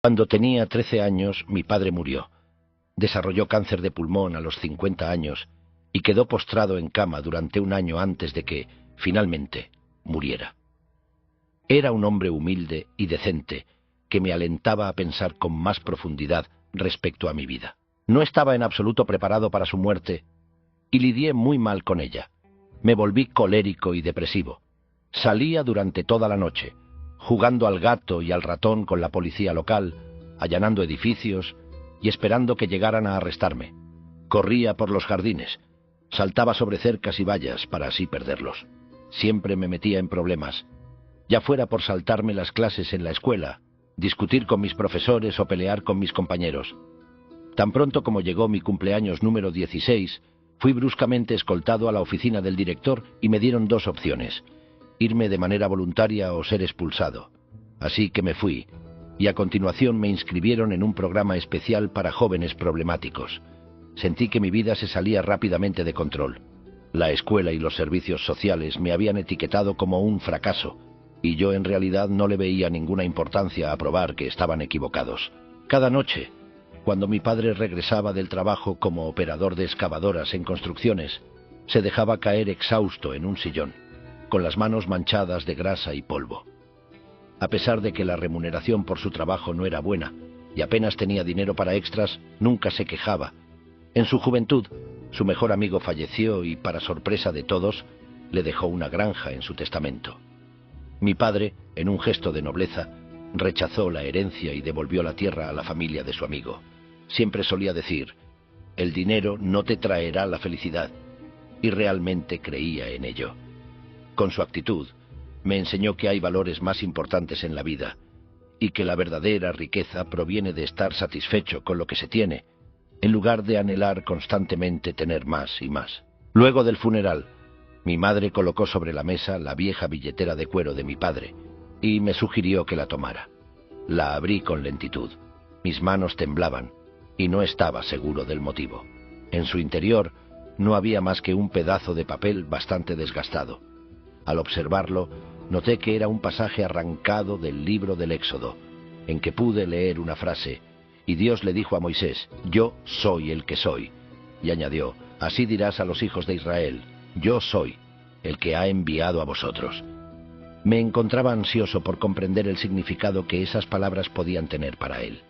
Cuando tenía 13 años, mi padre murió. Desarrolló cáncer de pulmón a los 50 años y quedó postrado en cama durante un año antes de que, finalmente, muriera. Era un hombre humilde y decente que me alentaba a pensar con más profundidad respecto a mi vida. No estaba en absoluto preparado para su muerte y lidié muy mal con ella. Me volví colérico y depresivo. Salía durante toda la noche, jugando al gato y al ratón con la policía local, allanando edificios y esperando que llegaran a arrestarme. Corría por los jardines, saltaba sobre cercas y vallas para así perderlos. Siempre me metía en problemas, ya fuera por saltarme las clases en la escuela, discutir con mis profesores o pelear con mis compañeros. Tan pronto como llegó mi cumpleaños número 16, fui bruscamente escoltado a la oficina del director y me dieron dos opciones: irme de manera voluntaria o ser expulsado. Así que me fui, y a continuación me inscribieron en un programa especial para jóvenes problemáticos. Sentí que mi vida se salía rápidamente de control. La escuela y los servicios sociales me habían etiquetado como un fracaso, y yo en realidad no le veía ninguna importancia a probar que estaban equivocados. Cada noche, cuando mi padre regresaba del trabajo como operador de excavadoras en construcciones, se dejaba caer exhausto en un sillón, con las manos manchadas de grasa y polvo. A pesar de que la remuneración por su trabajo no era buena y apenas tenía dinero para extras, nunca se quejaba. En su juventud, su mejor amigo falleció y, para sorpresa de todos, le dejó una granja en su testamento. Mi padre, en un gesto de nobleza, rechazó la herencia y devolvió la tierra a la familia de su amigo. Siempre solía decir: el dinero no te traerá la felicidad, y realmente creía en ello. Con su actitud, me enseñó que hay valores más importantes en la vida, y que la verdadera riqueza proviene de estar satisfecho con lo que se tiene, en lugar de anhelar constantemente tener más y más. Luego del funeral, mi madre colocó sobre la mesa la vieja billetera de cuero de mi padre, y me sugirió que la tomara. La abrí con lentitud. Mis manos temblaban, y no estaba seguro del motivo. En su interior no había más que un pedazo de papel bastante desgastado. Al observarlo, noté que era un pasaje arrancado del libro del Éxodo, en que pude leer una frase: y Dios le dijo a Moisés: yo soy el que soy. Y añadió: así dirás a los hijos de Israel: yo soy el que ha enviado a vosotros. Me encontraba ansioso por comprender el significado que esas palabras podían tener para él.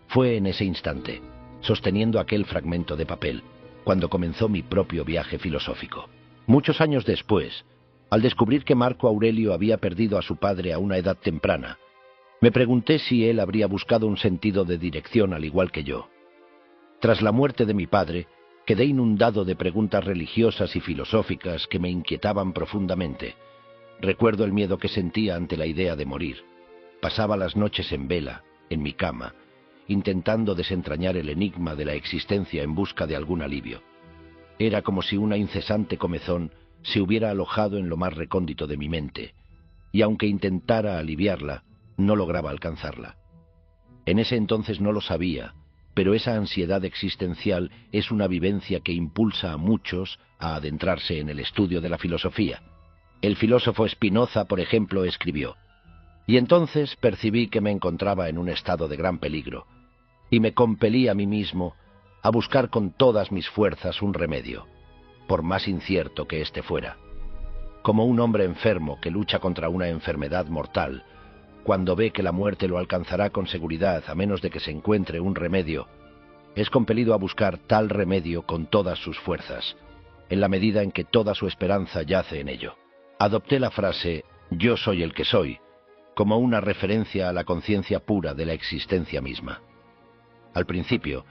Fue en ese instante, sosteniendo aquel fragmento de papel, cuando comenzó mi propio viaje filosófico. Muchos años después, al descubrir que Marco Aurelio había perdido a su padre a una edad temprana, me pregunté si él habría buscado un sentido de dirección al igual que yo. Tras la muerte de mi padre, quedé inundado de preguntas religiosas y filosóficas que me inquietaban profundamente. Recuerdo el miedo que sentía ante la idea de morir. Pasaba las noches en vela, en mi cama, intentando desentrañar el enigma de la existencia en busca de algún alivio. Era como si una incesante comezón se hubiera alojado en lo más recóndito de mi mente, y aunque intentara aliviarla, no lograba alcanzarla. En ese entonces no lo sabía, pero esa ansiedad existencial es una vivencia que impulsa a muchos a adentrarse en el estudio de la filosofía. El filósofo Spinoza, por ejemplo, escribió: y entonces percibí que me encontraba en un estado de gran peligro, y me compelí a mí mismo a buscar con todas mis fuerzas un remedio, por más incierto que éste fuera. Como un hombre enfermo que lucha contra una enfermedad mortal, cuando ve que la muerte lo alcanzará con seguridad a menos de que se encuentre un remedio, es compelido a buscar tal remedio con todas sus fuerzas, en la medida en que toda su esperanza yace en ello. Adopté la frase «yo soy el que soy» como una referencia a la conciencia pura de la existencia misma. Al principio,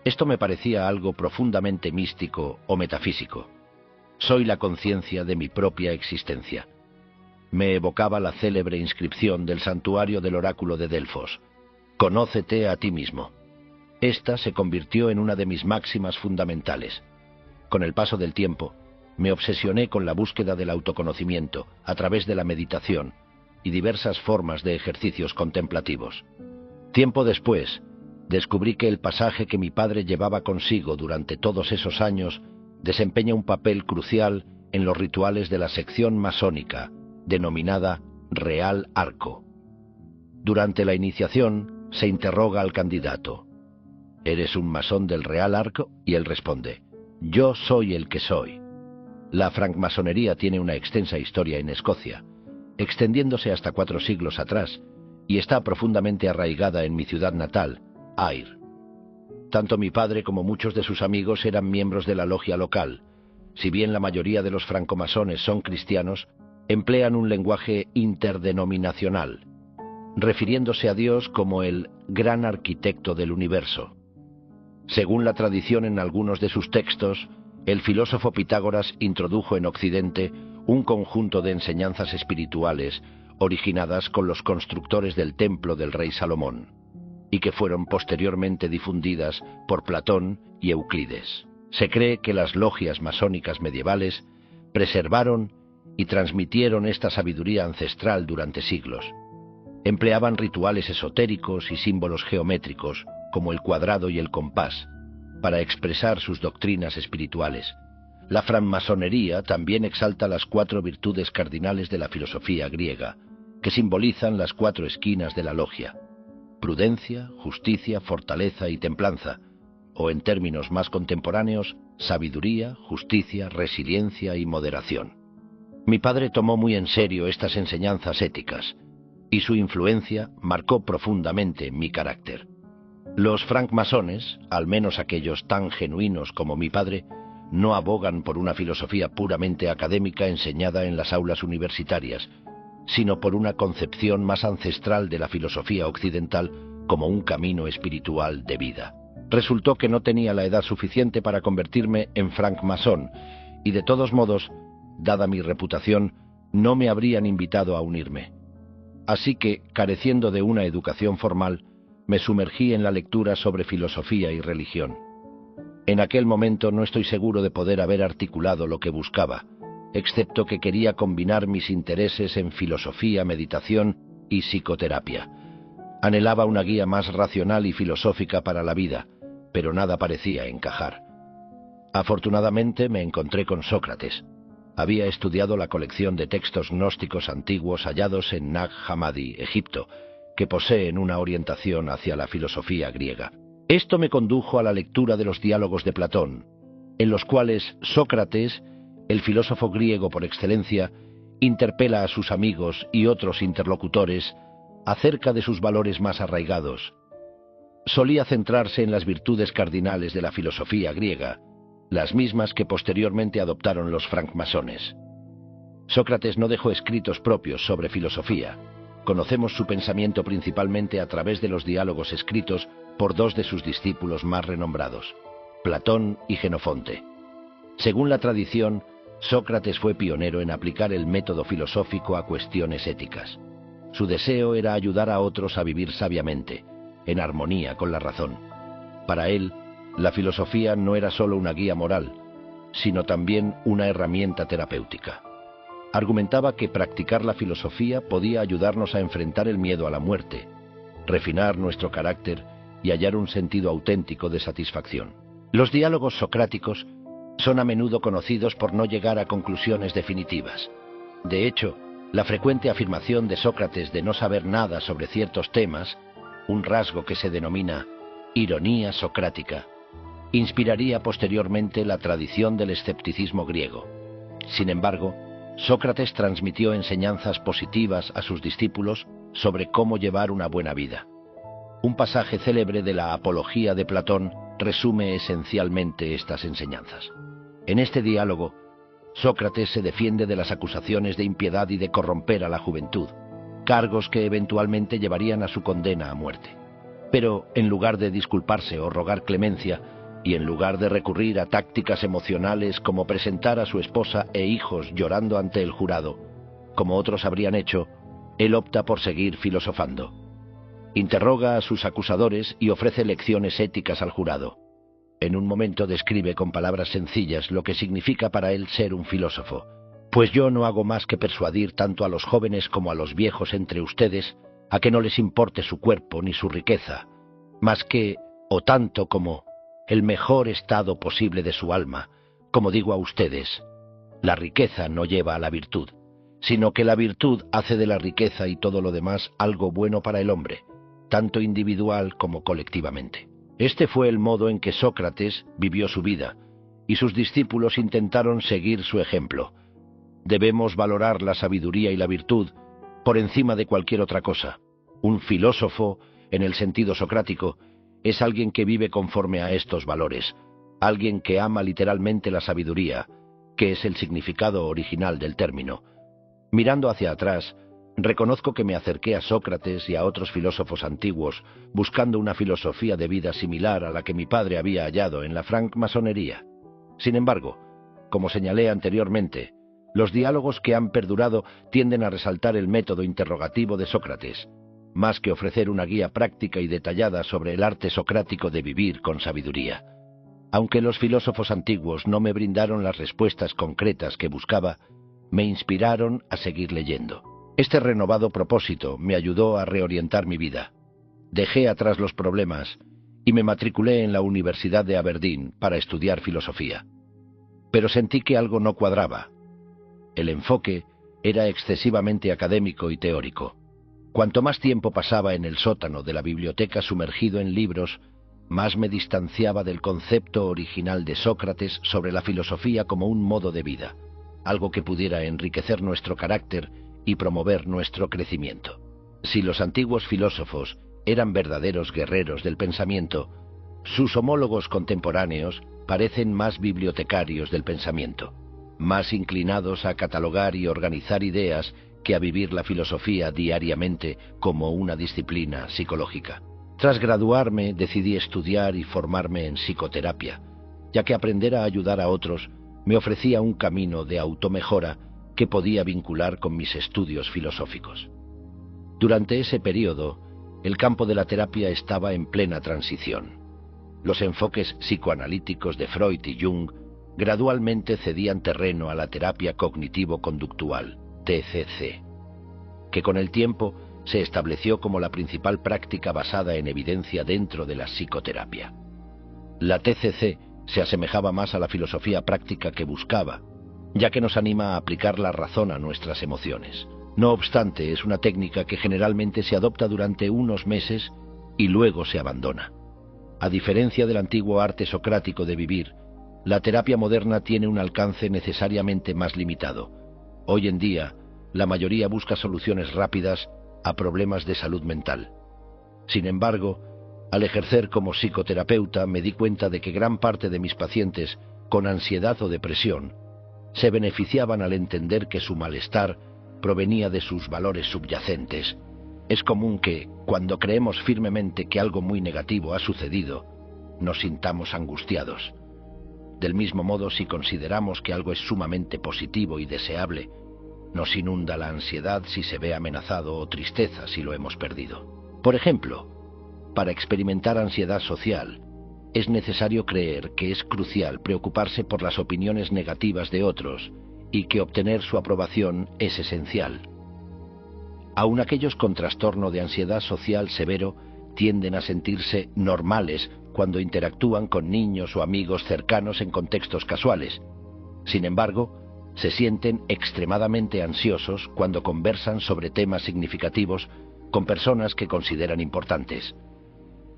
esto me parecía algo profundamente místico o metafísico. Soy la conciencia de mi propia existencia. Me evocaba la célebre inscripción del santuario del oráculo de Delfos: «Conócete a ti mismo». Esta se convirtió en una de mis máximas fundamentales. Con el paso del tiempo, me obsesioné con la búsqueda del autoconocimiento a través de la meditación y diversas formas de ejercicios contemplativos. Tiempo después, descubrí que el pasaje que mi padre llevaba consigo durante todos esos años desempeña un papel crucial en los rituales de la sección masónica, denominada Real Arco. Durante la iniciación, se interroga al candidato: ¿eres un masón del Real Arco? Y él responde: yo soy el que soy. La francmasonería tiene una extensa historia en Escocia, extendiéndose hasta 4 siglos atrás, y está profundamente arraigada en mi ciudad natal, Ayr. Tanto mi padre como muchos de sus amigos eran miembros de la logia local. Si bien la mayoría de los francomasones son cristianos, emplean un lenguaje interdenominacional, refiriéndose a Dios como el gran arquitecto del universo. Según la tradición, en algunos de sus textos, el filósofo Pitágoras introdujo en Occidente un conjunto de enseñanzas espirituales originadas con los constructores del templo del rey Salomón, y que fueron posteriormente difundidas por Platón y Euclides. Se cree que las logias masónicas medievales preservaron y transmitieron esta sabiduría ancestral durante siglos. Empleaban rituales esotéricos y símbolos geométricos, como el cuadrado y el compás, para expresar sus doctrinas espirituales. La francmasonería también exalta las 4 virtudes cardinales de la filosofía griega, que simbolizan las 4 esquinas de la logia: prudencia, justicia, fortaleza y templanza, o en términos más contemporáneos, sabiduría, justicia, resiliencia y moderación. Mi padre tomó muy en serio estas enseñanzas éticas, y su influencia marcó profundamente mi carácter. Los francmasones, al menos aquellos tan genuinos como mi padre, no abogan por una filosofía puramente académica enseñada en las aulas universitarias, sino por una concepción más ancestral de la filosofía occidental como un camino espiritual de vida. Resultó que no tenía la edad suficiente para convertirme en francmasón, y de todos modos, dada mi reputación, no me habrían invitado a unirme. Así que, careciendo de una educación formal, me sumergí en la lectura sobre filosofía y religión. En aquel momento no estoy seguro de poder haber articulado lo que buscaba, excepto que quería combinar mis intereses en filosofía, meditación y psicoterapia. Anhelaba una guía más racional y filosófica para la vida, pero nada parecía encajar. Afortunadamente me encontré con Sócrates. Había estudiado la colección de textos gnósticos antiguos hallados en Nag Hammadi, Egipto, que poseen una orientación hacia la filosofía griega. Esto me condujo a la lectura de los diálogos de Platón, en los cuales Sócrates, el filósofo griego por excelencia, interpela a sus amigos y otros interlocutores acerca de sus valores más arraigados. Solía centrarse en las virtudes cardinales de la filosofía griega, las mismas que posteriormente adoptaron los francmasones. Sócrates no dejó escritos propios sobre filosofía. Conocemos su pensamiento principalmente a través de los diálogos escritos por 2 de sus discípulos más renombrados, Platón y Jenofonte. Según la tradición, Sócrates fue pionero en aplicar el método filosófico a cuestiones éticas. Su deseo era ayudar a otros a vivir sabiamente, en armonía con la razón. Para él, la filosofía no era solo una guía moral, sino también una herramienta terapéutica. Argumentaba que practicar la filosofía podía ayudarnos a enfrentar el miedo a la muerte, refinar nuestro carácter y hallar un sentido auténtico de satisfacción. Los diálogos socráticos son a menudo conocidos por no llegar a conclusiones definitivas. De hecho, la frecuente afirmación de Sócrates de no saber nada sobre ciertos temas, un rasgo que se denomina ironía socrática, inspiraría posteriormente la tradición del escepticismo griego. Sin embargo, Sócrates transmitió enseñanzas positivas a sus discípulos sobre cómo llevar una buena vida. Un pasaje célebre de la Apología de Platón resume esencialmente estas enseñanzas. En este diálogo, Sócrates se defiende de las acusaciones de impiedad y de corromper a la juventud, cargos que eventualmente llevarían a su condena a muerte. Pero, en lugar de disculparse o rogar clemencia, y en lugar de recurrir a tácticas emocionales como presentar a su esposa e hijos llorando ante el jurado, como otros habrían hecho, él opta por seguir filosofando. Interroga a sus acusadores y ofrece lecciones éticas al jurado. En un momento describe con palabras sencillas lo que significa para él ser un filósofo. Pues yo no hago más que persuadir tanto a los jóvenes como a los viejos entre ustedes a que no les importe su cuerpo ni su riqueza, más que, o tanto como, el mejor estado posible de su alma. Como digo a ustedes, la riqueza no lleva a la virtud, sino que la virtud hace de la riqueza y todo lo demás algo bueno para el hombre. tanto individual como colectivamente. Este fue el modo en que Sócrates vivió su vida, y sus discípulos intentaron seguir su ejemplo. Debemos valorar la sabiduría y la virtud por encima de cualquier otra cosa. Un filósofo, en el sentido socrático, es alguien que vive conforme a estos valores, alguien que ama literalmente la sabiduría, que es el significado original del término. Mirando hacia atrás, reconozco que me acerqué a Sócrates y a otros filósofos antiguos buscando una filosofía de vida similar a la que mi padre había hallado en la francmasonería. Sin embargo, como señalé anteriormente, los diálogos que han perdurado tienden a resaltar el método interrogativo de Sócrates, más que ofrecer una guía práctica y detallada sobre el arte socrático de vivir con sabiduría. Aunque los filósofos antiguos no me brindaron las respuestas concretas que buscaba, me inspiraron a seguir leyendo. Este renovado propósito me ayudó a reorientar mi vida. Dejé atrás los problemas y me matriculé en la Universidad de Aberdeen para estudiar filosofía. Pero sentí que algo no cuadraba. El enfoque era excesivamente académico y teórico. Cuanto más tiempo pasaba en el sótano de la biblioteca sumergido en libros, más me distanciaba del concepto original de Sócrates sobre la filosofía como un modo de vida, algo que pudiera enriquecer nuestro carácter y promover nuestro crecimiento. Si los antiguos filósofos eran verdaderos guerreros del pensamiento, sus homólogos contemporáneos parecen más bibliotecarios del pensamiento, más inclinados a catalogar y organizar ideas que a vivir la filosofía diariamente como una disciplina psicológica. Tras graduarme, decidí estudiar y formarme en psicoterapia, ya que aprender a ayudar a otros me ofrecía un camino de automejora que podía vincular con mis estudios filosóficos. Durante ese periodo, el campo de la terapia estaba en plena transición. Los enfoques psicoanalíticos de Freud y Jung gradualmente cedían terreno a la terapia cognitivo-conductual, TCC, que con el tiempo se estableció como la principal práctica basada en evidencia dentro de la psicoterapia. La TCC se asemejaba más a la filosofía práctica que buscaba, ya que nos anima a aplicar la razón a nuestras emociones. No obstante, es una técnica que generalmente se adopta durante unos meses y luego se abandona. A diferencia del antiguo arte socrático de vivir, la terapia moderna tiene un alcance necesariamente más limitado. Hoy en día, la mayoría busca soluciones rápidas a problemas de salud mental. Sin embargo, al ejercer como psicoterapeuta me di cuenta de que gran parte de mis pacientes con ansiedad o depresión se beneficiaban al entender que su malestar provenía de sus valores subyacentes. Es común que, cuando creemos firmemente que algo muy negativo ha sucedido, nos sintamos angustiados. Del mismo modo, si consideramos que algo es sumamente positivo y deseable, nos inunda la ansiedad si se ve amenazado o tristeza si lo hemos perdido. Por ejemplo, para experimentar ansiedad social, es necesario creer que es crucial preocuparse por las opiniones negativas de otros y que obtener su aprobación es esencial. Aun aquellos con trastorno de ansiedad social severo tienden a sentirse normales cuando interactúan con niños o amigos cercanos en contextos casuales. Sin embargo, se sienten extremadamente ansiosos cuando conversan sobre temas significativos con personas que consideran importantes.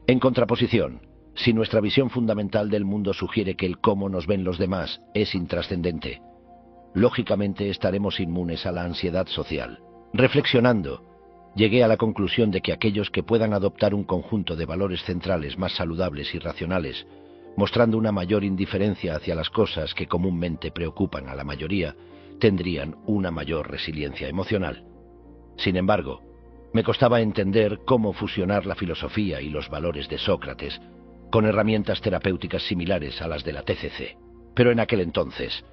En contraposición, si nuestra visión fundamental del mundo sugiere que el cómo nos ven los demás es intrascendente, lógicamente estaremos inmunes a la ansiedad social. Reflexionando, llegué a la conclusión de que aquellos que puedan adoptar un conjunto de valores centrales más saludables y racionales, mostrando una mayor indiferencia hacia las cosas que comúnmente preocupan a la mayoría, tendrían una mayor resiliencia emocional. Sin embargo, me costaba entender cómo fusionar la filosofía y los valores de Sócrates con herramientas terapéuticas similares a las de la TCC. Pero en aquel entonces,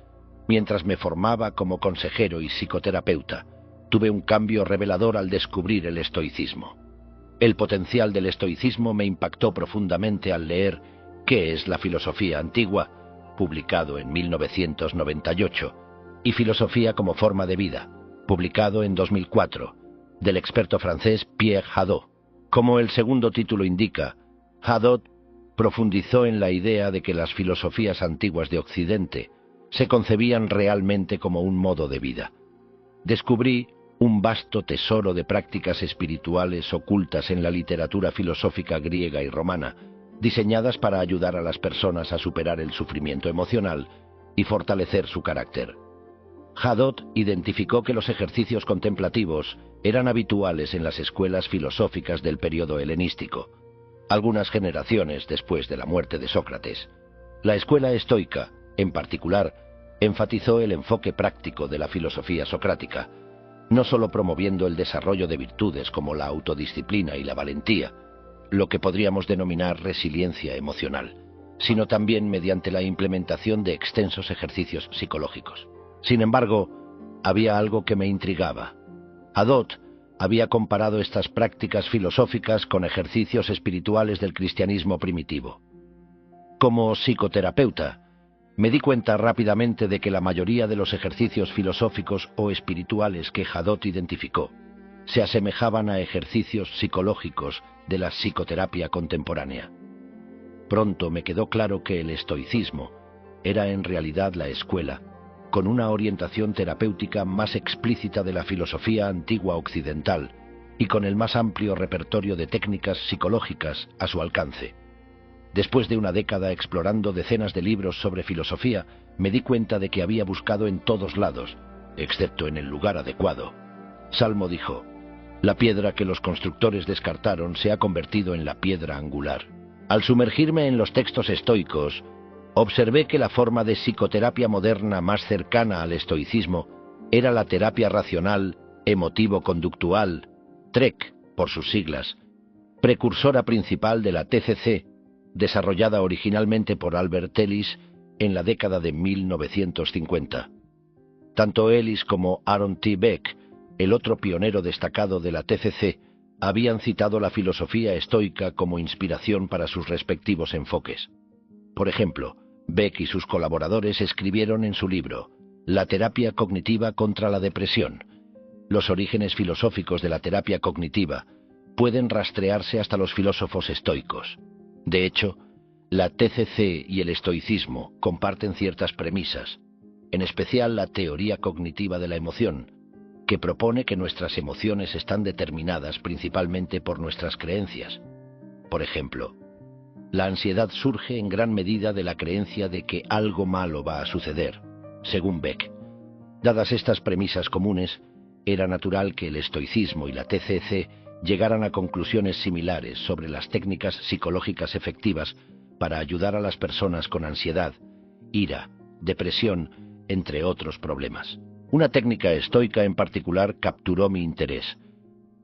mientras me formaba como consejero y psicoterapeuta, tuve un cambio revelador al descubrir el estoicismo. El potencial del estoicismo me impactó profundamente al leer ¿Qué es la filosofía antigua?, publicado en 1998, y Filosofía como forma de vida, publicado en 2004, del experto francés Pierre Hadot. Como el segundo título indica, Hadot profundizó en la idea de que las filosofías antiguas de Occidente se concebían realmente como un modo de vida. Descubrí un vasto tesoro de prácticas espirituales ocultas en la literatura filosófica griega y romana, diseñadas para ayudar a las personas a superar el sufrimiento emocional y fortalecer su carácter. Hadot identificó que los ejercicios contemplativos eran habituales en las escuelas filosóficas del período helenístico, algunas generaciones después de la muerte de Sócrates. La escuela estoica, en particular, enfatizó el enfoque práctico de la filosofía socrática, no solo promoviendo el desarrollo de virtudes como la autodisciplina y la valentía, lo que podríamos denominar resiliencia emocional, sino también mediante la implementación de extensos ejercicios psicológicos. Sin embargo, había algo que me intrigaba. Hadot había comparado estas prácticas filosóficas con ejercicios espirituales del cristianismo primitivo. Como psicoterapeuta, me di cuenta rápidamente de que la mayoría de los ejercicios filosóficos o espirituales que Hadot identificó se asemejaban a ejercicios psicológicos de la psicoterapia contemporánea. Pronto me quedó claro que el estoicismo era en realidad la escuela, con una orientación terapéutica más explícita de la filosofía antigua occidental y con el más amplio repertorio de técnicas psicológicas a su alcance. Después de una década explorando decenas de libros sobre filosofía, me di cuenta de que había buscado en todos lados, excepto en el lugar adecuado. Salmo dijo: «La piedra que los constructores descartaron se ha convertido en la piedra angular». Al sumergirme en los textos estoicos, observé que la forma de psicoterapia moderna más cercana al estoicismo era la terapia racional, emotivo-conductual, TREC por sus siglas, precursora principal de la TCC, desarrollada originalmente por Albert Ellis en la década de 1950. Tanto Ellis como Aaron T. Beck, el otro pionero destacado de la TCC, habían citado la filosofía estoica como inspiración para sus respectivos enfoques. Por ejemplo, Beck y sus colaboradores escribieron en su libro La terapia cognitiva contra la depresión. Los orígenes filosóficos de la terapia cognitiva pueden rastrearse hasta los filósofos estoicos. De hecho, la TCC y el estoicismo comparten ciertas premisas, en especial la teoría cognitiva de la emoción, que propone que nuestras emociones están determinadas principalmente por nuestras creencias. Por ejemplo, la ansiedad surge en gran medida de la creencia de que algo malo va a suceder, según Beck. Dadas estas premisas comunes, era natural que el estoicismo y la TCC llegaran a conclusiones similares sobre las técnicas psicológicas efectivas para ayudar a las personas con ansiedad, ira, depresión, entre otros problemas. Una técnica estoica en particular capturó mi interés.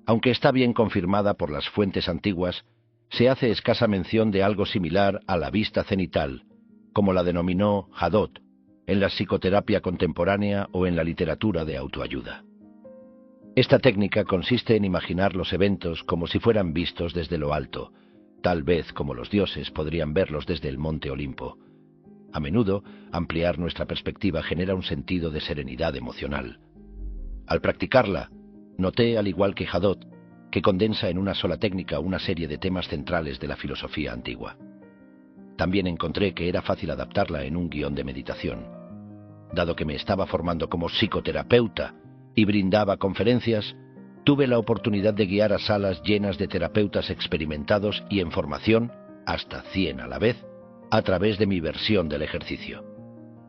Aunque está bien confirmada por las fuentes antiguas, se hace escasa mención de algo similar a la vista cenital, como la denominó Hadot, en la psicoterapia contemporánea o en la literatura de autoayuda. Esta técnica consiste en imaginar los eventos como si fueran vistos desde lo alto, tal vez como los dioses podrían verlos desde el monte Olimpo. A menudo, ampliar nuestra perspectiva genera un sentido de serenidad emocional. Al practicarla, noté, al igual que Hadot, que condensa en una sola técnica una serie de temas centrales de la filosofía antigua. También encontré que era fácil adaptarla en un guión de meditación. Dado que me estaba formando como psicoterapeuta y brindaba conferencias, tuve la oportunidad de guiar a salas llenas de terapeutas experimentados y en formación, hasta 100 a la vez, a través de mi versión del ejercicio.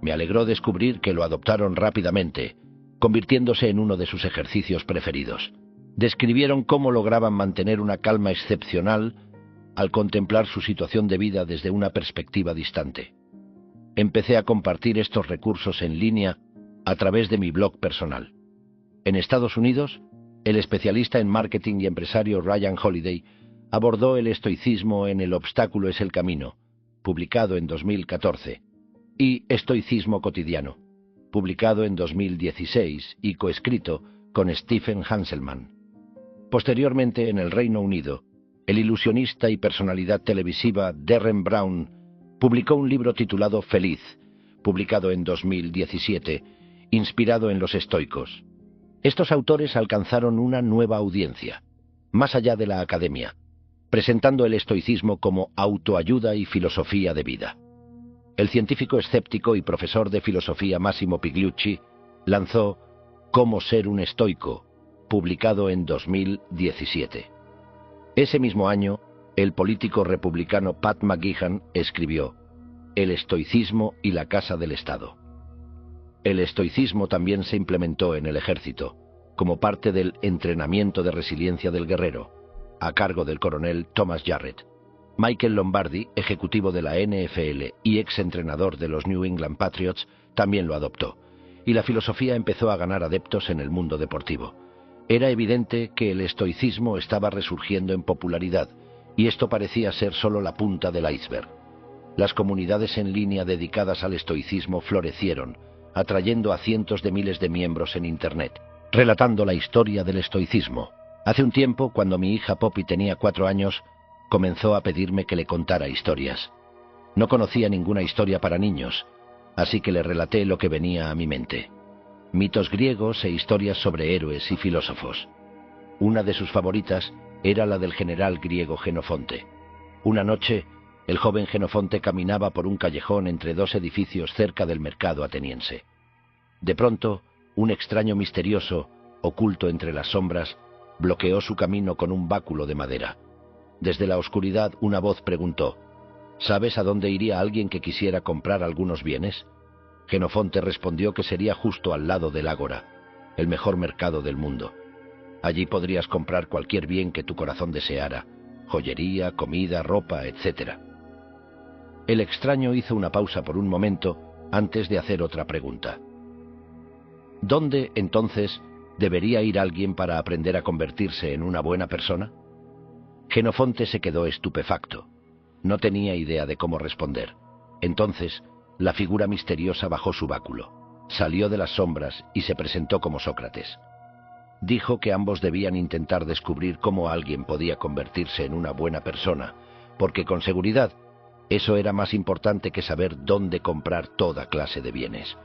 Me alegró descubrir que lo adoptaron rápidamente, convirtiéndose en uno de sus ejercicios preferidos. Describieron cómo lograban mantener una calma excepcional al contemplar su situación de vida desde una perspectiva distante. Empecé a compartir estos recursos en línea a través de mi blog personal. En Estados Unidos, el especialista en marketing y empresario Ryan Holiday abordó el estoicismo en El obstáculo es el camino, publicado en 2014, y Estoicismo cotidiano, publicado en 2016 y coescrito con Stephen Hanselman. Posteriormente, en el Reino Unido, el ilusionista y personalidad televisiva Derren Brown publicó un libro titulado Feliz, publicado en 2017, inspirado en los estoicos. Estos autores alcanzaron una nueva audiencia, más allá de la academia, presentando el estoicismo como autoayuda y filosofía de vida. El científico escéptico y profesor de filosofía Massimo Pigliucci lanzó Cómo ser un estoico, publicado en 2017. Ese mismo año, el político republicano Pat McGeehan escribió El estoicismo y la casa del Estado. El estoicismo también se implementó en el ejército, como parte del entrenamiento de resiliencia del guerrero, a cargo del coronel Thomas Jarrett. Michael Lombardi, ejecutivo de la NFL y exentrenador de los New England Patriots, también lo adoptó, y la filosofía empezó a ganar adeptos en el mundo deportivo. Era evidente que el estoicismo estaba resurgiendo en popularidad, y esto parecía ser solo la punta del iceberg. Las comunidades en línea dedicadas al estoicismo florecieron, atrayendo a cientos de miles de miembros en Internet, relatando la historia del estoicismo. Hace un tiempo, cuando mi hija Poppy tenía 4 años, comenzó a pedirme que le contara historias. No conocía ninguna historia para niños, así que le relaté lo que venía a mi mente. Mitos griegos e historias sobre héroes y filósofos. Una de sus favoritas era la del general griego Jenofonte. Una noche, el joven Jenofonte caminaba por un callejón entre 2 edificios cerca del mercado ateniense. De pronto, un extraño misterioso, oculto entre las sombras, bloqueó su camino con un báculo de madera. Desde la oscuridad una voz preguntó: ¿Sabes a dónde iría alguien que quisiera comprar algunos bienes? Jenofonte respondió que sería justo al lado del Ágora, el mejor mercado del mundo. Allí podrías comprar cualquier bien que tu corazón deseara: joyería, comida, ropa, etc. El extraño hizo una pausa por un momento antes de hacer otra pregunta. ¿Dónde, entonces, debería ir alguien para aprender a convertirse en una buena persona? Jenofonte se quedó estupefacto. No tenía idea de cómo responder. Entonces, la figura misteriosa bajó su báculo, salió de las sombras y se presentó como Sócrates. Dijo que ambos debían intentar descubrir cómo alguien podía convertirse en una buena persona, porque con seguridad eso era más importante que saber dónde comprar toda clase de bienes.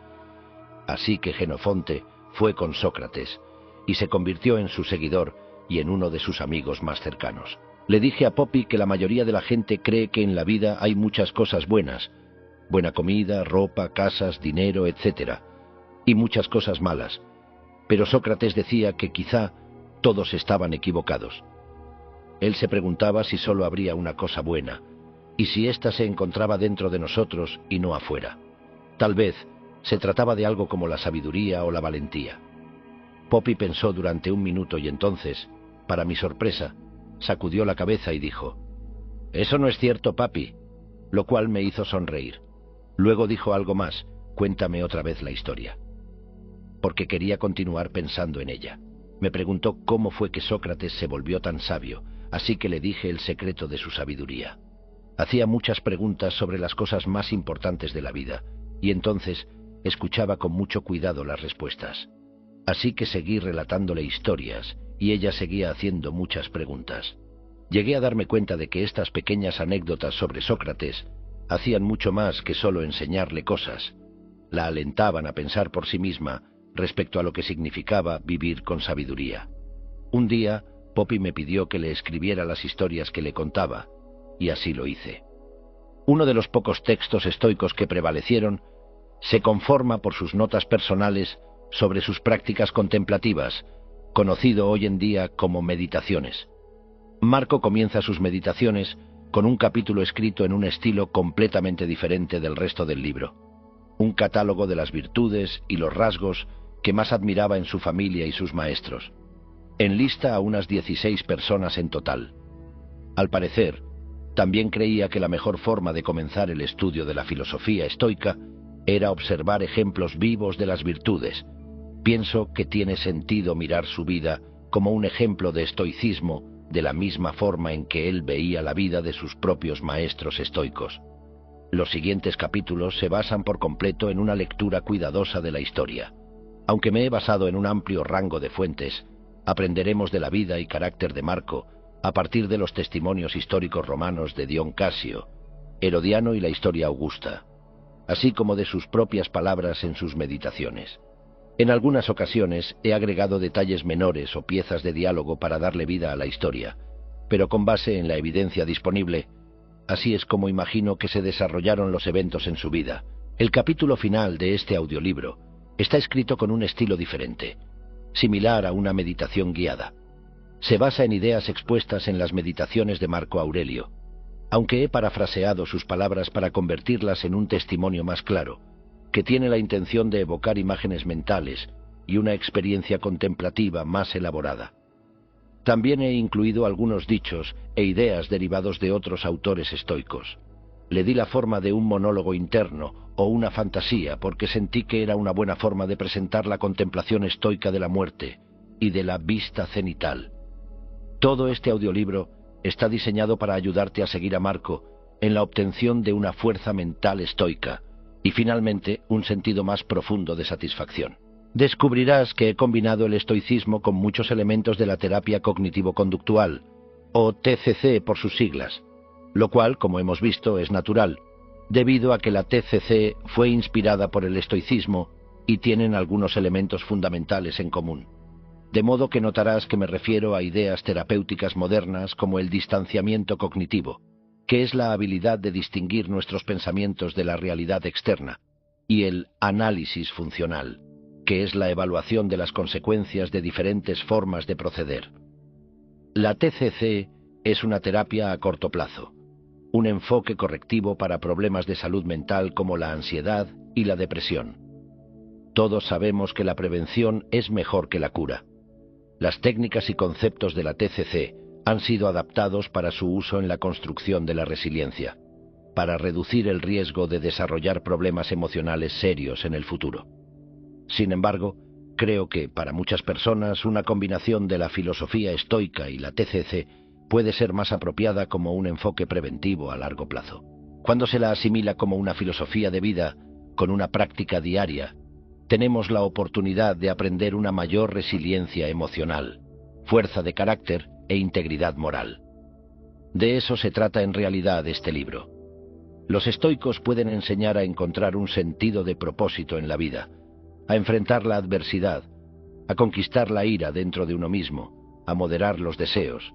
Así que Jenofonte fue con Sócrates y se convirtió en su seguidor y en uno de sus amigos más cercanos. Le dije a Poppy que la mayoría de la gente cree que en la vida hay muchas cosas buenas: buena comida, ropa, casas, dinero, etc. y muchas cosas malas. Pero Sócrates decía que quizá todos estaban equivocados. Él se preguntaba si solo habría una cosa buena, y si ésta se encontraba dentro de nosotros y no afuera. Tal vez se trataba de algo como la sabiduría o la valentía. Poppy pensó durante un minuto y entonces, para mi sorpresa, sacudió la cabeza y dijo: «Eso no es cierto, papi», lo cual me hizo sonreír. Luego dijo algo más: «Cuéntame otra vez la historia», porque quería continuar pensando en ella. Me preguntó cómo fue que Sócrates se volvió tan sabio, así que le dije el secreto de su sabiduría. Hacía muchas preguntas sobre las cosas más importantes de la vida, y entonces escuchaba con mucho cuidado las respuestas. Así que seguí relatándole historias, y ella seguía haciendo muchas preguntas. Llegué a darme cuenta de que estas pequeñas anécdotas sobre Sócrates hacían mucho más que solo enseñarle cosas. La alentaban a pensar por sí misma respecto a lo que significaba vivir con sabiduría. Un día, Poppy me pidió que le escribiera las historias que le contaba, y así lo hice. Uno de los pocos textos estoicos que prevalecieron se conforma por sus notas personales sobre sus prácticas contemplativas, conocido hoy en día como meditaciones. Marco comienza sus meditaciones con un capítulo escrito en un estilo completamente diferente del resto del libro, un catálogo de las virtudes y los rasgos que más admiraba en su familia y sus maestros. Enlista a unas 16 personas en total. Al parecer, también creía que la mejor forma de comenzar el estudio de la filosofía estoica era observar ejemplos vivos de las virtudes. Pienso que tiene sentido mirar su vida como un ejemplo de estoicismo, de la misma forma en que él veía la vida de sus propios maestros estoicos. Los siguientes capítulos se basan por completo en una lectura cuidadosa de la historia. Aunque me he basado en un amplio rango de fuentes, aprenderemos de la vida y carácter de Marco a partir de los testimonios históricos romanos de Dion Casio, Herodiano y la historia augusta, así como de sus propias palabras en sus meditaciones. En algunas ocasiones he agregado detalles menores o piezas de diálogo para darle vida a la historia, pero con base en la evidencia disponible, así es como imagino que se desarrollaron los eventos en su vida. El capítulo final de este audiolibro está escrito con un estilo diferente. similar a una meditación guiada. Se basa en ideas expuestas en las meditaciones de Marco Aurelio, aunque he parafraseado sus palabras para convertirlas en un testimonio más claro, que tiene la intención de evocar imágenes mentales y una experiencia contemplativa más elaborada. También he incluido algunos dichos e ideas derivados de otros autores estoicos. Le di la forma de un monólogo interno o una fantasía porque sentí que era una buena forma de presentar la contemplación estoica de la muerte y de la vista cenital. Todo este audiolibro está diseñado para ayudarte a seguir a Marco en la obtención de una fuerza mental estoica y finalmente un sentido más profundo de satisfacción. Descubrirás que he combinado el estoicismo con muchos elementos de la terapia cognitivo-conductual, o TCC por sus siglas, lo cual, como hemos visto, es natural, debido a que la TCC fue inspirada por el estoicismo y tienen algunos elementos fundamentales en común. De modo que notarás que me refiero a ideas terapéuticas modernas como el distanciamiento cognitivo, que es la habilidad de distinguir nuestros pensamientos de la realidad externa, y el análisis funcional, que es la evaluación de las consecuencias de diferentes formas de proceder. La TCC es una terapia a corto plazo, un enfoque correctivo para problemas de salud mental como la ansiedad y la depresión. Todos sabemos que la prevención es mejor que la cura. Las técnicas y conceptos de la TCC han sido adaptados para su uso en la construcción de la resiliencia, para reducir el riesgo de desarrollar problemas emocionales serios en el futuro. Sin embargo, creo que para muchas personas una combinación de la filosofía estoica y la TCC puede ser más apropiada como un enfoque preventivo a largo plazo. Cuando se la asimila como una filosofía de vida, con una práctica diaria, tenemos la oportunidad de aprender una mayor resiliencia emocional, fuerza de carácter e integridad moral. De eso se trata en realidad este libro. Los estoicos pueden enseñar a encontrar un sentido de propósito en la vida, a enfrentar la adversidad, a conquistar la ira dentro de uno mismo, a moderar los deseos,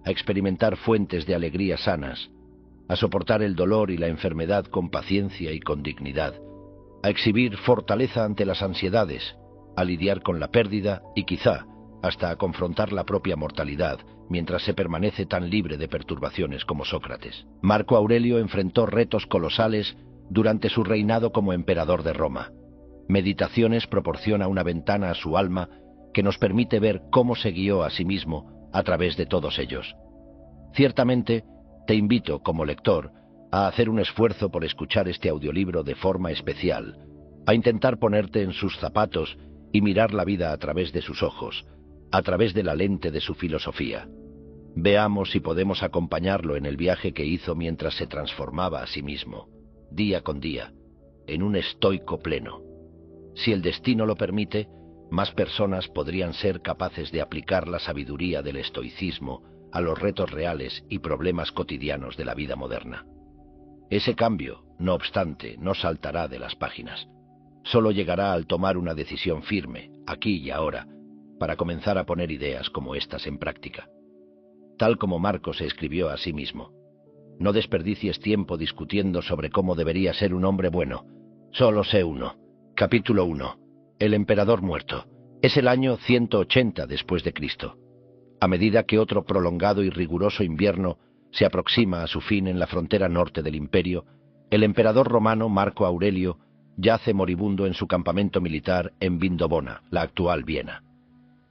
a experimentar fuentes de alegría sanas, a soportar el dolor y la enfermedad con paciencia y con dignidad, a exhibir fortaleza ante las ansiedades, a lidiar con la pérdida y quizá hasta a confrontar la propia mortalidad mientras se permanece tan libre de perturbaciones como Sócrates. Marco Aurelio enfrentó retos colosales durante su reinado como emperador de Roma. Meditaciones proporciona una ventana a su alma que nos permite ver cómo se guió a sí mismo a través de todos ellos. Ciertamente, te invito, como lector, a hacer un esfuerzo por escuchar este audiolibro de forma especial, a intentar ponerte en sus zapatos y mirar la vida a través de sus ojos, a través de la lente de su filosofía. Veamos si podemos acompañarlo en el viaje que hizo mientras se transformaba a sí mismo, día con día, en un estoico pleno. Si el destino lo permite, más personas podrían ser capaces de aplicar la sabiduría del estoicismo a los retos reales y problemas cotidianos de la vida moderna. Ese cambio, no obstante, no saltará de las páginas. Solo llegará al tomar una decisión firme, aquí y ahora, para comenzar a poner ideas como estas en práctica. Tal como Marco se escribió a sí mismo: no desperdicies tiempo discutiendo sobre cómo debería ser un hombre bueno. Solo sé uno. Capítulo 1. El emperador muerto. Es el año 180 después de Cristo. A medida que otro prolongado y riguroso invierno se aproxima a su fin en la frontera norte del imperio, el emperador romano Marco Aurelio yace moribundo en su campamento militar en Vindobona, la actual Viena.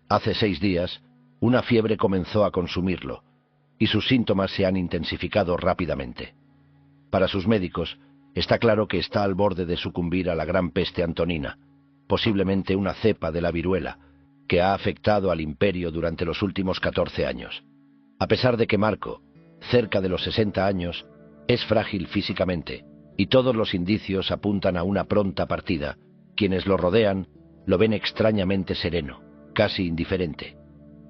Hace 6 días, una fiebre comenzó a consumirlo, y sus síntomas se han intensificado rápidamente. Para sus médicos, está claro que está al borde de sucumbir a la gran peste antonina, posiblemente una cepa de la viruela, que ha afectado al imperio durante los últimos 14 años. A pesar de que Marco, cerca de los 60 años, es frágil físicamente, y todos los indicios apuntan a una pronta partida, quienes lo rodean lo ven extrañamente sereno, casi indiferente.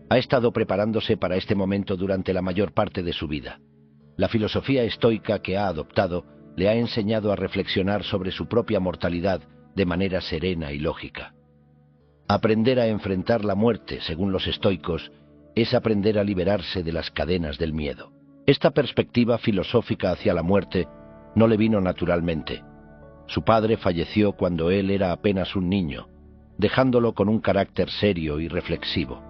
Ha estado preparándose para este momento durante la mayor parte de su vida. La filosofía estoica que ha adoptado le ha enseñado a reflexionar sobre su propia mortalidad de manera serena y lógica. Aprender a enfrentar la muerte, según los estoicos, es aprender a liberarse de las cadenas del miedo. Esta perspectiva filosófica hacia la muerte no le vino naturalmente. Su padre falleció cuando él era apenas un niño, dejándolo con un carácter serio y reflexivo.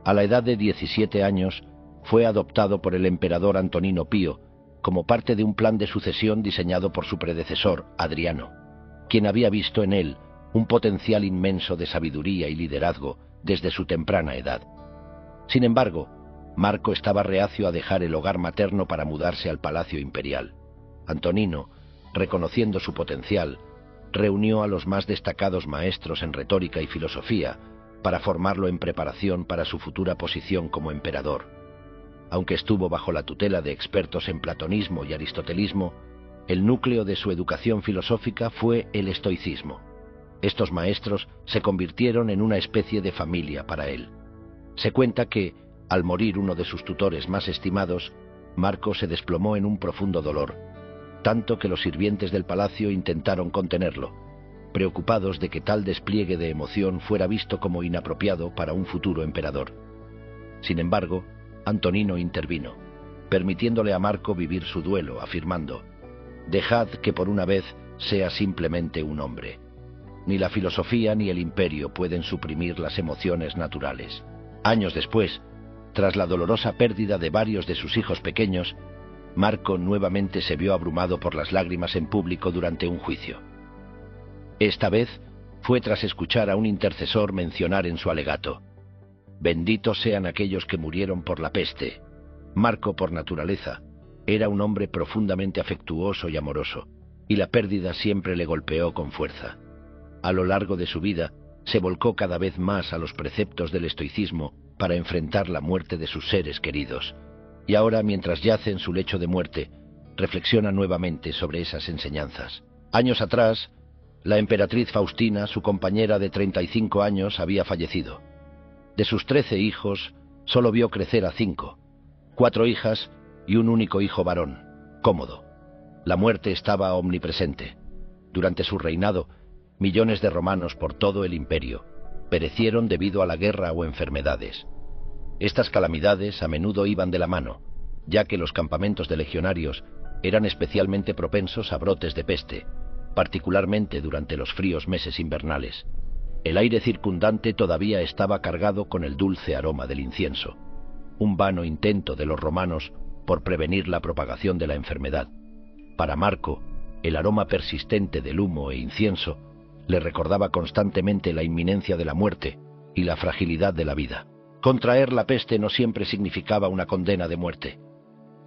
A la edad de 17 años fue adoptado por el emperador Antonino Pío como parte de un plan de sucesión diseñado por su predecesor, Adriano, quien había visto en él un potencial inmenso de sabiduría y liderazgo desde su temprana edad. Sin embargo, Marco estaba reacio a dejar el hogar materno para mudarse al palacio imperial. Antonino, reconociendo su potencial, reunió a los más destacados maestros en retórica y filosofía para formarlo en preparación para su futura posición como emperador. Aunque estuvo bajo la tutela de expertos en platonismo y aristotelismo, el núcleo de su educación filosófica fue el estoicismo. Estos maestros se convirtieron en una especie de familia para él. Se cuenta que, al morir uno de sus tutores más estimados, Marco se desplomó en un profundo dolor, tanto que los sirvientes del palacio intentaron contenerlo, preocupados de que tal despliegue de emoción fuera visto como inapropiado para un futuro emperador. Sin embargo, Antonino intervino, permitiéndole a Marco vivir su duelo, afirmando: «Dejad que por una vez sea simplemente un hombre. Ni la filosofía ni el imperio pueden suprimir las emociones naturales». Años después, tras la dolorosa pérdida de varios de sus hijos pequeños, Marco nuevamente se vio abrumado por las lágrimas en público durante un juicio. Esta vez fue tras escuchar a un intercesor mencionar en su alegato: «Benditos sean aquellos que murieron por la peste». Marco, por naturaleza, era un hombre profundamente afectuoso y amoroso, y la pérdida siempre le golpeó con fuerza. A lo largo de su vida, se volcó cada vez más a los preceptos del estoicismo para enfrentar la muerte de sus seres queridos, y ahora, mientras yace en su lecho de muerte, reflexiona nuevamente sobre esas enseñanzas. Años atrás, la emperatriz Faustina, su compañera de 35 años, había fallecido. De sus 13 hijos, solo vio crecer a 5, 4 hijas y un único hijo varón, Cómodo. La muerte estaba omnipresente. Durante su reinado, millones de romanos por todo el imperio perecieron debido a la guerra o enfermedades. Estas calamidades a menudo iban de la mano, ya que los campamentos de legionarios eran especialmente propensos a brotes de peste, particularmente durante los fríos meses invernales. El aire circundante todavía estaba cargado con el dulce aroma del incienso, un vano intento de los romanos por prevenir la propagación de la enfermedad. Para Marco, el aroma persistente del humo e incienso le recordaba constantemente la inminencia de la muerte y la fragilidad de la vida. Contraer la peste no siempre significaba una condena de muerte.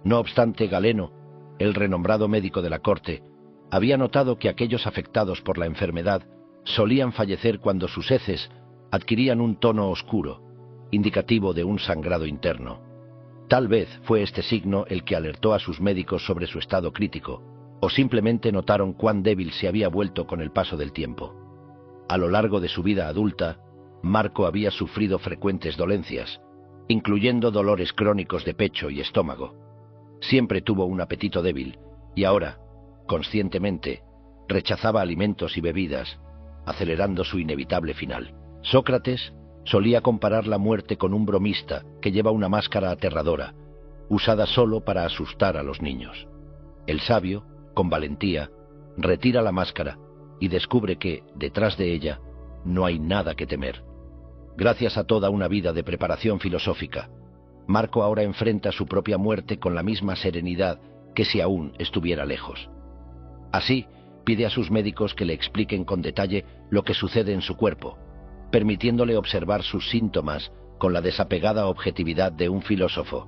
No obstante, Galeno, el renombrado médico de la corte, había notado que aquellos afectados por la enfermedad solían fallecer cuando sus heces adquirían un tono oscuro, indicativo de un sangrado interno. Tal vez fue este signo el que alertó a sus médicos sobre su estado crítico, o simplemente notaron cuán débil se había vuelto con el paso del tiempo. A lo largo de su vida adulta, Marco había sufrido frecuentes dolencias, incluyendo dolores crónicos de pecho y estómago. Siempre tuvo un apetito débil, y ahora, conscientemente, rechazaba alimentos y bebidas, acelerando su inevitable final. Sócrates solía comparar la muerte con un bromista que lleva una máscara aterradora, usada solo para asustar a los niños. El sabio, con valentía, retira la máscara y descubre que, detrás de ella, no hay nada que temer. Gracias a toda una vida de preparación filosófica, Marco ahora enfrenta su propia muerte con la misma serenidad que si aún estuviera lejos. Así, pide a sus médicos que le expliquen con detalle lo que sucede en su cuerpo, permitiéndole observar sus síntomas con la desapegada objetividad de un filósofo.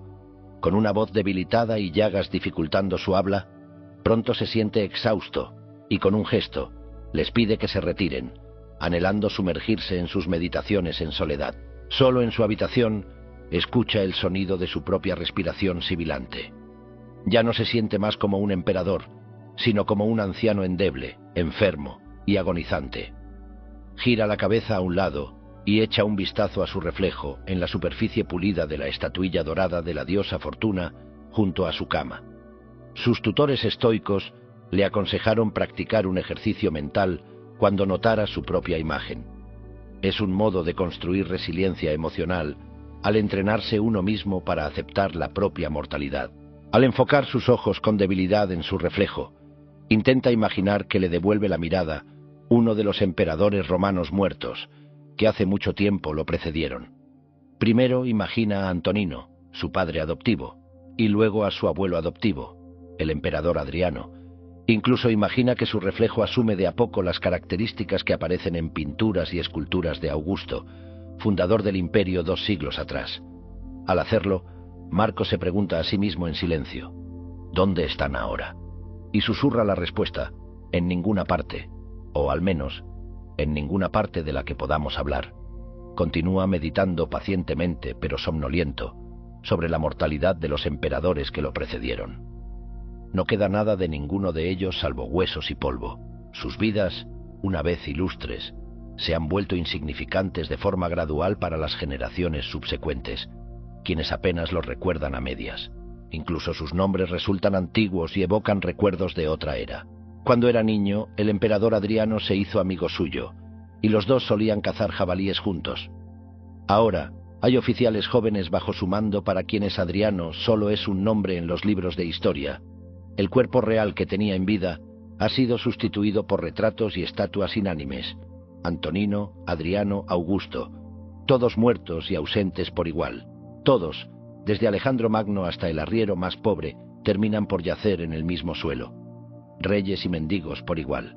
Con una voz debilitada y llagas dificultando su habla, pronto se siente exhausto y con un gesto les pide que se retiren, anhelando sumergirse en sus meditaciones en soledad. Solo en su habitación escucha el sonido de su propia respiración sibilante. Ya no se siente más como un emperador, sino como un anciano endeble, enfermo y agonizante. Gira la cabeza a un lado y echa un vistazo a su reflejo en la superficie pulida de la estatuilla dorada de la diosa Fortuna junto a su cama. Sus tutores estoicos le aconsejaron practicar un ejercicio mental cuando notara su propia imagen. Es un modo de construir resiliencia emocional al entrenarse uno mismo para aceptar la propia mortalidad. Al enfocar sus ojos con debilidad en su reflejo, intenta imaginar que le devuelve la mirada uno de los emperadores romanos muertos, que hace mucho tiempo lo precedieron. Primero imagina a Antonino, su padre adoptivo, y luego a su abuelo adoptivo, el emperador Adriano. Incluso imagina que su reflejo asume de a poco las características que aparecen en pinturas y esculturas de Augusto, fundador del imperio 2 siglos atrás. Al hacerlo, Marco se pregunta a sí mismo en silencio: ¿dónde están ahora? Y susurra la respuesta: en ninguna parte, o al menos, en ninguna parte de la que podamos hablar. Continúa meditando pacientemente, pero somnoliento, sobre la mortalidad de los emperadores que lo precedieron. No queda nada de ninguno de ellos salvo huesos y polvo. Sus vidas, una vez ilustres, se han vuelto insignificantes de forma gradual para las generaciones subsecuentes, quienes apenas los recuerdan a medias. Incluso sus nombres resultan antiguos y evocan recuerdos de otra era. Cuando era niño, el emperador Adriano se hizo amigo suyo, y los dos solían cazar jabalíes juntos. Ahora, hay oficiales jóvenes bajo su mando para quienes Adriano solo es un nombre en los libros de historia. El cuerpo real que tenía en vida ha sido sustituido por retratos y estatuas inánimes. Antonino, Adriano, Augusto, todos muertos y ausentes por igual. Todos, desde Alejandro Magno hasta el arriero más pobre, terminan por yacer en el mismo suelo. Reyes y mendigos por igual.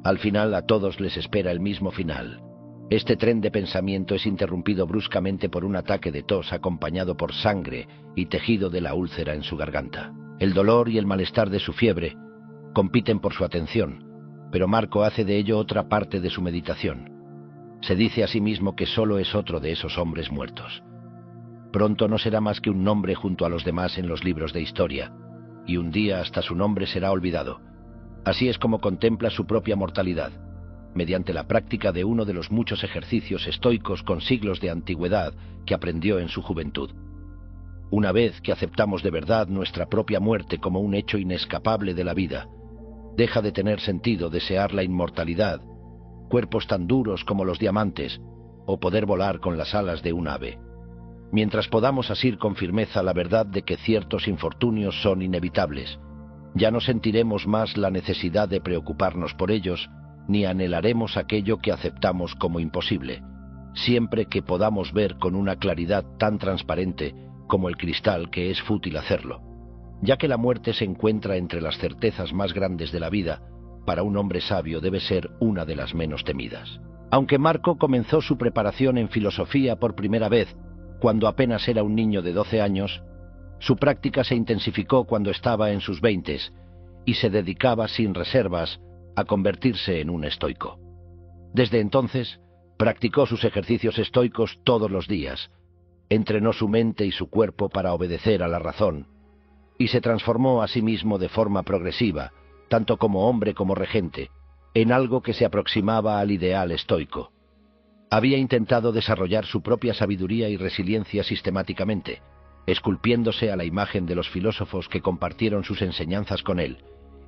Al final a todos les espera el mismo final. Este tren de pensamiento es interrumpido bruscamente por un ataque de tos acompañado por sangre y tejido de la úlcera en su garganta. El dolor y el malestar de su fiebre compiten por su atención, pero Marco hace de ello otra parte de su meditación. Se dice a sí mismo que solo es otro de esos hombres muertos. Pronto no será más que un nombre junto a los demás en los libros de historia, y un día hasta su nombre será olvidado. Así es como contempla su propia mortalidad, mediante la práctica de uno de los muchos ejercicios estoicos con siglos de antigüedad que aprendió en su juventud. Una vez que aceptamos de verdad nuestra propia muerte como un hecho inescapable de la vida, deja de tener sentido desear la inmortalidad, cuerpos tan duros como los diamantes, o poder volar con las alas de un ave. Mientras podamos asir con firmeza la verdad de que ciertos infortunios son inevitables, ya no sentiremos más la necesidad de preocuparnos por ellos, ni anhelaremos aquello que aceptamos como imposible, siempre que podamos ver con una claridad tan transparente como el cristal que es fútil hacerlo. Ya que la muerte se encuentra entre las certezas más grandes de la vida, para un hombre sabio debe ser una de las menos temidas. Aunque Marco comenzó su preparación en filosofía por primera vez cuando apenas era un niño de 12 años, su práctica se intensificó cuando estaba en sus 20 y se dedicaba sin reservas a convertirse en un estoico. Desde entonces, practicó sus ejercicios estoicos todos los días, entrenó su mente y su cuerpo para obedecer a la razón, y se transformó a sí mismo de forma progresiva, tanto como hombre como regente, en algo que se aproximaba al ideal estoico. Había intentado desarrollar su propia sabiduría y resiliencia sistemáticamente, esculpiéndose a la imagen de los filósofos que compartieron sus enseñanzas con él,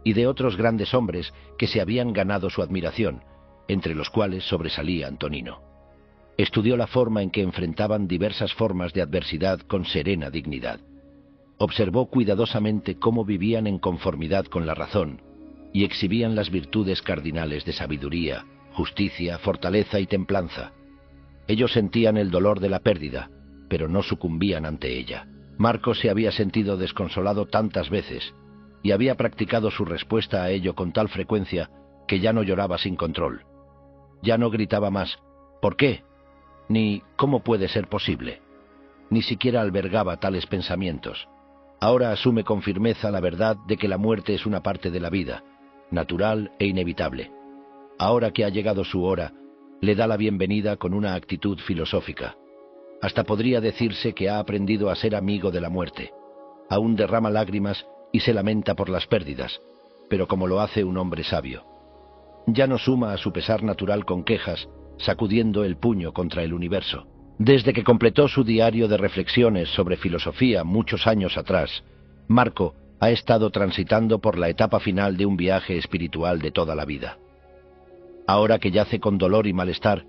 y de otros grandes hombres que se habían ganado su admiración, entre los cuales sobresalía Antonino. Estudió la forma en que enfrentaban diversas formas de adversidad con serena dignidad. Observó cuidadosamente cómo vivían en conformidad con la razón y exhibían las virtudes cardinales de sabiduría, justicia, fortaleza y templanza. Ellos sentían el dolor de la pérdida, pero no sucumbían ante ella. Marco se había sentido desconsolado tantas veces y había practicado su respuesta a ello con tal frecuencia que ya no lloraba sin control. Ya no gritaba más «¿por qué?», ni «¿cómo puede ser posible?». Ni siquiera albergaba tales pensamientos. Ahora asume con firmeza la verdad de que la muerte es una parte de la vida, natural e inevitable. Ahora que ha llegado su hora, le da la bienvenida con una actitud filosófica. Hasta podría decirse que ha aprendido a ser amigo de la muerte. Aún derrama lágrimas y se lamenta por las pérdidas, pero como lo hace un hombre sabio. Ya no suma a su pesar natural con quejas, sacudiendo el puño contra el universo. Desde que completó su diario de reflexiones sobre filosofía muchos años atrás, Marco ha estado transitando por la etapa final de un viaje espiritual de toda la vida. Ahora que yace con dolor y malestar,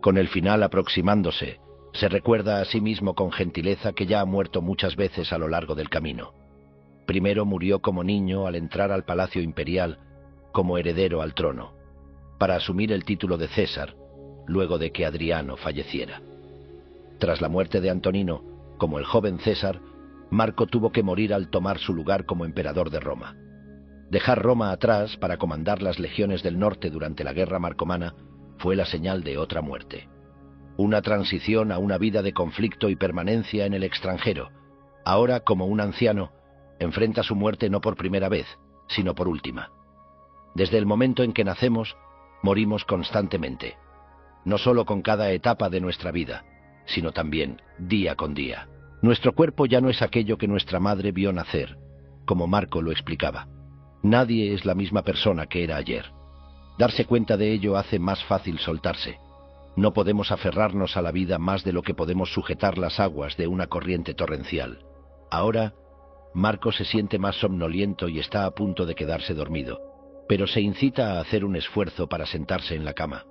con el final aproximándose, se recuerda a sí mismo con gentileza que ya ha muerto muchas veces a lo largo del camino. Primero murió como niño al entrar al palacio imperial, como heredero al trono. para asumir el título de César, luego de que Adriano falleciera. Tras la muerte de Antonino, como el joven César, Marco tuvo que morir al tomar su lugar como emperador de Roma. Dejar Roma atrás para comandar las legiones del norte durante la guerra marcomana fue la señal de otra muerte. Una transición a una vida de conflicto y permanencia en el extranjero. Ahora, como un anciano, enfrenta su muerte no por primera vez, sino por última. Desde el momento en que nacemos, morimos constantemente, no solo con cada etapa de nuestra vida, sino también día con día. Nuestro cuerpo ya no es aquello que nuestra madre vio nacer, como Marco lo explicaba. Nadie es la misma persona que era ayer. Darse cuenta de ello hace más fácil soltarse. No podemos aferrarnos a la vida más de lo que podemos sujetar las aguas de una corriente torrencial. Ahora, Marco se siente más somnoliento y está a punto de quedarse dormido, pero se incita a hacer un esfuerzo para sentarse en la cama.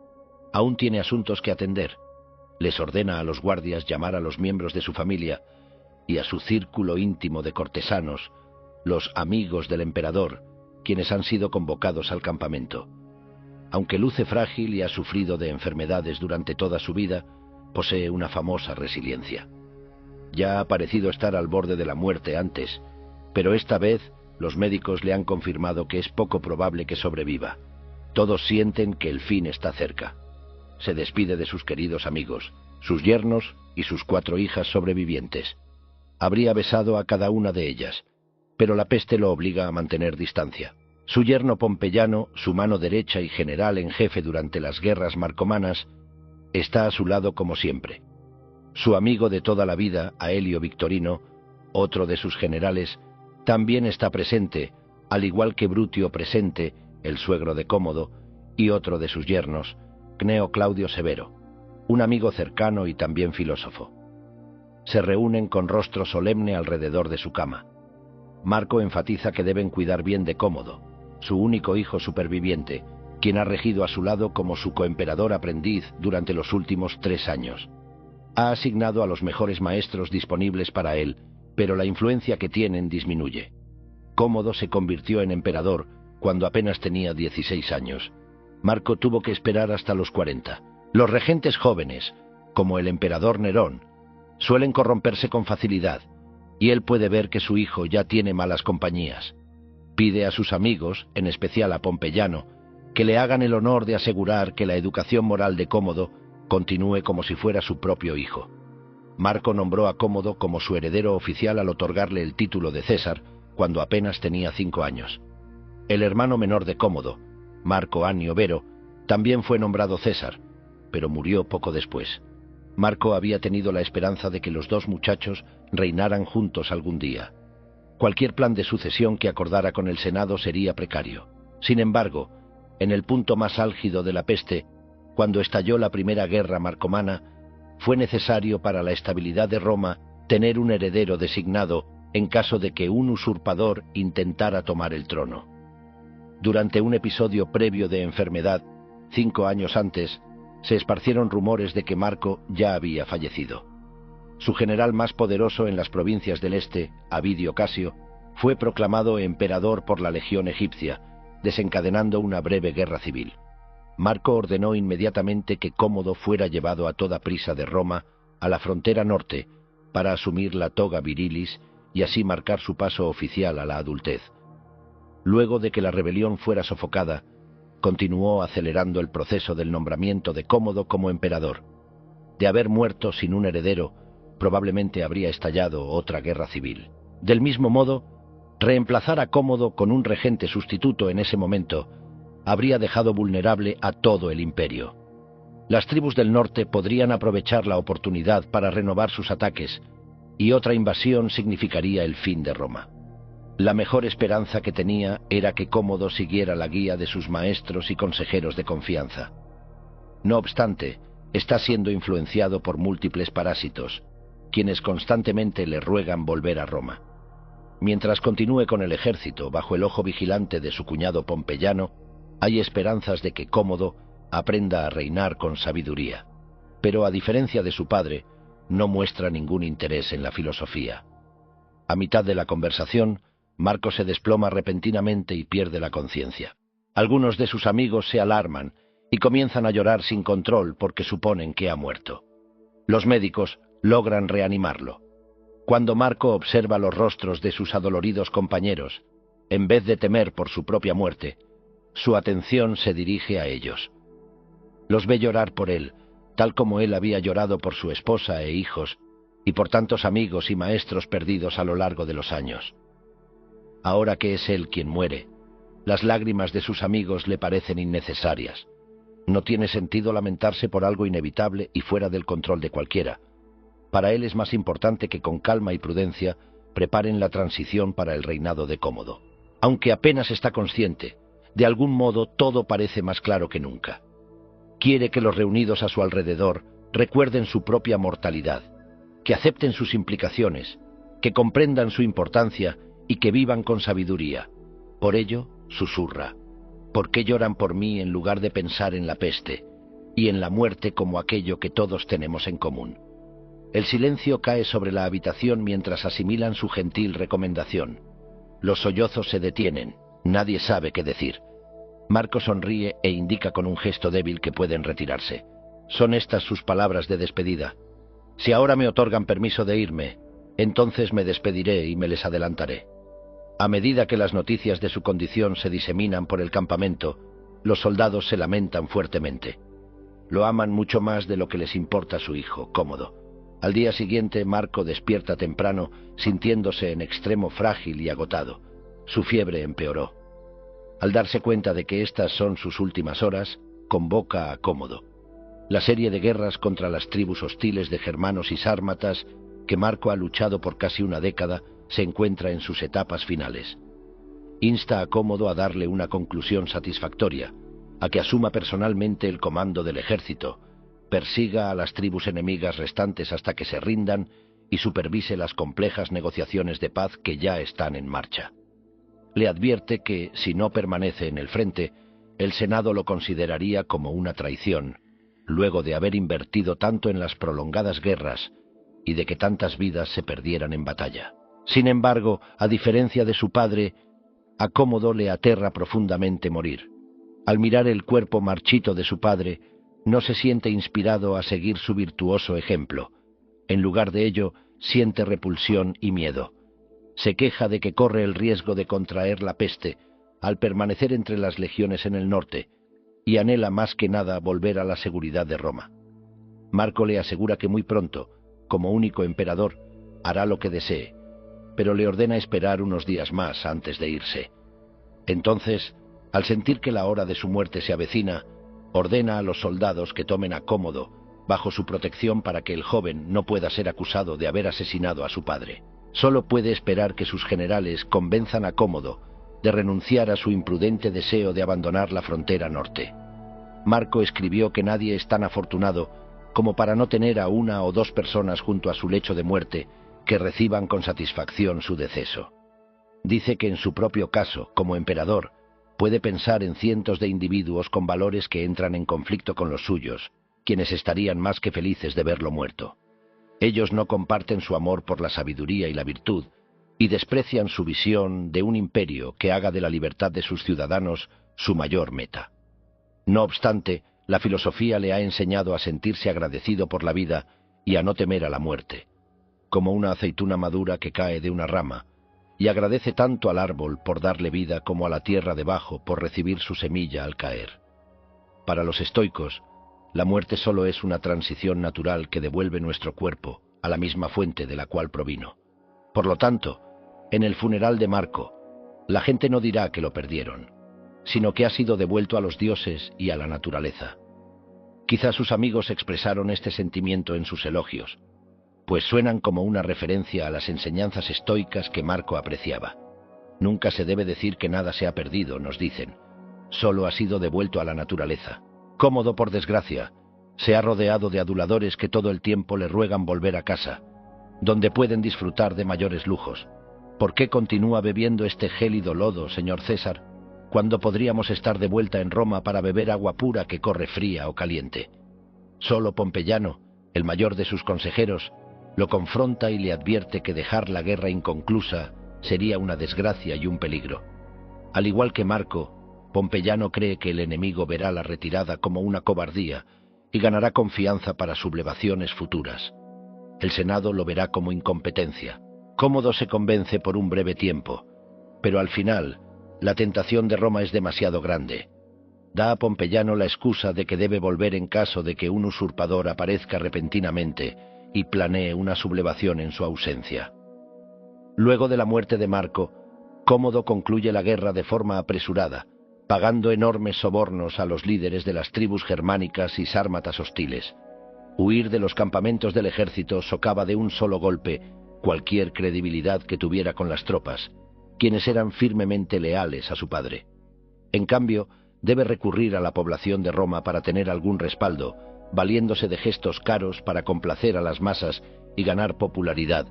Aún tiene asuntos que atender. Les ordena a los guardias llamar a los miembros de su familia y a su círculo íntimo de cortesanos, los amigos del emperador, quienes han sido convocados al campamento. Aunque luce frágil y ha sufrido de enfermedades durante toda su vida, posee una famosa resiliencia. Ya ha parecido estar al borde de la muerte antes, pero esta vez los médicos le han confirmado que es poco probable que sobreviva. Todos sienten que el fin está cerca. Se despide de sus queridos amigos, sus yernos y sus 4 hijas sobrevivientes. Habría besado a cada una de ellas, pero la peste lo obliga a mantener distancia. Su yerno Pompeyano, su mano derecha y general en jefe durante las guerras marcomanas, está a su lado como siempre. Su amigo de toda la vida, Aelio Victorino, otro de sus generales, también está presente, al igual que Brutio Presente, el suegro de Cómodo, y otro de sus yernos, Cneo Claudio Severo, un amigo cercano y también filósofo. Se reúnen con rostro solemne alrededor de su cama. Marco enfatiza que deben cuidar bien de Cómodo, su único hijo superviviente, quien ha regido a su lado como su coemperador aprendiz durante los últimos 3 años. Ha asignado a los mejores maestros disponibles para él, pero la influencia que tienen disminuye. Cómodo se convirtió en emperador cuando apenas tenía 16 años. Marco tuvo que esperar hasta los 40. Los regentes jóvenes, como el emperador Nerón, suelen corromperse con facilidad, y él puede ver que su hijo ya tiene malas compañías. Pide a sus amigos, en especial a Pompeyano, que le hagan el honor de asegurar que la educación moral de Cómodo continúe como si fuera su propio hijo. Marco nombró a Cómodo como su heredero oficial al otorgarle el título de César cuando apenas tenía 5 años. El hermano menor de Cómodo, Marco Annio Vero, también fue nombrado César, pero murió poco después. Marco había tenido la esperanza de que los 2 muchachos reinaran juntos algún día. Cualquier plan de sucesión que acordara con el Senado sería precario. Sin embargo, en el punto más álgido de la peste, cuando estalló la primera guerra marcomana, fue necesario para la estabilidad de Roma tener un heredero designado en caso de que un usurpador intentara tomar el trono. Durante un episodio previo de enfermedad, 5 años antes, se esparcieron rumores de que Marco ya había fallecido. Su general más poderoso en las provincias del este, Avidio Casio, fue proclamado emperador por la legión egipcia, desencadenando una breve guerra civil. Marco ordenó inmediatamente que Cómodo fuera llevado a toda prisa de Roma a la frontera norte para asumir la toga virilis y así marcar su paso oficial a la adultez. Luego de que la rebelión fuera sofocada, continuó acelerando el proceso del nombramiento de Cómodo como emperador. De haber muerto sin un heredero, probablemente habría estallado otra guerra civil. Del mismo modo, reemplazar a Cómodo con un regente sustituto en ese momento habría dejado vulnerable a todo el imperio. Las tribus del norte podrían aprovechar la oportunidad para renovar sus ataques, y otra invasión significaría el fin de Roma. La mejor esperanza que tenía era que Cómodo siguiera la guía de sus maestros y consejeros de confianza. No obstante, está siendo influenciado por múltiples parásitos, quienes constantemente le ruegan volver a Roma. Mientras continúe con el ejército bajo el ojo vigilante de su cuñado Pompeyano, hay esperanzas de que Cómodo aprenda a reinar con sabiduría. Pero a diferencia de su padre, no muestra ningún interés en la filosofía. A mitad de la conversación, Marco se desploma repentinamente y pierde la conciencia. Algunos de sus amigos se alarman y comienzan a llorar sin control porque suponen que ha muerto. Los médicos logran reanimarlo. Cuando Marco observa los rostros de sus adoloridos compañeros, en vez de temer por su propia muerte, su atención se dirige a ellos. Los ve llorar por él, tal como él había llorado por su esposa e hijos, y por tantos amigos y maestros perdidos a lo largo de los años. Ahora que es él quien muere, las lágrimas de sus amigos le parecen innecesarias. No tiene sentido lamentarse por algo inevitable y fuera del control de cualquiera. Para él es más importante que con calma y prudencia preparen la transición para el reinado de Cómodo. Aunque apenas está consciente, de algún modo todo parece más claro que nunca. Quiere que los reunidos a su alrededor recuerden su propia mortalidad, que acepten sus implicaciones, que comprendan su importancia y que vivan con sabiduría. Por ello, susurra: ¿por qué lloran por mí en lugar de pensar en la peste y en la muerte como aquello que todos tenemos en común? El silencio cae sobre la habitación mientras asimilan su gentil recomendación. Los sollozos se detienen, nadie sabe qué decir. Marco sonríe e indica con un gesto débil que pueden retirarse. Son estas sus palabras de despedida. Si ahora me otorgan permiso de irme, entonces me despediré y me les adelantaré. A medida que las noticias de su condición se diseminan por el campamento, los soldados se lamentan fuertemente. Lo aman mucho más de lo que les importa su hijo, Cómodo. Al día siguiente, Marco despierta temprano, sintiéndose en extremo frágil y agotado. Su fiebre empeoró. Al darse cuenta de que estas son sus últimas horas, convoca a Cómodo. La serie de guerras contra las tribus hostiles de germanos y sármatas, que Marco ha luchado por casi una década, se encuentra en sus etapas finales. Insta a Cómodo a darle una conclusión satisfactoria, a que asuma personalmente el comando del ejército, persiga a las tribus enemigas restantes hasta que se rindan y supervise las complejas negociaciones de paz que ya están en marcha. Le advierte que, si no permanece en el frente, el Senado lo consideraría como una traición, luego de haber invertido tanto en las prolongadas guerras y de que tantas vidas se perdieran en batalla. Sin embargo, a diferencia de su padre, a Cómodo le aterra profundamente morir. Al mirar el cuerpo marchito de su padre, no se siente inspirado a seguir su virtuoso ejemplo. En lugar de ello, siente repulsión y miedo. Se queja de que corre el riesgo de contraer la peste al permanecer entre las legiones en el norte, y anhela más que nada volver a la seguridad de Roma. Marco le asegura que muy pronto, como único emperador, hará lo que desee, pero le ordena esperar unos días más antes de irse. Entonces, al sentir que la hora de su muerte se avecina, ordena a los soldados que tomen a Cómodo bajo su protección para que el joven no pueda ser acusado de haber asesinado a su padre. Solo puede esperar que sus generales convenzan a Cómodo de renunciar a su imprudente deseo de abandonar la frontera norte. Marco escribió que nadie es tan afortunado como para no tener a una o dos personas junto a su lecho de muerte que reciban con satisfacción su deceso. Dice que en su propio caso, como emperador, puede pensar en cientos de individuos con valores que entran en conflicto con los suyos, quienes estarían más que felices de verlo muerto. Ellos no comparten su amor por la sabiduría y la virtud, y desprecian su visión de un imperio que haga de la libertad de sus ciudadanos su mayor meta. No obstante, la filosofía le ha enseñado a sentirse agradecido por la vida y a no temer a la muerte, como una aceituna madura que cae de una rama, y agradece tanto al árbol por darle vida como a la tierra debajo por recibir su semilla al caer. Para los estoicos, la muerte solo es una transición natural que devuelve nuestro cuerpo a la misma fuente de la cual provino. Por lo tanto, en el funeral de Marco, la gente no dirá que lo perdieron, sino que ha sido devuelto a los dioses y a la naturaleza. Quizá sus amigos expresaron este sentimiento en sus elogios, pues suenan como una referencia a las enseñanzas estoicas que Marco apreciaba. Nunca se debe decir que nada se ha perdido, nos dicen. Solo ha sido devuelto a la naturaleza. Cómodo, por desgracia, se ha rodeado de aduladores que todo el tiempo le ruegan volver a casa, donde pueden disfrutar de mayores lujos. ¿Por qué continúa bebiendo este gélido lodo, señor César, cuando podríamos estar de vuelta en Roma para beber agua pura que corre fría o caliente? Solo Pompeyano, el mayor de sus consejeros, lo confronta y le advierte que dejar la guerra inconclusa sería una desgracia y un peligro. Al igual que Marco, Pompeyano cree que el enemigo verá la retirada como una cobardía y ganará confianza para sublevaciones futuras. El Senado lo verá como incompetencia. Cómodo se convence por un breve tiempo, pero al final, la tentación de Roma es demasiado grande. Da a Pompeyano la excusa de que debe volver en caso de que un usurpador aparezca repentinamente y planee una sublevación en su ausencia. Luego de la muerte de Marco, Cómodo concluye la guerra de forma apresurada, pagando enormes sobornos a los líderes de las tribus germánicas y sármatas hostiles. Huir de los campamentos del ejército socava de un solo golpe cualquier credibilidad que tuviera con las tropas, quienes eran firmemente leales a su padre. En cambio, debe recurrir a la población de Roma para tener algún respaldo, valiéndose de gestos caros para complacer a las masas y ganar popularidad,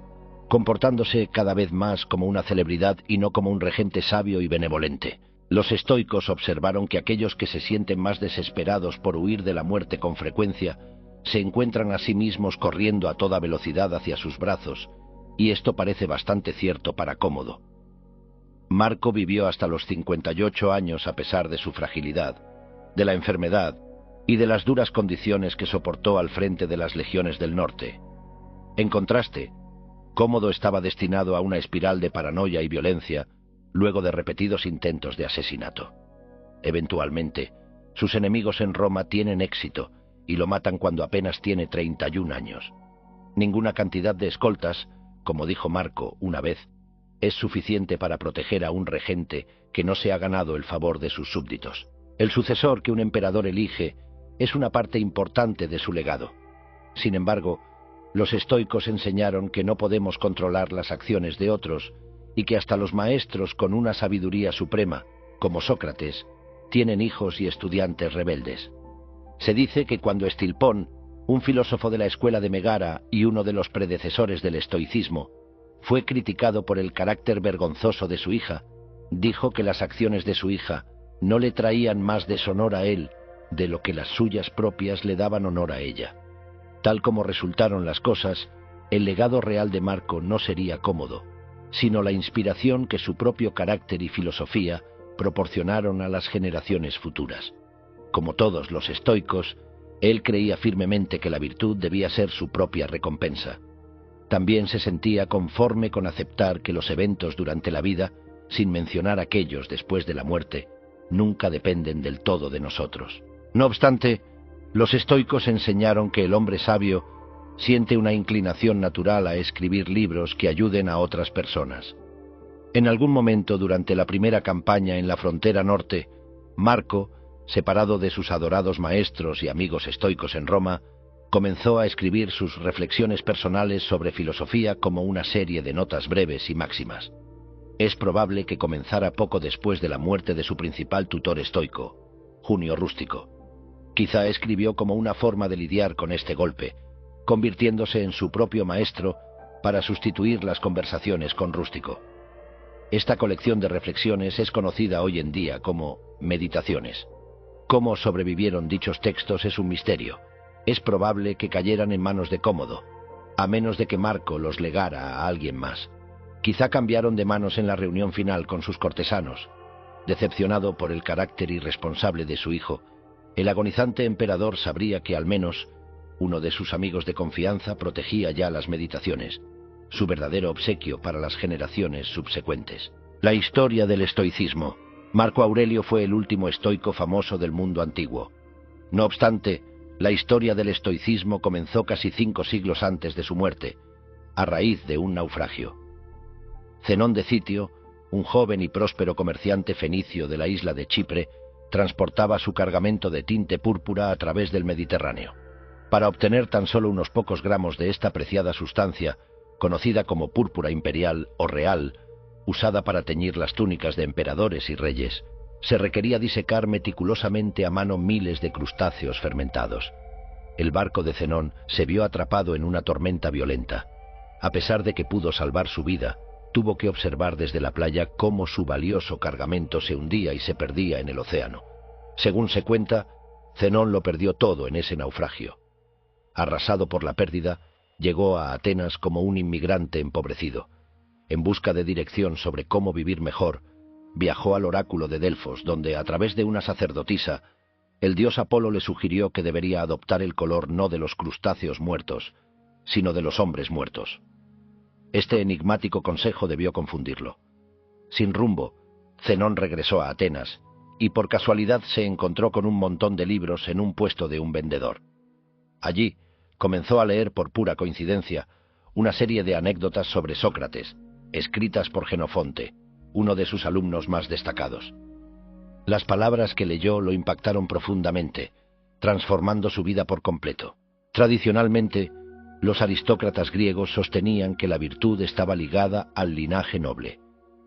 comportándose cada vez más como una celebridad y no como un regente sabio y benevolente. Los estoicos observaron que aquellos que se sienten más desesperados por huir de la muerte con frecuencia se encuentran a sí mismos corriendo a toda velocidad hacia sus brazos, y esto parece bastante cierto para Cómodo. Marco vivió hasta los 58 años a pesar de su fragilidad, de la enfermedad y de las duras condiciones que soportó al frente de las legiones del norte. En contraste, Cómodo estaba destinado a una espiral de paranoia y violencia luego de repetidos intentos de asesinato. Eventualmente, sus enemigos en Roma tienen éxito y lo matan cuando apenas tiene 31 años. Ninguna cantidad de escoltas, como dijo Marco una vez, es suficiente para proteger a un regente que no se ha ganado el favor de sus súbditos. El sucesor que un emperador elige es una parte importante de su legado. Sin embargo, los estoicos enseñaron que no podemos controlar las acciones de otros y que hasta los maestros con una sabiduría suprema, como Sócrates, tienen hijos y estudiantes rebeldes. Se dice que cuando Estilpón, un filósofo de la escuela de Megara y uno de los predecesores del estoicismo, fue criticado por el carácter vergonzoso de su hija, dijo que las acciones de su hija no le traían más deshonor a él de lo que las suyas propias le daban honor a ella. Tal como resultaron las cosas, el legado real de Marco no sería Cómodo, sino la inspiración que su propio carácter y filosofía proporcionaron a las generaciones futuras. Como todos los estoicos, él creía firmemente que la virtud debía ser su propia recompensa. También se sentía conforme con aceptar que los eventos durante la vida, sin mencionar aquellos después de la muerte, nunca dependen del todo de nosotros. No obstante, los estoicos enseñaron que el hombre sabio siente una inclinación natural a escribir libros que ayuden a otras personas. En algún momento durante la primera campaña en la frontera norte, Marco, separado de sus adorados maestros y amigos estoicos en Roma, comenzó a escribir sus reflexiones personales sobre filosofía como una serie de notas breves y máximas. Es probable que comenzara poco después de la muerte de su principal tutor estoico, Junio Rústico. Quizá escribió como una forma de lidiar con este golpe, convirtiéndose en su propio maestro para sustituir las conversaciones con Rústico. Esta colección de reflexiones es conocida hoy en día como Meditaciones. Cómo sobrevivieron dichos textos es un misterio. Es probable que cayeran en manos de Cómodo, a menos de que Marco los legara a alguien más. Quizá cambiaron de manos en la reunión final con sus cortesanos. Decepcionado por el carácter irresponsable de su hijo, el agonizante emperador sabría que al menos uno de sus amigos de confianza protegía ya las Meditaciones, su verdadero obsequio para las generaciones subsecuentes. La historia del estoicismo. Marco Aurelio fue el último estoico famoso del mundo antiguo. No obstante, la historia del estoicismo comenzó casi 5 siglos antes de su muerte, a raíz de un naufragio. Zenón de Citio, un joven y próspero comerciante fenicio de la isla de Chipre, transportaba su cargamento de tinte púrpura a través del Mediterráneo. Para obtener tan solo unos pocos gramos de esta preciada sustancia, conocida como púrpura imperial o real, usada para teñir las túnicas de emperadores y reyes, se requería disecar meticulosamente a mano miles de crustáceos fermentados. El barco de Zenón se vio atrapado en una tormenta violenta. A pesar de que pudo salvar su vida, tuvo que observar desde la playa cómo su valioso cargamento se hundía y se perdía en el océano. Según se cuenta, Zenón lo perdió todo en ese naufragio. Arrasado por la pérdida, llegó a Atenas como un inmigrante empobrecido. En busca de dirección sobre cómo vivir mejor, viajó al oráculo de Delfos, donde, a través de una sacerdotisa, el dios Apolo le sugirió que debería adoptar el color no de los crustáceos muertos, sino de los hombres muertos. Este enigmático consejo debió confundirlo. Sin rumbo, Zenón regresó a Atenas, y por casualidad se encontró con un montón de libros en un puesto de un vendedor. Allí comenzó a leer por pura coincidencia una serie de anécdotas sobre Sócrates, escritas por Jenofonte, uno de sus alumnos más destacados. Las palabras que leyó lo impactaron profundamente, transformando su vida por completo. Tradicionalmente, los aristócratas griegos sostenían que la virtud estaba ligada al linaje noble.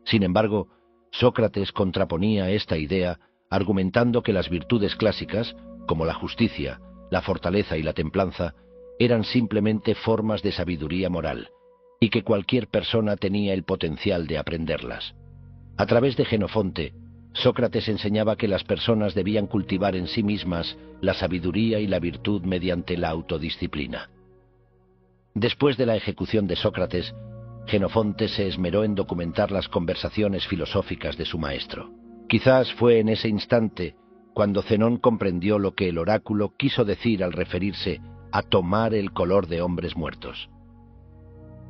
Sin embargo, Sócrates contraponía esta idea argumentando que las virtudes clásicas, como la justicia, la fortaleza y la templanza, eran simplemente formas de sabiduría moral, y que cualquier persona tenía el potencial de aprenderlas. A través de Jenofonte, Sócrates enseñaba que las personas debían cultivar en sí mismas la sabiduría y la virtud mediante la autodisciplina. Después de la ejecución de Sócrates, Jenofonte se esmeró en documentar las conversaciones filosóficas de su maestro. Quizás fue en ese instante cuando Zenón comprendió lo que el oráculo quiso decir al referirse a tomar el color de hombres muertos.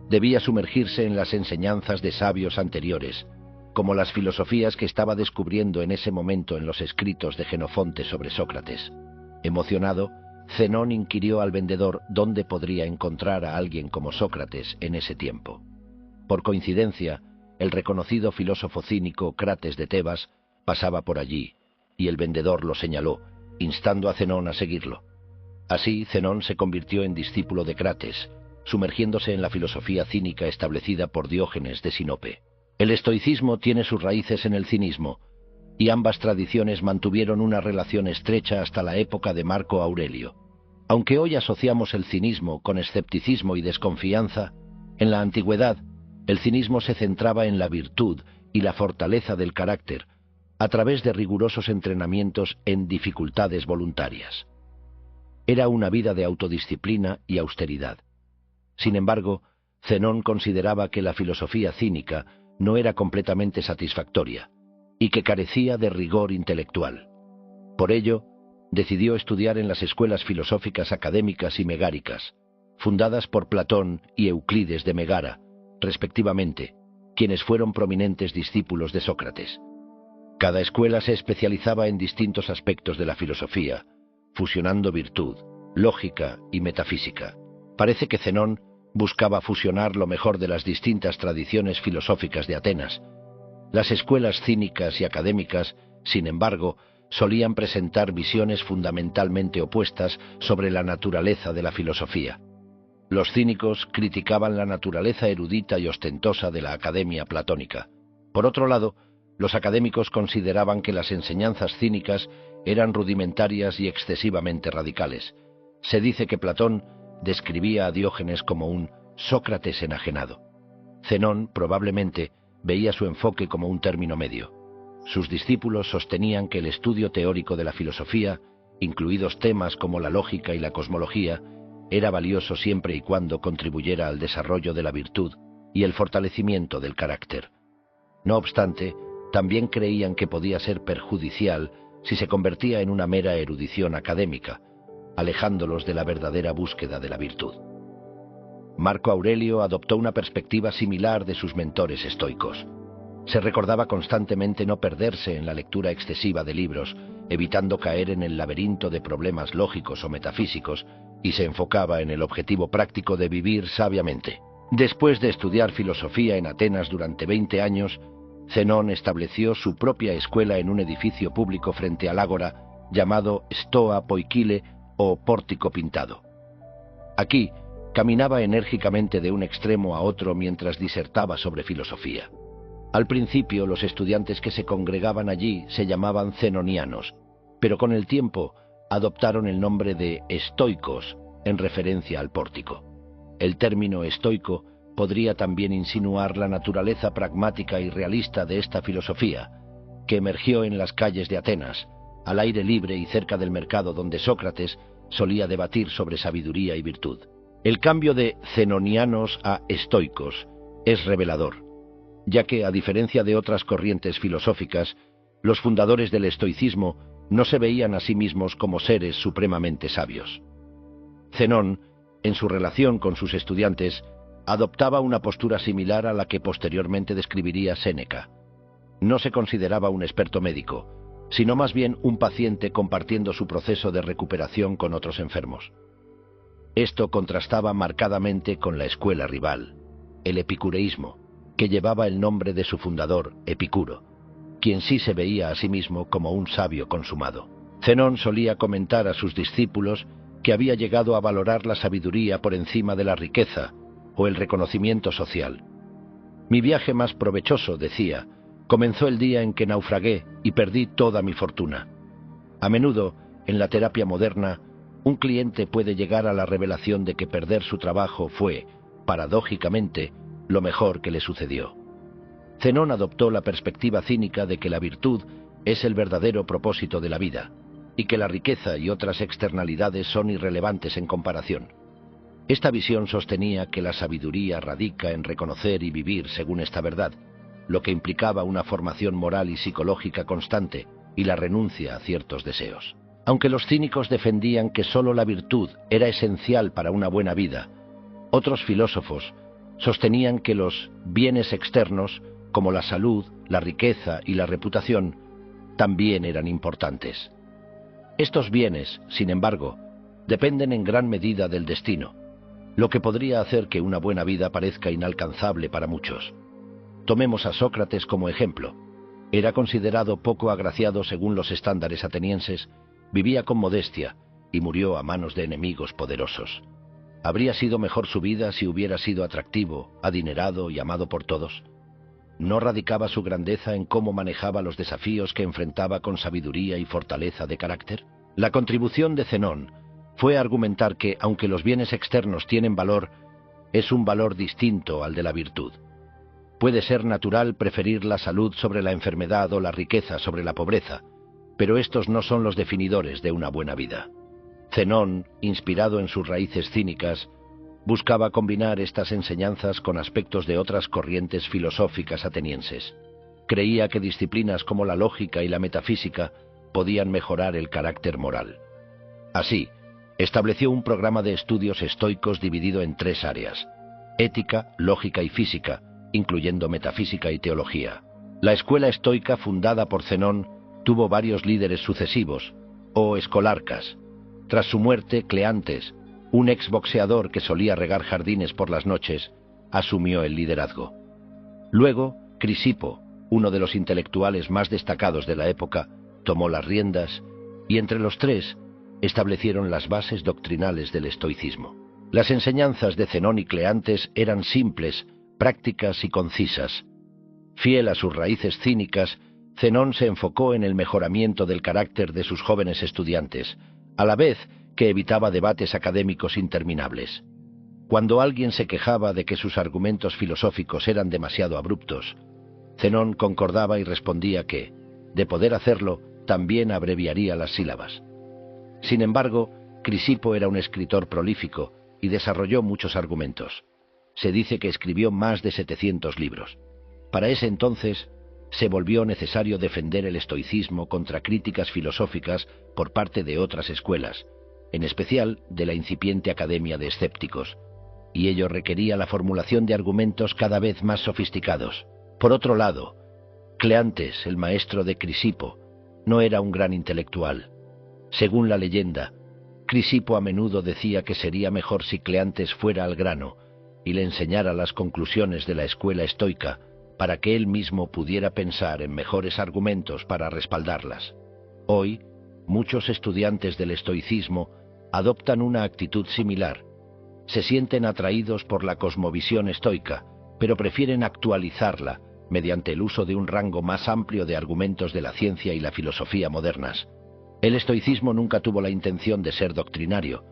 Debía sumergirse en las enseñanzas de sabios anteriores, como las filosofías que estaba descubriendo en ese momento en los escritos de Jenofonte sobre Sócrates. Emocionado, Zenón inquirió al vendedor dónde podría encontrar a alguien como Sócrates en ese tiempo. Por coincidencia, el reconocido filósofo cínico Crates de Tebas pasaba por allí, y el vendedor lo señaló, instando a Zenón a seguirlo. Así, Zenón se convirtió en discípulo de Crates, sumergiéndose en la filosofía cínica establecida por Diógenes de Sinope. El estoicismo tiene sus raíces en el cinismo, y ambas tradiciones mantuvieron una relación estrecha hasta la época de Marco Aurelio. Aunque hoy asociamos el cinismo con escepticismo y desconfianza, en la antigüedad, el cinismo se centraba en la virtud y la fortaleza del carácter, a través de rigurosos entrenamientos en dificultades voluntarias. Era una vida de autodisciplina y austeridad. Sin embargo, Zenón consideraba que la filosofía cínica no era completamente satisfactoria, y que carecía de rigor intelectual. Por ello, decidió estudiar en las escuelas filosóficas académicas y megáricas, fundadas por Platón y Euclides de Megara, respectivamente, quienes fueron prominentes discípulos de Sócrates. Cada escuela se especializaba en distintos aspectos de la filosofía, fusionando virtud, lógica y metafísica. Parece que Zenón buscaba fusionar lo mejor de las distintas tradiciones filosóficas de Atenas. Las escuelas cínicas y académicas, sin embargo, solían presentar visiones fundamentalmente opuestas sobre la naturaleza de la filosofía. Los cínicos criticaban la naturaleza erudita y ostentosa de la academia platónica. Por otro lado, los académicos consideraban que las enseñanzas cínicas eran rudimentarias y excesivamente radicales. Se dice que Platón describía a Diógenes como un Sócrates enajenado. Zenón probablemente veía su enfoque como un término medio. Sus discípulos sostenían que el estudio teórico de la filosofía, incluidos temas como la lógica y la cosmología, era valioso siempre y cuando contribuyera al desarrollo de la virtud y el fortalecimiento del carácter. No obstante, también creían que podía ser perjudicial si se convertía en una mera erudición académica, alejándolos de la verdadera búsqueda de la virtud. Marco Aurelio adoptó una perspectiva similar de sus mentores estoicos. Se recordaba constantemente no perderse en la lectura excesiva de libros, evitando caer en el laberinto de problemas lógicos o metafísicos, y se enfocaba en el objetivo práctico de vivir sabiamente. Después de estudiar filosofía en Atenas durante 20 años, Zenón estableció su propia escuela en un edificio público frente al ágora, llamado Stoa Poikile o Pórtico Pintado. Aquí, caminaba enérgicamente de un extremo a otro mientras disertaba sobre filosofía. Al principio, los estudiantes que se congregaban allí se llamaban zenonianos, pero con el tiempo adoptaron el nombre de estoicos en referencia al pórtico. El término estoico podría también insinuar la naturaleza pragmática y realista de esta filosofía, que emergió en las calles de Atenas, al aire libre y cerca del mercado donde Sócrates solía debatir sobre sabiduría y virtud. El cambio de zenonianos a estoicos es revelador. ya que, a diferencia de otras corrientes filosóficas, los fundadores del estoicismo no se veían a sí mismos como seres supremamente sabios. Zenón, en su relación con sus estudiantes, adoptaba una postura similar a la que posteriormente describiría Séneca. No se consideraba un experto médico, sino más bien un paciente compartiendo su proceso de recuperación con otros enfermos. Esto contrastaba marcadamente con la escuela rival, el epicureísmo, que llevaba el nombre de su fundador, Epicuro, quien sí se veía a sí mismo como un sabio consumado. Zenón solía comentar a sus discípulos que había llegado a valorar la sabiduría por encima de la riqueza o el reconocimiento social. Mi viaje más provechoso, decía, comenzó el día en que naufragué y perdí toda mi fortuna. A menudo, en la terapia moderna, un cliente puede llegar a la revelación de que perder su trabajo fue, paradójicamente, lo mejor que le sucedió. Zenón adoptó la perspectiva cínica de que la virtud es el verdadero propósito de la vida, y que la riqueza y otras externalidades son irrelevantes en comparación. Esta visión sostenía que la sabiduría radica en reconocer y vivir según esta verdad, lo que implicaba una formación moral y psicológica constante y la renuncia a ciertos deseos. Aunque los cínicos defendían que sólo la virtud era esencial para una buena vida, otros filósofos sostenían que los bienes externos, como la salud, la riqueza y la reputación, también eran importantes. Estos bienes, sin embargo, dependen en gran medida del destino, lo que podría hacer que una buena vida parezca inalcanzable para muchos. Tomemos a Sócrates como ejemplo. Era considerado poco agraciado según los estándares atenienses, vivía con modestia y murió a manos de enemigos poderosos. ¿Habría sido mejor su vida si hubiera sido atractivo, adinerado y amado por todos? ¿No radicaba su grandeza en cómo manejaba los desafíos que enfrentaba con sabiduría y fortaleza de carácter? La contribución de Zenón fue argumentar que, aunque los bienes externos tienen valor, es un valor distinto al de la virtud. Puede ser natural preferir la salud sobre la enfermedad o la riqueza sobre la pobreza, pero estos no son los definidores de una buena vida. Zenón, inspirado en sus raíces cínicas, buscaba combinar estas enseñanzas con aspectos de otras corrientes filosóficas atenienses. Creía que disciplinas como la lógica y la metafísica podían mejorar el carácter moral. Así, estableció un programa de estudios estoicos dividido en 3 áreas: ética, lógica y física, incluyendo metafísica y teología. La escuela estoica fundada por Zenón tuvo varios líderes sucesivos, o escolarcas. Tras su muerte, Cleantes, un exboxeador que solía regar jardines por las noches, asumió el liderazgo. Luego, Crisipo, uno de los intelectuales más destacados de la época, tomó las riendas y entre los 3 establecieron las bases doctrinales del estoicismo. Las enseñanzas de Zenón y Cleantes eran simples, prácticas y concisas. Fiel a sus raíces cínicas, Zenón se enfocó en el mejoramiento del carácter de sus jóvenes estudiantes, a la vez que evitaba debates académicos interminables. Cuando alguien se quejaba de que sus argumentos filosóficos eran demasiado abruptos, Zenón concordaba y respondía que, de poder hacerlo, también abreviaría las sílabas. Sin embargo, Crisipo era un escritor prolífico y desarrolló muchos argumentos. Se dice que escribió más de 700 libros. Para ese entonces, se volvió necesario defender el estoicismo contra críticas filosóficas por parte de otras escuelas, en especial de la incipiente academia de escépticos, y ello requería la formulación de argumentos cada vez más sofisticados. Por otro lado, Cleantes, el maestro de Crisipo, no era un gran intelectual. Según la leyenda, Crisipo a menudo decía que sería mejor si Cleantes fuera al grano y le enseñara las conclusiones de la escuela estoica para que él mismo pudiera pensar en mejores argumentos para respaldarlas. Hoy, muchos estudiantes del estoicismo adoptan una actitud similar. Se sienten atraídos por la cosmovisión estoica, pero prefieren actualizarla mediante el uso de un rango más amplio de argumentos de la ciencia y la filosofía modernas. El estoicismo nunca tuvo la intención de ser doctrinario.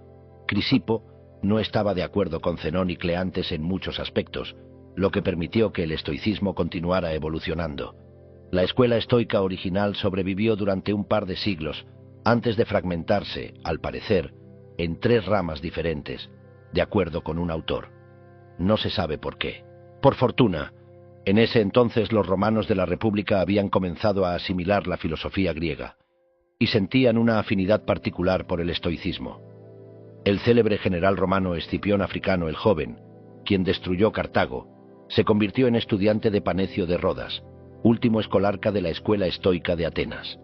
Crisipo no estaba de acuerdo con Zenón y Cleantes en muchos aspectos, lo que permitió que el estoicismo continuara evolucionando. La escuela estoica original sobrevivió durante un par de siglos, antes de fragmentarse, al parecer, en 3 ramas diferentes, de acuerdo con un autor. No se sabe por qué. Por fortuna, En ese entonces los romanos de la República habían comenzado a asimilar la filosofía griega y sentían una afinidad particular por el estoicismo. El célebre general romano Escipión Africano el Joven, quien destruyó Cartago, se convirtió en estudiante de Panecio de Rodas, último escolarca de la escuela estoica de Atenas.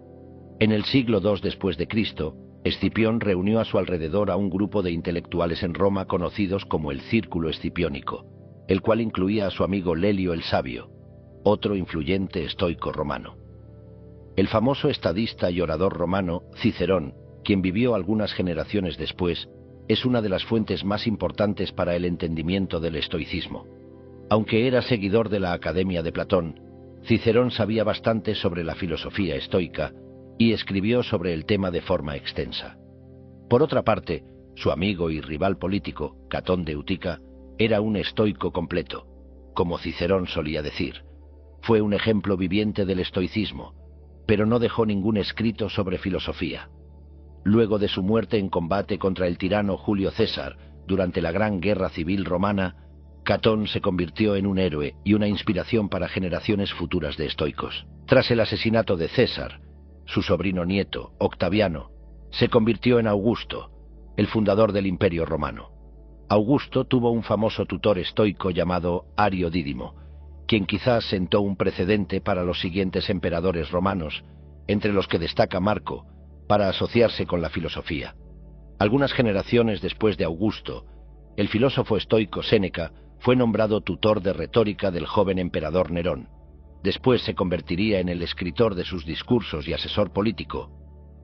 En el siglo II después de Cristo, Escipión reunió a su alrededor a un grupo de intelectuales en Roma conocidos como el Círculo Escipiónico, el cual incluía a su amigo Lelio el Sabio, otro influyente estoico romano. El famoso estadista y orador romano Cicerón, quien vivió algunas generaciones después, es una de las fuentes más importantes para el entendimiento del estoicismo. Aunque era seguidor de la Academia de Platón, Cicerón sabía bastante sobre la filosofía estoica y escribió sobre el tema de forma extensa. Por otra parte, su amigo y rival político, Catón de Utica, era un estoico completo, como Cicerón solía decir. Fue un ejemplo viviente del estoicismo, pero no dejó ningún escrito sobre filosofía. Luego de su muerte en combate contra el tirano Julio César durante la Gran Guerra Civil Romana, Catón se convirtió en un héroe y una inspiración para generaciones futuras de estoicos. Tras el asesinato de César, su sobrino nieto, Octaviano, se convirtió en Augusto, el fundador del Imperio Romano. Augusto tuvo un famoso tutor estoico llamado Ario Dídimo, quien quizás sentó un precedente para los siguientes emperadores romanos, entre los que destaca Marco, para asociarse con la filosofía. Algunas generaciones después de Augusto, el filósofo estoico Séneca fue nombrado tutor de retórica del joven emperador Nerón. Después se convertiría en el escritor de sus discursos y asesor político,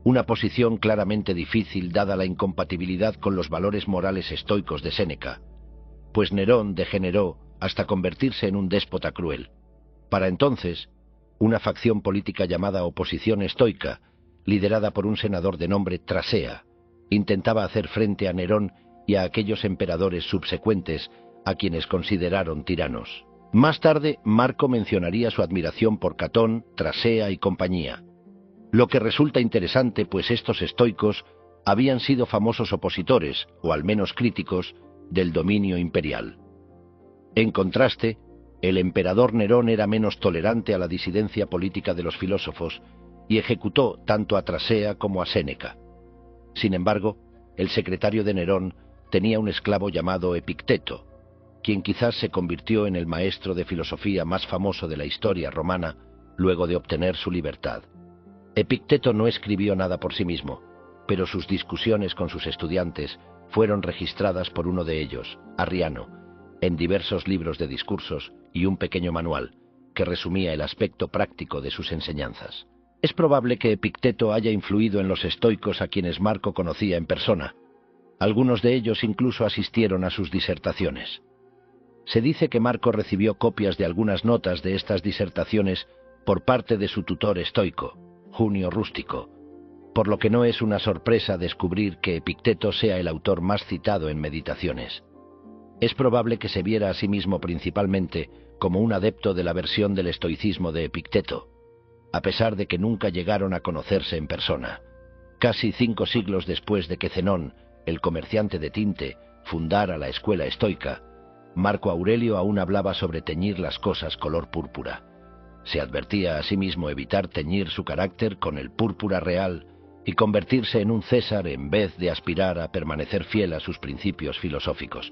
una posición claramente difícil dada la incompatibilidad con los valores morales estoicos de Séneca, pues Nerón degeneró hasta convertirse en un déspota cruel. Para entonces, una facción política llamada Oposición Estoica, liderada por un senador de nombre Trasea, intentaba hacer frente a Nerón y a aquellos emperadores subsecuentes a quienes consideraron tiranos. Más tarde, Marco mencionaría su admiración por Catón, Trasea y compañía, lo que resulta interesante pues estos estoicos habían sido famosos opositores, o al menos críticos, del dominio imperial. En contraste, el emperador Nerón era menos tolerante a la disidencia política de los filósofos y ejecutó tanto a Trasea como a Séneca. Sin embargo, el secretario de Nerón tenía un esclavo llamado Epicteto, quien quizás se convirtió en el maestro de filosofía más famoso de la historia romana luego de obtener su libertad. Epicteto no escribió nada por sí mismo, pero sus discusiones con sus estudiantes fueron registradas por uno de ellos, Arriano, en diversos libros de discursos y un pequeño manual que resumía el aspecto práctico de sus enseñanzas. Es probable que Epicteto haya influido en los estoicos a quienes Marco conocía en persona. Algunos de ellos incluso asistieron a sus disertaciones. Se dice que Marco recibió copias de algunas notas de estas disertaciones por parte de su tutor estoico, Junio Rústico, por lo que no es una sorpresa descubrir que Epicteto sea el autor más citado en Meditaciones. Es probable que se viera a sí mismo principalmente como un adepto de la versión del estoicismo de Epicteto, a pesar de que nunca llegaron a conocerse en persona. Casi 5 siglos después de que Zenón, el comerciante de tinte, fundara la escuela estoica, Marco Aurelio aún hablaba sobre teñir las cosas color púrpura. Se advertía a sí mismo evitar teñir su carácter con el púrpura real y convertirse en un César en vez de aspirar a permanecer fiel a sus principios filosóficos.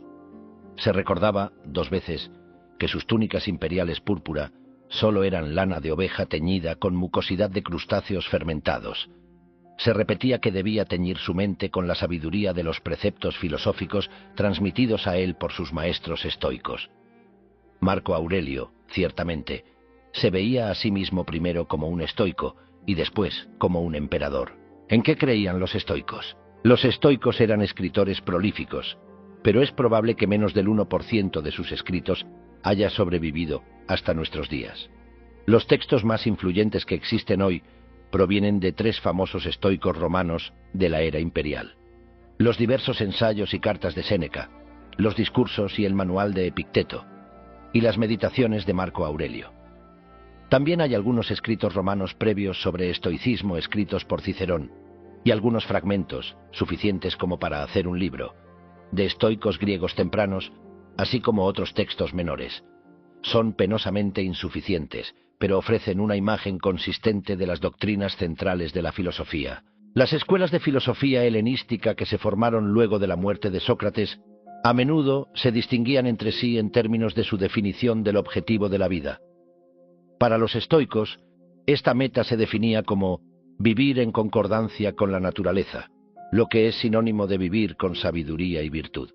Se recordaba, 2 veces, que sus túnicas imperiales púrpura solo eran lana de oveja teñida con mucosidad de crustáceos fermentados. Se repetía que debía teñir su mente con la sabiduría de los preceptos filosóficos transmitidos a él por sus maestros estoicos. Marco Aurelio, ciertamente, se veía a sí mismo primero como un estoico y después como un emperador. ¿En qué creían los estoicos? Los estoicos eran escritores prolíficos, pero es probable que menos del 1% de sus escritos haya sobrevivido hasta nuestros días. Los textos más influyentes que existen hoy provienen de 3 famosos estoicos romanos de la era imperial: los diversos ensayos y cartas de Séneca, los discursos y el manual de Epicteto, y las meditaciones de Marco Aurelio. También hay algunos escritos romanos previos sobre estoicismo escritos por Cicerón, y algunos fragmentos, suficientes como para hacer un libro, de estoicos griegos tempranos, así como otros textos menores. son penosamente insuficientes, pero ofrecen una imagen consistente de las doctrinas centrales de la filosofía. Las escuelas de filosofía helenística que se formaron luego de la muerte de Sócrates a menudo se distinguían entre sí en términos de su definición del objetivo de la vida. Para los estoicos, esta meta se definía como vivir en concordancia con la naturaleza, lo que es sinónimo de vivir con sabiduría y virtud.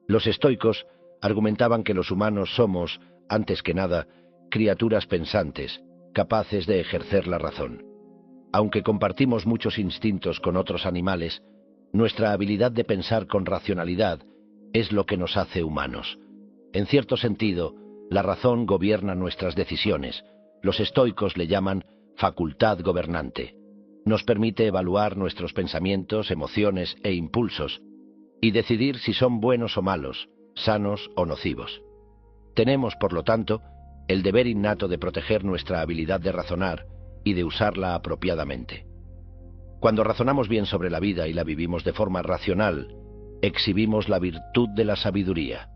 Los estoicos argumentaban que los humanos somos, antes que nada, criaturas pensantes, capaces de ejercer la razón. Aunque compartimos muchos instintos con otros animales, nuestra habilidad de pensar con racionalidad es lo que nos hace humanos. En cierto sentido, la razón gobierna nuestras decisiones. Los estoicos le llaman facultad gobernante. Nos permite evaluar nuestros pensamientos, emociones e impulsos y decidir si son buenos o malos, sanos o nocivos. Tenemos, por lo tanto, el deber innato de proteger nuestra habilidad de razonar y de usarla apropiadamente. Cuando razonamos bien sobre la vida y la vivimos de forma racional, exhibimos la virtud de la sabiduría.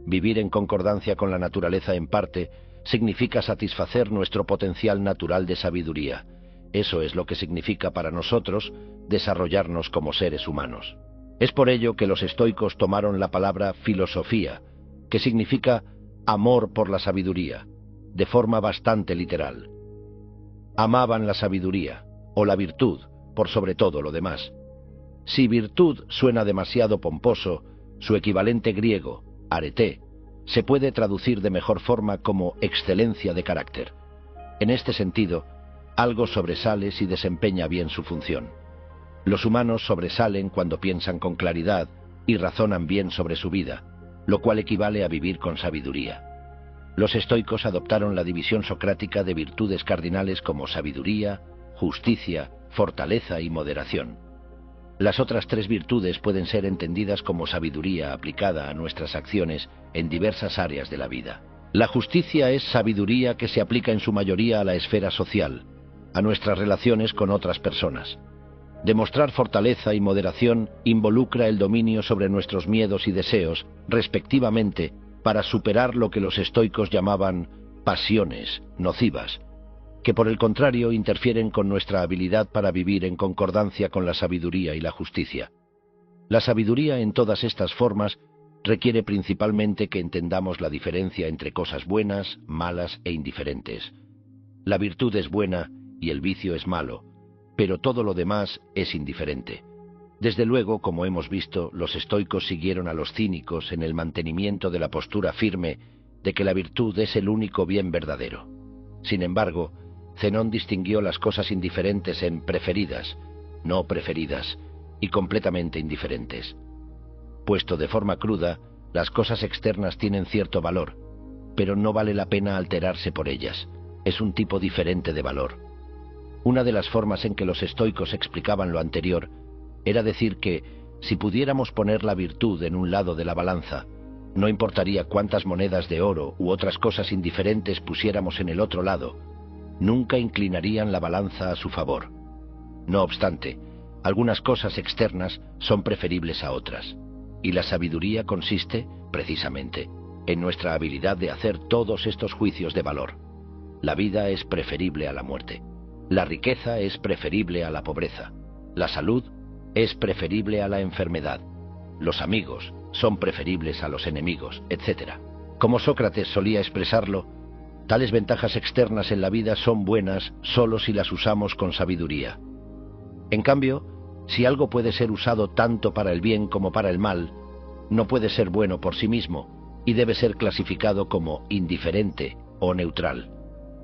Vivir en concordancia con la naturaleza en parte significa satisfacer nuestro potencial natural de sabiduría. Eso es lo que significa para nosotros desarrollarnos como seres humanos. Es por ello que los estoicos tomaron la palabra filosofía, que significa amor por la sabiduría, de forma bastante literal. Amaban la sabiduría, o la virtud, por sobre todo lo demás. Si virtud suena demasiado pomposo, su equivalente griego, arete, se puede traducir de mejor forma como excelencia de carácter. En este sentido, algo sobresale si desempeña bien su función. Los humanos sobresalen cuando piensan con claridad y razonan bien sobre su vida, lo cual equivale a vivir con sabiduría. Los estoicos adoptaron la división socrática de virtudes cardinales como sabiduría, justicia, fortaleza y moderación. Las otras tres virtudes pueden ser entendidas como sabiduría aplicada a nuestras acciones en diversas áreas de la vida. La justicia es sabiduría que se aplica en su mayoría a la esfera social, a nuestras relaciones con otras personas. Demostrar fortaleza y moderación involucra el dominio sobre nuestros miedos y deseos, respectivamente, para superar lo que los estoicos llamaban pasiones nocivas, que por el contrario interfieren con nuestra habilidad para vivir en concordancia con la sabiduría y la justicia. La sabiduría en todas estas formas requiere principalmente que entendamos la diferencia entre cosas buenas, malas e indiferentes. La virtud es buena y el vicio es malo, pero todo lo demás es indiferente. Desde luego, como hemos visto, los estoicos siguieron a los cínicos en el mantenimiento de la postura firme de que la virtud es el único bien verdadero. Sin embargo, Zenón distinguió las cosas indiferentes en preferidas, no preferidas, y completamente indiferentes. Puesto de forma cruda, las cosas externas tienen cierto valor, pero no vale la pena alterarse por ellas. Es un tipo diferente de valor. Una de las formas en que los estoicos explicaban lo anterior era decir que, si pudiéramos poner la virtud en un lado de la balanza, no importaría cuántas monedas de oro u otras cosas indiferentes pusiéramos en el otro lado, nunca inclinarían la balanza a su favor. No obstante, algunas cosas externas son preferibles a otras, y la sabiduría consiste, precisamente, en nuestra habilidad de hacer todos estos juicios de valor. La vida es preferible a la muerte. La riqueza es preferible a la pobreza. La salud es preferible a la enfermedad. Los amigos son preferibles a los enemigos, etc. Como Sócrates solía expresarlo, tales ventajas externas en la vida son buenas solo si las usamos con sabiduría. En cambio, si algo puede ser usado tanto para el bien como para el mal, no puede ser bueno por sí mismo y debe ser clasificado como indiferente o neutral.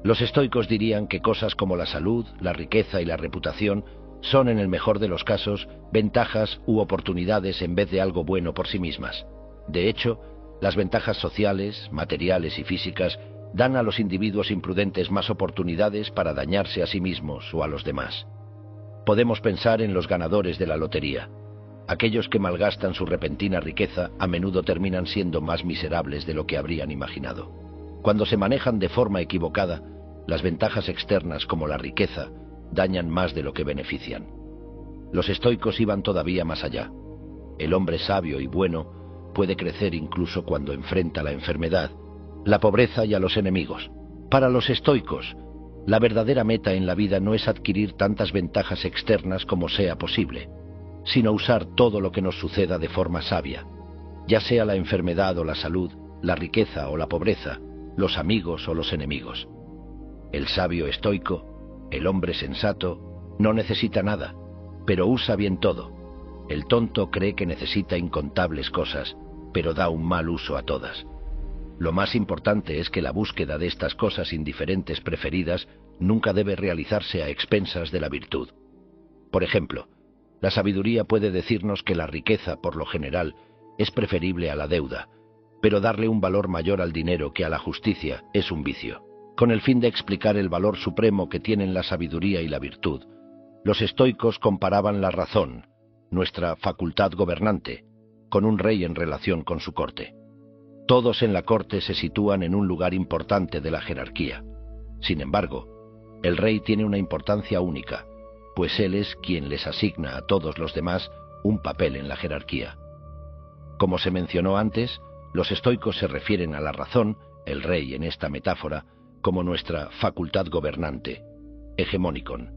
Los estoicos dirían que cosas como la salud, la riqueza y la reputación son, en el mejor de los casos, ventajas u oportunidades en vez de algo bueno por sí mismas. De hecho, las ventajas sociales, materiales y físicas dan a los individuos imprudentes más oportunidades para dañarse a sí mismos o a los demás. Podemos pensar en los ganadores de la lotería. Aquellos que malgastan su repentina riqueza a menudo terminan siendo más miserables de lo que habrían imaginado. Cuando se manejan de forma equivocada, las ventajas externas como la riqueza dañan más de lo que benefician. Los estoicos iban todavía más allá. El hombre sabio y bueno puede crecer incluso cuando enfrenta la enfermedad, la pobreza y a los enemigos. Para los estoicos, la verdadera meta en la vida no es adquirir tantas ventajas externas como sea posible, sino usar todo lo que nos suceda de forma sabia, ya sea la enfermedad o la salud, la riqueza o la pobreza, los amigos o los enemigos. El sabio estoico, el hombre sensato, no necesita nada, pero usa bien todo. El tonto cree que necesita incontables cosas, pero da un mal uso a todas. Lo más importante es que la búsqueda de estas cosas indiferentes preferidas nunca debe realizarse a expensas de la virtud. Por ejemplo, la sabiduría puede decirnos que la riqueza, por lo general, es preferible a la deuda, pero darle un valor mayor al dinero que a la justicia es un vicio. Con el fin de explicar el valor supremo que tienen la sabiduría y la virtud, los estoicos comparaban la razón, nuestra facultad gobernante, con un rey en relación con su corte. Todos en la corte se sitúan en un lugar importante de la jerarquía. Sin embargo, el rey tiene una importancia única, pues él es quien les asigna a todos los demás un papel en la jerarquía. Como se mencionó antes, los estoicos se refieren a la razón, el rey en esta metáfora, como nuestra facultad gobernante, hegemonicon.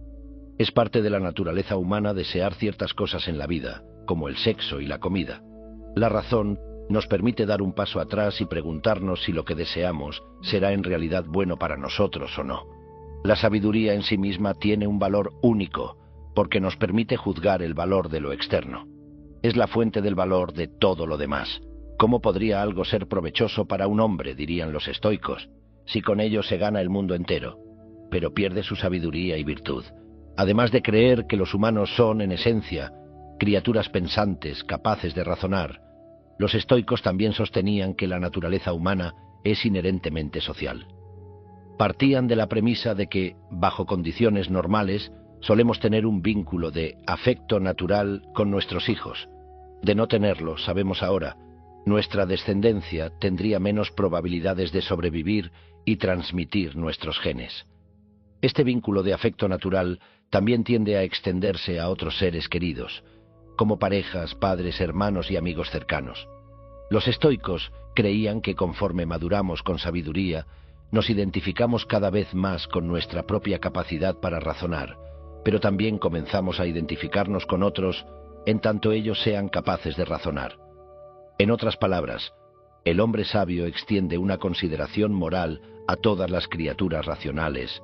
Es parte de la naturaleza humana desear ciertas cosas en la vida, como el sexo y la comida. La razón nos permite dar un paso atrás y preguntarnos si lo que deseamos será en realidad bueno para nosotros o no. La sabiduría en sí misma tiene un valor único, porque nos permite juzgar el valor de lo externo. Es la fuente del valor de todo lo demás. ¿Cómo podría algo ser provechoso para un hombre, dirían los estoicos, si con ello se gana el mundo entero, pero pierde su sabiduría y virtud? Además de creer que los humanos son, en esencia, criaturas pensantes, capaces de razonar, los estoicos también sostenían que la naturaleza humana es inherentemente social. Partían de la premisa de que, bajo condiciones normales, solemos tener un vínculo de afecto natural con nuestros hijos. De no tenerlo, sabemos ahora, nuestra descendencia tendría menos probabilidades de sobrevivir y transmitir nuestros genes. Este vínculo de afecto natural también tiende a extenderse a otros seres queridos, como parejas, padres, hermanos y amigos cercanos. Los estoicos creían que conforme maduramos con sabiduría, nos identificamos cada vez más con nuestra propia capacidad para razonar, pero también comenzamos a identificarnos con otros en tanto ellos sean capaces de razonar. En otras palabras, el hombre sabio extiende una consideración moral a todas las criaturas racionales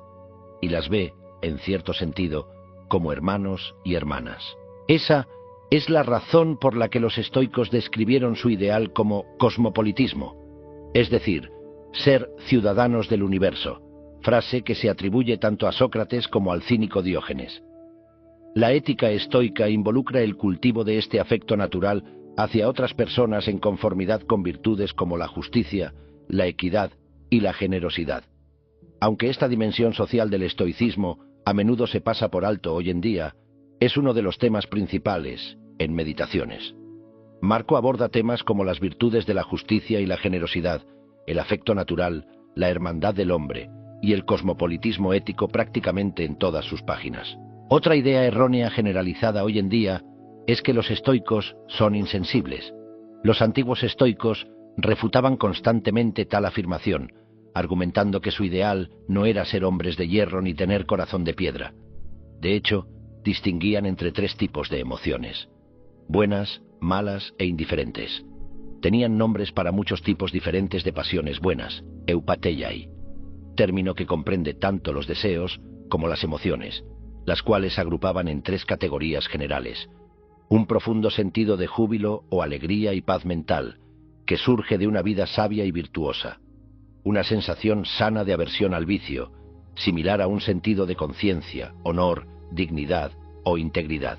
y las ve, en cierto sentido, como hermanos y hermanas. Esa es la razón por la que los estoicos describieron su ideal como cosmopolitismo, es decir, ser ciudadanos del universo, frase que se atribuye tanto a Sócrates como al cínico Diógenes. La ética estoica involucra el cultivo de este afecto natural hacia otras personas en conformidad con virtudes como la justicia, la equidad y la generosidad. Aunque esta dimensión social del estoicismo a menudo se pasa por alto hoy en día, es uno de los temas principales en Meditaciones. Marco aborda temas como las virtudes de la justicia y la generosidad, el afecto natural, la hermandad del hombre y el cosmopolitismo ético prácticamente en todas sus páginas. Otra idea errónea generalizada hoy en día es que los estoicos son insensibles. Los antiguos estoicos refutaban constantemente tal afirmación, argumentando que su ideal no era ser hombres de hierro ni tener corazón de piedra. De hecho, distinguían entre tres tipos de emociones: buenas, malas e indiferentes. Tenían nombres para muchos tipos diferentes de pasiones buenas, eupateiai, término que comprende tanto los deseos como las emociones, las cuales agrupaban en tres categorías generales: un profundo sentido de júbilo o alegría y paz mental, que surge de una vida sabia y virtuosa; una sensación sana de aversión al vicio, similar a un sentido de conciencia, honor, dignidad o integridad;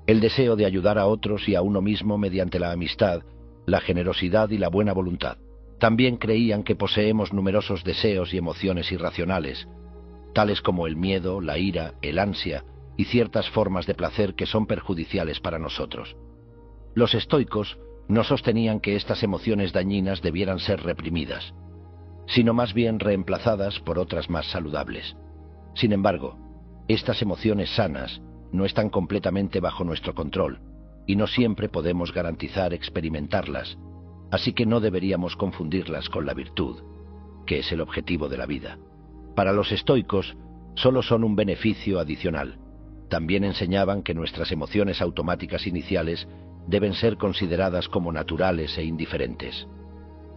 el deseo de ayudar a otros y a uno mismo mediante la amistad, la generosidad y la buena voluntad. También creían que poseemos numerosos deseos y emociones irracionales, tales como el miedo, la ira, el ansia y ciertas formas de placer que son perjudiciales para nosotros. Los estoicos no sostenían que estas emociones dañinas debieran ser reprimidas, sino más bien reemplazadas por otras más saludables. Sin embargo, estas emociones sanas no están completamente bajo nuestro control y no siempre podemos garantizar experimentarlas, así que no deberíamos confundirlas con la virtud, que es el objetivo de la vida. Para los estoicos, solo son un beneficio adicional. También enseñaban que nuestras emociones automáticas iniciales deben ser consideradas como naturales e indiferentes.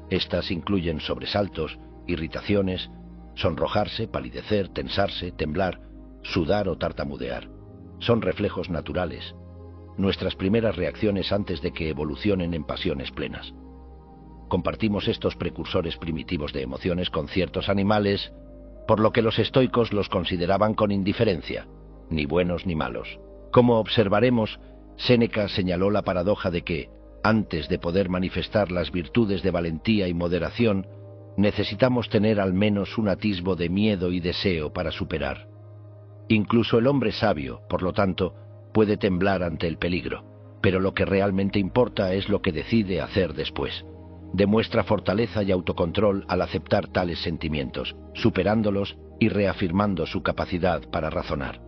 Estas incluyen sobresaltos, irritaciones, sonrojarse, palidecer, tensarse, temblar, sudar o tartamudear. Son reflejos naturales, nuestras primeras reacciones antes de que evolucionen en pasiones plenas. Compartimos estos precursores primitivos de emociones con ciertos animales, por lo que los estoicos los consideraban con indiferencia, ni buenos ni malos. Como observaremos, Séneca señaló la paradoja de que, antes de poder manifestar las virtudes de valentía y moderación, necesitamos tener al menos un atisbo de miedo y deseo para superar. Incluso el hombre sabio, por lo tanto, puede temblar ante el peligro, pero lo que realmente importa es lo que decide hacer después. Demuestra fortaleza y autocontrol al aceptar tales sentimientos, superándolos y reafirmando su capacidad para razonar.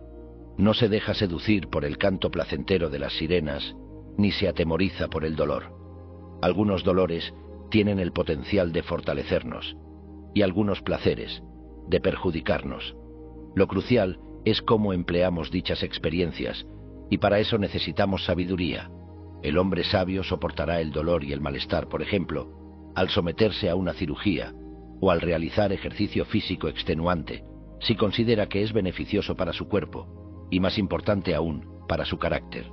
No se deja seducir por el canto placentero de las sirenas, ni se atemoriza por el dolor. Algunos dolores tienen el potencial de fortalecernos, y algunos placeres, de perjudicarnos. Lo crucial es cómo empleamos dichas experiencias, y para eso necesitamos sabiduría. El hombre sabio soportará el dolor y el malestar, por ejemplo, al someterse a una cirugía o al realizar ejercicio físico extenuante, si considera que es beneficioso para su cuerpo, y más importante aún, para su carácter.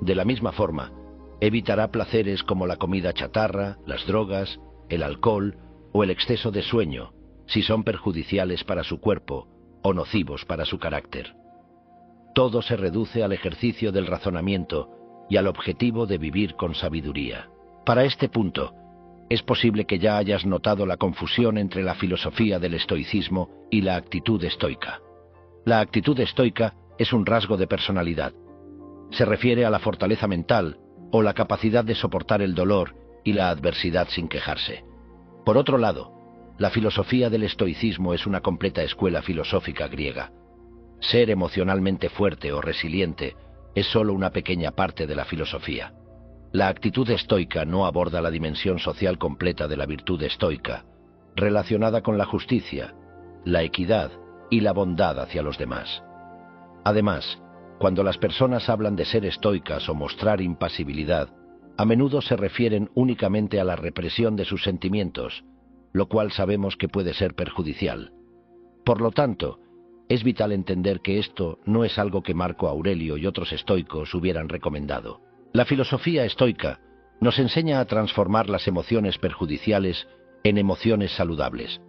De la misma forma, evitará placeres como la comida chatarra, las drogas, el alcohol o el exceso de sueño, si son perjudiciales para su cuerpo o nocivos para su carácter. Todo se reduce al ejercicio del razonamiento y al objetivo de vivir con sabiduría. Para este punto, es posible que ya hayas notado la confusión entre la filosofía del estoicismo y la actitud estoica. La actitud estoica es un rasgo de personalidad. Se refiere a la fortaleza mental o la capacidad de soportar el dolor y la adversidad sin quejarse. Por otro lado, la filosofía del estoicismo es una completa escuela filosófica griega. Ser emocionalmente fuerte o resiliente es solo una pequeña parte de la filosofía. La actitud estoica no aborda la dimensión social completa de la virtud estoica, relacionada con la justicia, la equidad y la bondad hacia los demás. Además, cuando las personas hablan de ser estoicas o mostrar impasibilidad, a menudo se refieren únicamente a la represión de sus sentimientos, lo cual sabemos que puede ser perjudicial. Por lo tanto, es vital entender que esto no es algo que Marco Aurelio y otros estoicos hubieran recomendado. La filosofía estoica nos enseña a transformar las emociones perjudiciales en emociones saludables.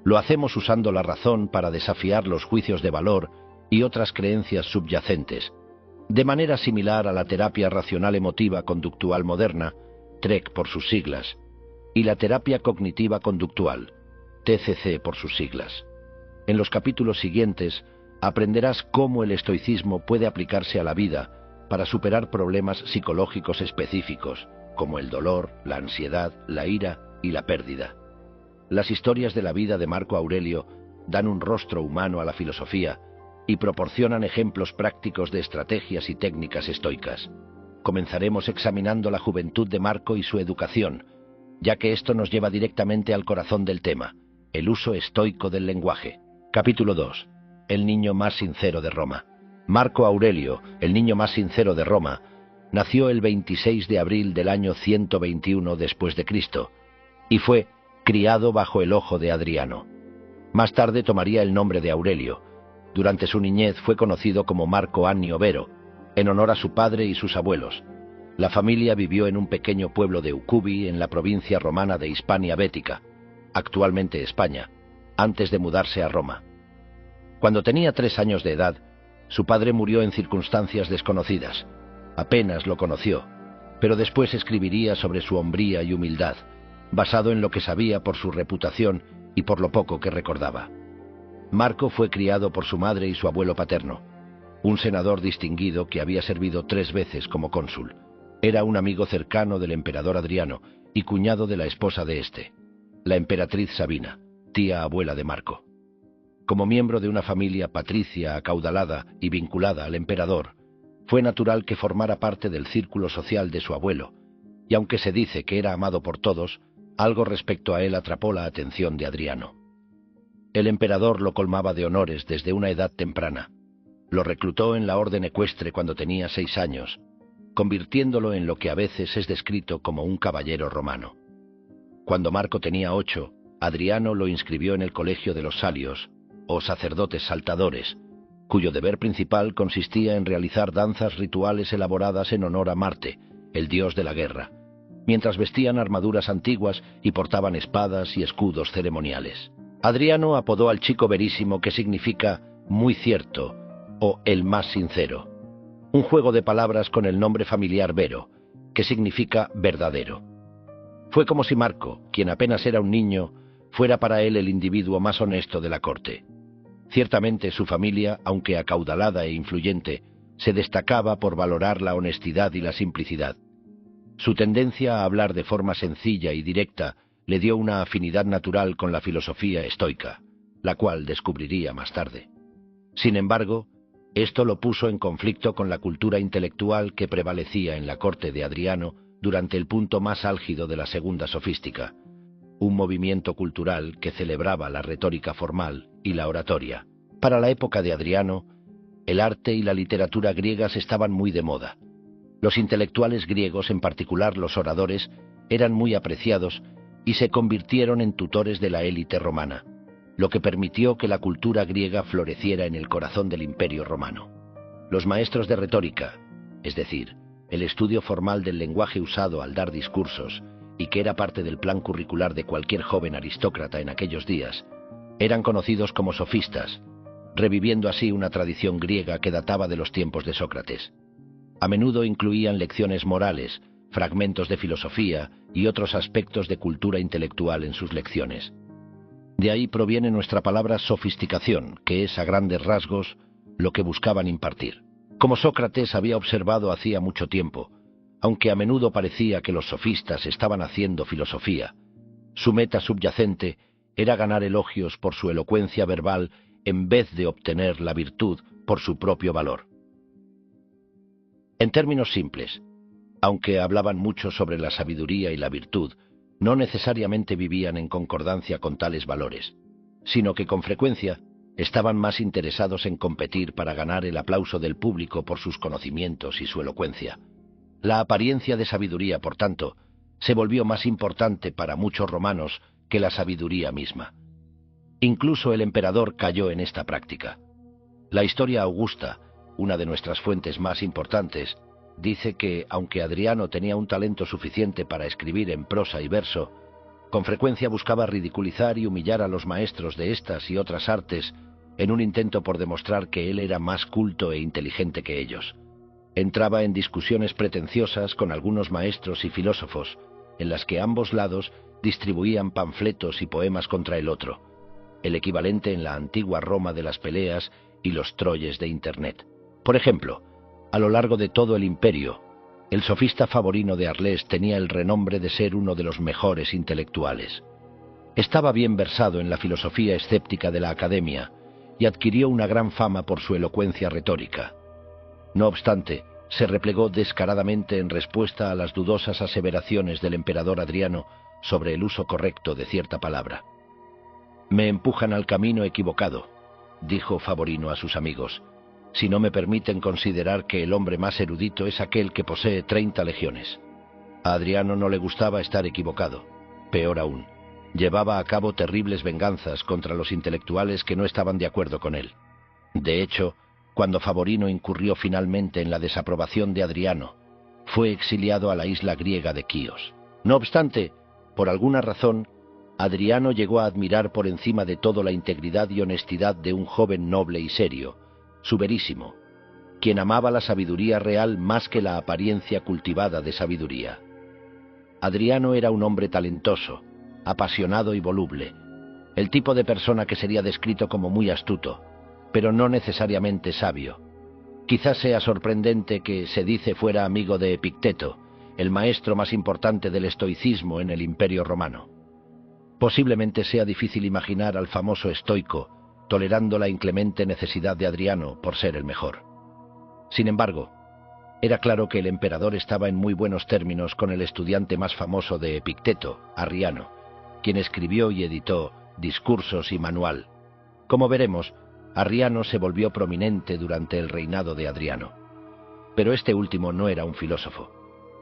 Lo hacemos usando la razón para desafiar los juicios de valor y otras creencias subyacentes, de manera similar a la terapia racional emotiva conductual moderna, TREC por sus siglas, y la terapia cognitiva conductual, TCC por sus siglas. En los capítulos siguientes aprenderás cómo el estoicismo puede aplicarse a la vida para superar problemas psicológicos específicos, como el dolor, la ansiedad, la ira y la pérdida. Las historias de la vida de Marco Aurelio dan un rostro humano a la filosofía y proporcionan ejemplos prácticos de estrategias y técnicas estoicas. Comenzaremos examinando la juventud de Marco y su educación, ya que esto nos lleva directamente al corazón del tema, el uso estoico del lenguaje. Capítulo 2. El niño más sincero de Roma. Marco Aurelio, el niño más sincero de Roma, nació el 26 de abril del año 121 después de Cristo y fue criado bajo el ojo de Adriano. Más tarde tomaría el nombre de Aurelio. Durante su niñez fue conocido como Marco Annio Vero, en honor a su padre y sus abuelos. La familia vivió en un pequeño pueblo de Ucubi, en la provincia romana de Hispania Bética, actualmente España, antes de mudarse a Roma. Cuando tenía 3 años de edad, su padre murió en circunstancias desconocidas. Apenas lo conoció, pero después escribiría sobre su hombría y humildad, basado en lo que sabía por su reputación y por lo poco que recordaba. Marco fue criado por su madre y su abuelo paterno, un senador distinguido que había servido 3 veces como cónsul. Era un amigo cercano del emperador Adriano y cuñado de la esposa de este, la emperatriz Sabina, tía abuela de Marco. Como miembro de una familia patricia acaudalada y vinculada al emperador, fue natural que formara parte del círculo social de su abuelo, y aunque se dice que era amado por todos, Algo respecto a él atrapó la atención de Adriano. El emperador lo colmaba de honores desde una edad temprana. Lo reclutó en la orden ecuestre cuando tenía 6 años, convirtiéndolo en lo que a veces es descrito como un caballero romano. Cuando Marco tenía 8, Adriano lo inscribió en el colegio de los salios, o sacerdotes saltadores, cuyo deber principal consistía en realizar danzas rituales elaboradas en honor a Marte, el dios de la guerra, mientras vestían armaduras antiguas y portaban espadas y escudos ceremoniales. Adriano apodó al chico Verísimo, que significa muy cierto o el más sincero, un juego de palabras con el nombre familiar Vero, que significa verdadero. Fue como si Marco, quien apenas era un niño, fuera para él el individuo más honesto de la corte. Ciertamente su familia, aunque acaudalada e influyente, se destacaba por valorar la honestidad y la simplicidad. Su tendencia a hablar de forma sencilla y directa le dio una afinidad natural con la filosofía estoica, la cual descubriría más tarde. Sin embargo, esto lo puso en conflicto con la cultura intelectual que prevalecía en la corte de Adriano durante el punto más álgido de la segunda sofística, un movimiento cultural que celebraba la retórica formal y la oratoria. Para la época de Adriano, el arte y la literatura griegas estaban muy de moda. Los intelectuales griegos, en particular los oradores, eran muy apreciados y se convirtieron en tutores de la élite romana, lo que permitió que la cultura griega floreciera en el corazón del Imperio romano. Los maestros de retórica, es decir, el estudio formal del lenguaje usado al dar discursos, y que era parte del plan curricular de cualquier joven aristócrata en aquellos días, eran conocidos como sofistas, reviviendo así una tradición griega que databa de los tiempos de Sócrates. A menudo incluían lecciones morales, fragmentos de filosofía y otros aspectos de cultura intelectual en sus lecciones. De ahí proviene nuestra palabra sofisticación, que es a grandes rasgos lo que buscaban impartir. Como Sócrates había observado hacía mucho tiempo, aunque a menudo parecía que los sofistas estaban haciendo filosofía, su meta subyacente era ganar elogios por su elocuencia verbal en vez de obtener la virtud por su propio valor. En términos simples, aunque hablaban mucho sobre la sabiduría y la virtud, no necesariamente vivían en concordancia con tales valores, sino que con frecuencia estaban más interesados en competir para ganar el aplauso del público por sus conocimientos y su elocuencia. La apariencia de sabiduría, por tanto, se volvió más importante para muchos romanos que la sabiduría misma. Incluso el emperador cayó en esta práctica. La historia augusta, una de nuestras fuentes más importantes, dice que, aunque Adriano tenía un talento suficiente para escribir en prosa y verso, con frecuencia buscaba ridiculizar y humillar a los maestros de estas y otras artes en un intento por demostrar que él era más culto e inteligente que ellos. Entraba en discusiones pretenciosas con algunos maestros y filósofos, en las que ambos lados distribuían panfletos y poemas contra el otro, el equivalente en la antigua Roma de las peleas y los troyes de Internet. Por ejemplo, a lo largo de todo el imperio, el sofista Favorino de Arles tenía el renombre de ser uno de los mejores intelectuales. Estaba bien versado en la filosofía escéptica de la academia y adquirió una gran fama por su elocuencia retórica. No obstante, se replegó descaradamente en respuesta a las dudosas aseveraciones del emperador Adriano sobre el uso correcto de cierta palabra. «Me empujan al camino equivocado», dijo Favorino a sus amigos, «si no me permiten considerar que el hombre más erudito es aquel que posee 30 legiones». A Adriano no le gustaba estar equivocado. Peor aún, llevaba a cabo terribles venganzas contra los intelectuales que no estaban de acuerdo con él. De hecho, cuando Favorino incurrió finalmente en la desaprobación de Adriano, fue exiliado a la isla griega de Quíos. No obstante, por alguna razón, Adriano llegó a admirar por encima de todo la integridad y honestidad de un joven noble y serio, su Verísimo, quien amaba la sabiduría real más que la apariencia cultivada de sabiduría. Adriano era un hombre talentoso, apasionado y voluble, el tipo de persona que sería descrito como muy astuto, pero no necesariamente sabio. Quizás sea sorprendente que se dice fuera amigo de Epicteto, el maestro más importante del estoicismo en el Imperio romano. Posiblemente sea difícil imaginar al famoso estoico tolerando la inclemente necesidad de Adriano por ser el mejor. Sin embargo, Era claro que el emperador estaba en muy buenos términos con el estudiante más famoso de Epicteto, Arriano, quien escribió y editó Discursos y Manual. Como veremos, Arriano se volvió prominente durante el reinado de Adriano. Pero este último no era un filósofo.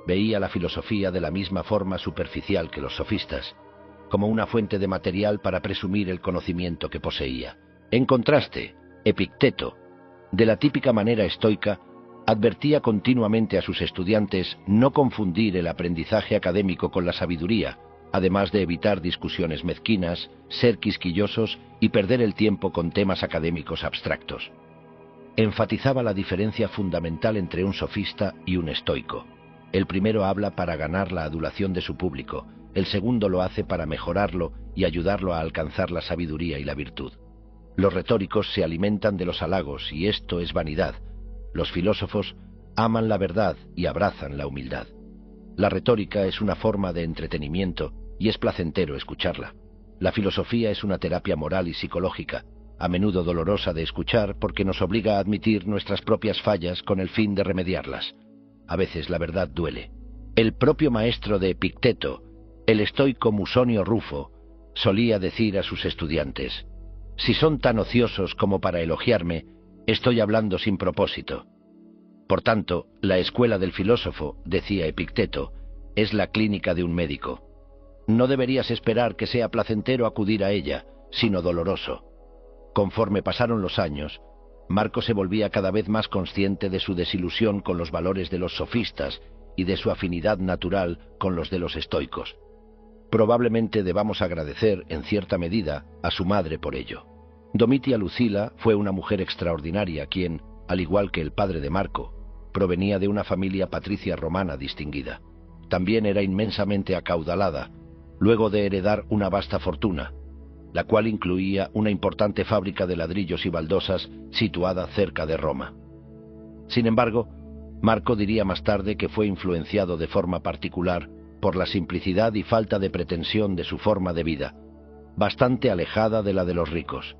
Veía la filosofía de la misma forma superficial que los sofistas, como una fuente de material para presumir el conocimiento que poseía. En contraste, Epicteto, de la típica manera estoica, advertía continuamente a sus estudiantes no confundir el aprendizaje académico con la sabiduría, además de evitar discusiones mezquinas, ser quisquillosos y perder el tiempo con temas académicos abstractos. Enfatizaba la diferencia fundamental entre un sofista y un estoico. El primero habla para ganar la adulación de su público, el segundo lo hace para mejorarlo y ayudarlo a alcanzar la sabiduría y la virtud. Los retóricos se alimentan de los halagos y esto es vanidad. Los filósofos aman la verdad y abrazan la humildad. La retórica es una forma de entretenimiento y es placentero escucharla. La filosofía es una terapia moral y psicológica, a menudo dolorosa de escuchar porque nos obliga a admitir nuestras propias fallas con el fin de remediarlas. A veces la verdad duele. El propio maestro de Epicteto, el estoico Musonio Rufo, solía decir a sus estudiantes: «Si son tan ociosos como para elogiarme, estoy hablando sin propósito». Por tanto, la escuela del filósofo, decía Epicteto, es la clínica de un médico. No deberías esperar que sea placentero acudir a ella, sino doloroso. Conforme pasaron los años, Marco se volvía cada vez más consciente de su desilusión con los valores de los sofistas y de su afinidad natural con los de los estoicos. Probablemente debamos agradecer, en cierta medida, a su madre por ello. Domitia Lucila fue una mujer extraordinaria quien, al igual que el padre de Marco, provenía de una familia patricia romana distinguida. También era inmensamente acaudalada, luego de heredar una vasta fortuna, la cual incluía una importante fábrica de ladrillos y baldosas situada cerca de Roma. Sin embargo, Marco diría más tarde que fue influenciado de forma particular por la simplicidad y falta de pretensión de su forma de vida, bastante alejada de la de los ricos.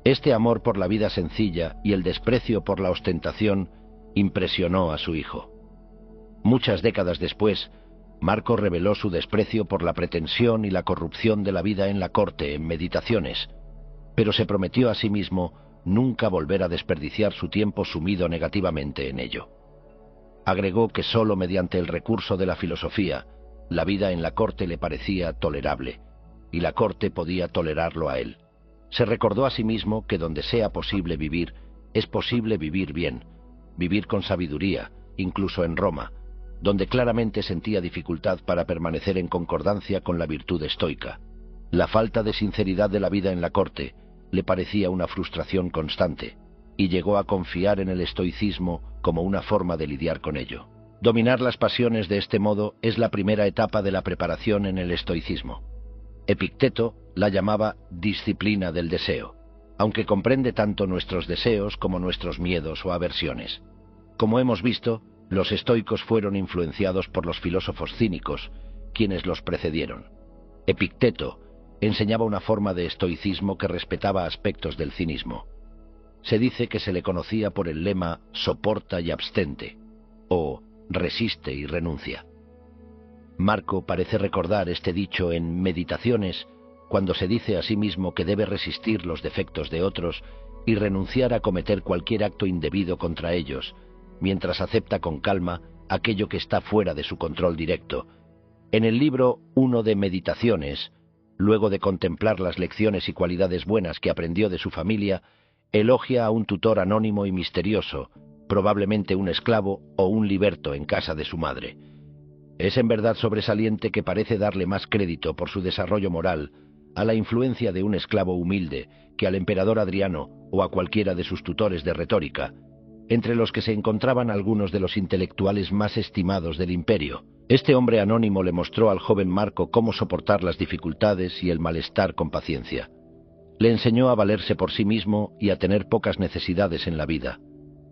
Este amor por la vida sencilla y el desprecio por la ostentación impresionó a su hijo. Muchas décadas después, Marco reveló su desprecio por la pretensión y la corrupción de la vida en la corte en Meditaciones, pero se prometió a sí mismo nunca volver a desperdiciar su tiempo sumido negativamente en ello. Agregó que sólo mediante el recurso de la filosofía, la vida en la corte le parecía tolerable, y la corte podía tolerarlo a él. Se recordó a sí mismo que donde sea posible vivir, es posible vivir bien, vivir con sabiduría, incluso en Roma, donde claramente sentía dificultad para permanecer en concordancia con la virtud estoica. La falta de sinceridad de la vida en la corte le parecía una frustración constante, y llegó a confiar en el estoicismo como una forma de lidiar con ello. Dominar las pasiones de este modo es la primera etapa de la preparación en el estoicismo. Epicteto la llamaba disciplina del deseo, aunque comprende tanto nuestros deseos como nuestros miedos o aversiones. Como hemos visto, los estoicos fueron influenciados por los filósofos cínicos, quienes los precedieron. Epicteto enseñaba una forma de estoicismo que respetaba aspectos del cinismo. Se dice que se le conocía por el lema «soporta y abstente» o «resiste y renuncia». Marco parece recordar este dicho en Meditaciones, cuando se dice a sí mismo que debe resistir los defectos de otros y renunciar a cometer cualquier acto indebido contra ellos, mientras acepta con calma aquello que está fuera de su control directo. En el libro 1 de Meditaciones, luego de contemplar las lecciones y cualidades buenas que aprendió de su familia, elogia a un tutor anónimo y misterioso, probablemente un esclavo o un liberto en casa de su madre. Es en verdad sobresaliente que parece darle más crédito por su desarrollo moral a la influencia de un esclavo humilde que al emperador Adriano o a cualquiera de sus tutores de retórica, entre los que se encontraban algunos de los intelectuales más estimados del imperio. Este hombre anónimo le mostró al joven Marco cómo soportar las dificultades y el malestar con paciencia. Le enseñó a valerse por sí mismo y a tener pocas necesidades en la vida.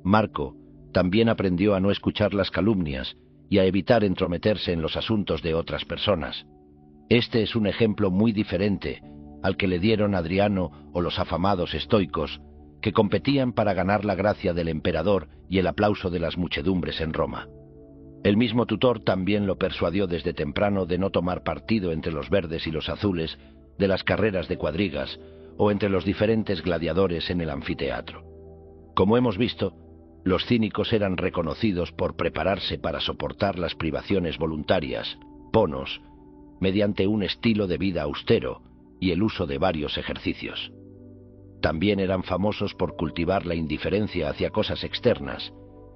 Marco también aprendió a no escuchar las calumnias y a evitar entrometerse en los asuntos de otras personas. Este es un ejemplo muy diferente al que le dieron Adriano o los afamados estoicos, que competían para ganar la gracia del emperador y el aplauso de las muchedumbres en Roma. El mismo tutor también lo persuadió desde temprano de no tomar partido entre los verdes y los azules de las carreras de cuadrigas o entre los diferentes gladiadores en el anfiteatro. Como hemos visto, los cínicos eran reconocidos por prepararse para soportar las privaciones voluntarias, ponos, mediante un estilo de vida austero y el uso de varios ejercicios. También eran famosos por cultivar la indiferencia hacia cosas externas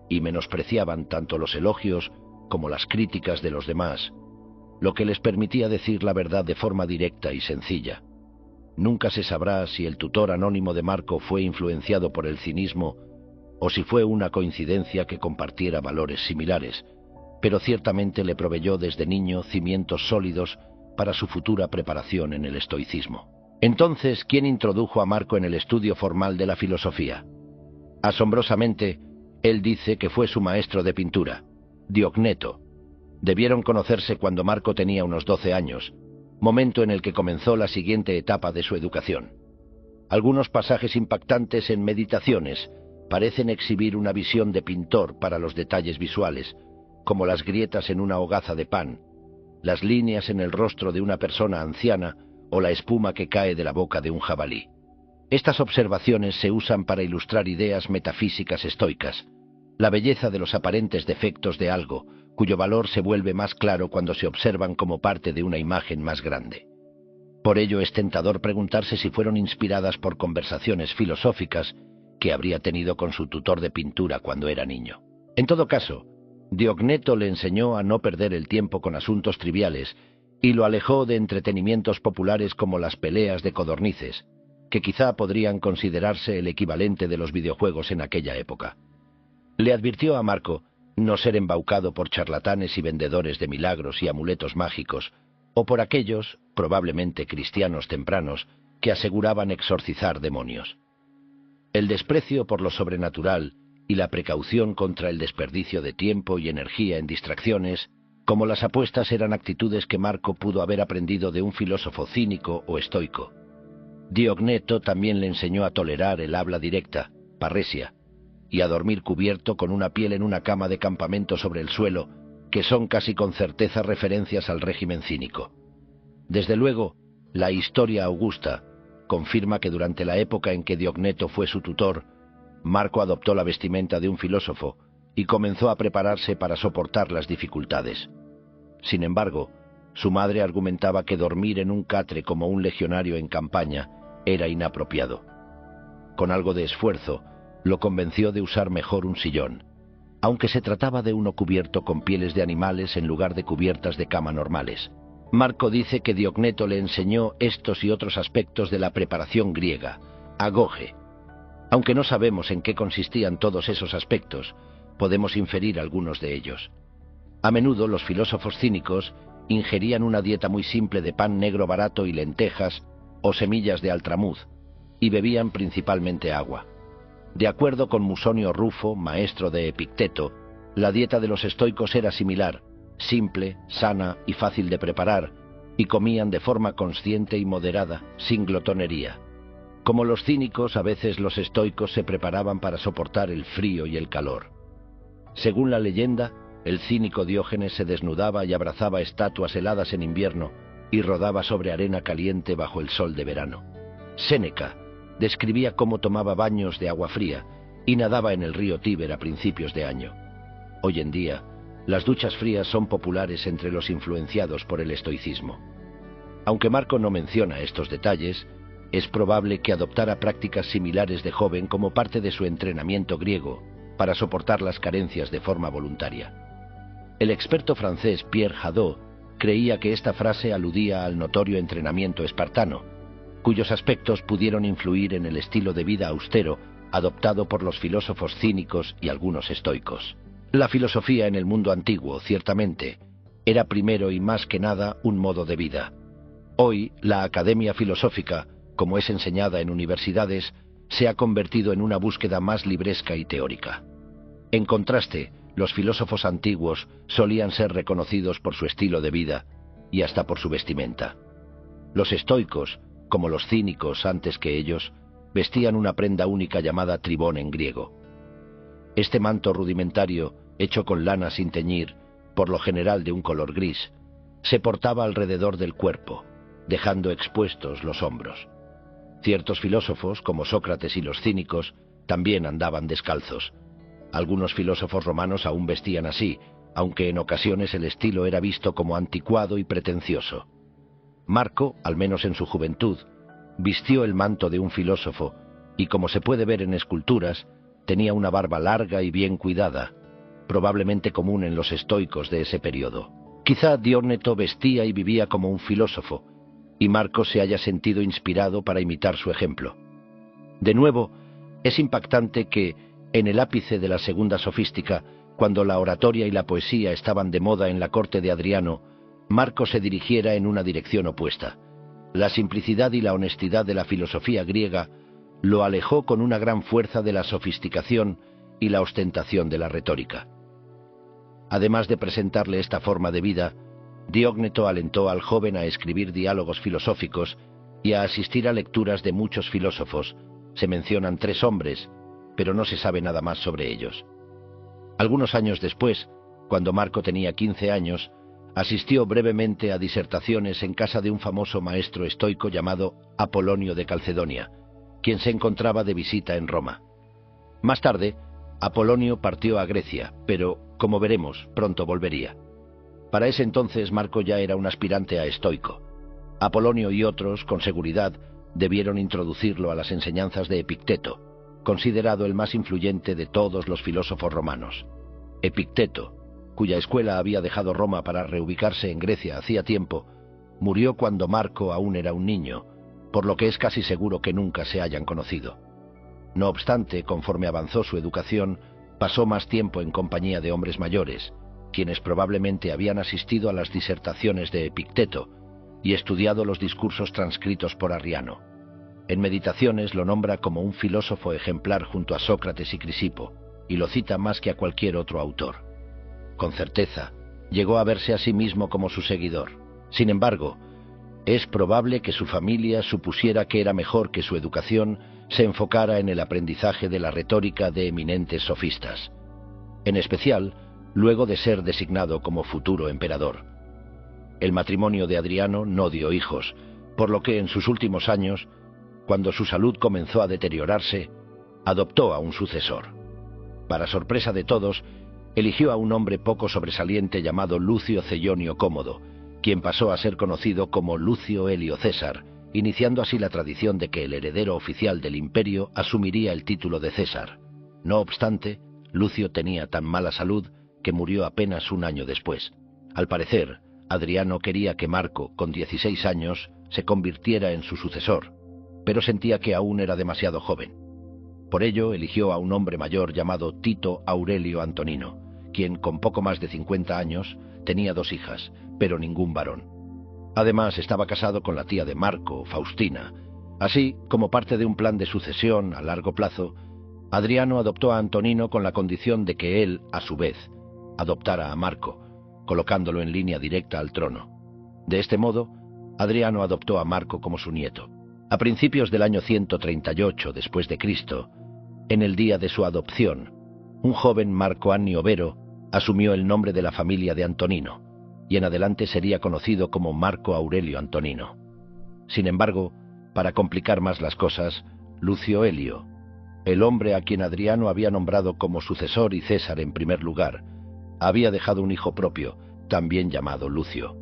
y menospreciaban tanto los elogios como las críticas de los demás, lo que les permitía decir la verdad de forma directa y sencilla. Nunca se sabrá si el tutor anónimo de Marco fue influenciado por el cinismo o si fue una coincidencia que compartiera valores similares, pero ciertamente le proveyó desde niño cimientos sólidos para su futura preparación en el estoicismo. Entonces, ¿quién introdujo a Marco en el estudio formal de la filosofía? Asombrosamente, él dice que fue su maestro de pintura, Diogneto. Debieron conocerse cuando Marco tenía unos 12 años, momento en el que comenzó la siguiente etapa de su educación. Algunos pasajes impactantes en Meditaciones parecen exhibir una visión de pintor para los detalles visuales, como las grietas en una hogaza de pan, las líneas en el rostro de una persona anciana o la espuma que cae de la boca de un jabalí. Estas observaciones se usan para ilustrar ideas metafísicas estoicas, la belleza de los aparentes defectos de algo, cuyo valor se vuelve más claro cuando se observan como parte de una imagen más grande. Por ello es tentador preguntarse si fueron inspiradas por conversaciones filosóficas que habría tenido con su tutor de pintura cuando era niño. En todo caso, Diogneto le enseñó a no perder el tiempo con asuntos triviales y lo alejó de entretenimientos populares como las peleas de codornices, que quizá podrían considerarse el equivalente de los videojuegos en aquella época. Le advirtió a Marco no ser embaucado por charlatanes y vendedores de milagros y amuletos mágicos, o por aquellos, probablemente cristianos tempranos, que aseguraban exorcizar demonios. El desprecio por lo sobrenatural y la precaución contra el desperdicio de tiempo y energía en distracciones, como las apuestas, eran actitudes que Marco pudo haber aprendido de un filósofo cínico o estoico. Diogneto también le enseñó a tolerar el habla directa, parresia, y a dormir cubierto con una piel en una cama de campamento sobre el suelo, que son casi con certeza referencias al régimen cínico. Desde luego, la Historia Augusta confirma que durante la época en que Diogneto fue su tutor, Marco adoptó la vestimenta de un filósofo y comenzó a prepararse para soportar las dificultades. Sin embargo, su madre argumentaba que dormir en un catre como un legionario en campaña era inapropiado. Con algo de esfuerzo, lo convenció de usar mejor un sillón, aunque se trataba de uno cubierto con pieles de animales en lugar de cubiertas de cama normales. Marco dice que Diogneto le enseñó estos y otros aspectos de la preparación griega, agoge. Aunque no sabemos en qué consistían todos esos aspectos, podemos inferir algunos de ellos. A menudo los filósofos cínicos ingerían una dieta muy simple de pan negro barato y lentejas o semillas de altramuz, y bebían principalmente agua. De acuerdo con Musonio Rufo, maestro de Epicteto, la dieta de los estoicos era similar, simple, sana y fácil de preparar, y comían de forma consciente y moderada, sin glotonería. Como los cínicos, a veces los estoicos se preparaban para soportar el frío y el calor. Según la leyenda, el cínico Diógenes se desnudaba y abrazaba estatuas heladas en invierno y rodaba sobre arena caliente bajo el sol de verano. Séneca describía cómo tomaba baños de agua fría y nadaba en el río Tíber a principios de año. Hoy en día, las duchas frías son populares entre los influenciados por el estoicismo. Aunque Marco no menciona estos detalles, es probable que adoptara prácticas similares de joven como parte de su entrenamiento griego para soportar las carencias de forma voluntaria. El experto francés Pierre Hadot creía que esta frase aludía al notorio entrenamiento espartano, cuyos aspectos pudieron influir en el estilo de vida austero adoptado por los filósofos cínicos y algunos estoicos. La filosofía en el mundo antiguo, ciertamente, era primero y más que nada un modo de vida. Hoy, la academia filosófica, como es enseñada en universidades, se ha convertido en una búsqueda más libresca y teórica. En contraste, los filósofos antiguos solían ser reconocidos por su estilo de vida y hasta por su vestimenta. Los estoicos, como los cínicos antes que ellos, vestían una prenda única llamada tribón en griego. Este manto rudimentario, hecho con lana sin teñir, por lo general de un color gris, se portaba alrededor del cuerpo, dejando expuestos los hombros. Ciertos filósofos, como Sócrates y los cínicos, también andaban descalzos. Algunos filósofos romanos aún vestían así, aunque en ocasiones el estilo era visto como anticuado y pretencioso. Marco, al menos en su juventud, vistió el manto de un filósofo y, como se puede ver en esculturas, tenía una barba larga y bien cuidada, probablemente común en los estoicos de ese periodo. Quizá Diogneto vestía y vivía como un filósofo, y Marco se haya sentido inspirado para imitar su ejemplo. De nuevo, es impactante que, en el ápice de la segunda sofística, cuando la oratoria y la poesía estaban de moda en la corte de Adriano, Marco se dirigiera en una dirección opuesta. La simplicidad y la honestidad de la filosofía griega lo alejó con una gran fuerza de la sofisticación y la ostentación de la retórica. Además de presentarle esta forma de vida, Diogneto alentó al joven a escribir diálogos filosóficos y a asistir a lecturas de muchos filósofos. Se mencionan 3 hombres, pero no se sabe nada más sobre ellos. Algunos años después, cuando Marco tenía 15 años, asistió brevemente a disertaciones en casa de un famoso maestro estoico llamado Apolonio de Calcedonia, quien se encontraba de visita en Roma. Más tarde, Apolonio partió a Grecia, pero, como veremos, pronto volvería. Para ese entonces Marco ya era un aspirante a estoico. Apolonio y otros, con seguridad, debieron introducirlo a las enseñanzas de Epicteto, considerado el más influyente de todos los filósofos romanos. Epicteto, cuya escuela había dejado Roma para reubicarse en Grecia hacía tiempo, murió cuando Marco aún era un niño, por lo que es casi seguro que nunca se hayan conocido. No obstante, conforme avanzó su educación, pasó más tiempo en compañía de hombres mayores, quienes probablemente habían asistido a las disertaciones de Epicteto y estudiado los discursos transcritos por Arriano. En Meditaciones lo nombra como un filósofo ejemplar junto a Sócrates y Crisipo, y lo cita más que a cualquier otro autor. Con certeza, llegó a verse a sí mismo como su seguidor. Sin embargo, es probable que su familia supusiera que era mejor que su educación se enfocara en el aprendizaje de la retórica de eminentes sofistas, en especial luego de ser designado como futuro emperador. El matrimonio de Adriano no dio hijos, por lo que en sus últimos años, cuando su salud comenzó a deteriorarse, adoptó a un sucesor. Para sorpresa de todos, eligió a un hombre poco sobresaliente llamado Lucio Cellonio Cómodo, quien pasó a ser conocido como Lucio Helio César, iniciando así la tradición de que el heredero oficial del imperio asumiría el título de César. No obstante, Lucio tenía tan mala salud que murió apenas un año después. Al parecer, Adriano quería que Marco, con 16 años, se convirtiera en su sucesor, pero sentía que aún era demasiado joven. Por ello, eligió a un hombre mayor llamado Tito Aurelio Antonino, quien, con poco más de 50 años, tenía 2 hijas, pero ningún varón. Además, estaba casado con la tía de Marco, Faustina. Así, como parte de un plan de sucesión a largo plazo, Adriano adoptó a Antonino con la condición de que él, a su vez, adoptara a Marco, colocándolo en línea directa al trono. De este modo, Adriano adoptó a Marco como su nieto. A principios del año 138 después de Cristo, en el día de su adopción, un joven Marco Annio Vero asumió el nombre de la familia de Antonino, y en adelante sería conocido como Marco Aurelio Antonino. Sin embargo, para complicar más las cosas, Lucio Helio, el hombre a quien Adriano había nombrado como sucesor y César en primer lugar, había dejado un hijo propio, también llamado Lucio.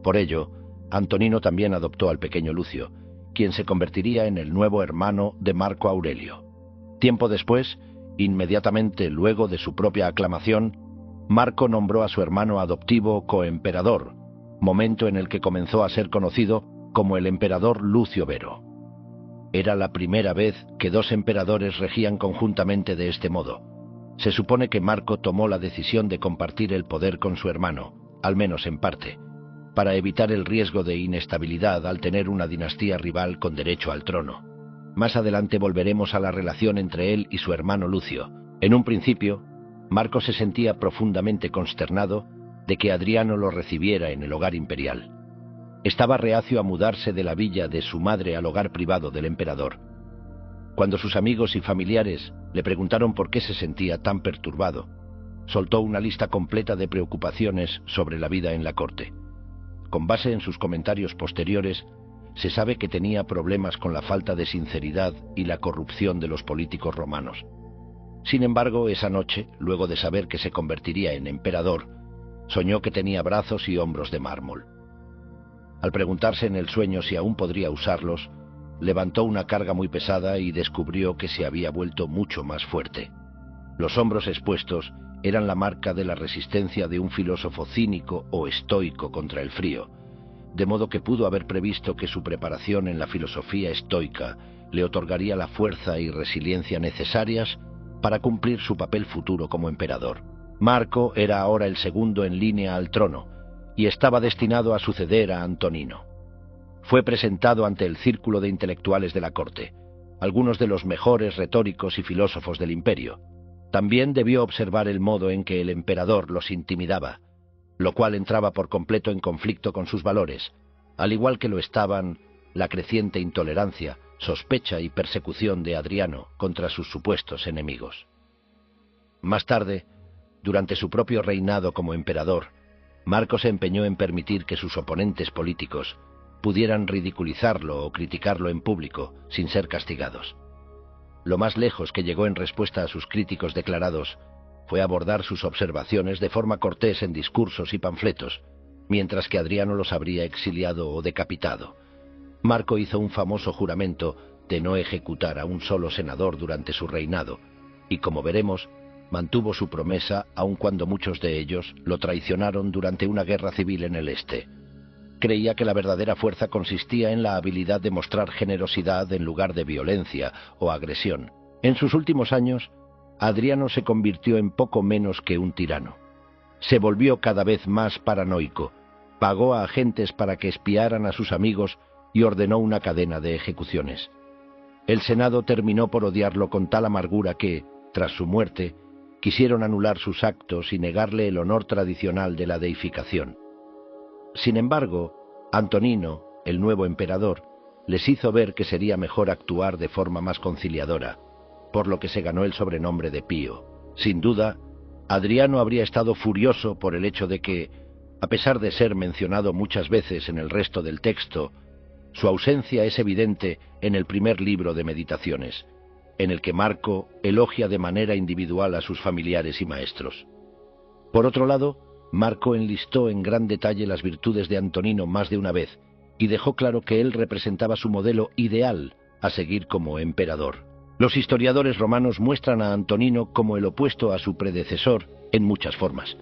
Por ello, Antonino también adoptó al pequeño Lucio, quien se convertiría en el nuevo hermano de Marco Aurelio. Tiempo después, inmediatamente luego de su propia aclamación, Marco nombró a su hermano adoptivo coemperador, momento en el que comenzó a ser conocido como el emperador Lucio Vero. Era la primera vez que 2 emperadores regían conjuntamente de este modo. Se supone que Marco tomó la decisión de compartir el poder con su hermano, al menos en parte, para evitar el riesgo de inestabilidad al tener una dinastía rival con derecho al trono. Más adelante volveremos a la relación entre él y su hermano Lucio. En un principio, Marco se sentía profundamente consternado de que Adriano lo recibiera en el hogar imperial. Estaba reacio a mudarse de la villa de su madre al hogar privado del emperador. Cuando sus amigos y familiares le preguntaron por qué se sentía tan perturbado, soltó una lista completa de preocupaciones sobre la vida en la corte. Con base en sus comentarios posteriores, se sabe que tenía problemas con la falta de sinceridad y la corrupción de los políticos romanos. Sin embargo, esa noche, luego de saber que se convertiría en emperador, soñó que tenía brazos y hombros de mármol. Al preguntarse en el sueño si aún podría usarlos, levantó una carga muy pesada y descubrió que se había vuelto mucho más fuerte. Los hombros expuestos eran la marca de la resistencia de un filósofo cínico o estoico contra el frío, de modo que pudo haber previsto que su preparación en la filosofía estoica le otorgaría la fuerza y resiliencia necesarias para cumplir su papel futuro como emperador. Marco era ahora el segundo en línea al trono y estaba destinado a suceder a Antonino. Fue presentado ante el círculo de intelectuales de la corte, algunos de los mejores retóricos y filósofos del imperio. También debió observar el modo en que el emperador los intimidaba, lo cual entraba por completo en conflicto con sus valores, al igual que lo estaban la creciente intolerancia, sospecha y persecución de Adriano contra sus supuestos enemigos. Más tarde, durante su propio reinado como emperador, Marco se empeñó en permitir que sus oponentes políticos pudieran ridiculizarlo o criticarlo en público sin ser castigados. Lo más lejos que llegó en respuesta a sus críticos declarados fue abordar sus observaciones de forma cortés en discursos y panfletos, mientras que Adriano los habría exiliado o decapitado. Marco hizo un famoso juramento de no ejecutar a un solo senador durante su reinado, y como veremos, mantuvo su promesa aun cuando muchos de ellos lo traicionaron durante una guerra civil en el este. Creía que la verdadera fuerza consistía en la habilidad de mostrar generosidad en lugar de violencia o agresión. En sus últimos años, Adriano se convirtió en poco menos que un tirano. Se volvió cada vez más paranoico, pagó a agentes para que espiaran a sus amigos y ordenó una cadena de ejecuciones. El Senado terminó por odiarlo con tal amargura que, tras su muerte, quisieron anular sus actos y negarle el honor tradicional de la deificación. Sin embargo, Antonino, el nuevo emperador, les hizo ver que sería mejor actuar de forma más conciliadora, por lo que se ganó el sobrenombre de Pío. Sin duda, Adriano habría estado furioso por el hecho de que, a pesar de ser mencionado muchas veces en el resto del texto, su ausencia es evidente en el primer libro de Meditaciones, en el que Marco elogia de manera individual a sus familiares y maestros. Por otro lado, Marco enlistó en gran detalle las virtudes de Antonino más de una vez y dejó claro que él representaba su modelo ideal a seguir como emperador. Los historiadores romanos muestran a Antonino como el opuesto a su predecesor en muchas formas.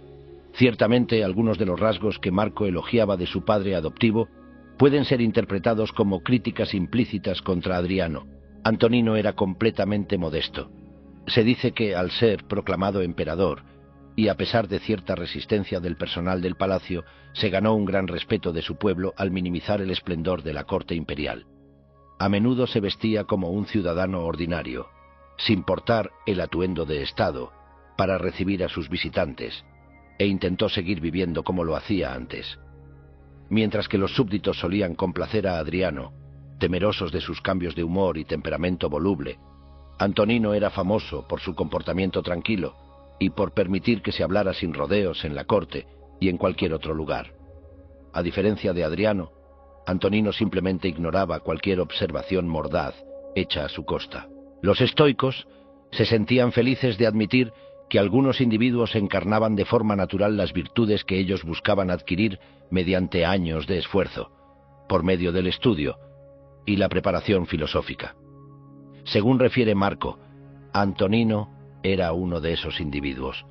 Ciertamente, algunos de los rasgos que Marco elogiaba de su padre adoptivo pueden ser interpretados como críticas implícitas contra Adriano. Antonino era completamente modesto. Se dice que, al ser proclamado emperador, y a pesar de cierta resistencia del personal del palacio, se ganó un gran respeto de su pueblo al minimizar el esplendor de la corte imperial. A menudo se vestía como un ciudadano ordinario, sin portar el atuendo de Estado, para recibir a sus visitantes, e intentó seguir viviendo como lo hacía antes. Mientras que los súbditos solían complacer a Adriano, temerosos de sus cambios de humor y temperamento voluble, Antonino era famoso por su comportamiento tranquilo y por permitir que se hablara sin rodeos en la corte y en cualquier otro lugar. A diferencia de Adriano, Antonino simplemente ignoraba cualquier observación mordaz hecha a su costa. Los estoicos se sentían felices de admitir que algunos individuos encarnaban de forma natural las virtudes que ellos buscaban adquirir mediante años de esfuerzo, por medio del estudio y la preparación filosófica. Según refiere Marco, Antonino era uno de esos individuos.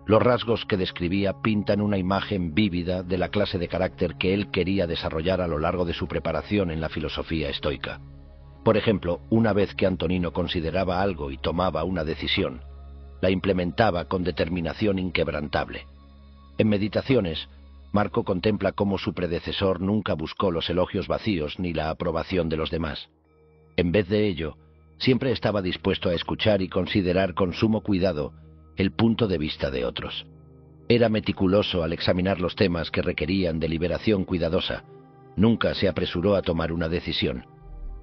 Los rasgos que describía pintan una imagen vívida de la clase de carácter que él quería desarrollar a lo largo de su preparación en la filosofía estoica. Por ejemplo, una vez que Antonino consideraba algo y tomaba una decisión, la implementaba con determinación inquebrantable. En Meditaciones, Marco contempla cómo su predecesor nunca buscó los elogios vacíos ni la aprobación de los demás. En vez de ello, siempre estaba dispuesto a escuchar y considerar con sumo cuidado el punto de vista de otros. Era meticuloso al examinar los temas que requerían deliberación cuidadosa. Nunca se apresuró a tomar una decisión.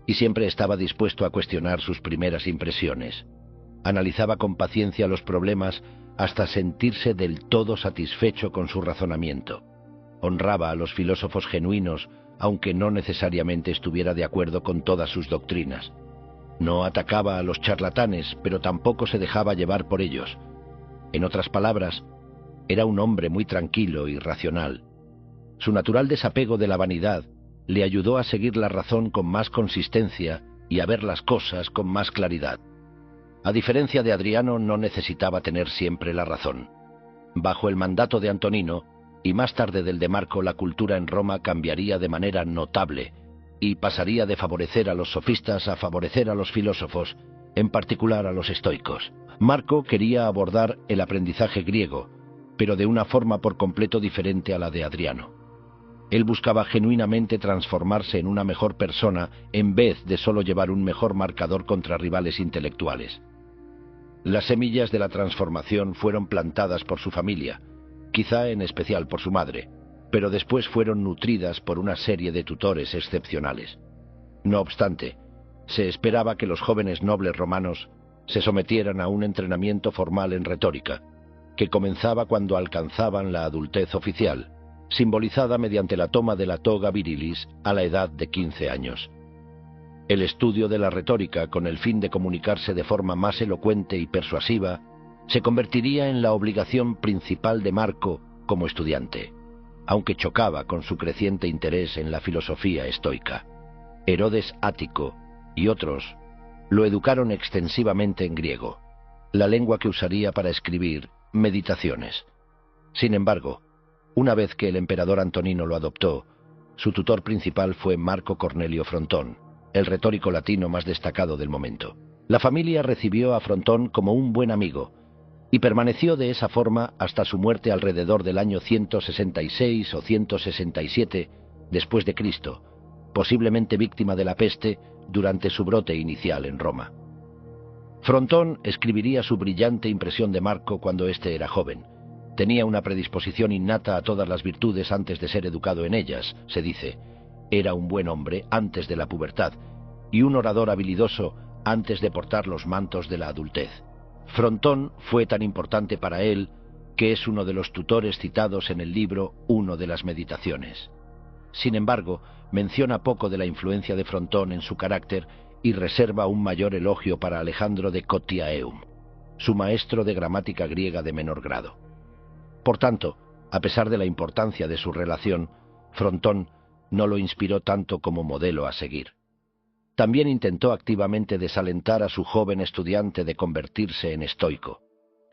y siempre estaba dispuesto a cuestionar sus primeras impresiones. Analizaba con paciencia los problemas hasta sentirse del todo satisfecho con su razonamiento. Honraba a los filósofos genuinos, aunque no necesariamente estuviera de acuerdo con todas sus doctrinas. No atacaba a los charlatanes, pero tampoco se dejaba llevar por ellos. En otras palabras, era un hombre muy tranquilo y racional. Su natural desapego de la vanidad le ayudó a seguir la razón con más consistencia y a ver las cosas con más claridad. A diferencia de Adriano, no necesitaba tener siempre la razón. Bajo el mandato de Antonino, y más tarde del de Marco, la cultura en Roma cambiaría de manera notable y pasaría de favorecer a los sofistas a favorecer a los filósofos, en particular a los estoicos. Marco quería abordar el aprendizaje griego, pero de una forma por completo diferente a la de Adriano. Él buscaba genuinamente transformarse en una mejor persona en vez de solo llevar un mejor marcador contra rivales intelectuales. Las semillas de la transformación fueron plantadas por su familia, quizá en especial por su madre, pero después fueron nutridas por una serie de tutores excepcionales. No obstante, se esperaba que los jóvenes nobles romanos se sometieran a un entrenamiento formal en retórica, que comenzaba cuando alcanzaban la adultez oficial, simbolizada mediante la toma de la toga virilis a la edad de 15 años. El estudio de la retórica con el fin de comunicarse de forma más elocuente y persuasiva se convertiría en la obligación principal de Marco como estudiante, aunque chocaba con su creciente interés en la filosofía estoica. Herodes Ático y otros lo educaron extensivamente en griego, la lengua que usaría para escribir Meditaciones. Sin embargo, una vez que el emperador Antonino lo adoptó, su tutor principal fue Marco Cornelio Frontón, el retórico latino más destacado del momento. La familia recibió a Frontón como un buen amigo, y permaneció de esa forma hasta su muerte alrededor del año 166 o 167 después de Cristo, posiblemente víctima de la peste durante su brote inicial en Roma. Frontón escribiría su brillante impresión de Marco cuando éste era joven. Tenía una predisposición innata a todas las virtudes antes de ser educado en ellas, se dice. Era un buen hombre antes de la pubertad y un orador habilidoso antes de portar los mantos de la adultez. Frontón fue tan importante para él que es uno de los tutores citados en el libro Uno de las Meditaciones. Sin embargo, menciona poco de la influencia de Frontón en su carácter y reserva un mayor elogio para Alejandro de Cotiaeum, su maestro de gramática griega de menor grado. Por tanto, a pesar de la importancia de su relación, Frontón no lo inspiró tanto como modelo a seguir. También intentó activamente desalentar a su joven estudiante de convertirse en estoico.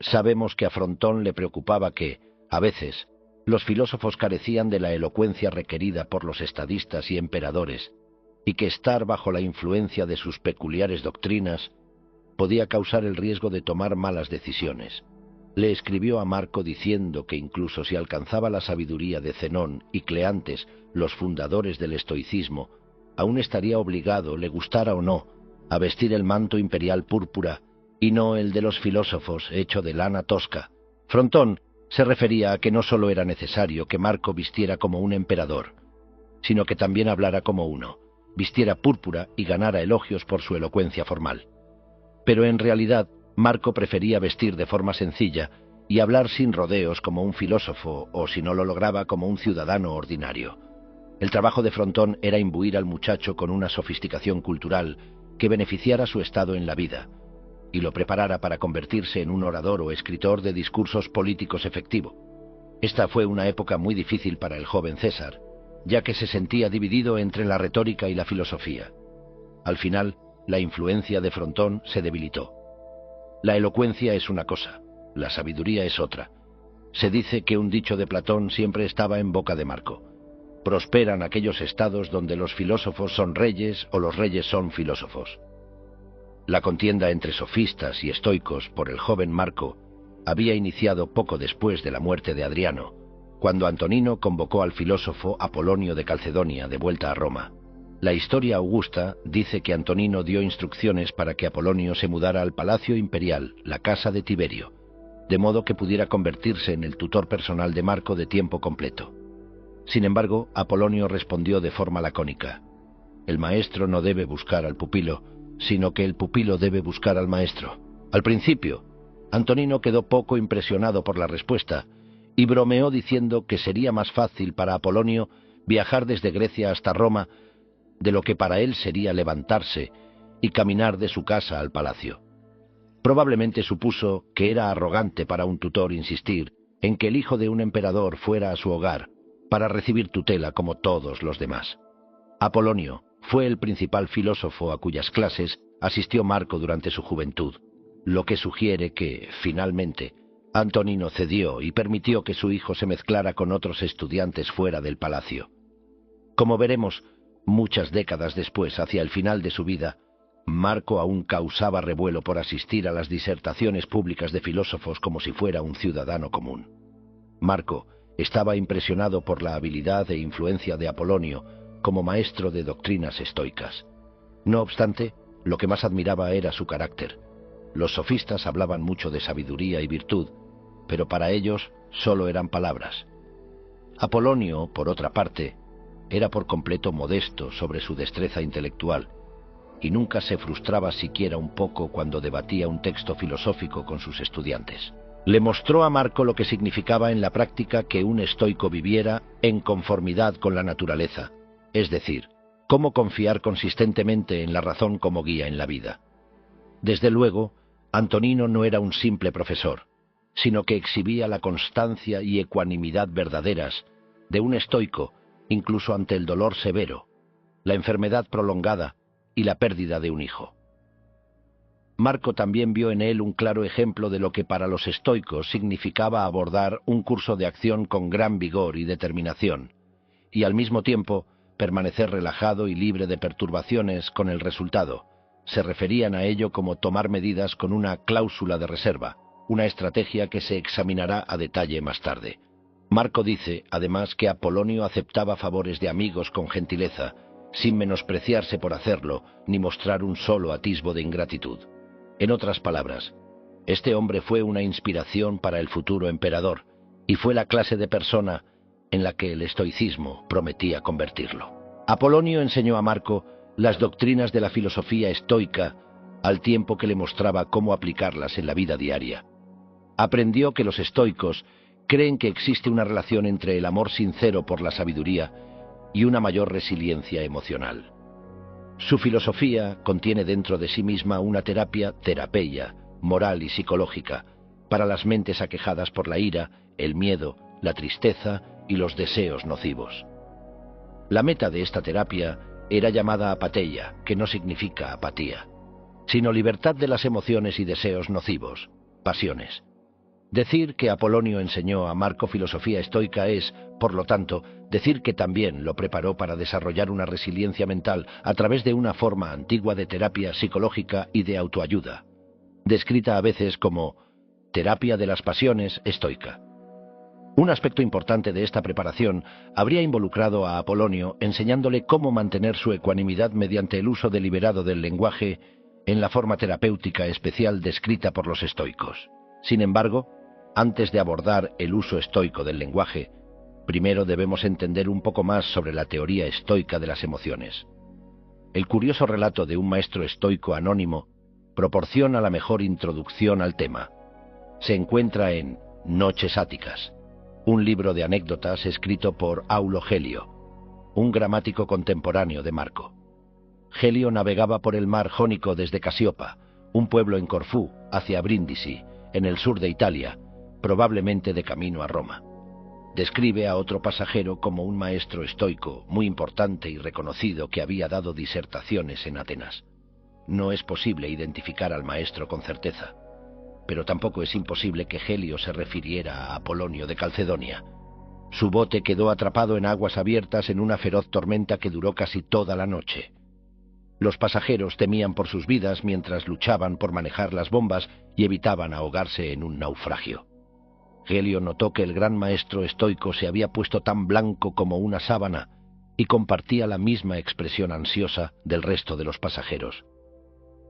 Sabemos que a Frontón le preocupaba que, a veces, los filósofos carecían de la elocuencia requerida por los estadistas y emperadores, y que estar bajo la influencia de sus peculiares doctrinas podía causar el riesgo de tomar malas decisiones. Le escribió a Marco diciendo que incluso si alcanzaba la sabiduría de Zenón y Cleantes, los fundadores del estoicismo, aún estaría obligado, le gustara o no, a vestir el manto imperial púrpura y no el de los filósofos hecho de lana tosca. Frontón se refería a que no solo era necesario que Marco vistiera como un emperador, sino que también hablara como uno, vistiera púrpura y ganara elogios por su elocuencia formal. Pero en realidad, Marco prefería vestir de forma sencilla y hablar sin rodeos como un filósofo o, si no lo lograba, como un ciudadano ordinario. El trabajo de Frontón era imbuir al muchacho con una sofisticación cultural que beneficiara su estado en la vida y lo preparara para convertirse en un orador o escritor de discursos políticos efectivo. Esta fue una época muy difícil para el joven César, ya que se sentía dividido entre la retórica y la filosofía. Al final, la influencia de Frontón se debilitó. La elocuencia es una cosa, la sabiduría es otra. Se dice que un dicho de Platón siempre estaba en boca de Marco. Prosperan aquellos estados donde los filósofos son reyes o los reyes son filósofos. La contienda entre sofistas y estoicos por el joven Marco había iniciado poco después de la muerte de Adriano, cuando Antonino convocó al filósofo Apolonio de Calcedonia de vuelta a Roma. La historia augusta dice que Antonino dio instrucciones para que Apolonio se mudara al palacio imperial, la casa de Tiberio, de modo que pudiera convertirse en el tutor personal de Marco de tiempo completo. Sin embargo, Apolonio respondió de forma lacónica: El maestro no debe buscar al pupilo, sino que el pupilo debe buscar al maestro. Al principio, Antonino quedó poco impresionado por la respuesta y bromeó diciendo que sería más fácil para Apolonio viajar desde Grecia hasta Roma de lo que para él sería levantarse y caminar de su casa al palacio. Probablemente supuso que era arrogante para un tutor insistir en que el hijo de un emperador fuera a su hogar para recibir tutela como todos los demás. Apolonio fue el principal filósofo a cuyas clases asistió Marco durante su juventud, lo que sugiere que, finalmente, Antonino cedió y permitió que su hijo se mezclara con otros estudiantes fuera del palacio. Como veremos, muchas décadas después, hacia el final de su vida, Marco aún causaba revuelo por asistir a las disertaciones públicas de filósofos como si fuera un ciudadano común. Marco estaba impresionado por la habilidad e influencia de Apolonio como maestro de doctrinas estoicas. No obstante, lo que más admiraba era su carácter. Los sofistas hablaban mucho de sabiduría y virtud, pero para ellos solo eran palabras. Apolonio, por otra parte, era por completo modesto sobre su destreza intelectual, y nunca se frustraba siquiera un poco cuando debatía un texto filosófico con sus estudiantes. Le mostró a Marco lo que significaba en la práctica que un estoico viviera en conformidad con la naturaleza, es decir, cómo confiar consistentemente en la razón como guía en la vida. Desde luego, Antonino no era un simple profesor, sino que exhibía la constancia y ecuanimidad verdaderas de un estoico, incluso ante el dolor severo, la enfermedad prolongada y la pérdida de un hijo. Marco también vio en él un claro ejemplo de lo que para los estoicos significaba abordar un curso de acción con gran vigor y determinación, y al mismo tiempo permanecer relajado y libre de perturbaciones con el resultado. Se referían a ello como tomar medidas con una cláusula de reserva, una estrategia que se examinará a detalle más tarde. Marco dice, además, que Apolonio aceptaba favores de amigos con gentileza, sin menospreciarse por hacerlo, ni mostrar un solo atisbo de ingratitud. En otras palabras, este hombre fue una inspiración para el futuro emperador, y fue la clase de persona en la que el estoicismo prometía convertirlo. Apolonio enseñó a Marco las doctrinas de la filosofía estoica, al tiempo que le mostraba cómo aplicarlas en la vida diaria. Aprendió que los estoicos creen que existe una relación entre el amor sincero por la sabiduría y una mayor resiliencia emocional. Su filosofía contiene dentro de sí misma una terapeia, moral y psicológica, para las mentes aquejadas por la ira, el miedo, la tristeza y los deseos nocivos. La meta de esta terapia era llamada apateia, que no significa apatía, sino libertad de las emociones y deseos nocivos, pasiones. Decir que Apolonio enseñó a Marco filosofía estoica es, por lo tanto, decir que también lo preparó para desarrollar una resiliencia mental a través de una forma antigua de terapia psicológica y de autoayuda, descrita a veces como terapia de las pasiones estoica. Un aspecto importante de esta preparación habría involucrado a Apolonio enseñándole cómo mantener su ecuanimidad mediante el uso deliberado del lenguaje en la forma terapéutica especial descrita por los estoicos. Sin embargo, antes de abordar el uso estoico del lenguaje, primero debemos entender un poco más sobre la teoría estoica de las emociones. El curioso relato de un maestro estoico anónimo proporciona la mejor introducción al tema. Se encuentra en Noches Áticas, un libro de anécdotas escrito por Aulo Gelio, un gramático contemporáneo de Marco. Gelio navegaba por el mar Jónico desde Casiopa, un pueblo en Corfú, hacia Brindisi, en el sur de Italia, probablemente de camino a Roma. Describe a otro pasajero como un maestro estoico muy importante y reconocido que había dado disertaciones en Atenas. No es posible identificar al maestro con certeza, pero tampoco es imposible que Gelio se refiriera a Apolonio de Calcedonia. Su bote quedó atrapado en aguas abiertas en una feroz tormenta que duró casi toda la noche. Los pasajeros temían por sus vidas mientras luchaban por manejar las bombas y evitaban ahogarse en un naufragio. Gelio notó que el gran maestro estoico se había puesto tan blanco como una sábana y compartía la misma expresión ansiosa del resto de los pasajeros.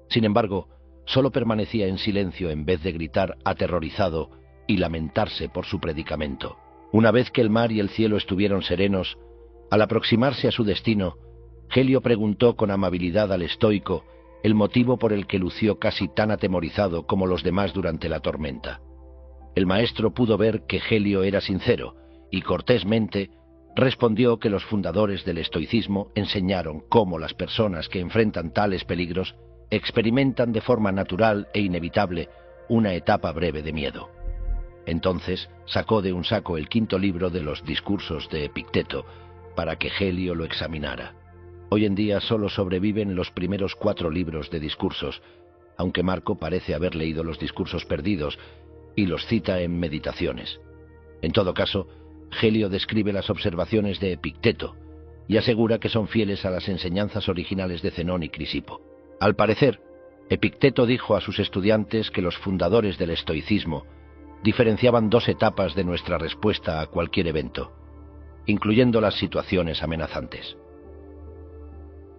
Sin embargo, solo permanecía en silencio en vez de gritar aterrorizado y lamentarse por su predicamento. Una vez que el mar y el cielo estuvieron serenos, al aproximarse a su destino, Gelio preguntó con amabilidad al estoico el motivo por el que lució casi tan atemorizado como los demás durante la tormenta. El maestro pudo ver que Gelio era sincero y cortésmente respondió que los fundadores del estoicismo enseñaron cómo las personas que enfrentan tales peligros experimentan de forma natural e inevitable una etapa breve de miedo. Entonces sacó de un saco el 5.º libro de los discursos de Epicteto para que Gelio lo examinara. Hoy en día solo sobreviven los primeros 4 libros de discursos, aunque Marco parece haber leído los discursos perdidos y los cita en Meditaciones. En todo caso, Gelio describe las observaciones de Epicteto y asegura que son fieles a las enseñanzas originales de Zenón y Crisipo. Al parecer, Epicteto dijo a sus estudiantes que los fundadores del estoicismo diferenciaban 2 etapas de nuestra respuesta a cualquier evento, incluyendo las situaciones amenazantes.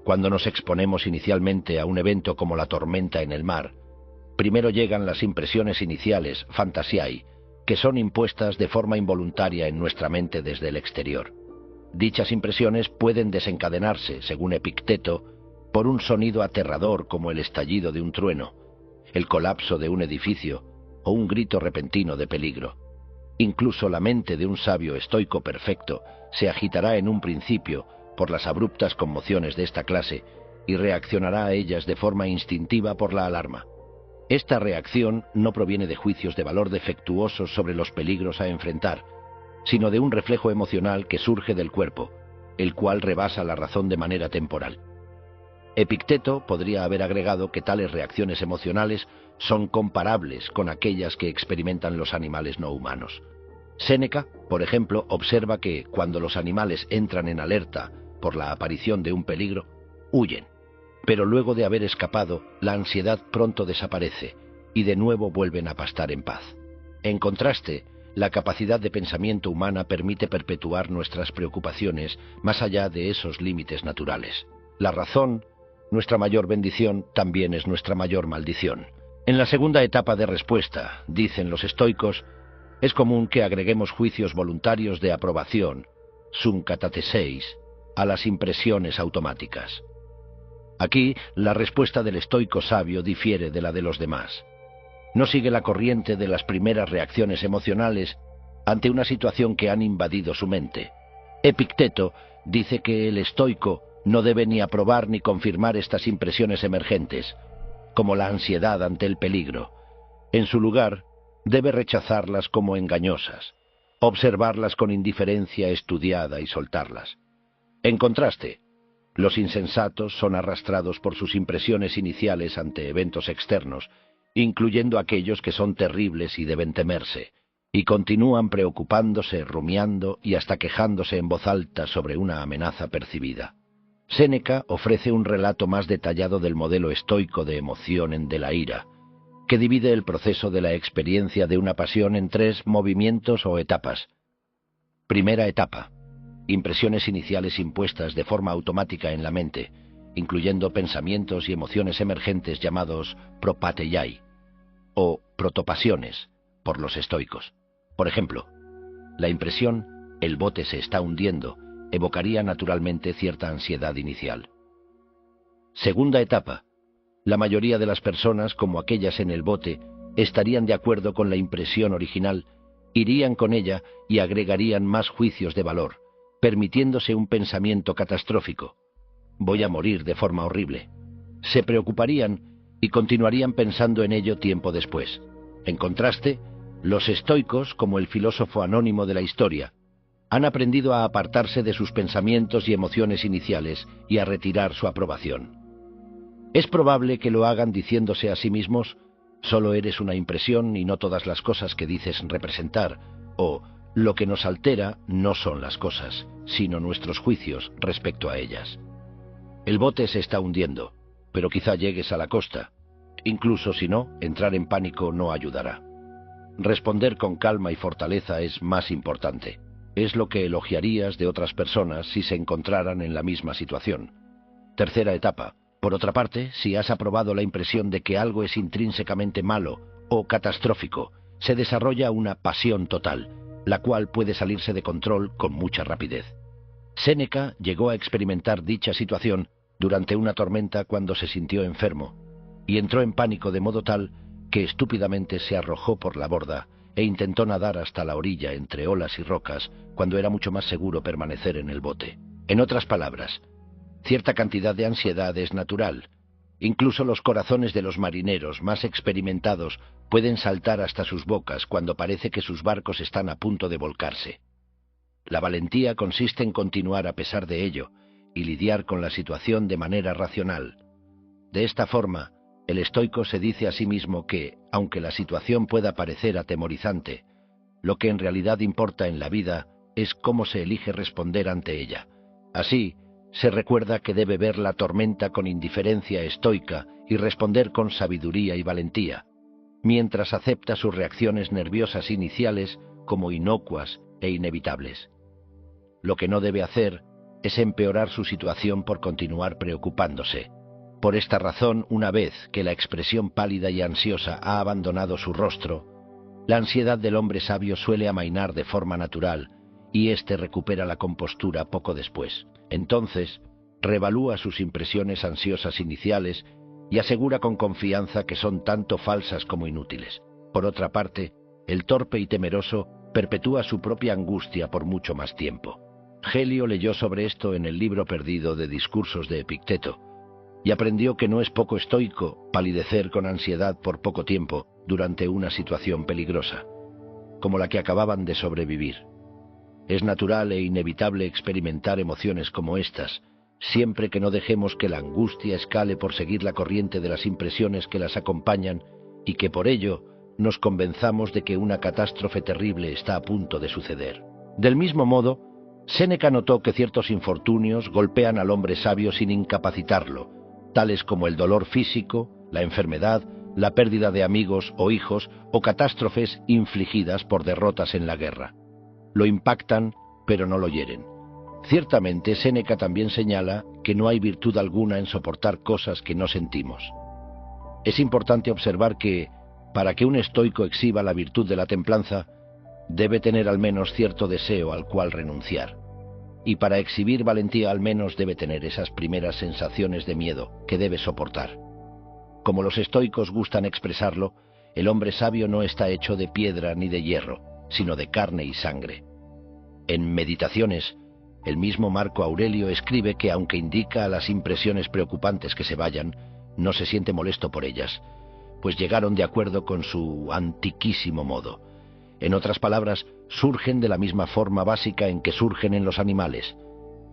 Cuando nos exponemos inicialmente a un evento como la tormenta en el mar, primero llegan las impresiones iniciales, fantasiae, que son impuestas de forma involuntaria en nuestra mente desde el exterior. Dichas impresiones pueden desencadenarse, según Epicteto, por un sonido aterrador como el estallido de un trueno, el colapso de un edificio o un grito repentino de peligro. Incluso la mente de un sabio estoico perfecto se agitará en un principio por las abruptas conmociones de esta clase y reaccionará a ellas de forma instintiva por la alarma. Esta reacción no proviene de juicios de valor defectuosos sobre los peligros a enfrentar, sino de un reflejo emocional que surge del cuerpo, el cual rebasa la razón de manera temporal. Epicteto podría haber agregado que tales reacciones emocionales son comparables con aquellas que experimentan los animales no humanos. Séneca, por ejemplo, observa que cuando los animales entran en alerta por la aparición de un peligro, huyen. Pero luego de haber escapado, la ansiedad pronto desaparece y de nuevo vuelven a pastar en paz. En contraste, la capacidad de pensamiento humana permite perpetuar nuestras preocupaciones más allá de esos límites naturales. La razón, nuestra mayor bendición, también es nuestra mayor maldición. En la segunda etapa de respuesta, dicen los estoicos, es común que agreguemos juicios voluntarios de aprobación, sunkatateseis, a las impresiones automáticas. Aquí, la respuesta del estoico sabio difiere de la de los demás. No sigue la corriente de las primeras reacciones emocionales ante una situación que han invadido su mente. Epicteto dice que el estoico no debe ni aprobar ni confirmar estas impresiones emergentes, como la ansiedad ante el peligro. En su lugar, debe rechazarlas como engañosas, observarlas con indiferencia estudiada y soltarlas. En contraste, los insensatos son arrastrados por sus impresiones iniciales ante eventos externos, incluyendo aquellos que son terribles y deben temerse, y continúan preocupándose, rumiando y hasta quejándose en voz alta sobre una amenaza percibida. Séneca ofrece un relato más detallado del modelo estoico de emoción en de la ira, que divide el proceso de la experiencia de una pasión en 3 movimientos o etapas. Primera etapa: impresiones iniciales impuestas de forma automática en la mente, incluyendo pensamientos y emociones emergentes llamados propateiai, o protopasiones, por los estoicos. Por ejemplo, la impresión «el bote se está hundiendo» evocaría naturalmente cierta ansiedad inicial. Segunda etapa: la mayoría de las personas, como aquellas en el bote, estarían de acuerdo con la impresión original, irían con ella y agregarían más juicios de valor, permitiéndose un pensamiento catastrófico. Voy a morir de forma horrible. Se preocuparían y continuarían pensando en ello tiempo después. En contraste, los estoicos, como el filósofo anónimo de la historia, han aprendido a apartarse de sus pensamientos y emociones iniciales y a retirar su aprobación. Es probable que lo hagan diciéndose a sí mismos: solo eres una impresión y no todas las cosas que dices representar, o lo que nos altera no son las cosas, sino nuestros juicios respecto a ellas. El bote se está hundiendo, pero quizá llegues a la costa. Incluso si no, entrar en pánico no ayudará. Responder con calma y fortaleza es más importante. Es lo que elogiarías de otras personas si se encontraran en la misma situación. Tercera etapa: por otra parte, si has aprobado la impresión de que algo es intrínsecamente malo o catastrófico, se desarrolla una pasión total, la cual puede salirse de control con mucha rapidez. Séneca llegó a experimentar dicha situación durante una tormenta cuando se sintió enfermo, y entró en pánico de modo tal que estúpidamente se arrojó por la borda e intentó nadar hasta la orilla entre olas y rocas cuando era mucho más seguro permanecer en el bote. En otras palabras, cierta cantidad de ansiedad es natural. Incluso los corazones de los marineros más experimentados pueden saltar hasta sus bocas cuando parece que sus barcos están a punto de volcarse. La valentía consiste en continuar a pesar de ello y lidiar con la situación de manera racional. De esta forma, el estoico se dice a sí mismo que, aunque la situación pueda parecer atemorizante, lo que en realidad importa en la vida es cómo se elige responder ante ella. Así, se recuerda que debe ver la tormenta con indiferencia estoica y responder con sabiduría y valentía, mientras acepta sus reacciones nerviosas iniciales como inocuas e inevitables. Lo que no debe hacer es empeorar su situación por continuar preocupándose. Por esta razón, una vez que la expresión pálida y ansiosa ha abandonado su rostro, la ansiedad del hombre sabio suele amainar de forma natural y éste recupera la compostura poco después. Entonces, reevalúa sus impresiones ansiosas iniciales y asegura con confianza que son tanto falsas como inútiles. Por otra parte, el torpe y temeroso perpetúa su propia angustia por mucho más tiempo. Gelio leyó sobre esto en el libro perdido de Discursos de Epicteto, y aprendió que no es poco estoico palidecer con ansiedad por poco tiempo durante una situación peligrosa, como la que acababan de sobrevivir. Es natural e inevitable experimentar emociones como estas, siempre que no dejemos que la angustia escale por seguir la corriente de las impresiones que las acompañan y que por ello nos convenzamos de que una catástrofe terrible está a punto de suceder. Del mismo modo, Séneca notó que ciertos infortunios golpean al hombre sabio sin incapacitarlo, tales como el dolor físico, la enfermedad, la pérdida de amigos o hijos o catástrofes infligidas por derrotas en la guerra. Lo impactan, pero no lo hieren. Ciertamente, Séneca también señala que no hay virtud alguna en soportar cosas que no sentimos. Es importante observar que, para que un estoico exhiba la virtud de la templanza, debe tener al menos cierto deseo al cual renunciar. Y para exhibir valentía al menos debe tener esas primeras sensaciones de miedo que debe soportar. Como los estoicos gustan expresarlo, el hombre sabio no está hecho de piedra ni de hierro, sino de carne y sangre. En Meditaciones, el mismo Marco Aurelio escribe que aunque indica a las impresiones preocupantes que se vayan, no se siente molesto por ellas, pues llegaron de acuerdo con su antiquísimo modo. En otras palabras, surgen de la misma forma básica en que surgen en los animales.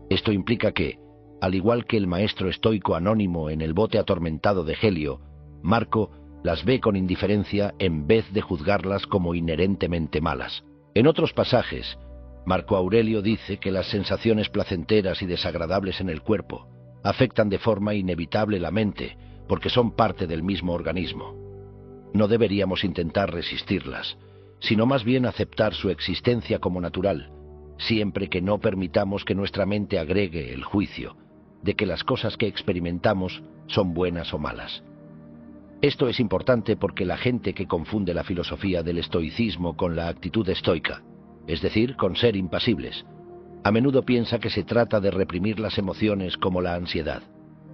Esto implica que, al igual que el maestro estoico anónimo en el bote atormentado de Gelio, Marco las ve con indiferencia en vez de juzgarlas como inherentemente malas. En otros pasajes, Marco Aurelio dice que las sensaciones placenteras y desagradables en el cuerpo afectan de forma inevitable la mente, porque son parte del mismo organismo. No deberíamos intentar resistirlas, sino más bien aceptar su existencia como natural, siempre que no permitamos que nuestra mente agregue el juicio de que las cosas que experimentamos son buenas o malas. Esto es importante porque la gente que confunde la filosofía del estoicismo con la actitud estoica, es decir, con ser impasibles, a menudo piensa que se trata de reprimir las emociones como la ansiedad,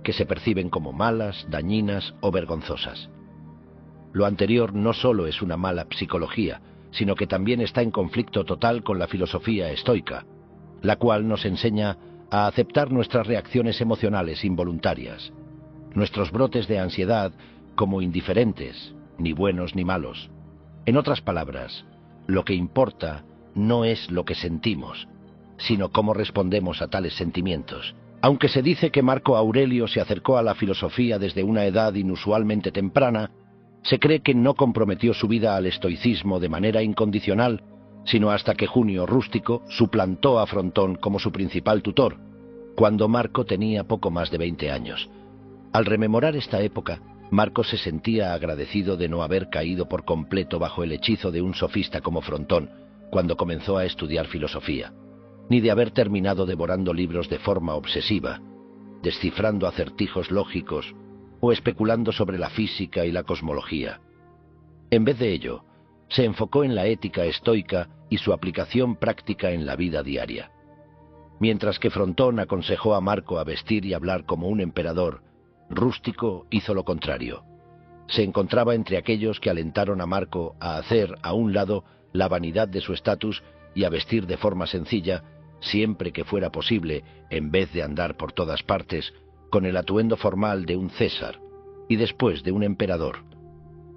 que se perciben como malas, dañinas o vergonzosas. Lo anterior no solo es una mala psicología, sino que también está en conflicto total con la filosofía estoica, la cual nos enseña a aceptar nuestras reacciones emocionales involuntarias, nuestros brotes de ansiedad como indiferentes, ni buenos ni malos. En otras palabras, lo que importa no es lo que sentimos, sino cómo respondemos a tales sentimientos. Aunque se dice que Marco Aurelio se acercó a la filosofía desde una edad inusualmente temprana, se cree que no comprometió su vida al estoicismo de manera incondicional, sino hasta que Junio Rústico suplantó a Frontón como su principal tutor, cuando Marco tenía poco más de 20 años. Al rememorar esta época, Marco se sentía agradecido de no haber caído por completo bajo el hechizo de un sofista como Frontón cuando comenzó a estudiar filosofía, ni de haber terminado devorando libros de forma obsesiva, descifrando acertijos lógicos o especulando sobre la física y la cosmología. En vez de ello, se enfocó en la ética estoica y su aplicación práctica en la vida diaria. Mientras que Frontón aconsejó a Marco a vestir y hablar como un emperador, Rústico hizo lo contrario. Se encontraba entre aquellos que alentaron a Marco a hacer a un lado la vanidad de su estatus y a vestir de forma sencilla, siempre que fuera posible, en vez de andar por todas partes, con el atuendo formal de un César y después de un emperador.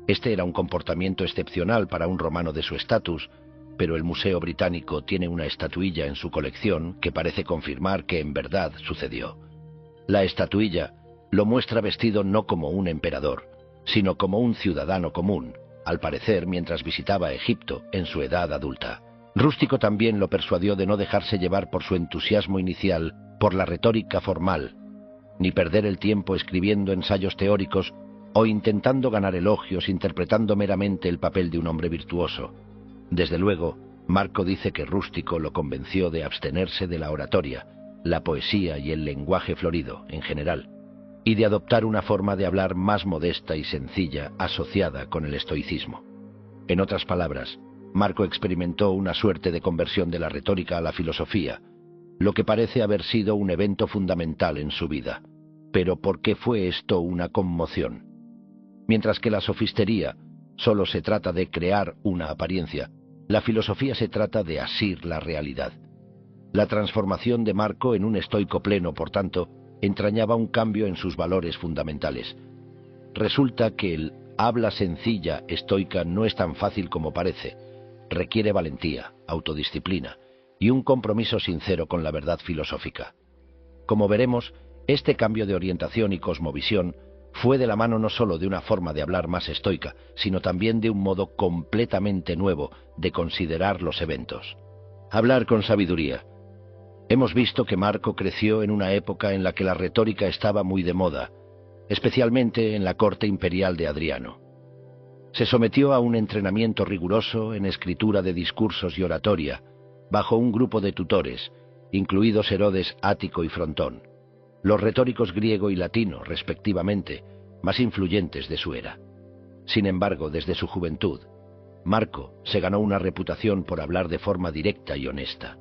Este era un comportamiento excepcional para un romano de su estatus, pero el Museo Británico tiene una estatuilla en su colección que parece confirmar que en verdad sucedió. La estatuilla lo muestra vestido no como un emperador, sino como un ciudadano común, al parecer mientras visitaba Egipto en su edad adulta. Rústico también lo persuadió de no dejarse llevar por su entusiasmo inicial por la retórica formal, ni perder el tiempo escribiendo ensayos teóricos o intentando ganar elogios interpretando meramente el papel de un hombre virtuoso. Desde luego, Marco dice que Rústico lo convenció de abstenerse de la oratoria, la poesía y el lenguaje florido en general, y de adoptar una forma de hablar más modesta y sencilla asociada con el estoicismo. En otras palabras, Marco experimentó una suerte de conversión de la retórica a la filosofía, lo que parece haber sido un evento fundamental en su vida. Pero ¿por qué fue esto una conmoción? Mientras que la sofistería solo se trata de crear una apariencia, la filosofía se trata de asir la realidad. La transformación de Marco en un estoico pleno, por tanto, entrañaba un cambio en sus valores fundamentales. Resulta que el habla sencilla estoica no es tan fácil como parece. Requiere valentía, autodisciplina y un compromiso sincero con la verdad filosófica. Como veremos, este cambio de orientación y cosmovisión fue de la mano no solo de una forma de hablar más estoica, sino también de un modo completamente nuevo de considerar los eventos. Hablar con sabiduría. Hemos visto que Marco creció en una época en la que la retórica estaba muy de moda, especialmente en la corte imperial de Adriano. Se sometió a un entrenamiento riguroso en escritura de discursos y oratoria, bajo un grupo de tutores, incluidos Herodes Ático y Frontón, los retóricos griego y latino, respectivamente, más influyentes de su era. Sin embargo, desde su juventud, Marco se ganó una reputación por hablar de forma directa y honesta.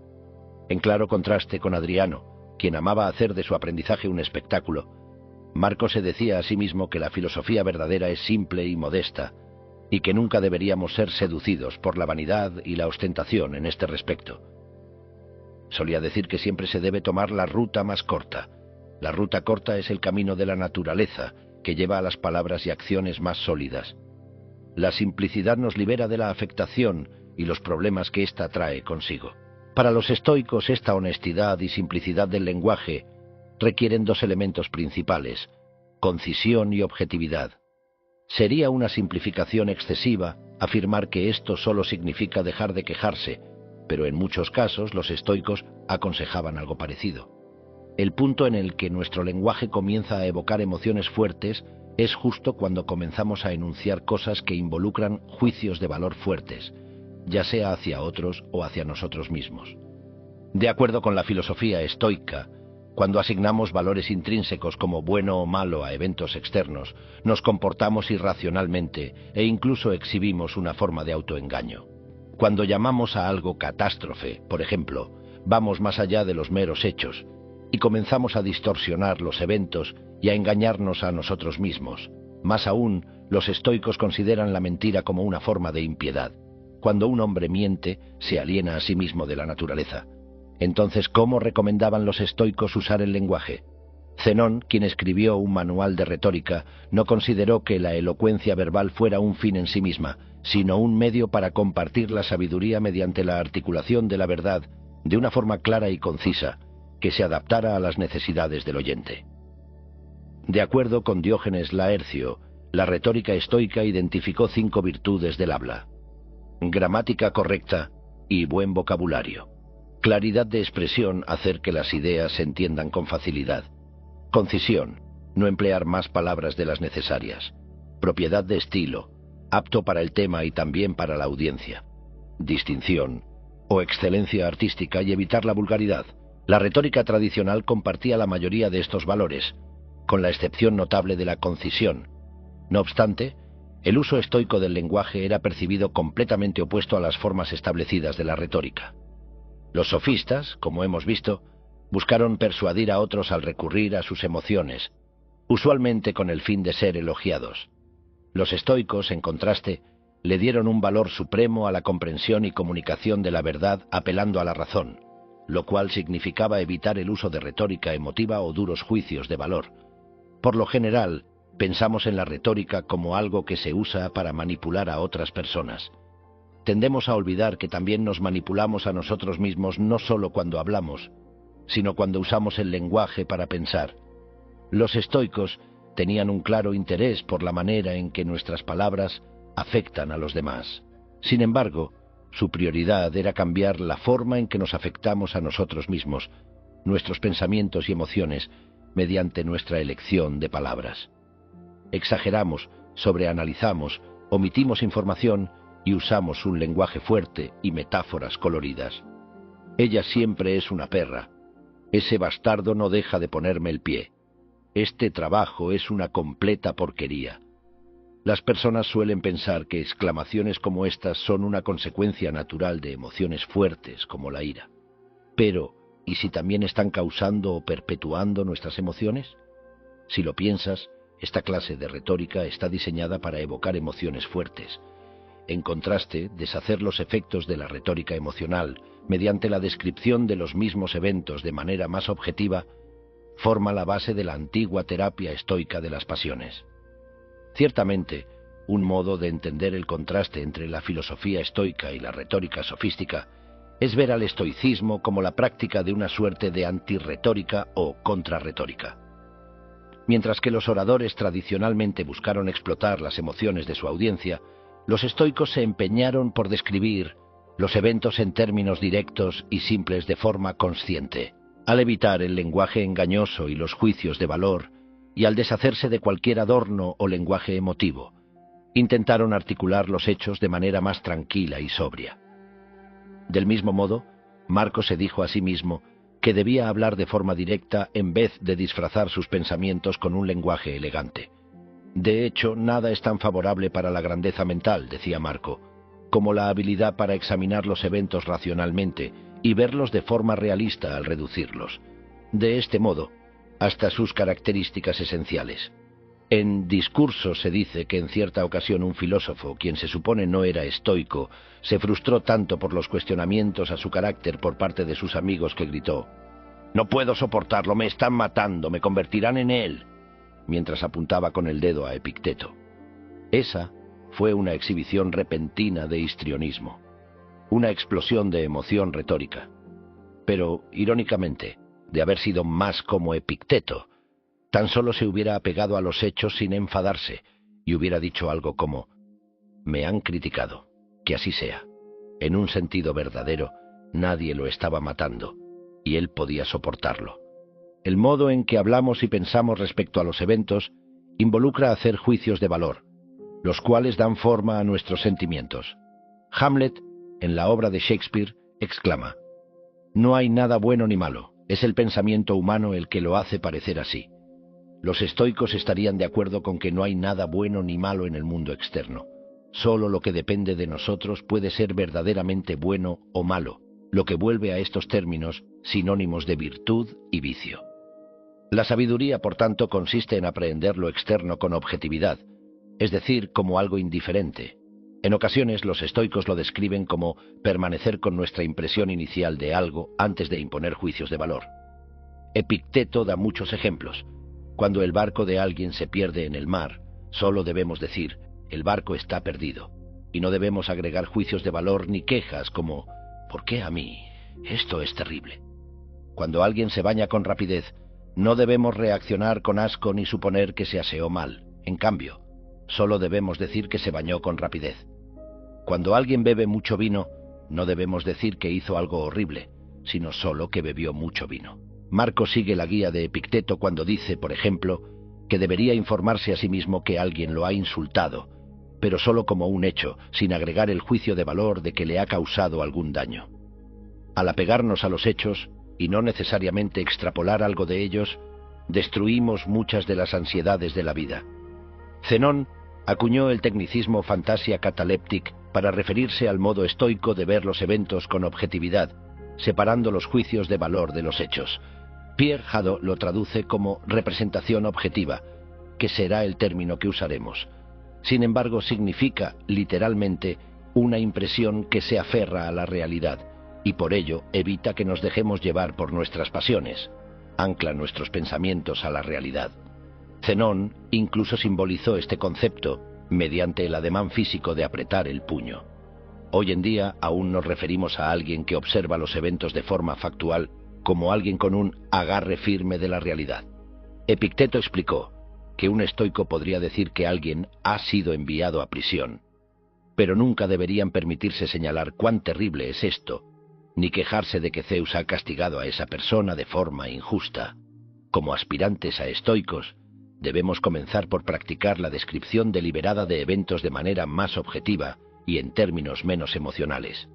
En claro contraste con Adriano, quien amaba hacer de su aprendizaje un espectáculo, Marco se decía a sí mismo que la filosofía verdadera es simple y modesta, y que nunca deberíamos ser seducidos por la vanidad y la ostentación en este respecto. Solía decir que siempre se debe tomar la ruta más corta. La ruta corta es el camino de la naturaleza, que lleva a las palabras y acciones más sólidas. La simplicidad nos libera de la afectación y los problemas que ésta trae consigo. Para los estoicos, esta honestidad y simplicidad del lenguaje requieren dos elementos principales: concisión y objetividad. Sería una simplificación excesiva afirmar que esto solo significa dejar de quejarse, pero en muchos casos los estoicos aconsejaban algo parecido. El punto en el que nuestro lenguaje comienza a evocar emociones fuertes es justo cuando comenzamos a enunciar cosas que involucran juicios de valor fuertes, ya sea hacia otros o hacia nosotros mismos. De acuerdo con la filosofía estoica, cuando asignamos valores intrínsecos como bueno o malo a eventos externos, nos comportamos irracionalmente e incluso exhibimos una forma de autoengaño. Cuando llamamos a algo catástrofe, por ejemplo, vamos más allá de los meros hechos y comenzamos a distorsionar los eventos y a engañarnos a nosotros mismos. Más aún, los estoicos consideran la mentira como una forma de impiedad. Cuando un hombre miente, se aliena a sí mismo de la naturaleza. Entonces, ¿cómo recomendaban los estoicos usar el lenguaje? Zenón, quien escribió un manual de retórica, no consideró que la elocuencia verbal fuera un fin en sí misma, sino un medio para compartir la sabiduría mediante la articulación de la verdad de una forma clara y concisa, que se adaptara a las necesidades del oyente. De acuerdo con Diógenes Laercio, la retórica estoica identificó 5 virtudes del habla: gramática correcta y buen vocabulario, claridad de expresión, hacer que las ideas se entiendan con facilidad, concisión, no emplear más palabras de las necesarias, propiedad de estilo, apto para el tema y también para la audiencia, distinción o excelencia artística y evitar la vulgaridad. La retórica tradicional compartía la mayoría de estos valores, con la excepción notable de la concisión. No obstante, el uso estoico del lenguaje era percibido completamente opuesto a las formas establecidas de la retórica. Los sofistas, como hemos visto, Buscaron persuadir a otros al recurrir a sus emociones, usualmente con el fin de ser elogiados. Los estoicos, en contraste, le dieron un valor supremo a la comprensión y comunicación de la verdad apelando a la razón, lo cual significaba evitar el uso de retórica emotiva o duros juicios de valor. Por lo general, pensamos en la retórica como algo que se usa para manipular a otras personas. Tendemos a olvidar que también nos manipulamos a nosotros mismos no solo cuando hablamos, sino cuando usamos el lenguaje para pensar. Los estoicos tenían un claro interés por la manera en que nuestras palabras afectan a los demás. Sin embargo, su prioridad era cambiar la forma en que nos afectamos a nosotros mismos, nuestros pensamientos y emociones, mediante nuestra elección de palabras. Exageramos, sobreanalizamos, omitimos información y usamos un lenguaje fuerte y metáforas coloridas. Ella siempre es una perra. Ese bastardo no deja de ponerme el pie. Este trabajo es una completa porquería. Las personas suelen pensar que exclamaciones como estas son una consecuencia natural de emociones fuertes como la ira. Pero, ¿y si también están causando o perpetuando nuestras emociones? Si lo piensas, esta clase de retórica está diseñada para evocar emociones fuertes. En contraste, deshacer los efectos de la retórica emocional mediante la descripción de los mismos eventos de manera más objetiva forma la base de la antigua terapia estoica de las pasiones. Ciertamente, un modo de entender el contraste entre la filosofía estoica y la retórica sofística es ver al estoicismo como la práctica de una suerte de antirretórica o contrarretórica. Mientras que los oradores tradicionalmente buscaron explotar las emociones de su audiencia, los estoicos se empeñaron por describir los eventos en términos directos y simples de forma consciente, al evitar el lenguaje engañoso y los juicios de valor, y al deshacerse de cualquier adorno o lenguaje emotivo. Intentaron articular los hechos de manera más tranquila y sobria. Del mismo modo, Marco se dijo a sí mismo que debía hablar de forma directa en vez de disfrazar sus pensamientos con un lenguaje elegante. De hecho, nada es tan favorable para la grandeza mental, decía Marco, como la habilidad para examinar los eventos racionalmente y verlos de forma realista al reducirlos. De este modo, hasta sus características esenciales. En Discursos se dice que en cierta ocasión un filósofo, quien se supone no era estoico, se frustró tanto por los cuestionamientos a su carácter por parte de sus amigos que gritó: «No puedo soportarlo, me están matando, me convertirán en él», mientras apuntaba con el dedo a Epicteto. Esa fue una exhibición repentina de histrionismo, una explosión de emoción retórica. Pero, irónicamente, de haber sido más como Epicteto, tan solo se hubiera apegado a los hechos sin enfadarse y hubiera dicho algo como: «Me han criticado, que así sea». En un sentido verdadero, nadie lo estaba matando, y él podía soportarlo. El modo en que hablamos y pensamos respecto a los eventos involucra hacer juicios de valor, los cuales dan forma a nuestros sentimientos. Hamlet, en la obra de Shakespeare, exclama: «No hay nada bueno ni malo, es el pensamiento humano el que lo hace parecer así». Los estoicos estarían de acuerdo con que no hay nada bueno ni malo en el mundo externo. Solo lo que depende de nosotros puede ser verdaderamente bueno o malo, lo que vuelve a estos términos sinónimos de virtud y vicio. La sabiduría, por tanto, consiste en aprehender lo externo con objetividad, es decir, como algo indiferente. En ocasiones los estoicos lo describen como permanecer con nuestra impresión inicial de algo antes de imponer juicios de valor. Epicteto da muchos ejemplos. Cuando el barco de alguien se pierde en el mar, solo debemos decir: «El barco está perdido», y no debemos agregar juicios de valor ni quejas como: «¿Por qué a mí? Esto es terrible». Cuando alguien se baña con rapidez, no debemos reaccionar con asco ni suponer que se aseó mal. En cambio, solo debemos decir que se bañó con rapidez. Cuando alguien bebe mucho vino, no debemos decir que hizo algo horrible, sino solo que bebió mucho vino. Marco sigue la guía de Epicteto cuando dice, por ejemplo, que debería informarse a sí mismo que alguien lo ha insultado, pero solo como un hecho, sin agregar el juicio de valor de que le ha causado algún daño. Al apegarnos a los hechos, y no necesariamente extrapolar algo de ellos, destruimos muchas de las ansiedades de la vida. Zenón acuñó el tecnicismo fantasia cataleptic para referirse al modo estoico de ver los eventos con objetividad, separando los juicios de valor de los hechos. Pierre Hadot lo traduce como representación objetiva, que será el término que usaremos. Sin embargo, significa literalmente una impresión que se aferra a la realidad y por ello evita que nos dejemos llevar por nuestras pasiones. Ancla nuestros pensamientos a la realidad. Zenón incluso simbolizó este concepto mediante el ademán físico de apretar el puño. Hoy en día aún nos referimos a alguien que observa los eventos de forma factual como alguien con un agarre firme de la realidad. Epicteto explicó que un estoico podría decir que alguien ha sido enviado a prisión, pero nunca deberían permitirse señalar cuán terrible es esto, ni quejarse de que Zeus ha castigado a esa persona de forma injusta. Como aspirantes a estoicos, debemos comenzar por practicar la descripción deliberada de eventos de manera más objetiva y en términos menos emocionales.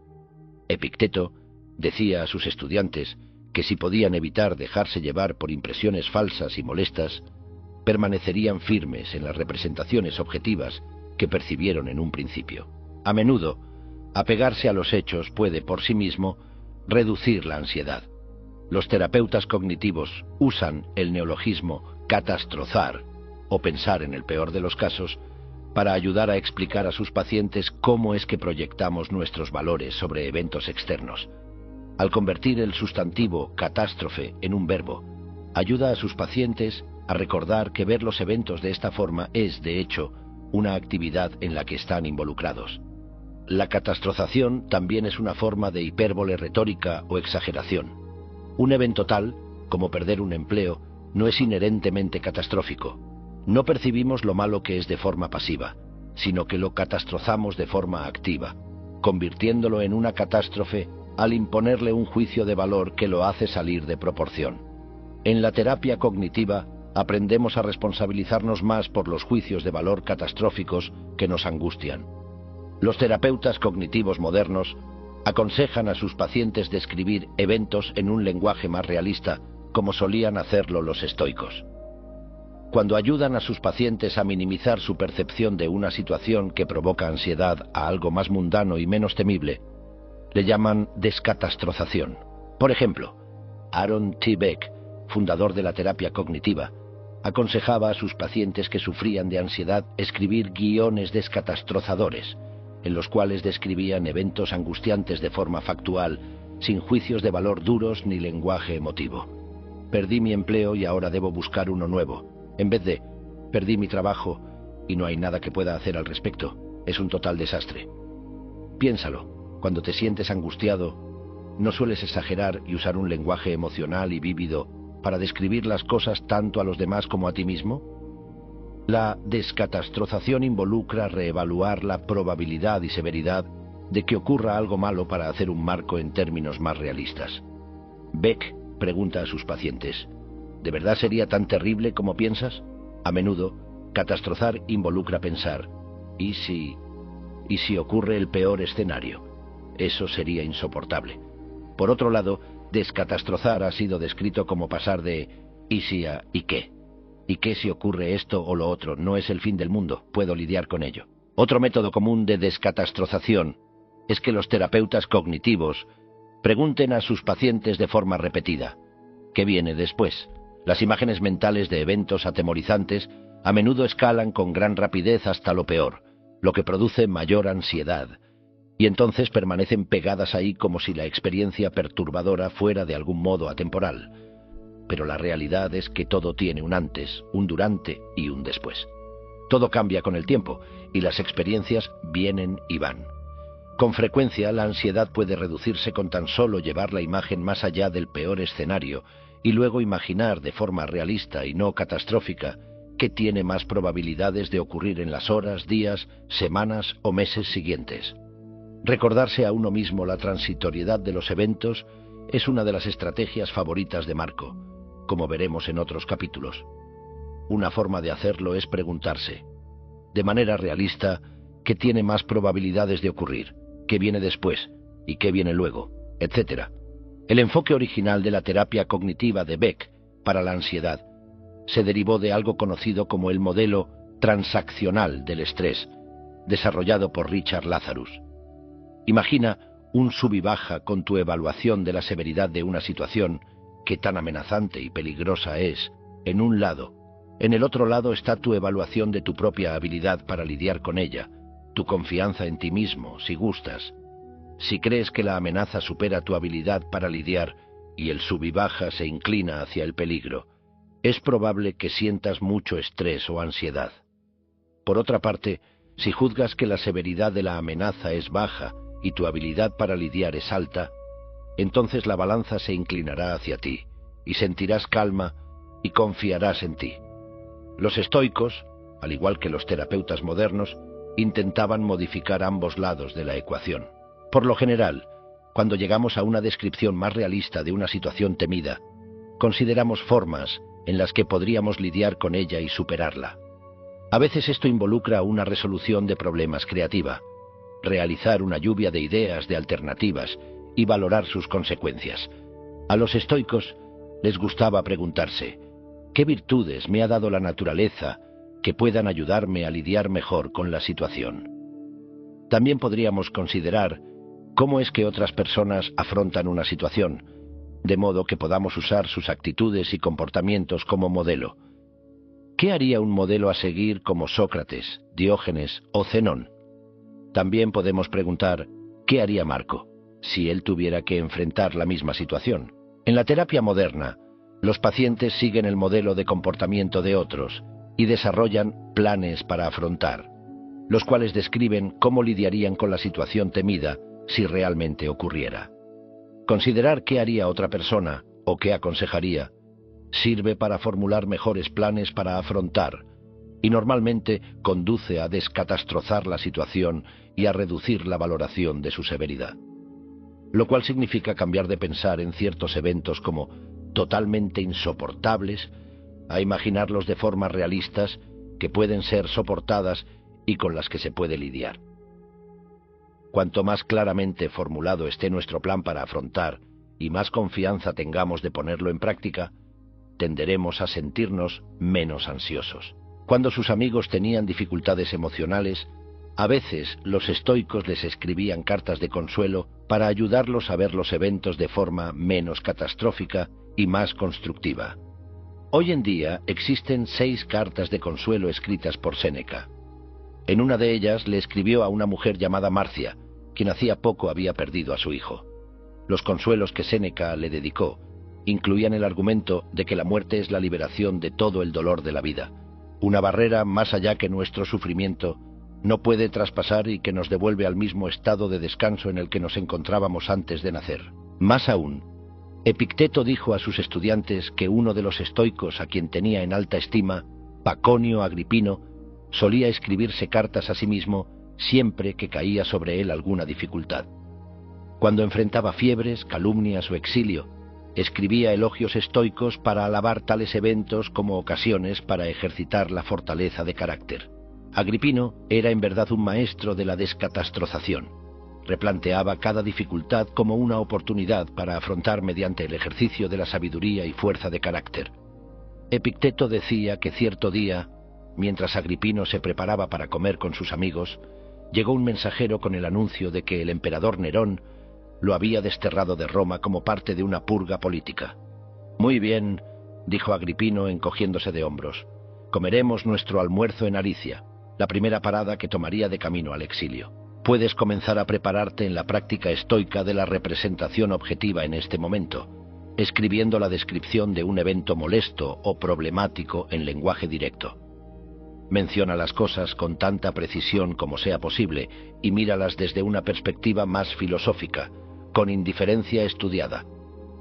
Epicteto decía a sus estudiantes que si podían evitar dejarse llevar por impresiones falsas y molestas, permanecerían firmes en las representaciones objetivas que percibieron en un principio. A menudo, apegarse a los hechos puede por sí mismo reducir la ansiedad. Los terapeutas cognitivos usan el neologismo catastrozar o pensar en el peor de los casos para ayudar a explicar a sus pacientes cómo es que proyectamos nuestros valores sobre eventos externos. Al convertir el sustantivo catástrofe en un verbo, ayuda a sus pacientes a recordar que ver los eventos de esta forma es, de hecho, una actividad en la que están involucrados. La catastrozación también es una forma de hipérbole retórica o exageración. Un evento tal, como perder un empleo, no es inherentemente catastrófico. No percibimos lo malo que es de forma pasiva, sino que lo catastrozamos de forma activa, convirtiéndolo en una catástrofe al imponerle un juicio de valor que lo hace salir de proporción. En la terapia cognitiva aprendemos a responsabilizarnos más por los juicios de valor catastróficos que nos angustian. Los terapeutas cognitivos modernos aconsejan a sus pacientes describir eventos en un lenguaje más realista, como solían hacerlo los estoicos. Cuando ayudan a sus pacientes a minimizar su percepción de una situación que provoca ansiedad a algo más mundano y menos temible, le llaman descatastrozación. Por ejemplo, Aaron T. Beck, fundador de la terapia cognitiva, aconsejaba a sus pacientes que sufrían de ansiedad escribir guiones descatastrozadores, en los cuales describían eventos angustiantes de forma factual, sin juicios de valor duros ni lenguaje emotivo. Perdí mi empleo y ahora debo buscar uno nuevo. En vez de, perdí mi trabajo y no hay nada que pueda hacer al respecto. Es un total desastre. Piénsalo. Cuando te sientes angustiado, ¿no sueles exagerar y usar un lenguaje emocional y vívido para describir las cosas tanto a los demás como a ti mismo? La descatastrozación involucra reevaluar la probabilidad y severidad de que ocurra algo malo para hacer un marco en términos más realistas. Beck pregunta a sus pacientes, ¿de verdad sería tan terrible como piensas? A menudo, catastrozar involucra pensar, ¿y si ocurre el peor escenario? Eso sería insoportable. Por otro lado, descatastrozar ha sido descrito como pasar de ¿y si a ¿y qué? ¿Y qué si ocurre esto o lo otro? No es el fin del mundo, puedo lidiar con ello. Otro método común de descatastrozación es que los terapeutas cognitivos pregunten a sus pacientes de forma repetida, ¿qué viene después? Las imágenes mentales de eventos atemorizantes a menudo escalan con gran rapidez hasta lo peor, lo que produce mayor ansiedad, y entonces permanecen pegadas ahí como si la experiencia perturbadora fuera de algún modo atemporal. Pero la realidad es que todo tiene un antes, un durante y un después. Todo cambia con el tiempo y las experiencias vienen y van. Con frecuencia la ansiedad puede reducirse con tan solo llevar la imagen más allá del peor escenario y luego imaginar de forma realista y no catastrófica qué tiene más probabilidades de ocurrir en las horas, días, semanas o meses siguientes. Recordarse a uno mismo la transitoriedad de los eventos es una de las estrategias favoritas de Marco, como veremos en otros capítulos. Una forma de hacerlo es preguntarse, de manera realista, qué tiene más probabilidades de ocurrir, qué viene después y qué viene luego, etc. El enfoque original de la terapia cognitiva de Beck para la ansiedad se derivó de algo conocido como el modelo transaccional del estrés, desarrollado por Richard Lazarus. Imagina un sub y baja con tu evaluación de la severidad de una situación qué tan amenazante y peligrosa es, en un lado. En el otro lado está tu evaluación de tu propia habilidad para lidiar con ella, tu confianza en ti mismo, si gustas. Si crees que la amenaza supera tu habilidad para lidiar y el sub y baja se inclina hacia el peligro, es probable que sientas mucho estrés o ansiedad. Por otra parte, si juzgas que la severidad de la amenaza es baja y tu habilidad para lidiar es alta, entonces la balanza se inclinará hacia ti y sentirás calma y confiarás en ti. Los estoicos, al igual que los terapeutas modernos, intentaban modificar ambos lados de la ecuación. Por lo general, cuando llegamos a una descripción más realista de una situación temida, consideramos formas en las que podríamos lidiar con ella y superarla. A veces esto involucra una resolución de problemas creativa, realizar una lluvia de ideas, de alternativas y valorar sus consecuencias. A los estoicos les gustaba preguntarse: ¿qué virtudes me ha dado la naturaleza que puedan ayudarme a lidiar mejor con la situación? También podríamos considerar cómo es que otras personas afrontan una situación, de modo que podamos usar sus actitudes y comportamientos como modelo. ¿Qué haría un modelo a seguir como Sócrates, Diógenes o Zenón? También podemos preguntar: ¿qué haría Marco si él tuviera que enfrentar la misma situación? En la terapia moderna, los pacientes siguen el modelo de comportamiento de otros y desarrollan planes para afrontar, los cuales describen cómo lidiarían con la situación temida si realmente ocurriera. Considerar qué haría otra persona o qué aconsejaría sirve para formular mejores planes para afrontar y normalmente conduce a descatastrozar la situación y a reducir la valoración de su severidad. Lo cual significa cambiar de pensar en ciertos eventos como totalmente insoportables a imaginarlos de formas realistas que pueden ser soportadas y con las que se puede lidiar. Cuanto más claramente formulado esté nuestro plan para afrontar y más confianza tengamos de ponerlo en práctica, tenderemos a sentirnos menos ansiosos. Cuando sus amigos tenían dificultades emocionales, a veces los estoicos les escribían cartas de consuelo para ayudarlos a ver los eventos de forma menos catastrófica y más constructiva. Hoy en día existen 6 cartas de consuelo escritas por Séneca. En una de ellas le escribió a una mujer llamada Marcia, quien hacía poco había perdido a su hijo. Los consuelos que Séneca le dedicó incluían el argumento de que la muerte es la liberación de todo el dolor de la vida, una barrera más allá que nuestro sufrimiento no puede traspasar y que nos devuelve al mismo estado de descanso en el que nos encontrábamos antes de nacer. Más aún, Epicteto dijo a sus estudiantes que uno de los estoicos a quien tenía en alta estima, Paconio Agripino, solía escribirse cartas a sí mismo siempre que caía sobre él alguna dificultad. Cuando enfrentaba fiebres, calumnias o exilio, escribía elogios estoicos para alabar tales eventos como ocasiones para ejercitar la fortaleza de carácter. Agripino era en verdad un maestro de la descatastrozación. Replanteaba cada dificultad como una oportunidad para afrontar mediante el ejercicio de la sabiduría y fuerza de carácter. Epicteto decía que cierto día, mientras Agripino se preparaba para comer con sus amigos, llegó un mensajero con el anuncio de que el emperador Nerón lo había desterrado de Roma como parte de una purga política. «Muy bien», dijo Agripino encogiéndose de hombros, «comeremos nuestro almuerzo en Aricia, la primera parada que tomaría de camino al exilio. Puedes comenzar a prepararte en la práctica estoica de la representación objetiva en este momento, escribiendo la descripción de un evento molesto o problemático en lenguaje directo. Menciona las cosas con tanta precisión como sea posible y míralas desde una perspectiva más filosófica, con indiferencia estudiada.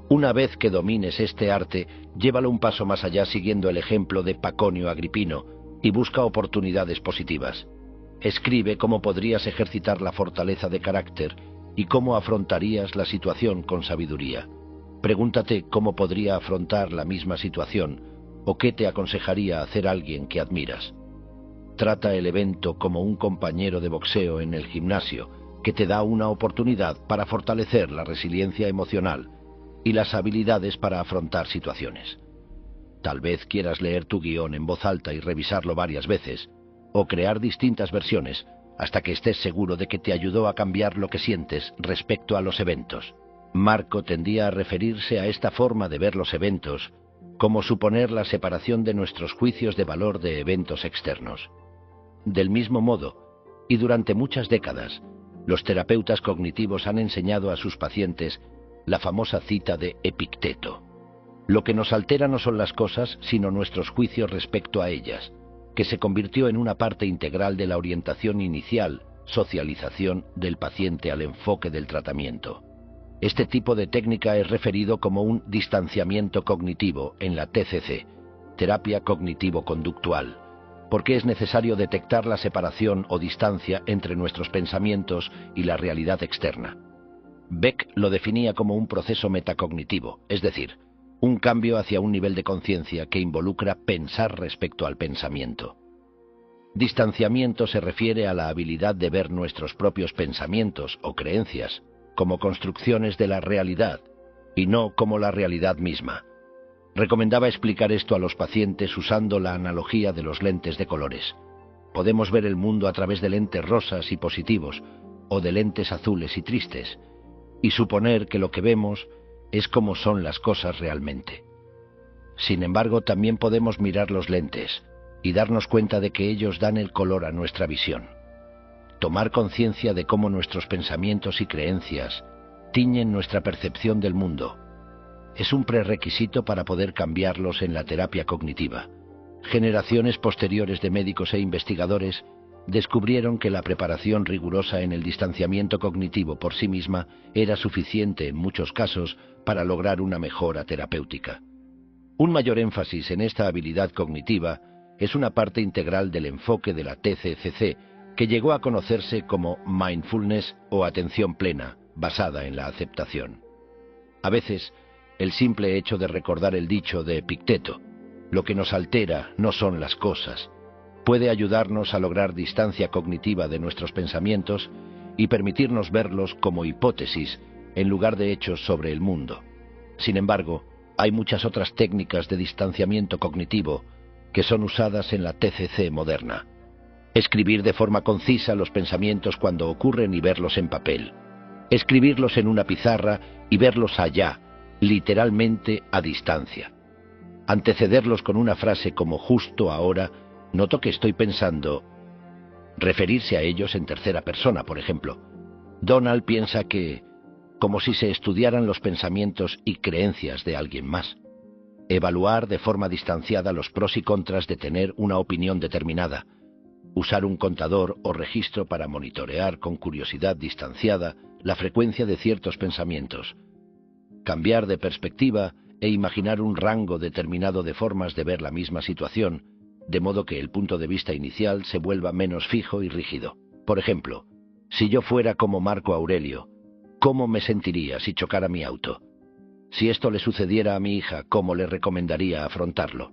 Una vez que domines este arte, llévalo un paso más allá siguiendo el ejemplo de Paconio Agripino y busca oportunidades positivas. Escribe cómo podrías ejercitar la fortaleza de carácter y cómo afrontarías la situación con sabiduría. Pregúntate cómo podría afrontar la misma situación o qué te aconsejaría hacer alguien que admiras. Trata el evento como un compañero de boxeo en el gimnasio que te da una oportunidad para fortalecer la resiliencia emocional y las habilidades para afrontar situaciones. Tal vez quieras leer tu guión en voz alta y revisarlo varias veces, o crear distintas versiones hasta que estés seguro de que te ayudó a cambiar lo que sientes respecto a los eventos. Marco tendía a referirse a esta forma de ver los eventos como suponer la separación de nuestros juicios de valor de eventos externos. Del mismo modo, y durante muchas décadas, los terapeutas cognitivos han enseñado a sus pacientes la famosa cita de Epicteto: lo que nos altera no son las cosas, sino nuestros juicios respecto a ellas, que se convirtió en una parte integral de la orientación inicial, socialización del paciente al enfoque del tratamiento. Este tipo de técnica es referido como un distanciamiento cognitivo en la TCC, terapia cognitivo-conductual, porque es necesario detectar la separación o distancia entre nuestros pensamientos y la realidad externa. Beck lo definía como un proceso metacognitivo, es decir, un cambio hacia un nivel de conciencia que involucra pensar respecto al pensamiento. Distanciamiento se refiere a la habilidad de ver nuestros propios pensamientos o creencias como construcciones de la realidad y no como la realidad misma. Recomendaba explicar esto a los pacientes usando la analogía de los lentes de colores. Podemos ver el mundo a través de lentes rosas y positivos o de lentes azules y tristes, y suponer que lo que vemos es como son las cosas realmente. Sin embargo, también podemos mirar los lentes y darnos cuenta de que ellos dan el color a nuestra visión. Tomar conciencia de cómo nuestros pensamientos y creencias tiñen nuestra percepción del mundo es un prerequisito para poder cambiarlos en la terapia cognitiva. Generaciones posteriores de médicos e investigadores descubrieron que la preparación rigurosa en el distanciamiento cognitivo por sí misma era suficiente en muchos casos para lograr una mejora terapéutica. Un mayor énfasis en esta habilidad cognitiva es una parte integral del enfoque de la TCCC, que llegó a conocerse como mindfulness o atención plena, basada en la aceptación. A veces, el simple hecho de recordar el dicho de Epicteto, lo que nos altera no son las cosas, puede ayudarnos a lograr distancia cognitiva de nuestros pensamientos y permitirnos verlos como hipótesis en lugar de hechos sobre el mundo. Sin embargo, hay muchas otras técnicas de distanciamiento cognitivo que son usadas en la TCC moderna. Escribir de forma concisa los pensamientos cuando ocurren y verlos en papel. Escribirlos en una pizarra y verlos allá, literalmente a distancia. Antecederlos con una frase como justo ahora, noto que estoy pensando. Referirse a ellos en tercera persona, por ejemplo. Donald piensa que, como si se estudiaran los pensamientos y creencias de alguien más. Evaluar de forma distanciada los pros y contras de tener una opinión determinada. Usar un contador o registro para monitorear con curiosidad distanciada la frecuencia de ciertos pensamientos. Cambiar de perspectiva e imaginar un rango determinado de formas de ver la misma situación, de modo que el punto de vista inicial se vuelva menos fijo y rígido. Por ejemplo, si yo fuera como Marco Aurelio, ¿cómo me sentiría si chocara mi auto? Si esto le sucediera a mi hija, ¿cómo le recomendaría afrontarlo?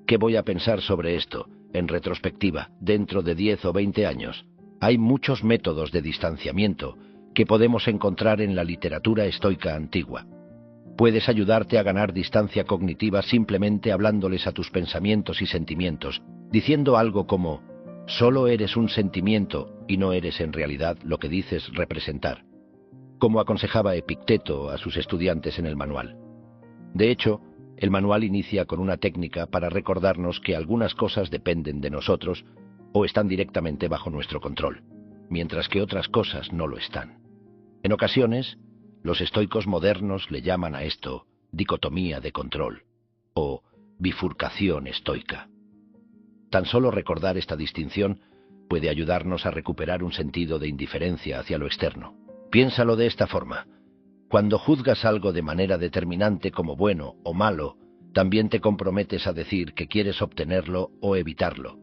¿Qué voy a pensar sobre esto, en retrospectiva, dentro de 10 o 20 años? Hay muchos métodos de distanciamiento que podemos encontrar en la literatura estoica antigua. Puedes ayudarte a ganar distancia cognitiva simplemente hablándoles a tus pensamientos y sentimientos, diciendo algo como: solo eres un sentimiento y no eres en realidad lo que dices representar, como aconsejaba Epicteto a sus estudiantes en el manual. De hecho, el manual inicia con una técnica para recordarnos que algunas cosas dependen de nosotros o están directamente bajo nuestro control, mientras que otras cosas no lo están. En ocasiones, los estoicos modernos le llaman a esto dicotomía de control o bifurcación estoica. Tan solo recordar esta distinción puede ayudarnos a recuperar un sentido de indiferencia hacia lo externo. Piénsalo de esta forma. Cuando juzgas algo de manera determinante como bueno o malo, también te comprometes a decir que quieres obtenerlo o evitarlo.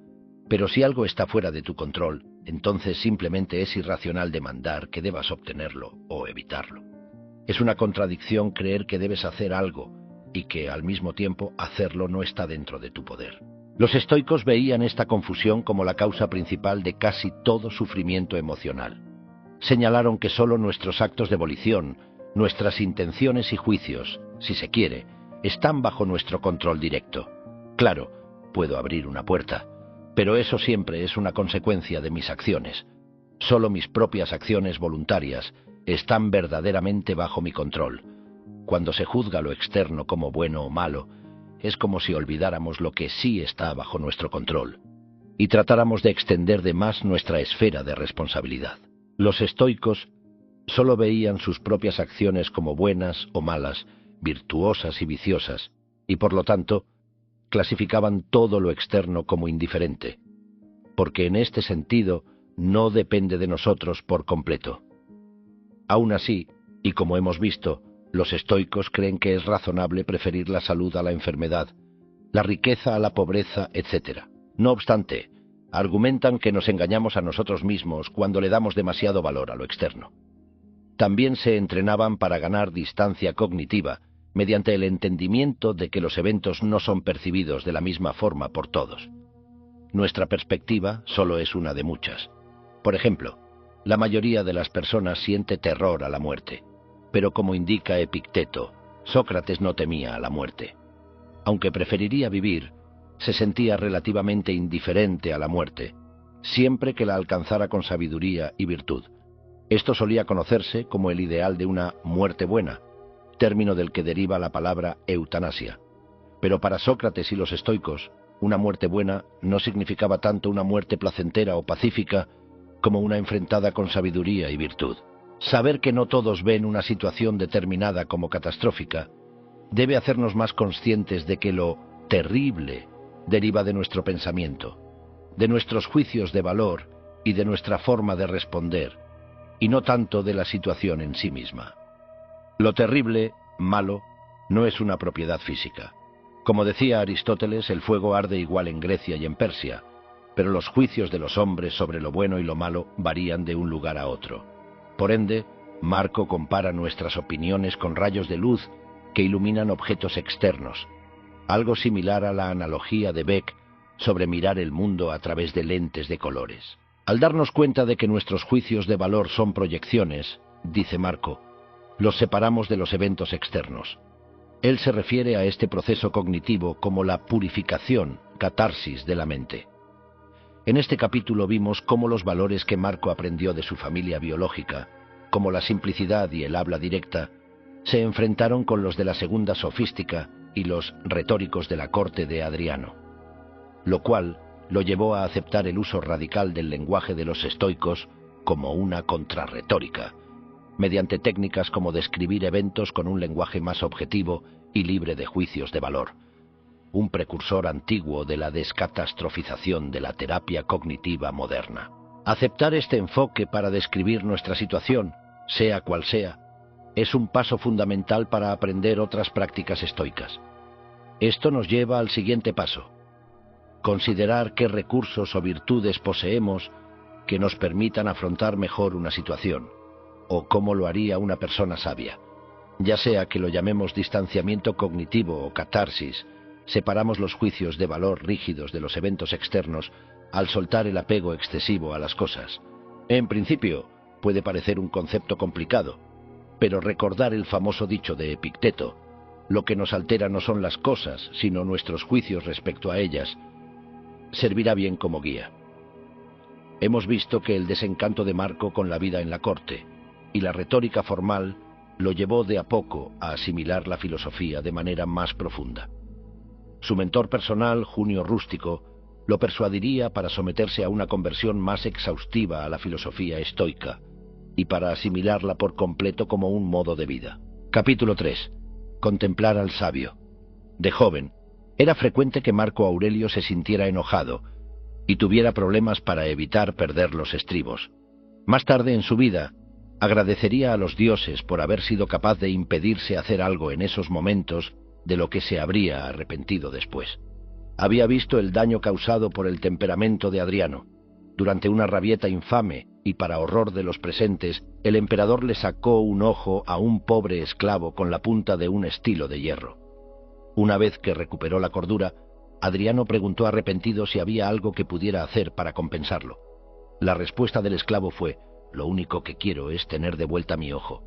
Pero si algo está fuera de tu control, entonces simplemente es irracional demandar que debas obtenerlo o evitarlo. Es una contradicción creer que debes hacer algo y que, al mismo tiempo, hacerlo no está dentro de tu poder. Los estoicos veían esta confusión como la causa principal de casi todo sufrimiento emocional. Señalaron que solo nuestros actos de volición, nuestras intenciones y juicios, si se quiere, están bajo nuestro control directo. Claro, puedo abrir una puerta, pero eso siempre es una consecuencia de mis acciones. Solo mis propias acciones voluntarias, están verdaderamente bajo mi control. Cuando se juzga lo externo como bueno o malo, es como si olvidáramos lo que sí está bajo nuestro control y tratáramos de extender de más nuestra esfera de responsabilidad. Los estoicos solo veían sus propias acciones como buenas o malas, virtuosas y viciosas, y por lo tanto clasificaban todo lo externo como indiferente, porque en este sentido no depende de nosotros por completo. Aún así, y como hemos visto, los estoicos creen que es razonable preferir la salud a la enfermedad, la riqueza a la pobreza, etc. No obstante, argumentan que nos engañamos a nosotros mismos cuando le damos demasiado valor a lo externo. También se entrenaban para ganar distancia cognitiva mediante el entendimiento de que los eventos no son percibidos de la misma forma por todos. Nuestra perspectiva solo es una de muchas. Por ejemplo, la mayoría de las personas siente terror a la muerte, pero como indica Epicteto, Sócrates no temía a la muerte. Aunque preferiría vivir, se sentía relativamente indiferente a la muerte, siempre que la alcanzara con sabiduría y virtud. Esto solía conocerse como el ideal de una muerte buena, término del que deriva la palabra eutanasia. Pero para Sócrates y los estoicos, una muerte buena no significaba tanto una muerte placentera o pacífica como una enfrentada con sabiduría y virtud. Saber que no todos ven una situación determinada como catastrófica debe hacernos más conscientes de que lo terrible deriva de nuestro pensamiento, de nuestros juicios de valor y de nuestra forma de responder, y no tanto de la situación en sí misma. Lo terrible, malo, no es una propiedad física. Como decía Aristóteles, el fuego arde igual en Grecia y en Persia, pero los juicios de los hombres sobre lo bueno y lo malo varían de un lugar a otro. Por ende, Marco compara nuestras opiniones con rayos de luz que iluminan objetos externos, algo similar a la analogía de Beck sobre mirar el mundo a través de lentes de colores. Al darnos cuenta de que nuestros juicios de valor son proyecciones, dice Marco, los separamos de los eventos externos. Él se refiere a este proceso cognitivo como la purificación, catarsis de la mente. En este capítulo vimos cómo los valores que Marco aprendió de su familia biológica, como la simplicidad y el habla directa, se enfrentaron con los de la segunda sofística y los retóricos de la corte de Adriano, lo cual lo llevó a aceptar el uso radical del lenguaje de los estoicos como una contrarretórica, mediante técnicas como describir eventos con un lenguaje más objetivo y libre de juicios de valor, un precursor antiguo de la descatastrofización de la terapia cognitiva moderna. Aceptar este enfoque para describir nuestra situación, sea cual sea, es un paso fundamental para aprender otras prácticas estoicas. Esto nos lleva al siguiente paso: considerar qué recursos o virtudes poseemos que nos permitan afrontar mejor una situación, o cómo lo haría una persona sabia. Ya sea que lo llamemos distanciamiento cognitivo o catarsis, separamos los juicios de valor rígidos de los eventos externos al soltar el apego excesivo a las cosas. En principio, puede parecer un concepto complicado, pero recordar el famoso dicho de Epicteto, lo que nos altera no son las cosas, sino nuestros juicios respecto a ellas, servirá bien como guía. Hemos visto que el desencanto de Marco con la vida en la corte y la retórica formal lo llevó de a poco a asimilar la filosofía de manera más profunda. Su mentor personal, Junio Rústico, lo persuadiría para someterse a una conversión más exhaustiva a la filosofía estoica y para asimilarla por completo como un modo de vida. Capítulo 3. Contemplar al sabio. De joven, era frecuente que Marco Aurelio se sintiera enojado y tuviera problemas para evitar perder los estribos. Más tarde en su vida, agradecería a los dioses por haber sido capaz de impedirse hacer algo en esos momentos de lo que se habría arrepentido después. Había visto el daño causado por el temperamento de Adriano. Durante una rabieta infame, y para horror de los presentes, el emperador le sacó un ojo a un pobre esclavo con la punta de un estilo de hierro. Una vez que recuperó la cordura, Adriano preguntó arrepentido si había algo que pudiera hacer para compensarlo. La respuesta del esclavo fue: «Lo único que quiero es tener de vuelta mi ojo».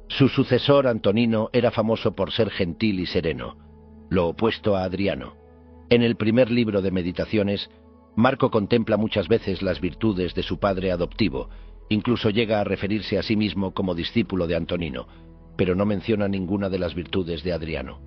Su sucesor, Antonino, era famoso por ser gentil y sereno, lo opuesto a Adriano. En el primer libro de Meditaciones, Marco contempla muchas veces las virtudes de su padre adoptivo Incluso llega a referirse a sí mismo como discípulo de Antonino, pero no menciona ninguna de las virtudes de Adriano.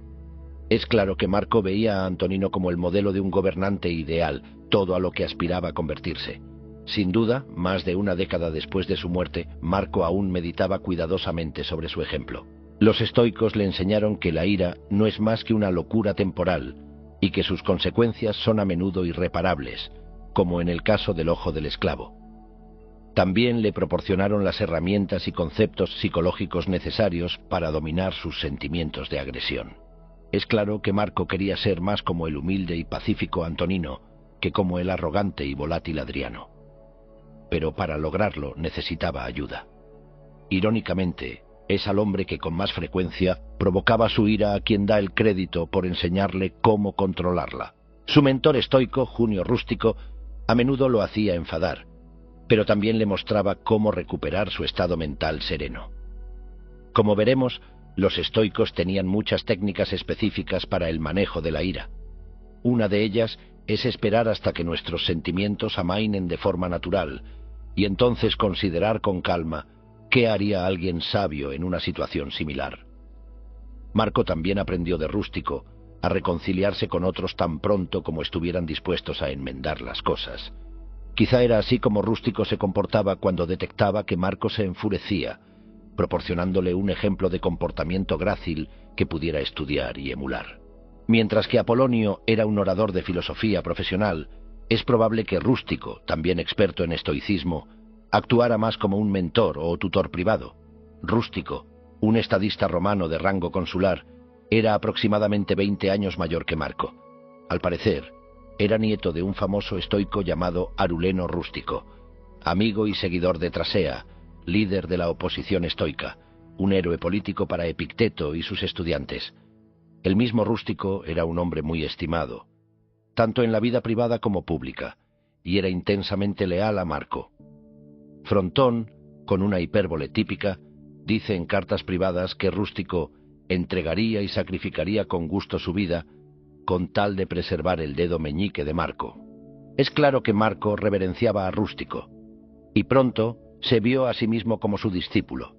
Es claro que Marco veía a Antonino como el modelo de un gobernante ideal, todo a lo que aspiraba a convertirse. Sin duda, más de una década después de su muerte, Marco aún meditaba cuidadosamente sobre su ejemplo. Los estoicos le enseñaron que la ira no es más que una locura temporal y que sus consecuencias son a menudo irreparables, como en el caso del ojo del esclavo. También le proporcionaron las herramientas y conceptos psicológicos necesarios para dominar sus sentimientos de agresión. Es claro que Marco quería ser más como el humilde y pacífico Antonino que como el arrogante y volátil Adriano. Pero para lograrlo necesitaba ayuda. Irónicamente, es al hombre que con más frecuencia provocaba su ira a quien da el crédito por enseñarle cómo controlarla. Su mentor estoico, Junio Rústico, a menudo lo hacía enfadar, pero también le mostraba cómo recuperar su estado mental sereno. Como veremos, los estoicos tenían muchas técnicas específicas para el manejo de la ira. Una de ellas es esperar hasta que nuestros sentimientos amainen de forma natural, y entonces considerar con calma qué haría alguien sabio en una situación similar. Marco también aprendió de Rústico a reconciliarse con otros tan pronto como estuvieran dispuestos a enmendar las cosas. Quizá era así como Rústico se comportaba cuando detectaba que Marco se enfurecía, proporcionándole un ejemplo de comportamiento grácil que pudiera estudiar y emular. Mientras que Apolonio era un orador de filosofía profesional, es probable que Rústico, también experto en estoicismo, actuara más como un mentor o tutor privado. Rústico, un estadista romano de rango consular, era aproximadamente 20 años mayor que Marco. Al parecer, era nieto de un famoso estoico llamado Aruleno Rústico, amigo y seguidor de Trasea, líder de la oposición estoica, un héroe político para Epicteto y sus estudiantes. El mismo Rústico era un hombre muy estimado, tanto en la vida privada como pública, y era intensamente leal a Marco. Frontón, con una hipérbole típica, dice en cartas privadas que Rústico entregaría y sacrificaría con gusto su vida con tal de preservar el dedo meñique de Marco. Es claro que Marco reverenciaba a Rústico, y pronto se vio a sí mismo como su discípulo.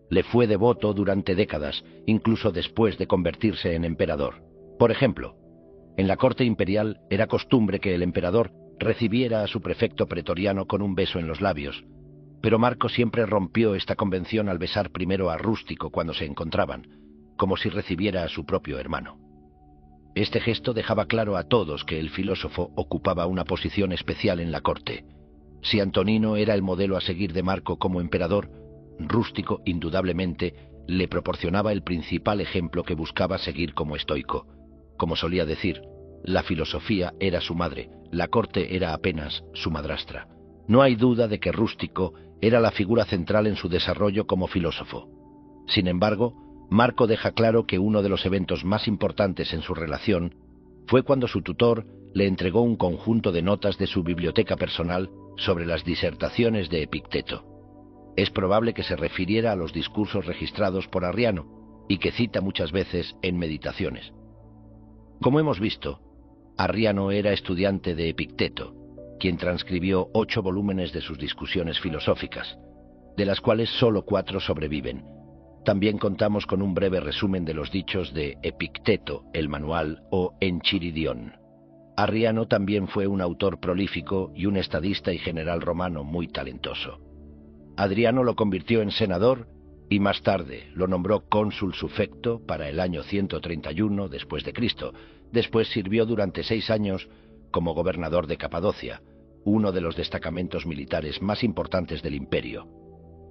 Le fue devoto durante décadas, incluso después de convertirse en emperador. Por ejemplo, en la corte imperial era costumbre que el emperador recibiera a su prefecto pretoriano con un beso en los labios, pero Marco siempre rompió esta convención al besar primero a Rústico cuando se encontraban, como si recibiera a su propio hermano. Este gesto dejaba claro a todos que el filósofo ocupaba una posición especial en la corte. Si Antonino era el modelo a seguir de Marco como emperador, Rústico indudablemente le proporcionaba el principal ejemplo que buscaba seguir como estoico. Como solía decir, la filosofía era su madre, la corte era apenas su madrastra. No hay duda de que Rústico era la figura central en su desarrollo como filósofo. Sin embargo, Marco deja claro que uno de los eventos más importantes en su relación fue cuando su tutor le entregó un conjunto de notas de su biblioteca personal sobre las disertaciones de Epicteto. Es probable que se refiriera a los discursos registrados por Arriano y que cita muchas veces en Meditaciones. Como hemos visto, Arriano era estudiante de Epicteto, quien transcribió 8 volúmenes de sus discusiones filosóficas, de las cuales solo 4 sobreviven. También contamos con un breve resumen de los dichos de Epicteto, el manual, o Enchiridión. Arriano también fue un autor prolífico y un estadista y general romano muy talentoso. Adriano lo convirtió en senador y más tarde lo nombró cónsul sufecto para el año 131 después de Cristo. Después sirvió durante 6 años como gobernador de Capadocia, uno de los destacamentos militares más importantes del imperio.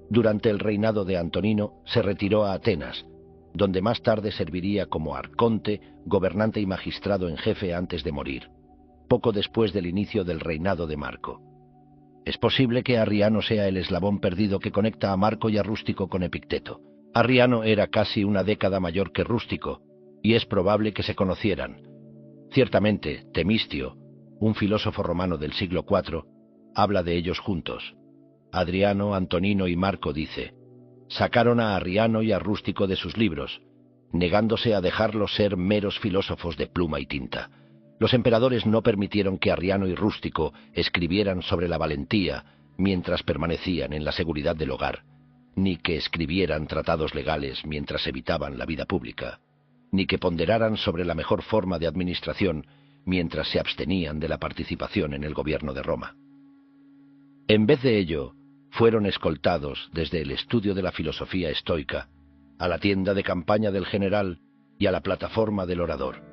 Durante el reinado de Antonino se retiró a Atenas, donde más tarde serviría como arconte, gobernante y magistrado en jefe antes de morir, poco después del inicio del reinado de Marco. Es posible que Arriano sea el eslabón perdido que conecta a Marco y a Rústico con Epicteto. Arriano era casi una década mayor que Rústico, y es probable que se conocieran. Ciertamente, Temistio, un filósofo romano del siglo IV, habla de ellos juntos. Adriano, Antonino y Marco dice: sacaron a Arriano y a Rústico de sus libros, negándose a dejarlos ser meros filósofos de pluma y tinta. Los emperadores no permitieron que Arriano y Rústico escribieran sobre la valentía, mientras permanecían en la seguridad del hogar, ni que escribieran tratados legales mientras evitaban la vida pública, ni que ponderaran sobre la mejor forma de administración mientras se abstenían de la participación en el gobierno de Roma. En vez de ello, fueron escoltados desde el estudio de la filosofía estoica a la tienda de campaña del general y a la plataforma del orador.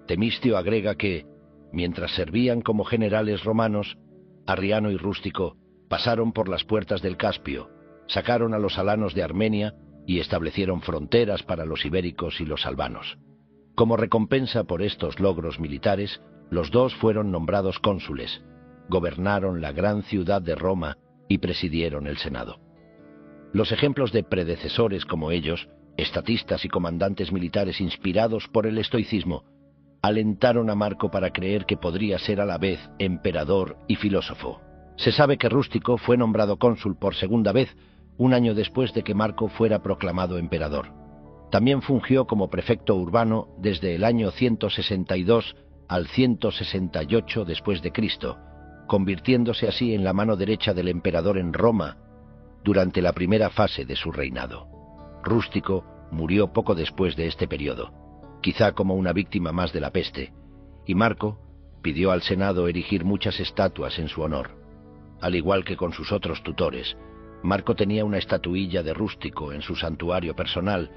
Temistio agrega que, mientras servían como generales romanos, Arriano y Rústico pasaron por las puertas del Caspio, sacaron a los alanos de Armenia y establecieron fronteras para los ibéricos y los albanos. Como recompensa por estos logros militares, los dos fueron nombrados cónsules, gobernaron la gran ciudad de Roma y presidieron el Senado. Los ejemplos de predecesores como ellos, estatistas y comandantes militares inspirados por el estoicismo, alentaron a Marco para creer que podría ser a la vez emperador y filósofo. Se sabe que Rústico fue nombrado cónsul por segunda vez, un año después de que Marco fuera proclamado emperador. También fungió como prefecto urbano desde el año 162 al 168 después de Cristo, convirtiéndose así en la mano derecha del emperador en Roma durante la primera fase de su reinado. Rústico murió poco después de este periodo, quizá como una víctima más de la peste, y Marco pidió al Senado erigir muchas estatuas en su honor. Al igual que con sus otros tutores, Marco tenía una estatuilla de Rústico en su santuario personal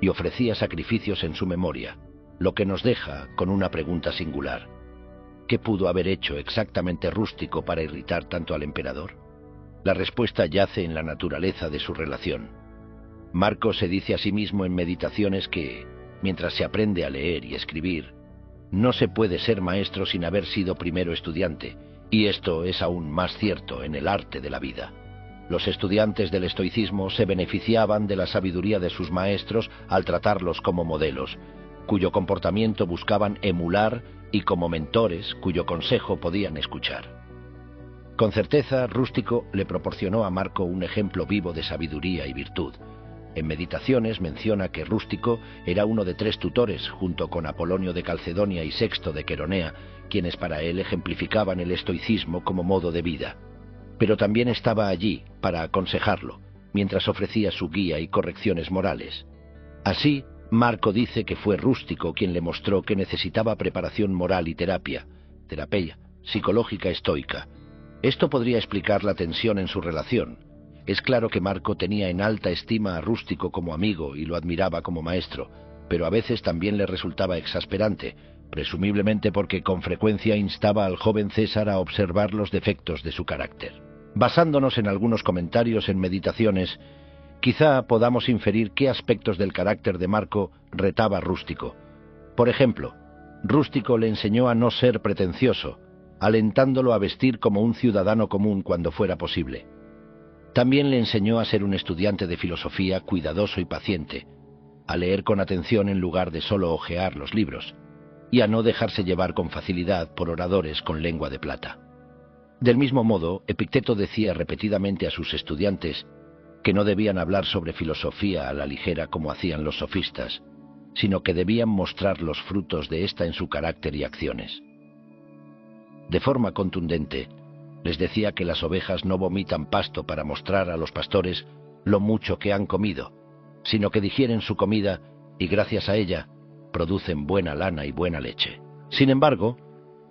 y ofrecía sacrificios en su memoria, lo que nos deja con una pregunta singular. ¿Qué pudo haber hecho exactamente Rústico para irritar tanto al emperador? La respuesta yace en la naturaleza de su relación. Marco se dice a sí mismo en Meditaciones que, mientras se aprende a leer y escribir, no se puede ser maestro sin haber sido primero estudiante, y esto es aún más cierto en el arte de la vida. Los estudiantes del estoicismo se beneficiaban de la sabiduría de sus maestros al tratarlos como modelos, cuyo comportamiento buscaban emular, y como mentores cuyo consejo podían escuchar. Con certeza, Rústico le proporcionó a Marco un ejemplo vivo de sabiduría y virtud. En Meditaciones menciona que Rústico era uno de 3 tutores, junto con Apolonio de Calcedonia y Sexto de Queronea, quienes para él ejemplificaban el estoicismo como modo de vida. Pero también estaba allí para aconsejarlo, mientras ofrecía su guía y correcciones morales. Así, Marco dice que fue Rústico quien le mostró que necesitaba preparación moral y terapia psicológica estoica. Esto podría explicar la tensión en su relación. Es claro que Marco tenía en alta estima a Rústico como amigo y lo admiraba como maestro, pero a veces también le resultaba exasperante, presumiblemente porque con frecuencia instaba al joven César a observar los defectos de su carácter. Basándonos en algunos comentarios en Meditaciones, quizá podamos inferir qué aspectos del carácter de Marco retaba Rústico. Por ejemplo, Rústico le enseñó a no ser pretencioso, alentándolo a vestir como un ciudadano común cuando fuera posible. También le enseñó a ser un estudiante de filosofía cuidadoso y paciente, a leer con atención en lugar de solo hojear los libros, y a no dejarse llevar con facilidad por oradores con lengua de plata. Del mismo modo, Epicteto decía repetidamente a sus estudiantes que no debían hablar sobre filosofía a la ligera como hacían los sofistas, sino que debían mostrar los frutos de ésta en su carácter y acciones. De forma contundente, les decía que las ovejas no vomitan pasto para mostrar a los pastores lo mucho que han comido, sino que digieren su comida y gracias a ella producen buena lana y buena leche. Sin embargo,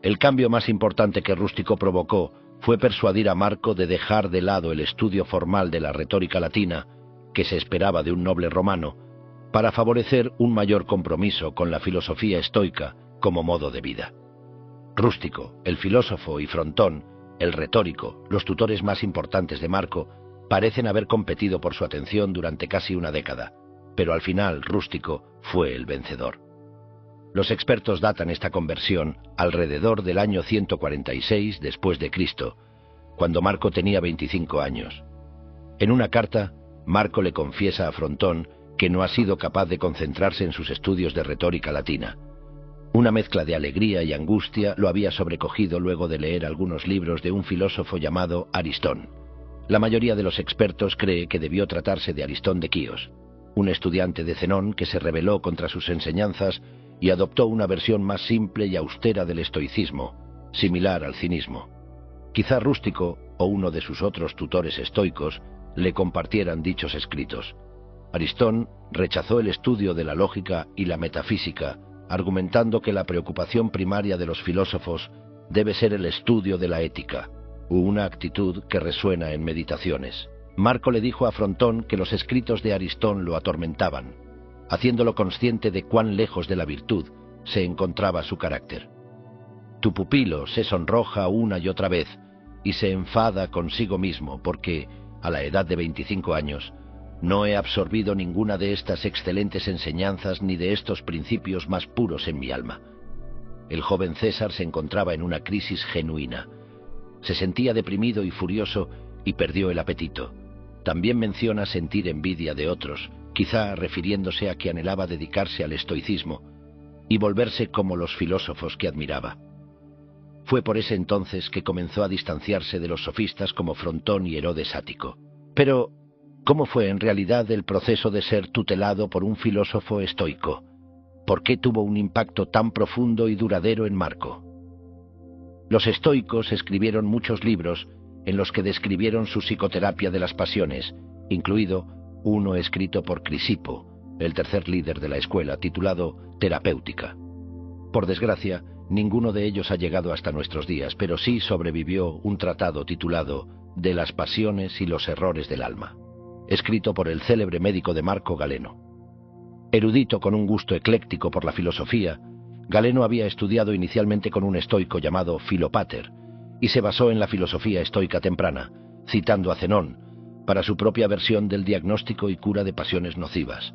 el cambio más importante que Rústico provocó fue persuadir a Marco de dejar de lado el estudio formal de la retórica latina, que se esperaba de un noble romano, para favorecer un mayor compromiso con la filosofía estoica como modo de vida. Rústico, el filósofo, y Frontón, el retórico, los tutores más importantes de Marco, parecen haber competido por su atención durante casi una década, pero al final Rústico fue el vencedor. Los expertos datan esta conversión alrededor del año 146 después de Cristo, cuando Marco tenía 25 años. En una carta, Marco le confiesa a Frontón que no ha sido capaz de concentrarse en sus estudios de retórica latina. Una mezcla de alegría y angustia lo había sobrecogido luego de leer algunos libros de un filósofo llamado Aristón. La mayoría de los expertos cree que debió tratarse de Aristón de Quíos, un estudiante de Zenón que se rebeló contra sus enseñanzas y adoptó una versión más simple y austera del estoicismo, similar al cinismo. Quizá Rústico o uno de sus otros tutores estoicos le compartieran dichos escritos. Aristón rechazó el estudio de la lógica y la metafísica, argumentando que la preocupación primaria de los filósofos debe ser el estudio de la ética, una actitud que resuena en Meditaciones. Marco le dijo a Frontón que los escritos de Aristón lo atormentaban, haciéndolo consciente de cuán lejos de la virtud se encontraba su carácter. Tu pupilo se sonroja una y otra vez y se enfada consigo mismo porque, a la edad de 25 años, no he absorbido ninguna de estas excelentes enseñanzas ni de estos principios más puros en mi alma. El joven César se encontraba en una crisis genuina. Se sentía deprimido y furioso y perdió el apetito. También menciona sentir envidia de otros, quizá refiriéndose a que anhelaba dedicarse al estoicismo y volverse como los filósofos que admiraba. Fue por ese entonces que comenzó a distanciarse de los sofistas como Frontón y Herodes Ático. Pero, ¿cómo fue en realidad el proceso de ser tutelado por un filósofo estoico? ¿Por qué tuvo un impacto tan profundo y duradero en Marco? Los estoicos escribieron muchos libros en los que describieron su psicoterapia de las pasiones, incluido uno escrito por Crisipo, el tercer líder de la escuela, titulado Terapéutica. Por desgracia, ninguno de ellos ha llegado hasta nuestros días, pero sí sobrevivió un tratado titulado De las pasiones y los errores del alma, escrito por el célebre médico de Marco, Galeno. Erudito con un gusto ecléctico por la filosofía, Galeno había estudiado inicialmente con un estoico llamado Filopáter y se basó en la filosofía estoica temprana, citando a Zenón, para su propia versión del diagnóstico y cura de pasiones nocivas.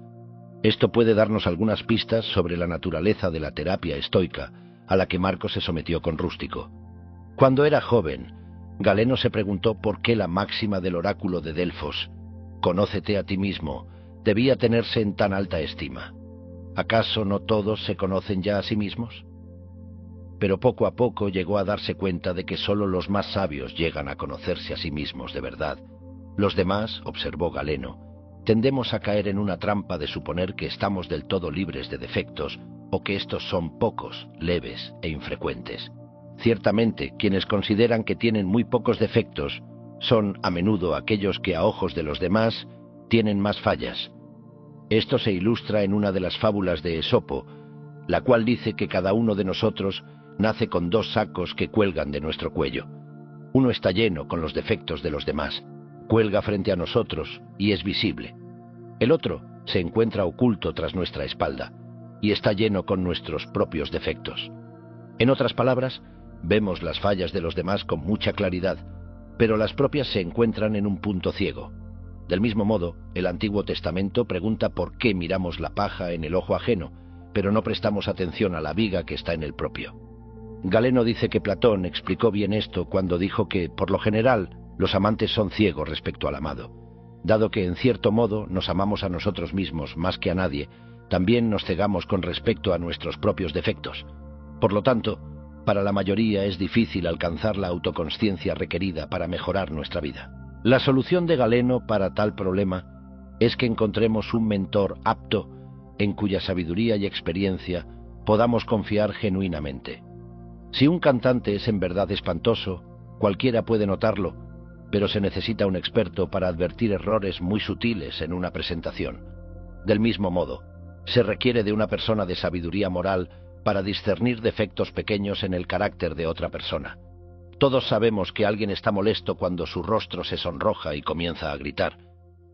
Esto puede darnos algunas pistas sobre la naturaleza de la terapia estoica a la que Marco se sometió con Rústico. Cuando era joven, Galeno se preguntó por qué la máxima del oráculo de Delfos, «Conócete a ti mismo», debía tenerse en tan alta estima. ¿Acaso no todos se conocen ya a sí mismos? Pero poco a poco llegó a darse cuenta de que solo los más sabios llegan a conocerse a sí mismos de verdad. Los demás, observó Galeno, tendemos a caer en una trampa de suponer que estamos del todo libres de defectos o que estos son pocos, leves e infrecuentes. Ciertamente, quienes consideran que tienen muy pocos defectos son a menudo aquellos que a ojos de los demás tienen más fallas. Esto se ilustra en una de las fábulas de Esopo, la cual dice que cada uno de nosotros nace con dos sacos que cuelgan de nuestro cuello. Uno está lleno con los defectos de los demás, cuelga frente a nosotros y es visible. El otro se encuentra oculto tras nuestra espalda y está lleno con nuestros propios defectos. En otras palabras, vemos las fallas de los demás con mucha claridad, pero las propias se encuentran en un punto ciego. Del mismo modo, el Antiguo Testamento pregunta por qué miramos la paja en el ojo ajeno, pero no prestamos atención a la viga que está en el propio. Galeno dice que Platón explicó bien esto cuando dijo que, por lo general, los amantes son ciegos respecto al amado. Dado que, en cierto modo, nos amamos a nosotros mismos más que a nadie, también nos cegamos con respecto a nuestros propios defectos. Por lo tanto, para la mayoría es difícil alcanzar la autoconsciencia requerida para mejorar nuestra vida. La solución de Galeno para tal problema es que encontremos un mentor apto en cuya sabiduría y experiencia podamos confiar genuinamente. Si un cantante es en verdad espantoso, cualquiera puede notarlo, pero se necesita un experto para advertir errores muy sutiles en una presentación. Del mismo modo, se requiere de una persona de sabiduría moral para discernir defectos pequeños en el carácter de otra persona. Todos sabemos que alguien está molesto cuando su rostro se sonroja y comienza a gritar,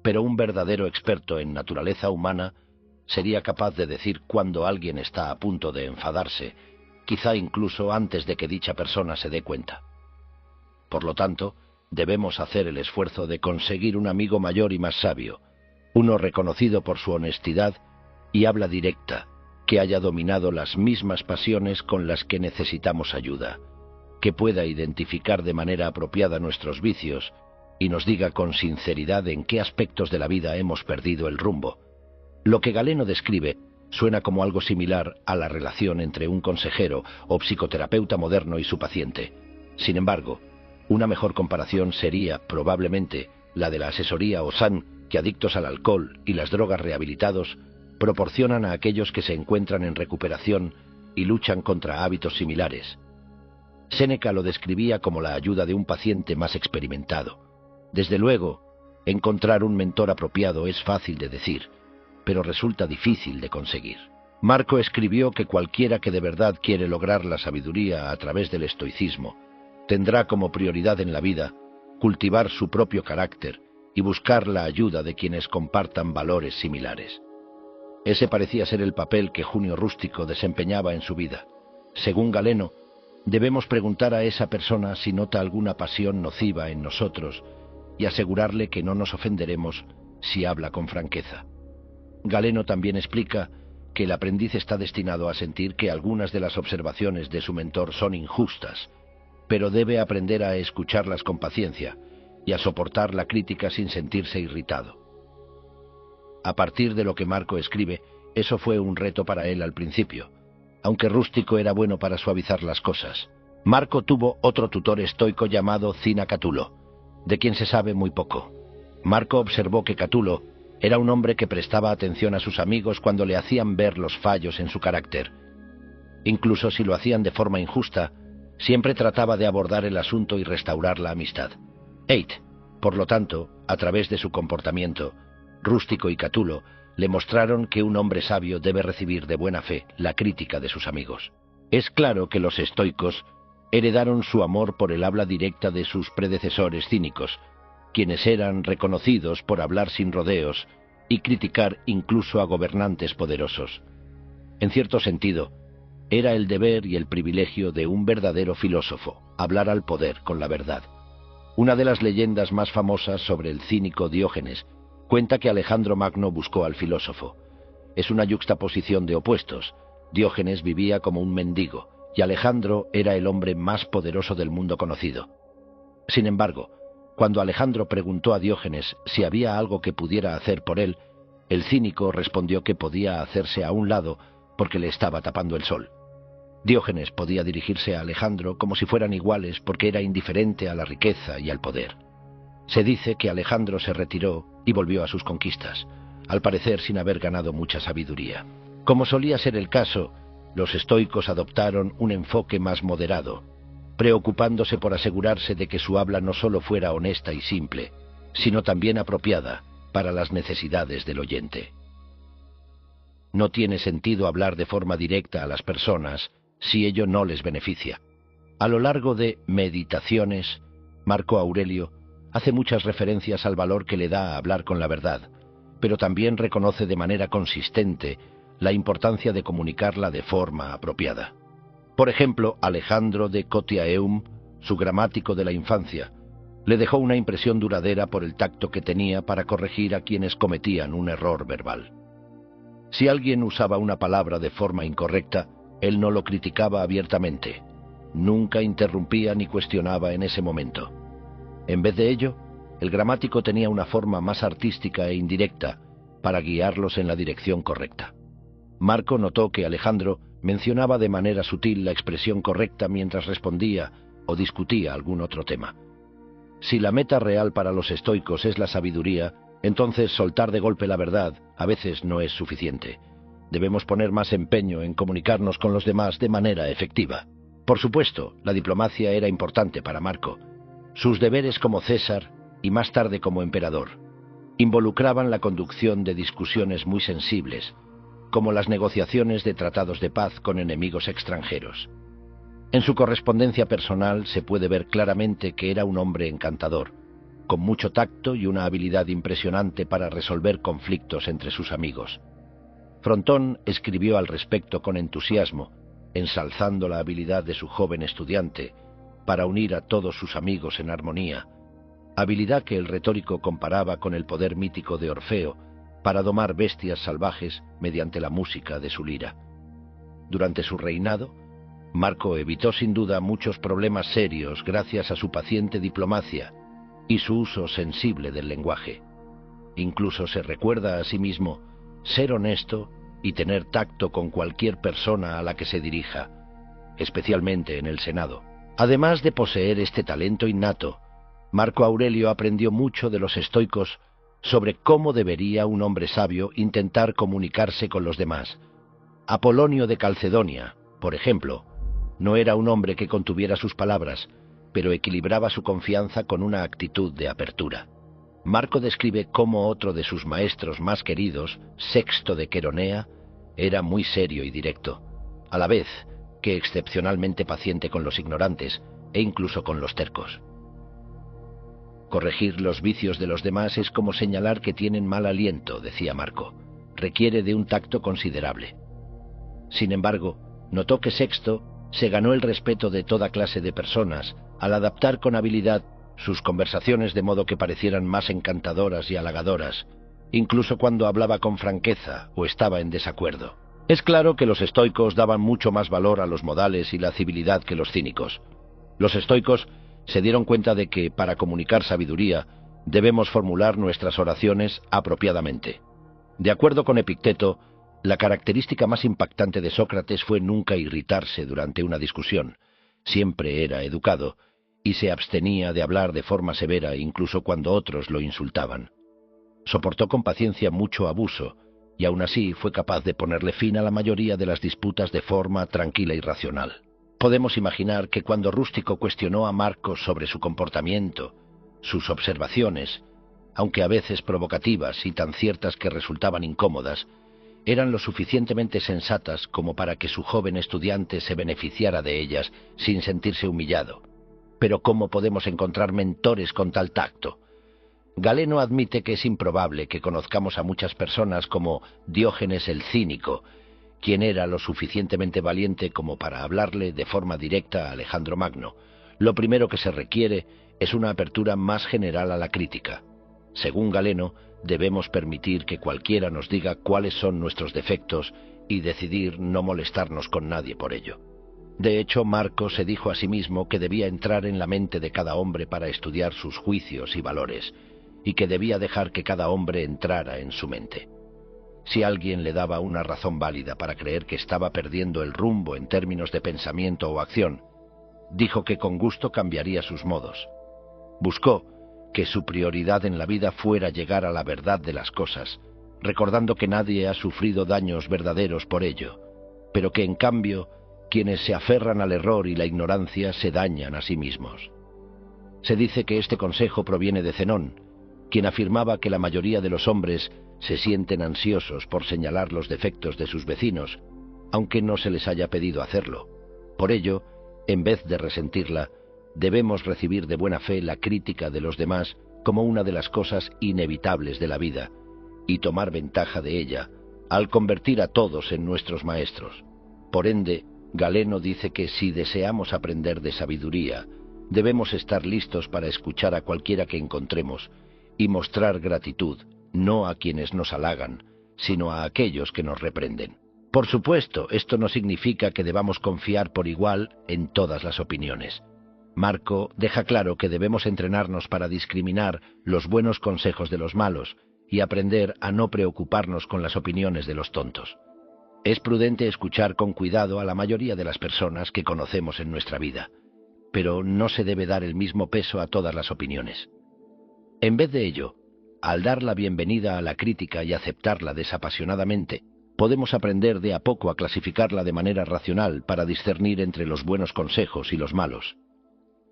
pero un verdadero experto en naturaleza humana sería capaz de decir cuando alguien está a punto de enfadarse, quizá incluso antes de que dicha persona se dé cuenta. Por lo tanto, debemos hacer el esfuerzo de conseguir un amigo mayor y más sabio, uno reconocido por su honestidad y habla directa, que haya dominado las mismas pasiones con las que necesitamos ayuda, que pueda identificar de manera apropiada nuestros vicios y nos diga con sinceridad en qué aspectos de la vida hemos perdido el rumbo. Lo que Galeno describe suena como algo similar a la relación entre un consejero o psicoterapeuta moderno y su paciente. Sin embargo, una mejor comparación sería, probablemente, la de la asesoría o SAN que adictos al alcohol y las drogas rehabilitados proporcionan a aquellos que se encuentran en recuperación y luchan contra hábitos similares. Séneca lo describía como la ayuda de un paciente más experimentado. Desde luego, encontrar un mentor apropiado es fácil de decir, pero resulta difícil de conseguir. Marco escribió que cualquiera que de verdad quiere lograr la sabiduría a través del estoicismo tendrá como prioridad en la vida cultivar su propio carácter y buscar la ayuda de quienes compartan valores similares. Ese parecía ser el papel que Junio Rústico desempeñaba en su vida. Según Galeno, debemos preguntar a esa persona si nota alguna pasión nociva en nosotros y asegurarle que no nos ofenderemos si habla con franqueza. Galeno también explica que el aprendiz está destinado a sentir que algunas de las observaciones de su mentor son injustas, pero debe aprender a escucharlas con paciencia y a soportar la crítica sin sentirse irritado. A partir de lo que Marco escribe, eso fue un reto para él al principio, aunque Rústico era bueno para suavizar las cosas. Marco tuvo otro tutor estoico llamado Cina Catulo, de quien se sabe muy poco. Marco observó que Catulo era un hombre que prestaba atención a sus amigos cuando le hacían ver los fallos en su carácter. Incluso si lo hacían de forma injusta, siempre trataba de abordar el asunto y restaurar la amistad. Por lo tanto, a través de su comportamiento, Rústico y Catulo le mostraron que un hombre sabio debe recibir de buena fe la crítica de sus amigos. Es claro que los estoicos heredaron su amor por el habla directa de sus predecesores cínicos, quienes eran reconocidos por hablar sin rodeos y criticar incluso a gobernantes poderosos. En cierto sentido, era el deber y el privilegio de un verdadero filósofo hablar al poder con la verdad. Una de las leyendas más famosas sobre el cínico Diógenes cuenta que Alejandro Magno buscó al filósofo. Es una yuxtaposición de opuestos. Diógenes vivía como un mendigo y Alejandro era el hombre más poderoso del mundo conocido. Sin embargo, cuando Alejandro preguntó a Diógenes si había algo que pudiera hacer por él, el cínico respondió que podía hacerse a un lado porque le estaba tapando el sol. Diógenes podía dirigirse a Alejandro como si fueran iguales porque era indiferente a la riqueza y al poder. Se dice que Alejandro se retiró y volvió a sus conquistas, al parecer sin haber ganado mucha sabiduría. Como solía ser el caso, los estoicos adoptaron un enfoque más moderado, preocupándose por asegurarse de que su habla no solo fuera honesta y simple, sino también apropiada para las necesidades del oyente. No tiene sentido hablar de forma directa a las personas si ello no les beneficia. A lo largo de Meditaciones, Marco Aurelio hace muchas referencias al valor que le da a hablar con la verdad, pero también reconoce de manera consistente la importancia de comunicarla de forma apropiada. Por ejemplo, Alejandro de Cotiaeum, su gramático de la infancia, le dejó una impresión duradera por el tacto que tenía para corregir a quienes cometían un error verbal. Si alguien usaba una palabra de forma incorrecta, él no lo criticaba abiertamente. Nunca interrumpía ni cuestionaba en ese momento. En vez de ello, el gramático tenía una forma más artística e indirecta para guiarlos en la dirección correcta. Marco notó que Alejandro mencionaba de manera sutil la expresión correcta mientras respondía o discutía algún otro tema. Si la meta real para los estoicos es la sabiduría, entonces soltar de golpe la verdad a veces no es suficiente. Debemos poner más empeño en comunicarnos con los demás de manera efectiva. Por supuesto, la diplomacia era importante para Marco. Sus deberes como César y más tarde como emperador involucraban la conducción de discusiones muy sensibles, como las negociaciones de tratados de paz con enemigos extranjeros. En su correspondencia personal se puede ver claramente que era un hombre encantador, con mucho tacto y una habilidad impresionante para resolver conflictos entre sus amigos. Frontón escribió al respecto con entusiasmo, ensalzando la habilidad de su joven estudiante para unir a todos sus amigos en armonía, habilidad que el retórico comparaba con el poder mítico de Orfeo para domar bestias salvajes mediante la música de su lira. Durante su reinado, Marco evitó sin duda muchos problemas serios gracias a su paciente diplomacia y su uso sensible del lenguaje. Incluso se recuerda a sí mismo ser honesto y tener tacto con cualquier persona a la que se dirija, especialmente en el Senado. Además de poseer este talento innato, Marco Aurelio aprendió mucho de los estoicos sobre cómo debería un hombre sabio intentar comunicarse con los demás. Apolonio de Calcedonia, por ejemplo, No era un hombre que contuviera sus palabras, pero equilibraba su confianza con una actitud de apertura. Marco describe cómo otro de sus maestros más queridos, Sexto de Queronea, era muy serio y directo, a la vez que excepcionalmente paciente con los ignorantes e incluso con los tercos. Corregir los vicios de los demás es como señalar que tienen mal aliento, decía Marco. Requiere de un tacto considerable. Sin embargo, notó que Sexto se ganó el respeto de toda clase de personas al adaptar con habilidad sus conversaciones de modo que parecieran más encantadoras y halagadoras, incluso cuando hablaba con franqueza o estaba en desacuerdo. Es claro que los estoicos daban mucho más valor a los modales y la civilidad que los cínicos. Los estoicos se dieron cuenta de que, para comunicar sabiduría, debemos formular nuestras oraciones apropiadamente. De acuerdo con Epicteto, la característica más impactante de Sócrates fue nunca irritarse durante una discusión. Siempre era educado y se abstenía de hablar de forma severa incluso cuando otros lo insultaban. Soportó con paciencia mucho abuso y aún así fue capaz de ponerle fin a la mayoría de las disputas de forma tranquila y racional. Podemos imaginar que cuando Rústico cuestionó a Marcos sobre su comportamiento, sus observaciones, aunque a veces provocativas y tan ciertas que resultaban incómodas, eran lo suficientemente sensatas como para que su joven estudiante se beneficiara de ellas sin sentirse humillado. Pero ¿cómo podemos encontrar mentores con tal tacto? Galeno admite que es improbable que conozcamos a muchas personas como Diógenes el Cínico, quien era lo suficientemente valiente como para hablarle de forma directa a Alejandro Magno. Lo primero que se requiere es una apertura más general a la crítica. Según Galeno, debemos permitir que cualquiera nos diga cuáles son nuestros defectos y decidir no molestarnos con nadie por ello. De hecho, Marco se dijo a sí mismo que debía entrar en la mente de cada hombre para estudiar sus juicios y valores, y que debía dejar que cada hombre entrara en su mente. Si alguien le daba una razón válida para creer que estaba perdiendo el rumbo en términos de pensamiento o acción, dijo que con gusto cambiaría sus modos. Buscó que su prioridad en la vida fuera llegar a la verdad de las cosas, recordando que nadie ha sufrido daños verdaderos por ello, pero que en cambio quienes se aferran al error y la ignorancia se dañan a sí mismos. Se dice que este consejo proviene de Zenón, quien afirmaba que la mayoría de los hombres se sienten ansiosos por señalar los defectos de sus vecinos, aunque no se les haya pedido hacerlo. Por ello, en vez de resentirla, debemos recibir de buena fe la crítica de los demás como una de las cosas inevitables de la vida, y tomar ventaja de ella, al convertir a todos en nuestros maestros. Por ende, Galeno dice que si deseamos aprender de sabiduría, debemos estar listos para escuchar a cualquiera que encontremos y mostrar gratitud, no a quienes nos halagan, sino a aquellos que nos reprenden. Por supuesto, esto no significa que debamos confiar por igual en todas las opiniones. Marco deja claro que debemos entrenarnos para discriminar los buenos consejos de los malos y aprender a no preocuparnos con las opiniones de los tontos. Es prudente escuchar con cuidado a la mayoría de las personas que conocemos en nuestra vida, pero no se debe dar el mismo peso a todas las opiniones. En vez de ello, al dar la bienvenida a la crítica y aceptarla desapasionadamente, podemos aprender de a poco a clasificarla de manera racional para discernir entre los buenos consejos y los malos.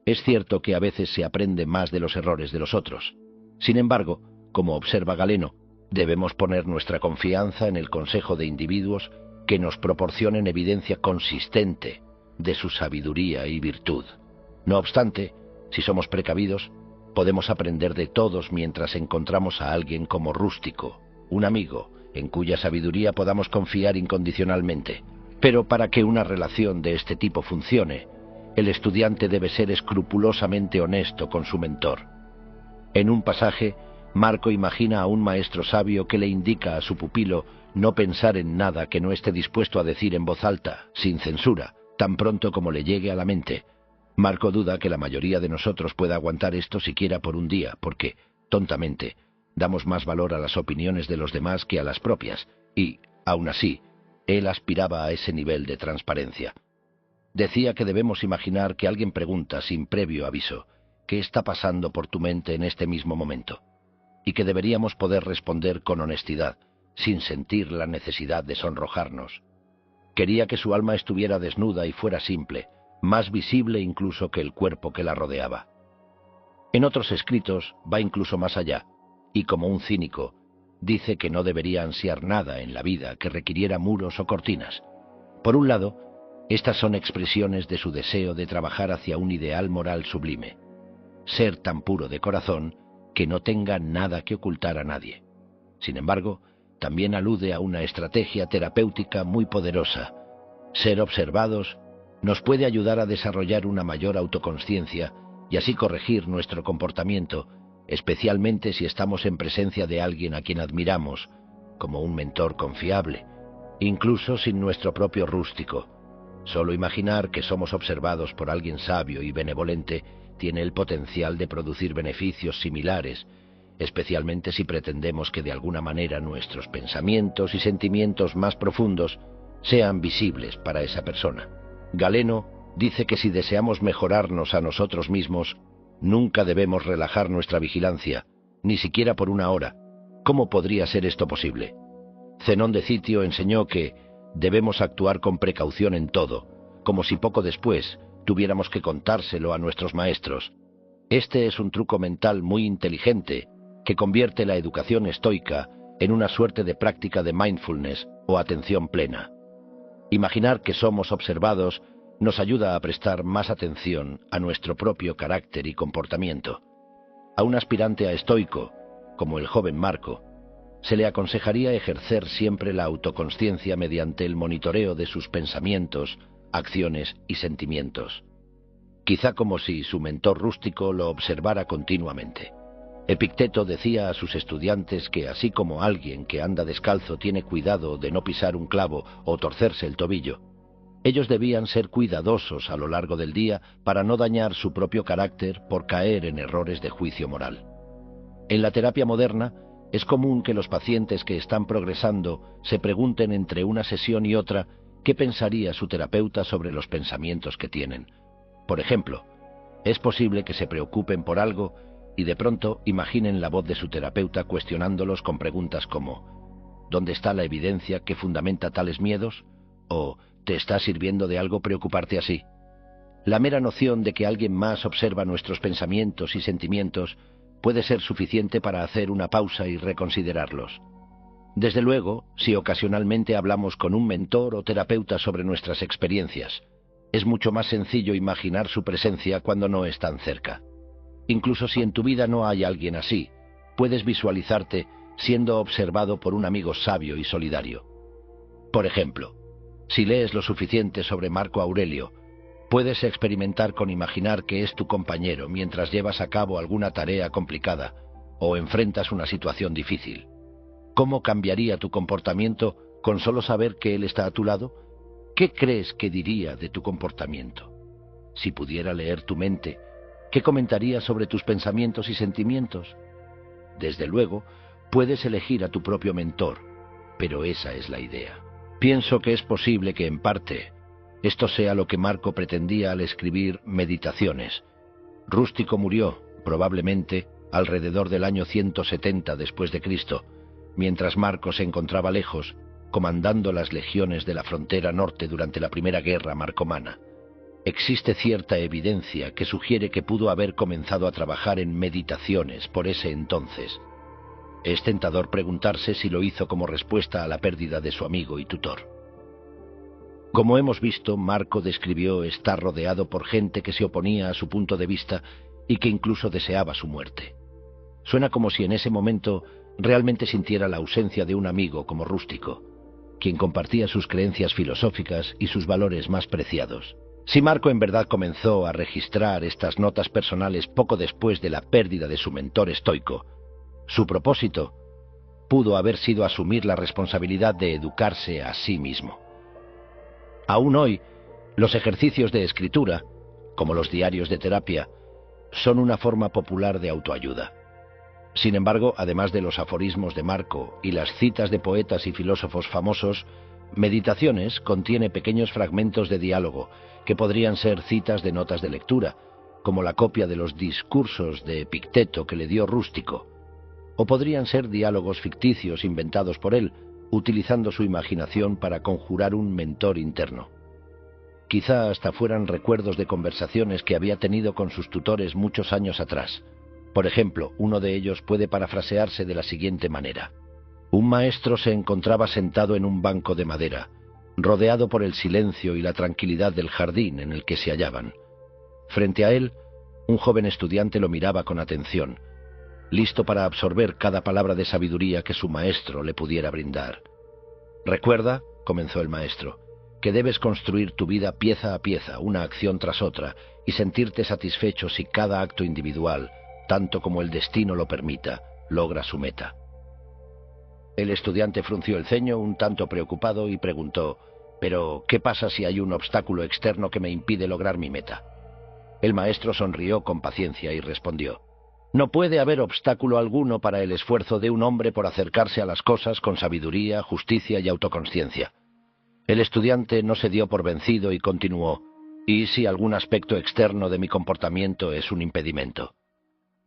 Es cierto que a veces se aprende más de los errores de los otros. Sin embargo, como observa Galeno, debemos poner nuestra confianza en el consejo de individuos que nos proporcionen evidencia consistente de su sabiduría y virtud. No obstante, si somos precavidos, podemos aprender de todos mientras encontramos a alguien como Rústico, un amigo, en cuya sabiduría podamos confiar incondicionalmente. Pero para que una relación de este tipo funcione, el estudiante debe ser escrupulosamente honesto con su mentor. En un pasaje, Marco imagina a un maestro sabio que le indica a su pupilo no pensar en nada que no esté dispuesto a decir en voz alta, sin censura, tan pronto como le llegue a la mente. Marco duda que la mayoría de nosotros pueda aguantar esto siquiera por un día, porque, tontamente, damos más valor a las opiniones de los demás que a las propias, y, aun así, él aspiraba a ese nivel de transparencia. Decía que debemos imaginar que alguien pregunta sin previo aviso, ¿qué está pasando por tu mente en este mismo momento? Y que deberíamos poder responder con honestidad, sin sentir la necesidad de sonrojarnos. Quería que su alma estuviera desnuda y fuera simple, más visible incluso que el cuerpo que la rodeaba. En otros escritos va incluso más allá, y como un cínico, dice que no debería ansiar nada en la vida que requiriera muros o cortinas. Por un lado, estas son expresiones de su deseo de trabajar hacia un ideal moral sublime, ser tan puro de corazón que no tenga nada que ocultar a nadie. Sin embargo, también alude a una estrategia terapéutica muy poderosa. Ser observados nos puede ayudar a desarrollar una mayor autoconsciencia y así corregir nuestro comportamiento, especialmente si estamos en presencia de alguien a quien admiramos, como un mentor confiable, incluso sin nuestro propio rústico. Solo imaginar que somos observados por alguien sabio y benevolente tiene el potencial de producir beneficios similares, especialmente si pretendemos que de alguna manera nuestros pensamientos y sentimientos más profundos sean visibles para esa persona. Galeno dice que si deseamos mejorarnos a nosotros mismos, nunca debemos relajar nuestra vigilancia, ni siquiera por una hora. ¿Cómo podría ser esto posible? Zenón de Citio enseñó que debemos actuar con precaución en todo, como si poco después tuviéramos que contárselo a nuestros maestros. Este es un truco mental muy inteligente que convierte la educación estoica en una suerte de práctica de mindfulness o atención plena. Imaginar que somos observados nos ayuda a prestar más atención a nuestro propio carácter y comportamiento. A un aspirante a estoico, como el joven Marco, se le aconsejaría ejercer siempre la autoconsciencia mediante el monitoreo de sus pensamientos, acciones y sentimientos. Quizá como si su mentor rústico lo observara continuamente. Epicteto decía a sus estudiantes que así como alguien que anda descalzo tiene cuidado de no pisar un clavo o torcerse el tobillo, ellos debían ser cuidadosos a lo largo del día para no dañar su propio carácter por caer en errores de juicio moral. En la terapia moderna, es común que los pacientes que están progresando se pregunten entre una sesión y otra qué pensaría su terapeuta sobre los pensamientos que tienen. Por ejemplo, es posible que se preocupen por algo y de pronto imaginen la voz de su terapeuta cuestionándolos con preguntas como ¿dónde está la evidencia que fundamenta tales miedos? O ¿te está sirviendo de algo preocuparte así? La mera noción de que alguien más observa nuestros pensamientos y sentimientos puede ser suficiente para hacer una pausa y reconsiderarlos. Desde luego, si ocasionalmente hablamos con un mentor o terapeuta sobre nuestras experiencias, es mucho más sencillo imaginar su presencia cuando no están cerca. Incluso si en tu vida no hay alguien así, puedes visualizarte siendo observado por un amigo sabio y solidario. Por ejemplo, si lees lo suficiente sobre Marco Aurelio, puedes experimentar con imaginar que es tu compañero mientras llevas a cabo alguna tarea complicada o enfrentas una situación difícil. ¿Cómo cambiaría tu comportamiento con solo saber que él está a tu lado? ¿Qué crees que diría de tu comportamiento? Si pudiera leer tu mente, ¿qué comentaría sobre tus pensamientos y sentimientos? Desde luego, puedes elegir a tu propio mentor, pero esa es la idea. Pienso que es posible que en parte esto sea lo que Marco pretendía al escribir Meditaciones. Rústico murió, probablemente, alrededor del año 170 después de Cristo, mientras Marco se encontraba lejos, comandando las legiones de la frontera norte durante la Primera Guerra Marcomana. Existe cierta evidencia que sugiere que pudo haber comenzado a trabajar en Meditaciones por ese entonces. Es tentador preguntarse si lo hizo como respuesta a la pérdida de su amigo y tutor. Como hemos visto, Marco describió estar rodeado por gente que se oponía a su punto de vista y que incluso deseaba su muerte. Suena como si en ese momento realmente sintiera la ausencia de un amigo como Rústico, quien compartía sus creencias filosóficas y sus valores más preciados. Si Marco en verdad comenzó a registrar estas notas personales poco después de la pérdida de su mentor estoico, su propósito pudo haber sido asumir la responsabilidad de educarse a sí mismo. Aún hoy, los ejercicios de escritura, como los diarios de terapia, son una forma popular de autoayuda. Sin embargo, además de los aforismos de Marco y las citas de poetas y filósofos famosos, Meditaciones contiene pequeños fragmentos de diálogo que podrían ser citas de notas de lectura, como la copia de los discursos de Epicteto que le dio Rústico, o podrían ser diálogos ficticios inventados por él, utilizando su imaginación para conjurar un mentor interno. Quizá hasta fueran recuerdos de conversaciones que había tenido con sus tutores muchos años atrás. Por ejemplo, uno de ellos puede parafrasearse de la siguiente manera: un maestro se encontraba sentado en un banco de madera, rodeado por el silencio y la tranquilidad del jardín en el que se hallaban. Frente a él, un joven estudiante lo miraba con atención, listo para absorber cada palabra de sabiduría que su maestro le pudiera brindar. «Recuerda», comenzó el maestro, «que debes construir tu vida pieza a pieza, una acción tras otra, y sentirte satisfecho si cada acto individual, tanto como el destino lo permita, logra su meta». El estudiante frunció el ceño un tanto preocupado y preguntó: «¿Pero qué pasa si hay un obstáculo externo que me impide lograr mi meta?». El maestro sonrió con paciencia y respondió: «No puede haber obstáculo alguno para el esfuerzo de un hombre por acercarse a las cosas con sabiduría, justicia y autoconsciencia». El estudiante no se dio por vencido y continuó: «¿Y si algún aspecto externo de mi comportamiento es un impedimento?».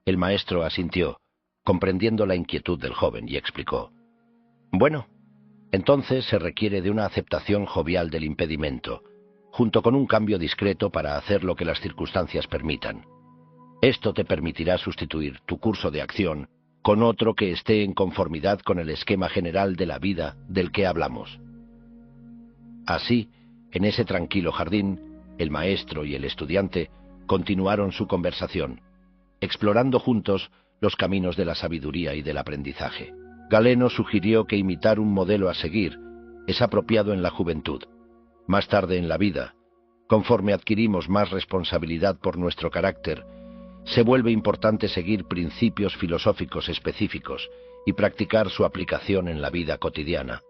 El maestro asintió, comprendiendo la inquietud del joven, y explicó: «Bueno, entonces se requiere de una aceptación jovial del impedimento, junto con un cambio discreto para hacer lo que las circunstancias permitan. Esto te permitirá sustituir tu curso de acción con otro que esté en conformidad con el esquema general de la vida del que hablamos». Así, en ese tranquilo jardín, el maestro y el estudiante continuaron su conversación, explorando juntos los caminos de la sabiduría y del aprendizaje. Galeno sugirió que imitar un modelo a seguir es apropiado en la juventud. Más tarde en la vida, conforme adquirimos más responsabilidad por nuestro carácter, se vuelve importante seguir principios filosóficos específicos y practicar su aplicación en la vida cotidiana.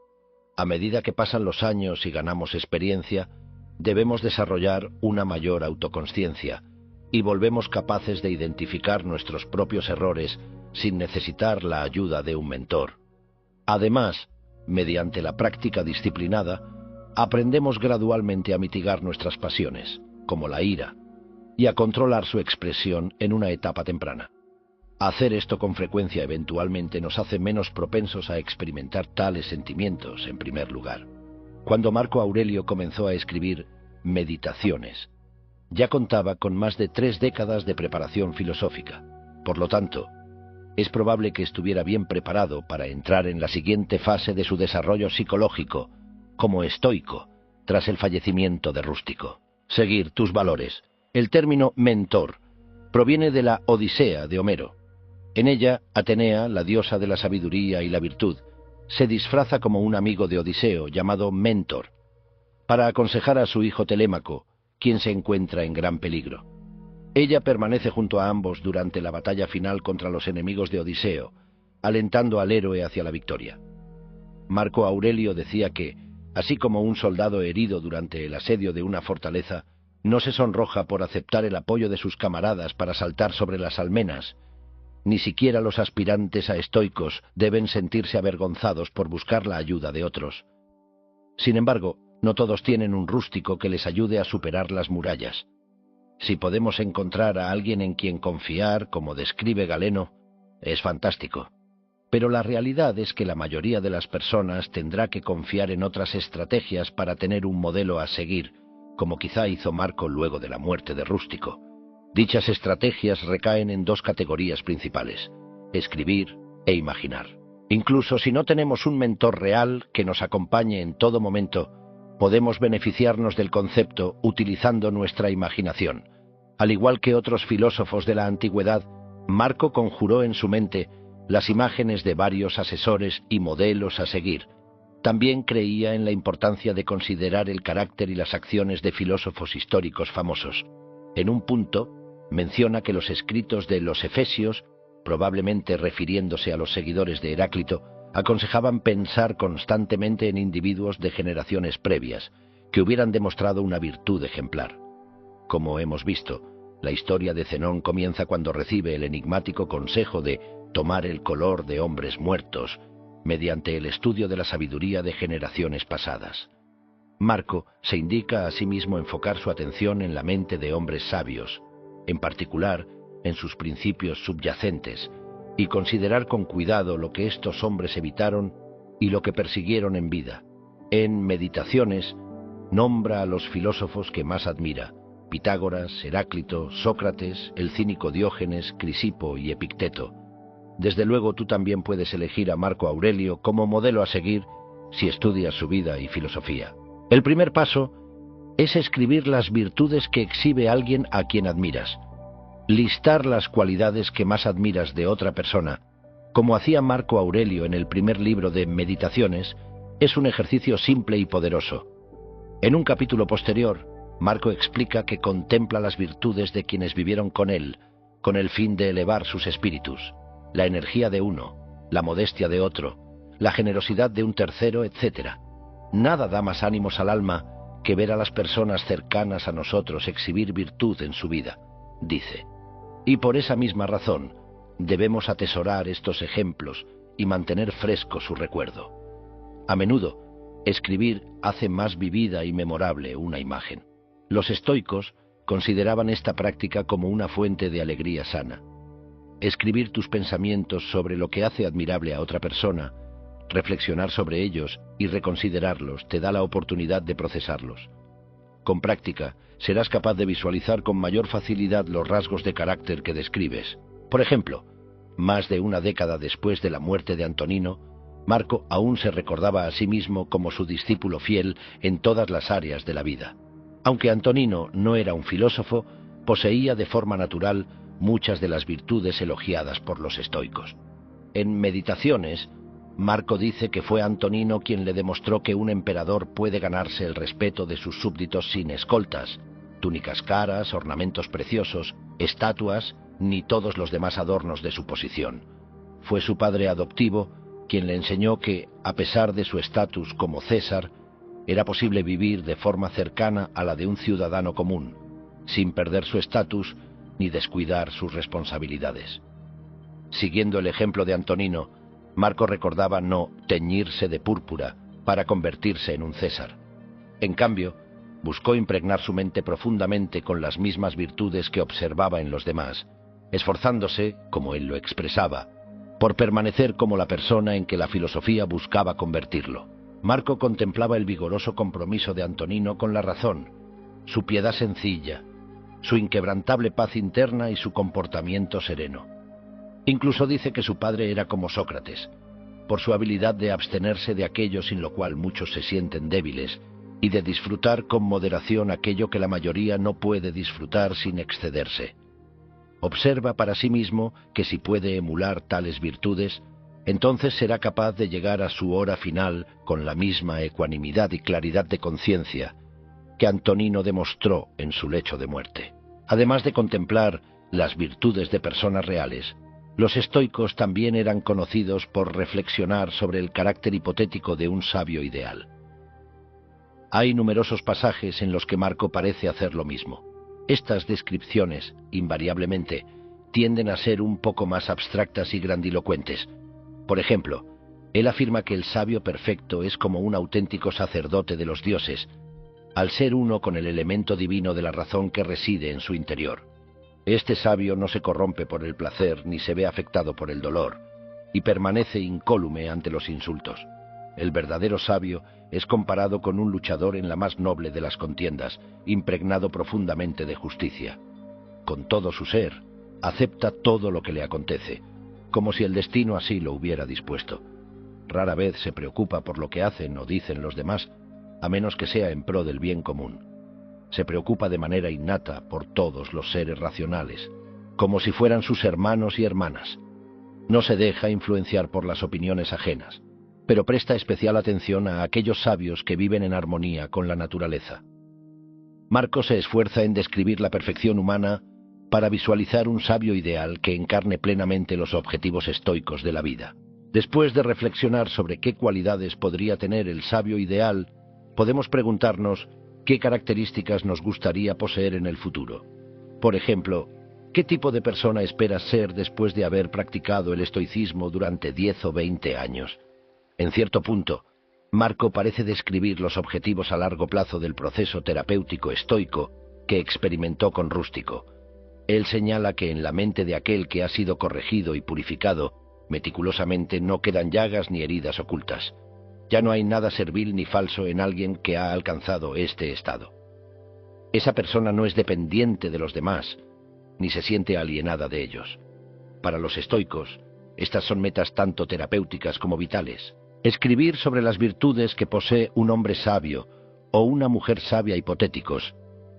A medida que pasan los años y ganamos experiencia, debemos desarrollar una mayor autoconsciencia y volvemos capaces de identificar nuestros propios errores sin necesitar la ayuda de un mentor. Además, mediante la práctica disciplinada, aprendemos gradualmente a mitigar nuestras pasiones, como la ira, y a controlar su expresión en una etapa temprana. Hacer esto con frecuencia eventualmente nos hace menos propensos a experimentar tales sentimientos, en primer lugar. Cuando Marco Aurelio comenzó a escribir Meditaciones, ya contaba con más de 3 décadas de preparación filosófica. Por lo tanto, es probable que estuviera bien preparado para entrar en la siguiente fase de su desarrollo psicológico, como estoico, tras el fallecimiento de Rústico. Seguir tus valores. El término mentor proviene de la Odisea de Homero. En ella, Atenea, la diosa de la sabiduría y la virtud, se disfraza como un amigo de Odiseo llamado Mentor, para aconsejar a su hijo Telémaco, quien se encuentra en gran peligro. Ella permanece junto a ambos durante la batalla final contra los enemigos de Odiseo, alentando al héroe hacia la victoria. Marco Aurelio decía que, así como un soldado herido durante el asedio de una fortaleza no se sonroja por aceptar el apoyo de sus camaradas para saltar sobre las almenas, ni siquiera los aspirantes a estoicos deben sentirse avergonzados por buscar la ayuda de otros. Sin embargo, no todos tienen un rústico que les ayude a superar las murallas. Si podemos encontrar a alguien en quien confiar, como describe Galeno, es fantástico. Pero la realidad es que la mayoría de las personas tendrá que confiar en otras estrategias para tener un modelo a seguir, como quizá hizo Marco luego de la muerte de Rústico. Dichas estrategias recaen en 2 categorías principales: escribir e imaginar. Incluso si no tenemos un mentor real que nos acompañe en todo momento, podemos beneficiarnos del concepto utilizando nuestra imaginación. Al igual que otros filósofos de la antigüedad, Marco conjuró en su mente las imágenes de varios asesores y modelos a seguir. También creía en la importancia de considerar el carácter y las acciones de filósofos históricos famosos. En un punto, menciona que los escritos de los Efesios, probablemente refiriéndose a los seguidores de Heráclito, aconsejaban pensar constantemente en individuos de generaciones previas, que hubieran demostrado una virtud ejemplar. Como hemos visto, la historia de Zenón comienza cuando recibe el enigmático consejo de tomar el color de hombres muertos, mediante el estudio de la sabiduría de generaciones pasadas. Marco se indica a sí mismo enfocar su atención en la mente de hombres sabios, en particular en sus principios subyacentes, y considerar con cuidado lo que estos hombres evitaron y lo que persiguieron en vida. En Meditaciones nombra a los filósofos que más admira: Pitágoras, Heráclito, Sócrates, el cínico Diógenes, Crisipo y Epicteto. Desde luego tú también puedes elegir a Marco Aurelio como modelo a seguir si estudias su vida y filosofía. El primer paso es escribir las virtudes que exhibe alguien a quien admiras. Listar las cualidades que más admiras de otra persona, como hacía Marco Aurelio en el primer libro de Meditaciones, es un ejercicio simple y poderoso. En un capítulo posterior, Marco explica que contempla las virtudes de quienes vivieron con él, con el fin de elevar sus espíritus: la energía de uno, la modestia de otro, la generosidad de un tercero, etc. Nada da más ánimos al alma que ver a las personas cercanas a nosotros exhibir virtud en su vida, dice. Y por esa misma razón, debemos atesorar estos ejemplos y mantener fresco su recuerdo. A menudo, escribir hace más vivida y memorable una imagen. Los estoicos consideraban esta práctica como una fuente de alegría sana. Escribir tus pensamientos sobre lo que hace admirable a otra persona, reflexionar sobre ellos y reconsiderarlos te da la oportunidad de procesarlos. Con práctica, serás capaz de visualizar con mayor facilidad los rasgos de carácter que describes. Por ejemplo, más de una década después de la muerte de Antonino, Marco aún se recordaba a sí mismo como su discípulo fiel en todas las áreas de la vida. Aunque Antonino no era un filósofo, poseía de forma natural muchas de las virtudes elogiadas por los estoicos. En Meditaciones, Marco dice que fue Antonino quien le demostró que un emperador puede ganarse el respeto de sus súbditos sin escoltas, túnicas caras, ornamentos preciosos, estatuas, ni todos los demás adornos de su posición. Fue su padre adoptivo quien le enseñó que, a pesar de su estatus como César, era posible vivir de forma cercana a la de un ciudadano común, sin perder su estatus ni descuidar sus responsabilidades. Siguiendo el ejemplo de Antonino, Marco recordaba no teñirse de púrpura para convertirse en un César. En cambio, buscó impregnar su mente profundamente con las mismas virtudes que observaba en los demás, esforzándose, como él lo expresaba, por permanecer como la persona en que la filosofía buscaba convertirlo. Marco contemplaba el vigoroso compromiso de Antonino con la razón, su piedad sencilla, su inquebrantable paz interna y su comportamiento sereno. Incluso dice que su padre era como Sócrates, por su habilidad de abstenerse de aquello sin lo cual muchos se sienten débiles, y de disfrutar con moderación aquello que la mayoría no puede disfrutar sin excederse. Observa para sí mismo que si puede emular tales virtudes, entonces será capaz de llegar a su hora final con la misma ecuanimidad y claridad de conciencia que Antonino demostró en su lecho de muerte. Además de contemplar las virtudes de personas reales, los estoicos también eran conocidos por reflexionar sobre el carácter hipotético de un sabio ideal. Hay numerosos pasajes en los que Marco parece hacer lo mismo. Estas descripciones, invariablemente, tienden a ser un poco más abstractas y grandilocuentes. Por ejemplo, él afirma que el sabio perfecto es como un auténtico sacerdote de los dioses, al ser uno con el elemento divino de la razón que reside en su interior. Este sabio no se corrompe por el placer ni se ve afectado por el dolor, y permanece incólume ante los insultos. El verdadero sabio es comparado con un luchador en la más noble de las contiendas, impregnado profundamente de justicia. Con todo su ser, acepta todo lo que le acontece, como si el destino así lo hubiera dispuesto. Rara vez se preocupa por lo que hacen o dicen los demás, a menos que sea en pro del bien común. Se preocupa de manera innata por todos los seres racionales, como si fueran sus hermanos y hermanas. No se deja influenciar por las opiniones ajenas, pero presta especial atención a aquellos sabios que viven en armonía con la naturaleza. Marco se esfuerza en describir la perfección humana para visualizar un sabio ideal que encarne plenamente los objetivos estoicos de la vida. Después de reflexionar sobre qué cualidades podría tener el sabio ideal, podemos preguntarnos qué características nos gustaría poseer en el futuro. Por ejemplo, ¿qué tipo de persona esperas ser después de haber practicado el estoicismo durante 10 o 20 años? En cierto punto, Marco parece describir los objetivos a largo plazo del proceso terapéutico estoico que experimentó con Rústico. Él señala que en la mente de aquel que ha sido corregido y purificado, meticulosamente no quedan llagas ni heridas ocultas. Ya no hay nada servil ni falso en alguien que ha alcanzado este estado. Esa persona no es dependiente de los demás, ni se siente alienada de ellos. Para los estoicos, estas son metas tanto terapéuticas como vitales. Escribir sobre las virtudes que posee un hombre sabio o una mujer sabia hipotéticos,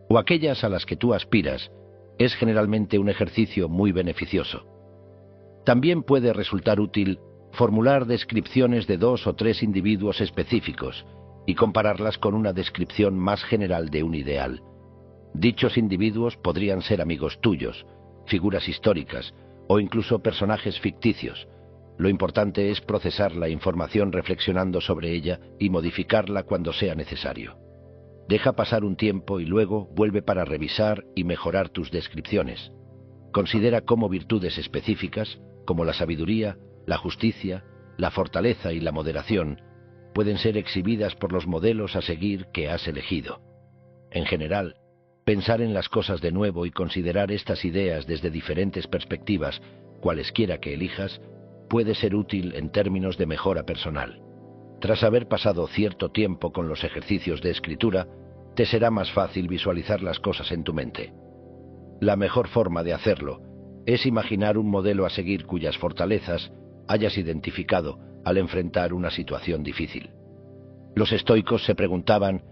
o aquellas a las que tú aspiras, es generalmente un ejercicio muy beneficioso. También puede resultar útil formular descripciones de 2 o 3 individuos específicos y compararlas con una descripción más general de un ideal. Dichos individuos podrían ser amigos tuyos, figuras históricas o incluso personajes ficticios. Lo importante es procesar la información reflexionando sobre ella y modificarla cuando sea necesario. Deja pasar un tiempo y luego vuelve para revisar y mejorar tus descripciones. Considera cómo virtudes específicas, como la sabiduría, la justicia, la fortaleza y la moderación, pueden ser exhibidas por los modelos a seguir que has elegido. En general, pensar en las cosas de nuevo y considerar estas ideas desde diferentes perspectivas, cualesquiera que elijas, puede ser útil en términos de mejora personal. Tras haber pasado cierto tiempo con los ejercicios de escritura, te será más fácil visualizar las cosas en tu mente. La mejor forma de hacerlo es imaginar un modelo a seguir cuyas fortalezas hayas identificado al enfrentar una situación difícil. Los estoicos se preguntaban,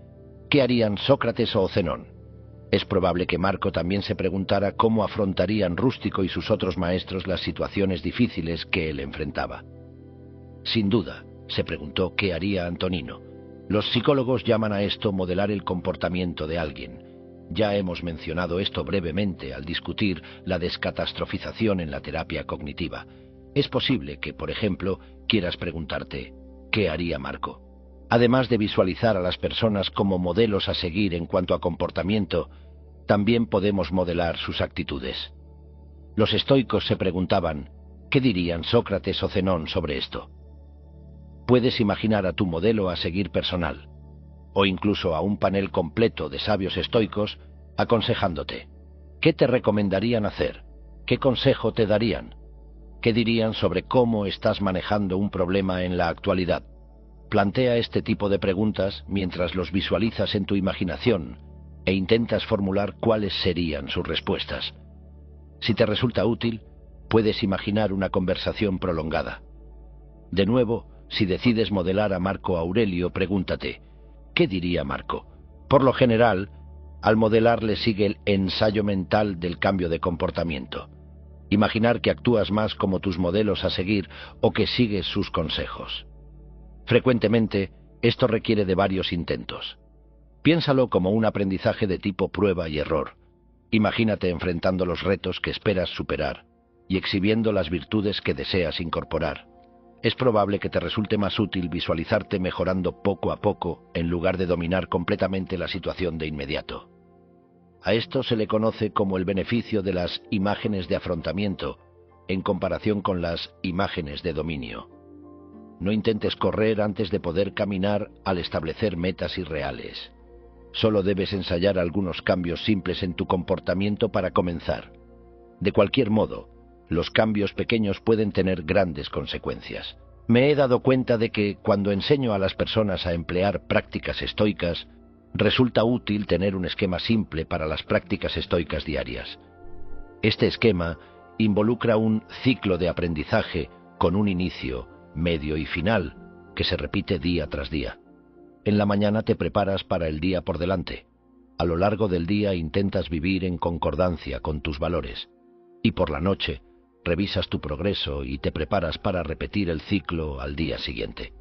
¿qué harían Sócrates o Zenón? Es probable que Marco también se preguntara cómo afrontarían Rústico y sus otros maestros las situaciones difíciles que él enfrentaba. Sin duda, se preguntó qué haría Antonino. Los psicólogos llaman a esto modelar el comportamiento de alguien. Ya hemos mencionado esto brevemente al discutir la descatastrofización en la terapia cognitiva. Es posible que, por ejemplo, quieras preguntarte, ¿qué haría Marco? Además de visualizar a las personas como modelos a seguir en cuanto a comportamiento, también podemos modelar sus actitudes. Los estoicos se preguntaban, ¿qué dirían Sócrates o Zenón sobre esto? Puedes imaginar a tu modelo a seguir personal, o incluso a un panel completo de sabios estoicos aconsejándote. ¿Qué te recomendarían hacer? ¿Qué consejo te darían? ¿Qué dirían sobre cómo estás manejando un problema en la actualidad? Plantea este tipo de preguntas mientras los visualizas en tu imaginación e intentas formular cuáles serían sus respuestas. Si te resulta útil, puedes imaginar una conversación prolongada. De nuevo, si decides modelar a Marco Aurelio, pregúntate, ¿qué diría Marco? Por lo general, al modelar le sigue el ensayo mental del cambio de comportamiento. Imaginar que actúas más como tus modelos a seguir o que sigues sus consejos. Frecuentemente, esto requiere de varios intentos. Piénsalo como un aprendizaje de tipo prueba y error. Imagínate enfrentando los retos que esperas superar y exhibiendo las virtudes que deseas incorporar. Es probable que te resulte más útil visualizarte mejorando poco a poco en lugar de dominar completamente la situación de inmediato. A esto se le conoce como el beneficio de las imágenes de afrontamiento en comparación con las imágenes de dominio. No intentes correr antes de poder caminar al establecer metas irreales. Solo debes ensayar algunos cambios simples en tu comportamiento para comenzar. De cualquier modo, los cambios pequeños pueden tener grandes consecuencias. Me he dado cuenta de que cuando enseño a las personas a emplear prácticas estoicas, resulta útil tener un esquema simple para las prácticas estoicas diarias. Este esquema involucra un ciclo de aprendizaje con un inicio, medio y final, que se repite día tras día. En la mañana te preparas para el día por delante. A lo largo del día intentas vivir en concordancia con tus valores. Y por la noche, revisas tu progreso y te preparas para repetir el ciclo al día siguiente.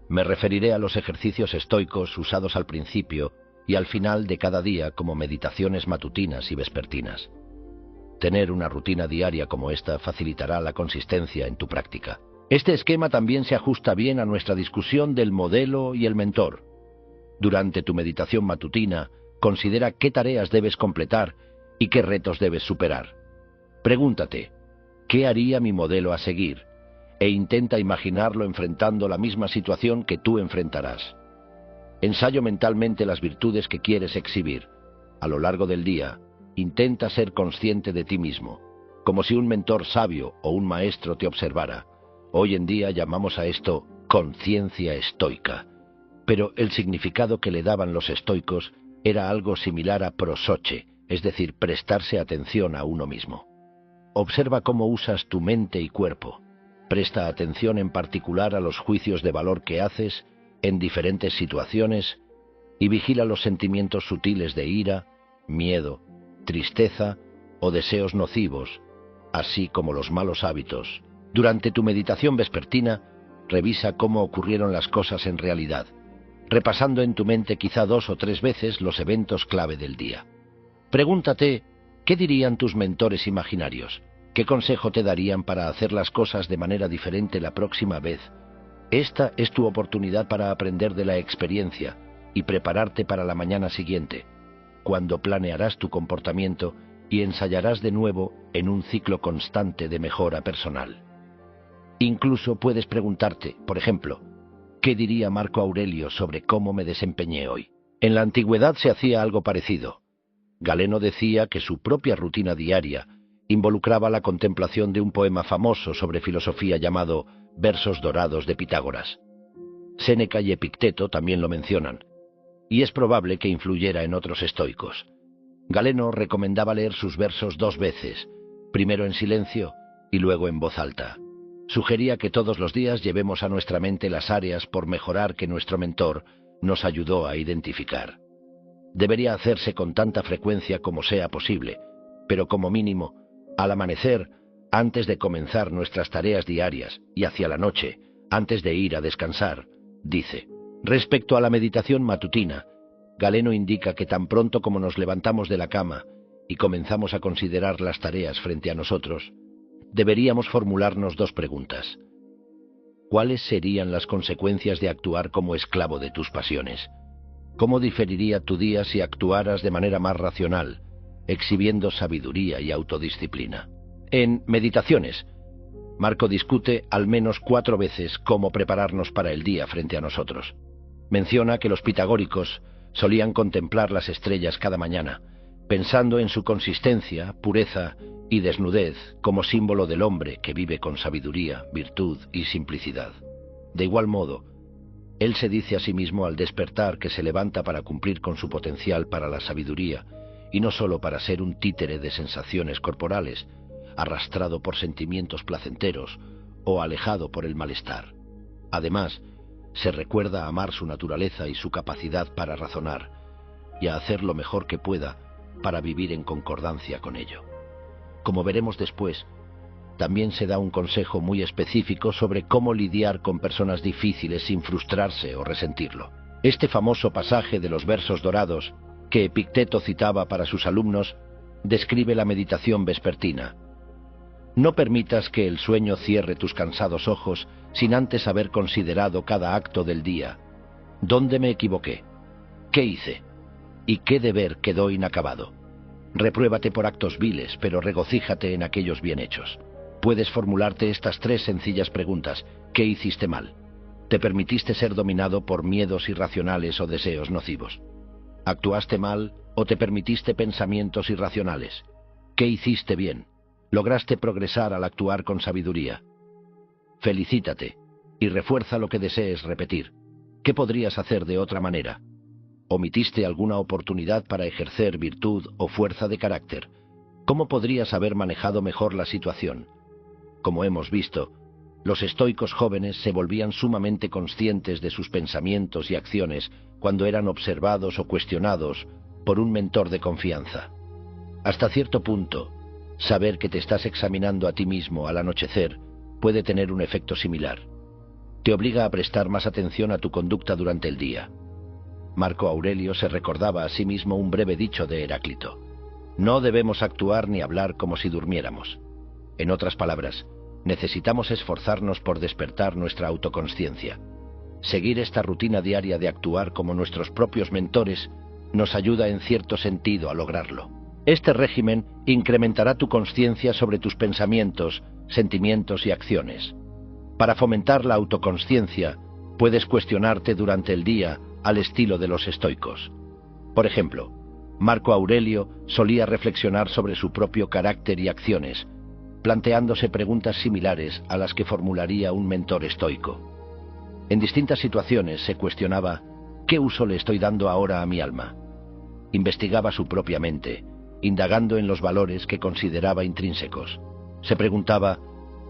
Me referiré a los ejercicios estoicos usados al principio y al final de cada día como meditaciones matutinas y vespertinas. Tener una rutina diaria como esta facilitará la consistencia en tu práctica. Este esquema también se ajusta bien a nuestra discusión del modelo y el mentor. Durante tu meditación matutina, considera qué tareas debes completar y qué retos debes superar. Pregúntate, ¿qué haría mi modelo a seguir? E intenta imaginarlo enfrentando la misma situación que tú enfrentarás. Ensayo mentalmente las virtudes que quieres exhibir. A lo largo del día, intenta ser consciente de ti mismo, como si un mentor sabio o un maestro te observara. Hoy en día llamamos a esto conciencia estoica, pero el significado que le daban los estoicos era algo similar a prosoche, es decir, prestarse atención a uno mismo. Observa cómo usas tu mente y cuerpo. Presta atención en particular a los juicios de valor que haces en diferentes situaciones y vigila los sentimientos sutiles de ira, miedo, tristeza o deseos nocivos, así como los malos hábitos. Durante tu meditación vespertina, revisa cómo ocurrieron las cosas en realidad, repasando en tu mente quizá 2 o 3 veces los eventos clave del día. Pregúntate, ¿qué dirían tus mentores imaginarios? ¿Qué consejo te darían para hacer las cosas de manera diferente la próxima vez? Esta es tu oportunidad para aprender de la experiencia y prepararte para la mañana siguiente, cuando planearás tu comportamiento y ensayarás de nuevo en un ciclo constante de mejora personal. Incluso puedes preguntarte, por ejemplo, ¿qué diría Marco Aurelio sobre cómo me desempeñé hoy? En la antigüedad se hacía algo parecido. Galeno decía que su propia rutina diaria involucraba la contemplación de un poema famoso sobre filosofía llamado Versos Dorados de Pitágoras. Séneca y Epicteto también lo mencionan, y es probable que influyera en otros estoicos. Galeno recomendaba leer sus versos 2 veces, primero en silencio y luego en voz alta. Sugería que todos los días llevemos a nuestra mente las áreas por mejorar que nuestro mentor nos ayudó a identificar. Debería hacerse con tanta frecuencia como sea posible, pero como mínimo, al amanecer, antes de comenzar nuestras tareas diarias, y hacia la noche, antes de ir a descansar, dice. Respecto a la meditación matutina, Galeno indica que tan pronto como nos levantamos de la cama y comenzamos a considerar las tareas frente a nosotros, deberíamos formularnos 2 preguntas. ¿Cuáles serían las consecuencias de actuar como esclavo de tus pasiones? ¿Cómo diferiría tu día si actuaras de manera más racional, exhibiendo sabiduría y autodisciplina? En Meditaciones, Marco discute al menos 4 veces cómo prepararnos para el día frente a nosotros. Menciona que los pitagóricos solían contemplar las estrellas cada mañana, pensando en su consistencia, pureza y desnudez como símbolo del hombre que vive con sabiduría, virtud y simplicidad. De igual modo, él se dice a sí mismo al despertar que se levanta para cumplir con su potencial para la sabiduría, y no solo para ser un títere de sensaciones corporales, arrastrado por sentimientos placenteros o alejado por el malestar. Además, se recuerda amar su naturaleza y su capacidad para razonar, y a hacer lo mejor que pueda para vivir en concordancia con ello. Como veremos después, también se da un consejo muy específico sobre cómo lidiar con personas difíciles sin frustrarse o resentirlo. Este famoso pasaje de los versos dorados, que Epicteto citaba para sus alumnos, describe la meditación vespertina. No permitas que el sueño cierre tus cansados ojos sin antes haber considerado cada acto del día. ¿Dónde me equivoqué? ¿Qué hice? ¿Y qué deber quedó inacabado? Repruébate por actos viles, pero regocíjate en aquellos bien hechos. Puedes formularte estas 3 sencillas preguntas. ¿Qué hiciste mal? ¿Te permitiste ser dominado por miedos irracionales o deseos nocivos? ¿Actuaste mal o te permitiste pensamientos irracionales? ¿Qué hiciste bien? ¿Lograste progresar al actuar con sabiduría? Felicítate y refuerza lo que desees repetir. ¿Qué podrías hacer de otra manera? ¿Omitiste alguna oportunidad para ejercer virtud o fuerza de carácter? ¿Cómo podrías haber manejado mejor la situación? Como hemos visto, los estoicos jóvenes se volvían sumamente conscientes de sus pensamientos y acciones cuando eran observados o cuestionados por un mentor de confianza. Hasta cierto punto, saber que te estás examinando a ti mismo al anochecer puede tener un efecto similar. Te obliga a prestar más atención a tu conducta durante el día. Marco Aurelio se recordaba a sí mismo un breve dicho de Heráclito. No debemos actuar ni hablar como si durmiéramos. En otras palabras, necesitamos esforzarnos por despertar nuestra autoconsciencia. Seguir esta rutina diaria de actuar como nuestros propios mentores nos ayuda en cierto sentido a lograrlo. Este régimen incrementará tu consciencia sobre tus pensamientos, sentimientos y acciones. Para fomentar la autoconsciencia, puedes cuestionarte durante el día al estilo de los estoicos. Por ejemplo, Marco Aurelio solía reflexionar sobre su propio carácter y acciones, planteándose preguntas similares a las que formularía un mentor estoico. En distintas situaciones se cuestionaba: ¿qué uso le estoy dando ahora a mi alma? Investigaba su propia mente, indagando en los valores que consideraba intrínsecos. Se preguntaba: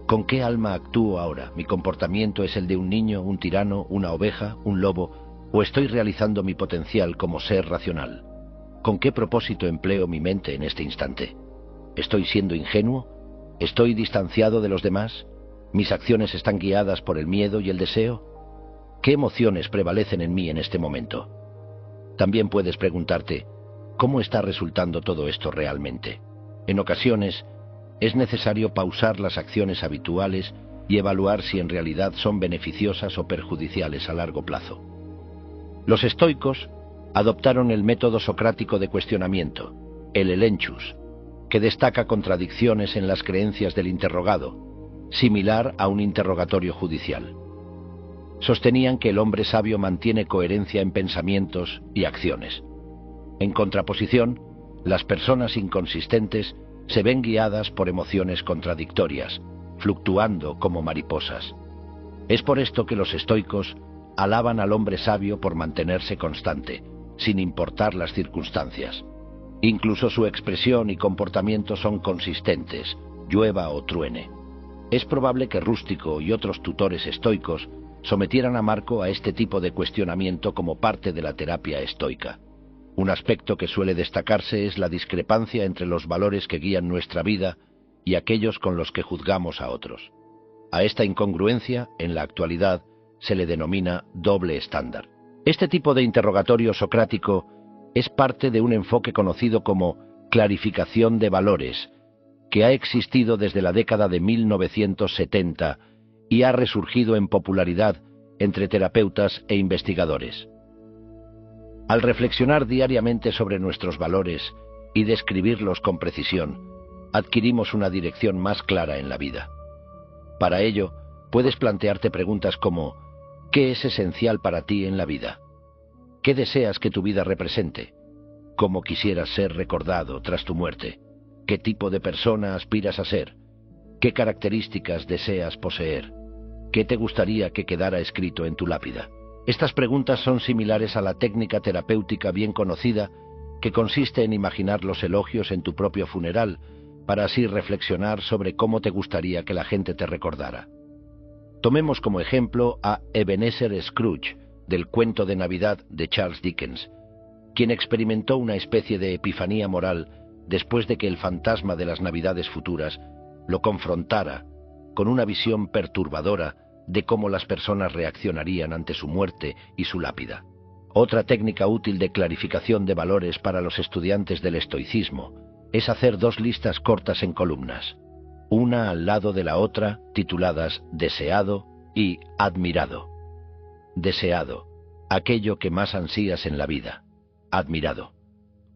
¿con qué alma actúo ahora? ¿Mi comportamiento es el de un niño, un tirano, una oveja, un lobo? ¿O estoy realizando mi potencial como ser racional? ¿Con qué propósito empleo mi mente en este instante? ¿Estoy siendo ingenuo? ¿Estoy distanciado de los demás? ¿Mis acciones están guiadas por el miedo y el deseo? ¿Qué emociones prevalecen en mí en este momento? También puedes preguntarte: ¿cómo está resultando todo esto realmente? En ocasiones, es necesario pausar las acciones habituales y evaluar si en realidad son beneficiosas o perjudiciales a largo plazo. Los estoicos adoptaron el método socrático de cuestionamiento, el elenchus, que destaca contradicciones en las creencias del interrogado, similar a un interrogatorio judicial. Sostenían que el hombre sabio mantiene coherencia en pensamientos y acciones. En contraposición, las personas inconsistentes se ven guiadas por emociones contradictorias, fluctuando como mariposas. Es por esto que los estoicos alaban al hombre sabio por mantenerse constante, sin importar las circunstancias. Incluso su expresión y comportamiento son consistentes, llueva o truene. Es probable que Rústico y otros tutores estoicos sometieran a Marco a este tipo de cuestionamiento como parte de la terapia estoica. Un aspecto que suele destacarse es la discrepancia entre los valores que guían nuestra vida y aquellos con los que juzgamos a otros. A esta incongruencia, en la actualidad, se le denomina doble estándar. Este tipo de interrogatorio socrático es parte de un enfoque conocido como clarificación de valores, que ha existido desde la década de 1970 y ha resurgido en popularidad entre terapeutas e investigadores. Al reflexionar diariamente sobre nuestros valores y describirlos con precisión, adquirimos una dirección más clara en la vida. Para ello, puedes plantearte preguntas como: ¿qué es esencial para ti en la vida? ¿Qué deseas que tu vida represente? ¿Cómo quisieras ser recordado tras tu muerte? ¿Qué tipo de persona aspiras a ser? ¿Qué características deseas poseer? ¿Qué te gustaría que quedara escrito en tu lápida? Estas preguntas son similares a la técnica terapéutica bien conocida que consiste en imaginar los elogios en tu propio funeral para así reflexionar sobre cómo te gustaría que la gente te recordara. Tomemos como ejemplo a Ebenezer Scrooge, del cuento de Navidad de Charles Dickens, quien experimentó una especie de epifanía moral después de que el fantasma de las Navidades futuras lo confrontara con una visión perturbadora de cómo las personas reaccionarían ante su muerte y su lápida. Otra técnica útil de clarificación de valores para los estudiantes del estoicismo es hacer dos listas cortas en columnas, una al lado de la otra, tituladas deseado y admirado. Deseado, aquello que más ansías en la vida. Admirado,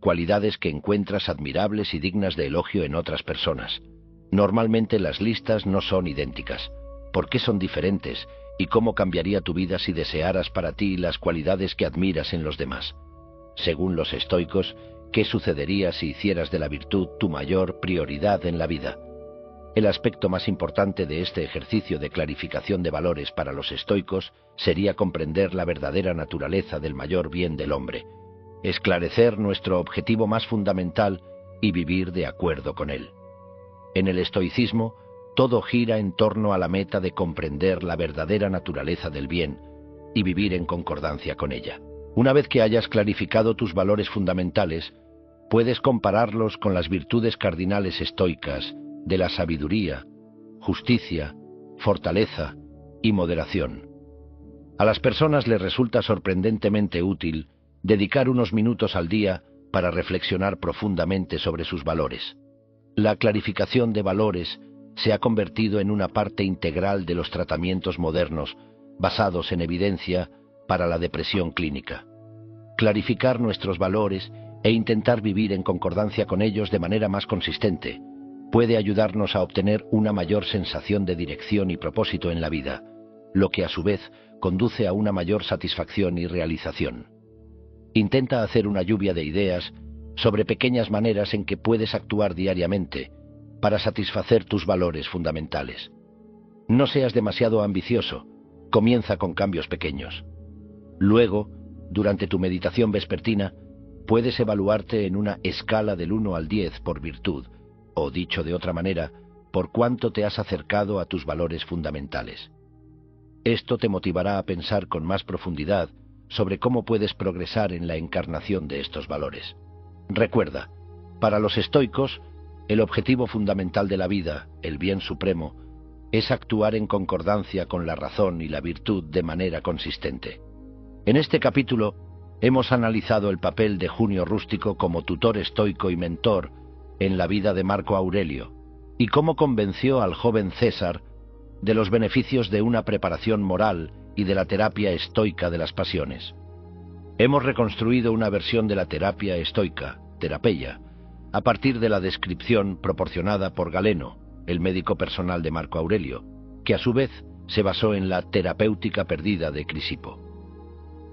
cualidades que encuentras admirables y dignas de elogio en otras personas. Normalmente las listas no son idénticas. ¿Por qué son diferentes? ¿Y cómo cambiaría tu vida si desearas para ti las cualidades que admiras en los demás? Según los estoicos, ¿qué sucedería si hicieras de la virtud tu mayor prioridad en la vida? El aspecto más importante de este ejercicio de clarificación de valores para los estoicos sería comprender la verdadera naturaleza del mayor bien del hombre, esclarecer nuestro objetivo más fundamental y vivir de acuerdo con él. En el estoicismo, todo gira en torno a la meta de comprender la verdadera naturaleza del bien y vivir en concordancia con ella. Una vez que hayas clarificado tus valores fundamentales, puedes compararlos con las virtudes cardinales estoicas de la sabiduría, justicia, fortaleza y moderación. A las personas les resulta sorprendentemente útil dedicar unos minutos al día para reflexionar profundamente sobre sus valores. La clarificación de valores se ha convertido en una parte integral de los tratamientos modernos basados en evidencia para la depresión clínica. Clarificar nuestros valores e intentar vivir en concordancia con ellos de manera más consistente puede ayudarnos a obtener una mayor sensación de dirección y propósito en la vida, lo que a su vez conduce a una mayor satisfacción y realización. Intenta hacer una lluvia de ideas sobre pequeñas maneras en que puedes actuar diariamente para satisfacer tus valores fundamentales. No seas demasiado ambicioso, Comienza con cambios pequeños. Luego, durante tu meditación vespertina, puedes evaluarte en una escala del 1 al 10 por virtud, o dicho de otra manera, por cuánto te has acercado a tus valores fundamentales. Esto te motivará a pensar con más profundidad sobre cómo puedes progresar en la encarnación de estos valores. Recuerda, para los estoicos, el objetivo fundamental de la vida, el bien supremo, es actuar en concordancia con la razón y la virtud de manera consistente. En este capítulo, hemos analizado el papel de Junio Rústico como tutor estoico y mentor en la vida de Marco Aurelio, y cómo convenció al joven César de los beneficios de una preparación moral y de la terapia estoica de las pasiones. Hemos reconstruido una versión de la terapia estoica, Terapeia, a partir de la descripción proporcionada por Galeno, el médico personal de Marco Aurelio, que a su vez se basó en la terapéutica perdida de Crisipo.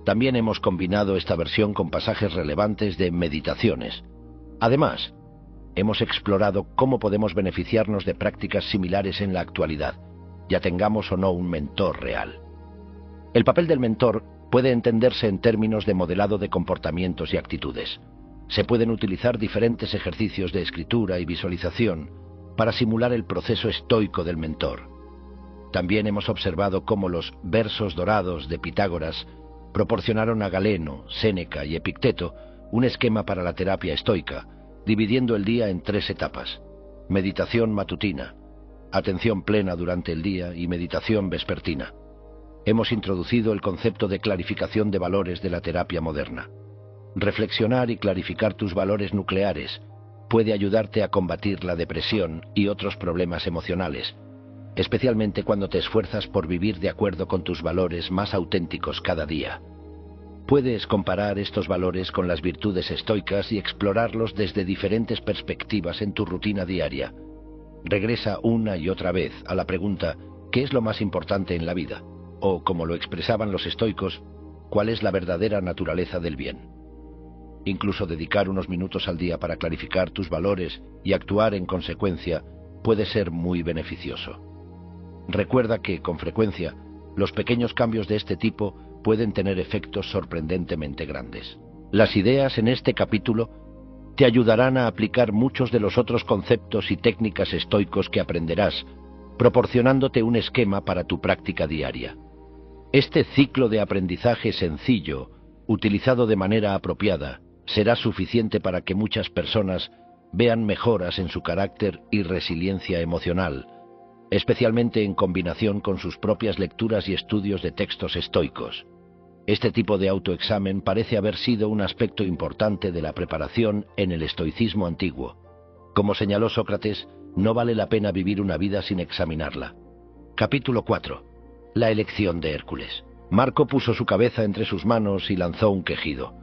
También hemos combinado esta versión con pasajes relevantes de Meditaciones. Además, hemos explorado cómo podemos beneficiarnos de prácticas similares en la actualidad, ya tengamos o no un mentor real. El papel del mentor puede entenderse en términos de modelado de comportamientos y actitudes. Se pueden utilizar diferentes ejercicios de escritura y visualización para simular el proceso estoico del mentor. También hemos observado cómo los versos dorados de Pitágoras proporcionaron a Galeno, Séneca y Epicteto un esquema para la terapia estoica, dividiendo el día en 3 etapas: meditación matutina, atención plena durante el día y meditación vespertina. Hemos introducido el concepto de clarificación de valores de la terapia moderna. Reflexionar y clarificar tus valores nucleares puede ayudarte a combatir la depresión y otros problemas emocionales, especialmente cuando te esfuerzas por vivir de acuerdo con tus valores más auténticos cada día. Puedes comparar estos valores con las virtudes estoicas y explorarlos desde diferentes perspectivas en tu rutina diaria. Regresa una y otra vez a la pregunta ¿qué es lo más importante en la vida? O, como lo expresaban los estoicos, ¿cuál es la verdadera naturaleza del bien? Incluso dedicar unos minutos al día para clarificar tus valores y actuar en consecuencia puede ser muy beneficioso. Recuerda que, con frecuencia, los pequeños cambios de este tipo pueden tener efectos sorprendentemente grandes. Las ideas en este capítulo te ayudarán a aplicar muchos de los otros conceptos y técnicas estoicos que aprenderás, proporcionándote un esquema para tu práctica diaria. Este ciclo de aprendizaje sencillo, utilizado de manera apropiada, será suficiente para que muchas personas vean mejoras en su carácter y resiliencia emocional, especialmente en combinación con sus propias lecturas y estudios de textos estoicos. Este tipo de autoexamen parece haber sido un aspecto importante de la preparación en el estoicismo antiguo. Como señaló Sócrates, no vale la pena vivir una vida sin examinarla. Capítulo 4. La elección de Hércules. Marco puso su cabeza entre sus manos y lanzó un quejido.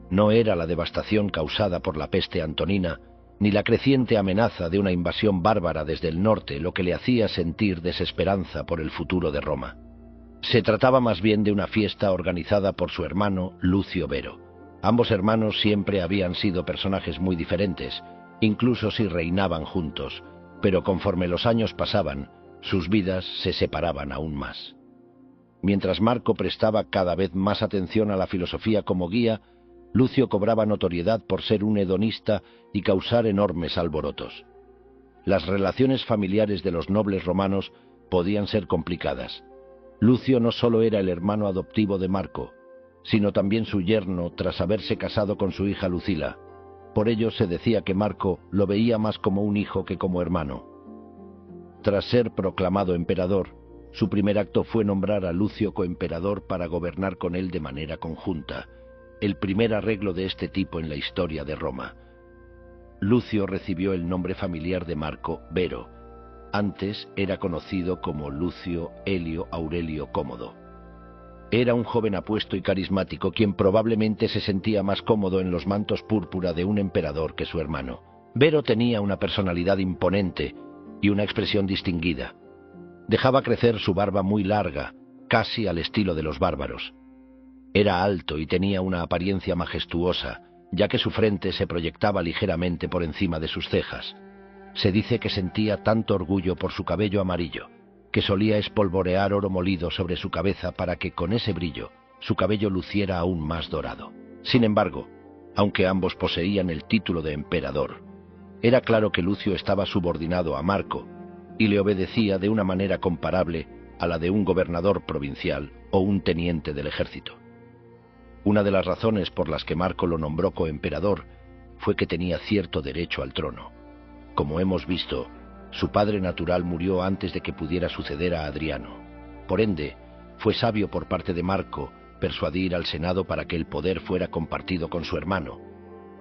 No era la devastación causada por la peste antonina, ni la creciente amenaza de una invasión bárbara desde el norte lo que le hacía sentir desesperanza por el futuro de Roma. Se trataba más bien de una fiesta organizada por su hermano Lucio Vero. Ambos hermanos siempre habían sido personajes muy diferentes, incluso si reinaban juntos, pero conforme los años pasaban, sus vidas se separaban aún más. Mientras Marco prestaba cada vez más atención a la filosofía como guía, Lucio cobraba notoriedad por ser un hedonista y causar enormes alborotos. Las relaciones familiares de los nobles romanos podían ser complicadas. Lucio no solo era el hermano adoptivo de Marco, sino también su yerno tras haberse casado con su hija Lucila. Por ello se decía que Marco lo veía más como un hijo que como hermano. Tras ser proclamado emperador, su primer acto fue nombrar a Lucio coemperador para gobernar con él de manera conjunta, el primer arreglo de este tipo en la historia de Roma. Lucio recibió el nombre familiar de Marco Vero. Antes era conocido como Lucio Helio Aurelio Cómodo. Era un joven apuesto y carismático quien probablemente se sentía más cómodo en los mantos púrpura de un emperador que su hermano. Vero tenía una personalidad imponente y una expresión distinguida. Dejaba crecer su barba muy larga, casi al estilo de los bárbaros. Era alto y tenía una apariencia majestuosa, ya que su frente se proyectaba ligeramente por encima de sus cejas. Se dice que sentía tanto orgullo por su cabello amarillo, que solía espolvorear oro molido sobre su cabeza para que con ese brillo su cabello luciera aún más dorado. Sin embargo, aunque ambos poseían el título de emperador, era claro que Lucio estaba subordinado a Marco y le obedecía de una manera comparable a la de un gobernador provincial o un teniente del ejército. Una de las razones por las que Marco lo nombró coemperador fue que tenía cierto derecho al trono. Como hemos visto, su padre natural murió antes de que pudiera suceder a Adriano. Por ende, fue sabio por parte de Marco persuadir al Senado para que el poder fuera compartido con su hermano,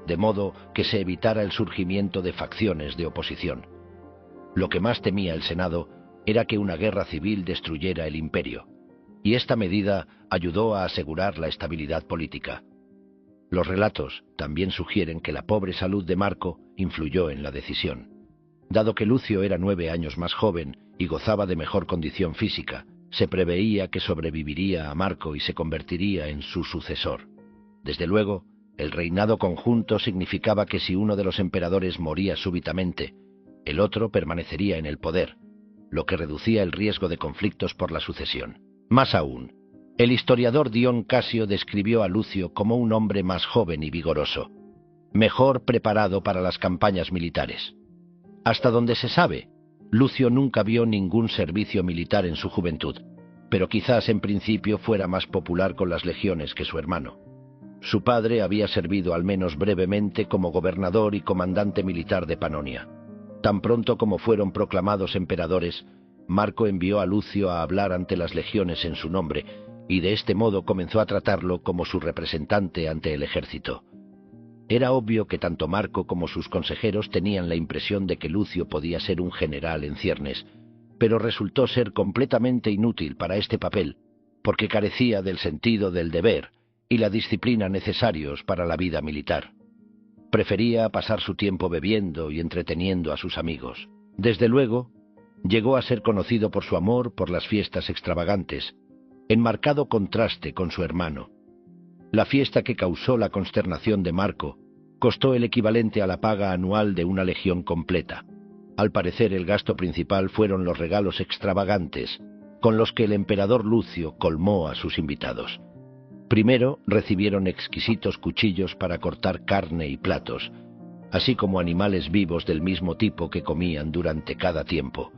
de modo que se evitara el surgimiento de facciones de oposición. Lo que más temía el Senado era que una guerra civil destruyera el imperio, y esta medida ayudó a asegurar la estabilidad política. Los relatos también sugieren que la pobre salud de Marco influyó en la decisión. Dado que Lucio era 9 años más joven y gozaba de mejor condición física, se preveía que sobreviviría a Marco y se convertiría en su sucesor. Desde luego, el reinado conjunto significaba que si uno de los emperadores moría súbitamente, el otro permanecería en el poder, lo que reducía el riesgo de conflictos por la sucesión. Más aún, el historiador Dion Casio describió a Lucio como un hombre más joven y vigoroso, mejor preparado para las campañas militares. Hasta donde se sabe, Lucio nunca vio ningún servicio militar en su juventud, pero quizás en principio fuera más popular con las legiones que su hermano. Su padre había servido al menos brevemente como gobernador y comandante militar de Panonia. Tan pronto como fueron proclamados emperadores, Marco envió a Lucio a hablar ante las legiones en su nombre, y de este modo comenzó a tratarlo como su representante ante el ejército. Era obvio que tanto Marco como sus consejeros tenían la impresión de que Lucio podía ser un general en ciernes, pero resultó ser completamente inútil para este papel, porque carecía del sentido del deber y la disciplina necesarios para la vida militar. Prefería pasar su tiempo bebiendo y entreteniendo a sus amigos. Desde luego, llegó a ser conocido por su amor por las fiestas extravagantes, en marcado contraste con su hermano. La fiesta que causó la consternación de Marco costó el equivalente a la paga anual de una legión completa. Al parecer el gasto principal fueron los regalos extravagantes con los que el emperador Lucio colmó a sus invitados. Primero recibieron exquisitos cuchillos para cortar carne y platos, así como animales vivos del mismo tipo que comían durante cada tiempo,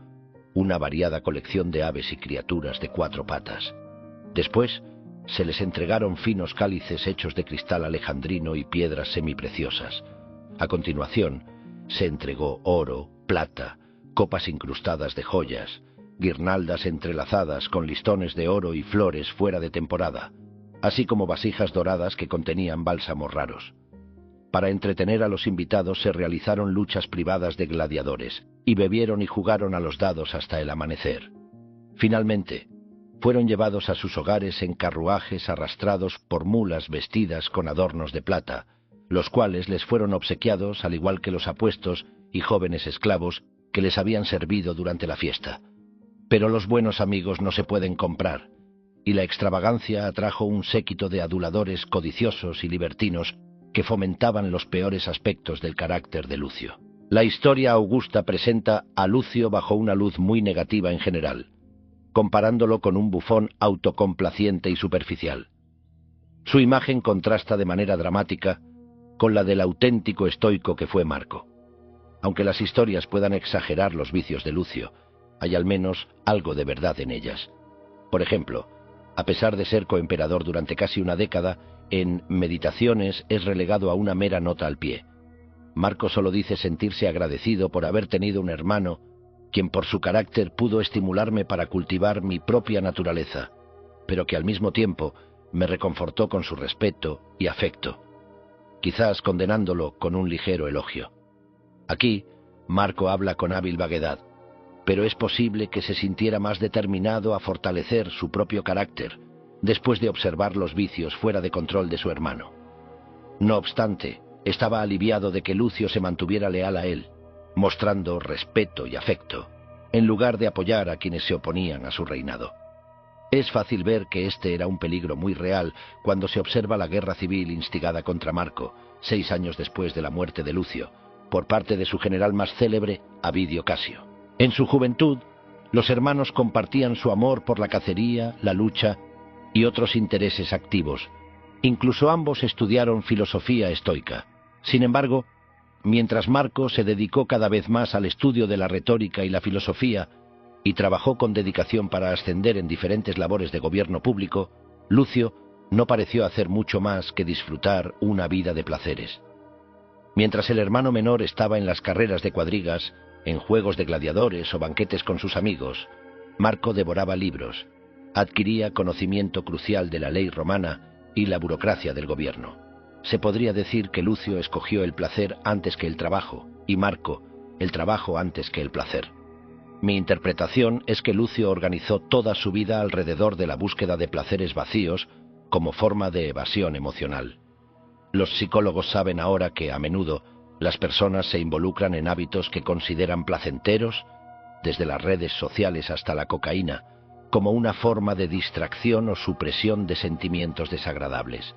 una variada colección de aves y criaturas de 4 patas. Después, se les entregaron finos cálices hechos de cristal alejandrino y piedras semipreciosas. A continuación, se entregó oro, plata, copas incrustadas de joyas, guirnaldas entrelazadas con listones de oro y flores fuera de temporada, así como vasijas doradas que contenían bálsamos raros. Para entretener a los invitados se realizaron luchas privadas de gladiadores, y bebieron y jugaron a los dados hasta el amanecer. Finalmente, fueron llevados a sus hogares en carruajes arrastrados por mulas vestidas con adornos de plata, los cuales les fueron obsequiados al igual que los apuestos y jóvenes esclavos que les habían servido durante la fiesta. Pero los buenos amigos no se pueden comprar, y la extravagancia atrajo un séquito de aduladores codiciosos y libertinos que fomentaban los peores aspectos del carácter de Lucio. La historia augusta presenta a Lucio bajo una luz muy negativa en general, comparándolo con un bufón autocomplaciente y superficial. Su imagen contrasta de manera dramática con la del auténtico estoico que fue Marco. Aunque las historias puedan exagerar los vicios de Lucio, hay al menos algo de verdad en ellas. Por ejemplo, a pesar de ser coemperador durante casi una década, en Meditaciones es relegado a una mera nota al pie. Marco solo dice sentirse agradecido por haber tenido un hermano quien por su carácter pudo estimularme para cultivar mi propia naturaleza, pero que al mismo tiempo me reconfortó con su respeto y afecto, quizás condenándolo con un ligero elogio. Aquí, Marco habla con hábil vaguedad, pero es posible que se sintiera más determinado a fortalecer su propio carácter después de observar los vicios fuera de control de su hermano. No obstante, estaba aliviado de que Lucio se mantuviera leal a él, mostrando respeto y afecto, en lugar de apoyar a quienes se oponían a su reinado. Es fácil ver que este era un peligro muy real cuando se observa la guerra civil instigada contra Marco, 6 años después de la muerte de Lucio, por parte de su general más célebre, Avidio Casio. En su juventud, Los hermanos compartían su amor por la cacería, la lucha y otros intereses activos. Incluso ambos estudiaron filosofía estoica. Sin embargo, mientras Marco se dedicó cada vez más al estudio de la retórica y la filosofía y trabajó con dedicación para ascender en diferentes labores de gobierno público, Lucio no pareció hacer mucho más que disfrutar una vida de placeres. Mientras el hermano menor estaba en las carreras de cuadrigas, en juegos de gladiadores o banquetes con sus amigos, Marco devoraba libros, adquiría conocimiento crucial de la ley romana y la burocracia del gobierno. Se podría decir que Lucio escogió el placer antes que el trabajo, y Marco el trabajo antes que el placer. Mi interpretación es que Lucio organizó toda su vida alrededor de la búsqueda de placeres vacíos como forma de evasión emocional. Los psicólogos saben ahora que, a menudo, las personas se involucran en hábitos que consideran placenteros, desde las redes sociales hasta la cocaína, como una forma de distracción o supresión de sentimientos desagradables.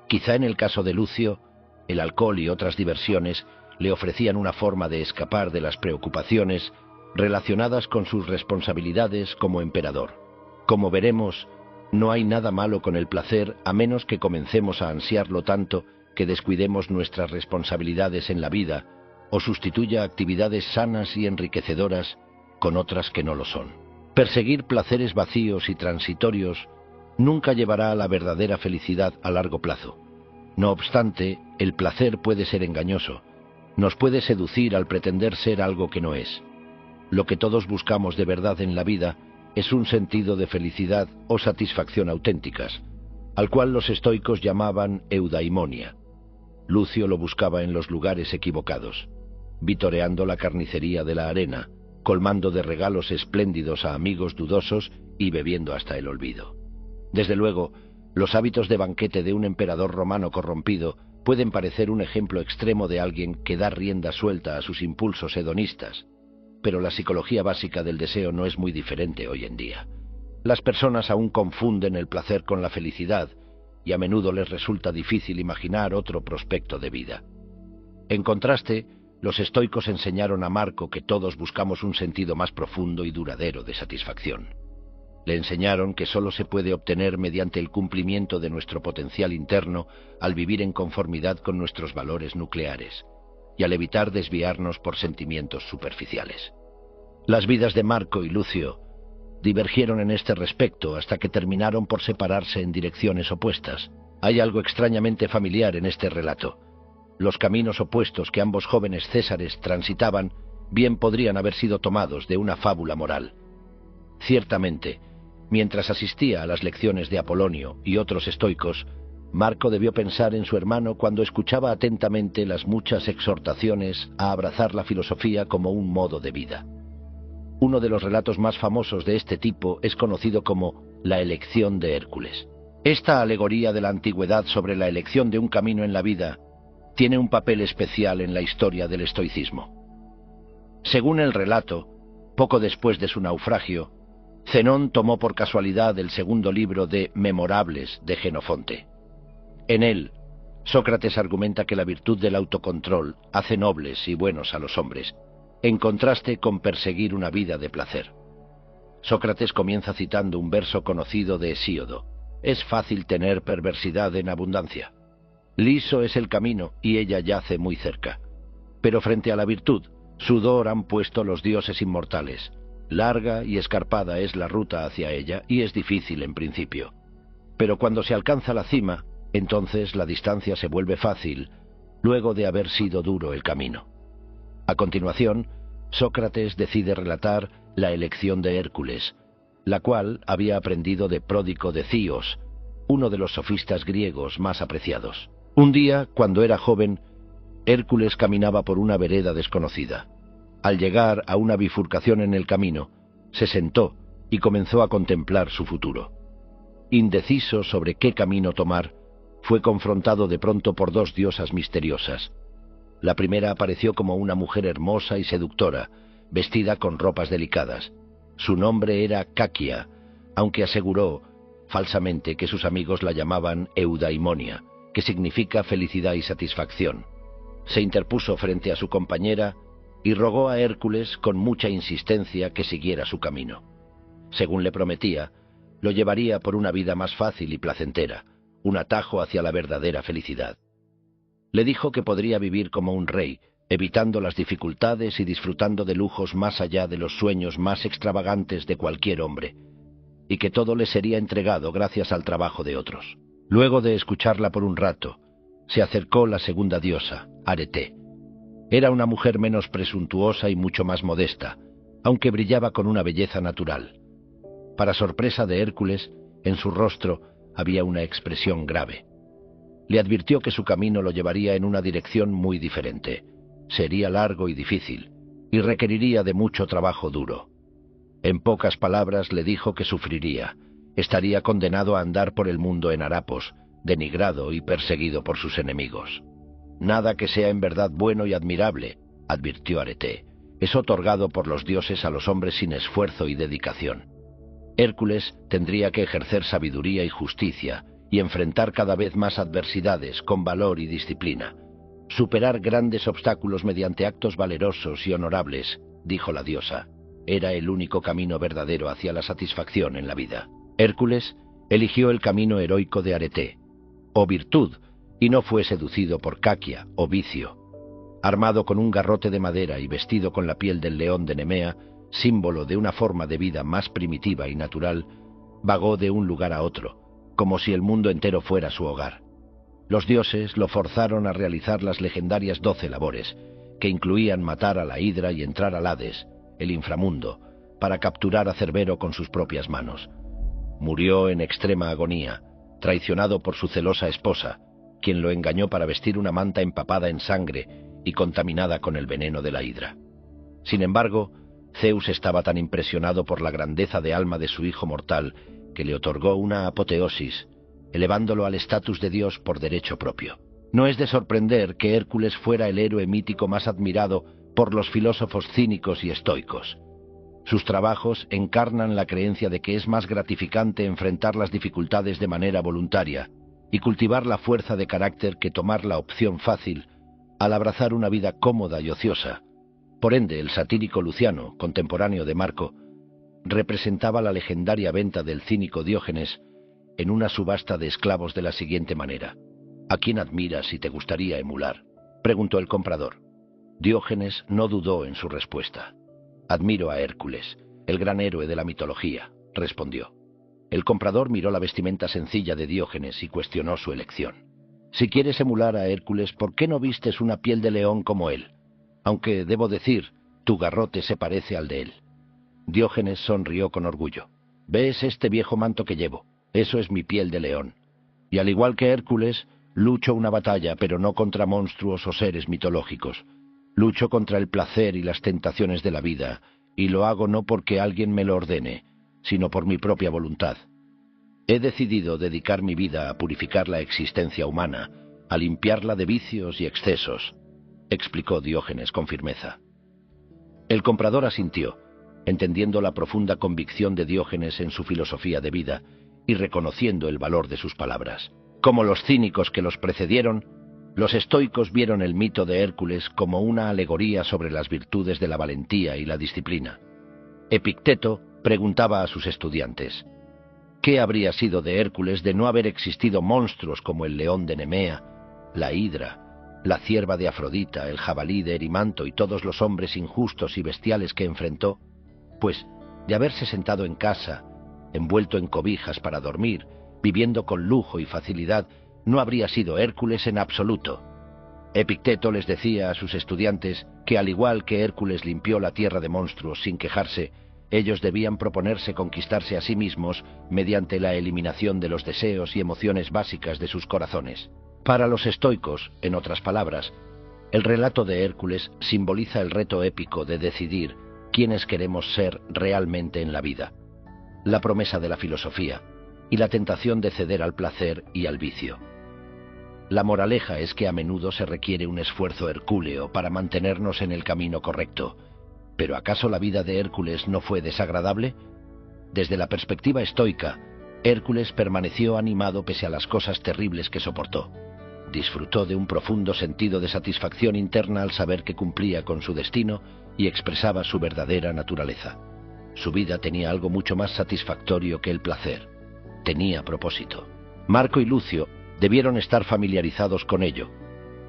Quizá en el caso de Lucio, el alcohol y otras diversiones le ofrecían una forma de escapar de las preocupaciones relacionadas con sus responsabilidades como emperador. Como veremos, no hay nada malo con el placer a menos que comencemos a ansiarlo tanto que descuidemos nuestras responsabilidades en la vida o sustituya actividades sanas y enriquecedoras con otras que no lo son. Perseguir placeres vacíos y transitorios nunca llevará a la verdadera felicidad a largo plazo. No obstante, el placer puede ser engañoso. Nos puede seducir al pretender ser algo que no es. Lo que todos buscamos de verdad en la vida es un sentido de felicidad o satisfacción auténticas, al cual los estoicos llamaban eudaimonia. Lucio lo buscaba en los lugares equivocados, vitoreando la carnicería de la arena, colmando de regalos espléndidos a amigos dudosos y bebiendo hasta el olvido. Desde luego, los hábitos de banquete de un emperador romano corrompido pueden parecer un ejemplo extremo de alguien que da rienda suelta a sus impulsos hedonistas, pero la psicología básica del deseo no es muy diferente hoy en día. Las personas aún confunden el placer con la felicidad y a menudo les resulta difícil imaginar otro prospecto de vida. En contraste, los estoicos enseñaron a Marco que todos buscamos un sentido más profundo y duradero de satisfacción. Le enseñaron que solo se puede obtener mediante el cumplimiento de nuestro potencial interno al vivir en conformidad con nuestros valores nucleares y al evitar desviarnos por sentimientos superficiales. Las vidas de Marco y Lucio divergieron en este respecto hasta que terminaron por separarse en direcciones opuestas. Hay algo extrañamente familiar en este relato. Los caminos opuestos que ambos jóvenes césares transitaban bien podrían haber sido tomados de una fábula moral. Ciertamente, mientras asistía a las lecciones de Apolonio y otros estoicos, Marco debió pensar en su hermano cuando escuchaba atentamente las muchas exhortaciones a abrazar la filosofía como un modo de vida. Uno de los relatos más famosos de este tipo es conocido como la elección de Hércules. Esta alegoría de la antigüedad sobre la elección de un camino en la vida tiene un papel especial en la historia del estoicismo. Según el relato, poco después de su naufragio, Zenón tomó por casualidad el segundo libro de Memorables de Jenofonte. En él, Sócrates argumenta que la virtud del autocontrol hace nobles y buenos a los hombres, en contraste con perseguir una vida de placer. Sócrates comienza citando un verso conocido de Hesíodo: «Es fácil tener perversidad en abundancia. Liso es el camino y ella yace muy cerca. Pero frente a la virtud, sudor han puesto los dioses inmortales. Larga y escarpada es la ruta hacia ella y es difícil en principio. Pero cuando se alcanza la cima, entonces la distancia se vuelve fácil, luego de haber sido duro el camino». A continuación, Sócrates decide relatar la elección de Hércules, la cual había aprendido de Pródico de Cíos, uno de los sofistas griegos más apreciados. Un día, cuando era joven, Hércules caminaba por una vereda desconocida. Al llegar a una bifurcación en el camino, se sentó y comenzó a contemplar su futuro. Indeciso sobre qué camino tomar, fue confrontado de pronto por dos diosas misteriosas. La primera apareció como una mujer hermosa y seductora, vestida con ropas delicadas. Su nombre era Caquia, aunque aseguró, falsamente, que sus amigos la llamaban Eudaimonia, que significa felicidad y satisfacción. Se interpuso frente a su compañera y rogó a Hércules con mucha insistencia que siguiera su camino. Según le prometía, lo llevaría por una vida más fácil y placentera, un atajo hacia la verdadera felicidad. Le dijo que podría vivir como un rey, evitando las dificultades y disfrutando de lujos más allá de los sueños más extravagantes de cualquier hombre, y que todo le sería entregado gracias al trabajo de otros. Luego de escucharla por un rato, se acercó la segunda diosa, Arete. Era una mujer menos presuntuosa y mucho más modesta, aunque brillaba con una belleza natural. Para sorpresa de Hércules, en su rostro había una expresión grave. Le advirtió que su camino lo llevaría en una dirección muy diferente. Sería largo y difícil, y requeriría de mucho trabajo duro. En pocas palabras le dijo que sufriría, estaría condenado a andar por el mundo en harapos, denigrado y perseguido por sus enemigos. Nada que sea en verdad bueno y admirable, advirtió Arete, es otorgado por los dioses a los hombres sin esfuerzo y dedicación. Hércules tendría que ejercer sabiduría y justicia y enfrentar cada vez más adversidades con valor y disciplina. Superar grandes obstáculos mediante actos valerosos y honorables, dijo la diosa, era el único camino verdadero hacia la satisfacción en la vida. Hércules eligió el camino heroico de Arete, o virtud, y no fue seducido por caquia o vicio. Armado con un garrote de madera y vestido con la piel del león de Nemea, símbolo de una forma de vida más primitiva y natural, vagó de un lugar a otro, como si el mundo entero fuera su hogar. Los dioses lo forzaron a realizar las legendarias 12 labores, que incluían matar a la Hidra y entrar al Hades, el inframundo, para capturar a Cerbero con sus propias manos. Murió en extrema agonía, traicionado por su celosa esposa, quien lo engañó para vestir una manta empapada en sangre y contaminada con el veneno de la Hidra. Sin embargo, Zeus estaba tan impresionado por la grandeza de alma de su hijo mortal que le otorgó una apoteosis, elevándolo al estatus de dios por derecho propio. No es de sorprender que Hércules fuera el héroe mítico más admirado por los filósofos cínicos y estoicos. Sus trabajos encarnan la creencia de que es más gratificante enfrentar las dificultades de manera voluntaria y cultivar la fuerza de carácter que tomar la opción fácil al abrazar una vida cómoda y ociosa. Por ende, el satírico Luciano, contemporáneo de Marco, representaba la legendaria venta del cínico Diógenes en una subasta de esclavos de la siguiente manera. ¿A quién admiras y te gustaría emular?, preguntó el comprador. Diógenes no dudó en su respuesta. Admiro a Hércules, el gran héroe de la mitología, respondió. El comprador miró la vestimenta sencilla de Diógenes y cuestionó su elección. Si quieres emular a Hércules, ¿por qué no vistes una piel de león como él? Aunque, debo decir, tu garrote se parece al de él. Diógenes sonrió con orgullo. ¿Ves este viejo manto que llevo? Eso es mi piel de león. Y al igual que Hércules, lucho una batalla, pero no contra monstruos o seres mitológicos. Lucho contra el placer y las tentaciones de la vida, y lo hago no porque alguien me lo ordene, sino por mi propia voluntad. He decidido dedicar mi vida a purificar la existencia humana, a limpiarla de vicios y excesos, explicó Diógenes con firmeza. El comprador asintió, entendiendo la profunda convicción de Diógenes en su filosofía de vida y reconociendo el valor de sus palabras. Como los cínicos que los precedieron, los estoicos vieron el mito de Hércules como una alegoría sobre las virtudes de la valentía y la disciplina. Epicteto preguntaba a sus estudiantes, ¿qué habría sido de Hércules de no haber existido monstruos como el león de Nemea, la Hidra, la cierva de Afrodita, el jabalí de Erimanto y todos los hombres injustos y bestiales que enfrentó? Pues, de haberse sentado en casa, envuelto en cobijas para dormir, viviendo con lujo y facilidad, no habría sido Hércules en absoluto. Epicteto les decía a sus estudiantes que al igual que Hércules limpió la tierra de monstruos sin quejarse, ellos debían proponerse conquistarse a sí mismos mediante la eliminación de los deseos y emociones básicas de sus corazones. Para los estoicos, en otras palabras, el relato de Hércules simboliza el reto épico de decidir quiénes queremos ser realmente en la vida, la promesa de la filosofía y la tentación de ceder al placer y al vicio. La moraleja es que a menudo se requiere un esfuerzo hercúleo para mantenernos en el camino correcto. ¿Pero acaso la vida de Hércules no fue desagradable? Desde la perspectiva estoica, Hércules permaneció animado pese a las cosas terribles que soportó. Disfrutó de un profundo sentido de satisfacción interna al saber que cumplía con su destino y expresaba su verdadera naturaleza. Su vida tenía algo mucho más satisfactorio que el placer. Tenía propósito. Marco y Lucio debieron estar familiarizados con ello,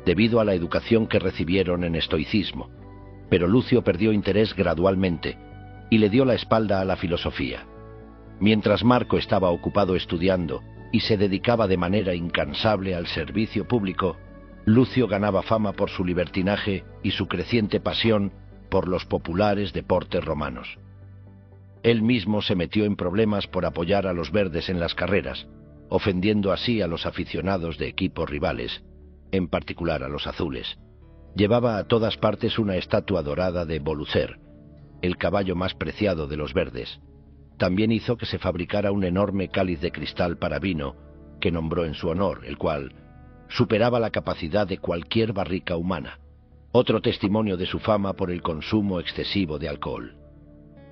debido a la educación que recibieron en estoicismo, pero Lucio perdió interés gradualmente y le dio la espalda a la filosofía. Mientras Marco estaba ocupado estudiando y se dedicaba de manera incansable al servicio público, Lucio ganaba fama por su libertinaje y su creciente pasión por los populares deportes romanos. Él mismo se metió en problemas por apoyar a los verdes en las carreras, ofendiendo así a los aficionados de equipos rivales, en particular a los azules. Llevaba a todas partes una estatua dorada de Volucer, el caballo más preciado de los verdes. También hizo que se fabricara un enorme cáliz de cristal para vino, que nombró en su honor, el cual superaba la capacidad de cualquier barrica humana, otro testimonio de su fama por el consumo excesivo de alcohol.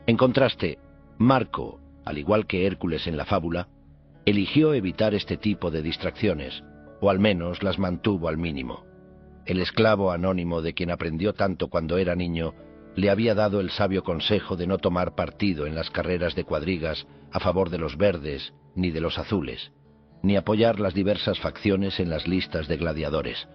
En contraste, Marco, al igual que Hércules en la fábula, eligió evitar este tipo de distracciones, o al menos las mantuvo al mínimo. El esclavo anónimo de quien aprendió tanto cuando era niño le había dado el sabio consejo de no tomar partido en las carreras de cuadrigas a favor de los verdes ni de los azules, ni apoyar las diversas facciones en las listas de gladiadores.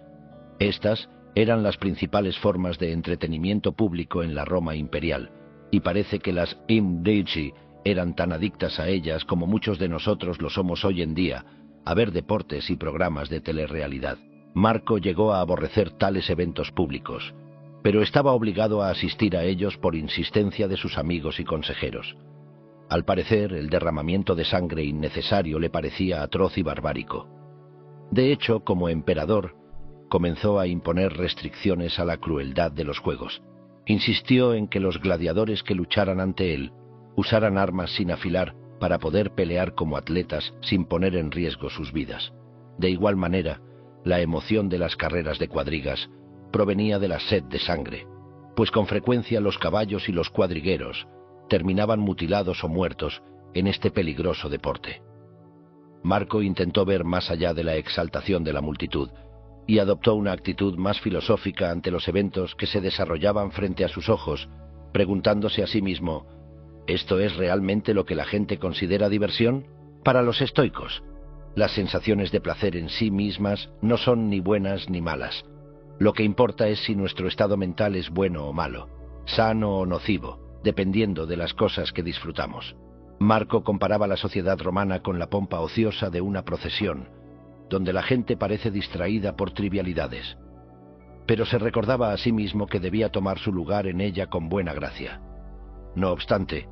Estas eran las principales formas de entretenimiento público en la Roma imperial, y parece que las Imdici eran tan adictas a ellas como muchos de nosotros lo somos hoy en día, a ver deportes y programas de telerrealidad. Marco llegó a aborrecer tales eventos públicos, pero estaba obligado a asistir a ellos por insistencia de sus amigos y consejeros. Al parecer, el derramamiento de sangre innecesario le parecía atroz y barbárico. De hecho, como emperador, comenzó a imponer restricciones a la crueldad de los juegos. Insistió en que los gladiadores que lucharan ante él usaran armas sin afilar para poder pelear como atletas sin poner en riesgo sus vidas. De igual manera, la emoción de las carreras de cuadrigas provenía de la sed de sangre, pues con frecuencia los caballos y los cuadrigueros terminaban mutilados o muertos en este peligroso deporte. Marco intentó ver más allá de la exaltación de la multitud y adoptó una actitud más filosófica ante los eventos que se desarrollaban frente a sus ojos, preguntándose a sí mismo: ¿esto es realmente lo que la gente considera diversión? Para los estoicos, las sensaciones de placer en sí mismas no son ni buenas ni malas. Lo que importa es si nuestro estado mental es bueno o malo, sano o nocivo, dependiendo de las cosas que disfrutamos. Marco comparaba la sociedad romana con la pompa ociosa de una procesión, donde la gente parece distraída por trivialidades. Pero se recordaba a sí mismo que debía tomar su lugar en ella con buena gracia. No obstante,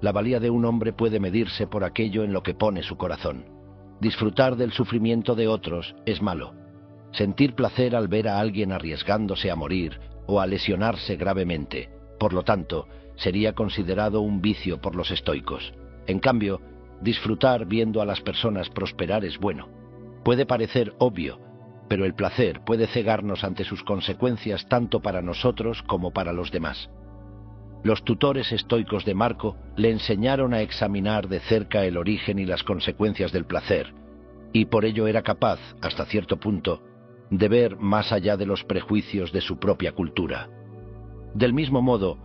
la valía de un hombre puede medirse por aquello en lo que pone su corazón. Disfrutar del sufrimiento de otros es malo. Sentir placer al ver a alguien arriesgándose a morir o a lesionarse gravemente, por lo tanto, sería considerado un vicio por los estoicos. En cambio, disfrutar viendo a las personas prosperar es bueno. Puede parecer obvio, pero el placer puede cegarnos ante sus consecuencias tanto para nosotros como para los demás. Los tutores estoicos de Marco le enseñaron a examinar de cerca el origen y las consecuencias del placer, y por ello era capaz, hasta cierto punto, de ver más allá de los prejuicios de su propia cultura. Del mismo modo,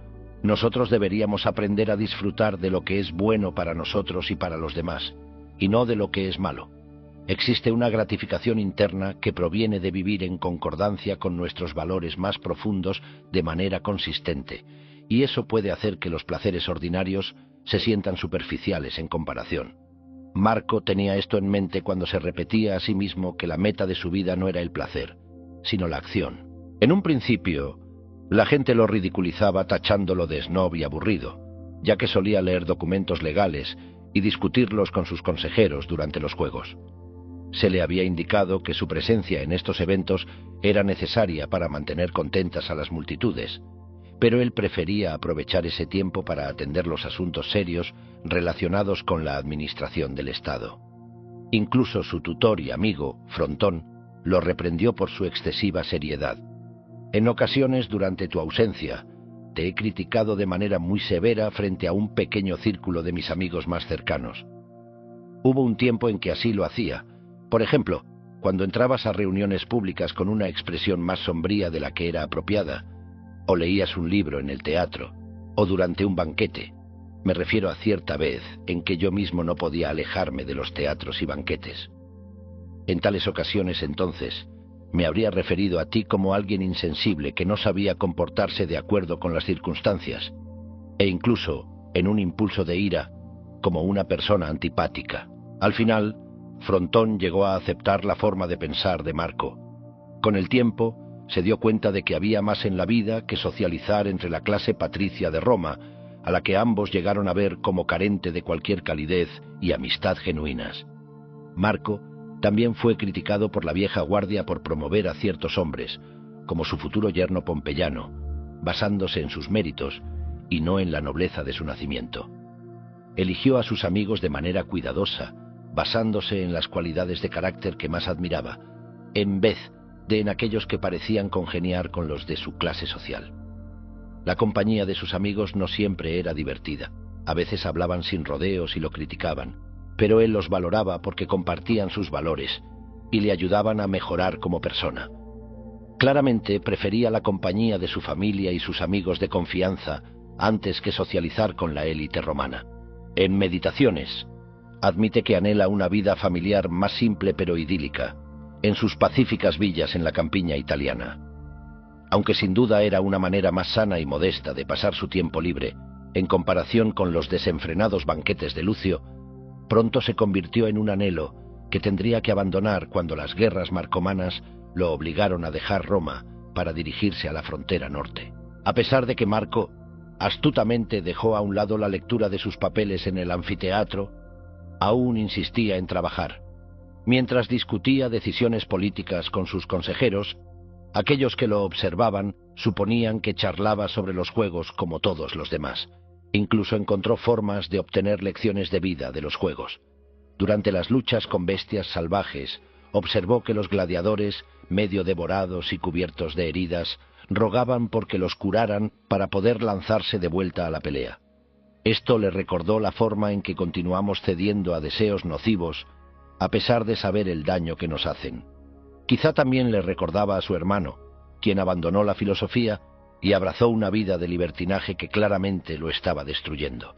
nosotros deberíamos aprender a disfrutar de lo que es bueno para nosotros y para los demás, y no de lo que es malo. Existe una gratificación interna que proviene de vivir en concordancia con nuestros valores más profundos de manera consistente, y eso puede hacer que los placeres ordinarios se sientan superficiales en comparación. Marco tenía esto en mente cuando se repetía a sí mismo que la meta de su vida no era el placer, sino la acción. En un principio, la gente lo ridiculizaba tachándolo de snob y aburrido, ya que solía leer documentos legales y discutirlos con sus consejeros durante los juegos. Se le había indicado que su presencia en estos eventos era necesaria para mantener contentas a las multitudes, pero él prefería aprovechar ese tiempo para atender los asuntos serios relacionados con la administración del Estado. Incluso su tutor y amigo, Frontón, lo reprendió por su excesiva seriedad. En ocasiones, durante tu ausencia, te he criticado de manera muy severa frente a un pequeño círculo de mis amigos más cercanos. Hubo un tiempo en que así lo hacía. Por ejemplo, cuando entrabas a reuniones públicas con una expresión más sombría de la que era apropiada, o leías un libro en el teatro, o durante un banquete. Me refiero a cierta vez en que yo mismo no podía alejarme de los teatros y banquetes. En tales ocasiones, entonces, me habría referido a ti como alguien insensible que no sabía comportarse de acuerdo con las circunstancias, e incluso, en un impulso de ira, como una persona antipática. Al final, Frontón llegó a aceptar la forma de pensar de Marco. Con el tiempo, se dio cuenta de que había más en la vida que socializar entre la clase patricia de Roma, a la que ambos llegaron a ver como carente de cualquier calidez y amistad genuinas. Marco también fue criticado por la vieja guardia por promover a ciertos hombres, como su futuro yerno Pompeyano, basándose en sus méritos y no en la nobleza de su nacimiento. Eligió a sus amigos de manera cuidadosa, basándose en las cualidades de carácter que más admiraba, en vez de en aquellos que parecían congeniar con los de su clase social. La compañía de sus amigos no siempre era divertida. A veces hablaban sin rodeos y lo criticaban, pero él los valoraba porque compartían sus valores y le ayudaban a mejorar como persona. Claramente prefería la compañía de su familia y sus amigos de confianza antes que socializar con la élite romana. En Meditaciones, admite que anhela una vida familiar más simple pero idílica, en sus pacíficas villas en la campiña italiana. Aunque sin duda era una manera más sana y modesta de pasar su tiempo libre, en comparación con los desenfrenados banquetes de Lucio, pronto se convirtió en un anhelo que tendría que abandonar cuando las guerras marcomanas lo obligaron a dejar Roma para dirigirse a la frontera norte. A pesar de que Marco astutamente dejó a un lado la lectura de sus papeles en el anfiteatro, aún insistía en trabajar. Mientras discutía decisiones políticas con sus consejeros, aquellos que lo observaban suponían que charlaba sobre los juegos como todos los demás. Incluso encontró formas de obtener lecciones de vida de los juegos. Durante las luchas con bestias salvajes, observó que los gladiadores, medio devorados y cubiertos de heridas, rogaban porque los curaran para poder lanzarse de vuelta a la pelea. Esto le recordó la forma en que continuamos cediendo a deseos nocivos, a pesar de saber el daño que nos hacen. Quizá también le recordaba a su hermano, quien abandonó la filosofía y abrazó una vida de libertinaje que claramente lo estaba destruyendo.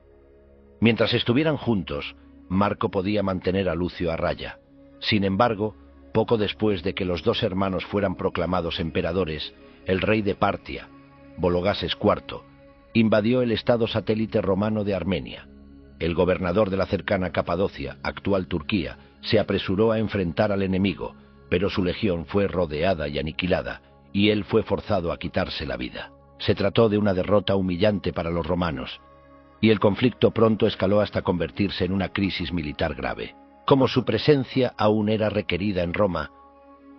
Mientras estuvieran juntos, Marco podía mantener a Lucio a raya. Sin embargo, poco después de que los dos hermanos fueran proclamados emperadores, el rey de Partia, Vologases IV, invadió el estado satélite romano de Armenia. El gobernador de la cercana Capadocia, actual Turquía, se apresuró a enfrentar al enemigo, pero su legión fue rodeada y aniquilada, y él fue forzado a quitarse la vida. Se trató de una derrota humillante para los romanos, y el conflicto pronto escaló hasta convertirse en una crisis militar grave. Como su presencia aún era requerida en Roma,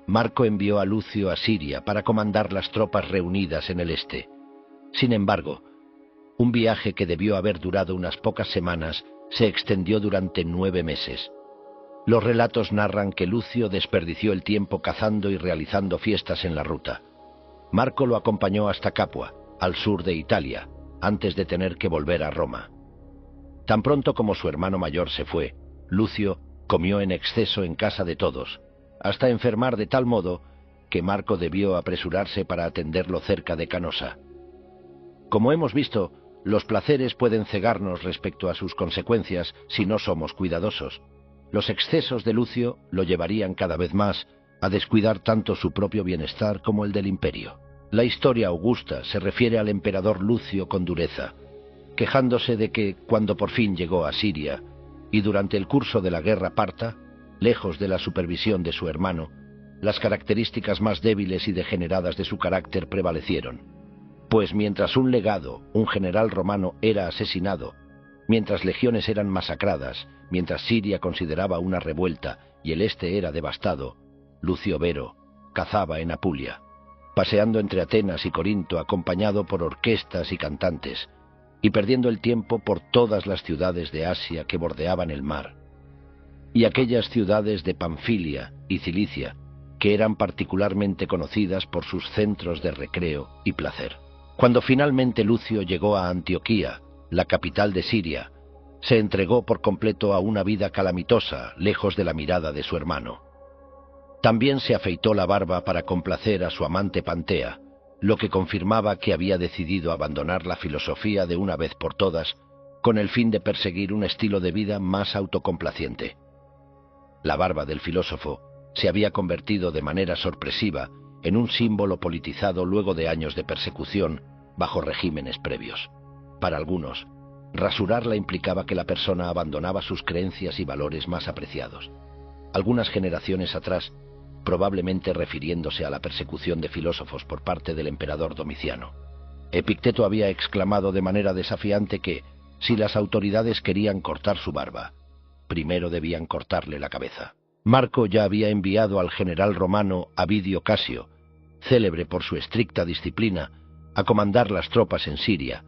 Marco envió a Lucio a Siria para comandar las tropas reunidas en el este. Sin embargo, un viaje que debió haber durado unas pocas semanas se extendió durante 9 meses. Los relatos narran que Lucio desperdició el tiempo cazando y realizando fiestas en la ruta. Marco lo acompañó hasta Capua, al sur de Italia, antes de tener que volver a Roma. Tan pronto como su hermano mayor se fue, Lucio comió en exceso en casa de todos, hasta enfermar de tal modo que Marco debió apresurarse para atenderlo cerca de Canosa. Como hemos visto, los placeres pueden cegarnos respecto a sus consecuencias si no somos cuidadosos. Los excesos de Lucio lo llevarían cada vez más a descuidar tanto su propio bienestar como el del imperio. La historia augusta se refiere al emperador Lucio con dureza, quejándose de que, cuando por fin llegó a Siria, y durante el curso de la guerra parta, lejos de la supervisión de su hermano, las características más débiles y degeneradas de su carácter prevalecieron. Pues mientras un legado, un general romano, era asesinado, mientras legiones eran masacradas, mientras Siria consideraba una revuelta y el este era devastado, Lucio Vero cazaba en Apulia, paseando entre Atenas y Corinto acompañado por orquestas y cantantes, y perdiendo el tiempo por todas las ciudades de Asia que bordeaban el mar, y aquellas ciudades de Panfilia y Cilicia, que eran particularmente conocidas por sus centros de recreo y placer. Cuando finalmente Lucio llegó a Antioquía, la capital de Siria, se entregó por completo a una vida calamitosa, lejos de la mirada de su hermano. También se afeitó la barba para complacer a su amante Pantea, lo que confirmaba que había decidido abandonar la filosofía de una vez por todas, con el fin de perseguir un estilo de vida más autocomplaciente. La barba del filósofo se había convertido de manera sorpresiva en un símbolo politizado luego de años de persecución bajo regímenes previos. Para algunos, rasurarla implicaba que la persona abandonaba sus creencias y valores más apreciados. Algunas generaciones atrás, probablemente refiriéndose a la persecución de filósofos por parte del emperador Domiciano, Epicteto había exclamado de manera desafiante que, si las autoridades querían cortar su barba, primero debían cortarle la cabeza. Marco ya había enviado al general romano Avidio Casio, célebre por su estricta disciplina, a comandar las tropas en Siria,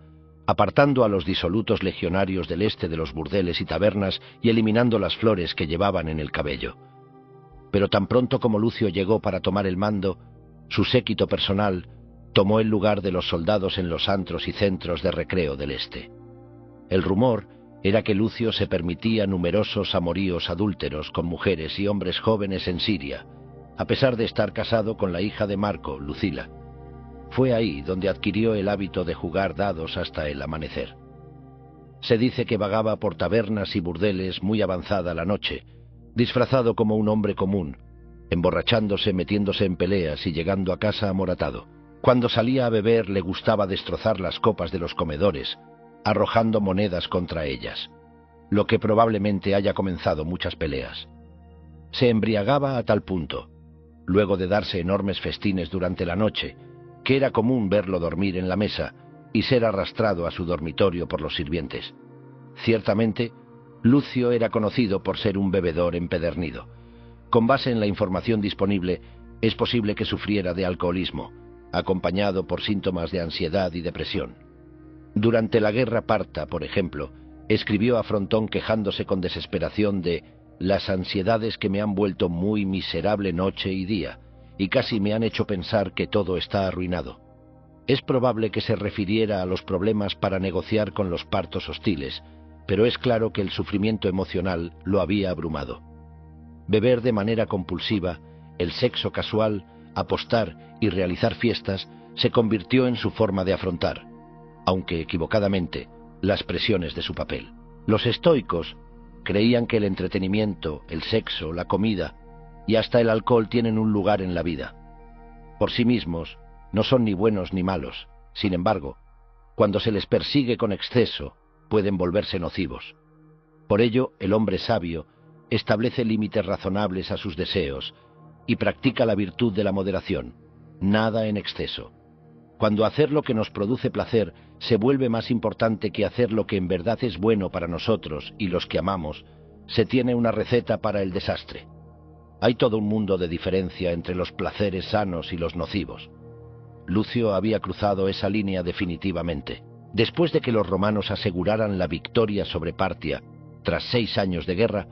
apartando a los disolutos legionarios del este de los burdeles y tabernas y eliminando las flores que llevaban en el cabello. Pero tan pronto como Lucio llegó para tomar el mando, su séquito personal tomó el lugar de los soldados en los antros y centros de recreo del este. El rumor era que Lucio se permitía numerosos amoríos adúlteros con mujeres y hombres jóvenes en Siria, a pesar de estar casado con la hija de Marco, Lucila. Fue ahí donde adquirió el hábito de jugar dados hasta el amanecer. Se dice que vagaba por tabernas y burdeles muy avanzada la noche, disfrazado como un hombre común, emborrachándose, metiéndose en peleas y llegando a casa amoratado. Cuando salía a beber le gustaba destrozar las copas de los comedores, arrojando monedas contra ellas, lo que probablemente haya comenzado muchas peleas. Se embriagaba a tal punto, luego de darse enormes festines durante la noche, que era común verlo dormir en la mesa y ser arrastrado a su dormitorio por los sirvientes. Ciertamente, Lucio era conocido por ser un bebedor empedernido. Con base en la información disponible, es posible que sufriera de alcoholismo, acompañado por síntomas de ansiedad y depresión. Durante la guerra parta, por ejemplo, escribió a Frontón quejándose con desesperación de «las ansiedades que me han vuelto muy miserable noche y día, y casi me han hecho pensar que todo está arruinado». Es probable que se refiriera a los problemas para negociar con los partos hostiles, pero es claro que el sufrimiento emocional lo había abrumado. Beber de manera compulsiva, el sexo casual, apostar y realizar fiestas se convirtió en su forma de afrontar, aunque equivocadamente, las presiones de su papel. Los estoicos creían que el entretenimiento, el sexo, la comida y hasta el alcohol tienen un lugar en la vida. Por sí mismos, no son ni buenos ni malos. Sin embargo, cuando se les persigue con exceso, pueden volverse nocivos. Por ello, el hombre sabio establece límites razonables a sus deseos y practica la virtud de la moderación, nada en exceso. Cuando hacer lo que nos produce placer se vuelve más importante que hacer lo que en verdad es bueno para nosotros y los que amamos, se tiene una receta para el desastre. Hay todo un mundo de diferencia entre los placeres sanos y los nocivos. Lucio había cruzado esa línea definitivamente. Después de que los romanos aseguraran la victoria sobre Partia, tras 6 años de guerra,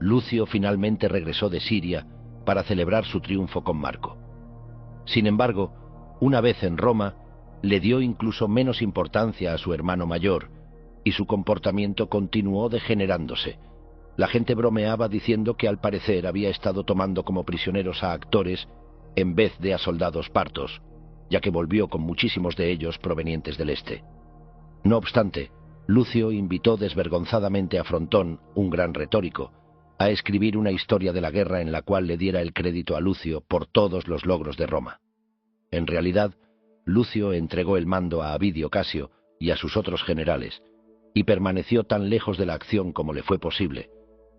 Lucio finalmente regresó de Siria para celebrar su triunfo con Marco. Sin embargo, una vez en Roma, le dio incluso menos importancia a su hermano mayor, y su comportamiento continuó degenerándose. La gente bromeaba diciendo que al parecer había estado tomando como prisioneros a actores en vez de a soldados partos, ya que volvió con muchísimos de ellos provenientes del este. No obstante, Lucio invitó desvergonzadamente a Frontón, un gran retórico, a escribir una historia de la guerra en la cual le diera el crédito a Lucio por todos los logros de Roma. En realidad, Lucio entregó el mando a Avidio Casio y a sus otros generales, y permaneció tan lejos de la acción como le fue posible.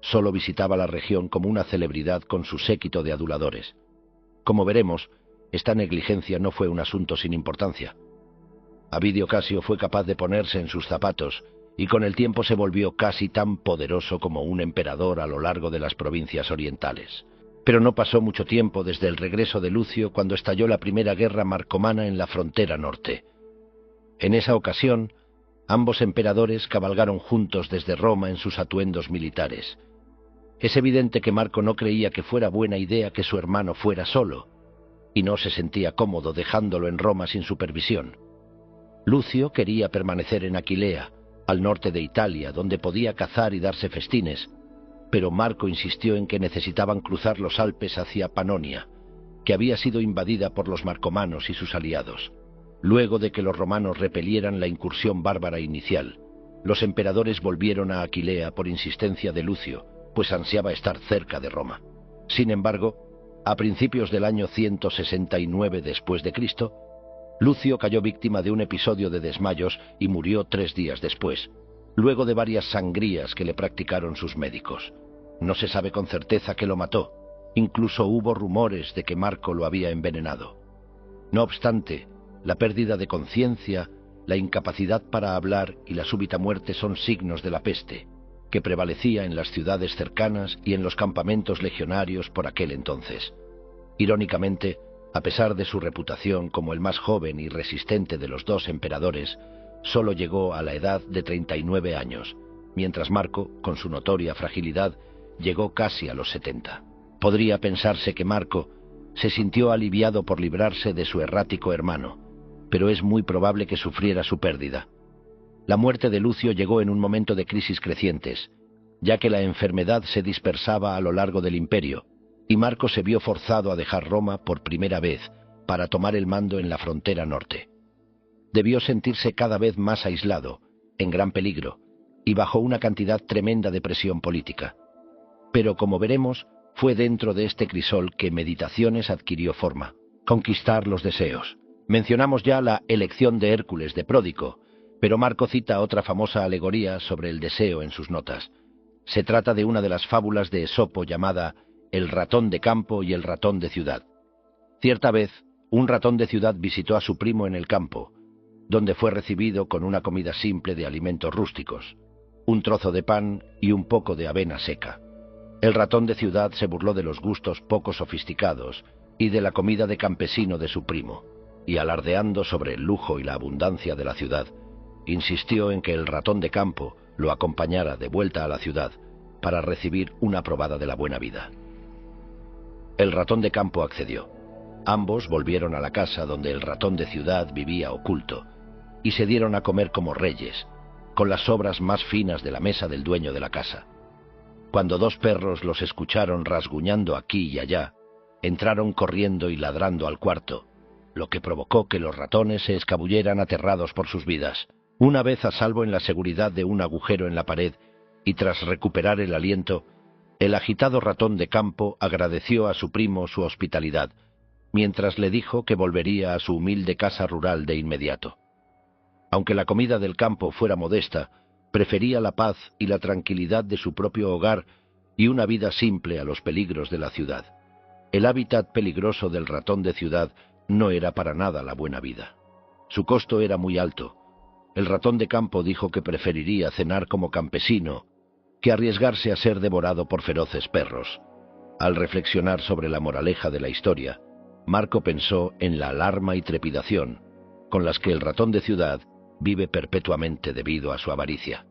Solo visitaba la región como una celebridad con su séquito de aduladores. Como veremos, esta negligencia no fue un asunto sin importancia. Avidio Casio fue capaz de ponerse en sus zapatos y con el tiempo se volvió casi tan poderoso como un emperador a lo largo de las provincias orientales. Pero no pasó mucho tiempo desde el regreso de Lucio cuando estalló la primera guerra marcomana en la frontera norte. En esa ocasión, ambos emperadores cabalgaron juntos desde Roma en sus atuendos militares. Es evidente que Marco no creía que fuera buena idea que su hermano fuera solo, y no se sentía cómodo dejándolo en Roma sin supervisión. Lucio quería permanecer en Aquilea, al norte de Italia, donde podía cazar y darse festines, pero Marco insistió en que necesitaban cruzar los Alpes hacia Panonia, que había sido invadida por los marcomanos y sus aliados. Luego de que los romanos repelieran la incursión bárbara inicial, los emperadores volvieron a Aquilea por insistencia de Lucio, pues ansiaba estar cerca de Roma. Sin embargo, a principios del año 169 después de Cristo, Lucio cayó víctima de un episodio de desmayos y murió 3 días después, luego de varias sangrías que le practicaron sus médicos. No se sabe con certeza qué lo mató, incluso hubo rumores de que Marco lo había envenenado. No obstante, la pérdida de conciencia, la incapacidad para hablar y la súbita muerte son signos de la peste, que prevalecía en las ciudades cercanas y en los campamentos legionarios por aquel entonces. Irónicamente, a pesar de su reputación como el más joven y resistente de los 2 emperadores, solo llegó a la edad de 39 años, mientras Marco, con su notoria fragilidad, llegó casi a los 70. Podría pensarse que Marco se sintió aliviado por librarse de su errático hermano, pero es muy probable que sufriera su pérdida. La muerte de Lucio llegó en un momento de crisis crecientes, ya que la enfermedad se dispersaba a lo largo del imperio, y Marco se vio forzado a dejar Roma por primera vez para tomar el mando en la frontera norte. Debió sentirse cada vez más aislado, en gran peligro, y bajo una cantidad tremenda de presión política. Pero como veremos, fue dentro de este crisol que Meditaciones adquirió forma: conquistar los deseos. Mencionamos ya la elección de Hércules de Pródico, pero Marco cita otra famosa alegoría sobre el deseo en sus notas. Se trata de una de las fábulas de Esopo llamada El ratón de campo y el ratón de ciudad. Cierta vez, un ratón de ciudad visitó a su primo en el campo, donde fue recibido con una comida simple de alimentos rústicos, un trozo de pan y un poco de avena seca. El ratón de ciudad se burló de los gustos poco sofisticados y de la comida de campesino de su primo, y alardeando sobre el lujo y la abundancia de la ciudad, insistió en que el ratón de campo lo acompañara de vuelta a la ciudad para recibir una probada de la buena vida. El ratón de campo accedió. Ambos volvieron a la casa donde el ratón de ciudad vivía oculto, y se dieron a comer como reyes, con las sobras más finas de la mesa del dueño de la casa. Cuando 2 perros los escucharon rasguñando aquí y allá, entraron corriendo y ladrando al cuarto, lo que provocó que los ratones se escabulleran aterrados por sus vidas. Una vez a salvo en la seguridad de un agujero en la pared, y tras recuperar el aliento, el agitado ratón de campo agradeció a su primo su hospitalidad, mientras le dijo que volvería a su humilde casa rural de inmediato. Aunque la comida del campo fuera modesta, prefería la paz y la tranquilidad de su propio hogar y una vida simple a los peligros de la ciudad. El hábitat peligroso del ratón de ciudad no era para nada la buena vida. Su costo era muy alto. El ratón de campo dijo que preferiría cenar como campesino que arriesgarse a ser devorado por feroces perros. Al reflexionar sobre la moraleja de la historia, Marco pensó en la alarma y trepidación con las que el ratón de ciudad vive perpetuamente debido a su avaricia.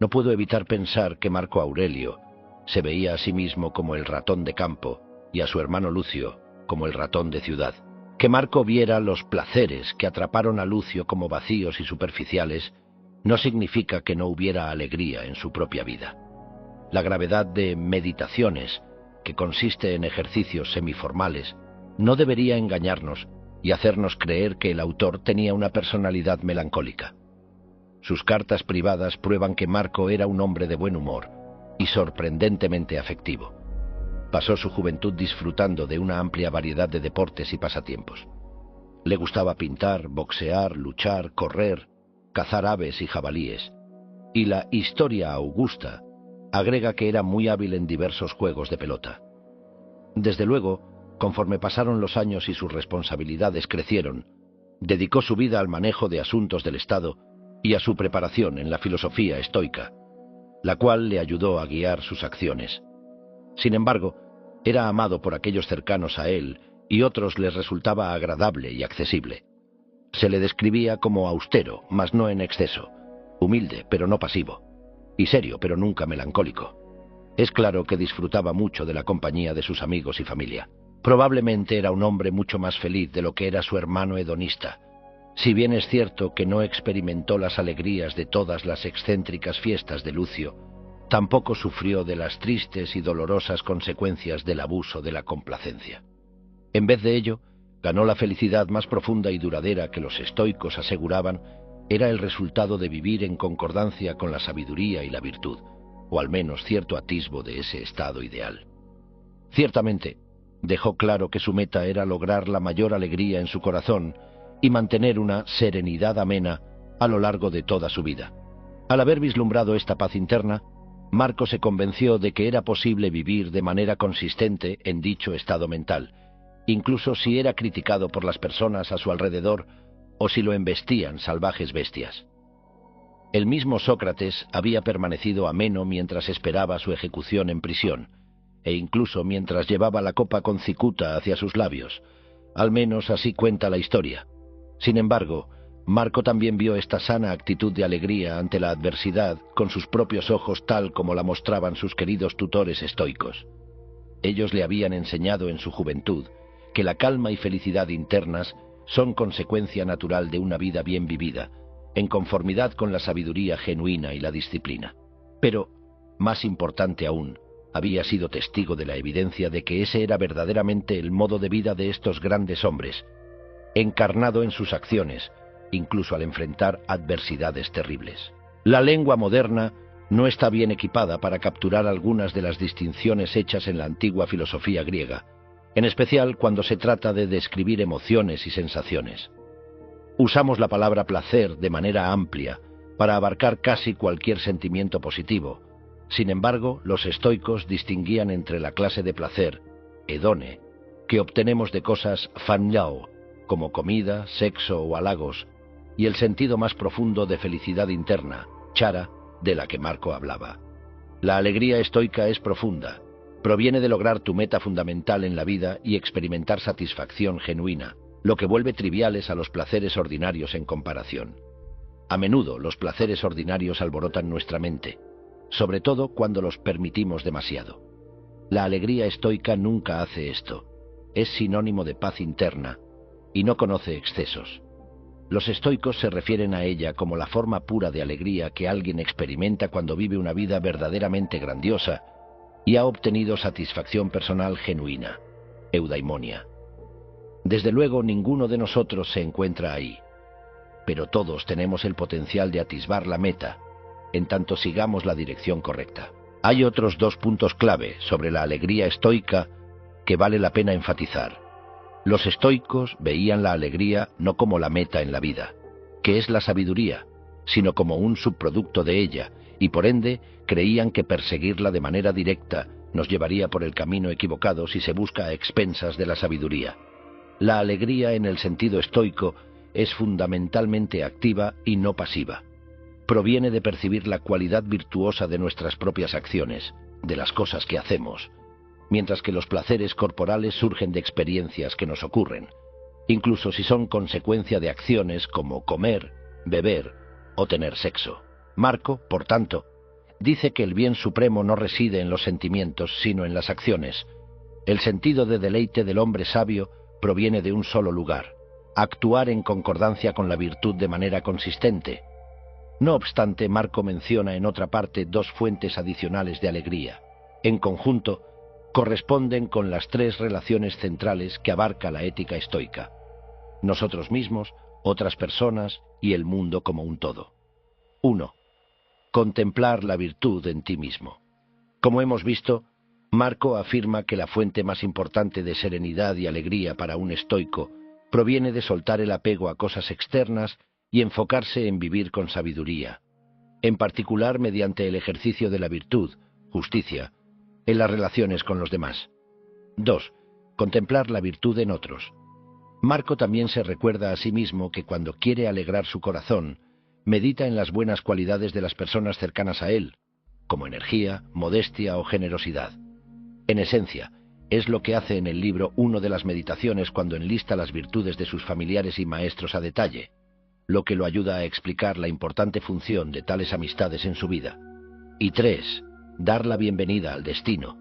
No puedo evitar pensar que Marco Aurelio se veía a sí mismo como el ratón de campo y a su hermano Lucio como el ratón de ciudad. Que Marco viera los placeres que atraparon a Lucio como vacíos y superficiales no significa que no hubiera alegría en su propia vida. La gravedad de Meditaciones, que consiste en ejercicios semiformales, no debería engañarnos y hacernos creer que el autor tenía una personalidad melancólica. Sus cartas privadas prueban que Marco era un hombre de buen humor y sorprendentemente afectivo. Pasó su juventud disfrutando de una amplia variedad de deportes y pasatiempos. Le gustaba pintar, boxear, luchar, correr, cazar aves y jabalíes. Y la Historia Augusta agrega que era muy hábil en diversos juegos de pelota. Desde luego, conforme pasaron los años y sus responsabilidades crecieron, dedicó su vida al manejo de asuntos del Estado y a su preparación en la filosofía estoica, la cual le ayudó a guiar sus acciones. Sin embargo, era amado por aquellos cercanos a él y otros les resultaba agradable y accesible. Se le describía como austero, mas no en exceso, humilde pero no pasivo, y serio pero nunca melancólico. Es claro que disfrutaba mucho de la compañía de sus amigos y familia. Probablemente era un hombre mucho más feliz de lo que era su hermano hedonista, si bien es cierto que no experimentó las alegrías de todas las excéntricas fiestas de Lucio, tampoco sufrió de las tristes y dolorosas consecuencias del abuso de la complacencia. En vez de ello, ganó la felicidad más profunda y duradera que los estoicos aseguraban era el resultado de vivir en concordancia con la sabiduría y la virtud, o al menos cierto atisbo de ese estado ideal. Ciertamente, dejó claro que su meta era lograr la mayor alegría en su corazón y mantener una serenidad amena a lo largo de toda su vida. Al haber vislumbrado esta paz interna, Marco se convenció de que era posible vivir de manera consistente en dicho estado mental, incluso si era criticado por las personas a su alrededor o si lo embestían salvajes bestias. El mismo Sócrates había permanecido ameno mientras esperaba su ejecución en prisión, e incluso mientras llevaba la copa con cicuta hacia sus labios. Al menos así cuenta la historia. Sin embargo, Marco también vio esta sana actitud de alegría ante la adversidad con sus propios ojos tal como la mostraban sus queridos tutores estoicos. Ellos le habían enseñado en su juventud que la calma y felicidad internas son consecuencia natural de una vida bien vivida, en conformidad con la sabiduría genuina y la disciplina. Pero, más importante aún, había sido testigo de la evidencia de que ese era verdaderamente el modo de vida de estos grandes hombres, encarnado en sus acciones, incluso al enfrentar adversidades terribles. La lengua moderna no está bien equipada para capturar algunas de las distinciones hechas en la antigua filosofía griega, en especial cuando se trata de describir emociones y sensaciones. Usamos la palabra placer de manera amplia para abarcar casi cualquier sentimiento positivo. Sin embargo, los estoicos distinguían entre la clase de placer, hedone, que obtenemos de cosas phanliao, como comida, sexo o halagos, y el sentido más profundo de felicidad interna, chara, de la que Marco hablaba. La alegría estoica es profunda, proviene de lograr tu meta fundamental en la vida y experimentar satisfacción genuina, lo que vuelve triviales a los placeres ordinarios en comparación. A menudo los placeres ordinarios alborotan nuestra mente, sobre todo cuando los permitimos demasiado. La alegría estoica nunca hace esto, es sinónimo de paz interna y no conoce excesos. Los estoicos se refieren a ella como la forma pura de alegría que alguien experimenta cuando vive una vida verdaderamente grandiosa y ha obtenido satisfacción personal genuina, eudaimonia. Desde luego ninguno de nosotros se encuentra ahí, pero todos tenemos el potencial de atisbar la meta, en tanto sigamos la dirección correcta. Hay otros dos puntos clave sobre la alegría estoica que vale la pena enfatizar. Los estoicos veían la alegría no como la meta en la vida, que es la sabiduría, sino como un subproducto de ella, y por ende creían que perseguirla de manera directa nos llevaría por el camino equivocado si se busca a expensas de la sabiduría. La alegría en el sentido estoico es fundamentalmente activa y no pasiva. Proviene de percibir la cualidad virtuosa de nuestras propias acciones, de las cosas que hacemos, mientras que los placeres corporales surgen de experiencias que nos ocurren, incluso si son consecuencia de acciones como comer, beber o tener sexo. Marco, por tanto, dice que el bien supremo no reside en los sentimientos, sino en las acciones. El sentido de deleite del hombre sabio proviene de un solo lugar: actuar en concordancia con la virtud de manera consistente. No obstante, Marco menciona en otra parte dos fuentes adicionales de alegría. En conjunto, corresponden con las tres relaciones centrales que abarca la ética estoica: nosotros mismos, otras personas y el mundo como un todo. 1. Contemplar la virtud en ti mismo. Como hemos visto, Marco afirma que la fuente más importante de serenidad y alegría para un estoico proviene de soltar el apego a cosas externas y enfocarse en vivir con sabiduría, en particular mediante el ejercicio de la virtud, justicia, en las relaciones con los demás. 2. Contemplar la virtud en otros. Marco también se recuerda a sí mismo que cuando quiere alegrar su corazón, medita en las buenas cualidades de las personas cercanas a él, como energía, modestia o generosidad. En esencia, es lo que hace en el libro Uno de las Meditaciones cuando enlista las virtudes de sus familiares y maestros a detalle, lo que lo ayuda a explicar la importante función de tales amistades en su vida. Y 3. Dar la bienvenida al destino.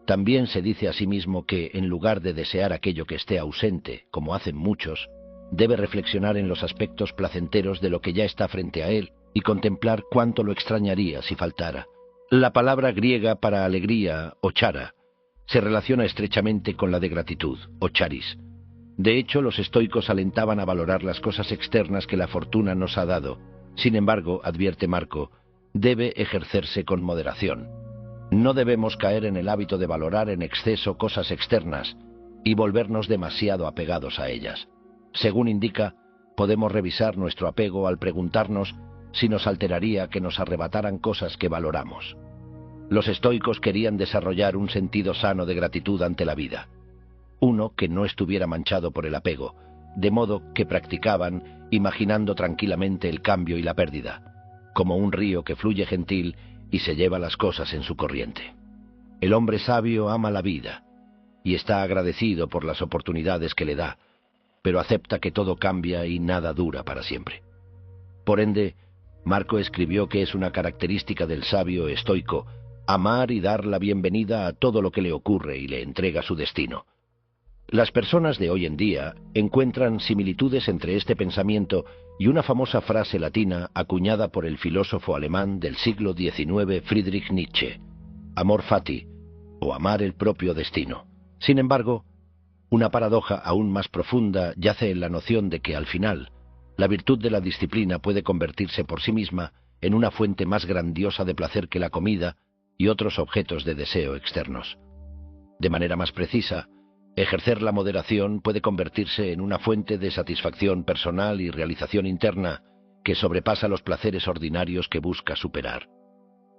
También se dice a sí mismo que, en lugar de desear aquello que esté ausente, como hacen muchos, debe reflexionar en los aspectos placenteros de lo que ya está frente a él y contemplar cuánto lo extrañaría si faltara. La palabra griega para alegría, o chara, se relaciona estrechamente con la de gratitud, o charis. De hecho, los estoicos alentaban a valorar las cosas externas que la fortuna nos ha dado. Sin embargo, advierte Marco, debe ejercerse con moderación. No debemos caer en el hábito de valorar en exceso cosas externas y volvernos demasiado apegados a ellas. Según indica, podemos revisar nuestro apego al preguntarnos si nos alteraría que nos arrebataran cosas que valoramos. Los estoicos querían desarrollar un sentido sano de gratitud ante la vida, uno que no estuviera manchado por el apego, de modo que practicaban imaginando tranquilamente el cambio y la pérdida, como un río que fluye gentil y se lleva las cosas en su corriente. El hombre sabio ama la vida y está agradecido por las oportunidades que le da, pero acepta que todo cambia y nada dura para siempre. Por ende, Marco escribió que es una característica del sabio estoico amar y dar la bienvenida a todo lo que le ocurre y le entrega su destino. Las personas de hoy en día encuentran similitudes entre este pensamiento y una famosa frase latina acuñada por el filósofo alemán del siglo XIX Friedrich Nietzsche, amor fati, o amar el propio destino. Sin embargo, una paradoja aún más profunda yace en la noción de que al final, la virtud de la disciplina puede convertirse por sí misma en una fuente más grandiosa de placer que la comida y otros objetos de deseo externos. De manera más precisa, ejercer la moderación puede convertirse en una fuente de satisfacción personal y realización interna que sobrepasa los placeres ordinarios que busca superar.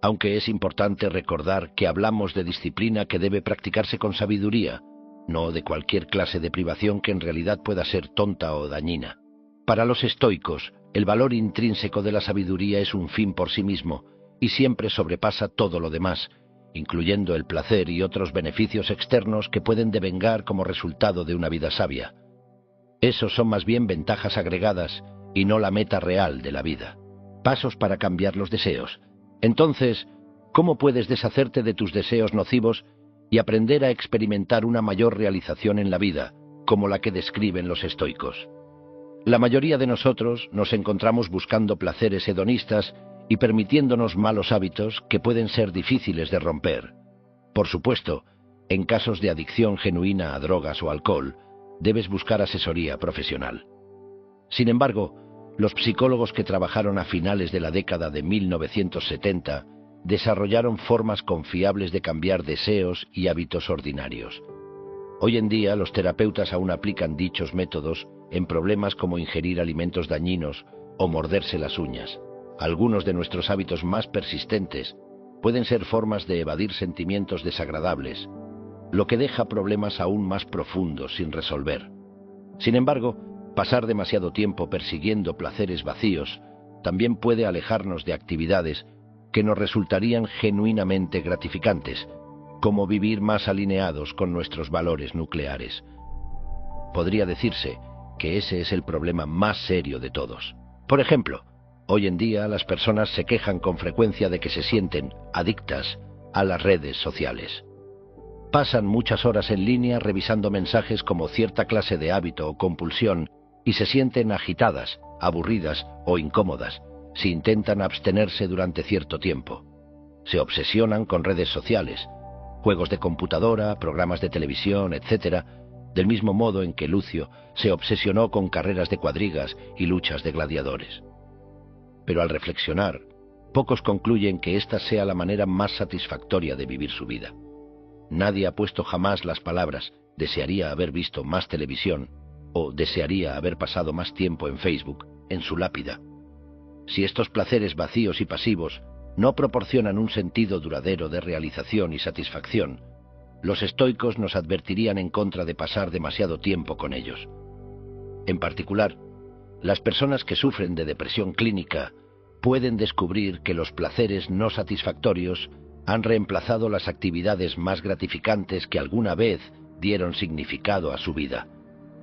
Aunque es importante recordar que hablamos de disciplina que debe practicarse con sabiduría, no de cualquier clase de privación que en realidad pueda ser tonta o dañina. Para los estoicos, el valor intrínseco de la sabiduría es un fin por sí mismo y siempre sobrepasa todo lo demás, incluyendo el placer y otros beneficios externos que pueden devengar como resultado de una vida sabia. Esos son más bien ventajas agregadas y no la meta real de la vida. Pasos para cambiar los deseos. Entonces, ¿cómo puedes deshacerte de tus deseos nocivos y aprender a experimentar una mayor realización en la vida, como la que describen los estoicos? La mayoría de nosotros nos encontramos buscando placeres hedonistas y permitiéndonos malos hábitos que pueden ser difíciles de romper. Por supuesto, en casos de adicción genuina a drogas o alcohol, debes buscar asesoría profesional. Sin embargo, los psicólogos que trabajaron a finales de la década de 1970 desarrollaron formas confiables de cambiar deseos y hábitos ordinarios. Hoy en día, los terapeutas aún aplican dichos métodos en problemas como ingerir alimentos dañinos o morderse las uñas. Algunos de nuestros hábitos más persistentes pueden ser formas de evadir sentimientos desagradables, lo que deja problemas aún más profundos sin resolver. Sin embargo, pasar demasiado tiempo persiguiendo placeres vacíos también puede alejarnos de actividades que nos resultarían genuinamente gratificantes, como vivir más alineados con nuestros valores nucleares. Podría decirse que ese es el problema más serio de todos. Por ejemplo, hoy en día las personas se quejan con frecuencia de que se sienten adictas a las redes sociales. Pasan muchas horas en línea revisando mensajes como cierta clase de hábito o compulsión y se sienten agitadas, aburridas o incómodas si intentan abstenerse durante cierto tiempo. Se obsesionan con redes sociales, juegos de computadora, programas de televisión, etc., del mismo modo en que Lucio se obsesionó con carreras de cuadrigas y luchas de gladiadores. Pero al reflexionar, pocos concluyen que esta sea la manera más satisfactoria de vivir su vida. Nadie ha puesto jamás las palabras «desearía haber visto más televisión» o «desearía haber pasado más tiempo en Facebook» en su lápida. Si estos placeres vacíos y pasivos no proporcionan un sentido duradero de realización y satisfacción, los estoicos nos advertirían en contra de pasar demasiado tiempo con ellos. En particular, las personas que sufren de depresión clínica pueden descubrir que los placeres no satisfactorios han reemplazado las actividades más gratificantes que alguna vez dieron significado a su vida.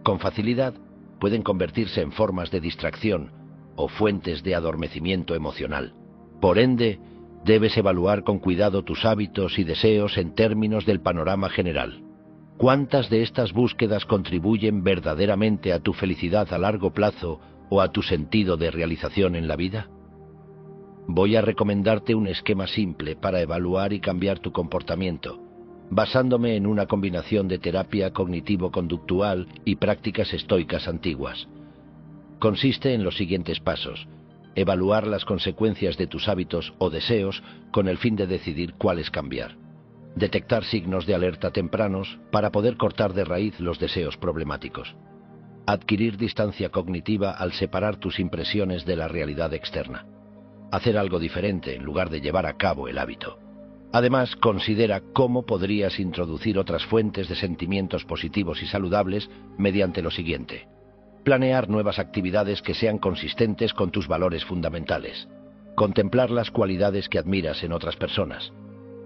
Con facilidad pueden convertirse en formas de distracción o fuentes de adormecimiento emocional. Por ende, debes evaluar con cuidado tus hábitos y deseos en términos del panorama general. ¿Cuántas de estas búsquedas contribuyen verdaderamente a tu felicidad a largo plazo o a tu sentido de realización en la vida? Voy a recomendarte un esquema simple para evaluar y cambiar tu comportamiento, basándome en una combinación de terapia cognitivo-conductual y prácticas estoicas antiguas. Consiste en los siguientes pasos: evaluar las consecuencias de tus hábitos o deseos con el fin de decidir cuáles cambiar. Detectar signos de alerta tempranos para poder cortar de raíz los deseos problemáticos. Adquirir distancia cognitiva al separar tus impresiones de la realidad externa. Hacer algo diferente en lugar de llevar a cabo el hábito. Además, considera cómo podrías introducir otras fuentes de sentimientos positivos y saludables mediante lo siguiente: planear nuevas actividades que sean consistentes con tus valores fundamentales. Contemplar las cualidades que admiras en otras personas.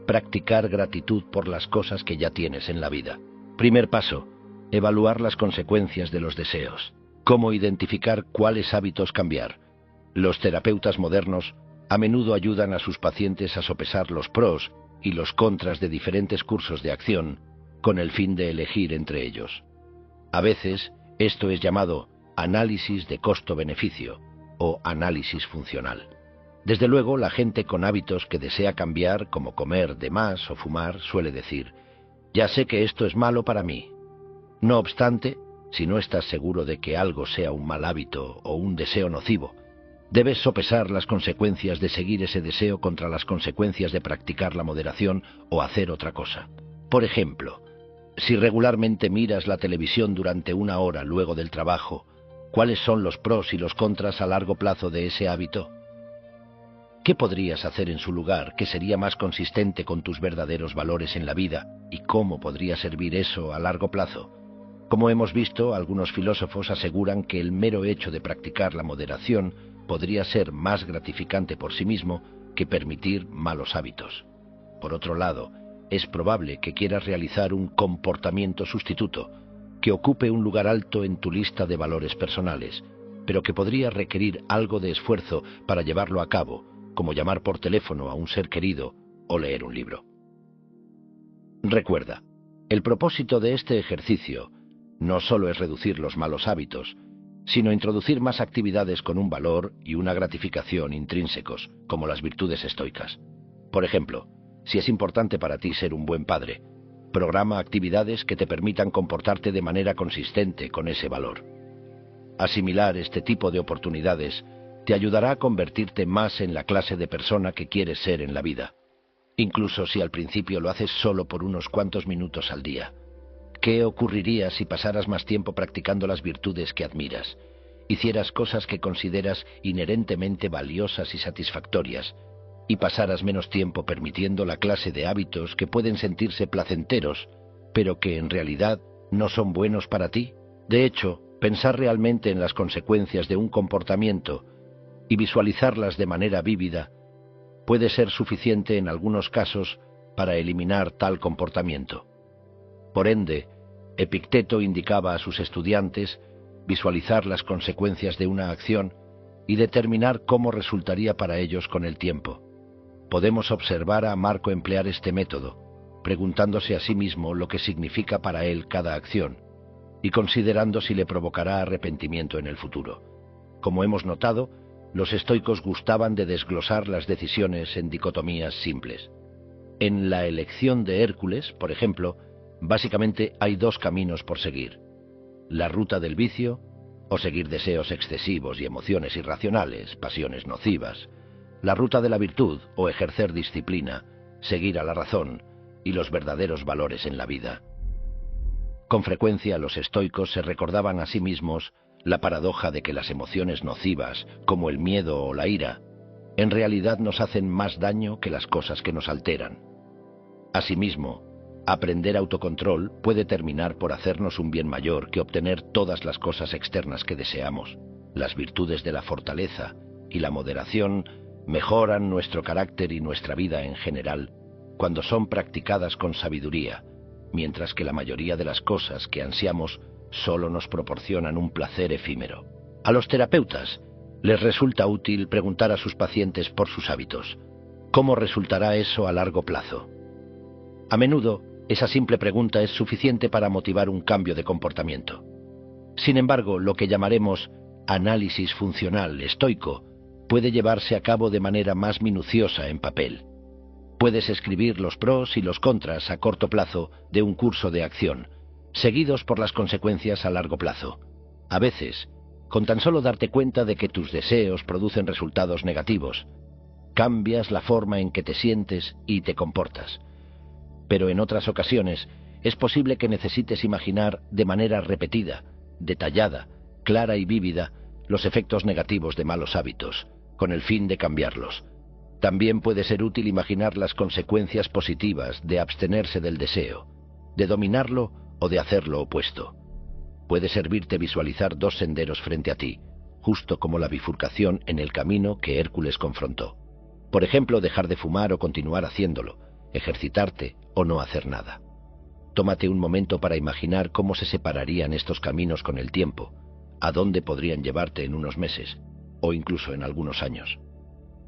Practicar gratitud por las cosas que ya tienes en la vida. Primer paso: evaluar las consecuencias de los deseos. ¿Cómo identificar cuáles hábitos cambiar? Los terapeutas modernos a menudo ayudan a sus pacientes a sopesar los pros y los contras de diferentes cursos de acción con el fin de elegir entre ellos. A veces, esto es llamado análisis de costo-beneficio o análisis funcional. Desde luego, la gente con hábitos que desea cambiar, como comer de más o fumar, suele decir: ya sé que esto es malo para mí. No obstante, si no estás seguro de que algo sea un mal hábito o un deseo nocivo, debes sopesar las consecuencias de seguir ese deseo contra las consecuencias de practicar la moderación o hacer otra cosa. Por ejemplo, si regularmente miras la televisión durante 1 hora luego del trabajo, ¿cuáles son los pros y los contras a largo plazo de ese hábito? ¿Qué podrías hacer en su lugar que sería más consistente con tus verdaderos valores en la vida, y cómo podría servir eso a largo plazo? Como hemos visto, algunos filósofos aseguran que el mero hecho de practicar la moderación podría ser más gratificante por sí mismo que permitir malos hábitos. Por otro lado, es probable que quieras realizar un comportamiento sustituto que ocupe un lugar alto en tu lista de valores personales, pero que podría requerir algo de esfuerzo para llevarlo a cabo, como llamar por teléfono a un ser querido o leer un libro. Recuerda, el propósito de este ejercicio no solo es reducir los malos hábitos, sino introducir más actividades con un valor y una gratificación intrínsecos, como las virtudes estoicas. Por ejemplo, si es importante para ti ser un buen padre, programa actividades que te permitan comportarte de manera consistente con ese valor. Asimilar este tipo de oportunidades te ayudará a convertirte más en la clase de persona que quieres ser en la vida, incluso si al principio lo haces solo por unos cuantos minutos al día. ¿Qué ocurriría si pasaras más tiempo practicando las virtudes que admiras? Hicieras cosas que consideras inherentemente valiosas y satisfactorias, y pasaras menos tiempo permitiendo la clase de hábitos que pueden sentirse placenteros, pero que en realidad no son buenos para ti. De hecho, pensar realmente en las consecuencias de un comportamiento y visualizarlas de manera vívida puede ser suficiente en algunos casos para eliminar tal comportamiento. Por ende, Epicteto indicaba a sus estudiantes visualizar las consecuencias de una acción y determinar cómo resultaría para ellos con el tiempo. Podemos observar a Marco emplear este método, preguntándose a sí mismo lo que significa para él cada acción, y considerando si le provocará arrepentimiento en el futuro. Como hemos notado, los estoicos gustaban de desglosar las decisiones en dicotomías simples. En la elección de Hércules, por ejemplo, básicamente hay 2 caminos por seguir: la ruta del vicio, o seguir deseos excesivos y emociones irracionales, pasiones nocivas; la ruta de la virtud, o ejercer disciplina, seguir a la razón y los verdaderos valores en la vida. Con frecuencia los estoicos se recordaban a sí mismos la paradoja de que las emociones nocivas, como el miedo o la ira, en realidad nos hacen más daño que las cosas que nos alteran. Asimismo, aprender autocontrol puede terminar por hacernos un bien mayor que obtener todas las cosas externas que deseamos. Las virtudes de la fortaleza y la moderación mejoran nuestro carácter y nuestra vida en general cuando son practicadas con sabiduría, mientras que la mayoría de las cosas que ansiamos solo nos proporcionan un placer efímero. A los terapeutas les resulta útil preguntar a sus pacientes por sus hábitos. ¿Cómo resultará eso a largo plazo? A menudo, esa simple pregunta es suficiente para motivar un cambio de comportamiento. Sin embargo, lo que llamaremos análisis funcional estoico puede llevarse a cabo de manera más minuciosa en papel. Puedes escribir los pros y los contras a corto plazo de un curso de acción, seguidos por las consecuencias a largo plazo. A veces, con tan solo darte cuenta de que tus deseos producen resultados negativos, cambias la forma en que te sientes y te comportas. Pero en otras ocasiones, es posible que necesites imaginar de manera repetida, detallada, clara y vívida los efectos negativos de malos hábitos, con el fin de cambiarlos. También puede ser útil imaginar las consecuencias positivas de abstenerse del deseo, de dominarlo o de hacer lo opuesto. Puede servirte visualizar dos senderos frente a ti, justo como la bifurcación en el camino que Hércules confrontó. Por ejemplo, dejar de fumar o continuar haciéndolo, ejercitarte o no hacer nada. Tómate un momento para imaginar cómo se separarían estos caminos con el tiempo, a dónde podrían llevarte en unos meses, o incluso en algunos años.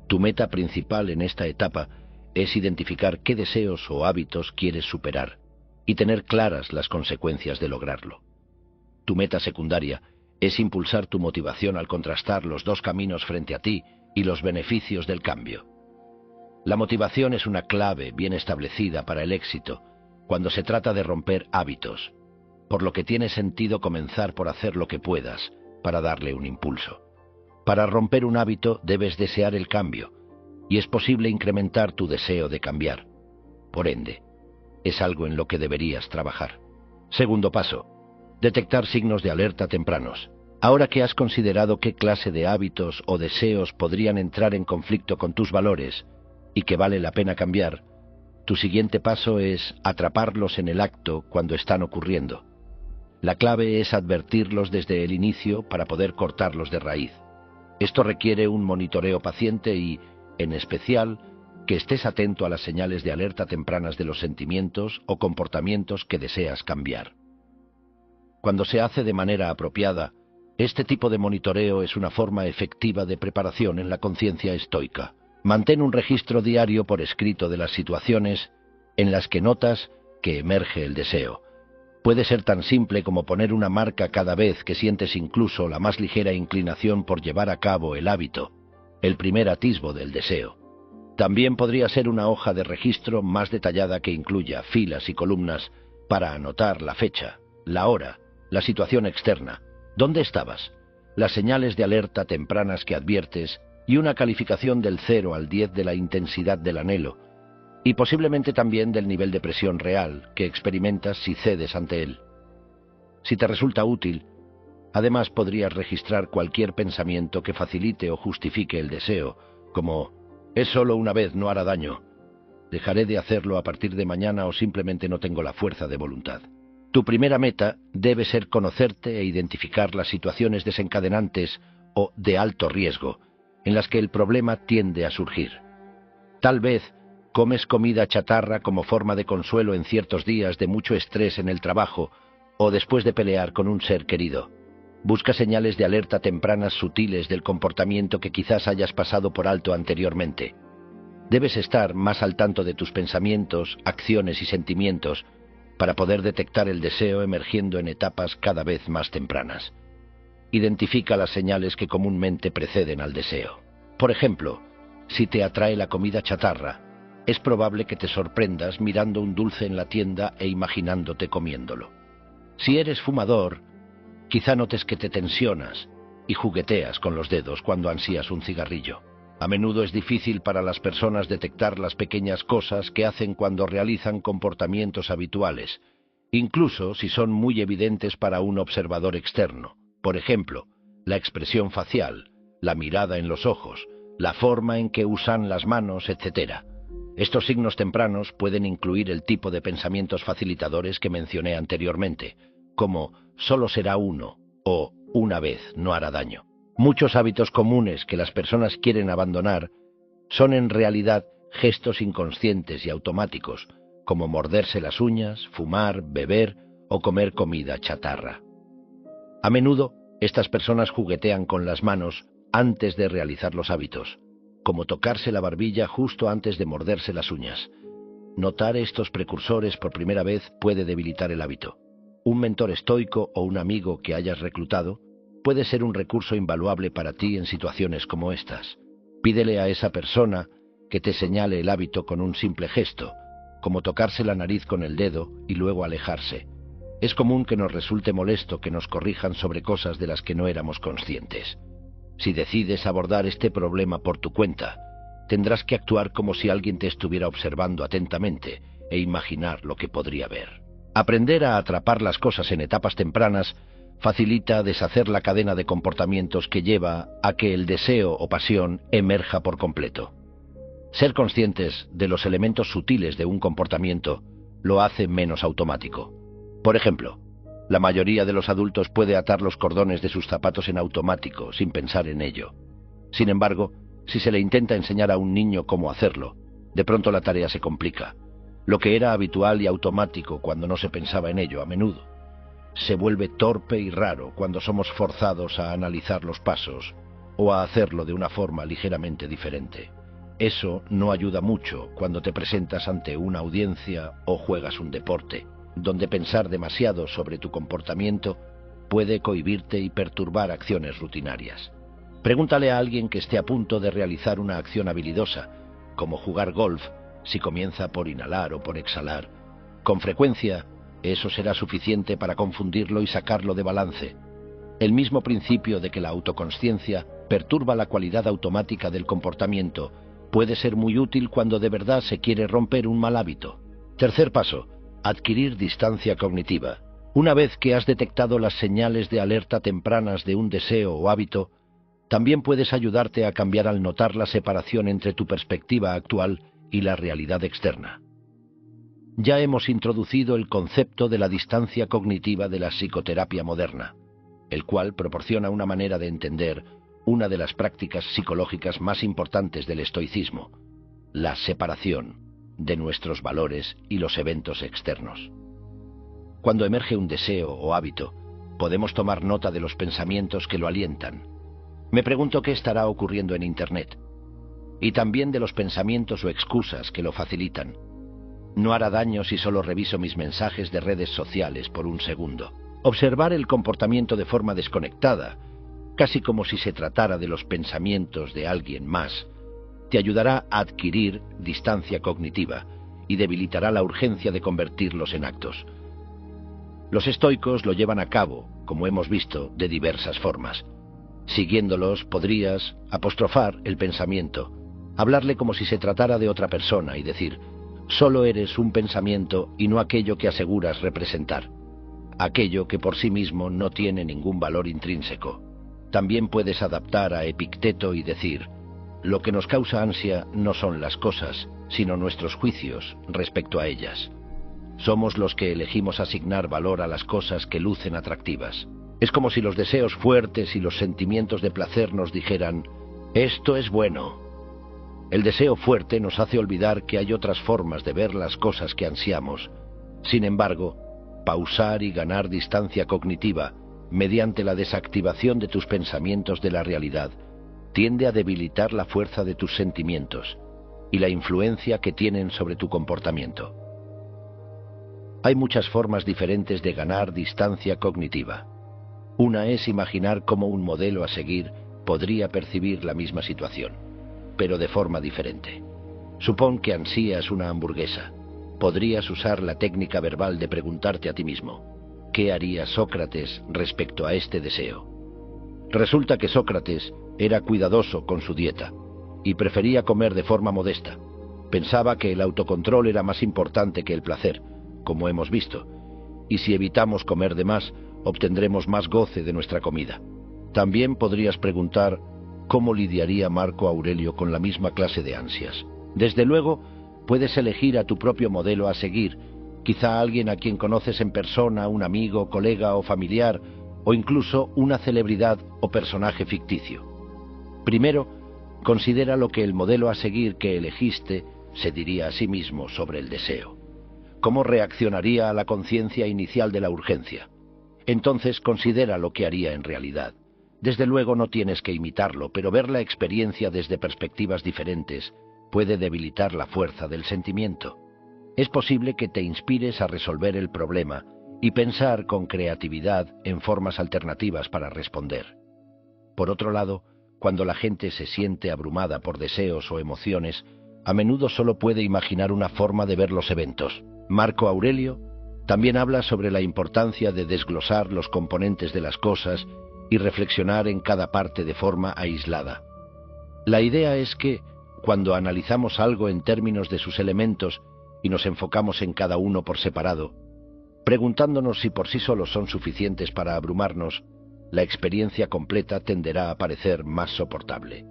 Tu meta principal en esta etapa es identificar qué deseos o hábitos quieres superar y tener claras las consecuencias de lograrlo. Tu meta secundaria es impulsar tu motivación al contrastar los dos caminos frente a ti y los beneficios del cambio. La motivación es una clave bien establecida para el éxito cuando se trata de romper hábitos, por lo que tiene sentido comenzar por hacer lo que puedas para darle un impulso. Para romper un hábito debes desear el cambio, y es posible incrementar tu deseo de cambiar. Por ende, es algo en lo que deberías trabajar. Segundo paso, detectar signos de alerta tempranos. Ahora que has considerado qué clase de hábitos o deseos podrían entrar en conflicto con tus valores y que vale la pena cambiar, tu siguiente paso es atraparlos en el acto cuando están ocurriendo. La clave es advertirlos desde el inicio para poder cortarlos de raíz. Esto requiere un monitoreo paciente y, en especial, que estés atento a las señales de alerta tempranas de los sentimientos o comportamientos que deseas cambiar. Cuando se hace de manera apropiada, este tipo de monitoreo es una forma efectiva de preparación en la conciencia estoica. Mantén un registro diario por escrito de las situaciones en las que notas que emerge el deseo. Puede ser tan simple como poner una marca cada vez que sientes incluso la más ligera inclinación por llevar a cabo el hábito, el primer atisbo del deseo. También podría ser una hoja de registro más detallada que incluya filas y columnas para anotar la fecha, la hora, la situación externa, dónde estabas, las señales de alerta tempranas que adviertes y una calificación del 0 al 10 de la intensidad del anhelo, y posiblemente también del nivel de presión real que experimentas si cedes ante él. Si te resulta útil, además podrías registrar cualquier pensamiento que facilite o justifique el deseo, como «es solo una vez, no hará daño», «dejaré de hacerlo a partir de mañana» o simplemente «no tengo la fuerza de voluntad». Tu primera meta debe ser conocerte e identificar las situaciones desencadenantes o de alto riesgo en las que el problema tiende a surgir. Tal vez comes comida chatarra como forma de consuelo en ciertos días de mucho estrés en el trabajo o después de pelear con un ser querido. Busca señales de alerta tempranas sutiles del comportamiento que quizás hayas pasado por alto anteriormente. Debes estar más al tanto de tus pensamientos, acciones y sentimientos para poder detectar el deseo emergiendo en etapas cada vez más tempranas. Identifica las señales que comúnmente preceden al deseo. Por ejemplo, si te atrae la comida chatarra, es probable que te sorprendas mirando un dulce en la tienda e imaginándote comiéndolo. Si eres fumador, quizá notes que te tensionas y jugueteas con los dedos cuando ansías un cigarrillo. A menudo es difícil para las personas detectar las pequeñas cosas que hacen cuando realizan comportamientos habituales, incluso si son muy evidentes para un observador externo. Por ejemplo, la expresión facial, la mirada en los ojos, la forma en que usan las manos, etc. Estos signos tempranos pueden incluir el tipo de pensamientos facilitadores que mencioné anteriormente, como «solo será uno» o «una vez, no hará daño». Muchos hábitos comunes que las personas quieren abandonar son en realidad gestos inconscientes y automáticos, como morderse las uñas, fumar, beber o comer comida chatarra. A menudo, estas personas juguetean con las manos antes de realizar los hábitos, como tocarse la barbilla justo antes de morderse las uñas. Notar estos precursores por primera vez puede debilitar el hábito. Un mentor estoico o un amigo que hayas reclutado puede ser un recurso invaluable para ti en situaciones como estas. Pídele a esa persona que te señale el hábito con un simple gesto, como tocarse la nariz con el dedo y luego alejarse. Es común que nos resulte molesto que nos corrijan sobre cosas de las que no éramos conscientes. Si decides abordar este problema por tu cuenta, tendrás que actuar como si alguien te estuviera observando atentamente e imaginar lo que podría ver. Aprender a atrapar las cosas en etapas tempranas facilita deshacer la cadena de comportamientos que lleva a que el deseo o pasión emerja por completo. Ser conscientes de los elementos sutiles de un comportamiento lo hace menos automático. Por ejemplo, la mayoría de los adultos puede atar los cordones de sus zapatos en automático sin pensar en ello. Sin embargo, si se le intenta enseñar a un niño cómo hacerlo, de pronto la tarea se complica. Lo que era habitual y automático cuando no se pensaba en ello a menudo, se vuelve torpe y raro cuando somos forzados a analizar los pasos o a hacerlo de una forma ligeramente diferente. Eso no ayuda mucho cuando te presentas ante una audiencia o juegas un deporte, donde pensar demasiado sobre tu comportamiento puede cohibirte y perturbar acciones rutinarias. Pregúntale a alguien que esté a punto de realizar una acción habilidosa, como jugar golf, si comienza por inhalar o por exhalar. Con frecuencia, eso será suficiente para confundirlo y sacarlo de balance. El mismo principio de que la autoconsciencia perturba la cualidad automática del comportamiento puede ser muy útil cuando de verdad se quiere romper un mal hábito. Tercer paso: adquirir distancia cognitiva. Una vez que has detectado las señales de alerta tempranas de un deseo o hábito, también puedes ayudarte a cambiar al notar la separación entre tu perspectiva actual y la realidad externa. Ya hemos introducido el concepto de la distancia cognitiva de la psicoterapia moderna, el cual proporciona una manera de entender una de las prácticas psicológicas más importantes del estoicismo: la separación de nuestros valores y los eventos externos. Cuando emerge un deseo o hábito, podemos tomar nota de los pensamientos que lo alientan. Me pregunto qué estará ocurriendo en Internet, y también de los pensamientos o excusas que lo facilitan. No hará daño si solo reviso mis mensajes de redes sociales por un segundo. Observar el comportamiento de forma desconectada, casi como si se tratara de los pensamientos de alguien más, te ayudará a adquirir distancia cognitiva y debilitará la urgencia de convertirlos en actos. Los estoicos lo llevan a cabo, como hemos visto, de diversas formas. Siguiéndolos podrías apostrofar el pensamiento, hablarle como si se tratara de otra persona y decir: solo eres un pensamiento y no aquello que aseguras representar, aquello que por sí mismo no tiene ningún valor intrínseco. También puedes adaptar a Epicteto y decir: lo que nos causa ansia no son las cosas, sino nuestros juicios respecto a ellas. Somos los que elegimos asignar valor a las cosas que lucen atractivas. Es como si los deseos fuertes y los sentimientos de placer nos dijeran: esto es bueno. El deseo fuerte nos hace olvidar que hay otras formas de ver las cosas que ansiamos. Sin embargo, pausar y ganar distancia cognitiva mediante la desactivación de tus pensamientos de la realidad tiende a debilitar la fuerza de tus sentimientos y la influencia que tienen sobre tu comportamiento. Hay muchas formas diferentes de ganar distancia cognitiva. Una es imaginar cómo un modelo a seguir podría percibir la misma situación, pero de forma diferente. Supón que ansías una hamburguesa. Podrías usar la técnica verbal de preguntarte a ti mismo: ¿qué haría Sócrates respecto a este deseo? Resulta que Sócrates era cuidadoso con su dieta y prefería comer de forma modesta. Pensaba que el autocontrol era más importante que el placer, como hemos visto, y si evitamos comer de más, obtendremos más goce de nuestra comida. También podrías preguntar: ¿cómo lidiaría Marco Aurelio con la misma clase de ansias? Desde luego, puedes elegir a tu propio modelo a seguir, quizá alguien a quien conoces en persona, un amigo, colega o familiar, o incluso una celebridad o personaje ficticio. Primero, considera lo que el modelo a seguir que elegiste se diría a sí mismo sobre el deseo. ¿Cómo reaccionaría a la conciencia inicial de la urgencia? Entonces considera lo que haría en realidad. Desde luego no tienes que imitarlo, pero ver la experiencia desde perspectivas diferentes puede debilitar la fuerza del sentimiento. Es posible que te inspires a resolver el problema y pensar con creatividad en formas alternativas para responder. Por otro lado, cuando la gente se siente abrumada por deseos o emociones, a menudo solo puede imaginar una forma de ver los eventos. Marco Aurelio también habla sobre la importancia de desglosar los componentes de las cosas y reflexionar en cada parte de forma aislada. La idea es que, cuando analizamos algo en términos de sus elementos y nos enfocamos en cada uno por separado, preguntándonos si por sí solos son suficientes para abrumarnos, la experiencia completa tenderá a parecer más soportable.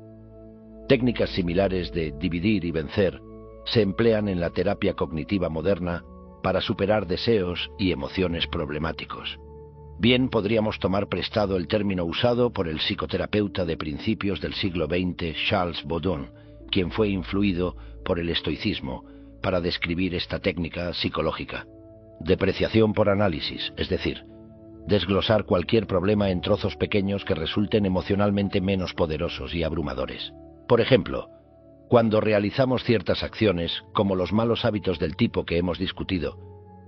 Técnicas similares de dividir y vencer se emplean en la terapia cognitiva moderna para superar deseos y emociones problemáticos. Bien podríamos tomar prestado el término usado por el psicoterapeuta de principios del siglo XX, Charles Baudin, quien fue influido por el estoicismo para describir esta técnica psicológica. Depreciación por análisis, es decir, desglosar cualquier problema en trozos pequeños que resulten emocionalmente menos poderosos y abrumadores. Por ejemplo, cuando realizamos ciertas acciones, como los malos hábitos del tipo que hemos discutido,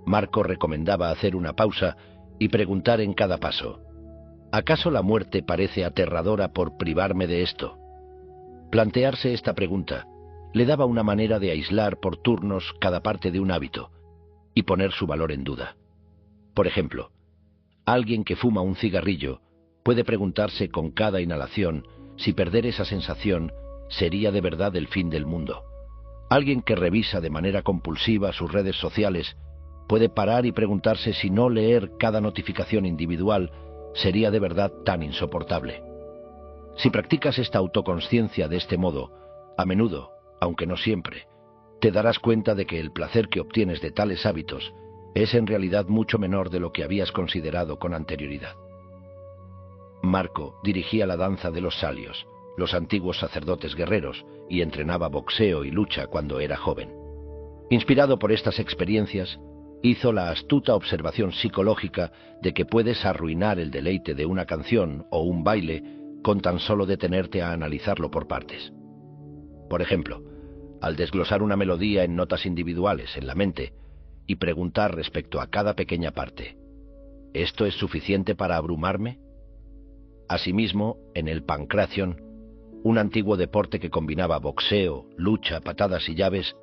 Marco recomendaba hacer una pausa y preguntar en cada paso: ¿acaso la muerte parece aterradora por privarme de esto? Plantearse esta pregunta le daba una manera de aislar por turnos cada parte de un hábito y poner su valor en duda. Por ejemplo, alguien que fuma un cigarrillo puede preguntarse con cada inhalación si perder esa sensación sería de verdad el fin del mundo. Alguien que revisa de manera compulsiva sus redes sociales puede parar y preguntarse si no leer cada notificación individual sería de verdad tan insoportable. Si practicas esta autoconsciencia de este modo, a menudo, aunque no siempre, te darás cuenta de que el placer que obtienes de tales hábitos es en realidad mucho menor de lo que habías considerado con anterioridad. Marco dirigía la danza de los salios, los antiguos sacerdotes guerreros, y entrenaba boxeo y lucha cuando era joven. Inspirado por estas experiencias, hizo la astuta observación psicológica de que puedes arruinar el deleite de una canción o un baile con tan solo detenerte a analizarlo por partes. Por ejemplo, al desglosar una melodía en notas individuales en la mente y preguntar respecto a cada pequeña parte: ¿esto es suficiente para abrumarme? Asimismo, en el Pancration, un antiguo deporte que combinaba boxeo, lucha, patadas y llaves,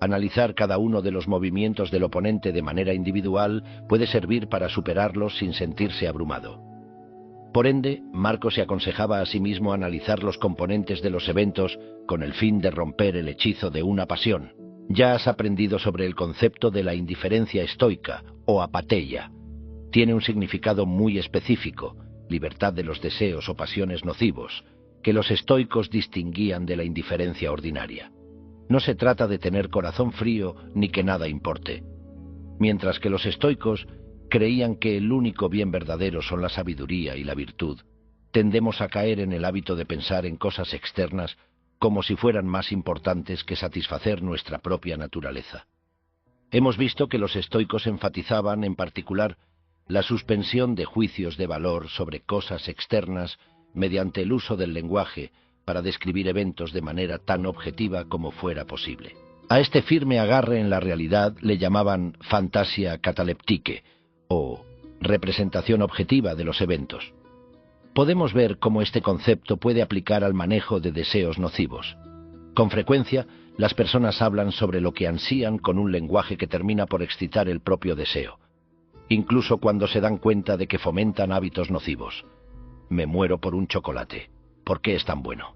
analizar cada uno de los movimientos del oponente de manera individual puede servir para superarlos sin sentirse abrumado. Por ende, Marco se aconsejaba a sí mismo analizar los componentes de los eventos con el fin de romper el hechizo de una pasión. Ya has aprendido sobre el concepto de la indiferencia estoica o apatheia. Tiene un significado muy específico: libertad de los deseos o pasiones nocivos, que los estoicos distinguían de la indiferencia ordinaria. No se trata de tener corazón frío ni que nada importe. Mientras que los estoicos creían que el único bien verdadero son la sabiduría y la virtud, tendemos a caer en el hábito de pensar en cosas externas como si fueran más importantes que satisfacer nuestra propia naturaleza. Hemos visto que los estoicos enfatizaban, en particular, la suspensión de juicios de valor sobre cosas externas mediante el uso del lenguaje para describir eventos de manera tan objetiva como fuera posible. A este firme agarre en la realidad le llamaban fantasia cataleptique, o representación objetiva de los eventos. Podemos ver cómo este concepto puede aplicar al manejo de deseos nocivos. Con frecuencia, las personas hablan sobre lo que ansían con un lenguaje que termina por excitar el propio deseo, incluso cuando se dan cuenta de que fomentan hábitos nocivos. Me muero por un chocolate. ¿Por qué es tan bueno?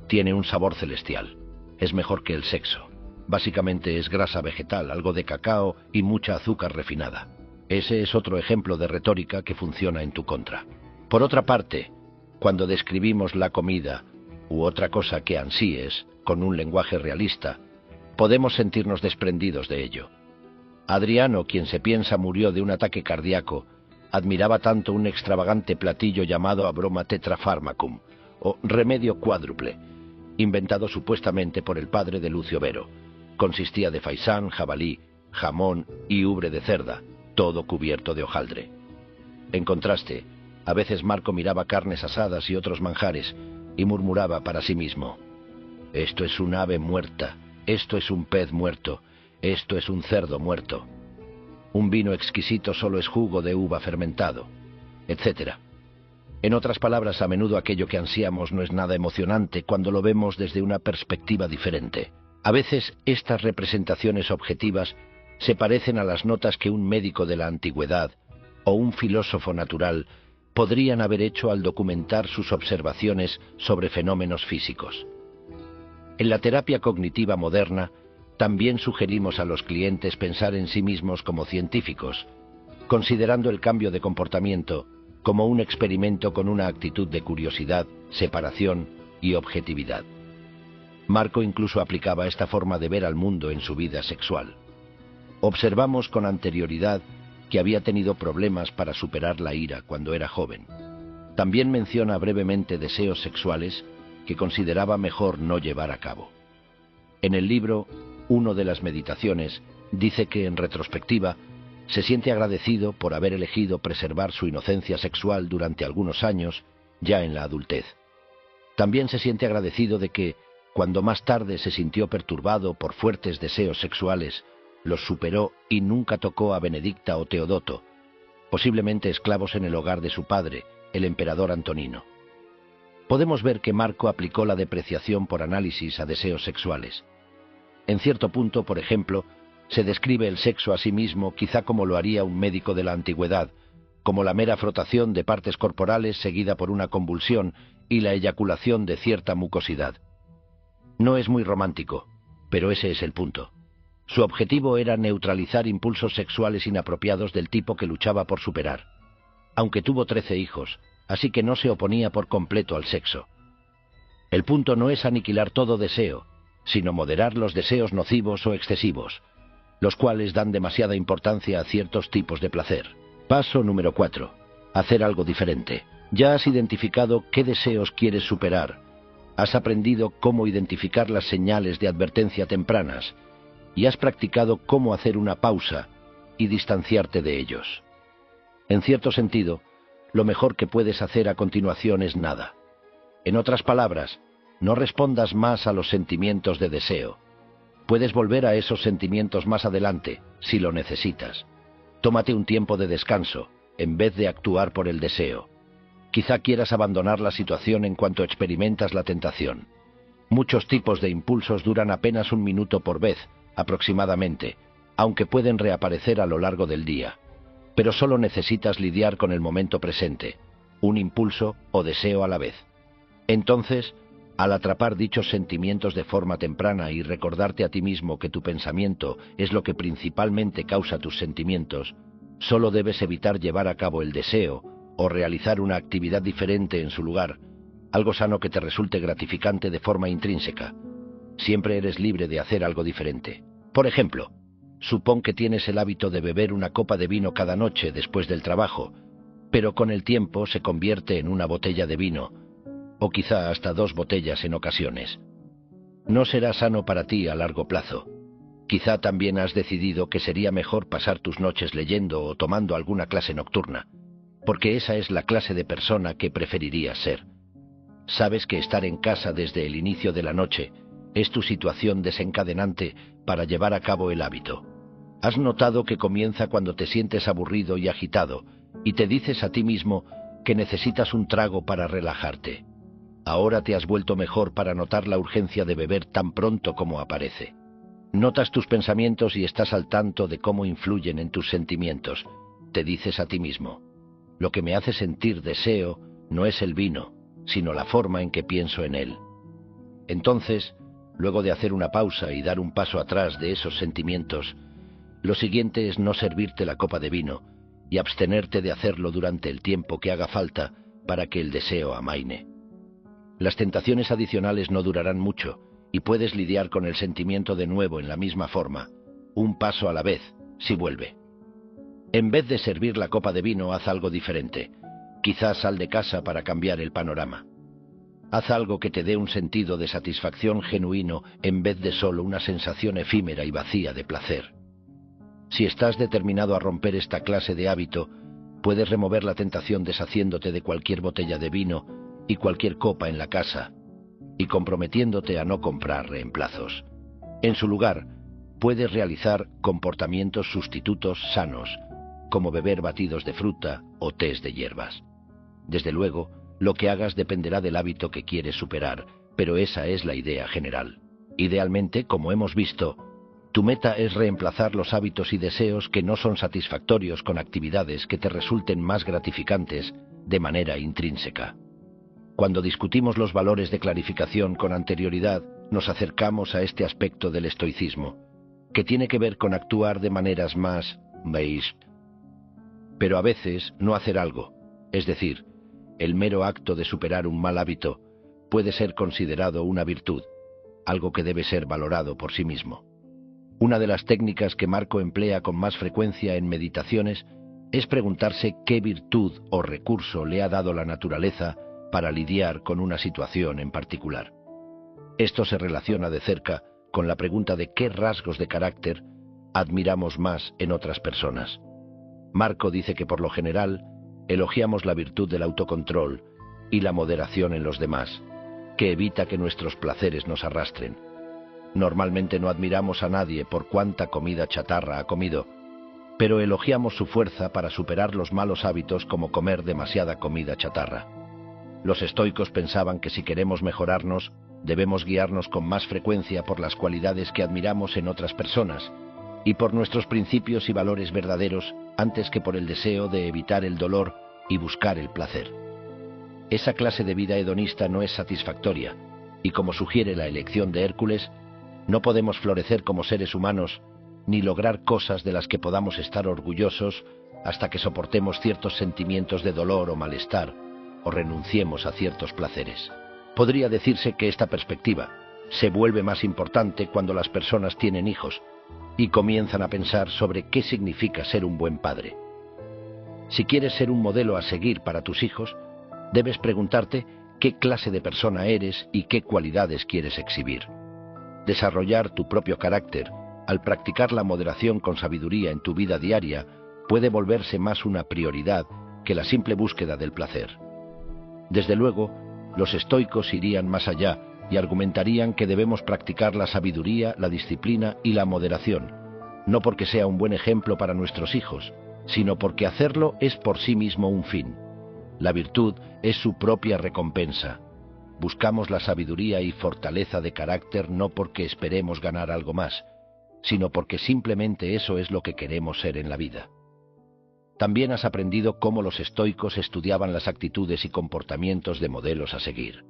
Tiene un sabor celestial. Es mejor que el sexo. Básicamente es grasa vegetal, algo de cacao y mucha azúcar refinada. Ese es otro ejemplo de retórica que funciona en tu contra. Por otra parte, cuando describimos la comida u otra cosa que ansíes con un lenguaje realista, podemos sentirnos desprendidos de ello. Adriano, quien se piensa murió de un ataque cardíaco, admiraba tanto un extravagante platillo llamado abroma tetrapharmacum, o remedio cuádruple, inventado supuestamente por el padre de Lucio Vero. Consistía de faisán, jabalí, jamón y ubre de cerda, todo cubierto de hojaldre. En contraste, a veces Marco miraba carnes asadas y otros manjares y murmuraba para sí mismo: esto es un ave muerta, esto es un pez muerto, esto es un cerdo muerto. Un vino exquisito solo es jugo de uva fermentado, etc. En otras palabras, a menudo aquello que ansiamos no es nada emocionante cuando lo vemos desde una perspectiva diferente. A veces estas representaciones objetivas se parecen a las notas que un médico de la antigüedad o un filósofo natural podrían haber hecho al documentar sus observaciones sobre fenómenos físicos. En la terapia cognitiva moderna, también sugerimos a los clientes pensar en sí mismos como científicos, considerando el cambio de comportamiento como un experimento con una actitud de curiosidad, separación y objetividad. Marco incluso aplicaba esta forma de ver al mundo en su vida sexual. Observamos con anterioridad que había tenido problemas para superar la ira cuando era joven. También menciona brevemente deseos sexuales que consideraba mejor no llevar a cabo. En el libro, Uno de las meditaciones, dice que en retrospectiva se siente agradecido por haber elegido preservar su inocencia sexual durante algunos años, ya en la adultez. También se siente agradecido de que, cuando más tarde se sintió perturbado por fuertes deseos sexuales, los superó y nunca tocó a Benedicta o Teodoto, posiblemente esclavos en el hogar de su padre, el emperador Antonino. Podemos ver que Marco aplicó la depreciación por análisis a deseos sexuales. En cierto punto, por ejemplo, se describe el sexo a sí mismo quizá como lo haría un médico de la antigüedad, como la mera frotación de partes corporales seguida por una convulsión y la eyaculación de cierta mucosidad. No es muy romántico, pero ese es el punto. Su objetivo era neutralizar impulsos sexuales inapropiados del tipo que luchaba por superar. Aunque tuvo 13 hijos, así que no se oponía por completo al sexo. El punto no es aniquilar todo deseo, sino moderar los deseos nocivos o excesivos, los cuales dan demasiada importancia a ciertos tipos de placer. Paso número 4. Hacer algo diferente. Ya has identificado qué deseos quieres superar. Has aprendido cómo identificar las señales de advertencia tempranas y has practicado cómo hacer una pausa y distanciarte de ellos. En cierto sentido, lo mejor que puedes hacer a continuación es nada. En otras palabras, no respondas más a los sentimientos de deseo. Puedes volver a esos sentimientos más adelante, si lo necesitas. Tómate un tiempo de descanso, en vez de actuar por el deseo. Quizá quieras abandonar la situación en cuanto experimentas la tentación. Muchos tipos de impulsos duran apenas un minuto por vez, aproximadamente, aunque pueden reaparecer a lo largo del día. Pero solo necesitas lidiar con el momento presente, un impulso o deseo a la vez. Entonces, al atrapar dichos sentimientos de forma temprana y recordarte a ti mismo que tu pensamiento es lo que principalmente causa tus sentimientos, solo debes evitar llevar a cabo el deseo o realizar una actividad diferente en su lugar, algo sano que te resulte gratificante de forma intrínseca. Siempre eres libre de hacer algo diferente. Por ejemplo, supón que tienes el hábito de beber una copa de vino cada noche después del trabajo, pero con el tiempo se convierte en una botella de vino, o quizá hasta 2 botellas en ocasiones. No será sano para ti a largo plazo. Quizá también has decidido que sería mejor pasar tus noches leyendo o tomando alguna clase nocturna, porque esa es la clase de persona que preferirías ser. Sabes que estar en casa desde el inicio de la noche es tu situación desencadenante para llevar a cabo el hábito. Has notado que comienza cuando te sientes aburrido y agitado, y te dices a ti mismo que necesitas un trago para relajarte. Ahora te has vuelto mejor para notar la urgencia de beber tan pronto como aparece. Notas tus pensamientos y estás al tanto de cómo influyen en tus sentimientos. Te dices a ti mismo: lo que me hace sentir deseo no es el vino, sino la forma en que pienso en él. Entonces, luego de hacer una pausa y dar un paso atrás de esos sentimientos, lo siguiente es no servirte la copa de vino y abstenerte de hacerlo durante el tiempo que haga falta para que el deseo amaine. Las tentaciones adicionales no durarán mucho y puedes lidiar con el sentimiento de nuevo en la misma forma, un paso a la vez, si vuelve. En vez de servir la copa de vino, haz algo diferente. Quizás sal de casa para cambiar el panorama. Haz algo que te dé un sentido de satisfacción genuino en vez de solo una sensación efímera y vacía de placer. Si estás determinado a romper esta clase de hábito, puedes remover la tentación deshaciéndote de cualquier botella de vino y cualquier copa en la casa, y comprometiéndote a no comprar reemplazos. En su lugar, puedes realizar comportamientos sustitutos sanos, como beber batidos de fruta o tés de hierbas. Desde luego, lo que hagas dependerá del hábito que quieres superar, pero esa es la idea general. Idealmente, como hemos visto, tu meta es reemplazar los hábitos y deseos que no son satisfactorios con actividades que te resulten más gratificantes de manera intrínseca. Cuando discutimos los valores de clarificación con anterioridad, nos acercamos a este aspecto del estoicismo, que tiene que ver con actuar de maneras más «veis». Pero a veces no hacer algo, es decir, el mero acto de superar un mal hábito, puede ser considerado una virtud, algo que debe ser valorado por sí mismo. Una de las técnicas que Marco emplea con más frecuencia en meditaciones es preguntarse qué virtud o recurso le ha dado la naturaleza para lidiar con una situación en particular. Esto se relaciona de cerca con la pregunta de qué rasgos de carácter admiramos más en otras personas. Marco dice que por lo general elogiamos la virtud del autocontrol y la moderación en los demás, que evita que nuestros placeres nos arrastren. Normalmente no admiramos a nadie por cuánta comida chatarra ha comido, pero elogiamos su fuerza para superar los malos hábitos como comer demasiada comida chatarra. Los estoicos pensaban que si queremos mejorarnos, debemos guiarnos con más frecuencia por las cualidades que admiramos en otras personas y por nuestros principios y valores verdaderos antes que por el deseo de evitar el dolor y buscar el placer. Esa clase de vida hedonista no es satisfactoria y, como sugiere la elección de Hércules, no podemos florecer como seres humanos ni lograr cosas de las que podamos estar orgullosos hasta que soportemos ciertos sentimientos de dolor o malestar o renunciemos a ciertos placeres. Podría decirse que esta perspectiva se vuelve más importante cuando las personas tienen hijos y comienzan a pensar sobre qué significa ser un buen padre. Si quieres ser un modelo a seguir para tus hijos, debes preguntarte qué clase de persona eres y qué cualidades quieres exhibir. Desarrollar tu propio carácter, al practicar la moderación con sabiduría en tu vida diaria, puede volverse más una prioridad que la simple búsqueda del placer. Desde luego, los estoicos irían más allá y argumentarían que debemos practicar la sabiduría, la disciplina y la moderación, no porque sea un buen ejemplo para nuestros hijos, sino porque hacerlo es por sí mismo un fin. La virtud es su propia recompensa. Buscamos la sabiduría y fortaleza de carácter no porque esperemos ganar algo más, sino porque simplemente eso es lo que queremos ser en la vida. También has aprendido cómo los estoicos estudiaban las actitudes y comportamientos de modelos a seguir.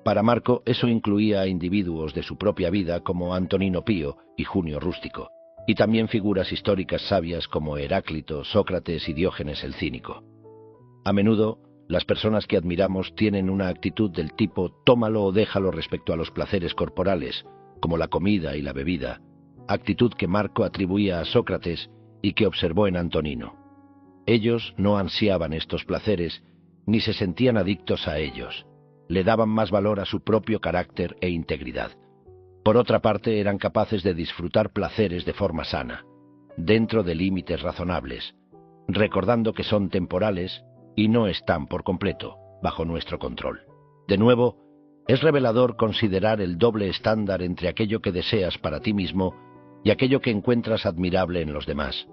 Para Marco, eso incluía a individuos de su propia vida como Antonino Pío y Junio Rústico, y también figuras históricas sabias como Heráclito, Sócrates y Diógenes el Cínico. A menudo, las personas que admiramos tienen una actitud del tipo tómalo o déjalo respecto a los placeres corporales, como la comida y la bebida, actitud que Marco atribuía a Sócrates y que observó en Antonino. Ellos no ansiaban estos placeres, ni se sentían adictos a ellos. Le daban más valor a su propio carácter e integridad. Por otra parte, eran capaces de disfrutar placeres de forma sana, dentro de límites razonables, recordando que son temporales y no están por completo bajo nuestro control. De nuevo, es revelador considerar el doble estándar entre aquello que deseas para ti mismo y aquello que encuentras admirable en los demás.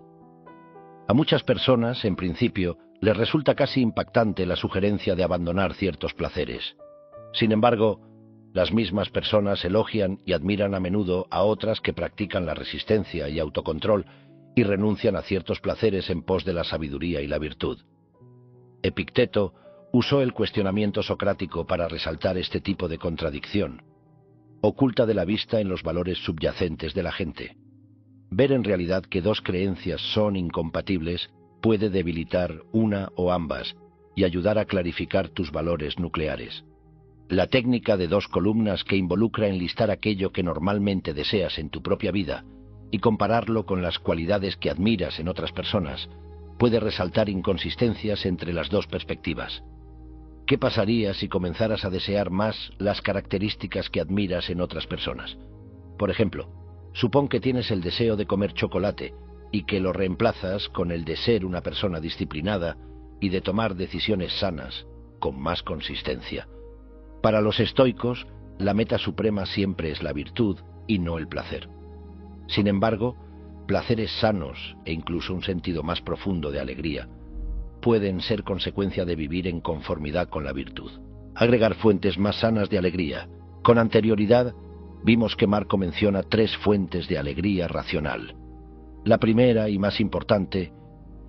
A muchas personas, en principio, les resulta casi impactante la sugerencia de abandonar ciertos placeres. Sin embargo, las mismas personas elogian y admiran a menudo a otras que practican la resistencia y autocontrol y renuncian a ciertos placeres en pos de la sabiduría y la virtud. Epicteto usó el cuestionamiento socrático para resaltar este tipo de contradicción, oculta de la vista en los valores subyacentes de la gente. Ver en realidad que dos creencias son incompatibles puede debilitar una o ambas y ayudar a clarificar tus valores nucleares. La técnica de 2 columnas que involucra enlistar aquello que normalmente deseas en tu propia vida y compararlo con las cualidades que admiras en otras personas puede resaltar inconsistencias entre las dos perspectivas. ¿Qué pasaría si comenzaras a desear más las características que admiras en otras personas? Por ejemplo, supón que tienes el deseo de comer chocolate y que lo reemplazas con el de ser una persona disciplinada y de tomar decisiones sanas, con más consistencia. Para los estoicos, la meta suprema siempre es la virtud y no el placer. Sin embargo, placeres sanos e incluso un sentido más profundo de alegría pueden ser consecuencia de vivir en conformidad con la virtud. Agregar fuentes más sanas de alegría. Con anterioridad, vimos que Marco menciona 3 fuentes de alegría racional. La primera y más importante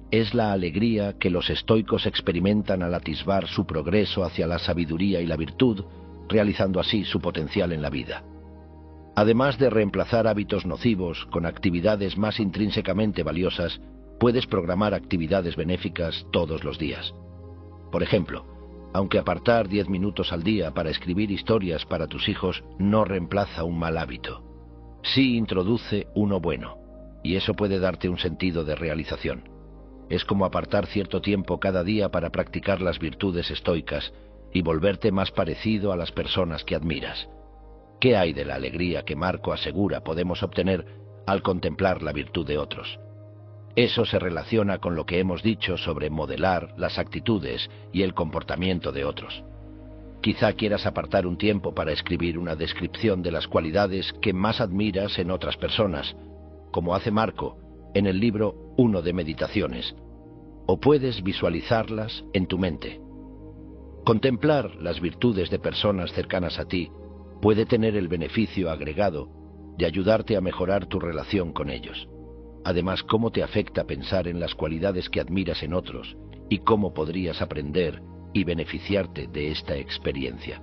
es la alegría que los estoicos experimentan al atisbar su progreso hacia la sabiduría y la virtud, realizando así su potencial en la vida. Además de reemplazar hábitos nocivos con actividades más intrínsecamente valiosas, puedes programar actividades benéficas todos los días. Por ejemplo, aunque apartar 10 minutos al día para escribir historias para tus hijos no reemplaza un mal hábito, sí introduce uno bueno, y eso puede darte un sentido de realización. Es como apartar cierto tiempo cada día para practicar las virtudes estoicas y volverte más parecido a las personas que admiras. ¿Qué hay de la alegría que Marco asegura podemos obtener al contemplar la virtud de otros? Eso se relaciona con lo que hemos dicho sobre modelar las actitudes y el comportamiento de otros. Quizá quieras apartar un tiempo para escribir una descripción de las cualidades que más admiras en otras personas, como hace Marco en el libro 1 de Meditaciones, o puedes visualizarlas en tu mente. Contemplar las virtudes de personas cercanas a ti puede tener el beneficio agregado de ayudarte a mejorar tu relación con ellos. Además, ¿cómo te afecta pensar en las cualidades que admiras en otros y cómo podrías aprender y beneficiarte de esta experiencia?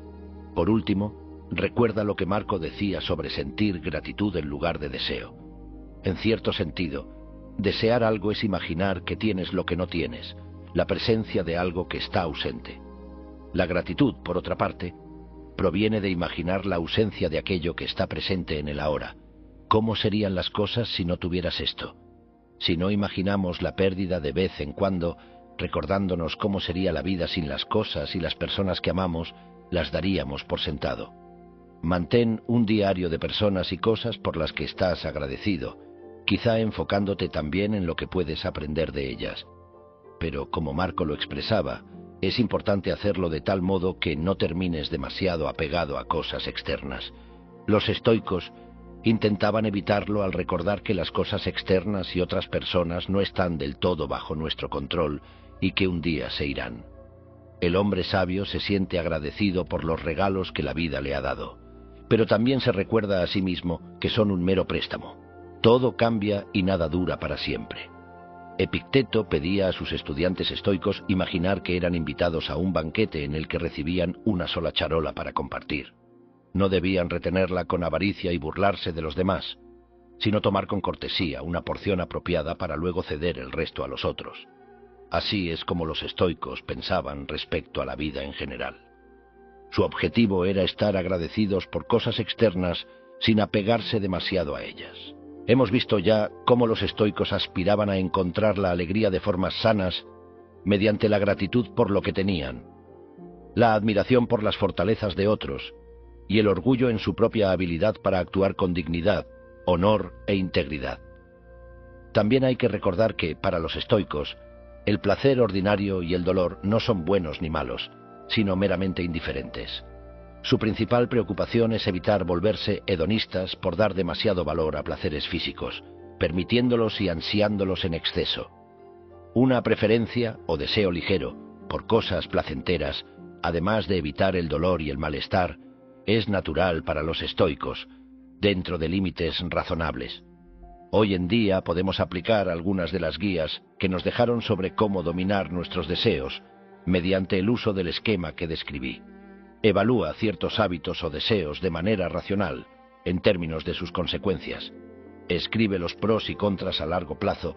Por último, recuerda lo que Marco decía sobre sentir gratitud en lugar de deseo. En cierto sentido, desear algo es imaginar que tienes lo que no tienes, la presencia de algo que está ausente. La gratitud, por otra parte, proviene de imaginar la ausencia de aquello que está presente en el ahora. ¿Cómo serían las cosas si no tuvieras esto? Si no imaginamos la pérdida de vez en cuando, recordándonos cómo sería la vida sin las cosas y las personas que amamos, las daríamos por sentado. Mantén un diario de personas y cosas por las que estás agradecido, quizá enfocándote también en lo que puedes aprender de ellas. Pero, como Marco lo expresaba, es importante hacerlo de tal modo que no termines demasiado apegado a cosas externas. Los estoicos intentaban evitarlo al recordar que las cosas externas y otras personas no están del todo bajo nuestro control y que un día se irán. El hombre sabio se siente agradecido por los regalos que la vida le ha dado, pero también se recuerda a sí mismo que son un mero préstamo. Todo cambia y nada dura para siempre. Epicteto pedía a sus estudiantes estoicos imaginar que eran invitados a un banquete en el que recibían una sola charola para compartir. No debían retenerla con avaricia y burlarse de los demás, sino tomar con cortesía una porción apropiada para luego ceder el resto a los otros. Así es como los estoicos pensaban respecto a la vida en general. Su objetivo era estar agradecidos por cosas externas sin apegarse demasiado a ellas. Hemos visto ya cómo los estoicos aspiraban a encontrar la alegría de formas sanas mediante la gratitud por lo que tenían, la admiración por las fortalezas de otros y el orgullo en su propia habilidad para actuar con dignidad, honor e integridad. También hay que recordar que, para los estoicos, el placer ordinario y el dolor no son buenos ni malos, sino meramente indiferentes. Su principal preocupación es evitar volverse hedonistas por dar demasiado valor a placeres físicos, permitiéndolos y ansiándolos en exceso. Una preferencia o deseo ligero por cosas placenteras, además de evitar el dolor y el malestar, es natural para los estoicos, dentro de límites razonables. Hoy en día podemos aplicar algunas de las guías que nos dejaron sobre cómo dominar nuestros deseos, mediante el uso del esquema que describí. Evalúa ciertos hábitos o deseos de manera racional, en términos de sus consecuencias. Escribe los pros y contras a largo plazo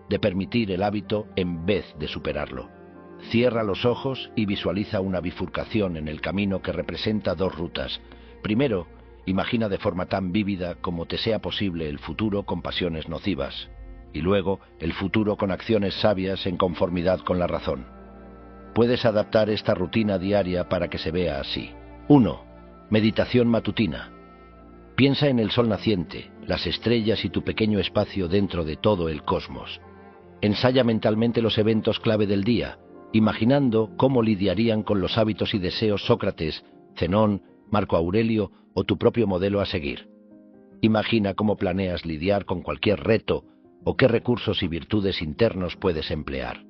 de permitir el hábito en vez de superarlo. Cierra los ojos y visualiza una bifurcación en el camino que representa 2 rutas. Primero, imagina de forma tan vívida como te sea posible el futuro con pasiones nocivas, y luego el futuro con acciones sabias en conformidad con la razón. Puedes adaptar esta rutina diaria para que se vea así. 1. Meditación matutina. Piensa en el sol naciente, las estrellas y tu pequeño espacio dentro de todo el cosmos. Ensaya mentalmente los eventos clave del día, imaginando cómo lidiarían con los hábitos y deseos Sócrates, Zenón, Marco Aurelio o tu propio modelo a seguir. Imagina cómo planeas lidiar con cualquier reto o qué recursos y virtudes internos puedes emplear.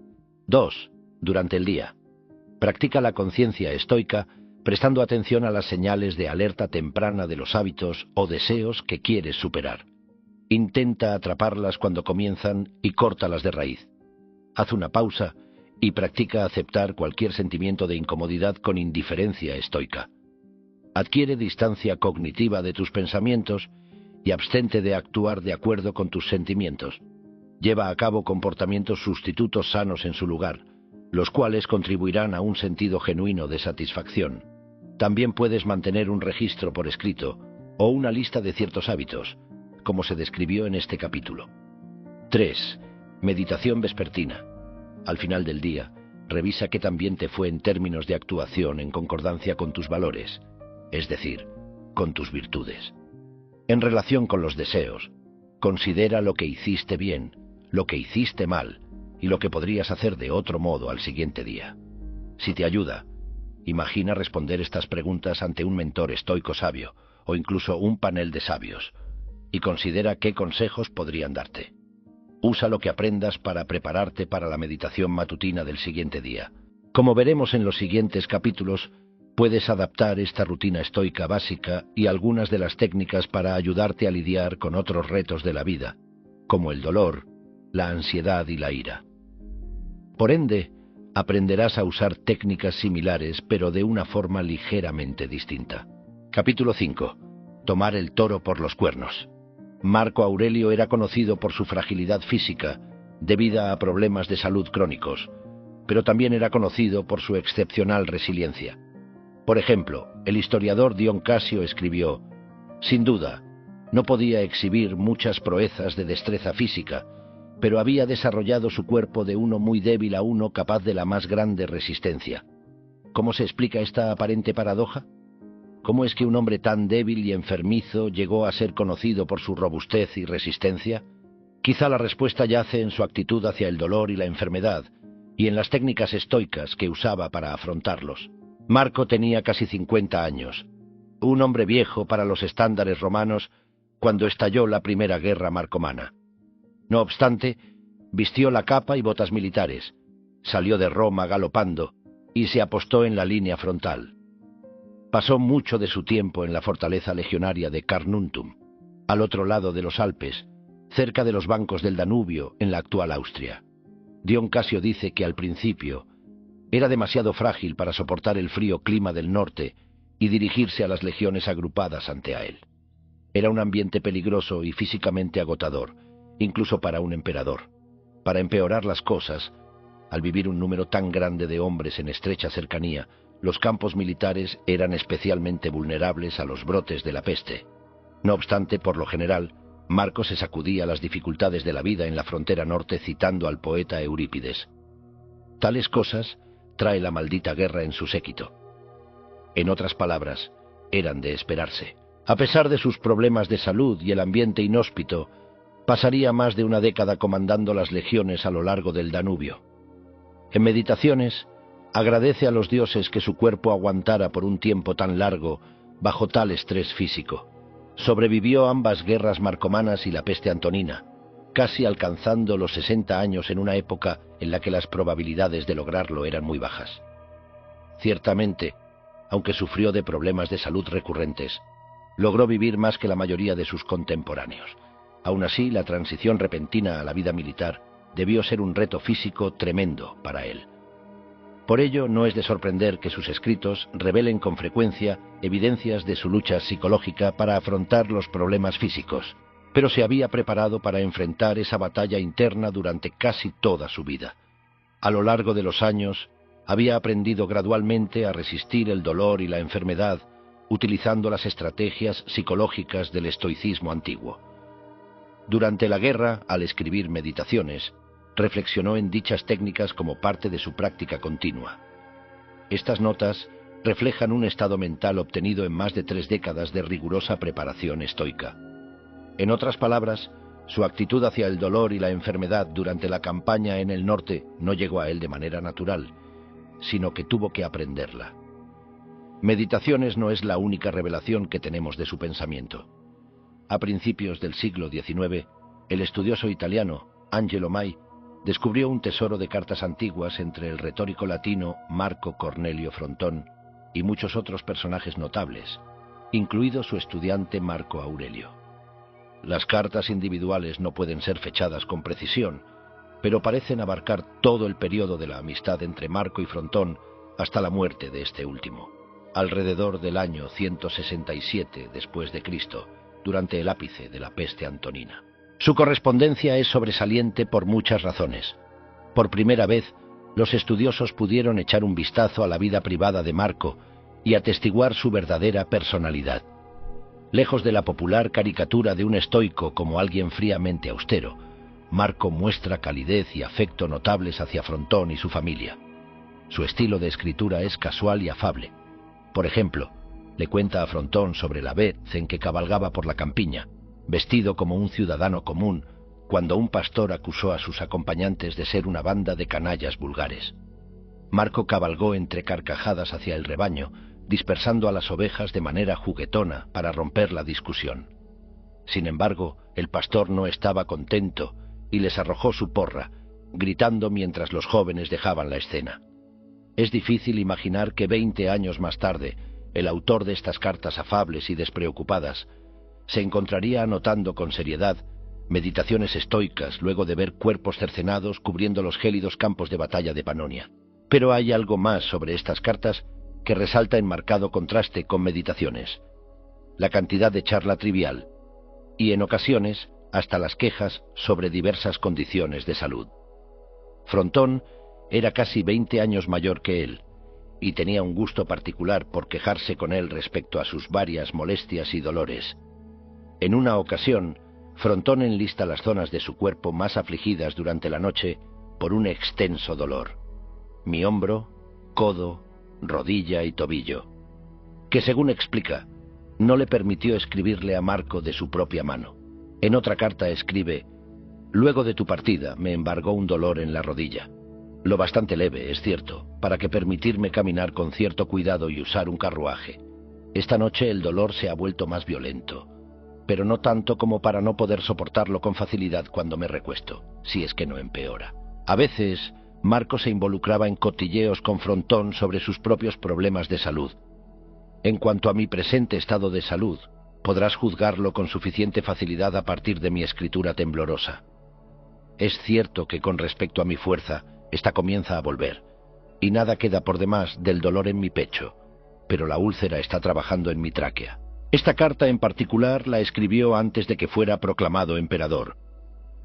2. Durante el día, practica la conciencia estoica prestando atención a las señales de alerta temprana de los hábitos o deseos que quieres superar. Intenta atraparlas cuando comienzan y córtalas de raíz. Haz una pausa y practica aceptar cualquier sentimiento de incomodidad con indiferencia estoica. Adquiere distancia cognitiva de tus pensamientos y abstente de actuar de acuerdo con tus sentimientos. Lleva a cabo comportamientos sustitutos sanos en su lugar, los cuales contribuirán a un sentido genuino de satisfacción. También puedes mantener un registro por escrito o una lista de ciertos hábitos, como se describió en este capítulo. 3. Meditación vespertina. Al final del día, revisa qué tan bien te fue en términos de actuación en concordancia con tus valores, es decir, con tus virtudes. En relación con los deseos, considera lo que hiciste bien, lo que hiciste mal y lo que podrías hacer de otro modo al siguiente día. Si te ayuda, imagina responder estas preguntas ante un mentor estoico sabio o incluso un panel de sabios y considera qué consejos podrían darte. Usa lo que aprendas para prepararte para la meditación matutina del siguiente día. Como veremos en los siguientes capítulos, puedes adaptar esta rutina estoica básica y algunas de las técnicas para ayudarte a lidiar con otros retos de la vida, como el dolor, la ansiedad y la ira. Por ende, aprenderás a usar técnicas similares pero de una forma ligeramente distinta. Capítulo 5. Tomar el toro por los cuernos. Marco Aurelio era conocido por su fragilidad física debida a problemas de salud crónicos, pero también era conocido por su excepcional resiliencia. Por ejemplo, el historiador Dion Casio escribió: «Sin duda, no podía exhibir muchas proezas de destreza física, pero había desarrollado su cuerpo de uno muy débil a uno capaz de la más grande resistencia». ¿Cómo se explica esta aparente paradoja? ¿Cómo es que un hombre tan débil y enfermizo llegó a ser conocido por su robustez y resistencia? Quizá la respuesta yace en su actitud hacia el dolor y la enfermedad, y en las técnicas estoicas que usaba para afrontarlos. Marco tenía casi 50 años, un hombre viejo para los estándares romanos, cuando estalló la primera guerra marcomana. No obstante, vistió la capa y botas militares, salió de Roma galopando y se apostó en la línea frontal. Pasó mucho de su tiempo en la fortaleza legionaria de Carnuntum, al otro lado de los Alpes, cerca de los bancos del Danubio, en la actual Austria. Dion Casio dice que al principio era demasiado frágil para soportar el frío clima del norte y dirigirse a las legiones agrupadas ante él. Era un ambiente peligroso y físicamente agotador, incluso para un emperador. Para empeorar las cosas, al vivir un número tan grande de hombres en estrecha cercanía, los campos militares eran especialmente vulnerables a los brotes de la peste. No obstante, por lo general, Marco se sacudía las dificultades de la vida en la frontera norte citando al poeta Eurípides. Tales cosas trae la maldita guerra en su séquito. En otras palabras, eran de esperarse. A pesar de sus problemas de salud y el ambiente inhóspito, pasaría más de una década comandando las legiones a lo largo del Danubio. En Meditaciones, agradece a los dioses que su cuerpo aguantara por un tiempo tan largo bajo tal estrés físico. Sobrevivió ambas guerras marcomanas y la peste antonina, casi alcanzando los 60 años en una época en la que las probabilidades de lograrlo eran muy bajas. Ciertamente, aunque sufrió de problemas de salud recurrentes, logró vivir más que la mayoría de sus contemporáneos. Aún así, la transición repentina a la vida militar debió ser un reto físico tremendo para él. Por ello, no es de sorprender que sus escritos revelen con frecuencia evidencias de su lucha psicológica para afrontar los problemas físicos, pero se había preparado para enfrentar esa batalla interna durante casi toda su vida. A lo largo de los años, había aprendido gradualmente a resistir el dolor y la enfermedad, utilizando las estrategias psicológicas del estoicismo antiguo. Durante la guerra, al escribir Meditaciones, reflexionó en dichas técnicas como parte de su práctica continua. Estas notas reflejan un estado mental obtenido en más de 3 décadas de rigurosa preparación estoica. En otras palabras, su actitud hacia el dolor y la enfermedad durante la campaña en el norte no llegó a él de manera natural, sino que tuvo que aprenderla. Meditaciones no es la única revelación que tenemos de su pensamiento. A principios del siglo XIX, el estudioso italiano Angelo Mai descubrió un tesoro de cartas antiguas entre el retórico latino Marco Cornelio Frontón y muchos otros personajes notables, incluido su estudiante Marco Aurelio. Las cartas individuales no pueden ser fechadas con precisión, pero parecen abarcar todo el periodo de la amistad entre Marco y Frontón hasta la muerte de este último, alrededor del año 167 después de Cristo, durante el ápice de la peste antonina. Su correspondencia es sobresaliente por muchas razones. Por primera vez, los estudiosos pudieron echar un vistazo a la vida privada de Marco y atestiguar su verdadera personalidad. Lejos de la popular caricatura de un estoico como alguien fríamente austero, Marco muestra calidez y afecto notables hacia Frontón y su familia. Su estilo de escritura es casual y afable. Por ejemplo, le cuenta a Frontón sobre la vez en que cabalgaba por la campiña, vestido como un ciudadano común, cuando un pastor acusó a sus acompañantes de ser una banda de canallas vulgares. Marco cabalgó entre carcajadas hacia el rebaño, dispersando a las ovejas de manera juguetona para romper la discusión. Sin embargo, el pastor no estaba contento y les arrojó su porra, gritando mientras los jóvenes dejaban la escena. Es difícil imaginar que 20 años más tarde, el autor de estas cartas afables y despreocupadas se encontraría anotando con seriedad meditaciones estoicas luego de ver cuerpos cercenados cubriendo los gélidos campos de batalla de Panonia. Pero hay algo más sobre estas cartas que resalta en marcado contraste con meditaciones: la cantidad de charla trivial y, en ocasiones, hasta las quejas sobre diversas condiciones de salud. Frontón era casi 20 años mayor que él, y tenía un gusto particular por quejarse con él respecto a sus varias molestias y dolores. En una ocasión, Frontón enlista las zonas de su cuerpo más afligidas durante la noche por un extenso dolor: mi hombro, codo, rodilla y tobillo, que, según explica, no le permitió escribirle a Marco de su propia mano. En otra carta escribe: luego de tu partida me embargó un dolor en la rodilla, lo bastante leve, es cierto, para que permitirme caminar con cierto cuidado y usar un carruaje. Esta noche el dolor se ha vuelto más violento, pero no tanto como para no poder soportarlo con facilidad cuando me recuesto, si es que no empeora. A veces, Marco se involucraba en cotilleos con Frontón sobre sus propios problemas de salud. En cuanto a mi presente estado de salud, podrás juzgarlo con suficiente facilidad a partir de mi escritura temblorosa. Es cierto que con respecto a mi fuerza, esta comienza a volver, y nada queda por demás del dolor en mi pecho, pero la úlcera está trabajando en mi tráquea. Esta carta en particular la escribió antes de que fuera proclamado emperador.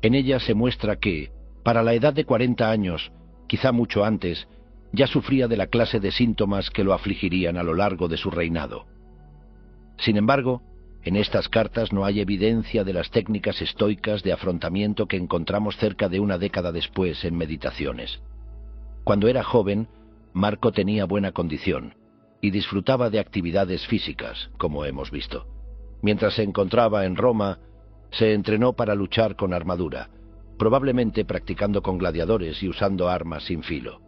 En ella se muestra que, para la edad de 40 años, quizá mucho antes, ya sufría de la clase de síntomas que lo afligirían a lo largo de su reinado. Sin embargo, en estas cartas no hay evidencia de las técnicas estoicas de afrontamiento que encontramos cerca de una década después en Meditaciones. Cuando era joven, Marco tenía buena condición y disfrutaba de actividades físicas, como hemos visto. Mientras se encontraba en Roma, se entrenó para luchar con armadura, probablemente practicando con gladiadores y usando armas sin filo.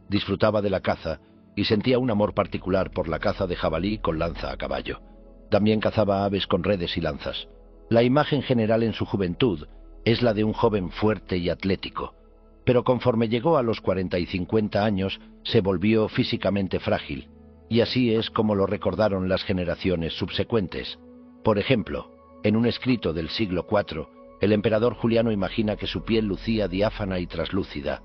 Disfrutaba de la caza y sentía un amor particular por la caza de jabalí con lanza a caballo. También cazaba aves con redes y lanzas. La imagen general en su juventud es la de un joven fuerte y atlético, pero conforme llegó a los 40 y 50 años se volvió físicamente frágil, y así es como lo recordaron las generaciones subsecuentes. Por ejemplo, en un escrito del siglo IV, el emperador Juliano imagina que su piel lucía diáfana y traslúcida.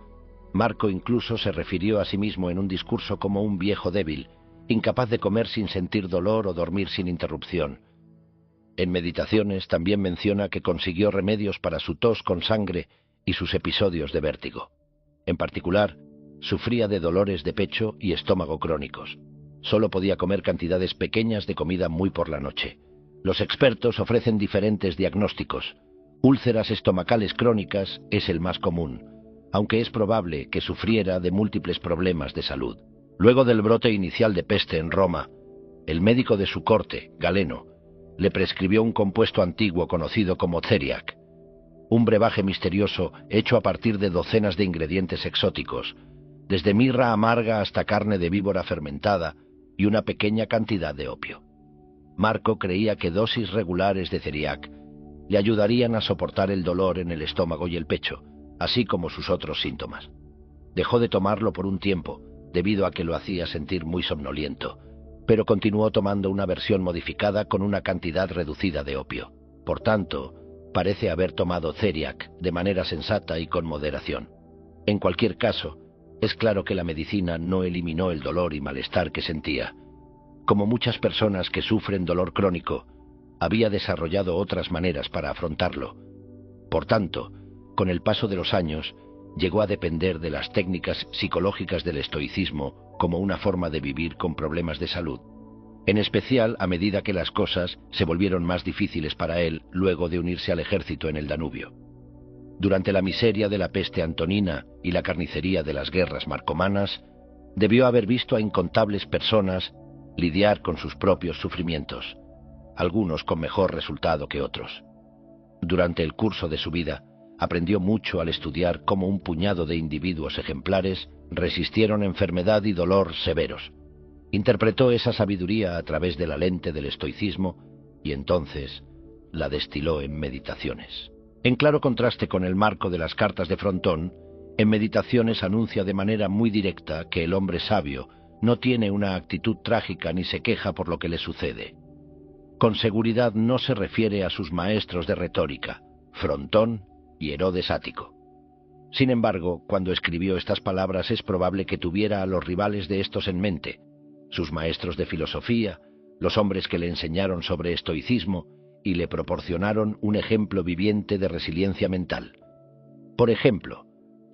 Marco incluso se refirió a sí mismo en un discurso como un viejo débil, incapaz de comer sin sentir dolor o dormir sin interrupción. En Meditaciones también menciona que consiguió remedios para su tos con sangre y sus episodios de vértigo. En particular, sufría de dolores de pecho y estómago crónicos. Solo podía comer cantidades pequeñas de comida muy por la noche. Los expertos ofrecen diferentes diagnósticos. Úlceras estomacales crónicas es el más común, aunque es probable que sufriera de múltiples problemas de salud. Luego del brote inicial de peste en Roma, el médico de su corte, Galeno, le prescribió un compuesto antiguo conocido como ceriac, un brebaje misterioso hecho a partir de docenas de ingredientes exóticos, desde mirra amarga hasta carne de víbora fermentada y una pequeña cantidad de opio. Marco creía que dosis regulares de ceriac le ayudarían a soportar el dolor en el estómago y el pecho, así como sus otros síntomas. Dejó de tomarlo por un tiempo, debido a que lo hacía sentir muy somnoliento, pero continuó tomando una versión modificada con una cantidad reducida de opio. Por tanto, parece haber tomado Theriac de manera sensata y con moderación. En cualquier caso, es claro que la medicina no eliminó el dolor y malestar que sentía. Como muchas personas que sufren dolor crónico, había desarrollado otras maneras para afrontarlo. Por tanto, con el paso de los años, llegó a depender de las técnicas psicológicas del estoicismo como una forma de vivir con problemas de salud, en especial a medida que las cosas se volvieron más difíciles para él luego de unirse al ejército en el Danubio. Durante la miseria de la peste antonina y la carnicería de las guerras marcomanas, debió haber visto a incontables personas lidiar con sus propios sufrimientos, algunos con mejor resultado que otros. Durante el curso de su vida, aprendió mucho al estudiar cómo un puñado de individuos ejemplares resistieron enfermedad y dolor severos. Interpretó esa sabiduría a través de la lente del estoicismo y entonces la destiló en Meditaciones. En claro contraste con el marco de las cartas de Frontón, en Meditaciones anuncia de manera muy directa que el hombre sabio no tiene una actitud trágica ni se queja por lo que le sucede. Con seguridad no se refiere a sus maestros de retórica, Frontón y Herodes Ático. Sin embargo, cuando escribió estas palabras es probable que tuviera a los rivales de estos en mente, sus maestros de filosofía, los hombres que le enseñaron sobre estoicismo y le proporcionaron un ejemplo viviente de resiliencia mental. Por ejemplo,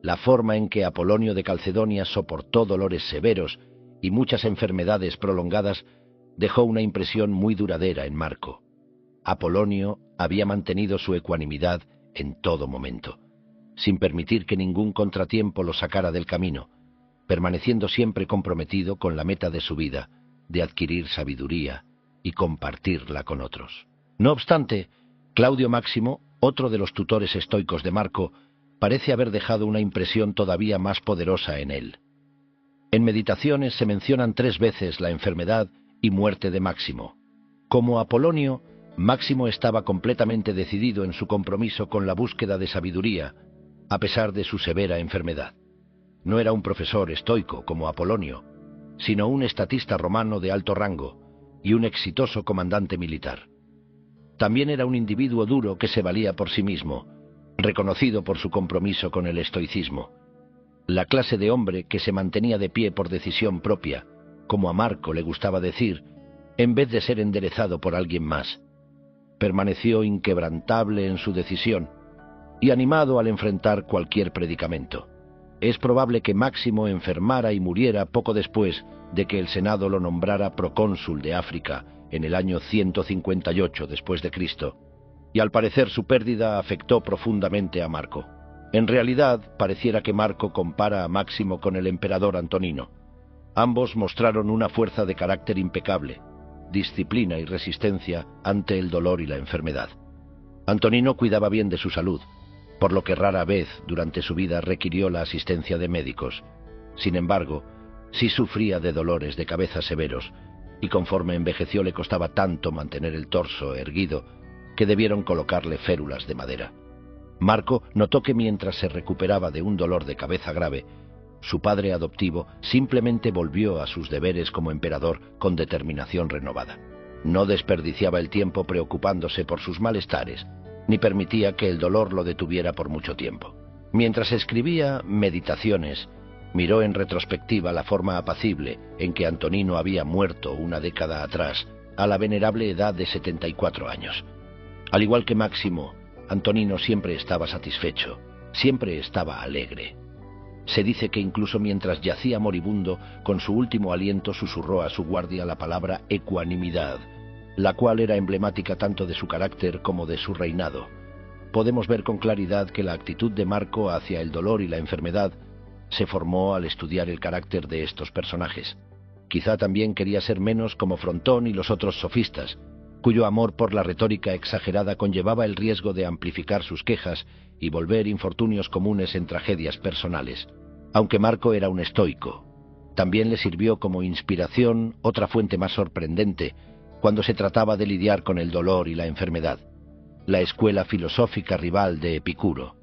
la forma en que Apolonio de Calcedonia soportó dolores severos y muchas enfermedades prolongadas dejó una impresión muy duradera en Marco. Apolonio había mantenido su ecuanimidad en todo momento, sin permitir que ningún contratiempo lo sacara del camino, permaneciendo siempre comprometido con la meta de su vida, de adquirir sabiduría y compartirla con otros. No obstante, Claudio Máximo, otro de los tutores estoicos de Marco, parece haber dejado una impresión todavía más poderosa en él. En Meditaciones se mencionan 3 veces la enfermedad y muerte de Máximo. Como Apolonio, Máximo estaba completamente decidido en su compromiso con la búsqueda de sabiduría, a pesar de su severa enfermedad. No era un profesor estoico como Apolonio, sino un estatista romano de alto rango y un exitoso comandante militar. También era un individuo duro que se valía por sí mismo, reconocido por su compromiso con el estoicismo. La clase de hombre que se mantenía de pie por decisión propia, como a Marco le gustaba decir, en vez de ser enderezado por alguien más. Permaneció inquebrantable en su decisión y animado al enfrentar cualquier predicamento. Es probable que Máximo enfermara y muriera poco después de que el Senado lo nombrara procónsul de África en el año 158 después de Cristo, y al parecer su pérdida afectó profundamente a Marco. En realidad, pareciera que Marco compara a Máximo con el emperador Antonino. Ambos mostraron una fuerza de carácter impecable, disciplina y resistencia ante el dolor y la enfermedad. Antonino cuidaba bien de su salud, por lo que rara vez durante su vida requirió la asistencia de médicos. Sin embargo, sí sufría de dolores de cabeza severos, y conforme envejeció le costaba tanto mantener el torso erguido que debieron colocarle férulas de madera. Marco notó que mientras se recuperaba de un dolor de cabeza grave, su padre adoptivo simplemente volvió a sus deberes como emperador con determinación renovada. No desperdiciaba el tiempo preocupándose por sus malestares, ni permitía que el dolor lo detuviera por mucho tiempo. Mientras escribía Meditaciones, miró en retrospectiva la forma apacible en que Antonino había muerto una década atrás, a la venerable edad de 74 años. Al igual que Máximo, Antonino siempre estaba satisfecho, siempre estaba alegre. Se dice que incluso mientras yacía moribundo, con su último aliento susurró a su guardia la palabra ecuanimidad, la cual era emblemática tanto de su carácter como de su reinado. Podemos ver con claridad que la actitud de Marco hacia el dolor y la enfermedad se formó al estudiar el carácter de estos personajes. Quizá también quería ser menos como Frontón y los otros sofistas, cuyo amor por la retórica exagerada conllevaba el riesgo de amplificar sus quejas y volver infortunios comunes en tragedias personales. Aunque Marco era un estoico, también le sirvió como inspiración otra fuente más sorprendente cuando se trataba de lidiar con el dolor y la enfermedad: la escuela filosófica rival de Epicuro.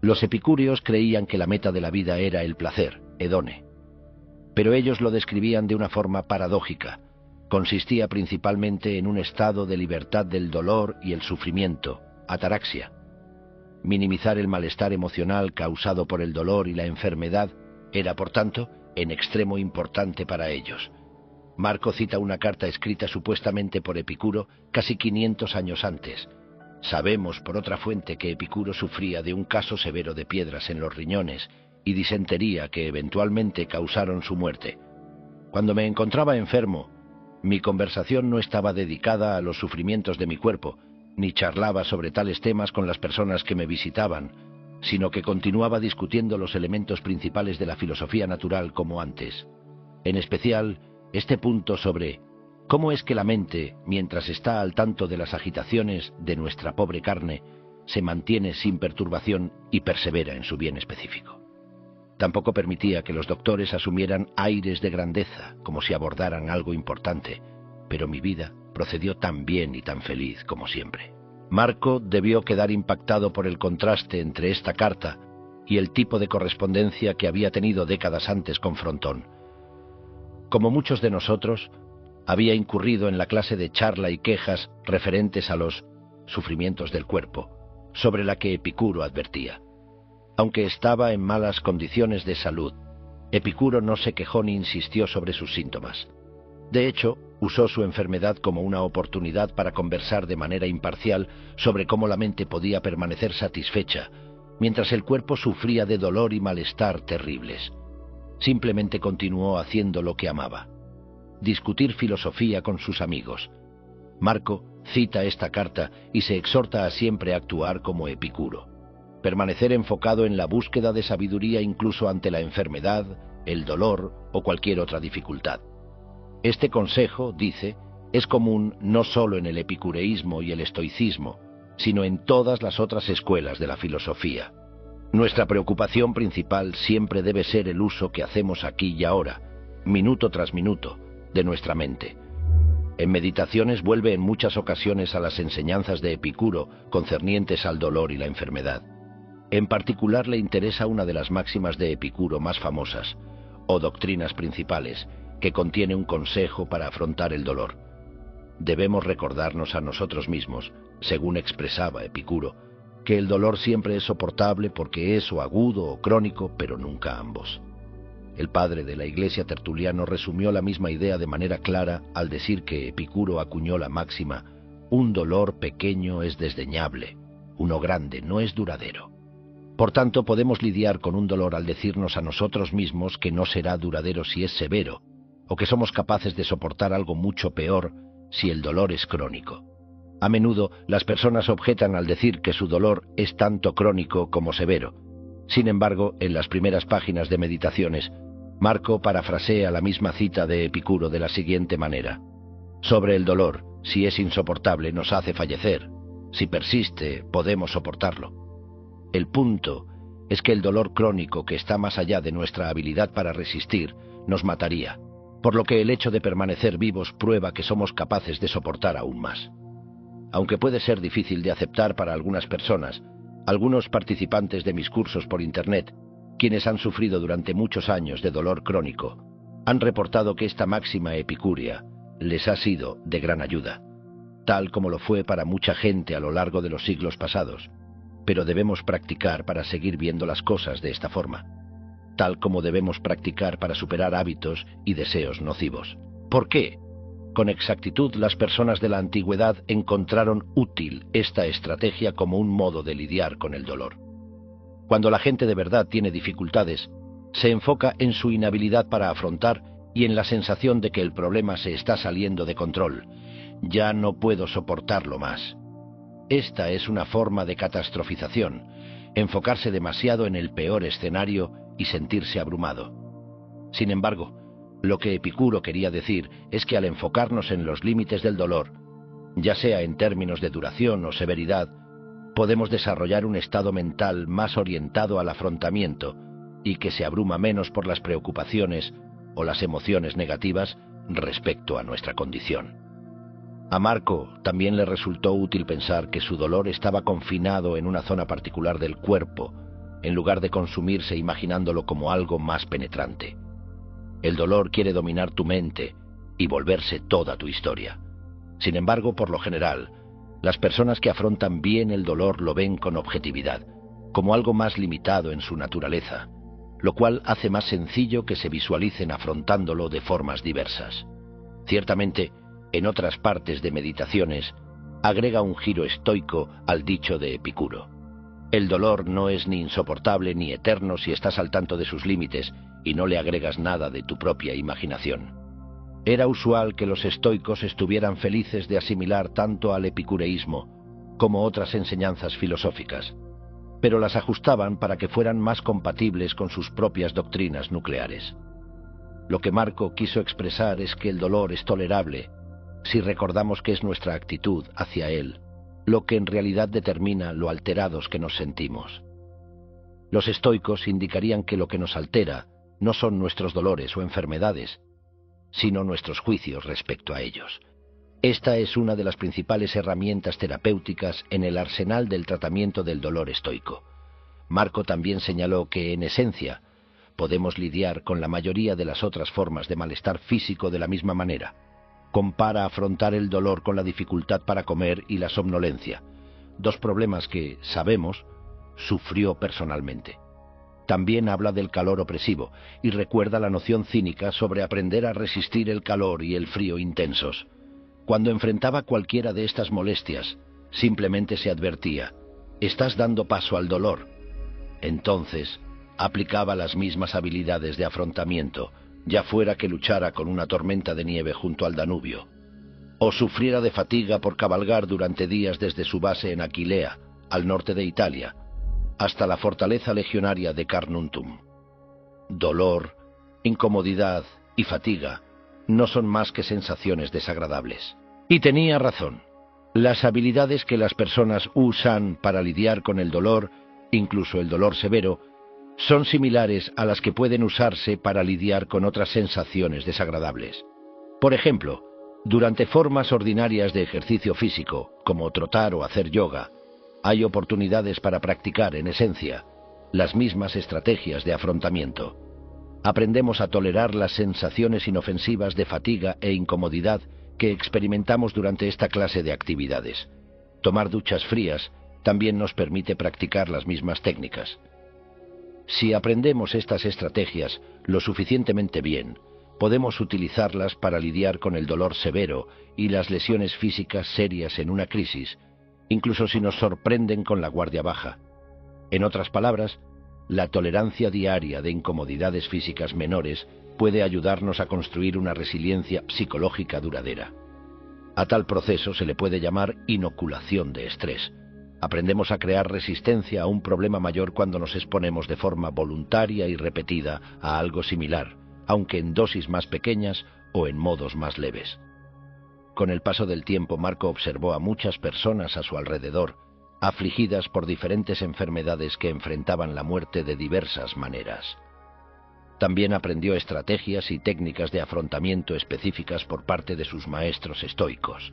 Los epicúreos creían que la meta de la vida era el placer, hedone. Pero ellos lo describían de una forma paradójica. Consistía principalmente en un estado de libertad del dolor y el sufrimiento, ataraxia. Minimizar el malestar emocional causado por el dolor y la enfermedad era, por tanto, en extremo importante para ellos. Marco cita una carta escrita supuestamente por Epicuro casi 500 años antes. Sabemos por otra fuente que Epicuro sufría de un caso severo de piedras en los riñones y disentería que eventualmente causaron su muerte. Cuando me encontraba enfermo, mi conversación no estaba dedicada a los sufrimientos de mi cuerpo, ni charlaba sobre tales temas con las personas que me visitaban, sino que continuaba discutiendo los elementos principales de la filosofía natural como antes. En especial, este punto sobre cómo es que la mente, mientras está al tanto de las agitaciones de nuestra pobre carne, se mantiene sin perturbación y persevera en su bien específico. Tampoco permitía que los doctores asumieran aires de grandeza, como si abordaran algo importante, pero mi vida procedió tan bien y tan feliz como siempre. Marco debió quedar impactado por el contraste entre esta carta y el tipo de correspondencia que había tenido décadas antes con Frontón. Como muchos de nosotros, había incurrido en la clase de charla y quejas referentes a los sufrimientos del cuerpo, sobre la que Epicuro advertía. Aunque estaba en malas condiciones de salud, Epicuro no se quejó ni insistió sobre sus síntomas. De hecho, usó su enfermedad como una oportunidad para conversar de manera imparcial sobre cómo la mente podía permanecer satisfecha, mientras el cuerpo sufría de dolor y malestar terribles. Simplemente continuó haciendo lo que amaba: discutir filosofía con sus amigos. Marco cita esta carta y se exhorta a siempre actuar como Epicuro, permanecer enfocado en la búsqueda de sabiduría incluso ante la enfermedad, el dolor o cualquier otra dificultad. Este consejo, dice, es común no solo en el epicureísmo y el estoicismo, sino en todas las otras escuelas de la filosofía. Nuestra preocupación principal siempre debe ser el uso que hacemos aquí y ahora, minuto tras minuto, de nuestra mente. En Meditaciones vuelve en muchas ocasiones a las enseñanzas de Epicuro concernientes al dolor y la enfermedad. En particular le interesa una de las máximas de Epicuro más famosas, o doctrinas principales, que contiene un consejo para afrontar el dolor. Debemos recordarnos a nosotros mismos, según expresaba Epicuro, que el dolor siempre es soportable porque es o agudo o crónico, pero nunca ambos. El padre de la Iglesia, Tertuliano, resumió la misma idea de manera clara al decir que Epicuro acuñó la máxima: un dolor pequeño es desdeñable, uno grande no es duradero. Por tanto, podemos lidiar con un dolor al decirnos a nosotros mismos que no será duradero si es severo, o que somos capaces de soportar algo mucho peor si el dolor es crónico. A menudo las personas objetan al decir que su dolor es tanto crónico como severo. Sin embargo, en las primeras páginas de Meditaciones, Marco parafrasea la misma cita de Epicuro de la siguiente manera: sobre el dolor, si es insoportable, nos hace fallecer; si persiste, podemos soportarlo. El punto es que el dolor crónico, que está más allá de nuestra habilidad para resistir, nos mataría, por lo que el hecho de permanecer vivos prueba que somos capaces de soportar aún más. Aunque puede ser difícil de aceptar para algunas personas, algunos participantes de mis cursos por Internet, quienes han sufrido durante muchos años de dolor crónico, han reportado que esta máxima epicúrea les ha sido de gran ayuda, tal como lo fue para mucha gente a lo largo de los siglos pasados. Pero debemos practicar para seguir viendo las cosas de esta forma, tal como debemos practicar para superar hábitos y deseos nocivos. ¿Por qué? Con exactitud, las personas de la antigüedad encontraron útil esta estrategia como un modo de lidiar con el dolor. Cuando la gente de verdad tiene dificultades, se enfoca en su inhabilidad para afrontar y en la sensación de que el problema se está saliendo de control. Ya no puedo soportarlo más. Esta es una forma de catastrofización, enfocarse demasiado en el peor escenario y sentirse abrumado. Sin embargo, lo que Epicuro quería decir es que al enfocarnos en los límites del dolor, ya sea en términos de duración o severidad, podemos desarrollar un estado mental más orientado al afrontamiento y que se abruma menos por las preocupaciones o las emociones negativas respecto a nuestra condición. A Marco también le resultó útil pensar que su dolor estaba confinado en una zona particular del cuerpo en lugar de consumirse imaginándolo como algo más penetrante. El dolor quiere dominar tu mente y volverse toda tu historia. Sin embargo, por lo general, las personas que afrontan bien el dolor lo ven con objetividad, como algo más limitado en su naturaleza, lo cual hace más sencillo que se visualicen afrontándolo de formas diversas. Ciertamente, en otras partes de Meditaciones, agrega un giro estoico al dicho de Epicuro. El dolor no es ni insoportable ni eterno si estás al tanto de sus límites y no le agregas nada de tu propia imaginación. Era usual que los estoicos estuvieran felices de asimilar tanto al epicureísmo como otras enseñanzas filosóficas, pero las ajustaban para que fueran más compatibles con sus propias doctrinas nucleares. Lo que Marco quiso expresar es que el dolor es tolerable si recordamos que es nuestra actitud hacia él lo que en realidad determina lo alterados que nos sentimos. Los estoicos indicarían que lo que nos altera no son nuestros dolores o enfermedades, sino nuestros juicios respecto a ellos. Esta es una de las principales herramientas terapéuticas en el arsenal del tratamiento del dolor estoico. Marco también señaló que, en esencia, podemos lidiar con la mayoría de las otras formas de malestar físico de la misma manera. Compara afrontar el dolor con la dificultad para comer y la somnolencia, dos problemas que, sabemos, sufrió personalmente. También habla del calor opresivo y recuerda la noción cínica sobre aprender a resistir el calor y el frío intensos. Cuando enfrentaba cualquiera de estas molestias, simplemente se advertía: estás dando paso al dolor. Entonces, aplicaba las mismas habilidades de afrontamiento, ya fuera que luchara con una tormenta de nieve junto al Danubio, o sufriera de fatiga por cabalgar durante días desde su base en Aquilea, al norte de Italia, hasta la fortaleza legionaria de Carnuntum. Dolor, incomodidad y fatiga no son más que sensaciones desagradables. Y tenía razón. Las habilidades que las personas usan para lidiar con el dolor, incluso el dolor severo, son similares a las que pueden usarse para lidiar con otras sensaciones desagradables. Por ejemplo, durante formas ordinarias de ejercicio físico, como trotar o hacer yoga, hay oportunidades para practicar, en esencia, las mismas estrategias de afrontamiento. Aprendemos a tolerar las sensaciones inofensivas de fatiga e incomodidad que experimentamos durante esta clase de actividades. Tomar duchas frías también nos permite practicar las mismas técnicas. Si aprendemos estas estrategias lo suficientemente bien, podemos utilizarlas para lidiar con el dolor severo y las lesiones físicas serias en una crisis, incluso si nos sorprenden con la guardia baja. En otras palabras, la tolerancia diaria de incomodidades físicas menores puede ayudarnos a construir una resiliencia psicológica duradera. A tal proceso se le puede llamar inoculación de estrés. Aprendemos a crear resistencia a un problema mayor cuando nos exponemos de forma voluntaria y repetida a algo similar, aunque en dosis más pequeñas o en modos más leves. Con el paso del tiempo, Marco observó a muchas personas a su alrededor, afligidas por diferentes enfermedades que enfrentaban la muerte de diversas maneras. También aprendió estrategias y técnicas de afrontamiento específicas por parte de sus maestros estoicos.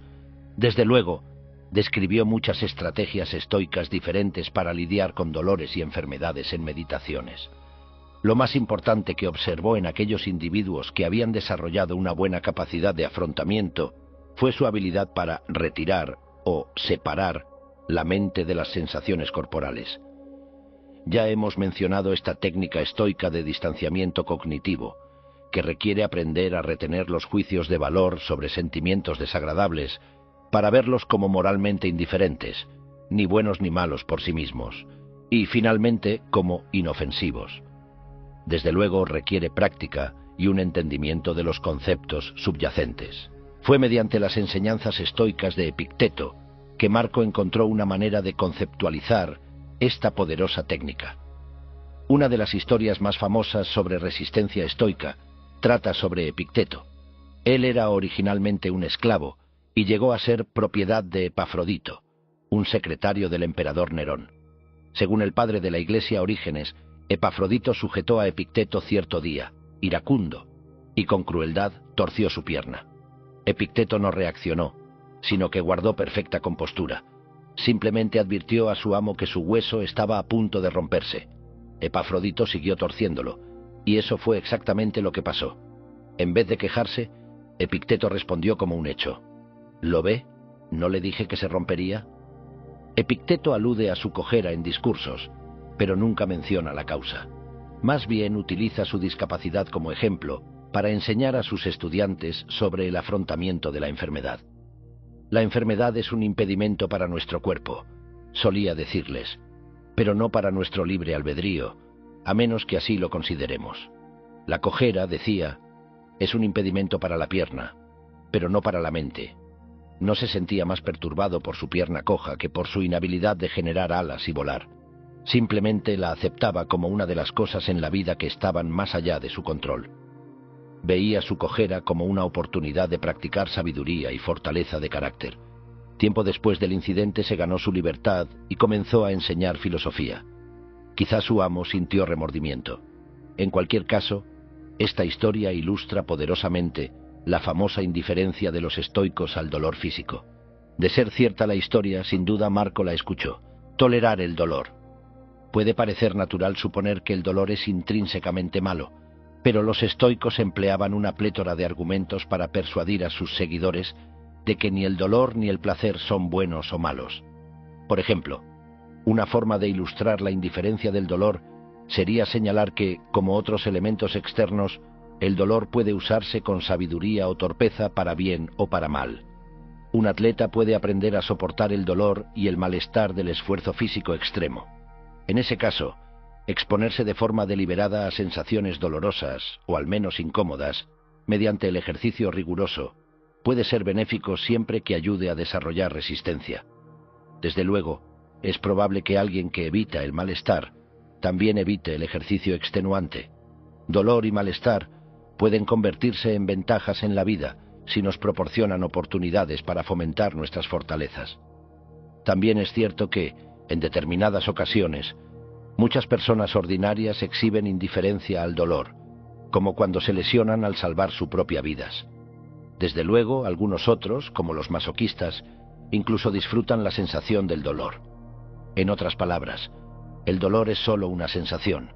Desde luego, describió muchas estrategias estoicas diferentes para lidiar con dolores y enfermedades en Meditaciones. Lo más importante que observó en aquellos individuos que habían desarrollado una buena capacidad de afrontamiento fue su habilidad para retirar o separar la mente de las sensaciones corporales. Ya hemos mencionado esta técnica estoica de distanciamiento cognitivo, que requiere aprender a retener los juicios de valor sobre sentimientos desagradables para verlos como moralmente indiferentes, ni buenos ni malos por sí mismos, y finalmente como inofensivos. Desde luego requiere práctica y un entendimiento de los conceptos subyacentes. Fue mediante las enseñanzas estoicas de Epicteto que Marco encontró una manera de conceptualizar esta poderosa técnica. Una de las historias más famosas sobre resistencia estoica trata sobre Epicteto. Él era originalmente un esclavo y llegó a ser propiedad de Epafrodito, un secretario del emperador Nerón. Según el padre de la Iglesia Orígenes, Epafrodito sujetó a Epicteto cierto día, iracundo, y con crueldad torció su pierna. Epicteto no reaccionó, sino que guardó perfecta compostura. Simplemente advirtió a su amo que su hueso estaba a punto de romperse. Epafrodito siguió torciéndolo, y eso fue exactamente lo que pasó. En vez de quejarse, Epicteto respondió como un hecho. ¿Lo ve? ¿No le dije que se rompería? Epicteto alude a su cojera en discursos, pero nunca menciona la causa. Más bien utiliza su discapacidad como ejemplo para enseñar a sus estudiantes sobre el afrontamiento de la enfermedad. La enfermedad es un impedimento para nuestro cuerpo, solía decirles, pero no para nuestro libre albedrío, a menos que así lo consideremos. La cojera, decía, es un impedimento para la pierna, pero no para la mente. No se sentía más perturbado por su pierna coja que por su inhabilidad de generar alas y volar. Simplemente la aceptaba como una de las cosas en la vida que estaban más allá de su control. Veía su cojera como una oportunidad de practicar sabiduría y fortaleza de carácter. Tiempo después del incidente se ganó su libertad y comenzó a enseñar filosofía. Quizá su amo sintió remordimiento. En cualquier caso, esta historia ilustra poderosamente la famosa indiferencia de los estoicos al dolor físico. De ser cierta la historia, sin duda Marco la escuchó. Tolerar el dolor. Puede parecer natural suponer que el dolor es intrínsecamente malo, pero los estoicos empleaban una plétora de argumentos para persuadir a sus seguidores de que ni el dolor ni el placer son buenos o malos. Por ejemplo, una forma de ilustrar la indiferencia del dolor sería señalar que, como otros elementos externos, el dolor puede usarse con sabiduría o torpeza para bien o para mal. Un atleta puede aprender a soportar el dolor y el malestar del esfuerzo físico extremo. En ese caso, exponerse de forma deliberada a sensaciones dolorosas, o al menos incómodas, mediante el ejercicio riguroso, puede ser benéfico siempre que ayude a desarrollar resistencia. Desde luego, es probable que alguien que evita el malestar también evite el ejercicio extenuante. Dolor y malestar pueden convertirse en ventajas en la vida si nos proporcionan oportunidades para fomentar nuestras fortalezas. También es cierto que, en determinadas ocasiones, muchas personas ordinarias exhiben indiferencia al dolor, como cuando se lesionan al salvar su propia vida. Desde luego, algunos otros, como los masoquistas, incluso disfrutan la sensación del dolor. En otras palabras, el dolor es solo una sensación.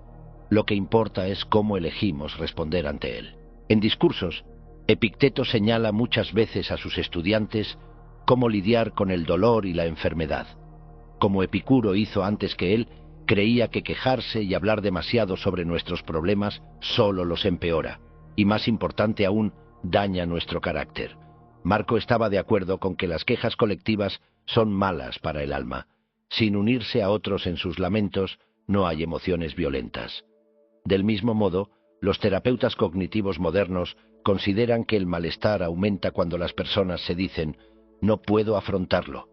Lo que importa es cómo elegimos responder ante él. En discursos, Epicteto señala muchas veces a sus estudiantes cómo lidiar con el dolor y la enfermedad. Como Epicuro hizo antes que él, creía que quejarse y hablar demasiado sobre nuestros problemas solo los empeora, y más importante aún, daña nuestro carácter. Marco estaba de acuerdo con que las quejas colectivas son malas para el alma. Sin unirse a otros en sus lamentos, no hay emociones violentas. Del mismo modo, los terapeutas cognitivos modernos consideran que el malestar aumenta cuando las personas se dicen «no puedo afrontarlo»,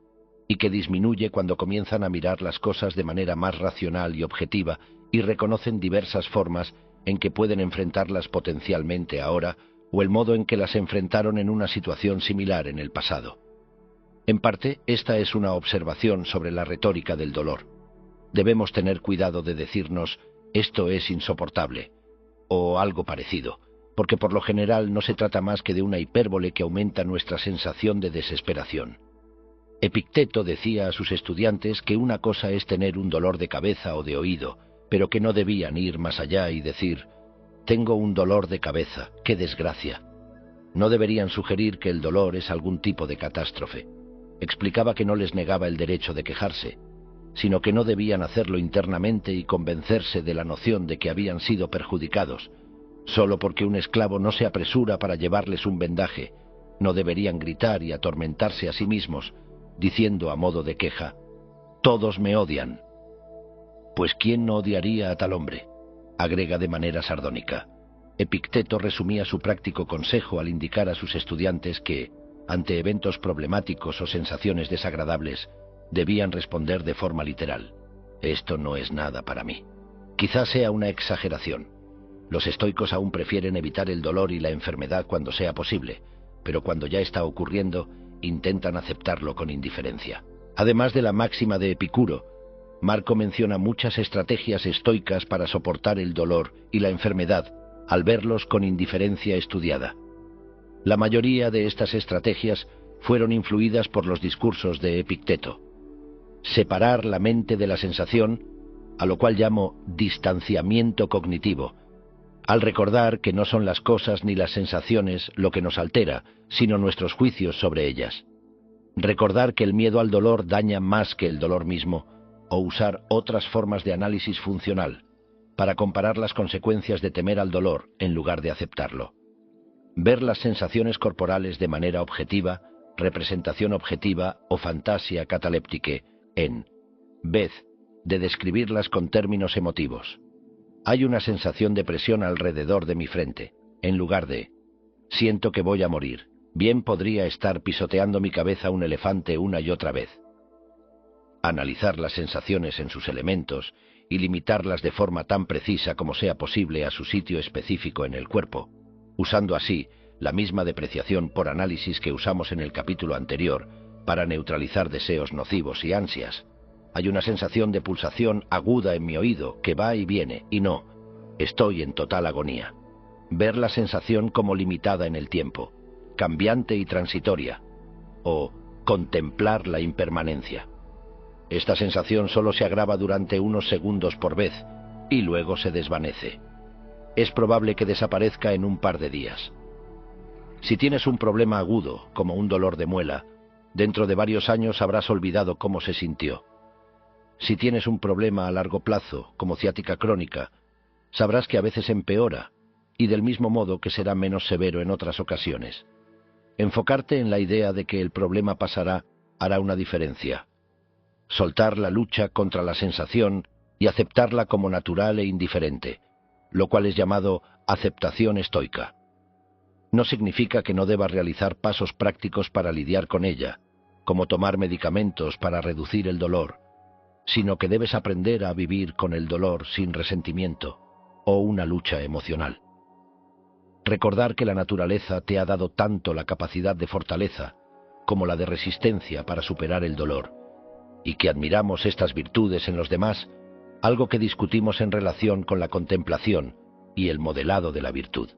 y que disminuye cuando comienzan a mirar las cosas de manera más racional y objetiva y reconocen diversas formas en que pueden enfrentarlas potencialmente ahora o el modo en que las enfrentaron en una situación similar en el pasado. En parte, esta es una observación sobre la retórica del dolor. Debemos tener cuidado de decirnos «esto es insoportable» o algo parecido, porque por lo general no se trata más que de una hipérbole que aumenta nuestra sensación de desesperación. Epicteto decía a sus estudiantes que una cosa es tener un dolor de cabeza o de oído, pero que no debían ir más allá y decir «tengo un dolor de cabeza, qué desgracia». No deberían sugerir que el dolor es algún tipo de catástrofe. Explicaba que no les negaba el derecho de quejarse, sino que no debían hacerlo internamente y convencerse de la noción de que habían sido perjudicados. Solo porque un esclavo no se apresura para llevarles un vendaje, no deberían gritar y atormentarse a sí mismos, diciendo a modo de queja, «todos me odian». Pues ¿quién no odiaría a tal hombre?, agrega de manera sardónica. Epicteto resumía su práctico consejo al indicar a sus estudiantes que, ante eventos problemáticos o sensaciones desagradables, debían responder de forma literal: «esto no es nada para mí». Quizás sea una exageración. Los estoicos aún prefieren evitar el dolor y la enfermedad cuando sea posible, pero cuando ya está ocurriendo, intentan aceptarlo con indiferencia. Además de la máxima de Epicuro, Marco menciona muchas estrategias estoicas para soportar el dolor y la enfermedad al verlos con indiferencia estudiada. La mayoría de estas estrategias fueron influidas por los discursos de Epicteto. Separar la mente de la sensación, a lo cual llamo distanciamiento cognitivo, al recordar que no son las cosas ni las sensaciones lo que nos altera, sino nuestros juicios sobre ellas. Recordar que el miedo al dolor daña más que el dolor mismo, o usar otras formas de análisis funcional para comparar las consecuencias de temer al dolor en lugar de aceptarlo. Ver las sensaciones corporales de manera objetiva, representación objetiva o fantasia cataléptique, en vez de describirlas con términos emotivos. Hay una sensación de presión alrededor de mi frente, en lugar de siento que voy a morir. Bien podría estar pisoteando mi cabeza un elefante una y otra vez. Analizar las sensaciones en sus elementos y limitarlas de forma tan precisa como sea posible a su sitio específico en el cuerpo, usando así la misma depreciación por análisis que usamos en el capítulo anterior para neutralizar deseos nocivos y ansias. Hay una sensación de pulsación aguda en mi oído que va y viene, y no, estoy en total agonía. Ver la sensación como limitada en el tiempo, cambiante y transitoria, o contemplar la impermanencia. Esta sensación solo se agrava durante unos segundos por vez y luego se desvanece. Es probable que desaparezca en un par de días. Si tienes un problema agudo, como un dolor de muela, dentro de varios años habrás olvidado cómo se sintió. Si tienes un problema a largo plazo, como ciática crónica, sabrás que a veces empeora, y del mismo modo que será menos severo en otras ocasiones. Enfocarte en la idea de que el problema pasará hará una diferencia. Soltar la lucha contra la sensación y aceptarla como natural e indiferente, lo cual es llamado aceptación estoica. No significa que no debas realizar pasos prácticos para lidiar con ella, como tomar medicamentos para reducir el dolor, sino que debes aprender a vivir con el dolor sin resentimiento o una lucha emocional. Recordar que la naturaleza te ha dado tanto la capacidad de fortaleza como la de resistencia para superar el dolor, y que admiramos estas virtudes en los demás, algo que discutimos en relación con la contemplación y el modelado de la virtud.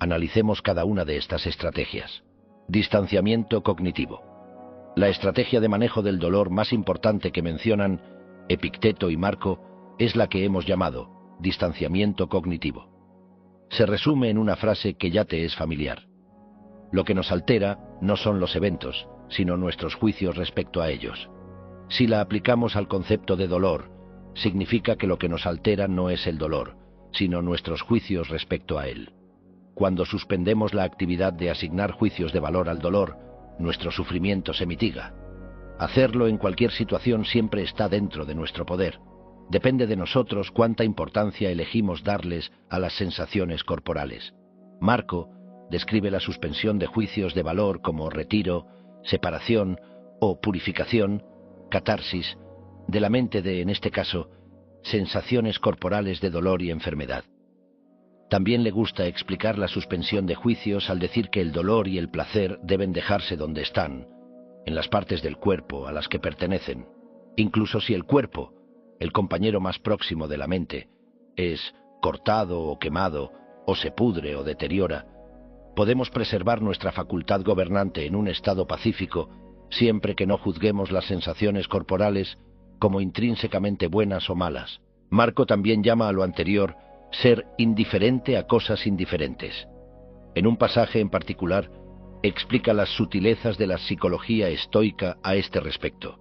Analicemos cada una de estas estrategias. Distanciamiento cognitivo. La estrategia de manejo del dolor más importante que mencionan Epicteto y Marco es la que hemos llamado distanciamiento cognitivo. Se resume en una frase que ya te es familiar. Lo que nos altera no son los eventos, sino nuestros juicios respecto a ellos. Si la aplicamos al concepto de dolor, significa que lo que nos altera no es el dolor, sino nuestros juicios respecto a él. Cuando suspendemos la actividad de asignar juicios de valor al dolor, nuestro sufrimiento se mitiga. Hacerlo en cualquier situación siempre está dentro de nuestro poder. Depende de nosotros cuánta importancia elegimos darles a las sensaciones corporales. Marco describe la suspensión de juicios de valor como retiro, separación o purificación, catarsis, de la mente de, en este caso, sensaciones corporales de dolor y enfermedad. También le gusta explicar la suspensión de juicios al decir que el dolor y el placer deben dejarse donde están, en las partes del cuerpo a las que pertenecen, incluso si el cuerpo, el compañero más próximo de la mente, es cortado o quemado, o se pudre o deteriora. Podemos preservar nuestra facultad gobernante en un estado pacífico siempre que no juzguemos las sensaciones corporales como intrínsecamente buenas o malas. Marco también llama a lo anterior ser indiferente a cosas indiferentes. En un pasaje en particular, explica las sutilezas de la psicología estoica a este respecto.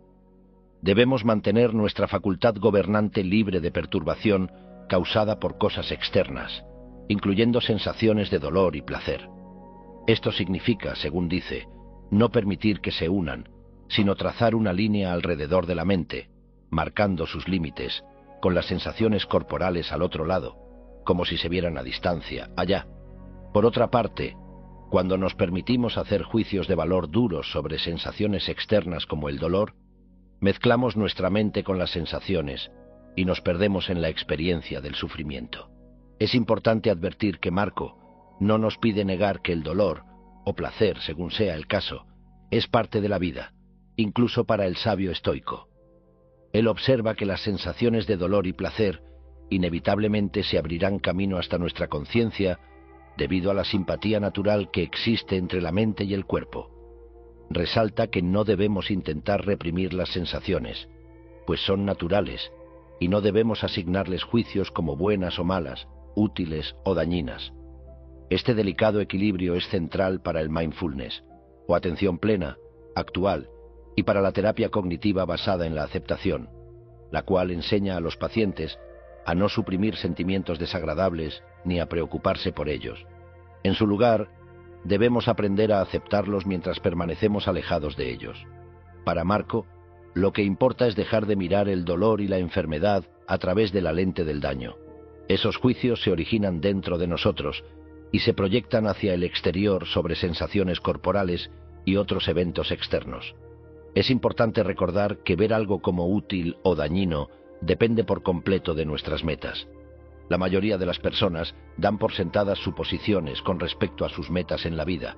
Debemos mantener nuestra facultad gobernante libre de perturbación causada por cosas externas, incluyendo sensaciones de dolor y placer. Esto significa, según dice, no permitir que se unan, sino trazar una línea alrededor de la mente, marcando sus límites, con las sensaciones corporales al otro lado, como si se vieran a distancia, allá. Por otra parte, cuando nos permitimos hacer juicios de valor duros sobre sensaciones externas como el dolor, mezclamos nuestra mente con las sensaciones y nos perdemos en la experiencia del sufrimiento. Es importante advertir que Marco no nos pide negar que el dolor, o placer según sea el caso, es parte de la vida, incluso para el sabio estoico. Él observa que las sensaciones de dolor y placer inevitablemente se abrirán camino hasta nuestra conciencia debido a la simpatía natural que existe entre la mente y el cuerpo. Resalta que no debemos intentar reprimir las sensaciones, pues son naturales, y no debemos asignarles juicios como buenas o malas, útiles o dañinas. Este delicado equilibrio es central para el mindfulness, o atención plena, actual, y para la terapia cognitiva basada en la aceptación, la cual enseña a los pacientes a no suprimir sentimientos desagradables ni a preocuparse por ellos. En su lugar, debemos aprender a aceptarlos mientras permanecemos alejados de ellos. Para Marco, lo que importa es dejar de mirar el dolor y la enfermedad a través de la lente del daño. Esos juicios se originan dentro de nosotros y se proyectan hacia el exterior sobre sensaciones corporales y otros eventos externos. Es importante recordar que ver algo como útil o dañino depende por completo de nuestras metas. La mayoría de las personas dan por sentadas suposiciones con respecto a sus metas en la vida,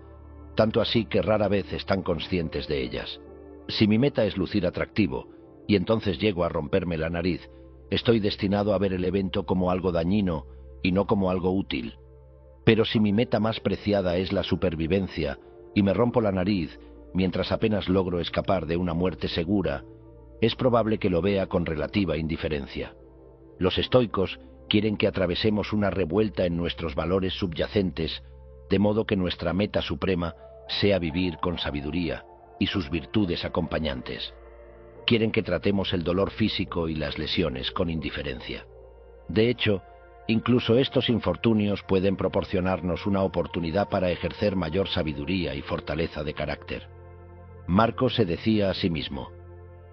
tanto así que rara vez están conscientes de ellas. Si mi meta es lucir atractivo, y entonces llego a romperme la nariz, estoy destinado a ver el evento como algo dañino y no como algo útil. Pero si mi meta más preciada es la supervivencia, y me rompo la nariz mientras apenas logro escapar de una muerte segura, es probable que lo vea con relativa indiferencia. Los estoicos quieren que atravesemos una revuelta en nuestros valores subyacentes, de modo que nuestra meta suprema sea vivir con sabiduría y sus virtudes acompañantes. Quieren que tratemos el dolor físico y las lesiones con indiferencia. De hecho, incluso estos infortunios pueden proporcionarnos una oportunidad para ejercer mayor sabiduría y fortaleza de carácter. Marco se decía a sí mismo: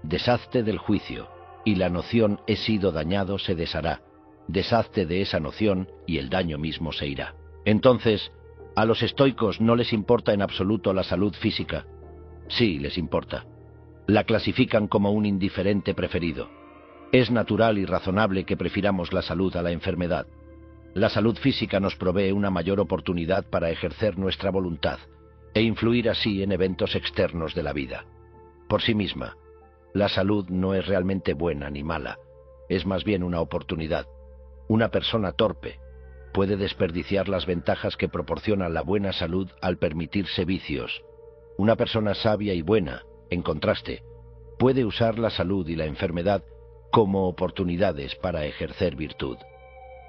deshazte del juicio, y la noción he sido dañado se deshará. Deshazte de esa noción y el daño mismo se irá. Entonces, a los estoicos no les importa en absoluto la salud física. Sí, les importa. La clasifican como un indiferente preferido. Es natural y razonable que prefiramos la salud a la enfermedad. La salud física nos provee una mayor oportunidad para ejercer nuestra voluntad e influir así en eventos externos de la vida. Por sí misma, la salud no es realmente buena ni mala, es más bien una oportunidad. Una persona torpe puede desperdiciar las ventajas que proporciona la buena salud al permitirse vicios. Una persona sabia y buena, en contraste, puede usar la salud y la enfermedad como oportunidades para ejercer virtud.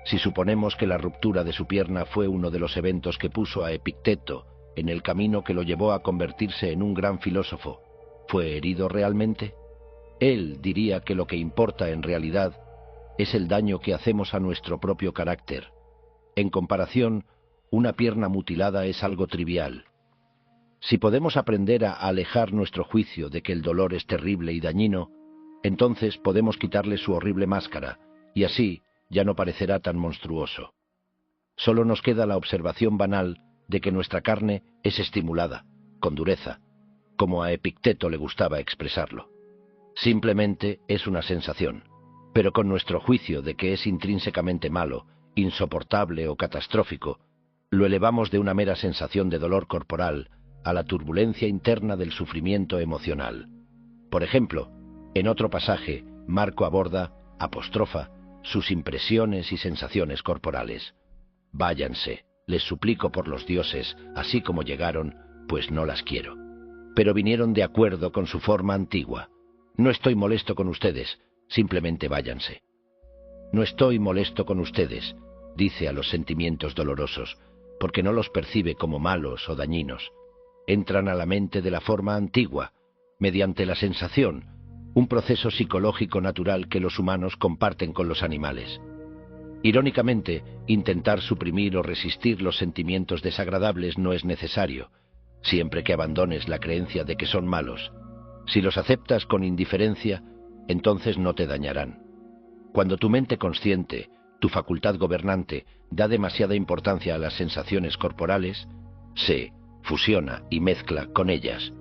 Si suponemos que la ruptura de su pierna fue uno de los eventos que puso a Epicteto en el camino que lo llevó a convertirse en un gran filósofo, ¿fue herido realmente? Él diría que lo que importa en realidad es el daño que hacemos a nuestro propio carácter. En comparación, una pierna mutilada es algo trivial. Si podemos aprender a alejar nuestro juicio de que el dolor es terrible y dañino, entonces podemos quitarle su horrible máscara, y así ya no parecerá tan monstruoso. Solo nos queda la observación banal de que nuestra carne es estimulada, con dureza, como a Epicteto le gustaba expresarlo. Simplemente es una sensación, pero con nuestro juicio de que es intrínsecamente malo, insoportable o catastrófico, lo elevamos de una mera sensación de dolor corporal a la turbulencia interna del sufrimiento emocional. Por ejemplo, en otro pasaje, Marco apostrofa sus impresiones y sensaciones corporales. Váyanse, les suplico por los dioses, así como llegaron, pues no las quiero. Pero vinieron de acuerdo con su forma antigua. No estoy molesto con ustedes, simplemente váyanse. No estoy molesto con ustedes, dice a los sentimientos dolorosos, porque no los percibe como malos o dañinos. Entran a la mente de la forma antigua, mediante la sensación, un proceso psicológico natural que los humanos comparten con los animales. Irónicamente, intentar suprimir o resistir los sentimientos desagradables no es necesario, siempre que abandones la creencia de que son malos. Si los aceptas con indiferencia, entonces no te dañarán. Cuando tu mente consciente, tu facultad gobernante, da demasiada importancia a las sensaciones corporales, se fusiona y mezcla con ellas,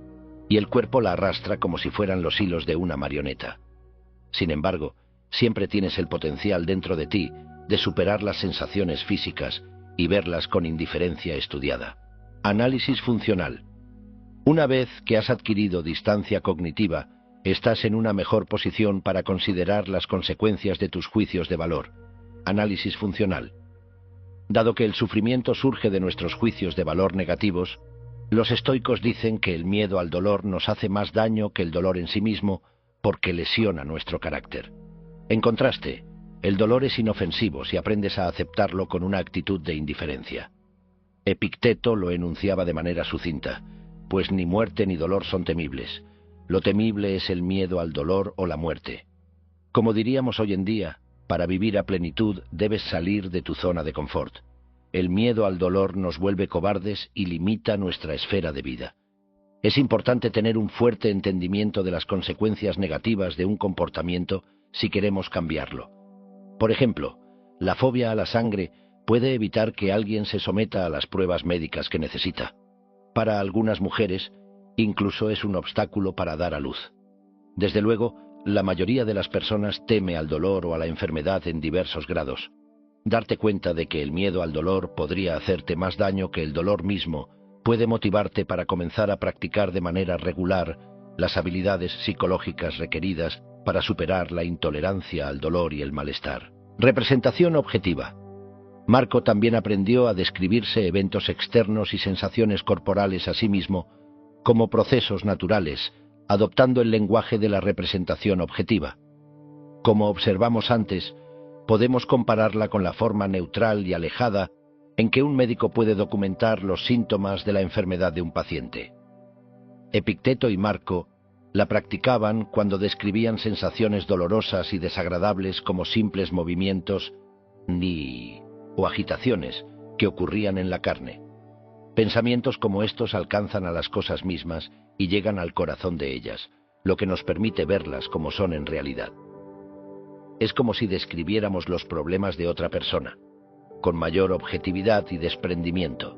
y el cuerpo la arrastra como si fueran los hilos de una marioneta. Sin embargo, siempre tienes el potencial dentro de ti de superar las sensaciones físicas y verlas con indiferencia estudiada. Análisis funcional. Una vez que has adquirido distancia cognitiva, estás en una mejor posición para considerar las consecuencias de tus juicios de valor. Análisis funcional. Dado que el sufrimiento surge de nuestros juicios de valor negativos, los estoicos dicen que el miedo al dolor nos hace más daño que el dolor en sí mismo porque lesiona nuestro carácter. En contraste, el dolor es inofensivo si aprendes a aceptarlo con una actitud de indiferencia. Epicteto lo enunciaba de manera sucinta, pues ni muerte ni dolor son temibles. Lo temible es el miedo al dolor o la muerte. Como diríamos hoy en día, para vivir a plenitud debes salir de tu zona de confort. El miedo al dolor nos vuelve cobardes y limita nuestra esfera de vida. Es importante tener un fuerte entendimiento de las consecuencias negativas de un comportamiento si queremos cambiarlo. Por ejemplo, la fobia a la sangre puede evitar que alguien se someta a las pruebas médicas que necesita. Para algunas mujeres, incluso es un obstáculo para dar a luz. Desde luego, la mayoría de las personas teme al dolor o a la enfermedad en diversos grados. Darte cuenta de que el miedo al dolor podría hacerte más daño que el dolor mismo puede motivarte para comenzar a practicar de manera regular las habilidades psicológicas requeridas para superar la intolerancia al dolor y el malestar. Representación objetiva. Marco también aprendió a describirse eventos externos y sensaciones corporales a sí mismo como procesos naturales, adoptando el lenguaje de la representación objetiva. Como observamos antes, podemos compararla con la forma neutral y alejada en que un médico puede documentar los síntomas de la enfermedad de un paciente. Epicteto y Marco la practicaban cuando describían sensaciones dolorosas y desagradables como simples movimientos o agitaciones que ocurrían en la carne. Pensamientos como estos alcanzan a las cosas mismas y llegan al corazón de ellas, lo que nos permite verlas como son en realidad. Es como si describiéramos los problemas de otra persona, con mayor objetividad y desprendimiento.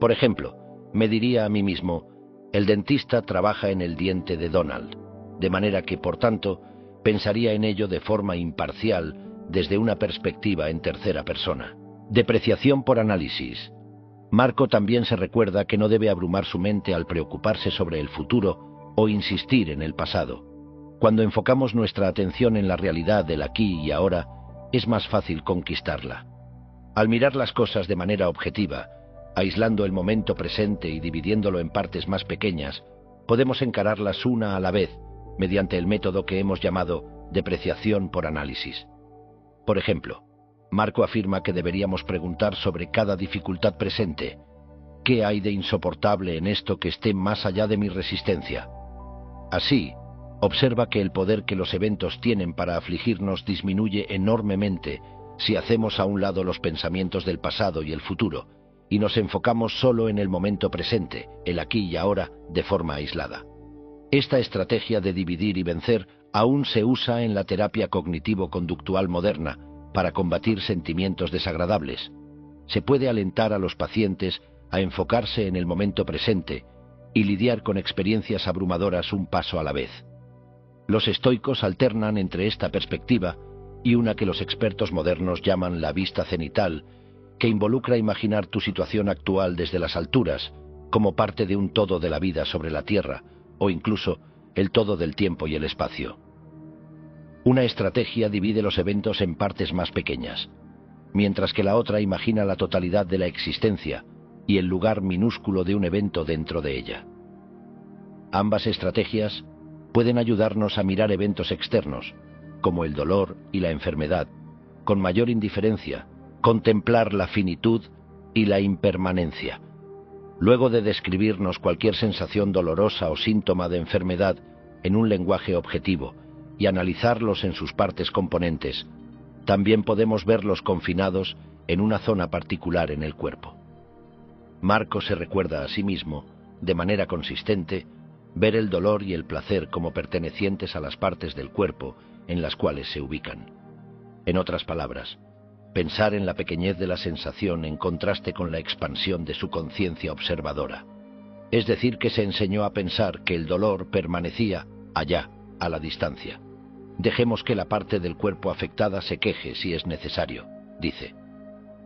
Por ejemplo, me diría a mí mismo: el dentista trabaja en el diente de Donald, de manera que, por tanto, pensaría en ello de forma imparcial desde una perspectiva en tercera persona. Depreciación por análisis. Marco también se recuerda que no debe abrumar su mente al preocuparse sobre el futuro o insistir en el pasado. Cuando enfocamos nuestra atención en la realidad del aquí y ahora, es más fácil conquistarla. Al mirar las cosas de manera objetiva, aislando el momento presente y dividiéndolo en partes más pequeñas, podemos encararlas una a la vez mediante el método que hemos llamado depreciación por análisis. Por ejemplo, Marco afirma que deberíamos preguntar sobre cada dificultad presente: ¿qué hay de insoportable en esto que esté más allá de mi resistencia? Así, observa que el poder que los eventos tienen para afligirnos disminuye enormemente si hacemos a un lado los pensamientos del pasado y el futuro y nos enfocamos solo en el momento presente, el aquí y ahora, de forma aislada. Esta estrategia de dividir y vencer aún se usa en la terapia cognitivo-conductual moderna para combatir sentimientos desagradables. Se puede alentar a los pacientes a enfocarse en el momento presente y lidiar con experiencias abrumadoras un paso a la vez. Los estoicos alternan entre esta perspectiva y una que los expertos modernos llaman la vista cenital, que involucra imaginar tu situación actual desde las alturas, como parte de un todo de la vida sobre la Tierra, o incluso el todo del tiempo y el espacio. Una estrategia divide los eventos en partes más pequeñas, mientras que la otra imagina la totalidad de la existencia y el lugar minúsculo de un evento dentro de ella. Ambas estrategias pueden ayudarnos a mirar eventos externos, como el dolor y la enfermedad, con mayor indiferencia, contemplar la finitud y la impermanencia. Luego de describirnos cualquier sensación dolorosa o síntoma de enfermedad en un lenguaje objetivo y analizarlos en sus partes componentes, también podemos verlos confinados en una zona particular en el cuerpo. Marco se recuerda a sí mismo, de manera consistente, ver el dolor y el placer como pertenecientes a las partes del cuerpo en las cuales se ubican. En otras palabras, pensar en la pequeñez de la sensación en contraste con la expansión de su conciencia observadora. Es decir, que se enseñó a pensar que el dolor permanecía allá, a la distancia. Dejemos que la parte del cuerpo afectada se queje si es necesario, dice.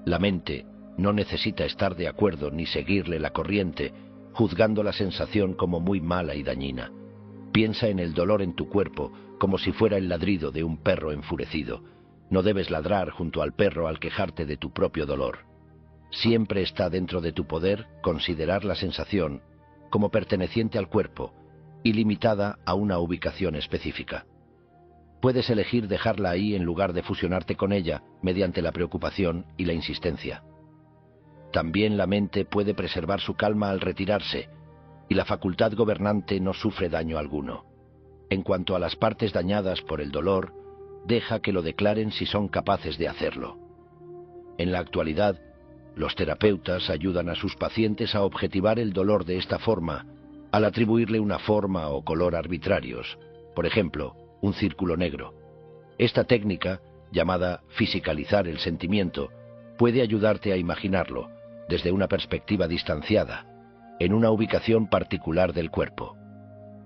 La mente no necesita estar de acuerdo ni seguirle la corriente, juzgando la sensación como muy mala y dañina. Piensa en el dolor en tu cuerpo como si fuera el ladrido de un perro enfurecido. No debes ladrar junto al perro al quejarte de tu propio dolor. Siempre está dentro de tu poder considerar la sensación como perteneciente al cuerpo y limitada a una ubicación específica. Puedes elegir dejarla ahí en lugar de fusionarte con ella mediante la preocupación y la insistencia. También la mente puede preservar su calma al retirarse, y la facultad gobernante no sufre daño alguno. En cuanto a las partes dañadas por el dolor, deja que lo declaren si son capaces de hacerlo. En la actualidad, los terapeutas ayudan a sus pacientes a objetivar el dolor de esta forma, al atribuirle una forma o color arbitrarios, por ejemplo, un círculo negro. Esta técnica, llamada fisicalizar el sentimiento, puede ayudarte a imaginarlo, desde una perspectiva distanciada, en una ubicación particular del cuerpo.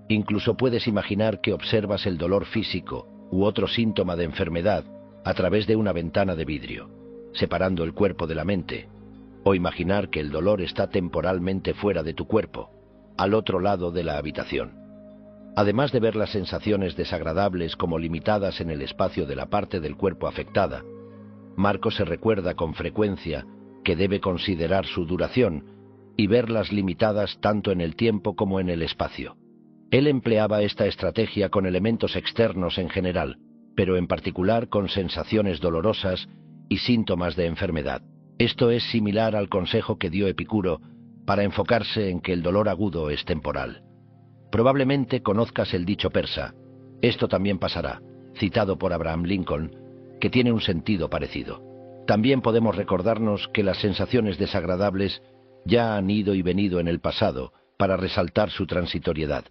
Incluso puedes imaginar que observas el dolor físico u otro síntoma de enfermedad a través de una ventana de vidrio, separando el cuerpo de la mente, o imaginar que el dolor está temporalmente fuera de tu cuerpo, al otro lado de la habitación. Además de ver las sensaciones desagradables como limitadas en el espacio de la parte del cuerpo afectada, Marco se recuerda con frecuencia que debe considerar su duración y verlas limitadas tanto en el tiempo como en el espacio. Él empleaba esta estrategia con elementos externos en general, pero en particular con sensaciones dolorosas y síntomas de enfermedad. Esto es similar al consejo que dio Epicuro para enfocarse en que el dolor agudo es temporal. Probablemente conozcas el dicho persa, esto también pasará, citado por Abraham Lincoln, que tiene un sentido parecido. También podemos recordarnos que las sensaciones desagradables ya han ido y venido en el pasado para resaltar su transitoriedad.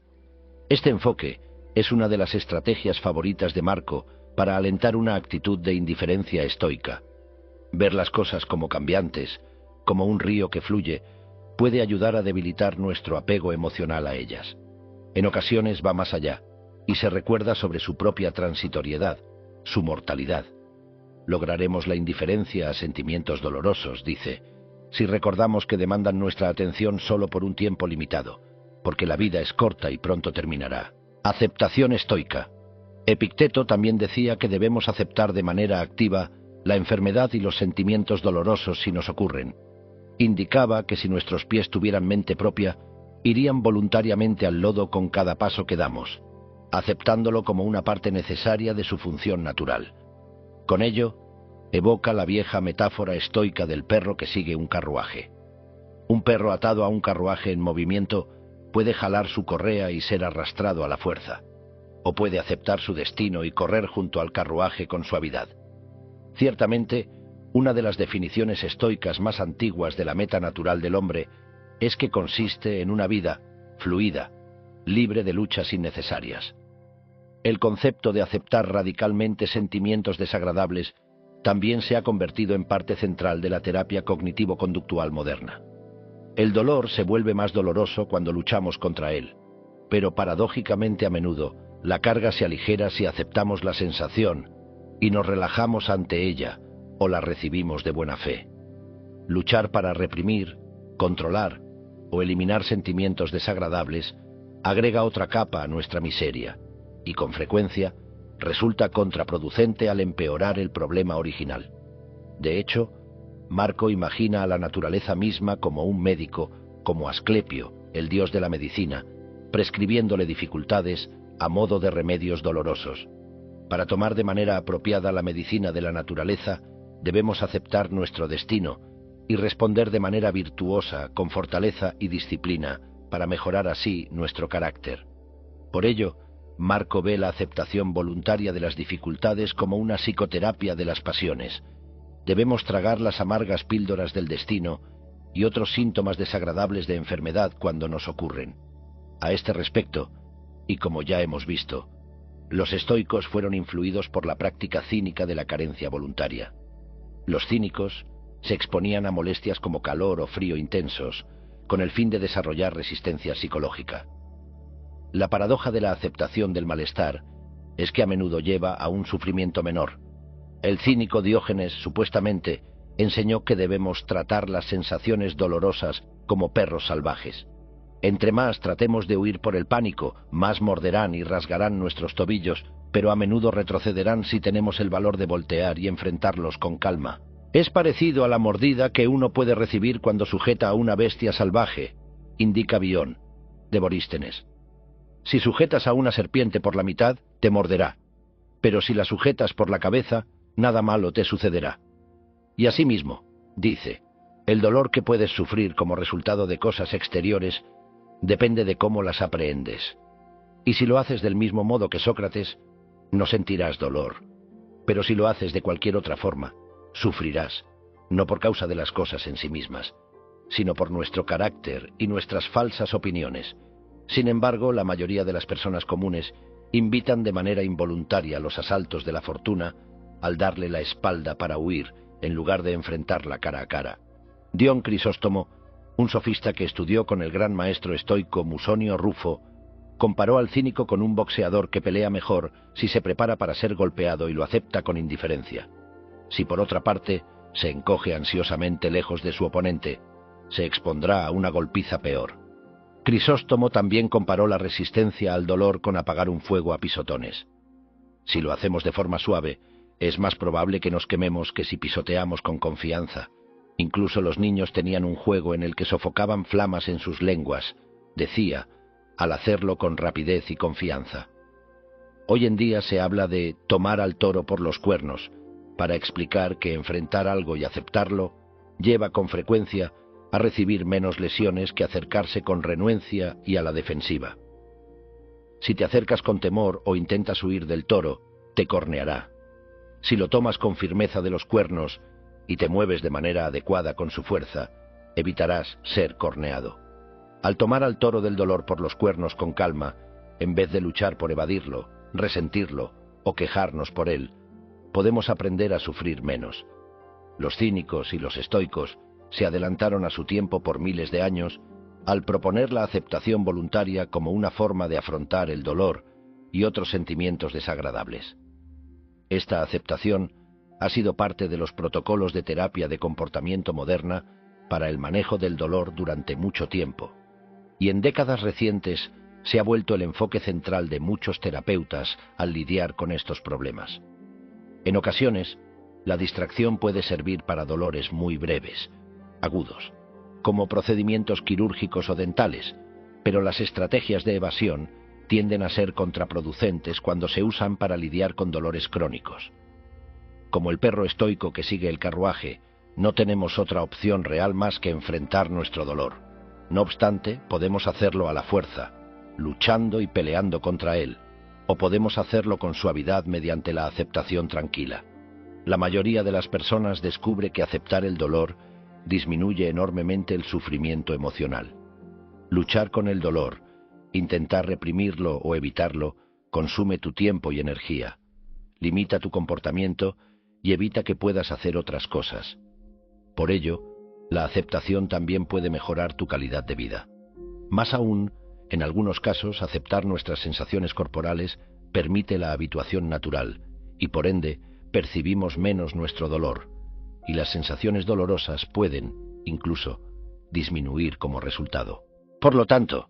Este enfoque es una de las estrategias favoritas de Marco para alentar una actitud de indiferencia estoica. Ver las cosas como cambiantes, como un río que fluye, puede ayudar a debilitar nuestro apego emocional a ellas. En ocasiones va más allá, y se recuerda sobre su propia transitoriedad, su mortalidad. Lograremos la indiferencia a sentimientos dolorosos, dice, si recordamos que demandan nuestra atención solo por un tiempo limitado, porque la vida es corta y pronto terminará. Aceptación estoica. Epicteto también decía que debemos aceptar de manera activa la enfermedad y los sentimientos dolorosos si nos ocurren. Indicaba que si nuestros pies tuvieran mente propia, irían voluntariamente al lodo con cada paso que damos, aceptándolo como una parte necesaria de su función natural. Con ello, evoca la vieja metáfora estoica del perro que sigue un carruaje. Un perro atado a un carruaje en movimiento puede jalar su correa y ser arrastrado a la fuerza, o puede aceptar su destino y correr junto al carruaje con suavidad. Ciertamente, una de las definiciones estoicas más antiguas de la meta natural del hombre es que consiste en una vida fluida, libre de luchas innecesarias. El concepto de aceptar radicalmente sentimientos desagradables también se ha convertido en parte central de la terapia cognitivo-conductual moderna. El dolor se vuelve más doloroso cuando luchamos contra él, pero paradójicamente a menudo la carga se aligera si aceptamos la sensación y nos relajamos ante ella o la recibimos de buena fe. Luchar para reprimir, controlar o eliminar sentimientos desagradables agrega otra capa a nuestra miseria y con frecuencia resulta contraproducente al empeorar el problema original. De hecho, Marco imagina a la naturaleza misma como un médico, como Asclepio, el dios de la medicina, prescribiéndole dificultades a modo de remedios dolorosos. Para tomar de manera apropiada la medicina de la naturaleza, debemos aceptar nuestro destino y responder de manera virtuosa, con fortaleza y disciplina, para mejorar así nuestro carácter. Por ello, Marco ve la aceptación voluntaria de las dificultades como una psicoterapia de las pasiones. Debemos tragar las amargas píldoras del destino y otros síntomas desagradables de enfermedad cuando nos ocurren. A este respecto, y como ya hemos visto, los estoicos fueron influidos por la práctica cínica de la carencia voluntaria. Los cínicos se exponían a molestias como calor o frío intensos, con el fin de desarrollar resistencia psicológica. La paradoja de la aceptación del malestar es que a menudo lleva a un sufrimiento menor. El cínico Diógenes, supuestamente, enseñó que debemos tratar las sensaciones dolorosas como perros salvajes. Entre más tratemos de huir por el pánico, más morderán y rasgarán nuestros tobillos, pero a menudo retrocederán si tenemos el valor de voltear y enfrentarlos con calma. Es parecido a la mordida que uno puede recibir cuando sujeta a una bestia salvaje, indica Bion, de Borístenes. Si sujetas a una serpiente por la mitad, te morderá. pero si la sujetas por la cabeza, nada malo te sucederá. Y asimismo, dice, el dolor que puedes sufrir como resultado de cosas exteriores depende de cómo las aprehendes. Y si lo haces del mismo modo que Sócrates, no sentirás dolor. Pero si lo haces de cualquier otra forma, sufrirás, no por causa de las cosas en sí mismas, sino por nuestro carácter y nuestras falsas opiniones. Sin embargo, la mayoría de las personas comunes invitan de manera involuntaria los asaltos de la fortuna al darle la espalda para huir, en lugar de enfrentarla cara a cara. Dion Crisóstomo, un sofista que estudió con el gran maestro estoico Musonio Rufo, comparó al cínico con un boxeador que pelea mejor si se prepara para ser golpeado y lo acepta con indiferencia. Si por otra parte se encoge ansiosamente lejos de su oponente, se expondrá a una golpiza peor. Crisóstomo también comparó la resistencia al dolor con apagar un fuego a pisotones. Si lo hacemos de forma suave, es más probable que nos quememos que si pisoteamos con confianza. Incluso los niños tenían un juego en el que sofocaban flamas en sus lenguas, decía, al hacerlo con rapidez y confianza. Hoy en día se habla de tomar al toro por los cuernos, para explicar que enfrentar algo y aceptarlo lleva con frecuencia a recibir menos lesiones que acercarse con renuencia y a la defensiva. Si te acercas con temor o intentas huir del toro, te corneará. Si lo tomas con firmeza de los cuernos y te mueves de manera adecuada con su fuerza, evitarás ser corneado. Al tomar al toro del dolor por los cuernos con calma, en vez de luchar por evadirlo, resentirlo o quejarnos por él, podemos aprender a sufrir menos. Los cínicos y los estoicos se adelantaron a su tiempo por miles de años al proponer la aceptación voluntaria como una forma de afrontar el dolor y otros sentimientos desagradables. Esta aceptación ha sido parte de los protocolos de terapia de comportamiento moderna para el manejo del dolor durante mucho tiempo, y en décadas recientes se ha vuelto el enfoque central de muchos terapeutas al lidiar con estos problemas. En ocasiones, la distracción puede servir para dolores muy breves, agudos, como procedimientos quirúrgicos o dentales, pero las estrategias de evasión tienden a ser contraproducentes cuando se usan para lidiar con dolores crónicos. Como el perro estoico que sigue el carruaje, no tenemos otra opción real más que enfrentar nuestro dolor. No obstante, podemos hacerlo a la fuerza, luchando y peleando contra él, o podemos hacerlo con suavidad mediante la aceptación tranquila. La mayoría de las personas descubre que aceptar el dolor disminuye enormemente el sufrimiento emocional. Luchar con el dolor, intentar reprimirlo o evitarlo, consume tu tiempo y energía, limita tu comportamiento y evita que puedas hacer otras cosas. Por ello, la aceptación también puede mejorar tu calidad de vida. Más aún, en algunos casos, aceptar nuestras sensaciones corporales permite la habituación natural y, por ende, percibimos menos nuestro dolor, y las sensaciones dolorosas pueden, incluso, disminuir como resultado. Por lo tanto,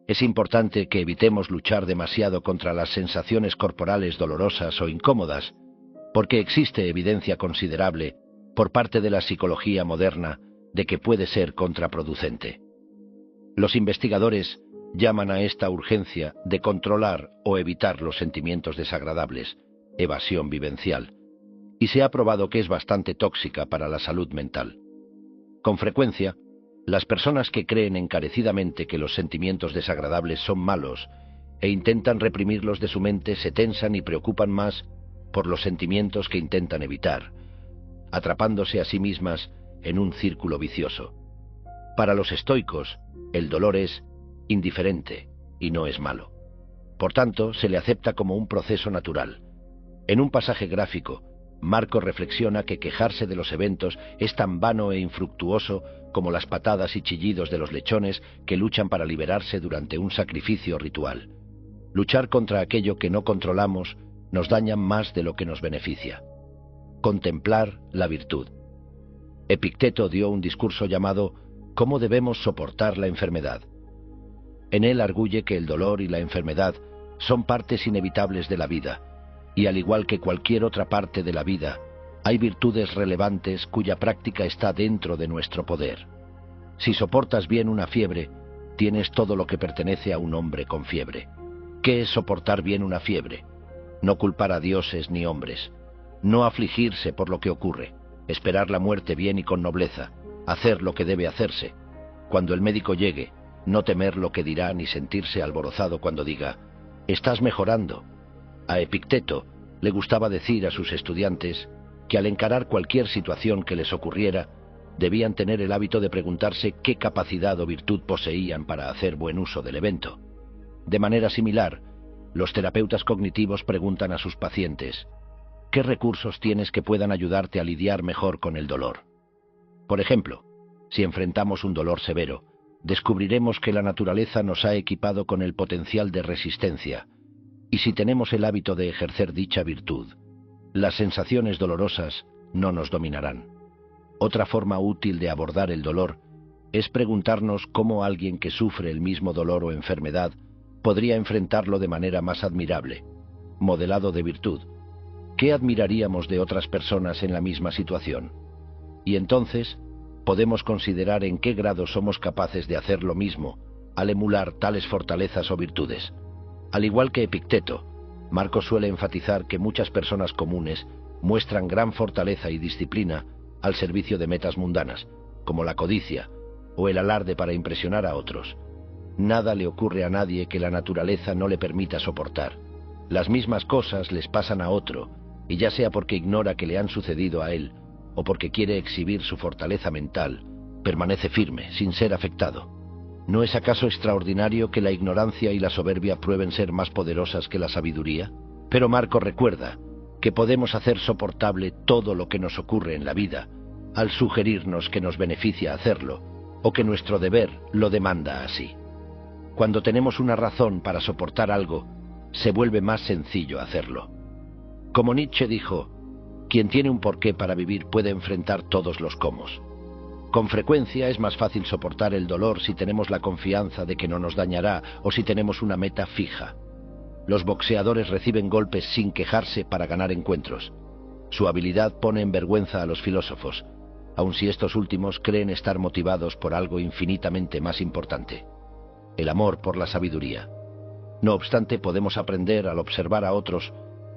es importante que evitemos luchar demasiado contra las sensaciones corporales dolorosas o incómodas, porque existe evidencia considerable por parte de la psicología moderna de que puede ser contraproducente. Los investigadores llaman a esta urgencia de controlar o evitar los sentimientos desagradables, evasión vivencial, y se ha probado que es bastante tóxica para la salud mental. Con frecuencia, las personas que creen encarecidamente que los sentimientos desagradables son malos e intentan reprimirlos de su mente se tensan y preocupan más por los sentimientos que intentan evitar, atrapándose a sí mismas en un círculo vicioso. Para los estoicos, el dolor es indiferente y no es malo. Por tanto, se le acepta como un proceso natural. En un pasaje gráfico, Marco reflexiona que quejarse de los eventos es tan vano e infructuoso como las patadas y chillidos de los lechones que luchan para liberarse durante un sacrificio ritual. Luchar contra aquello que no controlamos nos daña más de lo que nos beneficia. Contemplar la virtud. Epicteto dio un discurso llamado ¿Cómo debemos soportar la enfermedad? En él arguye que el dolor y la enfermedad son partes inevitables de la vida, y al igual que cualquier otra parte de la vida, hay virtudes relevantes cuya práctica está dentro de nuestro poder. Si soportas bien una fiebre, tienes todo lo que pertenece a un hombre con fiebre. ¿Qué es soportar bien una fiebre? no culpar a dioses ni hombres, no afligirse por lo que ocurre, esperar la muerte bien y con nobleza, hacer lo que debe hacerse. Cuando el médico llegue, no temer lo que dirá ni sentirse alborozado cuando diga: «Estás mejorando». A Epicteto le gustaba decir a sus estudiantes que al encarar cualquier situación que les ocurriera, debían tener el hábito de preguntarse qué capacidad o virtud poseían para hacer buen uso del evento. De manera similar, los terapeutas cognitivos preguntan a sus pacientes: ¿qué recursos tienes que puedan ayudarte a lidiar mejor con el dolor? Por ejemplo, si enfrentamos un dolor severo, descubriremos que la naturaleza nos ha equipado con el potencial de resistencia, y si tenemos el hábito de ejercer dicha virtud, las sensaciones dolorosas no nos dominarán. Otra forma útil de abordar el dolor es preguntarnos cómo alguien que sufre el mismo dolor o enfermedad podría enfrentarlo de manera más admirable, modelado de virtud. ¿Qué admiraríamos de otras personas en la misma situación? Y entonces podemos considerar en qué grado somos capaces de hacer lo mismo al emular tales fortalezas o virtudes. Al igual que Epicteto, Marco suele enfatizar que muchas personas comunes muestran gran fortaleza y disciplina al servicio de metas mundanas, como la codicia o el alarde para impresionar a otros. Nada le ocurre a nadie que la naturaleza no le permita soportar. Las mismas cosas les pasan a otro, y ya sea porque ignora que le han sucedido a él, o porque quiere exhibir su fortaleza mental, permanece firme, sin ser afectado. ¿No es acaso extraordinario que la ignorancia y la soberbia prueben ser más poderosas que la sabiduría? Pero Marco recuerda que podemos hacer soportable todo lo que nos ocurre en la vida, al sugerirnos que nos beneficia hacerlo, o que nuestro deber lo demanda así. Cuando tenemos una razón para soportar algo, se vuelve más sencillo hacerlo. Como Nietzsche dijo: quien tiene un porqué para vivir puede enfrentar todos los cómo. Con frecuencia es más fácil soportar el dolor si tenemos la confianza de que no nos dañará o si tenemos una meta fija. Los boxeadores reciben golpes sin quejarse para ganar encuentros. Su habilidad pone en vergüenza a los filósofos, aun si estos últimos creen estar motivados por algo infinitamente más importante: el amor por la sabiduría. No obstante, podemos aprender al observar a otros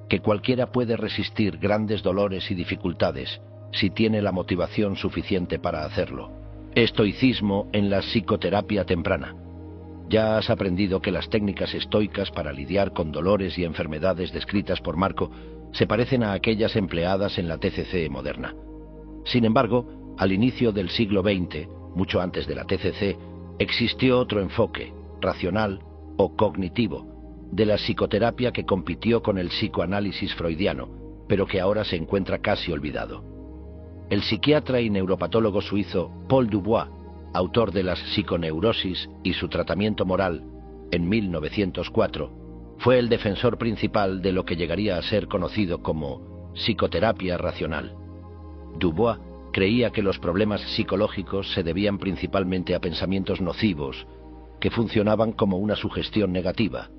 que cualquiera puede resistir grandes dolores y dificultades si tiene la motivación suficiente para hacerlo. Estoicismo en la psicoterapia temprana. Ya has aprendido que las técnicas estoicas para lidiar con dolores y enfermedades descritas por Marco se parecen a aquellas empleadas en la TCC moderna. Sin embargo, al inicio del siglo XX, mucho antes de la TCC, existió otro enfoque, racional o cognitivo, de la psicoterapia que compitió con el psicoanálisis freudiano, pero que ahora se encuentra casi olvidado. El psiquiatra y neuropatólogo suizo Paul Dubois, autor de las psiconeurosis y su tratamiento moral, en 1904, fue el defensor principal de lo que llegaría a ser conocido como psicoterapia racional. Dubois creía que los problemas psicológicos se debían principalmente a pensamientos nocivos, que funcionaban como una sugestión negativa,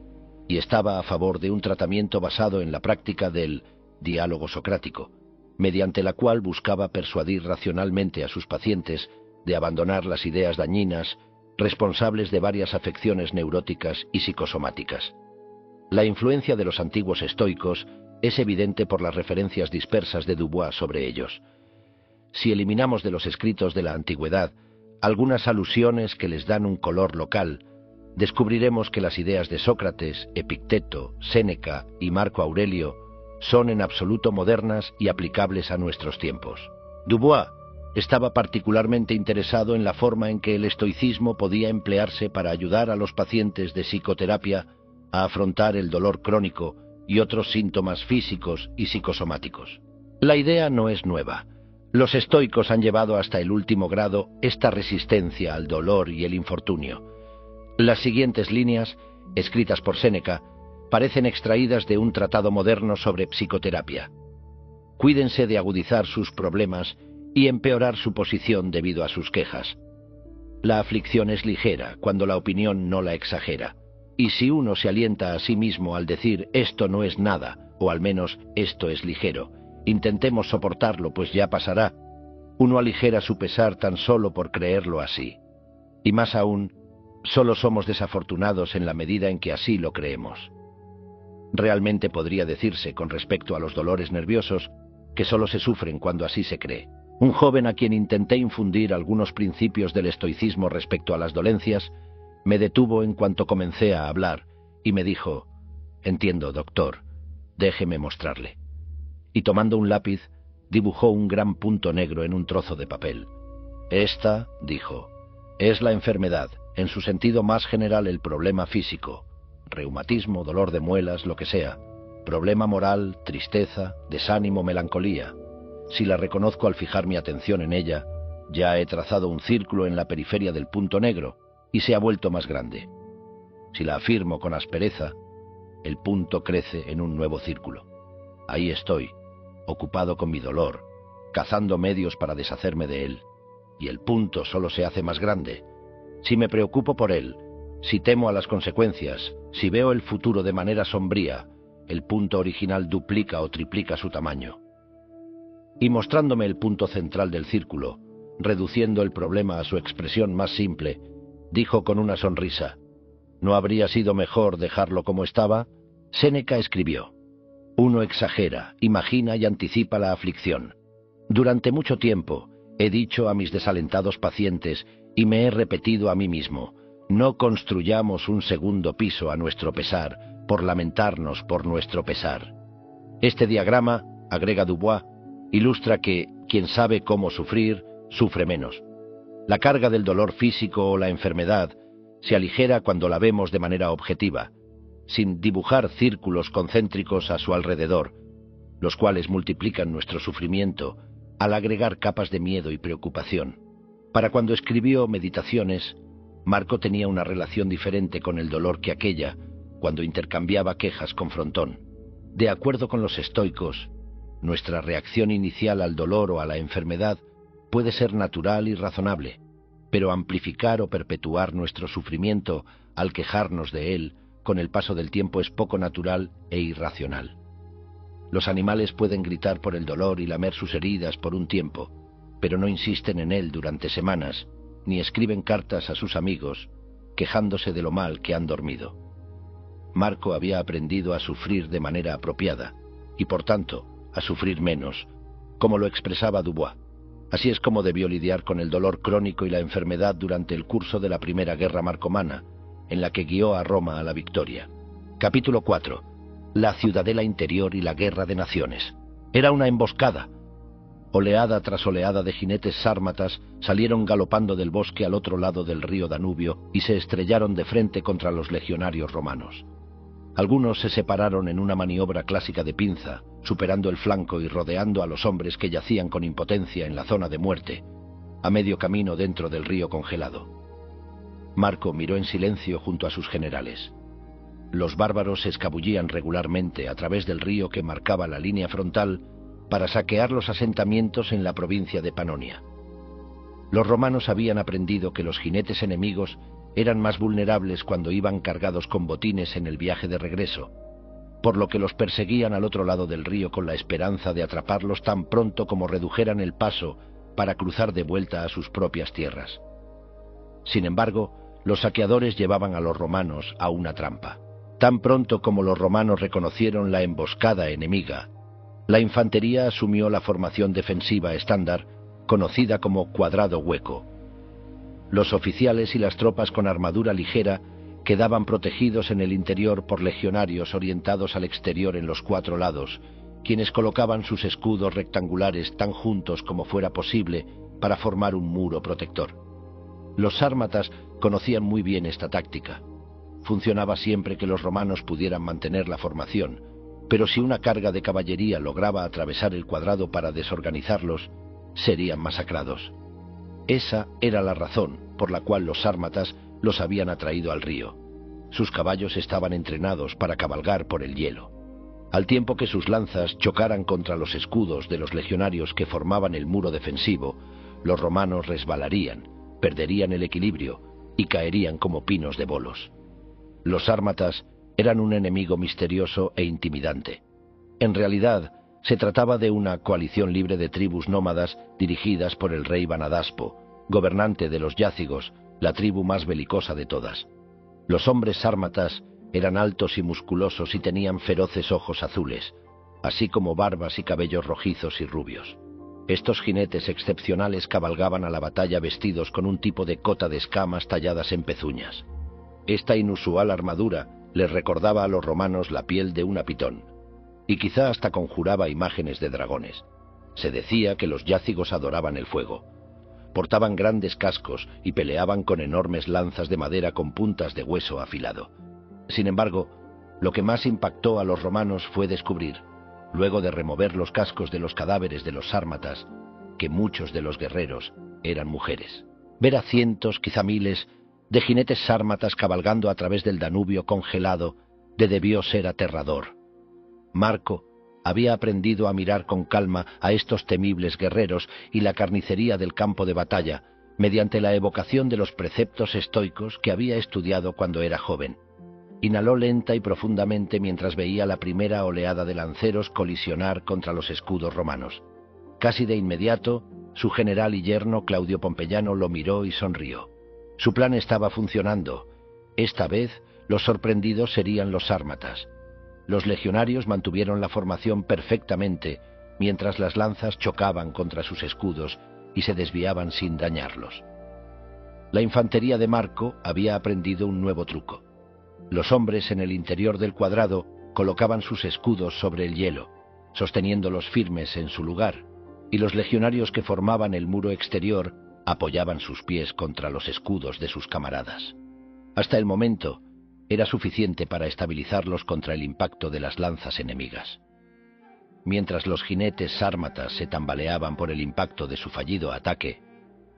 y estaba a favor de un tratamiento basado en la práctica del diálogo socrático, mediante la cual buscaba persuadir racionalmente a sus pacientes de abandonar las ideas dañinas, responsables de varias afecciones neuróticas y psicosomáticas. La influencia de los antiguos estoicos es evidente por las referencias dispersas de Dubois sobre ellos. Si eliminamos de los escritos de la antigüedad algunas alusiones que les dan un color local, descubriremos que las ideas de Sócrates, Epicteto, Séneca y Marco Aurelio son en absoluto modernas y aplicables a nuestros tiempos. Dubois estaba particularmente interesado en la forma en que el estoicismo podía emplearse para ayudar a los pacientes de psicoterapia a afrontar el dolor crónico y otros síntomas físicos y psicosomáticos. La idea no es nueva. Los estoicos han llevado hasta el último grado esta resistencia al dolor y el infortunio. Las siguientes líneas, escritas por Séneca, parecen extraídas de un tratado moderno sobre psicoterapia. Cuídense de agudizar sus problemas y empeorar su posición debido a sus quejas. La aflicción es ligera cuando la opinión no la exagera, y si uno se alienta a sí mismo al decir esto no es nada, o al menos esto es ligero, intentemos soportarlo pues ya pasará, uno aligera su pesar tan solo por creerlo así. Y más aún, solo somos desafortunados en la medida en que así lo creemos. Realmente podría decirse, con respecto a los dolores nerviosos, que solo se sufren cuando así se cree. Un joven a quien intenté infundir algunos principios del estoicismo respecto a las dolencias, me detuvo en cuanto comencé a hablar y me dijo: «Entiendo, doctor, déjeme mostrarle». Y tomando un lápiz, dibujó un gran punto negro en un trozo de papel. «Esta», dijo, «es la enfermedad, en su sentido más general el problema físico, reumatismo, dolor de muelas, lo que sea, problema moral, tristeza, desánimo, melancolía. Si la reconozco al fijar mi atención en ella, ya he trazado un círculo en la periferia del punto negro y se ha vuelto más grande. Si la afirmo con aspereza, el punto crece en un nuevo círculo. Ahí estoy, ocupado con mi dolor, cazando medios para deshacerme de él, y el punto solo se hace más grande. Si me preocupo por él, si temo a las consecuencias, si veo el futuro de manera sombría, el punto original duplica o triplica su tamaño». Y mostrándome el punto central del círculo, reduciendo el problema a su expresión más simple, dijo con una sonrisa: «¿No habría sido mejor dejarlo como estaba?». Séneca escribió: «Uno exagera, imagina y anticipa la aflicción. Durante mucho tiempo he dicho a mis desalentados pacientes y me he repetido a mí mismo: no construyamos un segundo piso a nuestro pesar, por lamentarnos por nuestro pesar». Este diagrama, agrega Dubois, ilustra que quien sabe cómo sufrir, sufre menos. La carga del dolor físico o la enfermedad se aligera cuando la vemos de manera objetiva, sin dibujar círculos concéntricos a su alrededor, los cuales multiplican nuestro sufrimiento al agregar capas de miedo y preocupación. Para cuando escribió Meditaciones, Marco tenía una relación diferente con el dolor que aquella, cuando intercambiaba quejas con Frontón. De acuerdo con los estoicos, nuestra reacción inicial al dolor o a la enfermedad puede ser natural y razonable, pero amplificar o perpetuar nuestro sufrimiento al quejarnos de él con el paso del tiempo es poco natural e irracional. Los animales pueden gritar por el dolor y lamer sus heridas por un tiempo, pero no insisten en él durante semanas, ni escriben cartas a sus amigos quejándose de lo mal que han dormido. Marco había aprendido a sufrir de manera apropiada, y por tanto, a sufrir menos, como lo expresaba Dubois. Así es como debió lidiar con el dolor crónico y la enfermedad durante el curso de la Primera Guerra Marcomana, en la que guió a Roma a la victoria. Capítulo 4. La ciudadela interior y la guerra de naciones. Era una emboscada. Oleada tras oleada de jinetes sármatas salieron galopando del bosque al otro lado del río Danubio y se estrellaron de frente contra los legionarios romanos. Algunos se separaron en una maniobra clásica de pinza, superando el flanco y rodeando a los hombres que yacían con impotencia en la zona de muerte, a medio camino dentro del río congelado. Marco miró en silencio junto a sus generales. Los bárbaros se escabullían regularmente a través del río que marcaba la línea frontal para saquear los asentamientos en la provincia de Panonia. Los romanos habían aprendido que los jinetes enemigos eran más vulnerables cuando iban cargados con botines en el viaje de regreso, por lo que los perseguían al otro lado del río con la esperanza de atraparlos tan pronto como redujeran el paso para cruzar de vuelta a sus propias tierras. Sin embargo, los saqueadores llevaban a los romanos a una trampa. Tan pronto como los romanos reconocieron la emboscada enemiga, la infantería asumió la formación defensiva estándar, conocida como cuadrado hueco. Los oficiales y las tropas con armadura ligera quedaban protegidos en el interior por legionarios orientados al exterior en los cuatro lados, quienes colocaban sus escudos rectangulares tan juntos como fuera posible para formar un muro protector. Los sármatas conocían muy bien esta táctica. Funcionaba siempre que los romanos pudieran mantener la formación, pero si una carga de caballería lograba atravesar el cuadrado para desorganizarlos, serían masacrados. Esa era la razón por la cual los sármatas los habían atraído al río. Sus caballos estaban entrenados para cabalgar por el hielo. Al tiempo que sus lanzas chocaran contra los escudos de los legionarios que formaban el muro defensivo, los romanos resbalarían, perderían el equilibrio y caerían como pinos de bolos. Los sármatas eran un enemigo misterioso e intimidante. En realidad, se trataba de una coalición libre de tribus nómadas dirigidas por el rey Vanadaspo, gobernante de los yácigos, la tribu más belicosa de todas. Los hombres sármatas Eran altos y musculosos y tenían feroces ojos azules, así como barbas y cabellos rojizos y rubios. Estos jinetes excepcionales cabalgaban a la batalla vestidos con un tipo de cota de escamas talladas en pezuñas. Esta inusual armadura les recordaba a los romanos la piel de una pitón, y quizá hasta conjuraba imágenes de dragones. Se decía que los yácigos adoraban el fuego. Portaban grandes cascos y peleaban con enormes lanzas de madera con puntas de hueso afilado. Sin embargo, lo que más impactó a los romanos fue descubrir, luego de remover los cascos de los cadáveres de los sármatas, que muchos de los guerreros eran mujeres. Ver a cientos, quizá miles, de jinetes sármatas cabalgando a través del Danubio congelado debió ser aterrador. Marco había aprendido a mirar con calma a estos temibles guerreros y la carnicería del campo de batalla mediante la evocación de los preceptos estoicos que había estudiado cuando era joven. Inhaló lenta y profundamente mientras veía la primera oleada de lanceros colisionar contra los escudos romanos. Casi de inmediato, su general y yerno Claudio Pompeyano lo miró y sonrió. Su plan estaba funcionando. Esta vez, los sorprendidos serían los sármatas. Los legionarios mantuvieron la formación perfectamente, mientras las lanzas chocaban contra sus escudos y se desviaban sin dañarlos. La infantería de Marco había aprendido un nuevo truco. Los hombres en el interior del cuadrado colocaban sus escudos sobre el hielo, sosteniéndolos firmes en su lugar, y los legionarios que formaban el muro exterior apoyaban sus pies contra los escudos de sus camaradas. Hasta el momento, era suficiente para estabilizarlos contra el impacto de las lanzas enemigas. Mientras los jinetes sármatas se tambaleaban por el impacto de su fallido ataque,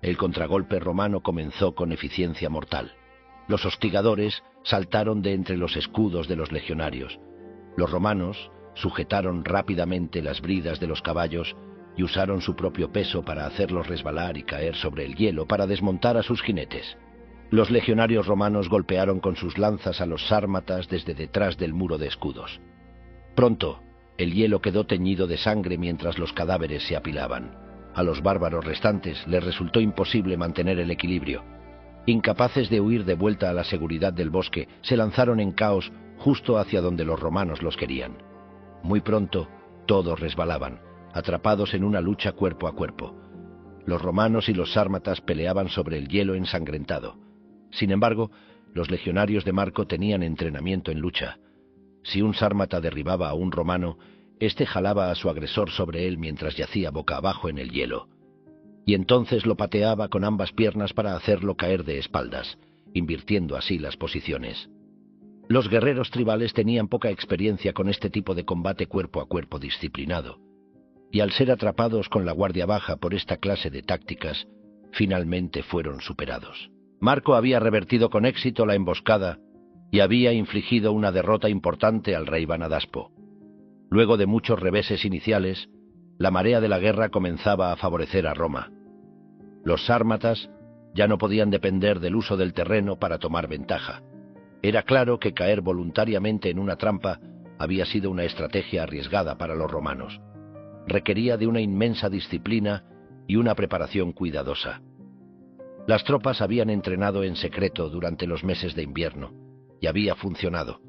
el contragolpe romano comenzó con eficiencia mortal. Los hostigadores saltaron de entre los escudos de los legionarios. Los romanos sujetaron rápidamente las bridas de los caballos y usaron su propio peso para hacerlos resbalar y caer sobre el hielo para desmontar a sus jinetes. Los legionarios romanos golpearon con sus lanzas a los sármatas desde detrás del muro de escudos. Pronto, el hielo quedó teñido de sangre mientras los cadáveres se apilaban. A los bárbaros restantes les resultó imposible mantener el equilibrio. Incapaces de huir de vuelta a la seguridad del bosque, se lanzaron en caos justo hacia donde los romanos los querían. Muy pronto, todos resbalaban, atrapados en una lucha cuerpo a cuerpo. Los romanos y los sármatas peleaban sobre el hielo ensangrentado. Sin embargo, los legionarios de Marco tenían entrenamiento en lucha. Si un sármata derribaba a un romano, éste jalaba a su agresor sobre él mientras yacía boca abajo en el hielo. Y entonces lo pateaba con ambas piernas para hacerlo caer de espaldas, invirtiendo así las posiciones. Los guerreros tribales tenían poca experiencia con este tipo de combate cuerpo a cuerpo disciplinado, y al ser atrapados con la guardia baja por esta clase de tácticas, finalmente fueron superados. Marco había revertido con éxito la emboscada y había infligido una derrota importante al rey Vanadaspo. Luego de muchos reveses iniciales, la marea de la guerra comenzaba a favorecer a Roma. Los sármatas ya no podían depender del uso del terreno para tomar ventaja. Era claro que caer voluntariamente en una trampa había sido una estrategia arriesgada para los romanos. Requería de una inmensa disciplina y una preparación cuidadosa. Las tropas habían entrenado en secreto durante los meses de invierno, y había funcionado.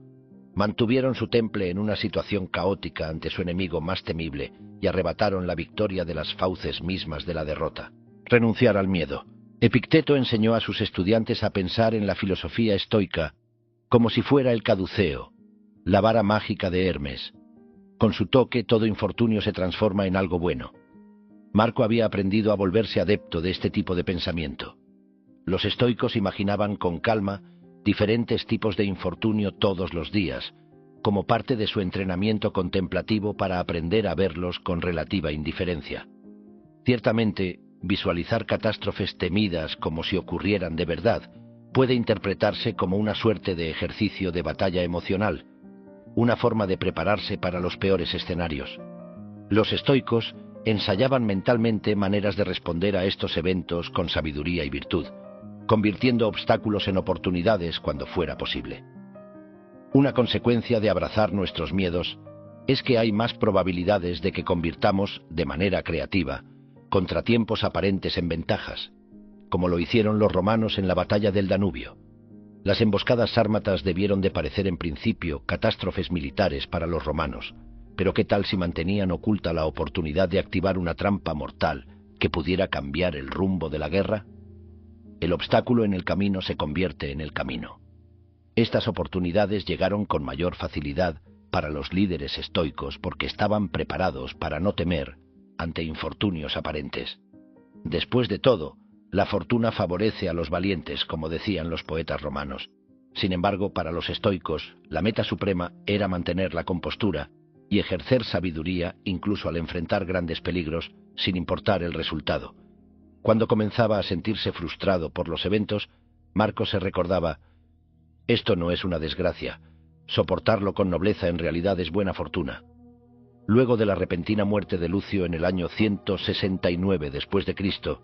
Mantuvieron su temple en una situación caótica ante su enemigo más temible y arrebataron la victoria de las fauces mismas de la derrota. Renunciar al miedo. Epicteto enseñó a sus estudiantes a pensar en la filosofía estoica como si fuera el caduceo, la vara mágica de Hermes. Con su toque todo infortunio se transforma en algo bueno. Marco había aprendido a volverse adepto de este tipo de pensamiento. Los estoicos imaginaban con calma diferentes tipos de infortunio todos los días, como parte de su entrenamiento contemplativo para aprender a verlos con relativa indiferencia. Ciertamente, visualizar catástrofes temidas como si ocurrieran de verdad puede interpretarse como una suerte de ejercicio de batalla emocional, una forma de prepararse para los peores escenarios. Los estoicos ensayaban mentalmente maneras de responder a estos eventos con sabiduría y virtud, convirtiendo obstáculos en oportunidades cuando fuera posible. Una consecuencia de abrazar nuestros miedos es que hay más probabilidades de que convirtamos, de manera creativa, contratiempos aparentes en ventajas, como lo hicieron los romanos en la batalla del Danubio. Las emboscadas sármatas debieron de parecer en principio catástrofes militares para los romanos, pero ¿qué tal si mantenían oculta la oportunidad de activar una trampa mortal que pudiera cambiar el rumbo de la guerra? El obstáculo en el camino se convierte en el camino. Estas oportunidades llegaron con mayor facilidad para los líderes estoicos porque estaban preparados para no temer ante infortunios aparentes. Después de todo, la fortuna favorece a los valientes, como decían los poetas romanos. Sin embargo, para los estoicos, la meta suprema era mantener la compostura y ejercer sabiduría incluso al enfrentar grandes peligros, sin importar el resultado. Cuando comenzaba a sentirse frustrado por los eventos, Marco se recordaba: esto no es una desgracia, soportarlo con nobleza en realidad es buena fortuna. Luego de la repentina muerte de Lucio en el año 169 después de Cristo,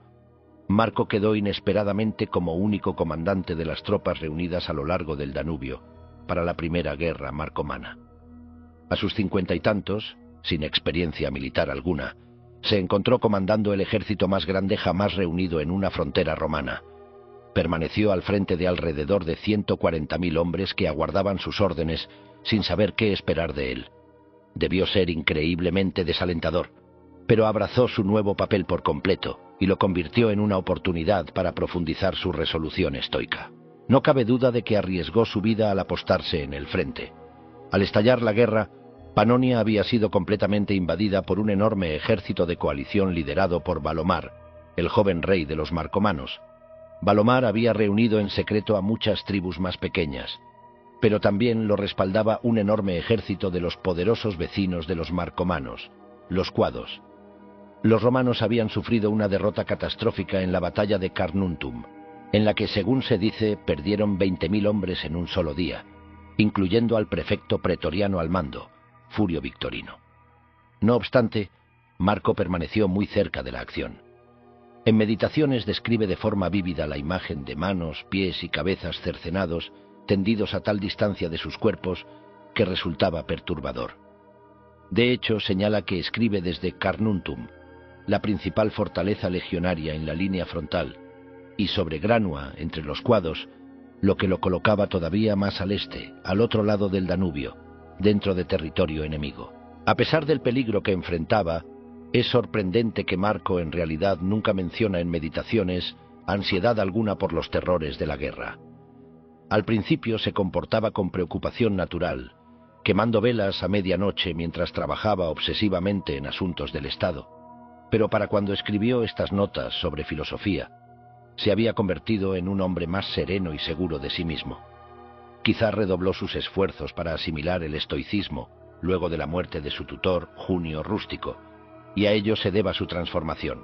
Marco quedó inesperadamente como único comandante de las tropas reunidas a lo largo del Danubio para la primera guerra marcomana. A sus 50 y tantos, sin experiencia militar alguna, se encontró comandando el ejército más grande jamás reunido en una frontera romana. Permaneció al frente de alrededor de 140.000 hombres que aguardaban sus órdenes sin saber qué esperar de él. Debió ser increíblemente desalentador, pero abrazó su nuevo papel por completo y lo convirtió en una oportunidad para profundizar su resolución estoica. No cabe duda de que arriesgó su vida al apostarse en el frente. Al estallar la guerra, Panonia había sido completamente invadida por un enorme ejército de coalición liderado por Valomar, el joven rey de los marcomanos. Valomar había reunido en secreto a muchas tribus más pequeñas, pero también lo respaldaba un enorme ejército de los poderosos vecinos de los marcomanos, los cuados. Los romanos habían sufrido una derrota catastrófica en la batalla de Carnuntum, en la que, según se dice, perdieron 20.000 hombres en un solo día, incluyendo al prefecto pretoriano al mando, Furio Victorino. No obstante, Marco permaneció muy cerca de la acción. En Meditaciones describe de forma vívida la imagen de manos, pies y cabezas cercenados, tendidos a tal distancia de sus cuerpos que resultaba perturbador. De hecho, señala que escribe desde Carnuntum, la principal fortaleza legionaria en la línea frontal, y sobre Granua, entre los cuados, lo que lo colocaba todavía más al este, al otro lado del Danubio, dentro de territorio enemigo. A pesar del peligro que enfrentaba, es sorprendente que Marco en realidad nunca menciona en Meditaciones ansiedad alguna por los terrores de la guerra. Al principio se comportaba con preocupación natural, quemando velas a medianoche mientras trabajaba obsesivamente en asuntos del Estado. Pero para cuando escribió estas notas sobre filosofía, se había convertido en un hombre más sereno y seguro de sí mismo. Quizá redobló sus esfuerzos para asimilar el estoicismo luego de la muerte de su tutor, Junio Rústico, y a ello se deba su transformación.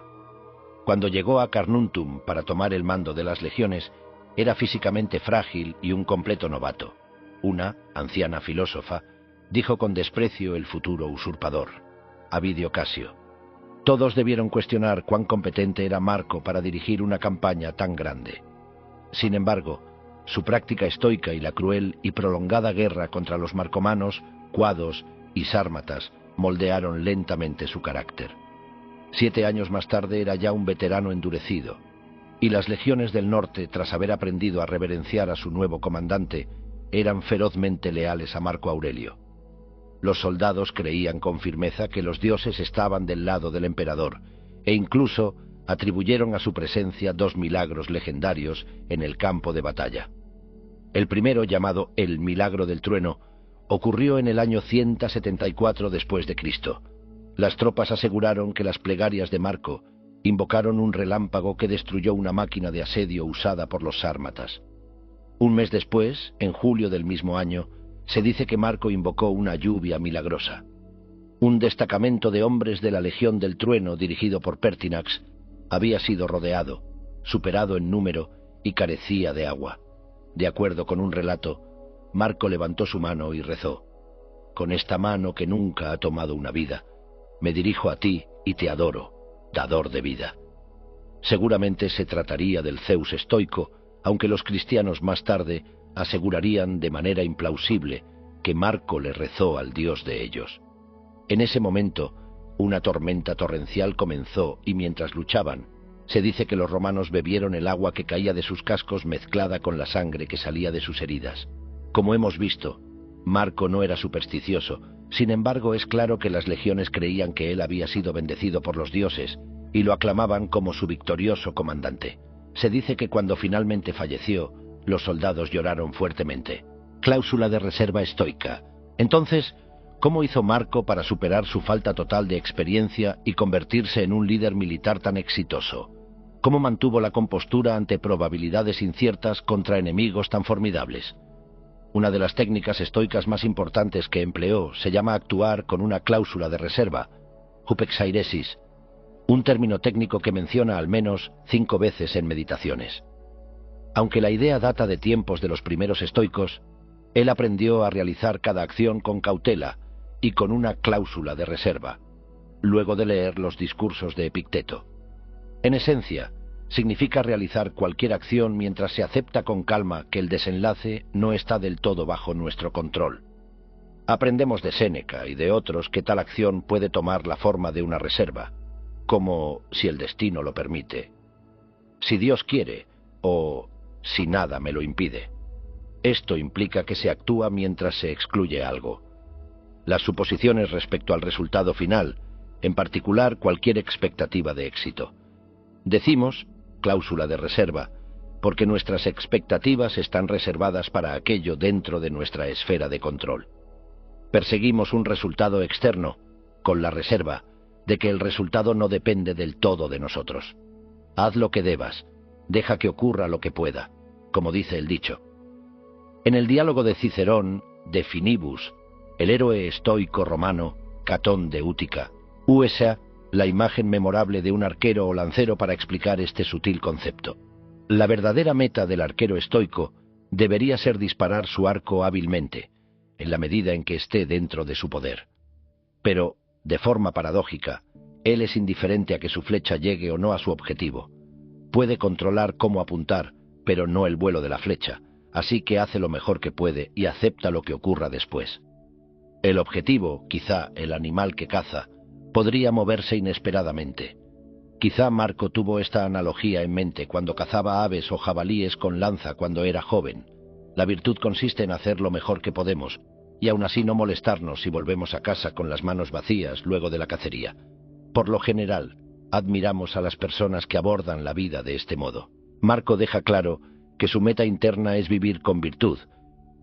Cuando llegó a Carnuntum para tomar el mando de las legiones, era físicamente frágil y un completo novato. Una anciana filósofa dijo con desprecio el futuro usurpador, Avidio Casio. Todos debieron cuestionar cuán competente era Marco para dirigir una campaña tan grande. Sin embargo, su práctica estoica y la cruel y prolongada guerra contra los marcomanos, cuados y sármatas moldearon lentamente su carácter. 7 años más tarde era ya un veterano endurecido, y las legiones del norte, tras haber aprendido a reverenciar a su nuevo comandante, eran ferozmente leales a Marco Aurelio. Los soldados creían con firmeza que los dioses estaban del lado del emperador, e incluso atribuyeron a su presencia 2 milagros legendarios en el campo de batalla. El primero, llamado el Milagro del Trueno, ocurrió en el año 174 después de Cristo. Las tropas aseguraron que las plegarias de Marco invocaron un relámpago que destruyó una máquina de asedio usada por los sármatas. Un mes después, en julio del mismo año, se dice que Marco invocó una lluvia milagrosa. Un destacamento de hombres de la Legión del Trueno, dirigido por Pertinax, había sido rodeado, superado en número y carecía de agua. De acuerdo con un relato, Marco levantó su mano y rezó: «Con esta mano que nunca ha tomado una vida, me dirijo a ti y te adoro, dador de vida». Seguramente se trataría del Zeus estoico, aunque los cristianos más tarde asegurarían de manera implausible que Marco le rezó al dios de ellos. En ese momento, una tormenta torrencial comenzó y mientras luchaban, Se dice que los romanos bebieron el agua que caía de sus cascos mezclada con la sangre que salía de sus heridas. Como hemos visto, Marco no era supersticioso. Sin embargo, es claro que las legiones creían que él había sido bendecido por los dioses y lo aclamaban como su victorioso comandante. Se dice que cuando finalmente falleció, los soldados lloraron fuertemente. Cláusula de reserva estoica. Entonces, ¿cómo hizo Marco para superar su falta total de experiencia y convertirse en un líder militar tan exitoso? ¿Cómo mantuvo la compostura ante probabilidades inciertas contra enemigos tan formidables? Una de las técnicas estoicas más importantes que empleó se llama actuar con una cláusula de reserva, hupexairesis, un término técnico que menciona al menos 5 veces en Meditaciones. Aunque la idea data de tiempos de los primeros estoicos, él aprendió a realizar cada acción con cautela y con una cláusula de reserva, luego de leer los discursos de Epicteto. En esencia, significa realizar cualquier acción mientras se acepta con calma que el desenlace no está del todo bajo nuestro control. Aprendemos de Séneca y de otros que tal acción puede tomar la forma de una reserva, como si el destino lo permite, si Dios quiere o si nada me lo impide. Esto implica que se actúa mientras se excluye algo. Las suposiciones respecto al resultado final, en particular cualquier expectativa de éxito. Decimos cláusula de reserva, porque nuestras expectativas están reservadas para aquello dentro de nuestra esfera de control. Perseguimos un resultado externo, con la reserva de que el resultado no depende del todo de nosotros. Haz lo que debas, deja que ocurra lo que pueda, como dice el dicho. En el diálogo de Cicerón, de Finibus, el héroe estoico romano, Catón de Útica, usa la imagen memorable de un arquero o lancero para explicar este sutil concepto. La verdadera meta del arquero estoico debería ser disparar su arco hábilmente, en la medida en que esté dentro de su poder. Pero, de forma paradójica, él es indiferente a que su flecha llegue o no a su objetivo. Puede controlar cómo apuntar, pero no el vuelo de la flecha, así que hace lo mejor que puede y acepta lo que ocurra después. El objetivo, quizá el animal que caza, podría moverse inesperadamente. Quizá Marco tuvo esta analogía en mente cuando cazaba aves o jabalíes con lanza cuando era joven. La virtud consiste en hacer lo mejor que podemos, y aún así no molestarnos si volvemos a casa con las manos vacías luego de la cacería. Por lo general, admiramos a las personas que abordan la vida de este modo. Marco deja claro que su meta interna es vivir con virtud,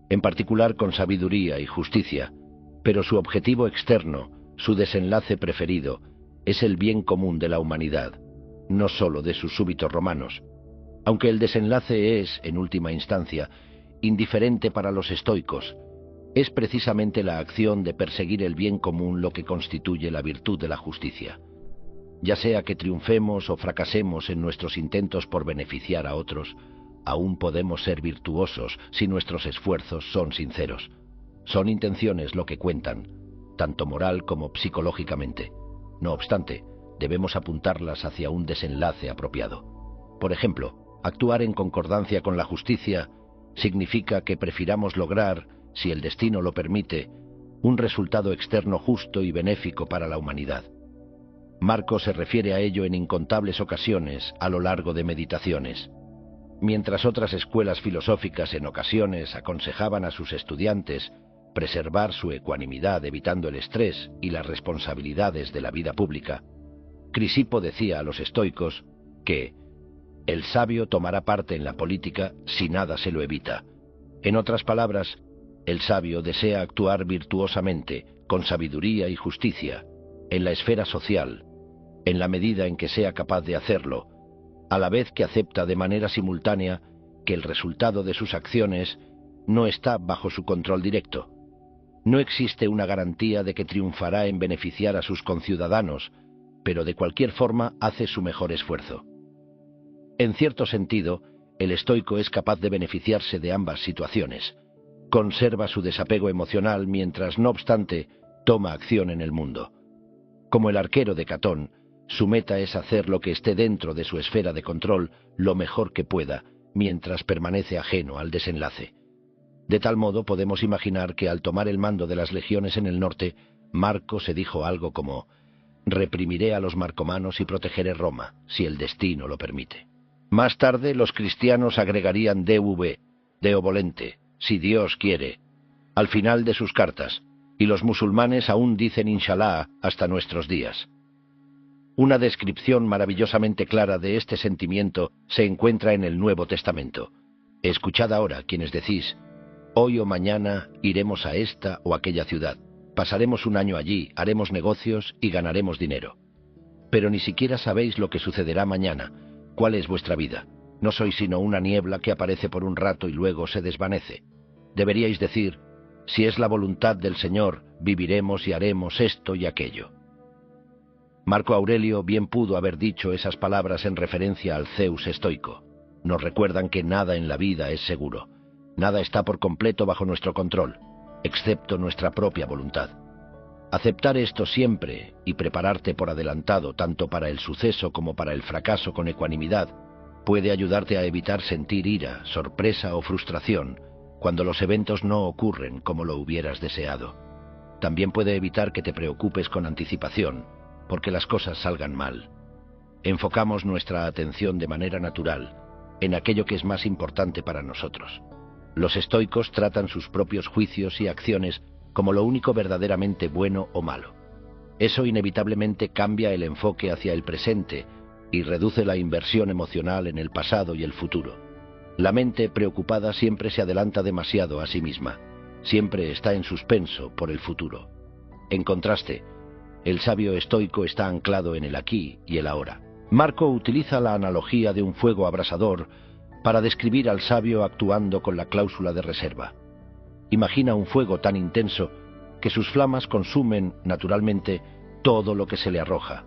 en particular con sabiduría y justicia, pero su objetivo externo, su desenlace preferido, es el bien común de la humanidad, no solo de sus súbditos romanos. Aunque el desenlace es, en última instancia, indiferente para los estoicos, es precisamente la acción de perseguir el bien común lo que constituye la virtud de la justicia. Ya sea que triunfemos o fracasemos en nuestros intentos por beneficiar a otros, aún podemos ser virtuosos si nuestros esfuerzos son sinceros. Son intenciones lo que cuentan, tanto moral como psicológicamente. No obstante, debemos apuntarlas hacia un desenlace apropiado. Por ejemplo, actuar en concordancia con la justicia significa que prefiramos lograr, si el destino lo permite, un resultado externo justo y benéfico para la humanidad. Marco se refiere a ello en incontables ocasiones a lo largo de Meditaciones. Mientras otras escuelas filosóficas en ocasiones aconsejaban a sus estudiantes preservar su ecuanimidad evitando el estrés y las responsabilidades de la vida pública, Crisipo decía a los estoicos que el sabio tomará parte en la política si nada se lo evita. En otras palabras, el sabio desea actuar virtuosamente, con sabiduría y justicia, en la esfera social, en la medida en que sea capaz de hacerlo, a la vez que acepta de manera simultánea que el resultado de sus acciones no está bajo su control directo. No existe una garantía de que triunfará en beneficiar a sus conciudadanos, pero de cualquier forma hace su mejor esfuerzo. En cierto sentido, el estoico es capaz de beneficiarse de ambas situaciones. Conserva su desapego emocional mientras, no obstante, toma acción en el mundo. Como el arquero de Catón, su meta es hacer lo que esté dentro de su esfera de control lo mejor que pueda, mientras permanece ajeno al desenlace. De tal modo podemos imaginar que al tomar el mando de las legiones en el norte, Marco se dijo algo como: Reprimiré a los marcomanos y protegeré Roma, si el destino lo permite. Más tarde los cristianos agregarían Deo volente, si Dios quiere, al final de sus cartas, y los musulmanes aún dicen Inshallah hasta nuestros días. Una descripción maravillosamente clara de este sentimiento se encuentra en el Nuevo Testamento. Escuchad ahora quienes decís, hoy o mañana iremos a esta o aquella ciudad, pasaremos un año allí, haremos negocios y ganaremos dinero. Pero ni siquiera sabéis lo que sucederá mañana, cuál es vuestra vida. No sois sino una niebla que aparece por un rato y luego se desvanece. Deberíais decir, si es la voluntad del Señor, viviremos y haremos esto y aquello. Marco Aurelio bien pudo haber dicho esas palabras en referencia al Zeus estoico. Nos recuerdan que nada en la vida es seguro. Nada está por completo bajo nuestro control, excepto nuestra propia voluntad. Aceptar esto siempre y prepararte por adelantado tanto para el suceso como para el fracaso con ecuanimidad puede ayudarte a evitar sentir ira, sorpresa o frustración cuando los eventos no ocurren como lo hubieras deseado. También puede evitar que te preocupes con anticipación porque las cosas salgan mal. Enfocamos nuestra atención de manera natural en aquello que es más importante para nosotros. Los estoicos tratan sus propios juicios y acciones como lo único verdaderamente bueno o malo. Eso inevitablemente cambia el enfoque hacia el presente y reduce la inversión emocional en el pasado y el futuro. La mente preocupada siempre se adelanta demasiado a sí misma, siempre está en suspenso por el futuro. En contraste, el sabio estoico está anclado en el aquí y el ahora. Marco utiliza la analogía de un fuego abrasador para describir al sabio actuando con la cláusula de reserva. Imagina un fuego tan intenso que sus flamas consumen, naturalmente, todo lo que se le arroja.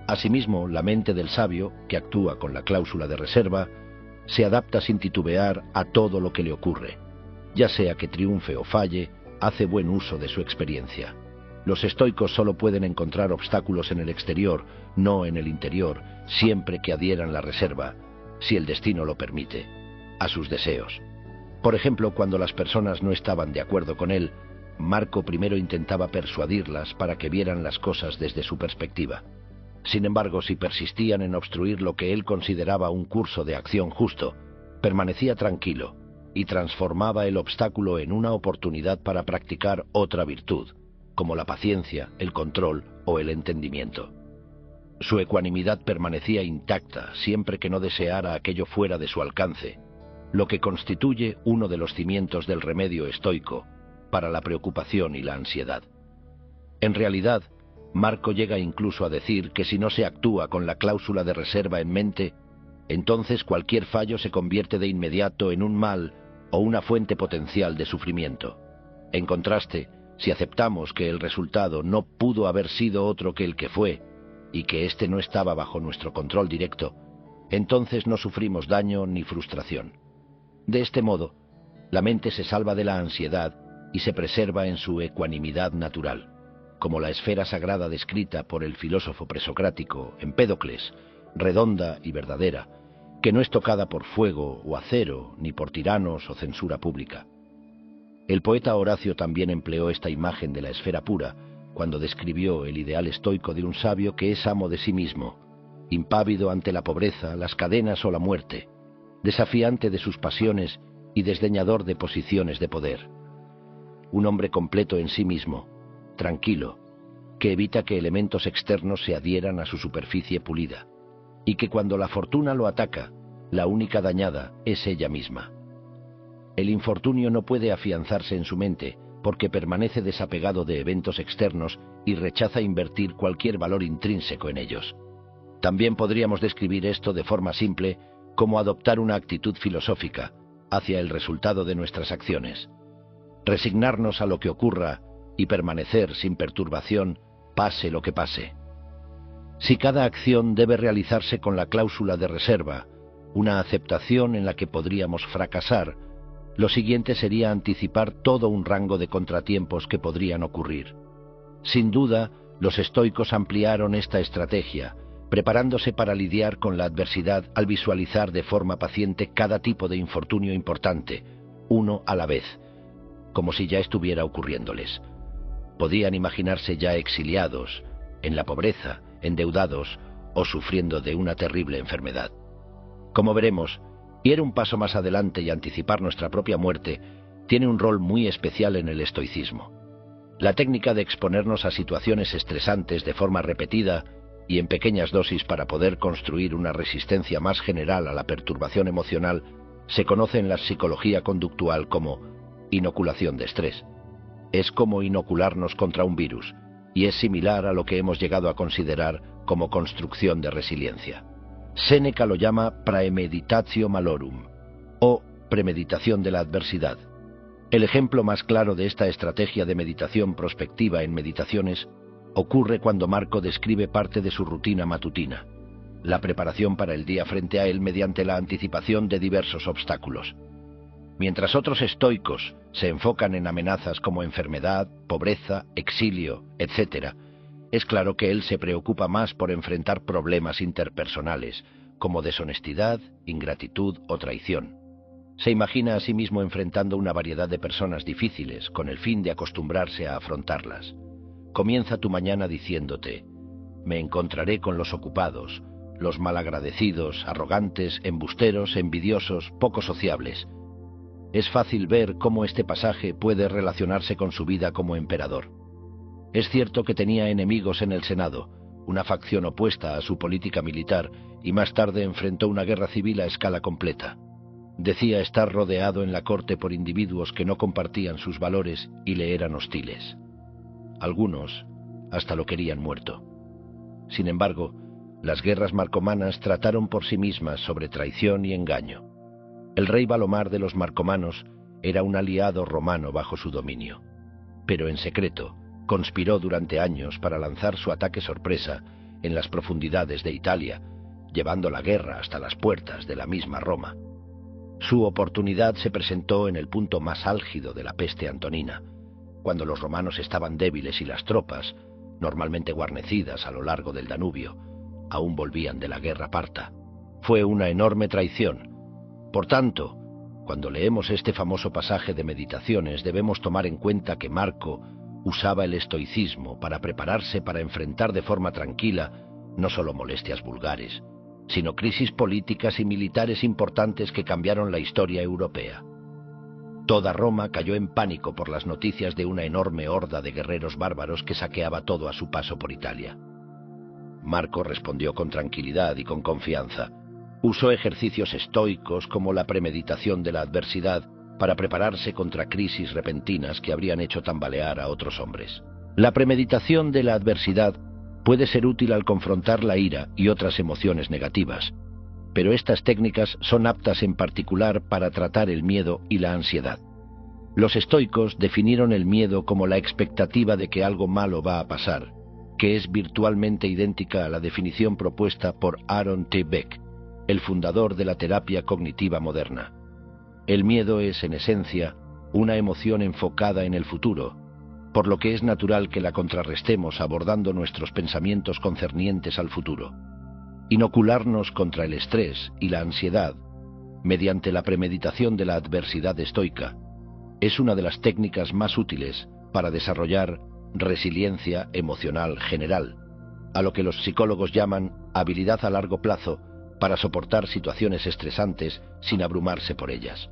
Asimismo, la mente del sabio, que actúa con la cláusula de reserva, se adapta sin titubear a todo lo que le ocurre. Ya sea que triunfe o falle, hace buen uso de su experiencia. Los estoicos solo pueden encontrar obstáculos en el exterior, no en el interior, siempre que adhieran la reserva, si el destino lo permite, a sus deseos. Por ejemplo, cuando las personas no estaban de acuerdo con él, Marco primero intentaba persuadirlas para que vieran las cosas desde su perspectiva. Sin embargo, si persistían en obstruir lo que él consideraba un curso de acción justo, permanecía tranquilo y transformaba el obstáculo en una oportunidad para practicar otra virtud, como la paciencia, el control o el entendimiento. Su ecuanimidad permanecía intacta siempre que no deseara aquello fuera de su alcance, lo que constituye uno de los cimientos del remedio estoico para la preocupación y la ansiedad. En realidad, Marco llega incluso a decir que si no se actúa con la cláusula de reserva en mente, entonces cualquier fallo se convierte de inmediato en un mal o una fuente potencial de sufrimiento. En contraste, si aceptamos que el resultado no pudo haber sido otro que el que fue, y que éste no estaba bajo nuestro control directo, entonces no sufrimos daño ni frustración. De este modo, la mente se salva de la ansiedad y se preserva en su ecuanimidad natural, como la esfera sagrada descrita por el filósofo presocrático Empédocles, redonda y verdadera, que no es tocada por fuego o acero, ni por tiranos o censura pública. El poeta Horacio también empleó esta imagen de la esfera pura cuando describió el ideal estoico de un sabio que es amo de sí mismo, impávido ante la pobreza, las cadenas o la muerte, desafiante de sus pasiones y desdeñador de posiciones de poder. Un hombre completo en sí mismo, tranquilo, que evita que elementos externos se adhieran a su superficie pulida, y que cuando la fortuna lo ataca, la única dañada es ella misma. El infortunio no puede afianzarse en su mente porque permanece desapegado de eventos externos y rechaza invertir cualquier valor intrínseco en ellos. También podríamos describir esto de forma simple como adoptar una actitud filosófica hacia el resultado de nuestras acciones. Resignarnos a lo que ocurra y permanecer sin perturbación, pase lo que pase. Si cada acción debe realizarse con la cláusula de reserva, una aceptación en la que podríamos fracasar, lo siguiente sería anticipar todo un rango de contratiempos que podrían ocurrir. Sin duda, los estoicos ampliaron esta estrategia, preparándose para lidiar con la adversidad al visualizar de forma paciente cada tipo de infortunio importante, uno a la vez, como si ya estuviera ocurriéndoles. Podían imaginarse ya exiliados, en la pobreza, endeudados o sufriendo de una terrible enfermedad. Como veremos, ir un paso más adelante y anticipar nuestra propia muerte tiene un rol muy especial en el estoicismo. La técnica de exponernos a situaciones estresantes de forma repetida y en pequeñas dosis para poder construir una resistencia más general a la perturbación emocional se conoce en la psicología conductual como inoculación de estrés. Es como inocularnos contra un virus y es similar a lo que hemos llegado a considerar como construcción de resiliencia. Séneca lo llama praemeditatio malorum o premeditación de la adversidad. El ejemplo más claro de esta estrategia de meditación prospectiva en Meditaciones ocurre cuando Marco describe parte de su rutina matutina, la preparación para el día frente a él mediante la anticipación de diversos obstáculos. Mientras otros estoicos se enfocan en amenazas como enfermedad, pobreza, exilio, etc., es claro que él se preocupa más por enfrentar problemas interpersonales, como deshonestidad, ingratitud o traición. Se imagina a sí mismo enfrentando una variedad de personas difíciles con el fin de acostumbrarse a afrontarlas. Comienza tu mañana diciéndote: me encontraré con los ocupados, los malagradecidos, arrogantes, embusteros, envidiosos, poco sociables. Es fácil ver cómo este pasaje puede relacionarse con su vida como emperador. Es cierto que tenía enemigos en el Senado, una facción opuesta a su política militar, y más tarde enfrentó una guerra civil a escala completa. Decía estar rodeado en la corte por individuos que no compartían sus valores y le eran hostiles. Algunos hasta lo querían muerto. Sin embargo, las guerras marcomanas trataron por sí mismas sobre traición y engaño. El rey Valomar de los marcomanos era un aliado romano bajo su dominio, pero en secreto conspiró durante años para lanzar su ataque sorpresa en las profundidades de Italia, llevando la guerra hasta las puertas de la misma Roma. Su oportunidad se presentó en el punto más álgido de la peste antonina, cuando los romanos estaban débiles y las tropas, normalmente guarnecidas a lo largo del Danubio, aún volvían de la guerra parta. Fue una enorme traición. Por tanto, cuando leemos este famoso pasaje de Meditaciones, debemos tomar en cuenta que Marco usaba el estoicismo para prepararse para enfrentar de forma tranquila no solo molestias vulgares, sino crisis políticas y militares importantes que cambiaron la historia europea. Toda Roma cayó en pánico por las noticias de una enorme horda de guerreros bárbaros que saqueaba todo a su paso por Italia. Marco respondió con tranquilidad y con confianza. Usó ejercicios estoicos como la premeditación de la adversidad para prepararse contra crisis repentinas que habrían hecho tambalear a otros hombres. La premeditación de la adversidad puede ser útil al confrontar la ira y otras emociones negativas, pero estas técnicas son aptas en particular para tratar el miedo y la ansiedad. Los estoicos definieron el miedo como la expectativa de que algo malo va a pasar, que es virtualmente idéntica a la definición propuesta por Aaron T. Beck, el fundador de la terapia cognitiva moderna. El miedo es, en esencia, una emoción enfocada en el futuro, por lo que es natural que la contrarrestemos abordando nuestros pensamientos concernientes al futuro. Inocularnos contra el estrés y la ansiedad, mediante la premeditación de la adversidad estoica, es una de las técnicas más útiles para desarrollar resiliencia emocional general, a lo que los psicólogos llaman habilidad a largo plazo para soportar situaciones estresantes sin abrumarse por ellas.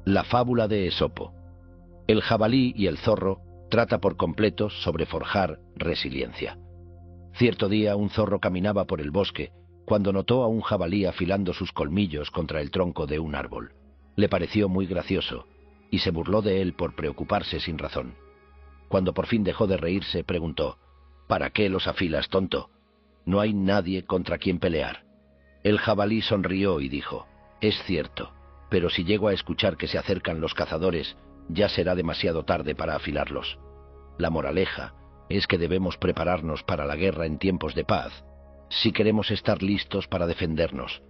La fábula de Esopo. El jabalí y el zorro trata por completo sobre forjar resiliencia. Cierto día un zorro caminaba por el bosque cuando notó a un jabalí afilando sus colmillos contra el tronco de un árbol. Le pareció muy gracioso y se burló de él por preocuparse sin razón. Cuando por fin dejó de reírse, preguntó: ¿para qué los afilas, tonto? No hay nadie contra quien pelear. El jabalí sonrió y dijo: es cierto, pero si llego a escuchar que se acercan los cazadores, ya será demasiado tarde para afilarlos. La moraleja es que debemos prepararnos para la guerra en tiempos de paz, si queremos estar listos para defendernos.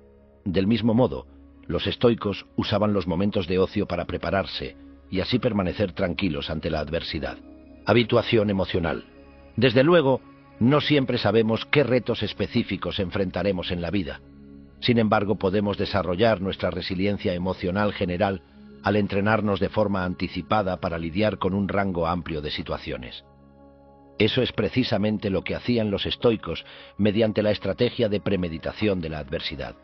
Del mismo modo, los estoicos usaban los momentos de ocio para prepararse y así permanecer tranquilos ante la adversidad. Habituación emocional. Desde luego, no siempre sabemos qué retos específicos enfrentaremos en la vida. Sin embargo, podemos desarrollar nuestra resiliencia emocional general al entrenarnos de forma anticipada para lidiar con un rango amplio de situaciones. Eso es precisamente lo que hacían los estoicos mediante la estrategia de premeditación de la adversidad.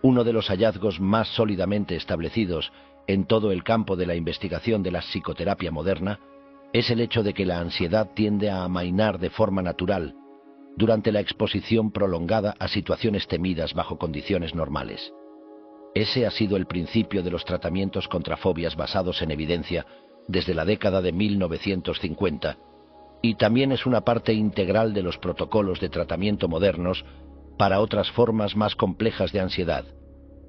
Uno de los hallazgos más sólidamente establecidos en todo el campo de la investigación de la psicoterapia moderna es el hecho de que la ansiedad tiende a amainar de forma natural durante la exposición prolongada a situaciones temidas bajo condiciones normales. Ese ha sido el principio de los tratamientos contra fobias basados en evidencia desde la década de 1950, y también es una parte integral de los protocolos de tratamiento modernos para otras formas más complejas de ansiedad,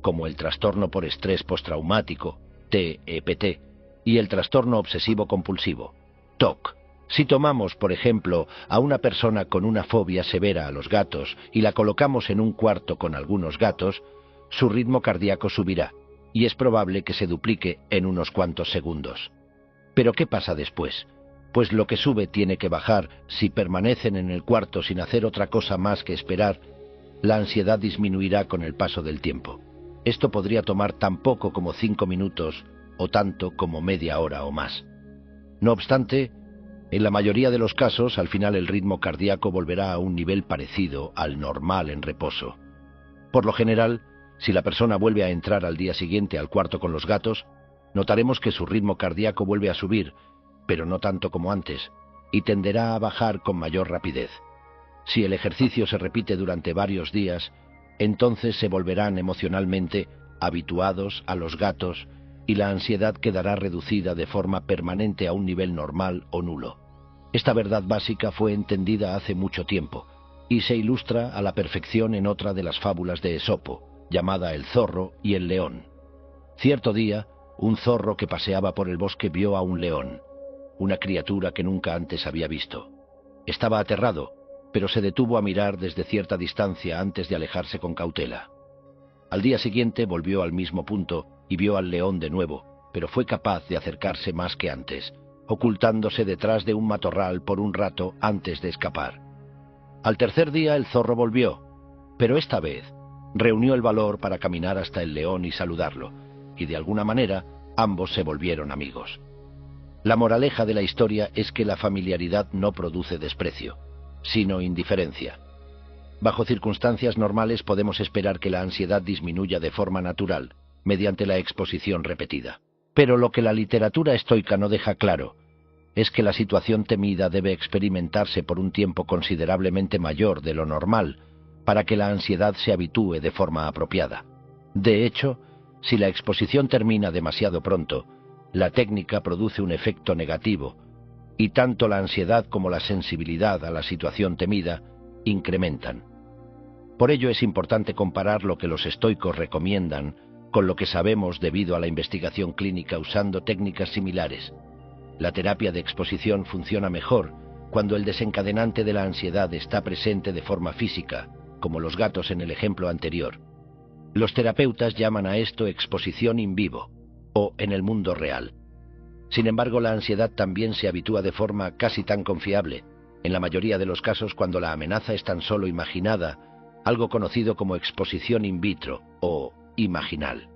como el trastorno por estrés postraumático, TEPT, y el trastorno obsesivo-compulsivo, TOC. Si tomamos, por ejemplo, a una persona con una fobia severa a los gatos y la colocamos en un cuarto con algunos gatos, su ritmo cardíaco subirá, y es probable que se duplique en unos cuantos segundos. ¿Pero qué pasa después? Pues lo que sube tiene que bajar. Si permanecen en el cuarto sin hacer otra cosa más que esperar, la ansiedad disminuirá con el paso del tiempo. Esto podría tomar tan poco como 5 minutos o tanto como media hora o más. No obstante, en la mayoría de los casos, al final el ritmo cardíaco volverá a un nivel parecido al normal en reposo. Por lo general, si la persona vuelve a entrar al día siguiente al cuarto con los gatos, notaremos que su ritmo cardíaco vuelve a subir, pero no tanto como antes, y tenderá a bajar con mayor rapidez. Si el ejercicio se repite durante varios días, entonces se volverán emocionalmente habituados a los gatos y la ansiedad quedará reducida de forma permanente a un nivel normal o nulo. Esta verdad básica fue entendida hace mucho tiempo y se ilustra a la perfección en otra de las fábulas de Esopo, llamada El zorro y el león. Cierto día, un zorro que paseaba por el bosque vio a un león, una criatura que nunca antes había visto. Estaba aterrado, pero se detuvo a mirar desde cierta distancia antes de alejarse con cautela. Al día siguiente volvió al mismo punto y vio al león de nuevo, pero fue capaz de acercarse más que antes, ocultándose detrás de un matorral por un rato antes de escapar. Al tercer día el zorro volvió, pero esta vez reunió el valor para caminar hasta el león y saludarlo, y de alguna manera ambos se volvieron amigos. La moraleja de la historia es que la familiaridad no produce desprecio, sino indiferencia. Bajo circunstancias normales podemos esperar que la ansiedad disminuya de forma natural, mediante la exposición repetida. Pero lo que la literatura estoica no deja claro es que la situación temida debe experimentarse por un tiempo considerablemente mayor de lo normal para que la ansiedad se habitúe de forma apropiada. De hecho, si la exposición termina demasiado pronto, la técnica produce un efecto negativo, y tanto la ansiedad como la sensibilidad a la situación temida incrementan. Por ello es importante comparar lo que los estoicos recomiendan con lo que sabemos debido a la investigación clínica usando técnicas similares. La terapia de exposición funciona mejor cuando el desencadenante de la ansiedad está presente de forma física, como los gatos en el ejemplo anterior. Los terapeutas llaman a esto exposición in vivo, o en el mundo real. Sin embargo, la ansiedad también se habitúa de forma casi tan confiable, en la mayoría de los casos cuando la amenaza es tan solo imaginada, algo conocido como exposición in vitro o imaginal.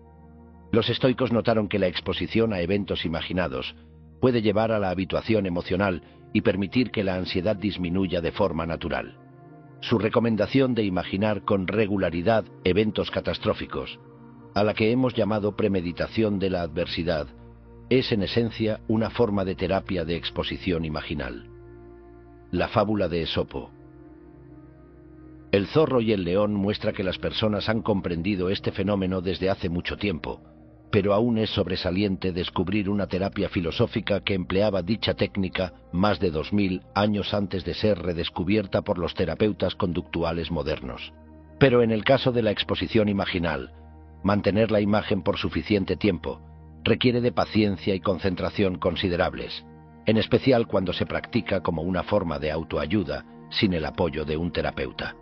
Los estoicos notaron que la exposición a eventos imaginados puede llevar a la habituación emocional y permitir que la ansiedad disminuya de forma natural. Su recomendación de imaginar con regularidad eventos catastróficos, a la que hemos llamado premeditación de la adversidad, es en esencia una forma de terapia de exposición imaginal. La fábula de Esopo. El zorro y el león muestra que las personas han comprendido este fenómeno desde hace mucho tiempo, pero aún es sobresaliente descubrir una terapia filosófica que empleaba dicha técnica más de 2000 años antes de ser redescubierta por los terapeutas conductuales modernos. Pero en el caso de la exposición imaginal, mantener la imagen por suficiente tiempo requiere de paciencia y concentración considerables, en especial cuando se practica como una forma de autoayuda sin el apoyo de un terapeuta.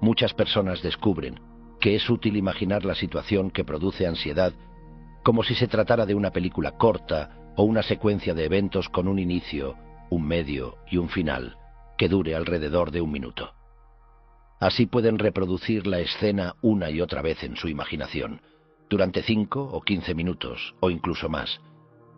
Muchas personas descubren que es útil imaginar la situación que produce ansiedad como si se tratara de una película corta o una secuencia de eventos con un inicio, un medio y un final que dure alrededor de 1 minuto. Así pueden reproducir la escena una y otra vez en su imaginación, durante 5 o 15 minutos o incluso más.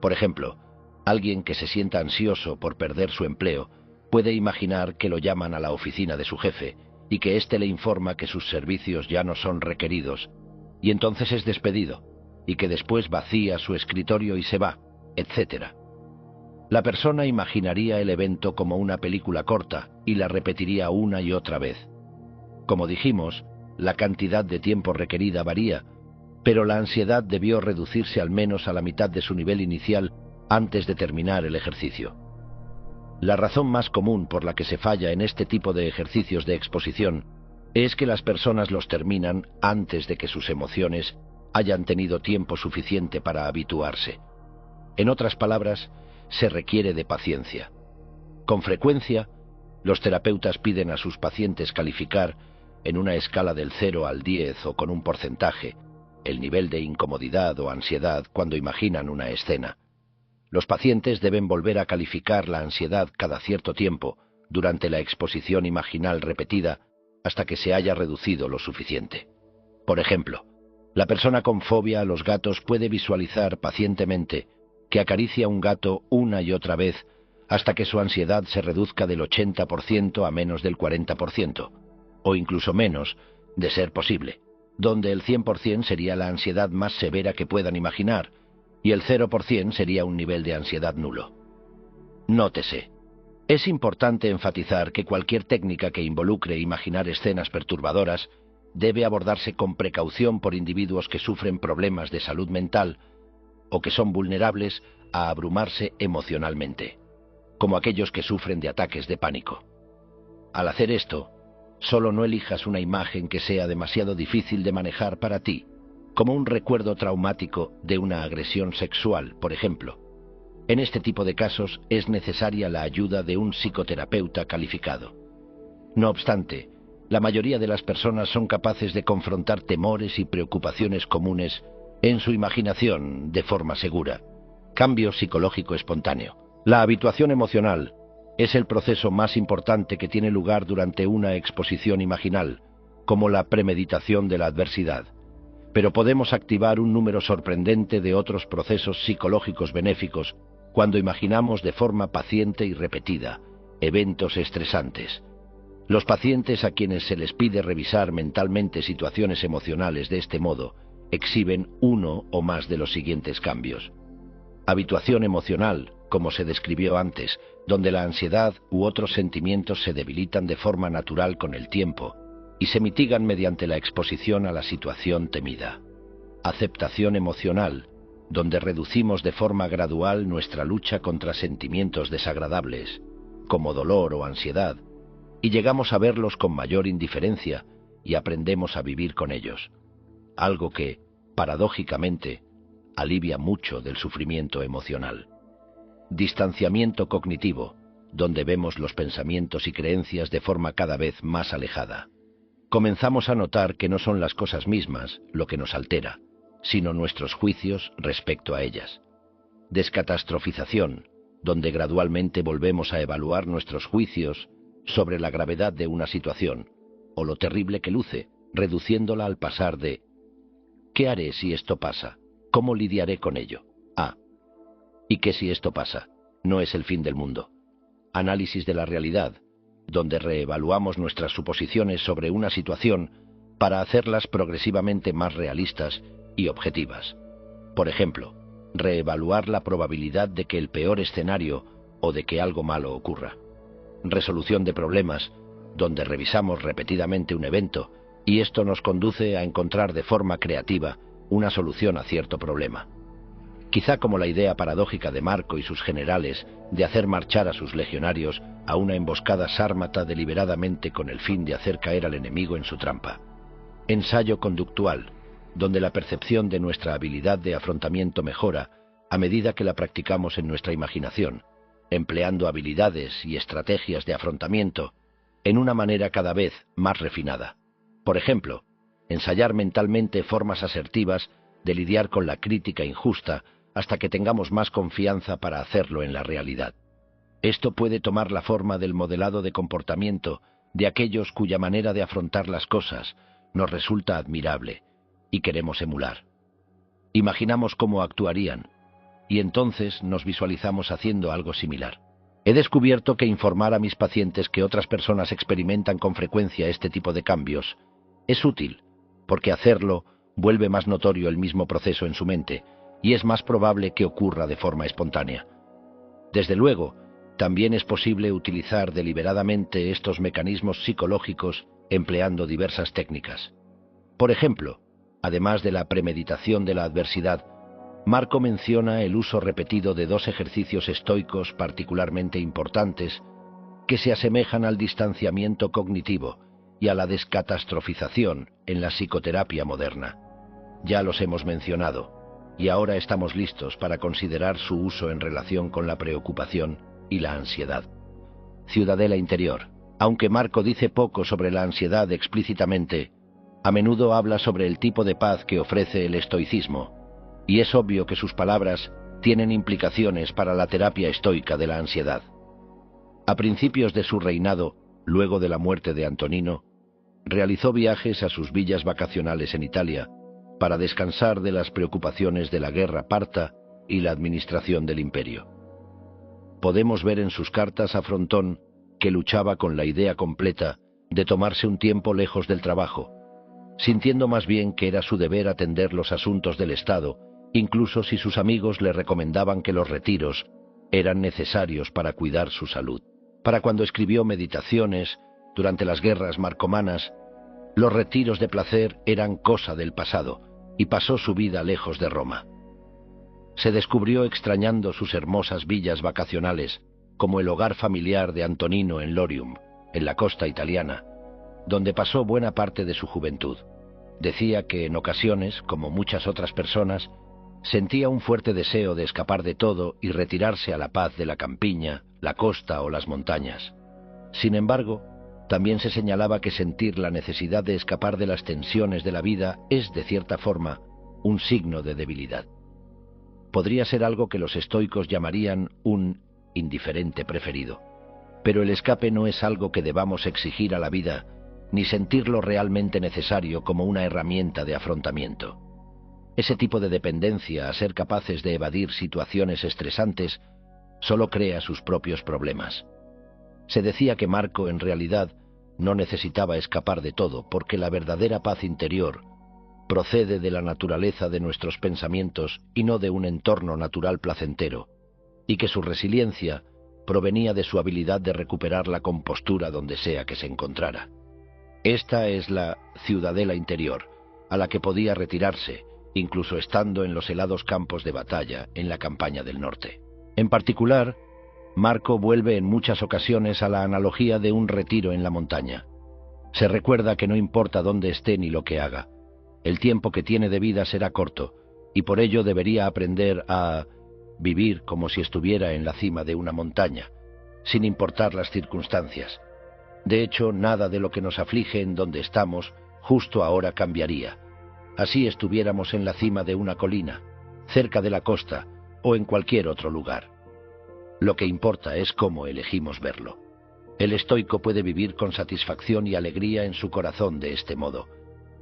Por ejemplo, alguien que se sienta ansioso por perder su empleo puede imaginar que lo llaman a la oficina de su jefe y que éste le informa que sus servicios ya no son requeridos, y entonces es despedido, y que después vacía su escritorio y se va, etc. La persona imaginaría el evento como una película corta y la repetiría una y otra vez. Como dijimos, la cantidad de tiempo requerida varía, pero la ansiedad debió reducirse al menos a la mitad de su nivel inicial antes de terminar el ejercicio. La razón más común por la que se falla en este tipo de ejercicios de exposición es que las personas los terminan antes de que sus emociones hayan tenido tiempo suficiente para habituarse. En otras palabras, se requiere de paciencia. Con frecuencia, los terapeutas piden a sus pacientes calificar en una escala del 0 al 10 o con un porcentaje el nivel de incomodidad o ansiedad cuando imaginan una escena. Los pacientes deben volver a calificar la ansiedad cada cierto tiempo durante la exposición imaginal repetida hasta que se haya reducido lo suficiente. Por ejemplo, la persona con fobia a los gatos puede visualizar pacientemente que acaricia un gato una y otra vez hasta que su ansiedad se reduzca del 80% a menos del 40%, o incluso menos, de ser posible, donde el 100% sería la ansiedad más severa que puedan imaginar, y el 0% sería un nivel de ansiedad nulo. Nótese, es importante enfatizar que cualquier técnica que involucre imaginar escenas perturbadoras debe abordarse con precaución por individuos que sufren problemas de salud mental o que son vulnerables a abrumarse emocionalmente, como aquellos que sufren de ataques de pánico. Al hacer esto, solo no elijas una imagen que sea demasiado difícil de manejar para ti, como un recuerdo traumático de una agresión sexual, por ejemplo. En este tipo de casos es necesaria la ayuda de un psicoterapeuta calificado. No obstante, la mayoría de las personas son capaces de confrontar temores y preocupaciones comunes en su imaginación de forma segura. Cambio psicológico espontáneo. La habituación emocional es el proceso más importante que tiene lugar durante una exposición imaginal, como la premeditación de la adversidad. Pero podemos activar un número sorprendente de otros procesos psicológicos benéficos cuando imaginamos de forma paciente y repetida eventos estresantes. Los pacientes a quienes se les pide revisar mentalmente situaciones emocionales de este modo exhiben uno o más de los siguientes cambios. Habituación emocional, como se describió antes, donde la ansiedad u otros sentimientos se debilitan de forma natural con el tiempo y se mitigan mediante la exposición a la situación temida. Aceptación emocional, donde reducimos de forma gradual nuestra lucha contra sentimientos desagradables, como dolor o ansiedad, y llegamos a verlos con mayor indiferencia y aprendemos a vivir con ellos, algo que, paradójicamente, alivia mucho del sufrimiento emocional. Distanciamiento cognitivo, donde vemos los pensamientos y creencias de forma cada vez más alejada. Comenzamos a notar que no son las cosas mismas lo que nos altera, sino nuestros juicios respecto a ellas. Descatastrofización, donde gradualmente volvemos a evaluar nuestros juicios sobre la gravedad de una situación, o lo terrible que luce, reduciéndola al pasar de ¿qué haré si esto pasa? ¿Cómo lidiaré con ello? ¿Y qué si esto pasa? No es el fin del mundo. Análisis de la realidad, donde reevaluamos nuestras suposiciones sobre una situación para hacerlas progresivamente más realistas y objetivas. Por ejemplo, reevaluar la probabilidad de que el peor escenario o de que algo malo ocurra. Resolución de problemas, donde revisamos repetidamente un evento y esto nos conduce a encontrar de forma creativa una solución a cierto problema. Quizá como la idea paradójica de Marco y sus generales de hacer marchar a sus legionarios a una emboscada sármata deliberadamente con el fin de hacer caer al enemigo en su trampa. Ensayo conductual, donde la percepción de nuestra habilidad de afrontamiento mejora a medida que la practicamos en nuestra imaginación, empleando habilidades y estrategias de afrontamiento en una manera cada vez más refinada. Por ejemplo, ensayar mentalmente formas asertivas de lidiar con la crítica injusta hasta que tengamos más confianza para hacerlo en la realidad. Esto puede tomar la forma del modelado de comportamiento de aquellos cuya manera de afrontar las cosas nos resulta admirable y queremos emular. Imaginamos cómo actuarían y entonces nos visualizamos haciendo algo similar. He descubierto que informar a mis pacientes que otras personas experimentan con frecuencia este tipo de cambios es útil, porque hacerlo vuelve más notorio el mismo proceso en su mente y es más probable que ocurra de forma espontánea. Desde luego, también es posible utilizar deliberadamente estos mecanismos psicológicos empleando diversas técnicas. Por ejemplo, además de la premeditación de la adversidad, Marco menciona el uso repetido de dos ejercicios estoicos particularmente importantes que se asemejan al distanciamiento cognitivo y a la descatastrofización en la psicoterapia moderna. Ya los hemos mencionado, y ahora estamos listos para considerar su uso en relación con la preocupación y la ansiedad. Ciudadela interior. Aunque Marco dice poco sobre la ansiedad explícitamente, a menudo habla sobre el tipo de paz que ofrece el estoicismo, y es obvio que sus palabras tienen implicaciones para la terapia estoica de la ansiedad. A principios de su reinado, luego de la muerte de Antonino, realizó viajes a sus villas vacacionales en Italia para descansar de las preocupaciones de la guerra parta y la administración del imperio. Podemos ver en sus cartas a Frontón que luchaba con la idea completa de tomarse un tiempo lejos del trabajo, sintiendo más bien que era su deber atender los asuntos del Estado, incluso si sus amigos le recomendaban que los retiros eran necesarios para cuidar su salud. Para cuando escribió Meditaciones, durante las guerras marcomanas, los retiros de placer eran cosa del pasado, y pasó su vida lejos de Roma. Se descubrió extrañando sus hermosas villas vacacionales, como el hogar familiar de Antonino en Lorium, en la costa italiana, donde pasó buena parte de su juventud. Decía que en ocasiones, como muchas otras personas, sentía un fuerte deseo de escapar de todo y retirarse a la paz de la campiña, la costa o las montañas. Sin embargo, también se señalaba que sentir la necesidad de escapar de las tensiones de la vida es, de cierta forma, un signo de debilidad. Podría ser algo que los estoicos llamarían un indiferente preferido. Pero el escape no es algo que debamos exigir a la vida, ni sentirlo realmente necesario como una herramienta de afrontamiento. Ese tipo de dependencia a ser capaces de evadir situaciones estresantes solo crea sus propios problemas. Se decía que Marco en realidad no necesitaba escapar de todo, porque la verdadera paz interior procede de la naturaleza de nuestros pensamientos y no de un entorno natural placentero, y que su resiliencia provenía de su habilidad de recuperar la compostura donde sea que se encontrara. Esta es la ciudadela interior, a la que podía retirarse, incluso estando en los helados campos de batalla en la campaña del norte. En particular, Marco vuelve en muchas ocasiones a la analogía de un retiro en la montaña. Se recuerda que no importa dónde esté ni lo que haga, el tiempo que tiene de vida será corto, y por ello debería aprender a vivir como si estuviera en la cima de una montaña, sin importar las circunstancias. De hecho, nada de lo que nos aflige en donde estamos justo ahora cambiaría. Así estuviéramos en la cima de una colina, cerca de la costa o en cualquier otro lugar. Lo que importa es cómo elegimos verlo. El estoico puede vivir con satisfacción y alegría en su corazón de este modo,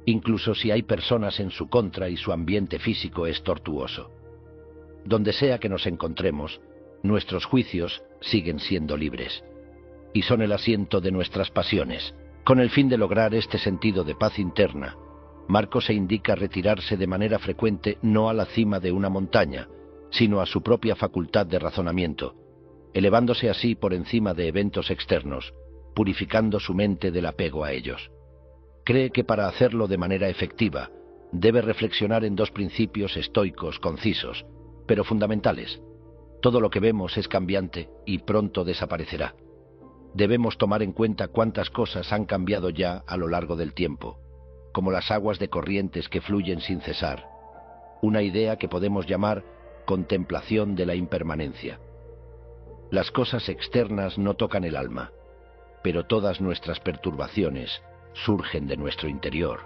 incluso si hay personas en su contra y su ambiente físico es tortuoso. Donde sea que nos encontremos, nuestros juicios siguen siendo libres, y son el asiento de nuestras pasiones. Con el fin de lograr este sentido de paz interna, Marco se indica retirarse de manera frecuente no a la cima de una montaña, sino a su propia facultad de razonamiento, elevándose así por encima de eventos externos, purificando su mente del apego a ellos. Cree que para hacerlo de manera efectiva, debe reflexionar en dos principios estoicos concisos, pero fundamentales. Todo lo que vemos es cambiante y pronto desaparecerá. Debemos tomar en cuenta cuántas cosas han cambiado ya a lo largo del tiempo, como las aguas de corrientes que fluyen sin cesar, una idea que podemos llamar contemplación de la impermanencia. Las cosas externas no tocan el alma, pero todas nuestras perturbaciones surgen de nuestro interior.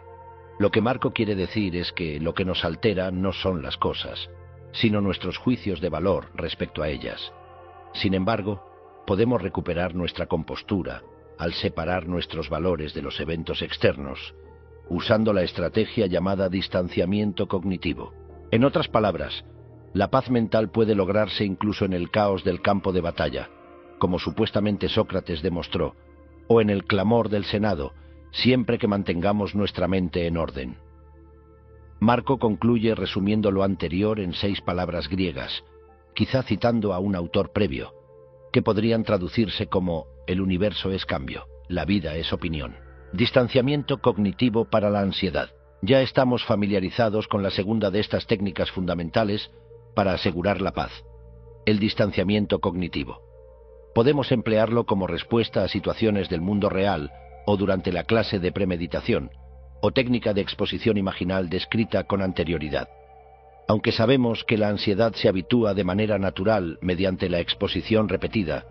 Lo que Marco quiere decir es que lo que nos altera no son las cosas, sino nuestros juicios de valor respecto a ellas. Sin embargo, podemos recuperar nuestra compostura al separar nuestros valores de los eventos externos, usando la estrategia llamada distanciamiento cognitivo. En otras palabras, la paz mental puede lograrse incluso en el caos del campo de batalla, como supuestamente Sócrates demostró, o en el clamor del Senado, siempre que mantengamos nuestra mente en orden. Marco concluye resumiendo lo anterior en 6 palabras griegas, quizá citando a un autor previo, que podrían traducirse como el universo es cambio, la vida es opinión. Distanciamiento cognitivo para la ansiedad. Ya estamos familiarizados con la segunda de estas técnicas fundamentales para asegurar la paz, el distanciamiento cognitivo. Podemos emplearlo como respuesta a situaciones del mundo real o durante la clase de premeditación, o técnica de exposición imaginal descrita con anterioridad. Aunque sabemos que la ansiedad se habitúa de manera natural mediante la exposición repetida,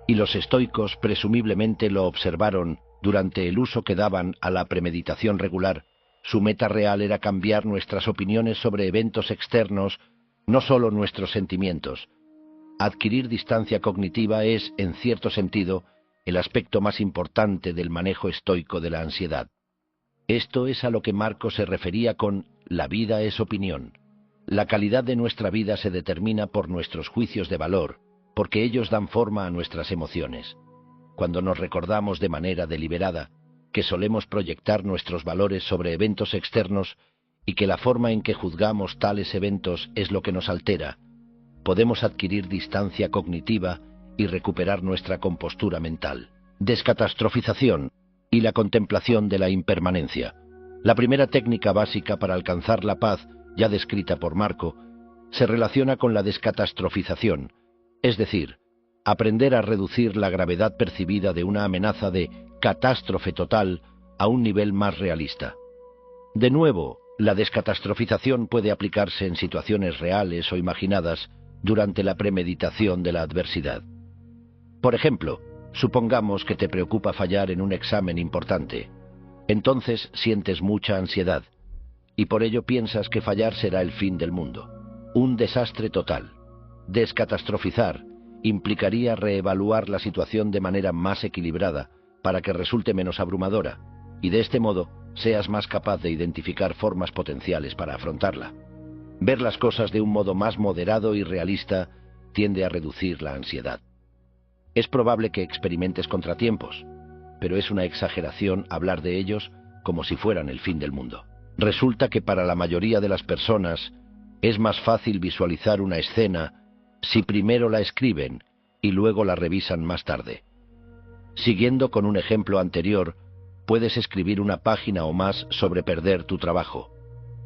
y los estoicos presumiblemente lo observaron durante el uso que daban a la premeditación regular, su meta real era cambiar nuestras opiniones sobre eventos externos, no solo nuestros sentimientos. Adquirir distancia cognitiva es, en cierto sentido, el aspecto más importante del manejo estoico de la ansiedad. Esto es a lo que Marco se refería con «la vida es opinión». La calidad de nuestra vida se determina por nuestros juicios de valor, porque ellos dan forma a nuestras emociones. Cuando nos recordamos de manera deliberada que solemos proyectar nuestros valores sobre eventos externos y que la forma en que juzgamos tales eventos es lo que nos altera, podemos adquirir distancia cognitiva y recuperar nuestra compostura mental. Descatastrofización y la contemplación de la impermanencia. La primera técnica básica para alcanzar la paz, ya descrita por Marco, se relaciona con la descatastrofización, es decir, aprender a reducir la gravedad percibida de una amenaza de catástrofe total a un nivel más realista. De nuevo, la descatastrofización puede aplicarse en situaciones reales o imaginadas durante la premeditación de la adversidad. Por ejemplo, supongamos que te preocupa fallar en un examen importante. Entonces sientes mucha ansiedad, y por ello piensas que fallar será el fin del mundo, un desastre total. Descatastrofizar implicaría reevaluar la situación de manera más equilibrada para que resulte menos abrumadora, y de este modo seas más capaz de identificar formas potenciales para afrontarla. Ver las cosas de un modo más moderado y realista tiende a reducir la ansiedad. Es probable que experimentes contratiempos, pero es una exageración hablar de ellos como si fueran el fin del mundo. Resulta que para la mayoría de las personas es más fácil visualizar una escena si primero la escriben y luego la revisan más tarde. Siguiendo con un ejemplo anterior, puedes escribir una página o más sobre perder tu trabajo.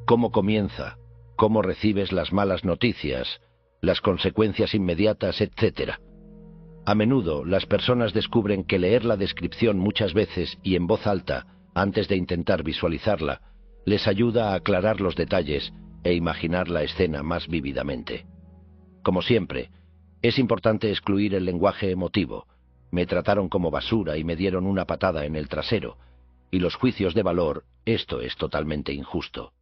¿Cómo comienza? ¿Cómo recibes las malas noticias? Las consecuencias inmediatas, etc. A menudo, las personas descubren que leer la descripción muchas veces y en voz alta, antes de intentar visualizarla, les ayuda a aclarar los detalles e imaginar la escena más vívidamente. Como siempre, es importante excluir el lenguaje emotivo. Me trataron como basura y me dieron una patada en el trasero. Y los juicios de valor, esto es totalmente injusto.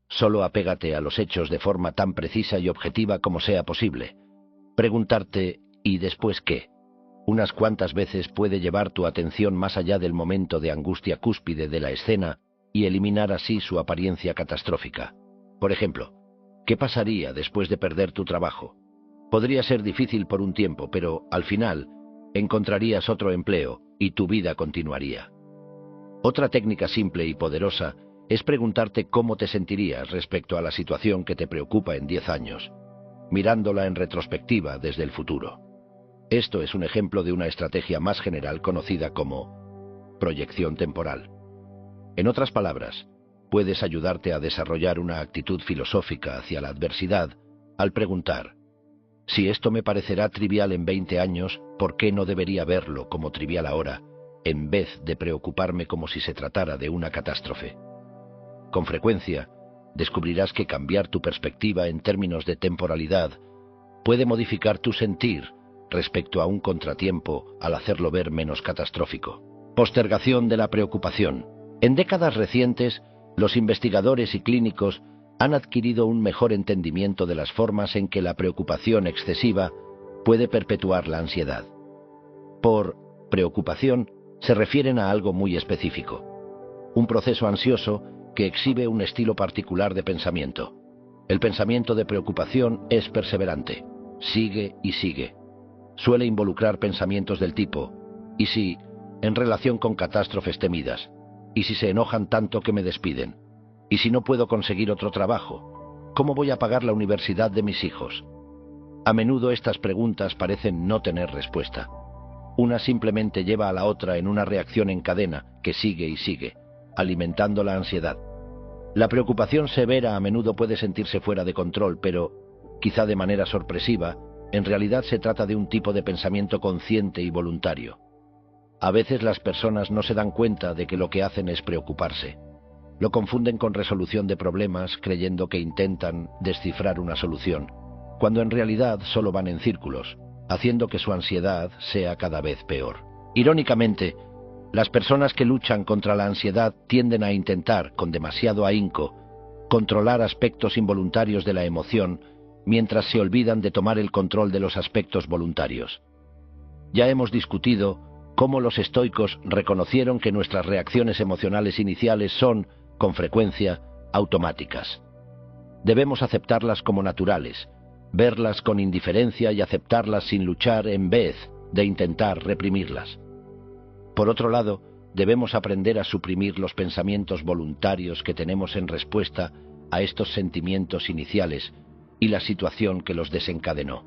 Solo apégate a los hechos de forma tan precisa y objetiva como sea posible. Preguntarte ¿y después qué? Unas cuantas veces puede llevar tu atención más allá del momento de angustia cúspide de la escena y eliminar así su apariencia catastrófica. Por ejemplo, ¿qué pasaría después de perder tu trabajo? Podría ser difícil por un tiempo, pero al final encontrarías otro empleo y tu vida continuaría. Otra técnica simple y poderosa es preguntarte cómo te sentirías respecto a la situación que te preocupa en 10 años, mirándola en retrospectiva desde el futuro. Esto es un ejemplo de una estrategia más general conocida como proyección temporal. En otras palabras, puedes ayudarte a desarrollar una actitud filosófica hacia la adversidad al preguntar: si esto me parecerá trivial en 20 años, ¿por qué no debería verlo como trivial ahora, en vez de preocuparme como si se tratara de una catástrofe? Con frecuencia, descubrirás que cambiar tu perspectiva en términos de temporalidad puede modificar tu sentir respecto a un contratiempo al hacerlo ver menos catastrófico. Postergación de la preocupación. En décadas recientes, los investigadores y clínicos han adquirido un mejor entendimiento de las formas en que la preocupación excesiva puede perpetuar la ansiedad. Por preocupación se refieren a algo muy específico, un proceso ansioso que exhibe un estilo particular de pensamiento. El pensamiento de preocupación es perseverante, sigue y sigue. suele involucrar pensamientos del tipo: ¿y si, en relación con catástrofes temidas? ¿Y si se enojan tanto que me despiden? ¿Y si no puedo conseguir otro trabajo? ¿Cómo voy a pagar la universidad de mis hijos? A menudo estas preguntas parecen no tener respuesta. Una simplemente lleva a la otra en una reacción en cadena que sigue y sigue, alimentando la ansiedad. La preocupación severa a menudo puede sentirse fuera de control, pero, quizá de manera sorpresiva, en realidad se trata de un tipo de pensamiento consciente y voluntario. A veces las personas no se dan cuenta de que lo que hacen es preocuparse. Lo confunden con resolución de problemas, creyendo que intentan descifrar una solución, cuando en realidad solo van en círculos, haciendo que su ansiedad sea cada vez peor. Irónicamente, las personas que luchan contra la ansiedad tienden a intentar, con demasiado ahínco, controlar aspectos involuntarios de la emoción, mientras se olvidan de tomar el control de los aspectos voluntarios. Ya hemos discutido cómo los estoicos reconocieron que nuestras reacciones emocionales iniciales son, con frecuencia, automáticas. Debemos aceptarlas como naturales, verlas con indiferencia y aceptarlas sin luchar en vez de intentar reprimirlas. Por otro lado, debemos aprender a suprimir los pensamientos voluntarios que tenemos en respuesta a estos sentimientos iniciales y la situación que los desencadenó.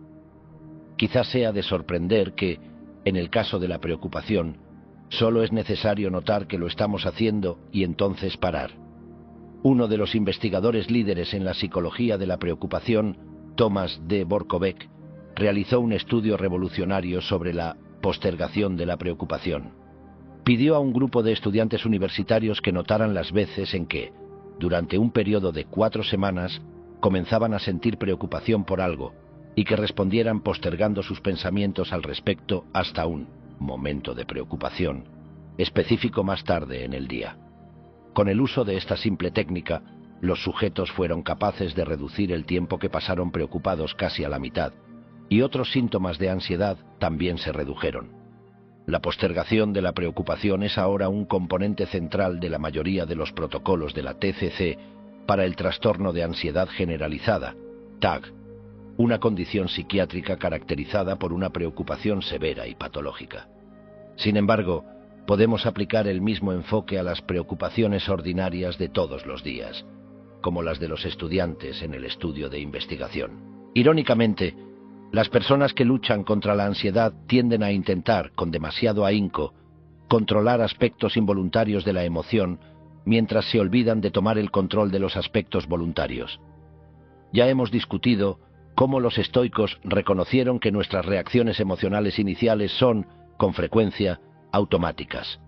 Quizás sea de sorprender que, en el caso de la preocupación, solo es necesario notar que lo estamos haciendo y entonces parar. Uno de los investigadores líderes en la psicología de la preocupación, Thomas D. Borkovec, realizó un estudio revolucionario sobre la postergación de la preocupación. Pidió a un grupo de estudiantes universitarios que notaran las veces en que, durante un periodo de 4 semanas, comenzaban a sentir preocupación por algo y que respondieran postergando sus pensamientos al respecto hasta un momento de preocupación específico más tarde en el día. Con el uso de esta simple técnica, los sujetos fueron capaces de reducir el tiempo que pasaron preocupados casi a la mitad, y otros síntomas de ansiedad también se redujeron. La postergación de la preocupación es ahora un componente central de la mayoría de los protocolos de la TCC para el trastorno de ansiedad generalizada, TAG, una condición psiquiátrica caracterizada por una preocupación severa y patológica. Sin embargo, podemos aplicar el mismo enfoque a las preocupaciones ordinarias de todos los días, como las de los estudiantes en el estudio de investigación. Irónicamente, las personas que luchan contra la ansiedad tienden a intentar, con demasiado ahínco, controlar aspectos involuntarios de la emoción, mientras se olvidan de tomar el control de los aspectos voluntarios. Ya hemos discutido cómo los estoicos reconocieron que nuestras reacciones emocionales iniciales son, con frecuencia, automáticas.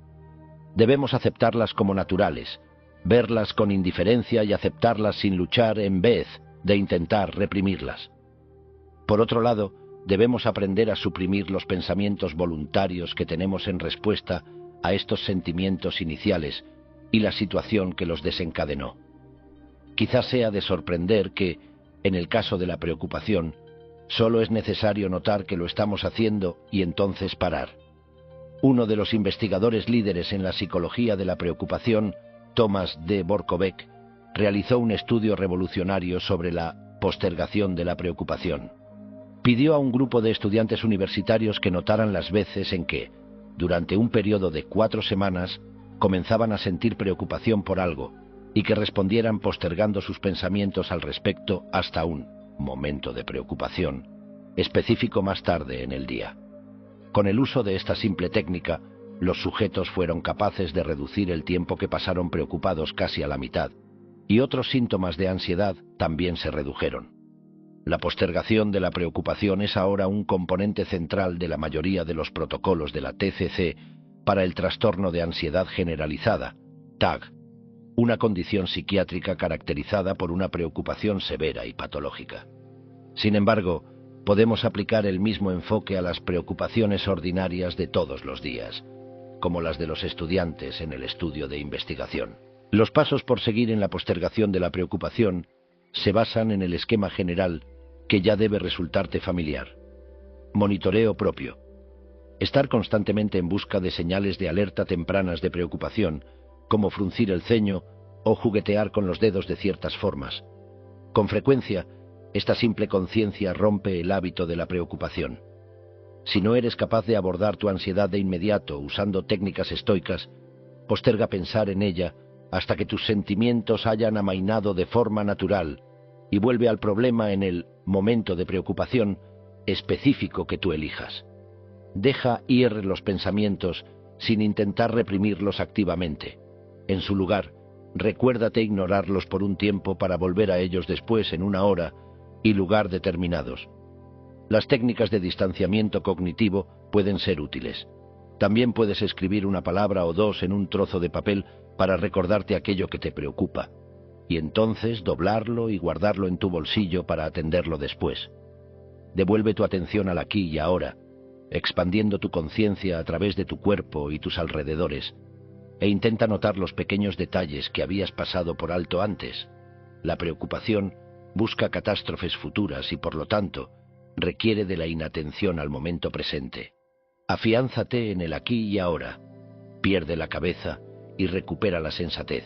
Debemos aceptarlas como naturales, verlas con indiferencia y aceptarlas sin luchar en vez de intentar reprimirlas. Por otro lado, debemos aprender a suprimir los pensamientos voluntarios que tenemos en respuesta a estos sentimientos iniciales y la situación que los desencadenó. Quizás sea de sorprender que, en el caso de la preocupación, solo es necesario notar que lo estamos haciendo y entonces parar. Uno de los investigadores líderes en la psicología de la preocupación, Thomas D. Borkovec, realizó un estudio revolucionario sobre la postergación de la preocupación. Pidió a un grupo de estudiantes universitarios que notaran las veces en que, durante un periodo de 4 semanas, comenzaban a sentir preocupación por algo y que respondieran postergando sus pensamientos al respecto hasta un momento de preocupación específico más tarde en el día. Con el uso de esta simple técnica, los sujetos fueron capaces de reducir el tiempo que pasaron preocupados casi a la mitad, y otros síntomas de ansiedad también se redujeron. La postergación de la preocupación es ahora un componente central de la mayoría de los protocolos de la TCC para el trastorno de ansiedad generalizada, TAG, una condición psiquiátrica caracterizada por una preocupación severa y patológica. Sin embargo, podemos aplicar el mismo enfoque a las preocupaciones ordinarias de todos los días, como las de los estudiantes en el estudio de investigación. Los pasos por seguir en la postergación de la preocupación se basan en el esquema general que ya debe resultarte familiar. Monitoreo propio. Estar constantemente en busca de señales de alerta tempranas de preocupación, como fruncir el ceño o juguetear con los dedos de ciertas formas. Con frecuencia, esta simple conciencia rompe el hábito de la preocupación. Si no eres capaz de abordar tu ansiedad de inmediato usando técnicas estoicas, posterga pensar en ella hasta que tus sentimientos hayan amainado de forma natural y vuelve al problema en el momento de preocupación específico que tú elijas. Deja ir los pensamientos sin intentar reprimirlos activamente. En su lugar, recuérdate ignorarlos por un tiempo para volver a ellos después en una hora y lugar determinados. Las técnicas de distanciamiento cognitivo pueden ser útiles. También puedes escribir una palabra o dos en un trozo de papel para recordarte aquello que te preocupa, y entonces doblarlo y guardarlo en tu bolsillo para atenderlo después. Devuelve tu atención al aquí y ahora, expandiendo tu conciencia a través de tu cuerpo y tus alrededores, e intenta notar los pequeños detalles que habías pasado por alto antes. La preocupación busca catástrofes futuras y, por lo tanto, requiere de la inatención al momento presente. Afiánzate en el aquí y ahora, pierde la cabeza y recupera la sensatez.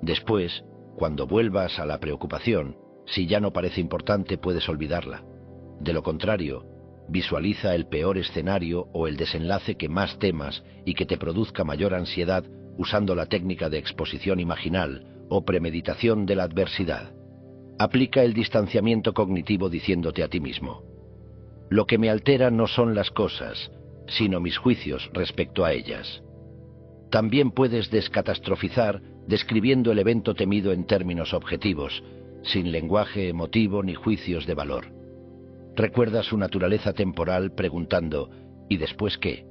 Después, cuando vuelvas a la preocupación, si ya no parece importante, puedes olvidarla. De lo contrario, visualiza el peor escenario o el desenlace que más temas y que te produzca mayor ansiedad usando la técnica de exposición imaginal o premeditación de la adversidad. Aplica el distanciamiento cognitivo diciéndote a ti mismo: lo que me altera no son las cosas, sino mis juicios respecto a ellas. También puedes descatastrofizar describiendo el evento temido en términos objetivos, sin lenguaje emotivo ni juicios de valor. Recuerda su naturaleza temporal preguntando ¿y después qué?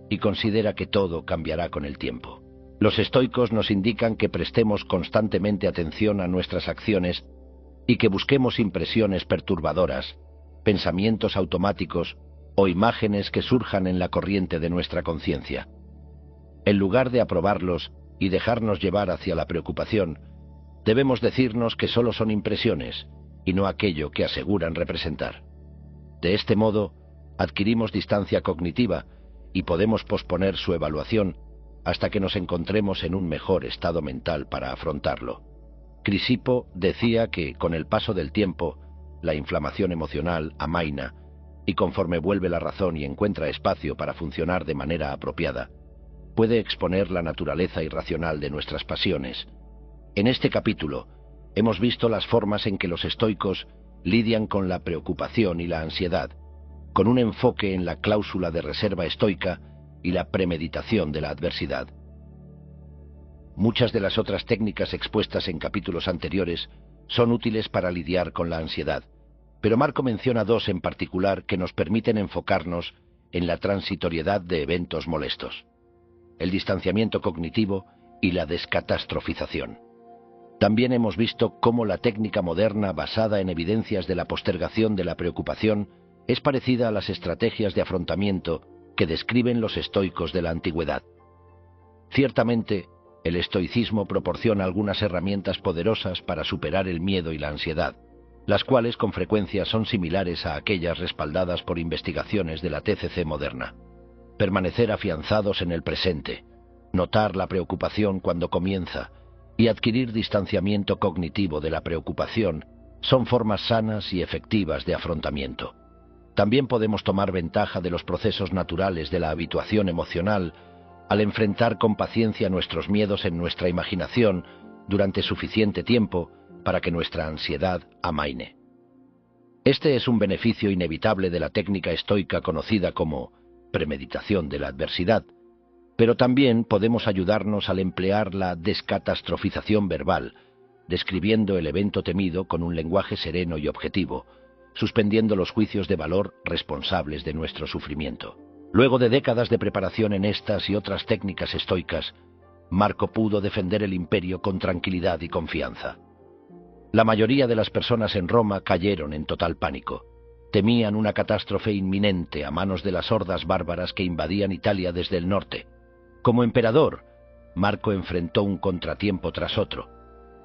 Y considera que todo cambiará con el tiempo. Los estoicos nos indican que prestemos constantemente atención a nuestras acciones y que busquemos impresiones perturbadoras, pensamientos automáticos o imágenes que surjan en la corriente de nuestra conciencia. En lugar de aprobarlos y dejarnos llevar hacia la preocupación, debemos decirnos que solo son impresiones y no aquello que aseguran representar. De este modo, adquirimos distancia cognitiva y podemos posponer su evaluación hasta que nos encontremos en un mejor estado mental para afrontarlo. Crisipo decía que, con el paso del tiempo, la inflamación emocional amaina y conforme vuelve la razón y encuentra espacio para funcionar de manera apropiada, puede exponer la naturaleza irracional de nuestras pasiones. En este capítulo, hemos visto las formas en que los estoicos lidian con la preocupación y la ansiedad, con un enfoque en la cláusula de reserva estoica y la premeditación de la adversidad. Muchas de las otras técnicas expuestas en capítulos anteriores son útiles para lidiar con la ansiedad, pero Marco menciona dos en particular que nos permiten enfocarnos en la transitoriedad de eventos molestos: el distanciamiento cognitivo y la descatastrofización. También hemos visto cómo la técnica moderna basada en evidencias de la postergación de la preocupación es parecida a las estrategias de afrontamiento que describen los estoicos de la antigüedad. Ciertamente, el estoicismo proporciona algunas herramientas poderosas para superar el miedo y la ansiedad, las cuales con frecuencia son similares a aquellas respaldadas por investigaciones de la TCC moderna. Permanecer afianzados en el presente, notar la preocupación cuando comienza y adquirir distanciamiento cognitivo de la preocupación son formas sanas y efectivas de afrontamiento. También podemos tomar ventaja de los procesos naturales de la habituación emocional al enfrentar con paciencia nuestros miedos en nuestra imaginación durante suficiente tiempo para que nuestra ansiedad amaine. Este es un beneficio inevitable de la técnica estoica conocida como premeditación de la adversidad, pero también podemos ayudarnos al emplear la descatastrofización verbal, describiendo el evento temido con un lenguaje sereno y objetivo, suspendiendo los juicios de valor responsables de nuestro sufrimiento. Luego de décadas de preparación en estas y otras técnicas estoicas, Marco pudo defender el imperio con tranquilidad y confianza. La mayoría de las personas en Roma cayeron en total pánico. Temían una catástrofe inminente a manos de las hordas bárbaras que invadían Italia desde el norte. Como emperador, Marco enfrentó un contratiempo tras otro,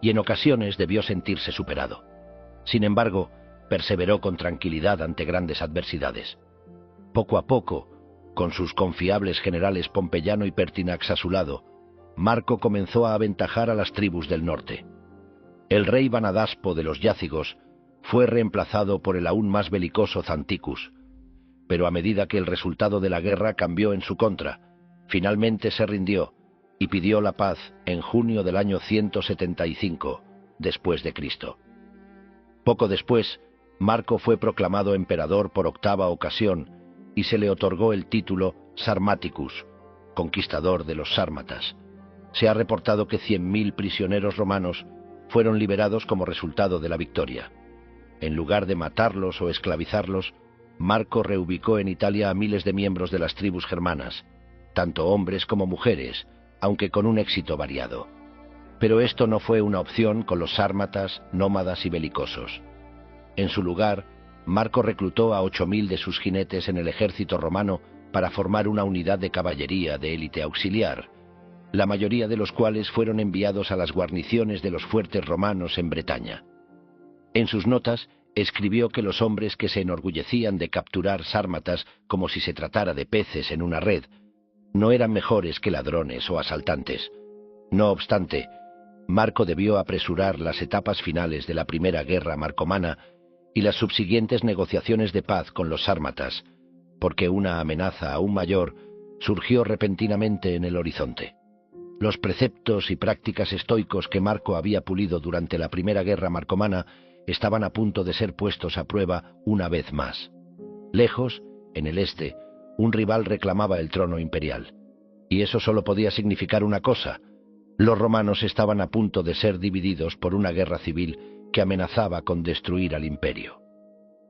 y en ocasiones debió sentirse superado. Sin embargo, perseveró con tranquilidad ante grandes adversidades. Poco a poco, con sus confiables generales Pompeyano y Pertinax a su lado, Marco comenzó a aventajar a las tribus del norte. El rey Vanadaspo de los Yácigos fue reemplazado por el aún más belicoso Zanticus, pero a medida que el resultado de la guerra cambió en su contra, finalmente se rindió y pidió la paz en junio del año 175 después de Cristo. Poco después, Marco fue proclamado emperador por octava ocasión y se le otorgó el título Sarmaticus, conquistador de los sármatas. Se ha reportado que 100.000 prisioneros romanos fueron liberados como resultado de la victoria. En lugar de matarlos o esclavizarlos, Marco reubicó en Italia a miles de miembros de las tribus germanas, tanto hombres como mujeres, aunque con un éxito variado. Pero esto no fue una opción con los sármatas, nómadas y belicosos. En su lugar, Marco reclutó a 8.000 de sus jinetes en el ejército romano para formar una unidad de caballería de élite auxiliar, la mayoría de los cuales fueron enviados a las guarniciones de los fuertes romanos en Bretaña. En sus notas escribió que los hombres que se enorgullecían de capturar sármatas como si se tratara de peces en una red, no eran mejores que ladrones o asaltantes. No obstante, Marco debió apresurar las etapas finales de la primera guerra marcomana y las subsiguientes negociaciones de paz con los sármatas, porque una amenaza aún mayor surgió repentinamente en el horizonte. Los preceptos y prácticas estoicos que Marco había pulido durante la primera guerra marcomana estaban a punto de ser puestos a prueba una vez más. Lejos, en el este, un rival reclamaba el trono imperial. Y eso solo podía significar una cosa: los romanos estaban a punto de ser divididos por una guerra civil que amenazaba con destruir al imperio.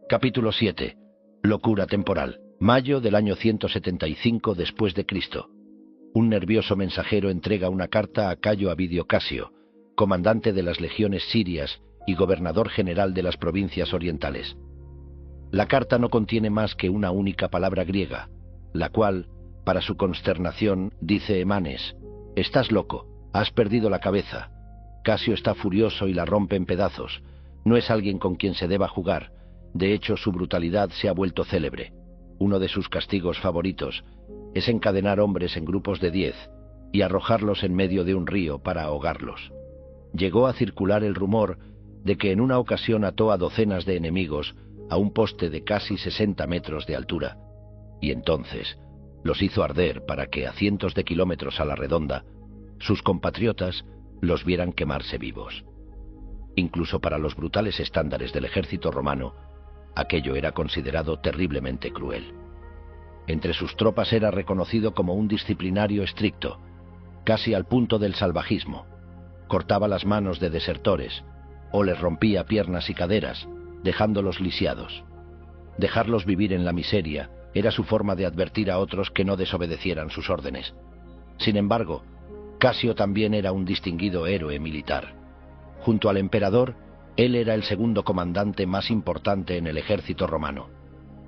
Capítulo 7. Locura temporal. Mayo del año 175 después de Cristo. Un nervioso mensajero entrega una carta a Cayo Abidio Casio, comandante de las legiones sirias y gobernador general de las provincias orientales. La carta no contiene más que una única palabra griega, la cual, para su consternación, dice Emanes: «Estás loco, has perdido la cabeza. Casio está furioso y la rompe en pedazos. No es alguien con quien se deba jugar. De hecho, su brutalidad se ha vuelto célebre. Uno de sus castigos favoritos es encadenar hombres en grupos de 10 y arrojarlos en medio de un río para ahogarlos. Llegó a circular el rumor de que en una ocasión ató a docenas de enemigos a un poste de casi 60 metros de altura, y entonces los hizo arder para que a cientos de kilómetros a la redonda sus compatriotas los vieran quemarse vivos. Incluso para los brutales estándares del ejército romano, aquello era considerado terriblemente cruel. Entre sus tropas era reconocido como un disciplinario estricto, casi al punto del salvajismo. Cortaba las manos de desertores, o les rompía piernas y caderas, dejándolos lisiados. Dejarlos vivir en la miseria era su forma de advertir a otros que no desobedecieran sus órdenes. Sin embargo, Casio también era un distinguido héroe militar. Junto al emperador, él era el segundo comandante más importante en el ejército romano.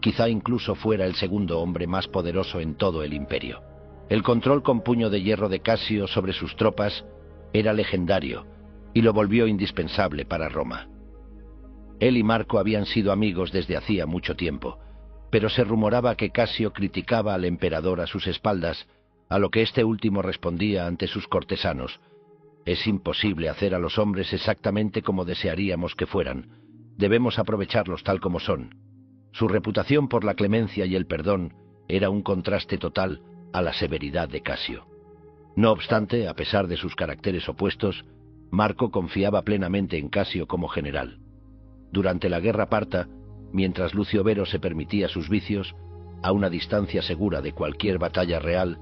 Quizá incluso fuera el segundo hombre más poderoso en todo el imperio. El control con puño de hierro de Casio sobre sus tropas era legendario y lo volvió indispensable para Roma. Él y Marco habían sido amigos desde hacía mucho tiempo, pero se rumoraba que Casio criticaba al emperador a sus espaldas, a lo que este último respondía ante sus cortesanos: «Es imposible hacer a los hombres exactamente como desearíamos que fueran. Debemos aprovecharlos tal como son». Su reputación por la clemencia y el perdón era un contraste total a la severidad de Casio. No obstante, a pesar de sus caracteres opuestos, Marco confiaba plenamente en Casio como general. Durante la guerra parta, mientras Lucio Vero se permitía sus vicios, a una distancia segura de cualquier batalla real,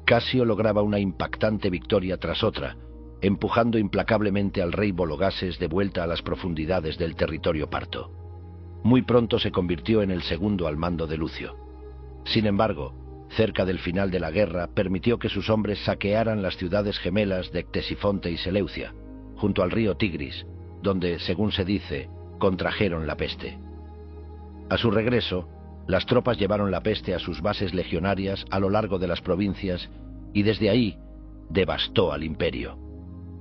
Casio lograba una impactante victoria tras otra, empujando implacablemente al rey Vologases de vuelta a las profundidades del territorio parto. Muy pronto se convirtió en el segundo al mando de Lucio. Sin embargo, cerca del final de la guerra, permitió que sus hombres saquearan las ciudades gemelas de Ctesifonte y Seleucia, junto al río Tigris, donde, según se dice, contrajeron la peste. A su regreso, las tropas llevaron la peste a sus bases legionarias a lo largo de las provincias y desde ahí devastó al imperio.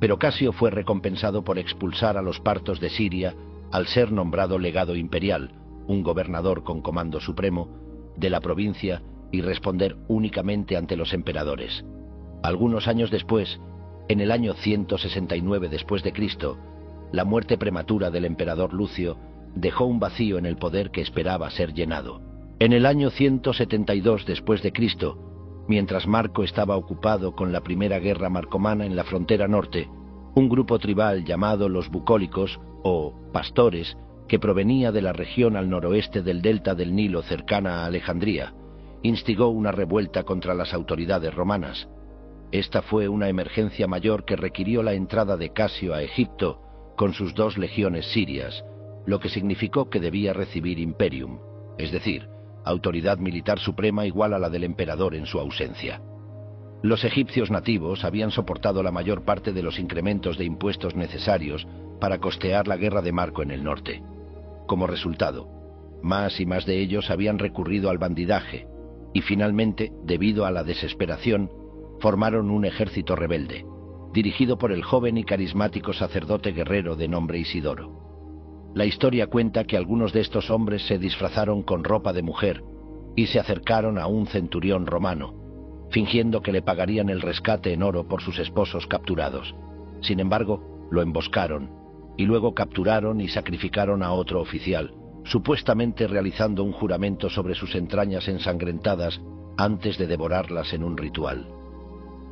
Pero Casio fue recompensado por expulsar a los partos de Siria al ser nombrado legado imperial, un gobernador con comando supremo, de la provincia y responder únicamente ante los emperadores. Algunos años después, en el año 169 después de Cristo, la muerte prematura del emperador Lucio dejó un vacío en el poder que esperaba ser llenado. En el año 172 después de Cristo, mientras Marco estaba ocupado con la primera guerra marcomana en la frontera norte, un grupo tribal llamado los bucólicos, o pastores, que provenía de la región al noroeste del delta del Nilo cercana a Alejandría, instigó una revuelta contra las autoridades romanas. Esta fue una emergencia mayor que requirió la entrada de Casio a Egipto con sus 2 legiones sirias, lo que significó que debía recibir imperium, es decir, autoridad militar suprema igual a la del emperador en su ausencia. Los egipcios nativos habían soportado la mayor parte de los incrementos de impuestos necesarios para costear la guerra de Marco en el norte. Como resultado, más y más de ellos habían recurrido al bandidaje y finalmente, debido a la desesperación, formaron un ejército rebelde, dirigido por el joven y carismático sacerdote guerrero de nombre Isidoro. La historia cuenta que algunos de estos hombres se disfrazaron con ropa de mujer y se acercaron a un centurión romano, fingiendo que le pagarían el rescate en oro por sus esposos capturados. Sin embargo, lo emboscaron y luego capturaron y sacrificaron a otro oficial, supuestamente realizando un juramento sobre sus entrañas ensangrentadas antes de devorarlas en un ritual.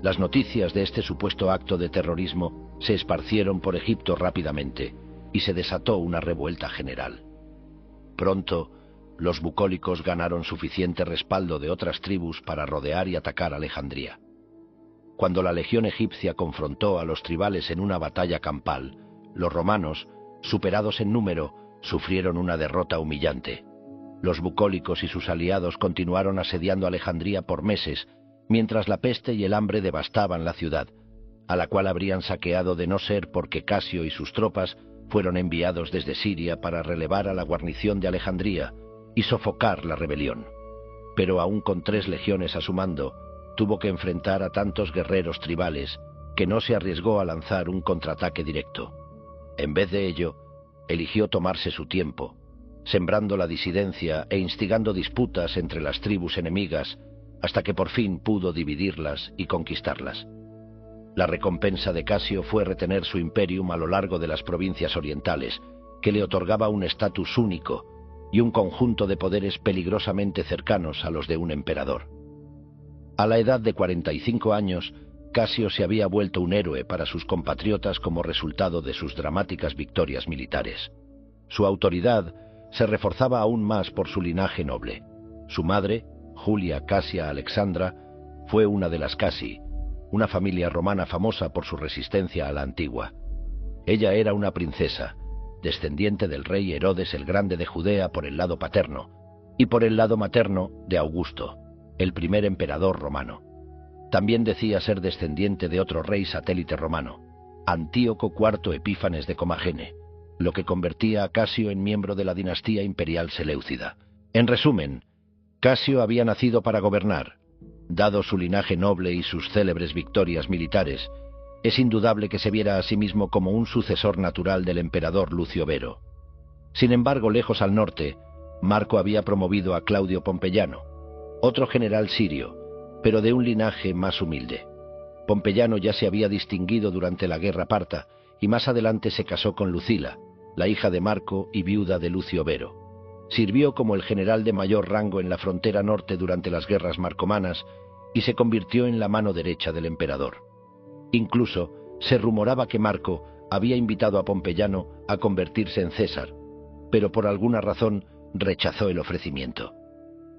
Las noticias de este supuesto acto de terrorismo se esparcieron por Egipto rápidamente y se desató una revuelta general. Pronto, los bucólicos ganaron suficiente respaldo de otras tribus para rodear y atacar Alejandría. Cuando la legión egipcia confrontó a los tribales en una batalla campal, los romanos, superados en número, sufrieron una derrota humillante. Los bucólicos y sus aliados continuaron asediando Alejandría por meses, mientras la peste y el hambre devastaban la ciudad, a la cual habrían saqueado de no ser porque Casio y sus tropas fueron enviados desde Siria para relevar a la guarnición de Alejandría y sofocar la rebelión. Pero aún con 3 legiones a su mando, tuvo que enfrentar a tantos guerreros tribales que no se arriesgó a lanzar un contraataque directo. En vez de ello, eligió tomarse su tiempo, sembrando la disidencia e instigando disputas entre las tribus enemigas, hasta que por fin pudo dividirlas y conquistarlas. La recompensa de Casio fue retener su imperium a lo largo de las provincias orientales, que le otorgaba un estatus único y un conjunto de poderes peligrosamente cercanos a los de un emperador. A la edad de 45 años, Casio se había vuelto un héroe para sus compatriotas como resultado de sus dramáticas victorias militares. Su autoridad se reforzaba aún más por su linaje noble. Su madre, Julia Casia Alexandra, fue una de las Casi, una familia romana famosa por su resistencia a la antigua. Ella era una princesa, descendiente del rey Herodes el Grande de Judea por el lado paterno, y por el lado materno de Augusto, el primer emperador romano. También decía ser descendiente de otro rey satélite romano, Antíoco IV Epífanes de Comagene, lo que convertía a Casio en miembro de la dinastía imperial seleucida. En resumen, Casio había nacido para gobernar. Dado su linaje noble y sus célebres victorias militares, es indudable que se viera a sí mismo como un sucesor natural del emperador Lucio Vero. Sin embargo, lejos al norte, Marco había promovido a Claudio Pompeyano, otro general sirio, pero de un linaje más humilde. Pompeyano ya se había distinguido durante la guerra parta y más adelante se casó con Lucila, la hija de Marco y viuda de Lucio Vero. Sirvió como el general de mayor rango en la frontera norte durante las guerras marcomanas y se convirtió en la mano derecha del emperador. Incluso se rumoraba que Marco había invitado a Pompeyano a convertirse en César, pero por alguna razón rechazó el ofrecimiento.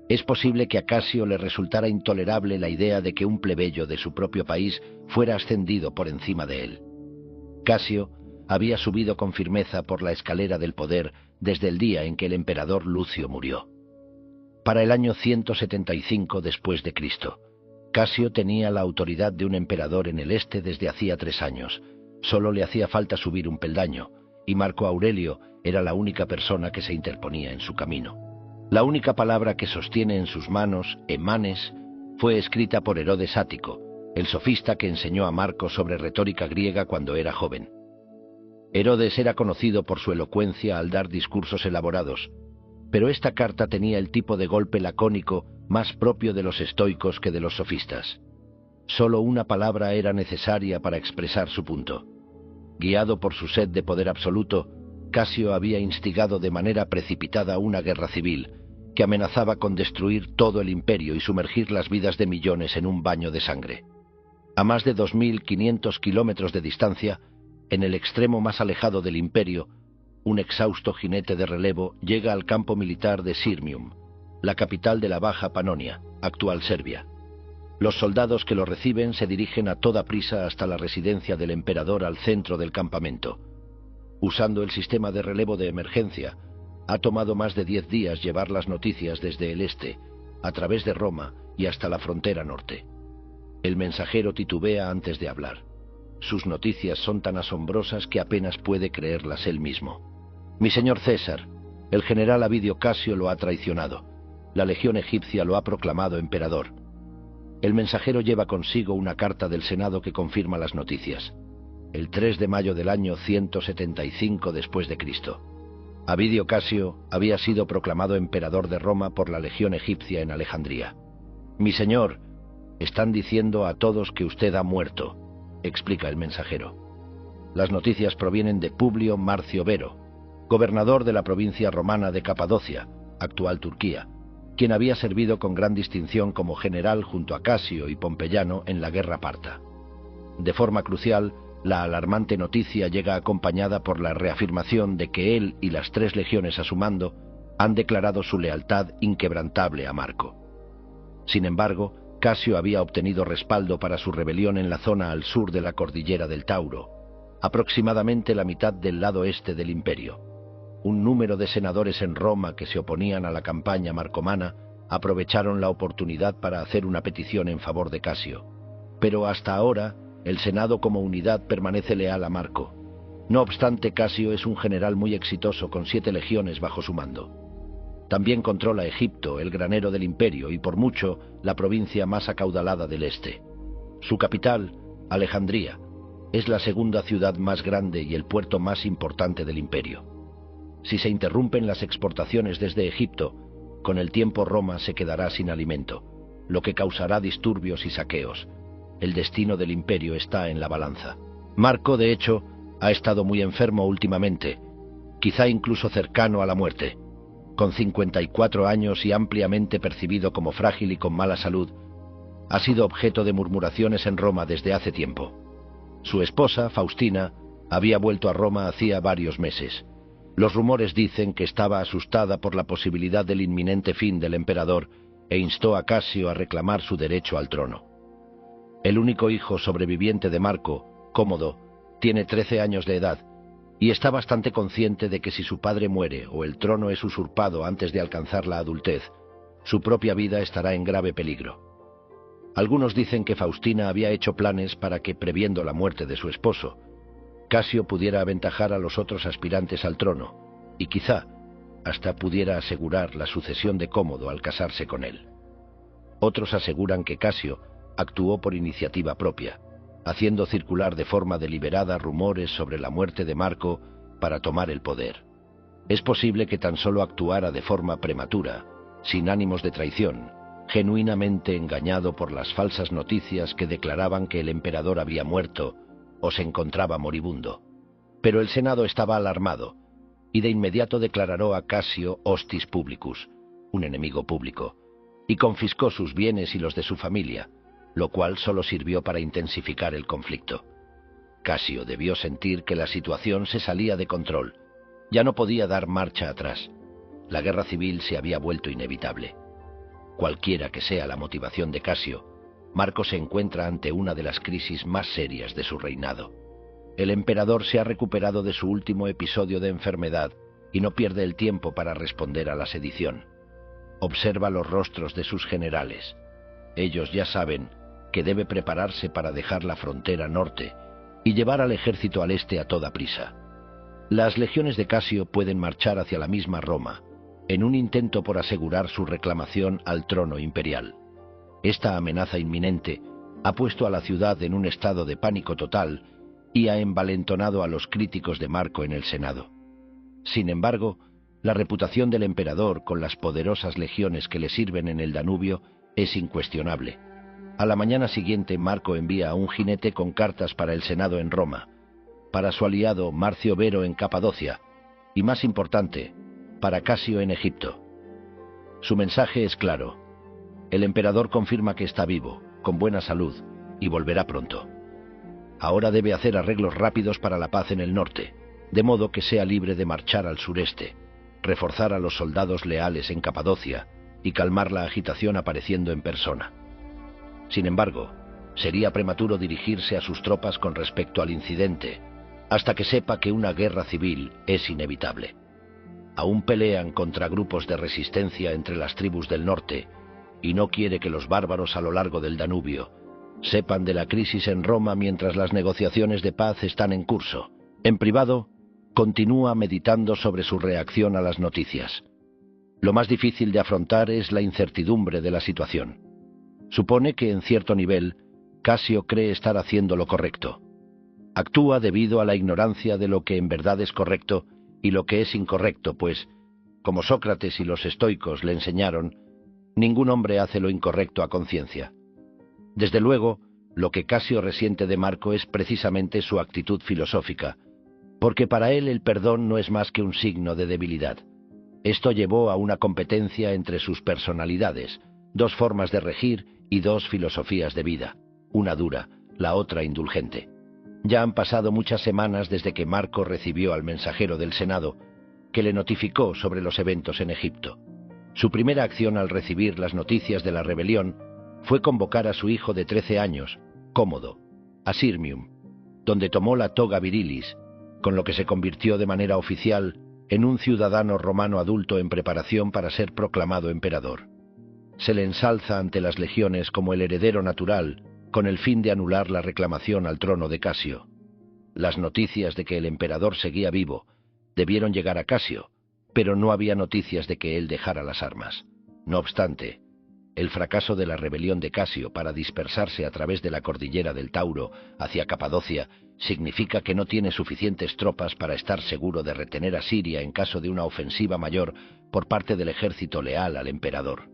Es posible que a Casio le resultara intolerable la idea de que un plebeyo de su propio país fuera ascendido por encima de él. Casio había subido con firmeza por la escalera del poder desde el día en que el emperador Lucio murió. Para el año 175 después de Cristo, Casio tenía la autoridad de un emperador en el este desde hacía 3 años. Solo le hacía falta subir un peldaño, y Marco Aurelio era la única persona que se interponía en su camino. La única palabra que sostiene en sus manos, emanes, fue escrita por Herodes Ático, el sofista que enseñó a Marco sobre retórica griega cuando era joven. Herodes era conocido por su elocuencia al dar discursos elaborados, pero esta carta tenía el tipo de golpe lacónico más propio de los estoicos que de los sofistas. Solo una palabra era necesaria para expresar su punto. Guiado por su sed de poder absoluto, Casio había instigado de manera precipitada una guerra civil, que amenazaba con destruir todo el imperio y sumergir las vidas de millones en un baño de sangre. A más de 2.500 kilómetros de distancia, en el extremo más alejado del imperio, un exhausto jinete de relevo llega al campo militar de Sirmium, la capital de la Baja Panonia, actual Serbia. Los soldados que lo reciben se dirigen a toda prisa hasta la residencia del emperador al centro del campamento. Usando el sistema de relevo de emergencia, ha tomado más de 10 días llevar las noticias desde el este, a través de Roma y hasta la frontera norte. El mensajero titubea antes de hablar. Sus noticias son tan asombrosas que apenas puede creerlas él mismo. Mi señor César, el general Avidio Casio lo ha traicionado. La legión egipcia lo ha proclamado emperador. El mensajero lleva consigo una carta del Senado que confirma las noticias. El 3 de mayo del año 175 después de Cristo. Avidio Casio había sido proclamado emperador de Roma por la legión egipcia en Alejandría. Mi señor, están diciendo a todos que usted ha muerto, explica el mensajero. Las noticias provienen de Publio Marcio Vero, gobernador de la provincia romana de Capadocia, actual Turquía, quien había servido con gran distinción como general junto a Casio y Pompeyano en la guerra parta. De forma crucial, la alarmante noticia llega acompañada por la reafirmación de que él y las 3 legiones a su mando han declarado su lealtad inquebrantable a Marco. Sin embargo, Casio había obtenido respaldo para su rebelión en la zona al sur de la cordillera del Tauro, aproximadamente la mitad del lado este del imperio. Un número de senadores en Roma que se oponían a la campaña marcomana aprovecharon la oportunidad para hacer una petición en favor de Casio. Pero hasta ahora, el Senado como unidad permanece leal a Marco. No obstante, Casio es un general muy exitoso con 7 legiones bajo su mando. También controla Egipto, el granero del imperio, y por mucho, la provincia más acaudalada del este. Su capital, Alejandría, es la segunda ciudad más grande y el puerto más importante del imperio. Si se interrumpen las exportaciones desde Egipto, con el tiempo Roma se quedará sin alimento, lo que causará disturbios y saqueos. El destino del imperio está en la balanza. Marco, de hecho, ha estado muy enfermo últimamente, quizá incluso cercano a la muerte. Con 54 años y ampliamente percibido como frágil y con mala salud, ha sido objeto de murmuraciones en Roma desde hace tiempo. Su esposa, Faustina, había vuelto a Roma hacía varios meses. Los rumores dicen que estaba asustada por la posibilidad del inminente fin del emperador e instó a Casio a reclamar su derecho al trono. El único hijo sobreviviente de Marco, Cómodo, tiene 13 años de edad y está bastante consciente de que si su padre muere o el trono es usurpado antes de alcanzar la adultez, su propia vida estará en grave peligro. Algunos dicen que Faustina había hecho planes para que, previendo la muerte de su esposo, Casio pudiera aventajar a los otros aspirantes al trono y quizá hasta pudiera asegurar la sucesión de Cómodo al casarse con él. Otros aseguran que Casio actuó por iniciativa propia, haciendo circular de forma deliberada rumores sobre la muerte de Marco para tomar el poder. Es posible que tan solo actuara de forma prematura, sin ánimos de traición, genuinamente engañado por las falsas noticias que declaraban que el emperador había muerto o se encontraba moribundo. Pero el Senado estaba alarmado, y de inmediato declaró a Casio hostis publicus, un enemigo público, y confiscó sus bienes y los de su familia, lo cual solo sirvió para intensificar el conflicto. Casio debió sentir que la situación se salía de control. Ya no podía dar marcha atrás. La guerra civil se había vuelto inevitable. Cualquiera que sea la motivación de Casio, Marco se encuentra ante una de las crisis más serias de su reinado. El emperador se ha recuperado de su último episodio de enfermedad y no pierde el tiempo para responder a la sedición. Observa los rostros de sus generales. Ellos ya saben que debe prepararse para dejar la frontera norte y llevar al ejército al este a toda prisa. Las legiones de Casio pueden marchar hacia la misma Roma, en un intento por asegurar su reclamación al trono imperial. Esta amenaza inminente ha puesto a la ciudad en un estado de pánico total y ha envalentonado a los críticos de Marco en el Senado. Sin embargo, la reputación del emperador con las poderosas legiones que le sirven en el Danubio es incuestionable. A la mañana siguiente, Marco envía a un jinete con cartas para el Senado en Roma, para su aliado Marcio Vero en Capadocia y, más importante, para Casio en Egipto. Su mensaje es claro. El emperador confirma que está vivo, con buena salud, y volverá pronto. Ahora debe hacer arreglos rápidos para la paz en el norte, de modo que sea libre de marchar al sureste, reforzar a los soldados leales en Capadocia y calmar la agitación apareciendo en persona. Sin embargo, sería prematuro dirigirse a sus tropas con respecto al incidente, hasta que sepa que una guerra civil es inevitable. Aún pelean contra grupos de resistencia entre las tribus del norte, y no quiere que los bárbaros a lo largo del Danubio sepan de la crisis en Roma mientras las negociaciones de paz están en curso. En privado, continúa meditando sobre su reacción a las noticias. Lo más difícil de afrontar es la incertidumbre de la situación. Supone que en cierto nivel, Casio cree estar haciendo lo correcto. Actúa debido a la ignorancia de lo que en verdad es correcto y lo que es incorrecto, pues, como Sócrates y los estoicos le enseñaron, ningún hombre hace lo incorrecto a conciencia. Desde luego, lo que Casio resiente de Marco es precisamente su actitud filosófica, porque para él el perdón no es más que un signo de debilidad. Esto llevó a una competencia entre sus personalidades, dos formas de regir y dos filosofías de vida, una dura, la otra indulgente. Ya han pasado muchas semanas desde que Marco recibió al mensajero del Senado, que le notificó sobre los eventos en Egipto. Su primera acción al recibir las noticias de la rebelión fue convocar a su hijo de 13 años, Cómodo, a Sirmium, donde tomó la toga virilis, con lo que se convirtió de manera oficial en un ciudadano romano adulto en preparación para ser proclamado emperador. Se le ensalza ante las legiones como el heredero natural, con el fin de anular la reclamación al trono de Casio. Las noticias de que el emperador seguía vivo debieron llegar a Casio, pero no había noticias de que él dejara las armas. No obstante, el fracaso de la rebelión de Casio para dispersarse a través de la cordillera del Tauro hacia Capadocia significa que no tiene suficientes tropas para estar seguro de retener a Siria en caso de una ofensiva mayor por parte del ejército leal al emperador.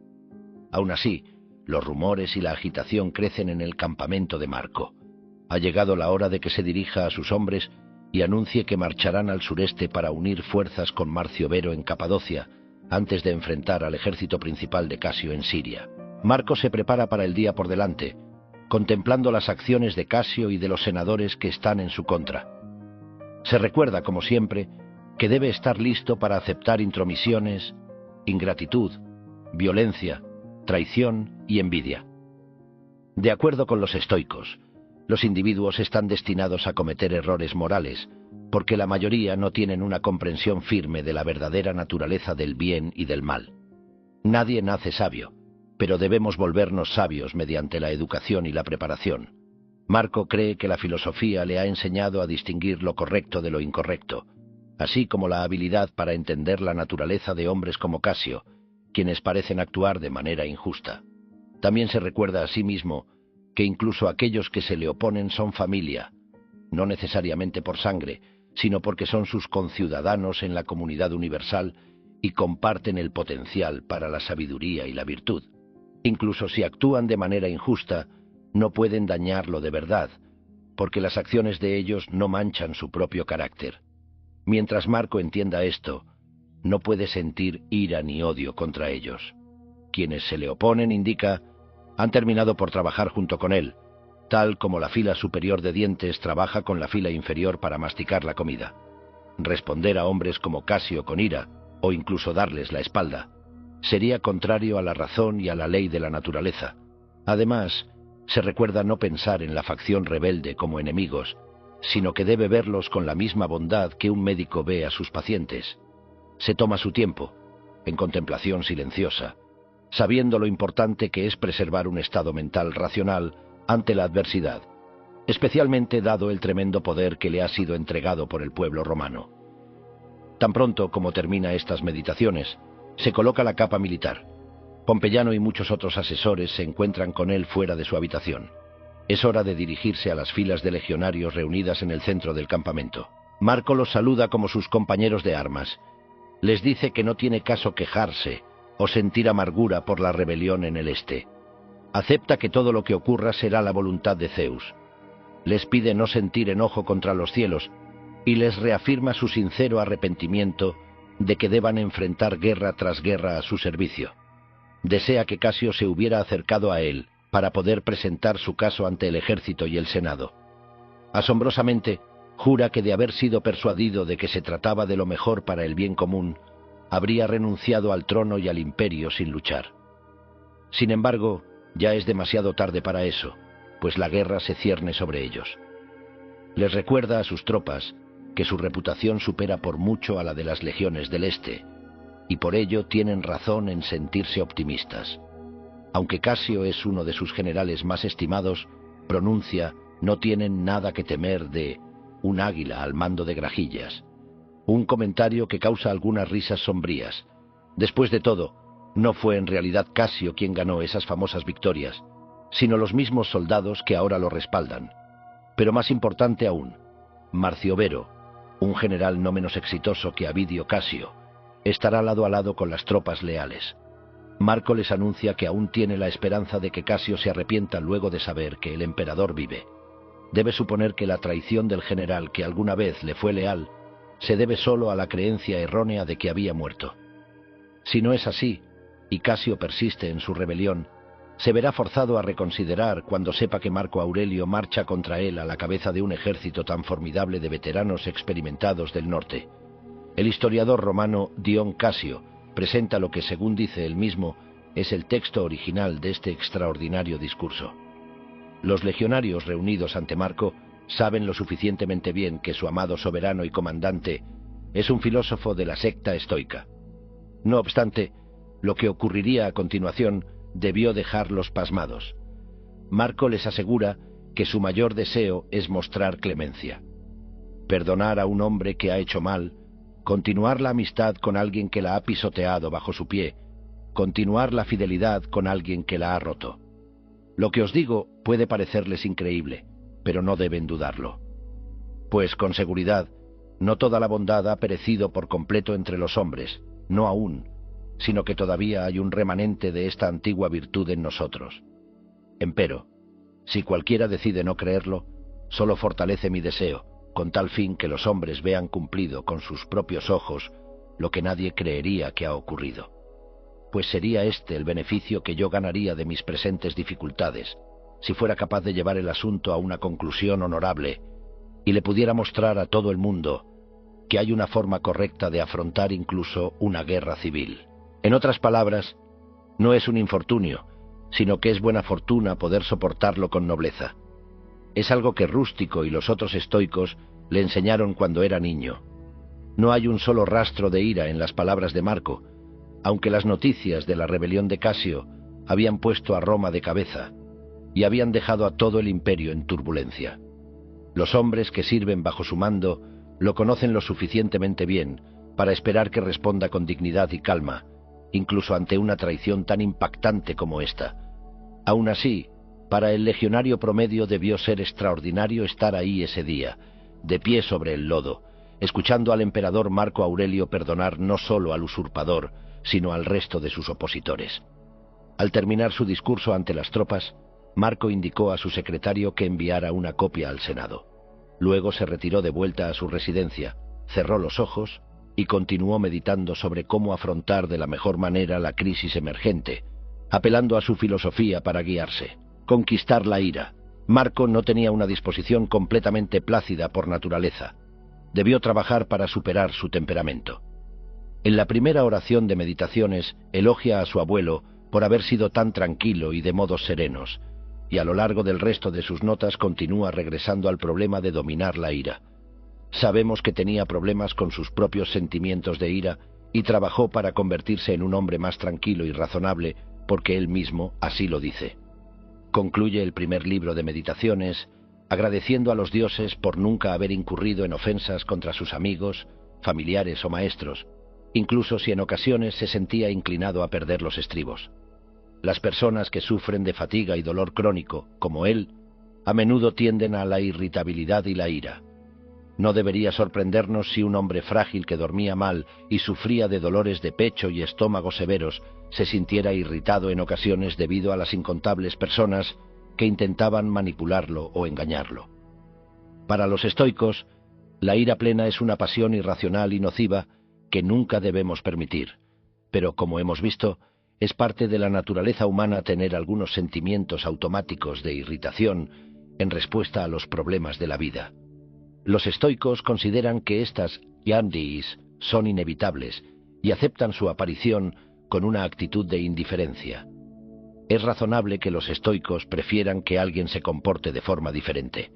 Aún así, los rumores y la agitación crecen en el campamento de Marco. Ha llegado la hora de que se dirija a sus hombres y anuncie que marcharán al sureste para unir fuerzas con Marcio Vero en Capadocia, antes de enfrentar al ejército principal de Casio en Siria. Marco se prepara para el día por delante, contemplando las acciones de Casio y de los senadores que están en su contra. Se recuerda, como siempre, que debe estar listo para aceptar intromisiones, ingratitud, violencia, traición y envidia. De acuerdo con los estoicos, los individuos están destinados a cometer errores morales, porque la mayoría no tienen una comprensión firme de la verdadera naturaleza del bien y del mal. Nadie nace sabio, pero debemos volvernos sabios mediante la educación y la preparación. Marco cree que la filosofía le ha enseñado a distinguir lo correcto de lo incorrecto, así como la habilidad para entender la naturaleza de hombres como Casio, quienes parecen actuar de manera injusta. También se recuerda a sí mismo que incluso aquellos que se le oponen son familia, no necesariamente por sangre, sino porque son sus conciudadanos en la comunidad universal y comparten el potencial para la sabiduría y la virtud. Incluso si actúan de manera injusta, no pueden dañarlo de verdad, porque las acciones de ellos no manchan su propio carácter. Mientras Marco entienda esto, no puede sentir ira ni odio contra ellos. Quienes se le oponen, indica, han terminado por trabajar junto con él, tal como la fila superior de dientes trabaja con la fila inferior para masticar la comida. Responder a hombres como Casio con ira, o incluso darles la espalda, sería contrario a la razón y a la ley de la naturaleza. Además, se recuerda no pensar en la facción rebelde como enemigos, sino que debe verlos con la misma bondad que un médico ve a sus pacientes. Se toma su tiempo, en contemplación silenciosa, sabiendo lo importante que es preservar un estado mental racional ante la adversidad, especialmente dado el tremendo poder que le ha sido entregado por el pueblo romano. Tan pronto como termina estas meditaciones, se coloca la capa militar. Pompeyano y muchos otros asesores se encuentran con él fuera de su habitación. Es hora de dirigirse a las filas de legionarios reunidas en el centro del campamento. Marco los saluda como sus compañeros de armas. Les dice que no tiene caso quejarse o sentir amargura por la rebelión en el este. Acepta que todo lo que ocurra será la voluntad de Zeus. Les pide no sentir enojo contra los cielos y les reafirma su sincero arrepentimiento de que deban enfrentar guerra tras guerra a su servicio. Desea que Casio se hubiera acercado a él para poder presentar su caso ante el ejército y el Senado. Asombrosamente, jura que de haber sido persuadido de que se trataba de lo mejor para el bien común, habría renunciado al trono y al imperio sin luchar. Sin embargo, ya es demasiado tarde para eso, pues la guerra se cierne sobre ellos. Les recuerda a sus tropas que su reputación supera por mucho a la de las legiones del Este, y por ello tienen razón en sentirse optimistas. Aunque Casio es uno de sus generales más estimados, pronuncia: no tienen nada que temer de un águila al mando de Grajillas. Un comentario que causa algunas risas sombrías. Después de todo, no fue en realidad Casio quien ganó esas famosas victorias, sino los mismos soldados que ahora lo respaldan. Pero más importante aún, Marcio Vero, un general no menos exitoso que Avidio Casio, estará lado a lado con las tropas leales. Marco les anuncia que aún tiene la esperanza de que Casio se arrepienta luego de saber que el emperador vive. Debe suponer que la traición del general que alguna vez le fue leal se debe solo a la creencia errónea de que había muerto. Si no es así, y Casio persiste en su rebelión, se verá forzado a reconsiderar cuando sepa que Marco Aurelio marcha contra él a la cabeza de un ejército tan formidable de veteranos experimentados del norte. El historiador romano Dion Casio presenta lo que, según dice él mismo, es el texto original de este extraordinario discurso. Los legionarios reunidos ante Marco saben lo suficientemente bien que su amado soberano y comandante es un filósofo de la secta estoica. No obstante, lo que ocurriría a continuación debió dejarlos pasmados. Marco les asegura que su mayor deseo es mostrar clemencia. Perdonar a un hombre que ha hecho mal, continuar la amistad con alguien que la ha pisoteado bajo su pie, continuar la fidelidad con alguien que la ha roto. Lo que os digo puede parecerles increíble, pero no deben dudarlo. Pues con seguridad, no toda la bondad ha perecido por completo entre los hombres, no aún, sino que todavía hay un remanente de esta antigua virtud en nosotros. Empero, si cualquiera decide no creerlo, solo fortalece mi deseo, con tal fin que los hombres vean cumplido con sus propios ojos lo que nadie creería que ha ocurrido. Pues sería este el beneficio que yo ganaría de mis presentes dificultades, si fuera capaz de llevar el asunto a una conclusión honorable, y le pudiera mostrar a todo el mundo que hay una forma correcta de afrontar incluso una guerra civil. En otras palabras, no es un infortunio, sino que es buena fortuna poder soportarlo con nobleza. Es algo que Rústico y los otros estoicos le enseñaron cuando era niño. No hay un solo rastro de ira en las palabras de Marco, aunque las noticias de la rebelión de Casio habían puesto a Roma de cabeza y habían dejado a todo el imperio en turbulencia. Los hombres que sirven bajo su mando lo conocen lo suficientemente bien para esperar que responda con dignidad y calma, incluso ante una traición tan impactante como esta. Aún así, para el legionario promedio debió ser extraordinario estar ahí ese día, de pie sobre el lodo, escuchando al emperador Marco Aurelio perdonar no solo al usurpador, sino al resto de sus opositores. Al terminar su discurso ante las tropas, Marco indicó a su secretario que enviara una copia al Senado. Luego se retiró de vuelta a su residencia, cerró los ojos y continuó meditando sobre cómo afrontar de la mejor manera la crisis emergente, apelando a su filosofía para guiarse. Conquistar la ira. Marco no tenía una disposición completamente plácida por naturaleza. Debió trabajar para superar su temperamento. En la primera oración de Meditaciones elogia a su abuelo por haber sido tan tranquilo y de modos serenos, y a lo largo del resto de sus notas continúa regresando al problema de dominar la ira. Sabemos que tenía problemas con sus propios sentimientos de ira y trabajó para convertirse en un hombre más tranquilo y razonable, porque él mismo así lo dice. Concluye el primer libro de Meditaciones agradeciendo a los dioses por nunca haber incurrido en ofensas contra sus amigos, familiares o maestros, incluso si en ocasiones se sentía inclinado a perder los estribos. Las personas que sufren de fatiga y dolor crónico, como él, a menudo tienden a la irritabilidad y la ira. No debería sorprendernos si un hombre frágil que dormía mal y sufría de dolores de pecho y estómago severos se sintiera irritado en ocasiones debido a las incontables personas que intentaban manipularlo o engañarlo. Para los estoicos, la ira plena es una pasión irracional y nociva que nunca debemos permitir, pero como hemos visto, es parte de la naturaleza humana tener algunos sentimientos automáticos de irritación en respuesta a los problemas de la vida. Los estoicos consideran que estas yandis son inevitables y aceptan su aparición con una actitud de indiferencia. Es razonable que los estoicos prefieran que alguien se comporte de forma diferente.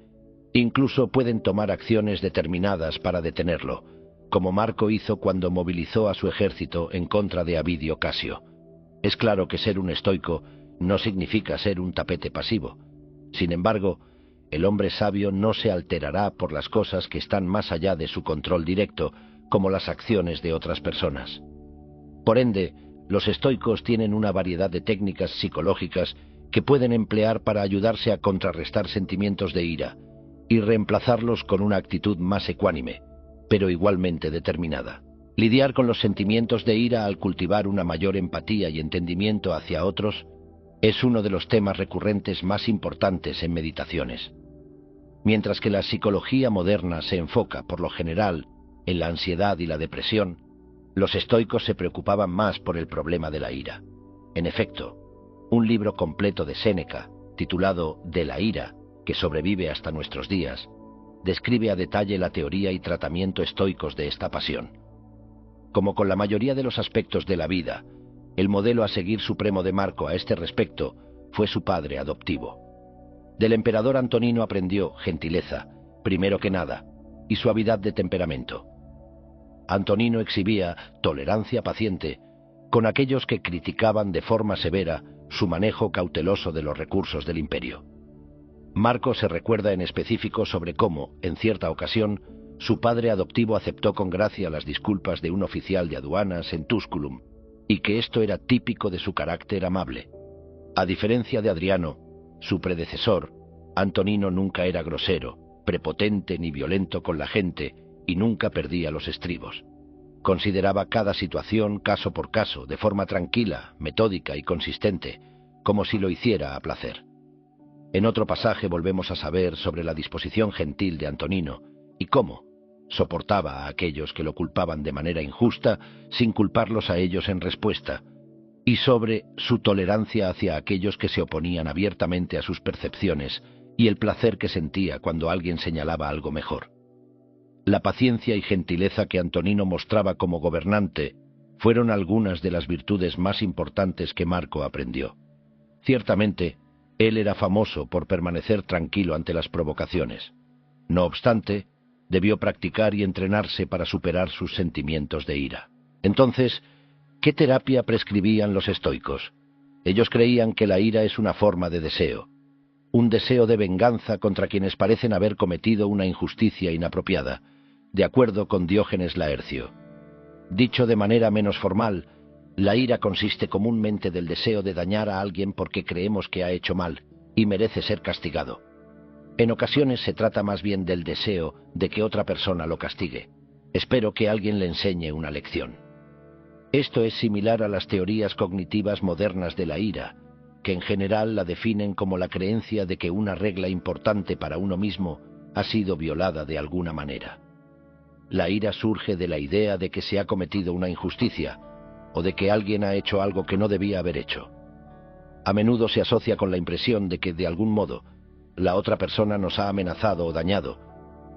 Incluso pueden tomar acciones determinadas para detenerlo, como Marco hizo cuando movilizó a su ejército en contra de Avidio Casio. Es claro que ser un estoico no significa ser un tapete pasivo. Sin embargo, el hombre sabio no se alterará por las cosas que están más allá de su control directo, como las acciones de otras personas. Por ende, los estoicos tienen una variedad de técnicas psicológicas que pueden emplear para ayudarse a contrarrestar sentimientos de ira y reemplazarlos con una actitud más ecuánime, pero igualmente determinada. Lidiar con los sentimientos de ira al cultivar una mayor empatía y entendimiento hacia otros es uno de los temas recurrentes más importantes en meditaciones. Mientras que la psicología moderna se enfoca, por lo general, en la ansiedad y la depresión, los estoicos se preocupaban más por el problema de la ira. En efecto, un libro completo de Séneca, titulado De la ira, que sobrevive hasta nuestros días, describe a detalle la teoría y tratamiento estoicos de esta pasión. Como con la mayoría de los aspectos de la vida, el modelo a seguir supremo de Marco a este respecto fue su padre adoptivo. Del emperador Antonino aprendió gentileza, primero que nada, y suavidad de temperamento. Antonino exhibía tolerancia paciente con aquellos que criticaban de forma severa su manejo cauteloso de los recursos del imperio. Marco se recuerda en específico sobre cómo, en cierta ocasión, su padre adoptivo aceptó con gracia las disculpas de un oficial de aduanas en Tusculum, y que esto era típico de su carácter amable. A diferencia de Adriano, su predecesor, Antonino nunca era grosero, prepotente ni violento con la gente y nunca perdía los estribos. Consideraba cada situación caso por caso, de forma tranquila, metódica y consistente, como si lo hiciera a placer. En otro pasaje volvemos a saber sobre la disposición gentil de Antonino y cómo soportaba a aquellos que lo culpaban de manera injusta sin culparlos a ellos en respuesta, y sobre su tolerancia hacia aquellos que se oponían abiertamente a sus percepciones y el placer que sentía cuando alguien señalaba algo mejor. La paciencia y gentileza que Antonino mostraba como gobernante fueron algunas de las virtudes más importantes que Marco aprendió. Ciertamente, él era famoso por permanecer tranquilo ante las provocaciones. No obstante, debió practicar y entrenarse para superar sus sentimientos de ira. Entonces, ¿qué terapia prescribían los estoicos? Ellos creían que la ira es una forma de deseo, un deseo de venganza contra quienes parecen haber cometido una injusticia inapropiada, de acuerdo con Diógenes Laercio. Dicho de manera menos formal, la ira consiste comúnmente del deseo de dañar a alguien porque creemos que ha hecho mal y merece ser castigado. En ocasiones se trata más bien del deseo de que otra persona lo castigue. Espero que alguien le enseñe una lección. Esto es similar a las teorías cognitivas modernas de la ira, que en general la definen como la creencia de que una regla importante para uno mismo ha sido violada de alguna manera. La ira surge de la idea de que se ha cometido una injusticia, o de que alguien ha hecho algo que no debía haber hecho. A menudo se asocia con la impresión de que, de algún modo, la otra persona nos ha amenazado o dañado,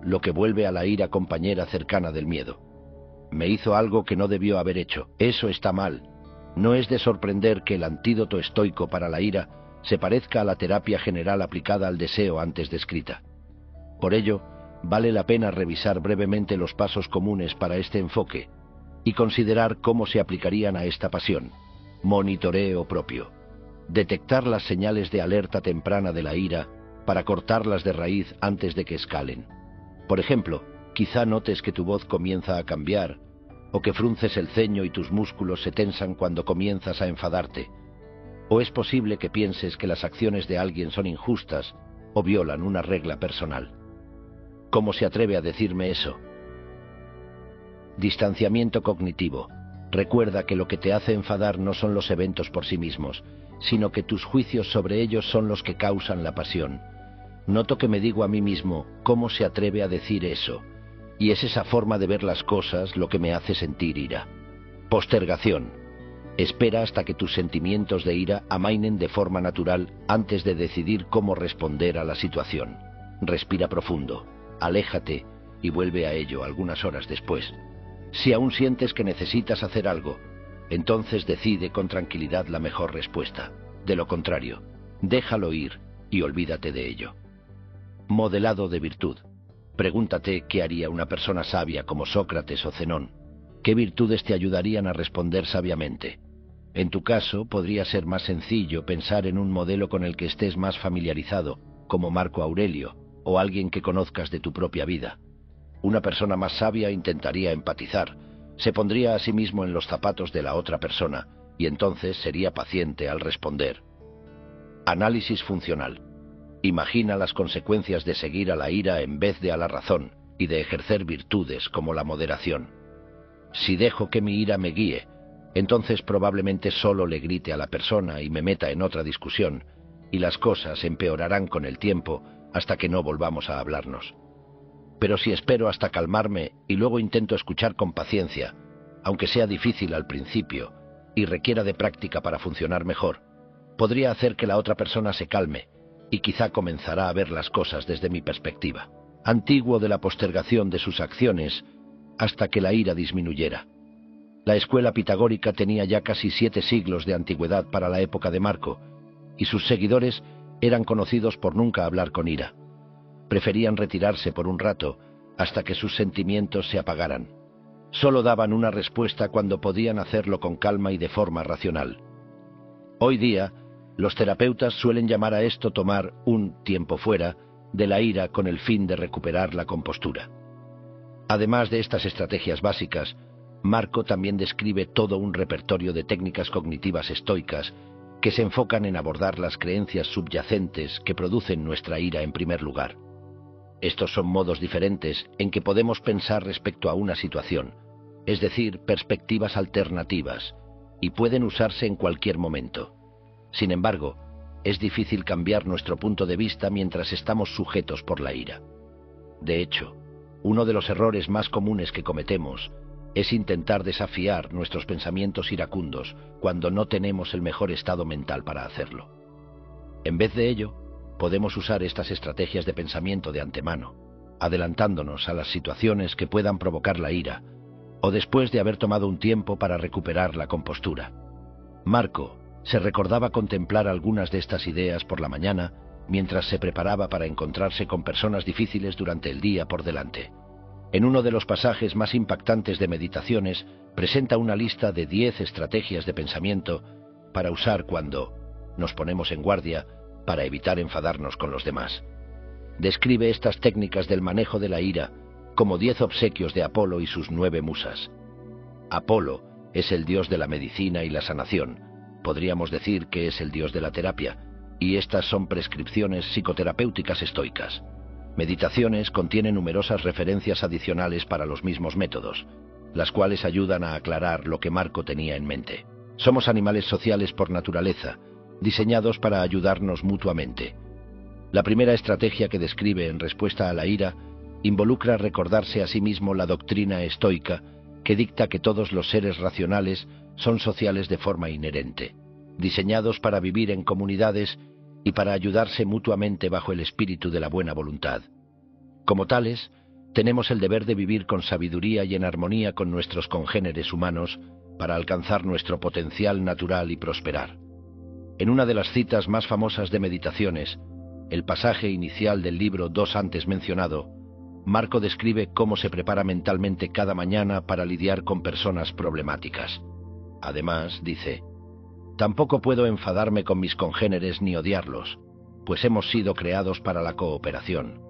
lo que vuelve a la ira compañera cercana del miedo. Me hizo algo que no debió haber hecho. Eso está mal. No es de sorprender que el antídoto estoico para la ira se parezca a la terapia general aplicada al deseo antes descrita. Por ello, vale la pena revisar brevemente los pasos comunes para este enfoque y considerar cómo se aplicarían a esta pasión. Monitoreo propio. Detectar las señales de alerta temprana de la ira para cortarlas de raíz antes de que escalen. Por ejemplo, quizá notes que tu voz comienza a cambiar, o que frunces el ceño y tus músculos se tensan cuando comienzas a enfadarte. O es posible que pienses que las acciones de alguien son injustas o violan una regla personal. ¿Cómo se atreve a decirme eso? Distanciamiento cognitivo. Recuerda que lo que te hace enfadar no son los eventos por sí mismos, sino que tus juicios sobre ellos son los que causan la pasión. Noto que me digo a mí mismo, ¿cómo se atreve a decir eso? Y es esa forma de ver las cosas lo que me hace sentir ira. Postergación. Espera hasta que tus sentimientos de ira amainen de forma natural antes de decidir cómo responder a la situación. Respira profundo, aléjate y vuelve a ello algunas horas después. Si aún sientes que necesitas hacer algo, entonces decide con tranquilidad la mejor respuesta. De lo contrario, déjalo ir y olvídate de ello. Modelado de virtud. Pregúntate qué haría una persona sabia como Sócrates o Zenón. ¿Qué virtudes te ayudarían a responder sabiamente? En tu caso, podría ser más sencillo pensar en un modelo con el que estés más familiarizado, como Marco Aurelio, o alguien que conozcas de tu propia vida. Una persona más sabia intentaría empatizar, se pondría a sí mismo en los zapatos de la otra persona, y entonces sería paciente al responder. Análisis funcional. Imagina las consecuencias de seguir a la ira en vez de a la razón, y de ejercer virtudes como la moderación. Si dejo que mi ira me guíe, entonces probablemente solo le grite a la persona y me meta en otra discusión, y las cosas empeorarán con el tiempo hasta que no volvamos a hablarnos. Pero si espero hasta calmarme y luego intento escuchar con paciencia, aunque sea difícil al principio y requiera de práctica para funcionar mejor, podría hacer que la otra persona se calme y quizá comenzará a ver las cosas desde mi perspectiva. Antiguo de la postergación de sus acciones hasta que la ira disminuyera. La escuela pitagórica tenía ya casi 7 siglos de antigüedad para la época de Marco, y sus seguidores eran conocidos por nunca hablar con ira. Preferían retirarse por un rato hasta que sus sentimientos se apagaran. Solo daban una respuesta cuando podían hacerlo con calma y de forma racional. Hoy día, los terapeutas suelen llamar a esto tomar un tiempo fuera de la ira con el fin de recuperar la compostura. Además de estas estrategias básicas, Marco también describe todo un repertorio de técnicas cognitivas estoicas que se enfocan en abordar las creencias subyacentes que producen nuestra ira en primer lugar. Estos son modos diferentes en que podemos pensar respecto a una situación, es decir, perspectivas alternativas, y pueden usarse en cualquier momento. Sin embargo, es difícil cambiar nuestro punto de vista mientras estamos sujetos por la ira. De hecho, uno de los errores más comunes que cometemos es intentar desafiar nuestros pensamientos iracundos cuando no tenemos el mejor estado mental para hacerlo. En vez de ello, podemos usar estas estrategias de pensamiento de antemano, adelantándonos a las situaciones que puedan provocar la ira, o después de haber tomado un tiempo para recuperar la compostura. Marco se recordaba contemplar algunas de estas ideas por la mañana mientras se preparaba para encontrarse con personas difíciles durante el día por delante. En uno de los pasajes más impactantes de Meditaciones, presenta una lista de 10 estrategias de pensamiento para usar cuando nos ponemos en guardia para evitar enfadarnos con los demás. Describe estas técnicas del manejo de la ira como 10 obsequios de Apolo y sus 9 musas. Apolo es el dios de la medicina y la sanación, podríamos decir que es el dios de la terapia, y estas son prescripciones psicoterapéuticas estoicas. Meditaciones contiene numerosas referencias adicionales para los mismos métodos, las cuales ayudan a aclarar lo que Marco tenía en mente. Somos animales sociales por naturaleza, diseñados para ayudarnos mutuamente. La primera estrategia que describe en respuesta a la ira involucra recordarse a sí mismo la doctrina estoica que dicta que todos los seres racionales son sociales de forma inherente, diseñados para vivir en comunidades y para ayudarse mutuamente bajo el espíritu de la buena voluntad. Como tales, tenemos el deber de vivir con sabiduría y en armonía con nuestros congéneres humanos para alcanzar nuestro potencial natural y prosperar. En una de las citas más famosas de Meditaciones, el pasaje inicial del libro 2 antes mencionado, Marco describe cómo se prepara mentalmente cada mañana para lidiar con personas problemáticas. Además, dice: tampoco puedo enfadarme con mis congéneres ni odiarlos, pues hemos sido creados para la cooperación,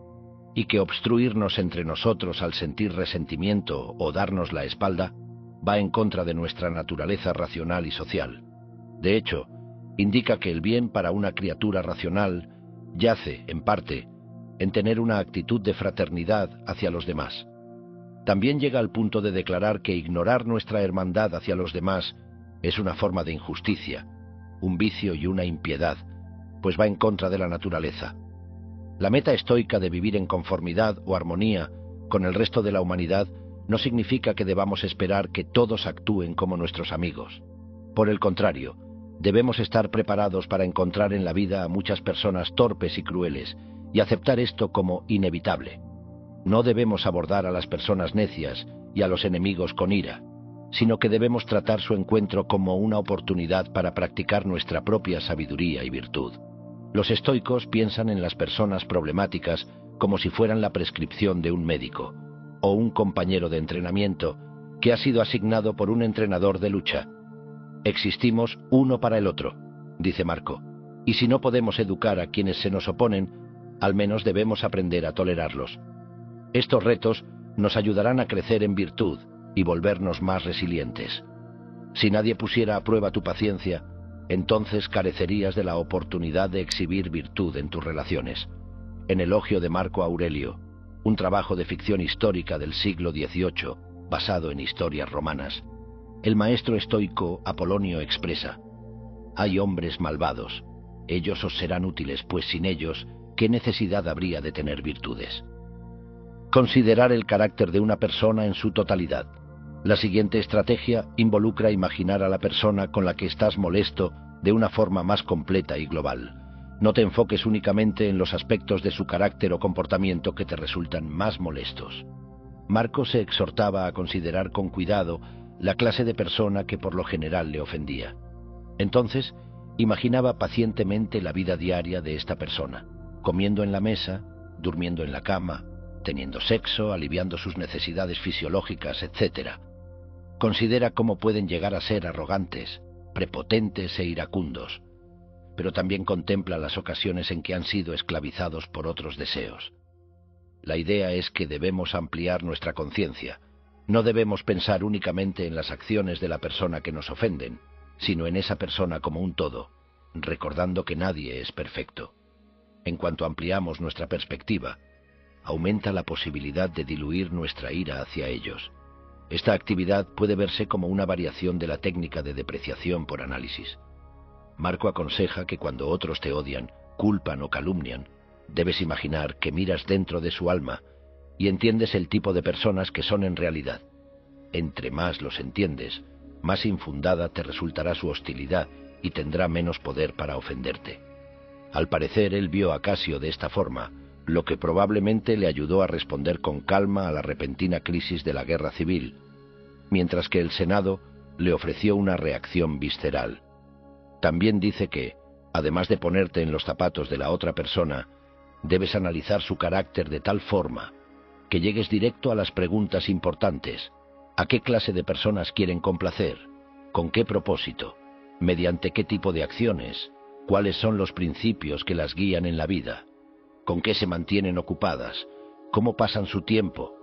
y que obstruirnos entre nosotros al sentir resentimiento o darnos la espalda va en contra de nuestra naturaleza racional y social. De hecho, indica que el bien para una criatura racional yace, en parte, en tener una actitud de fraternidad hacia los demás. También llega al punto de declarar que ignorar nuestra hermandad hacia los demás es una forma de injusticia, un vicio y una impiedad, pues va en contra de la naturaleza. La meta estoica de vivir en conformidad o armonía con el resto de la humanidad no significa que debamos esperar que todos actúen como nuestros amigos. Por el contrario, debemos estar preparados para encontrar en la vida a muchas personas torpes y crueles y aceptar esto como inevitable. No debemos abordar a las personas necias y a los enemigos con ira, sino que debemos tratar su encuentro como una oportunidad para practicar nuestra propia sabiduría y virtud. Los estoicos piensan en las personas problemáticas como si fueran la prescripción de un médico o un compañero de entrenamiento que ha sido asignado por un entrenador de lucha. Existimos uno para el otro, dice Marco, y si no podemos educar a quienes se nos oponen, al menos debemos aprender a tolerarlos. Estos retos nos ayudarán a crecer en virtud y volvernos más resilientes. Si nadie pusiera a prueba tu paciencia, entonces carecerías de la oportunidad de exhibir virtud en tus relaciones. En Elogio de Marco Aurelio, un trabajo de ficción histórica del siglo XVIII, basado en historias romanas, el maestro estoico Apolonio expresa: «Hay hombres malvados, ellos os serán útiles, pues sin ellos, ¿qué necesidad habría de tener virtudes?». Considerar el carácter de una persona en su totalidad. La siguiente estrategia involucra imaginar a la persona con la que estás molesto de una forma más completa y global. No te enfoques únicamente en los aspectos de su carácter o comportamiento que te resultan más molestos. Marco se exhortaba a considerar con cuidado la clase de persona que por lo general le ofendía. Entonces, imaginaba pacientemente la vida diaria de esta persona, comiendo en la mesa, durmiendo en la cama, teniendo sexo, aliviando sus necesidades fisiológicas, etc. Considera cómo pueden llegar a ser arrogantes, prepotentes e iracundos, pero también contempla las ocasiones en que han sido esclavizados por otros deseos. La idea es que debemos ampliar nuestra conciencia. No debemos pensar únicamente en las acciones de la persona que nos ofenden, sino en esa persona como un todo, recordando que nadie es perfecto. En cuanto ampliamos nuestra perspectiva, aumenta la posibilidad de diluir nuestra ira hacia ellos. Esta actividad puede verse como una variación de la técnica de depreciación por análisis. Marco aconseja que cuando otros te odian, culpan o calumnian, debes imaginar que miras dentro de su alma y entiendes el tipo de personas que son en realidad. Entre más los entiendes, más infundada te resultará su hostilidad y tendrá menos poder para ofenderte. Al parecer él vio a Casio de esta forma, lo que probablemente le ayudó a responder con calma a la repentina crisis de la guerra civil, mientras que el Senado le ofreció una reacción visceral. También dice que, además de ponerte en los zapatos de la otra persona, debes analizar su carácter de tal forma que llegues directo a las preguntas importantes. ¿A qué clase de personas quieren complacer? ¿Con qué propósito? ¿Mediante qué tipo de acciones? ¿Cuáles son los principios que las guían en la vida? ¿Con qué se mantienen ocupadas? ¿Cómo pasan su tiempo?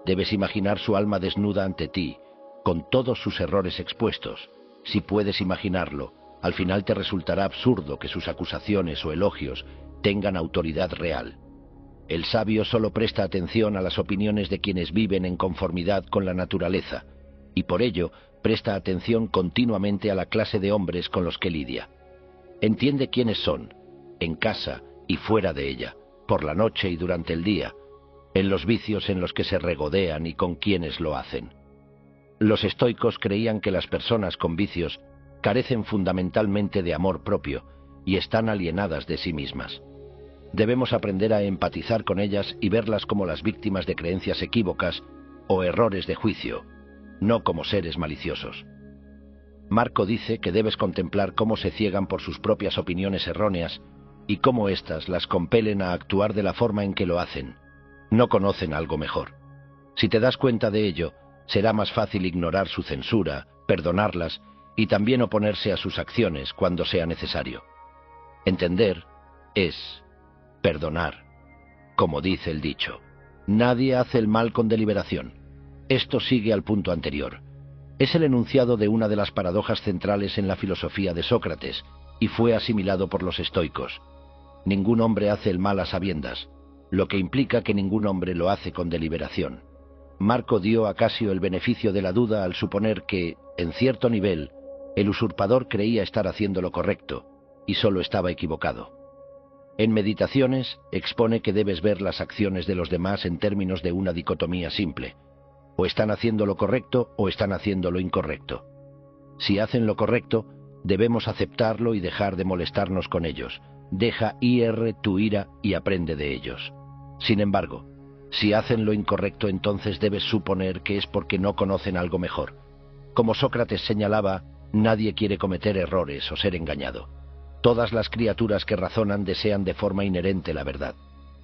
Debes imaginar su alma desnuda ante ti, con todos sus errores expuestos. Si puedes imaginarlo, al final te resultará absurdo que sus acusaciones o elogios tengan autoridad real. El sabio solo presta atención a las opiniones de quienes viven en conformidad con la naturaleza, y por ello presta atención continuamente a la clase de hombres con los que lidia. Entiende quiénes son, en casa y fuera de ella, por la noche y durante el día, en los vicios en los que se regodean y con quienes lo hacen. Los estoicos creían que las personas con vicios carecen fundamentalmente de amor propio y están alienadas de sí mismas. Debemos aprender a empatizar con ellas y verlas como las víctimas de creencias equívocas o errores de juicio, no como seres maliciosos. Marco dice que debes contemplar cómo se ciegan por sus propias opiniones erróneas y cómo éstas las compelen a actuar de la forma en que lo hacen. No conocen algo mejor. Si te das cuenta de ello, será más fácil ignorar su censura, perdonarlas y también oponerse a sus acciones cuando sea necesario. Entender es perdonar. Como dice el dicho, nadie hace el mal con deliberación. Esto sigue al punto anterior. Es el enunciado de una de las paradojas centrales en la filosofía de Sócrates y fue asimilado por los estoicos. Ningún hombre hace el mal a sabiendas, lo que implica que ningún hombre lo hace con deliberación. Marco dio a Casio el beneficio de la duda al suponer que, en cierto nivel, el usurpador creía estar haciendo lo correcto y solo estaba equivocado. En Meditaciones expone que debes ver las acciones de los demás en términos de una dicotomía simple. O están haciendo lo correcto o están haciendo lo incorrecto. Si hacen lo correcto, debemos aceptarlo y dejar de molestarnos con ellos. Deja ir tu ira y aprende de ellos. Sin embargo, si hacen lo incorrecto, entonces debes suponer que es porque no conocen algo mejor. Como Sócrates señalaba, nadie quiere cometer errores o ser engañado. Todas las criaturas que razonan desean de forma inherente la verdad.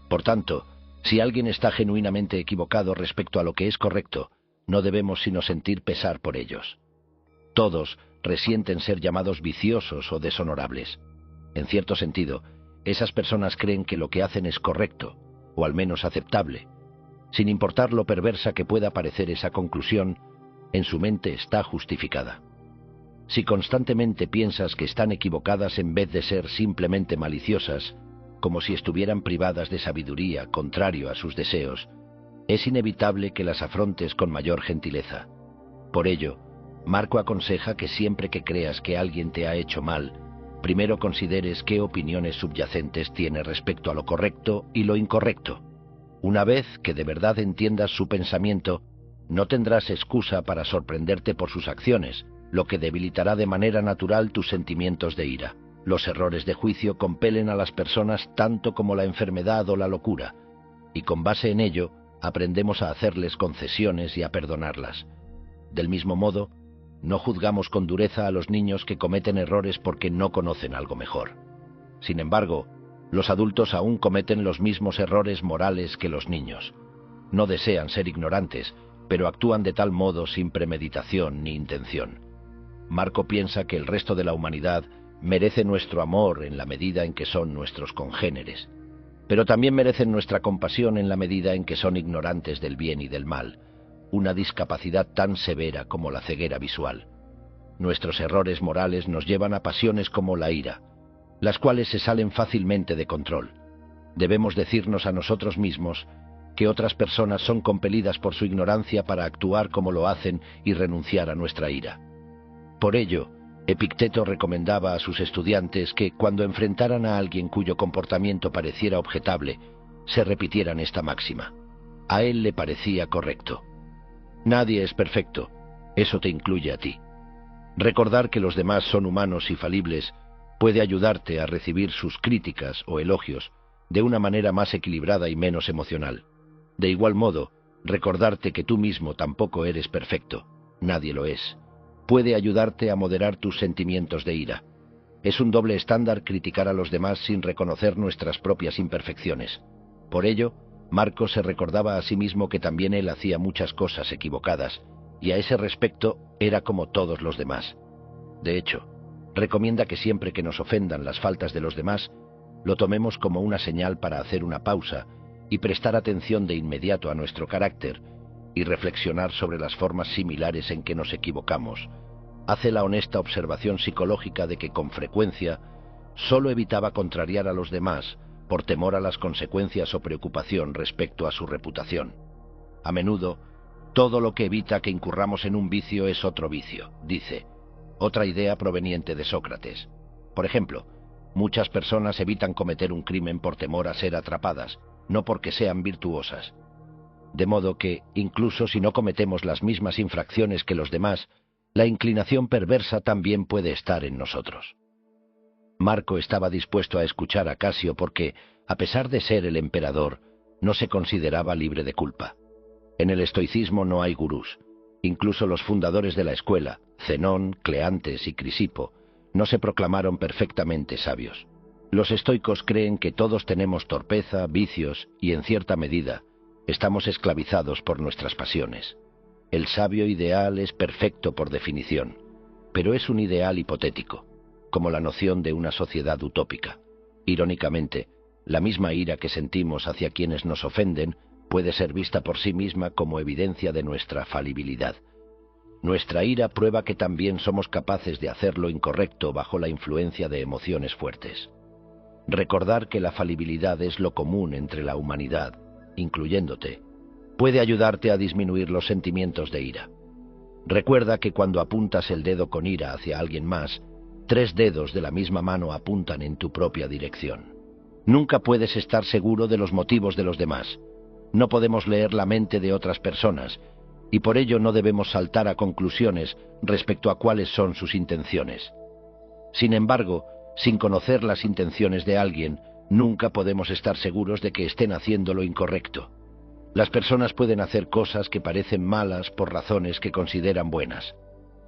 Por tanto, si alguien está genuinamente equivocado respecto a lo que es correcto, no debemos sino sentir pesar por ellos. Todos resienten ser llamados viciosos o deshonorables. En cierto sentido, esas personas creen que lo que hacen es correcto, o al menos aceptable. Sin importar lo perversa que pueda parecer esa conclusión, en su mente está justificada. Si constantemente piensas que están equivocadas en vez de ser simplemente maliciosas, como si estuvieran privadas de sabiduría contrario a sus deseos, es inevitable que las afrontes con mayor gentileza. Por ello, Marco aconseja que siempre que creas que alguien te ha hecho mal, primero consideres qué opiniones subyacentes tiene respecto a lo correcto y lo incorrecto. Una vez que de verdad entiendas su pensamiento, no tendrás excusa para sorprenderte por sus acciones, lo que debilitará de manera natural tus sentimientos de ira. Los errores de juicio compelen a las personas tanto como la enfermedad o la locura, y con base en ello, aprendemos a hacerles concesiones y a perdonarlas. Del mismo modo, no juzgamos con dureza a los niños que cometen errores porque no conocen algo mejor. Sin embargo, los adultos aún cometen los mismos errores morales que los niños. No desean ser ignorantes, pero actúan de tal modo sin premeditación ni intención. Marco piensa que el resto de la humanidad merece nuestro amor en la medida en que son nuestros congéneres, pero también merecen nuestra compasión en la medida en que son ignorantes del bien y del mal, una discapacidad tan severa como la ceguera visual. Nuestros errores morales nos llevan a pasiones como la ira, las cuales se salen fácilmente de control. Debemos decirnos a nosotros mismos que otras personas son compelidas por su ignorancia para actuar como lo hacen y renunciar a nuestra ira. Por ello, Epicteto recomendaba a sus estudiantes que, cuando enfrentaran a alguien cuyo comportamiento pareciera objetable, se repitieran esta máxima. A él le parecía correcto. Nadie es perfecto, eso te incluye a ti. Recordar que los demás son humanos y falibles puede ayudarte a recibir sus críticas o elogios de una manera más equilibrada y menos emocional. De igual modo, recordarte que tú mismo tampoco eres perfecto, nadie lo es, puede ayudarte a moderar tus sentimientos de ira. Es un doble estándar criticar a los demás sin reconocer nuestras propias imperfecciones. Por ello, Marco se recordaba a sí mismo que también él hacía muchas cosas equivocadas, y a ese respecto era como todos los demás. De hecho, recomienda que siempre que nos ofendan las faltas de los demás, lo tomemos como una señal para hacer una pausa y prestar atención de inmediato a nuestro carácter, y reflexionar sobre las formas similares en que nos equivocamos. Hace la honesta observación psicológica de que con frecuencia solo evitaba contrariar a los demás por temor a las consecuencias o preocupación respecto a su reputación. A menudo, todo lo que evita que incurramos en un vicio es otro vicio, dice, otra idea proveniente de Sócrates. Por ejemplo, muchas personas evitan cometer un crimen por temor a ser atrapadas, no porque sean virtuosas. De modo que, incluso si no cometemos las mismas infracciones que los demás, la inclinación perversa también puede estar en nosotros. Marco estaba dispuesto a escuchar a Casio porque, a pesar de ser el emperador, no se consideraba libre de culpa. En el estoicismo no hay gurús. Incluso los fundadores de la escuela, Zenón, Cleantes y Crisipo, no se proclamaron perfectamente sabios. Los estoicos creen que todos tenemos torpeza, vicios y, en cierta medida, estamos esclavizados por nuestras pasiones. El sabio ideal es perfecto por definición, pero es un ideal hipotético, como la noción de una sociedad utópica. Irónicamente, la misma ira que sentimos hacia quienes nos ofenden puede ser vista por sí misma como evidencia de nuestra falibilidad. Nuestra ira prueba que también somos capaces de hacer lo incorrecto bajo la influencia de emociones fuertes. Recordar que la falibilidad es lo común entre la humanidad, incluyéndote, puede ayudarte a disminuir los sentimientos de ira. Recuerda que cuando apuntas el dedo con ira hacia alguien más, 3 dedos de la misma mano apuntan en tu propia dirección. Nunca puedes estar seguro de los motivos de los demás. No podemos leer la mente de otras personas, y por ello no debemos saltar a conclusiones respecto a cuáles son sus intenciones. Sin embargo, sin conocer las intenciones de alguien, nunca podemos estar seguros de que estén haciendo lo incorrecto. Las personas pueden hacer cosas que parecen malas por razones que consideran buenas.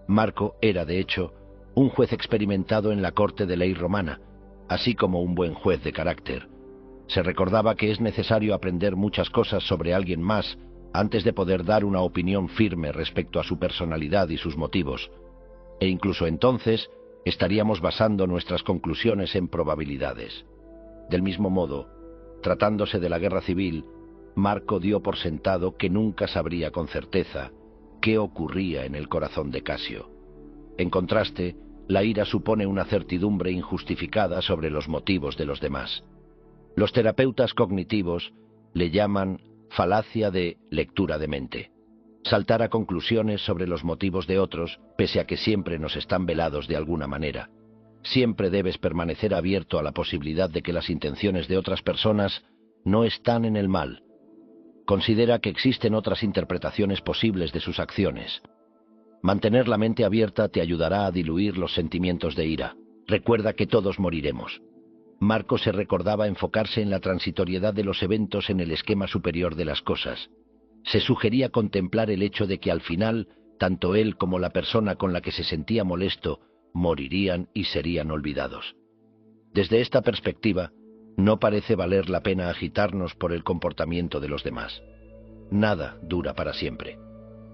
Marco era, de hecho, un juez experimentado en la corte de ley romana, así como un buen juez de carácter. Se recordaba que es necesario aprender muchas cosas sobre alguien más antes de poder dar una opinión firme respecto a su personalidad y sus motivos, e incluso entonces estaríamos basando nuestras conclusiones en probabilidades. Del mismo modo, tratándose de la guerra civil, Marco dio por sentado que nunca sabría con certeza qué ocurría en el corazón de Casio. En contraste, la ira supone una certidumbre injustificada sobre los motivos de los demás. Los terapeutas cognitivos le llaman falacia de lectura de mente. Saltar a conclusiones sobre los motivos de otros, pese a que siempre nos están velados de alguna manera. Siempre debes permanecer abierto a la posibilidad de que las intenciones de otras personas no están en el mal. Considera que existen otras interpretaciones posibles de sus acciones. Mantener la mente abierta te ayudará a diluir los sentimientos de ira. Recuerda que todos moriremos. Marco se recordaba enfocarse en la transitoriedad de los eventos en el esquema superior de las cosas. Se sugería contemplar el hecho de que al final, tanto él como la persona con la que se sentía molesto morirían y serían olvidados. Desde esta perspectiva, no parece valer la pena agitarnos por el comportamiento de los demás. Nada dura para siempre.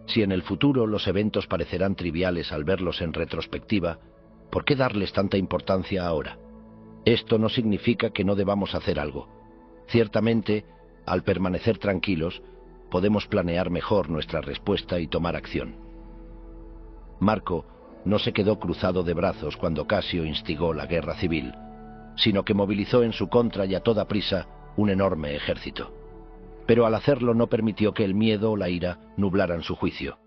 Si en el futuro los eventos parecerán triviales al verlos en retrospectiva, ¿por qué darles tanta importancia ahora? Esto no significa que no debamos hacer algo. Ciertamente, al permanecer tranquilos, podemos planear mejor nuestra respuesta y tomar acción. Marco no se quedó cruzado de brazos cuando Casio instigó la guerra civil, sino que movilizó en su contra y a toda prisa un enorme ejército. Pero al hacerlo no permitió que el miedo o la ira nublaran su juicio.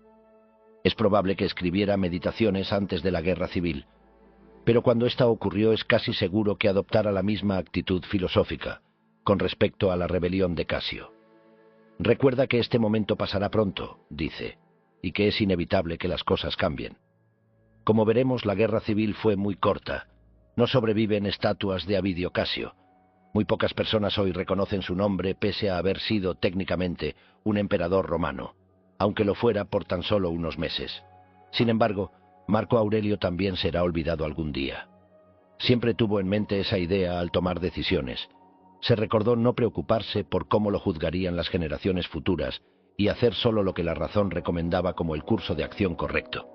Es probable que escribiera Meditaciones antes de la guerra civil, pero cuando esta ocurrió es casi seguro que adoptara la misma actitud filosófica con respecto a la rebelión de Casio. Recuerda que este momento pasará pronto, dice, y que es inevitable que las cosas cambien. Como veremos, la guerra civil fue muy corta. No sobreviven estatuas de Avidio Casio. Muy pocas personas hoy reconocen su nombre pese a haber sido técnicamente un emperador romano, aunque lo fuera por tan solo unos meses. Sin embargo, Marco Aurelio también será olvidado algún día. Siempre tuvo en mente esa idea al tomar decisiones. Se recordó no preocuparse por cómo lo juzgarían las generaciones futuras y hacer solo lo que la razón recomendaba como el curso de acción correcto.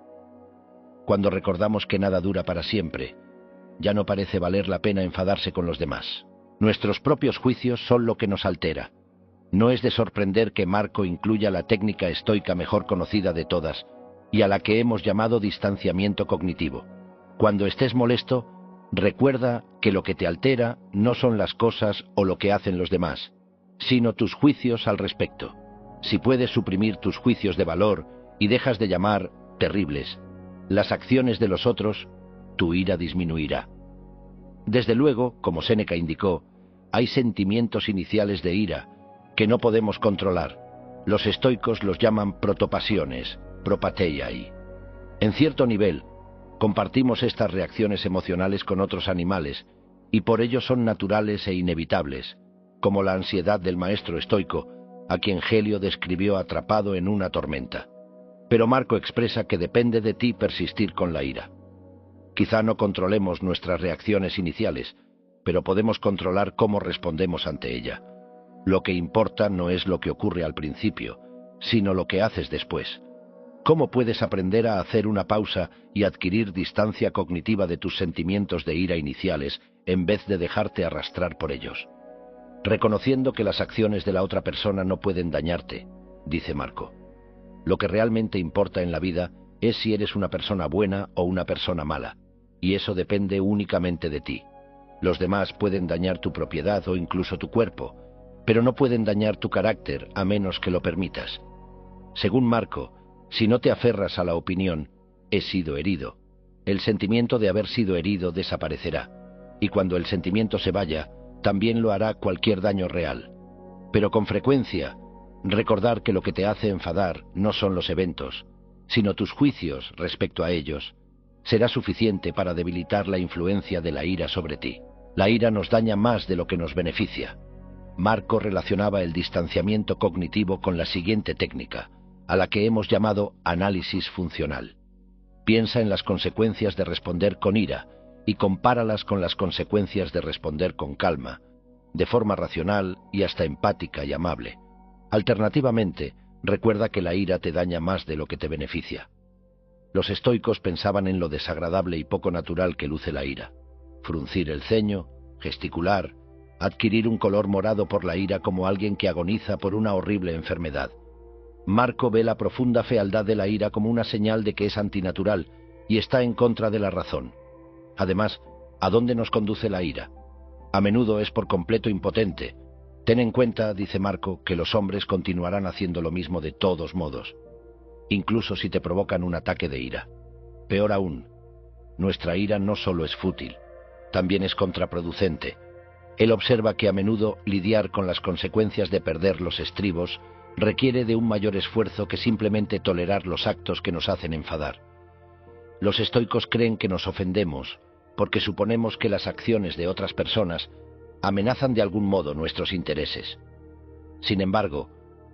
Cuando recordamos que nada dura para siempre, ya no parece valer la pena enfadarse con los demás. Nuestros propios juicios son lo que nos altera. No es de sorprender que Marco incluya la técnica estoica mejor conocida de todas y a la que hemos llamado distanciamiento cognitivo. Cuando estés molesto, recuerda que lo que te altera no son las cosas o lo que hacen los demás, sino tus juicios al respecto. Si puedes suprimir tus juicios de valor y dejas de llamar terribles las acciones de los otros, tu ira disminuirá. Desde luego, como Séneca indicó, hay sentimientos iniciales de ira que no podemos controlar. Los estoicos los llaman protopasiones, propateiai. En cierto nivel, compartimos estas reacciones emocionales con otros animales y por ello son naturales e inevitables, como la ansiedad del maestro estoico, a quien Gelio describió atrapado en una tormenta. Pero Marco expresa que depende de ti persistir con la ira. Quizá no controlemos nuestras reacciones iniciales, pero podemos controlar cómo respondemos ante ella. Lo que importa no es lo que ocurre al principio, sino lo que haces después. ¿Cómo puedes aprender a hacer una pausa y adquirir distancia cognitiva de tus sentimientos de ira iniciales en vez de dejarte arrastrar por ellos? Reconociendo que las acciones de la otra persona no pueden dañarte, dice Marco. Lo que realmente importa en la vida es si eres una persona buena o una persona mala, y eso depende únicamente de ti. Los demás pueden dañar tu propiedad o incluso tu cuerpo, pero no pueden dañar tu carácter a menos que lo permitas. Según Marco, si no te aferras a la opinión, he sido herido. El sentimiento de haber sido herido desaparecerá, y cuando el sentimiento se vaya, también lo hará cualquier daño real. Pero con frecuencia, Recordar que lo que te hace enfadar no son los eventos, sino tus juicios respecto a ellos, será suficiente para debilitar la influencia de la ira sobre ti. La ira nos daña más de lo que nos beneficia. Marco relacionaba el distanciamiento cognitivo con la siguiente técnica, a la que hemos llamado análisis funcional. Piensa en las consecuencias de responder con ira y compáralas con las consecuencias de responder con calma, de forma racional y hasta empática y amable. Alternativamente, recuerda que la ira te daña más de lo que te beneficia. Los estoicos pensaban en lo desagradable y poco natural que luce la ira. Fruncir el ceño, gesticular, adquirir un color morado por la ira como alguien que agoniza por una horrible enfermedad. Marco ve la profunda fealdad de la ira como una señal de que es antinatural y está en contra de la razón. Además, ¿a dónde nos conduce la ira? A menudo es por completo impotente. Ten en cuenta, dice Marco, que los hombres continuarán haciendo lo mismo de todos modos, incluso si te provocan un ataque de ira. Peor aún, nuestra ira no solo es fútil, también es contraproducente. Él observa que a menudo lidiar con las consecuencias de perder los estribos requiere de un mayor esfuerzo que simplemente tolerar los actos que nos hacen enfadar. Los estoicos creen que nos ofendemos porque suponemos que las acciones de otras personas amenazan de algún modo nuestros intereses. Sin embargo,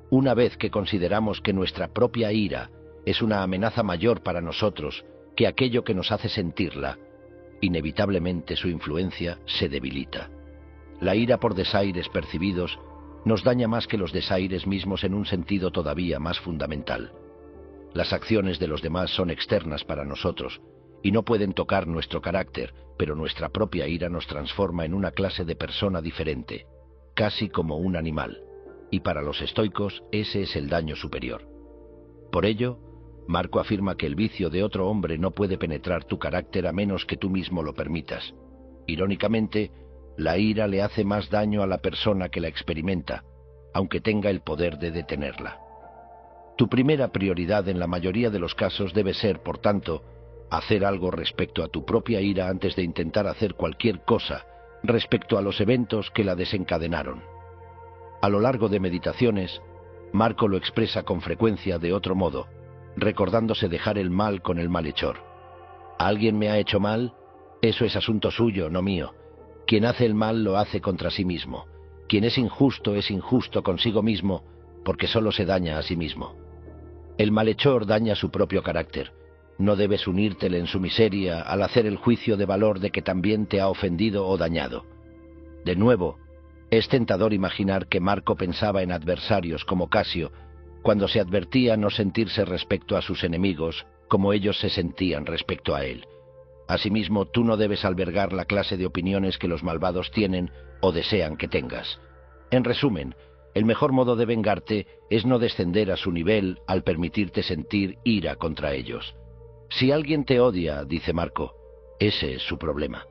una vez que consideramos que nuestra propia ira es una amenaza mayor para nosotros que aquello que nos hace sentirla, inevitablemente su influencia se debilita. La ira por desaires percibidos nos daña más que los desaires mismos en un sentido todavía más fundamental. Las acciones de los demás son externas para nosotros y no pueden tocar nuestro carácter, pero nuestra propia ira nos transforma en una clase de persona diferente, casi como un animal, y para los estoicos ese es el daño superior. Por ello, Marco afirma que el vicio de otro hombre no puede penetrar tu carácter a menos que tú mismo lo permitas. Irónicamente, la ira le hace más daño a la persona que la experimenta, aunque tenga el poder de detenerla. Tu primera prioridad en la mayoría de los casos debe ser, por tanto, hacer algo respecto a tu propia ira antes de intentar hacer cualquier cosa respecto a los eventos que la desencadenaron. A lo largo de meditaciones, Marco lo expresa con frecuencia de otro modo, recordándose dejar el mal con el malhechor. ¿Alguien me ha hecho mal? Eso es asunto suyo, no mío. Quien hace el mal lo hace contra sí mismo. Quien es injusto consigo mismo, porque solo se daña a sí mismo. El malhechor daña su propio carácter. No debes unírtele en su miseria al hacer el juicio de valor de que también te ha ofendido o dañado. De nuevo, es tentador imaginar que Marco pensaba en adversarios como Casio, cuando se advertía no sentirse respecto a sus enemigos como ellos se sentían respecto a él. Asimismo, tú no debes albergar la clase de opiniones que los malvados tienen o desean que tengas. En resumen, el mejor modo de vengarte es no descender a su nivel al permitirte sentir ira contra ellos. Si alguien te odia, dice Marco, ese es su problema.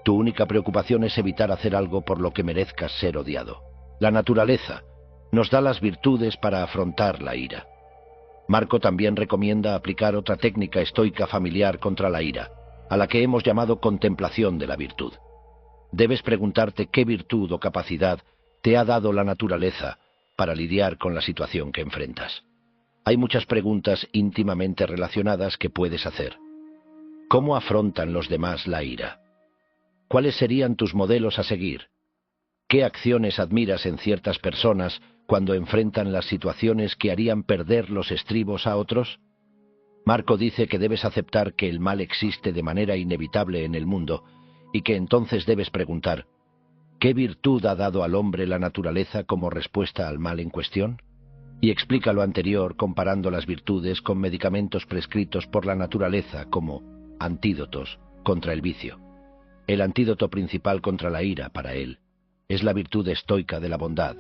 Tu única preocupación es evitar hacer algo por lo que merezcas ser odiado. La naturaleza nos da las virtudes para afrontar la ira. Marco también recomienda aplicar otra técnica estoica familiar contra la ira, a la que hemos llamado contemplación de la virtud. Debes preguntarte qué virtud o capacidad te ha dado la naturaleza para lidiar con la situación que enfrentas. Hay muchas preguntas íntimamente relacionadas que puedes hacer. ¿Cómo afrontan los demás la ira? ¿Cuáles serían tus modelos a seguir? ¿Qué acciones admiras en ciertas personas cuando enfrentan las situaciones que harían perder los estribos a otros? Marco dice que debes aceptar que el mal existe de manera inevitable en el mundo y que entonces debes preguntar, ¿qué virtud ha dado al hombre la naturaleza como respuesta al mal en cuestión? Y explica lo anterior comparando las virtudes con medicamentos prescritos por la naturaleza como antídotos contra el vicio. El antídoto principal contra la ira, para él, es la virtud estoica de la bondad,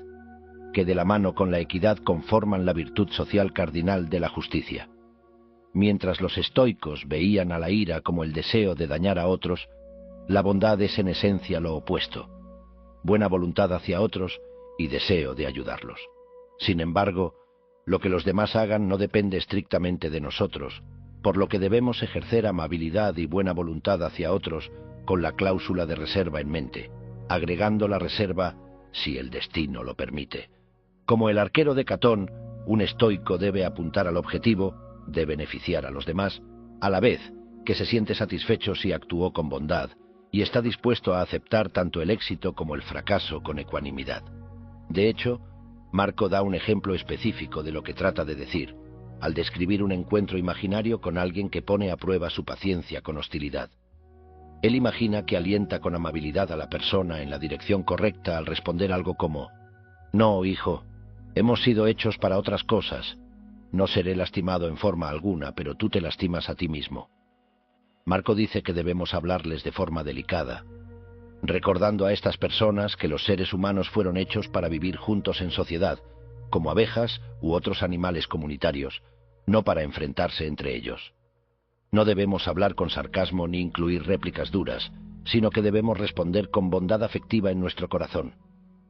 que de la mano con la equidad conforman la virtud social cardinal de la justicia. Mientras los estoicos veían a la ira como el deseo de dañar a otros, la bondad es en esencia lo opuesto, buena voluntad hacia otros y deseo de ayudarlos. Sin embargo, lo que los demás hagan no depende estrictamente de nosotros, por lo que debemos ejercer amabilidad y buena voluntad hacia otros con la cláusula de reserva en mente, agregando la reserva si el destino lo permite. Como el arquero de Catón, un estoico debe apuntar al objetivo de beneficiar a los demás, a la vez que se siente satisfecho si actuó con bondad y está dispuesto a aceptar tanto el éxito como el fracaso con ecuanimidad. De hecho, Marco da un ejemplo específico de lo que trata de decir, al describir un encuentro imaginario con alguien que pone a prueba su paciencia con hostilidad. Él imagina que alienta con amabilidad a la persona en la dirección correcta al responder algo como: «No, hijo, hemos sido hechos para otras cosas. No seré lastimado en forma alguna, pero tú te lastimas a ti mismo». Marco dice que debemos hablarles de forma delicada, recordando a estas personas que los seres humanos fueron hechos para vivir juntos en sociedad, como abejas u otros animales comunitarios, no para enfrentarse entre ellos. No debemos hablar con sarcasmo ni incluir réplicas duras, sino que debemos responder con bondad afectiva en nuestro corazón.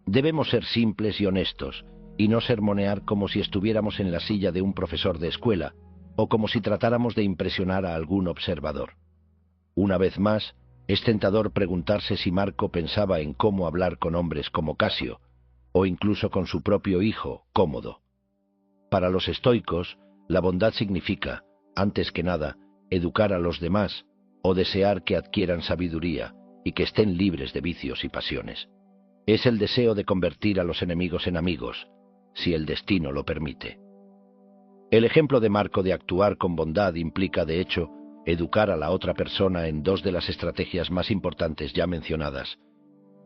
Debemos ser simples y honestos, y no sermonear como si estuviéramos en la silla de un profesor de escuela, o como si tratáramos de impresionar a algún observador. Una vez más, es tentador preguntarse si Marco pensaba en cómo hablar con hombres como Casio, o incluso con su propio hijo, Cómodo. Para los estoicos, la bondad significa, antes que nada, educar a los demás, o desear que adquieran sabiduría y que estén libres de vicios y pasiones. Es el deseo de convertir a los enemigos en amigos, si el destino lo permite. El ejemplo de Marco de actuar con bondad implica, de hecho, educar a la otra persona en dos de las estrategias más importantes ya mencionadas.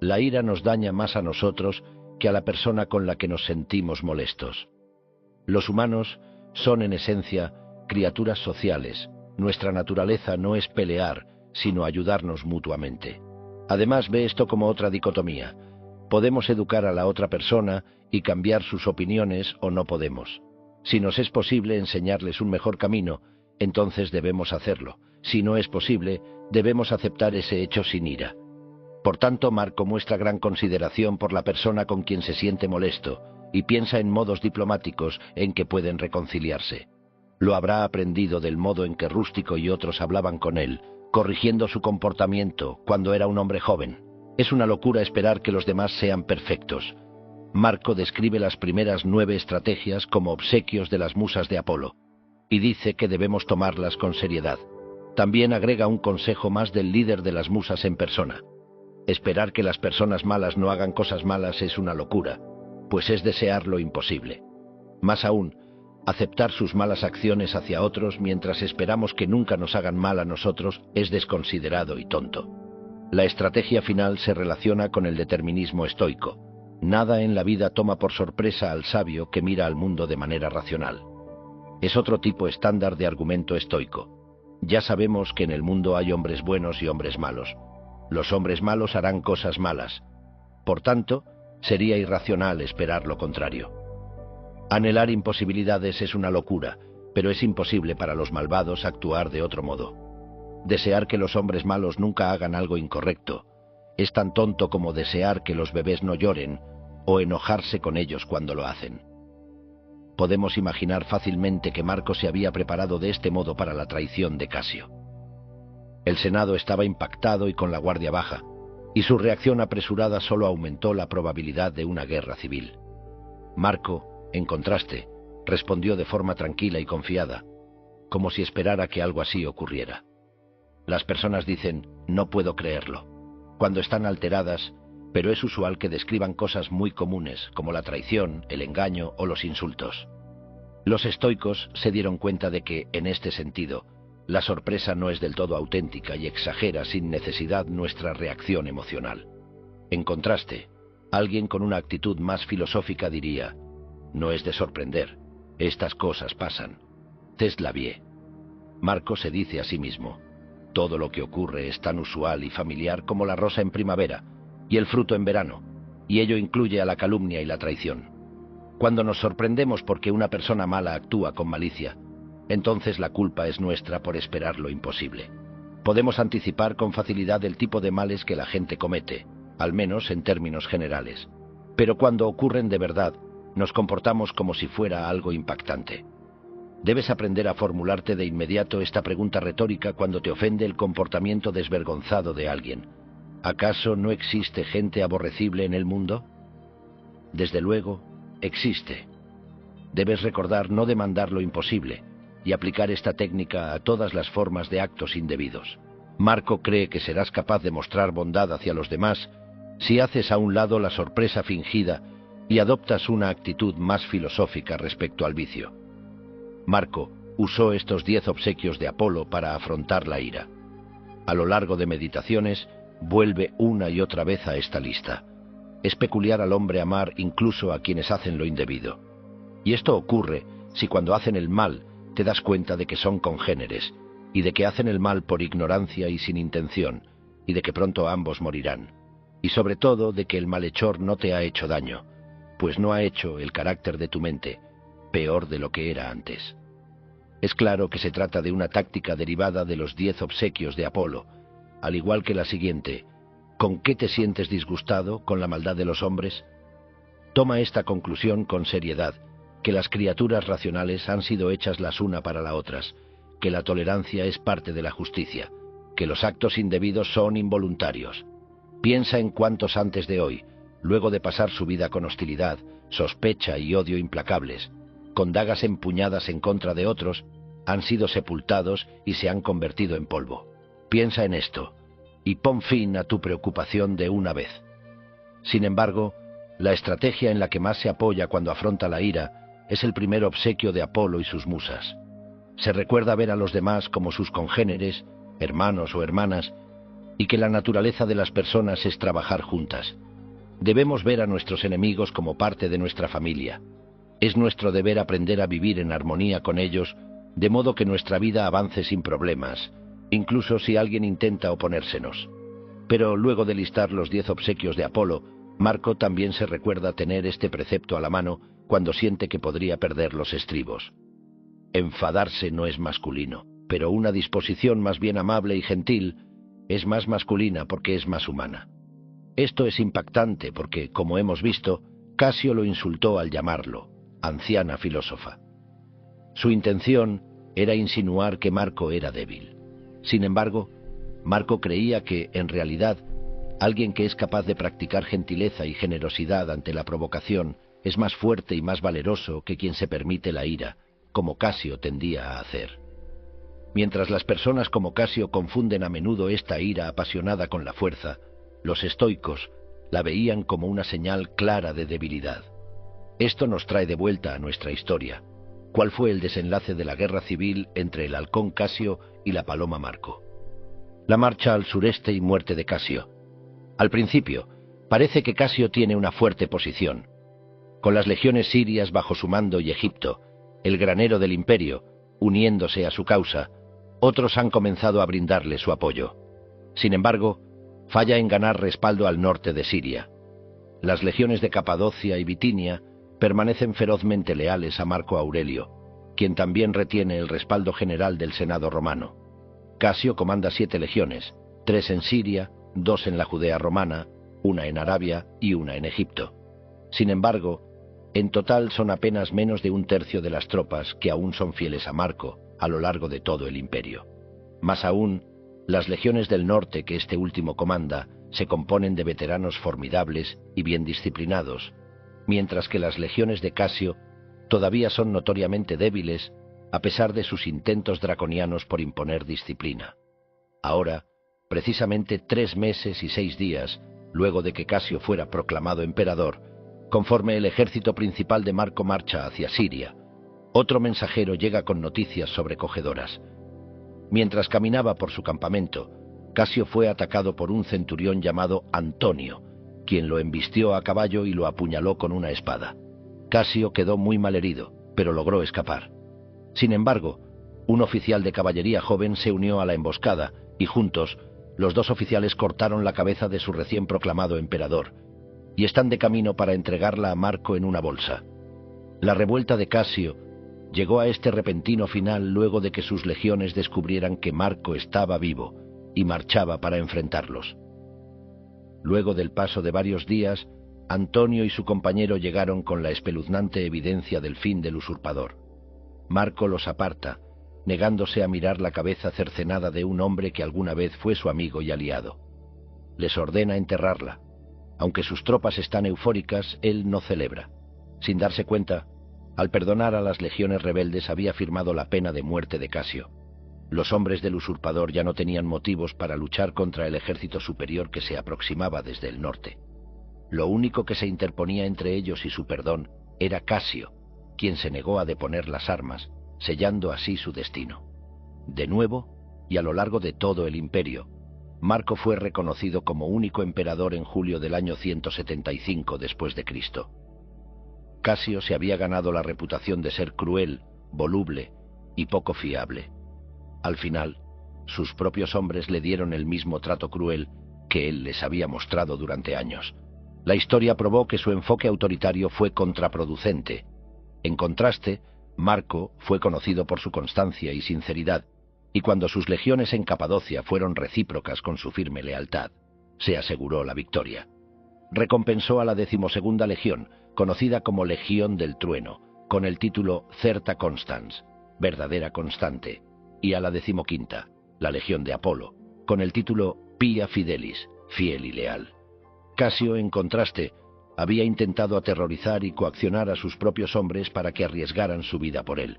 La ira nos daña más a nosotros que a la persona con la que nos sentimos molestos. Los humanos son en esencia criaturas sociales. Nuestra naturaleza no es pelear, sino ayudarnos mutuamente. Además, ve esto como otra dicotomía. Podemos educar a la otra persona y cambiar sus opiniones o no podemos. Si nos es posible enseñarles un mejor camino, entonces debemos hacerlo. Si no es posible, debemos aceptar ese hecho sin ira. Por tanto, Marco muestra gran consideración por la persona con quien se siente molesto y piensa en modos diplomáticos en que pueden reconciliarse. Lo habrá aprendido del modo en que Rústico y otros hablaban con él, corrigiendo su comportamiento cuando era un hombre joven. Es una locura esperar que los demás sean perfectos. Marco describe las primeras 9 estrategias como obsequios de las musas de Apolo, y dice que debemos tomarlas con seriedad. También agrega un consejo más del líder de las musas en persona. Esperar que las personas malas no hagan cosas malas es una locura, pues es desear lo imposible. Más aún, aceptar sus malas acciones hacia otros mientras esperamos que nunca nos hagan mal a nosotros es desconsiderado y tonto. La estrategia final se relaciona con el determinismo estoico. Nada en la vida toma por sorpresa al sabio que mira al mundo de manera racional. Es otro tipo estándar de argumento estoico. Ya sabemos que en el mundo hay hombres buenos y hombres malos. Los hombres malos harán cosas malas. Por tanto, sería irracional esperar lo contrario. Anhelar imposibilidades es una locura, pero es imposible para los malvados actuar de otro modo. Desear que los hombres malos nunca hagan algo incorrecto es tan tonto como desear que los bebés no lloren o enojarse con ellos cuando lo hacen. Podemos imaginar fácilmente que Marco se había preparado de este modo para la traición de Casio. El Senado estaba impactado y con la guardia baja, y su reacción apresurada solo aumentó la probabilidad de una guerra civil. Marco, en contraste, respondió de forma tranquila y confiada, como si esperara que algo así ocurriera. Las personas dicen, no puedo creerlo, cuando están alteradas, pero es usual que describan cosas muy comunes, como la traición, el engaño o los insultos. Los estoicos se dieron cuenta de que, en este sentido, la sorpresa no es del todo auténtica y exagera sin necesidad nuestra reacción emocional. En contraste, alguien con una actitud más filosófica diría, no es de sorprender, estas cosas pasan. C'est la vie. Marco se dice a sí mismo, todo lo que ocurre es tan usual y familiar como la rosa en primavera y el fruto en verano, y ello incluye a la calumnia y la traición. Cuando nos sorprendemos porque una persona mala actúa con malicia, entonces la culpa es nuestra por esperar lo imposible. Podemos anticipar con facilidad el tipo de males que la gente comete, al menos en términos generales. Pero cuando ocurren de verdad, nos comportamos como si fuera algo impactante. Debes aprender a formularte de inmediato esta pregunta retórica cuando te ofende el comportamiento desvergonzado de alguien. ¿Acaso no existe gente aborrecible en el mundo? Desde luego, existe. Debes recordar no demandar lo imposible y aplicar esta técnica a todas las formas de actos indebidos. Marco cree que serás capaz de mostrar bondad hacia los demás si haces a un lado la sorpresa fingida y adoptas una actitud más filosófica respecto al vicio. Marco usó estos 10 obsequios de Apolo para afrontar la ira. A lo largo de meditaciones, vuelve una y otra vez a esta lista. Es peculiar al hombre amar incluso a quienes hacen lo indebido. Y esto ocurre si cuando hacen el mal te das cuenta de que son congéneres, y de que hacen el mal por ignorancia y sin intención, y de que pronto ambos morirán. Y sobre todo de que el malhechor no te ha hecho daño, pues no ha hecho el carácter de tu mente peor de lo que era antes. Es claro que se trata de una táctica derivada de los 10 obsequios de Apolo, al igual que la siguiente: ¿con qué te sientes disgustado con la maldad de los hombres? Toma esta conclusión con seriedad, que las criaturas racionales han sido hechas las una para las otras, que la tolerancia es parte de la justicia, que los actos indebidos son involuntarios. Piensa en cuántos antes de hoy, luego de pasar su vida con hostilidad, sospecha y odio implacables, con dagas empuñadas en contra de otros, han sido sepultados y se han convertido en polvo. Piensa en esto, y pon fin a tu preocupación de una vez. Sin embargo, la estrategia en la que más se apoya cuando afronta la ira es el primer obsequio de Apolo y sus musas. Se recuerda ver a los demás como sus congéneres, hermanos o hermanas, y que la naturaleza de las personas es trabajar juntas. Debemos ver a nuestros enemigos como parte de nuestra familia. Es nuestro deber aprender a vivir en armonía con ellos, de modo que nuestra vida avance sin problemas, incluso si alguien intenta oponérsenos. Pero luego de listar los 10 obsequios de Apolo, Marco también se recuerda tener este precepto a la mano cuando siente que podría perder los estribos. Enfadarse no es masculino, pero una disposición más bien amable y gentil es más masculina porque es más humana. Esto es impactante porque, como hemos visto, Casio lo insultó al llamarlo anciana filósofa. Su intención era insinuar que Marco era débil. Sin embargo, Marco creía que, en realidad, alguien que es capaz de practicar gentileza y generosidad ante la provocación es más fuerte y más valeroso que quien se permite la ira, como Casio tendía a hacer. Mientras las personas como Casio confunden a menudo esta ira apasionada con la fuerza, los estoicos la veían como una señal clara de debilidad. Esto nos trae de vuelta a nuestra historia. ¿Cuál fue el desenlace de la guerra civil entre el halcón Casio y la paloma Marco? La marcha al sureste y muerte de Casio. Al principio, parece que Casio tiene una fuerte posición. Con las legiones sirias bajo su mando y Egipto, el granero del imperio, uniéndose a su causa, otros han comenzado a brindarle su apoyo. Sin embargo, falla en ganar respaldo al norte de Siria. Las legiones de Capadocia y Bitinia permanecen ferozmente leales a Marco Aurelio, quien también retiene el respaldo general del Senado romano. Casio comanda 7 legiones, 3 en Siria, 2 en la Judea romana, 1 en Arabia y 1 en Egipto. Sin embargo, en total son apenas menos de 1/3 de las tropas que aún son fieles a Marco a lo largo de todo el imperio. Más aún, las legiones del norte que este último comanda se componen de veteranos formidables y bien disciplinados, mientras que las legiones de Casio todavía son notoriamente débiles a pesar de sus intentos draconianos por imponer disciplina. Ahora, precisamente 3 meses y 6 días luego de que Casio fuera proclamado emperador, conforme el ejército principal de Marco marcha hacia Siria, otro mensajero llega con noticias sobrecogedoras. Mientras caminaba por su campamento, Casio fue atacado por un centurión llamado Antonio, quien lo embistió a caballo y lo apuñaló con una espada. Casio quedó muy malherido, pero logró escapar. Sin embargo, un oficial de caballería joven se unió a la emboscada y juntos, los 2 oficiales cortaron la cabeza de su recién proclamado emperador, y están de camino para entregarla a Marco en una bolsa. La revuelta de Casio llegó a este repentino final luego de que sus legiones descubrieran que Marco estaba vivo y marchaba para enfrentarlos. Luego del paso de varios días, Antonio y su compañero llegaron con la espeluznante evidencia del fin del usurpador. Marco los aparta, negándose a mirar la cabeza cercenada de un hombre que alguna vez fue su amigo y aliado. Les ordena enterrarla. Aunque sus tropas están eufóricas, él no celebra. Sin darse cuenta, al perdonar a las legiones rebeldes había firmado la pena de muerte de Casio. Los hombres del usurpador ya no tenían motivos para luchar contra el ejército superior que se aproximaba desde el norte. Lo único que se interponía entre ellos y su perdón era Casio, quien se negó a deponer las armas, sellando así su destino. De nuevo, y a lo largo de todo el imperio, Marco fue reconocido como único emperador en julio del año 175 después de Cristo. Casio se había ganado la reputación de ser cruel, voluble y poco fiable. Al final, sus propios hombres le dieron el mismo trato cruel que él les había mostrado durante años. La historia probó que su enfoque autoritario fue contraproducente. En contraste, Marco fue conocido por su constancia y sinceridad, y cuando sus legiones en Capadocia fueron recíprocas con su firme lealtad, se aseguró la victoria. Recompensó a la 12ª legión, conocida como Legión del Trueno, con el título Certa Constans, verdadera constante, y a la 15ª, la Legión de Apolo, con el título Pia Fidelis, fiel y leal. Casio, en contraste, había intentado aterrorizar y coaccionar a sus propios hombres para que arriesgaran su vida por él.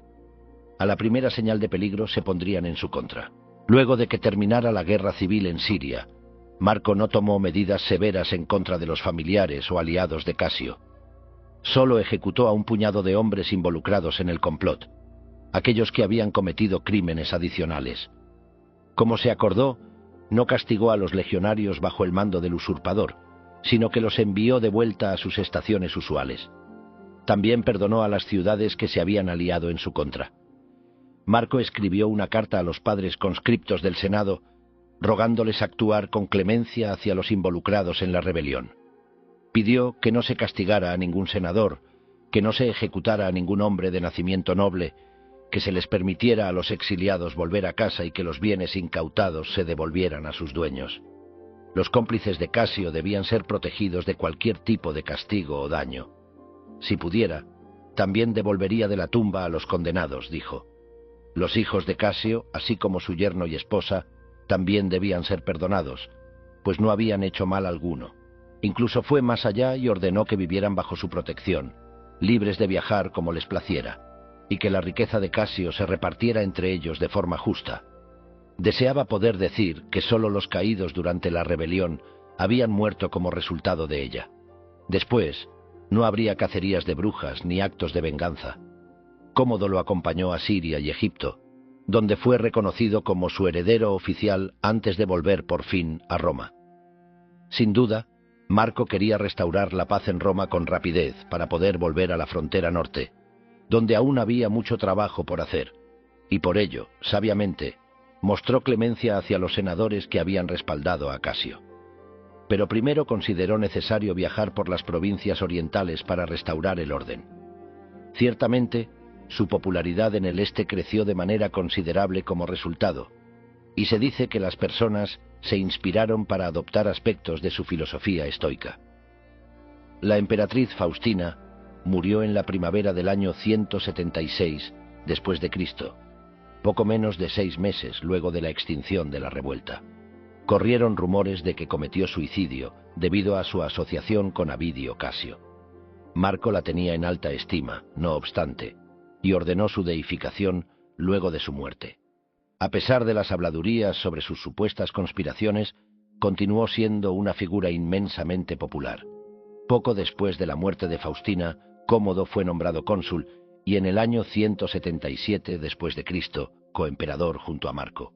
A la primera señal de peligro se pondrían en su contra. Luego de que terminara la guerra civil en Siria, Marco no tomó medidas severas en contra de los familiares o aliados de Casio. Solo ejecutó a un puñado de hombres involucrados en el complot, aquellos que habían cometido crímenes adicionales. Como se acordó, no castigó a los legionarios bajo el mando del usurpador, sino que los envió de vuelta a sus estaciones usuales. También perdonó a las ciudades que se habían aliado en su contra. Marco escribió una carta a los padres conscriptos del Senado, rogándoles actuar con clemencia hacia los involucrados en la rebelión. Pidió que no se castigara a ningún senador, que no se ejecutara a ningún hombre de nacimiento noble, que se les permitiera a los exiliados volver a casa y que los bienes incautados se devolvieran a sus dueños. Los cómplices de Casio debían ser protegidos de cualquier tipo de castigo o daño. Si pudiera, también devolvería de la tumba a los condenados, dijo. Los hijos de Casio, así como su yerno y esposa, también debían ser perdonados, pues no habían hecho mal alguno. Incluso fue más allá y ordenó que vivieran bajo su protección, libres de viajar como les placiera, y que la riqueza de Casio se repartiera entre ellos de forma justa. Deseaba poder decir que solo los caídos durante la rebelión habían muerto como resultado de ella. Después, no habría cacerías de brujas ni actos de venganza. Cómodo lo acompañó a Siria y Egipto, donde fue reconocido como su heredero oficial antes de volver por fin a Roma. Sin duda, Marco quería restaurar la paz en Roma con rapidez para poder volver a la frontera norte, donde aún había mucho trabajo por hacer, y por ello, sabiamente, mostró clemencia hacia los senadores que habían respaldado a Casio. Pero primero consideró necesario viajar por las provincias orientales para restaurar el orden. Ciertamente, su popularidad en el este creció de manera considerable como resultado, y se dice que las personas se inspiraron para adoptar aspectos de su filosofía estoica. La emperatriz Faustina murió en la primavera del año 176 después de Cristo, poco menos de 6 meses luego de la extinción de la revuelta. Corrieron rumores de que cometió suicidio debido a su asociación con Avidio Casio. Marco la tenía en alta estima, no obstante, y ordenó su deificación luego de su muerte. A pesar de las habladurías sobre sus supuestas conspiraciones, continuó siendo una figura inmensamente popular. Poco después de la muerte de Faustina, Cómodo fue nombrado cónsul y en el año 177 después de Cristo, coemperador junto a Marco.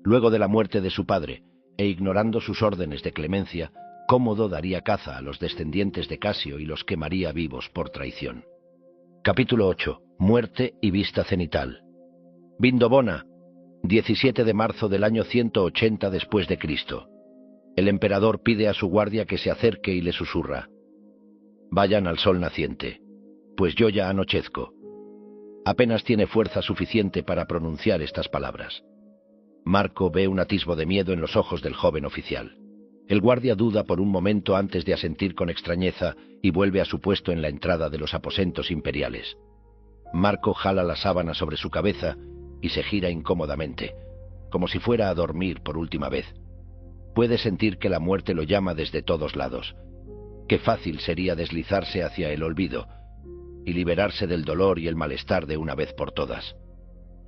Luego de la muerte de su padre, e ignorando sus órdenes de clemencia, Cómodo daría caza a los descendientes de Casio y los quemaría vivos por traición. Capítulo 8. Muerte y vista cenital. Vindobona, 17 de marzo del año 180 después de Cristo. El emperador pide a su guardia que se acerque y le susurra: vayan al sol naciente, pues yo ya anochezco. Apenas tiene fuerza suficiente para pronunciar estas palabras. Marco ve un atisbo de miedo en los ojos del joven oficial. El guardia duda por un momento antes de asentir con extrañeza y vuelve a su puesto en la entrada de los aposentos imperiales. Marco jala la sábana sobre su cabeza y se gira incómodamente, como si fuera a dormir por última vez. Puede sentir que la muerte lo llama desde todos lados. Qué fácil sería deslizarse hacia el olvido, y liberarse del dolor y el malestar de una vez por todas.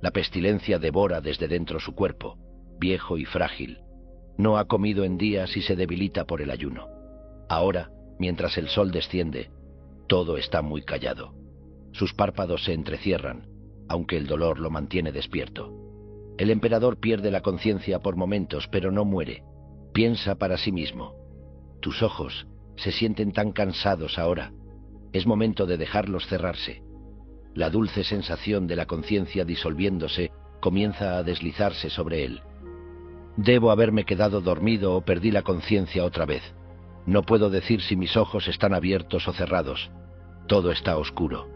La pestilencia devora desde dentro su cuerpo, viejo y frágil. No ha comido en días y se debilita por el ayuno. Ahora, mientras el sol desciende, todo está muy callado. Sus párpados se entrecierran, aunque el dolor lo mantiene despierto. El emperador pierde la conciencia por momentos, pero no muere. Piensa para sí mismo. Tus ojos se sienten tan cansados ahora. Es momento de dejarlos cerrarse. La dulce sensación de la conciencia disolviéndose comienza a deslizarse sobre él. Debo haberme quedado dormido o perdí la conciencia otra vez. No puedo decir si mis ojos están abiertos o cerrados. Todo está oscuro.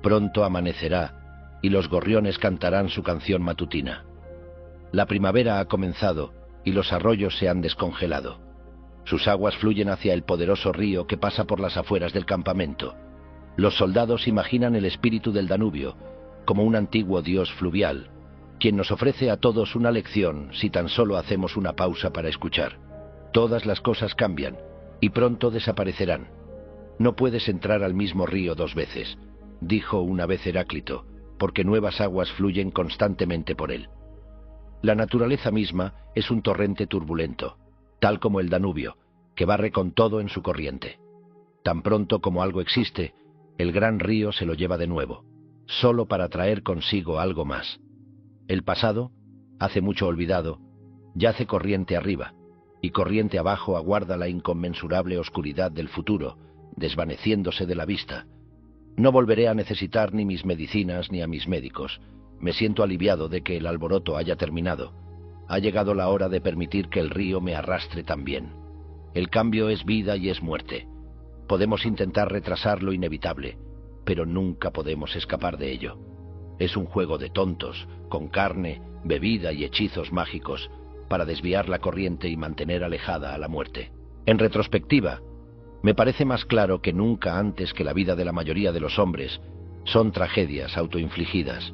Pronto amanecerá y los gorriones cantarán su canción matutina. La primavera ha comenzado y los arroyos se han descongelado. Sus aguas fluyen hacia el poderoso río que pasa por las afueras del campamento. Los soldados imaginan el espíritu del Danubio como un antiguo dios fluvial, quien nos ofrece a todos una lección si tan solo hacemos una pausa para escuchar. Todas las cosas cambian y pronto desaparecerán. No puedes entrar al mismo río dos veces, dijo una vez Heráclito, porque nuevas aguas fluyen constantemente por él. La naturaleza misma es un torrente turbulento, tal como el Danubio, que barre con todo en su corriente. Tan pronto como algo existe, el gran río se lo lleva de nuevo, solo para traer consigo algo más. El pasado, hace mucho olvidado, yace corriente arriba, y corriente abajo aguarda la inconmensurable oscuridad del futuro, desvaneciéndose de la vista. No volveré a necesitar ni mis medicinas ni a mis médicos. Me siento aliviado de que el alboroto haya terminado. Ha llegado la hora de permitir que el río me arrastre también. El cambio es vida y es muerte. Podemos intentar retrasar lo inevitable, pero nunca podemos escapar de ello. Es un juego de tontos, con carne, bebida y hechizos mágicos, para desviar la corriente y mantener alejada a la muerte. En retrospectiva, me parece más claro que nunca antes que la vida de la mayoría de los hombres son tragedias autoinfligidas.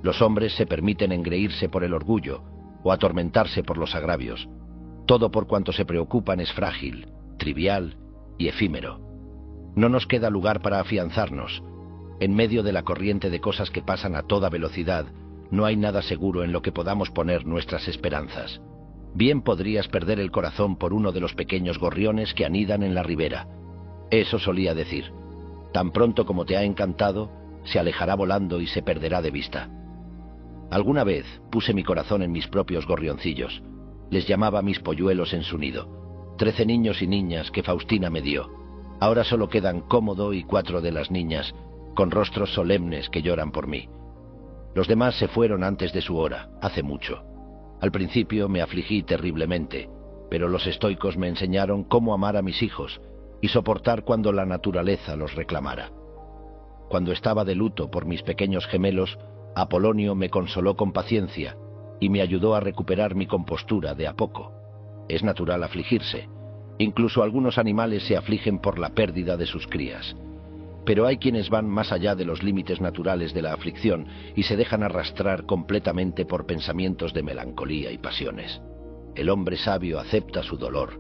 Los hombres se permiten engreírse por el orgullo o atormentarse por los agravios. Todo por cuanto se preocupan es frágil, trivial y efímero. No nos queda lugar para afianzarnos. En medio de la corriente de cosas que pasan a toda velocidad, no hay nada seguro en lo que podamos poner nuestras esperanzas. Bien podrías perder el corazón por uno de los pequeños gorriones que anidan en la ribera. Eso solía decir. Tan pronto como te ha encantado, se alejará volando y se perderá de vista. Alguna vez puse mi corazón en mis propios gorrioncillos. Les llamaba mis polluelos en su nido. 13 niños y niñas que Faustina me dio. Ahora solo quedan Cómodo y 4 de las niñas, con rostros solemnes que lloran por mí. Los demás se fueron antes de su hora, hace mucho. Al principio me afligí terriblemente, pero los estoicos me enseñaron cómo amar a mis hijos y soportar cuando la naturaleza los reclamara. Cuando estaba de luto por mis pequeños gemelos, Apolonio me consoló con paciencia y me ayudó a recuperar mi compostura de a poco. Es natural afligirse. Incluso algunos animales se afligen por la pérdida de sus crías. Pero hay quienes van más allá de los límites naturales de la aflicción y se dejan arrastrar completamente por pensamientos de melancolía y pasiones. El hombre sabio acepta su dolor,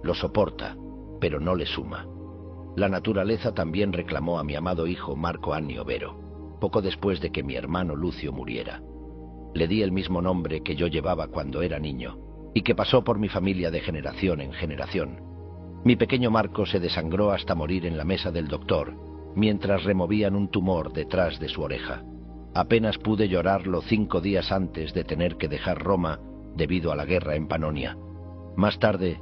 lo soporta, pero no le suma. La naturaleza también reclamó a mi amado hijo Marco Annio Vero, poco después de que mi hermano Lucio muriera. Le di el mismo nombre que yo llevaba cuando era niño, y que pasó por mi familia de generación en generación. Mi pequeño Marco se desangró hasta morir en la mesa del doctor, mientras removían un tumor detrás de su oreja. Apenas pude llorarlo 5 días antes de tener que dejar Roma debido a la guerra en Panonia. Más tarde,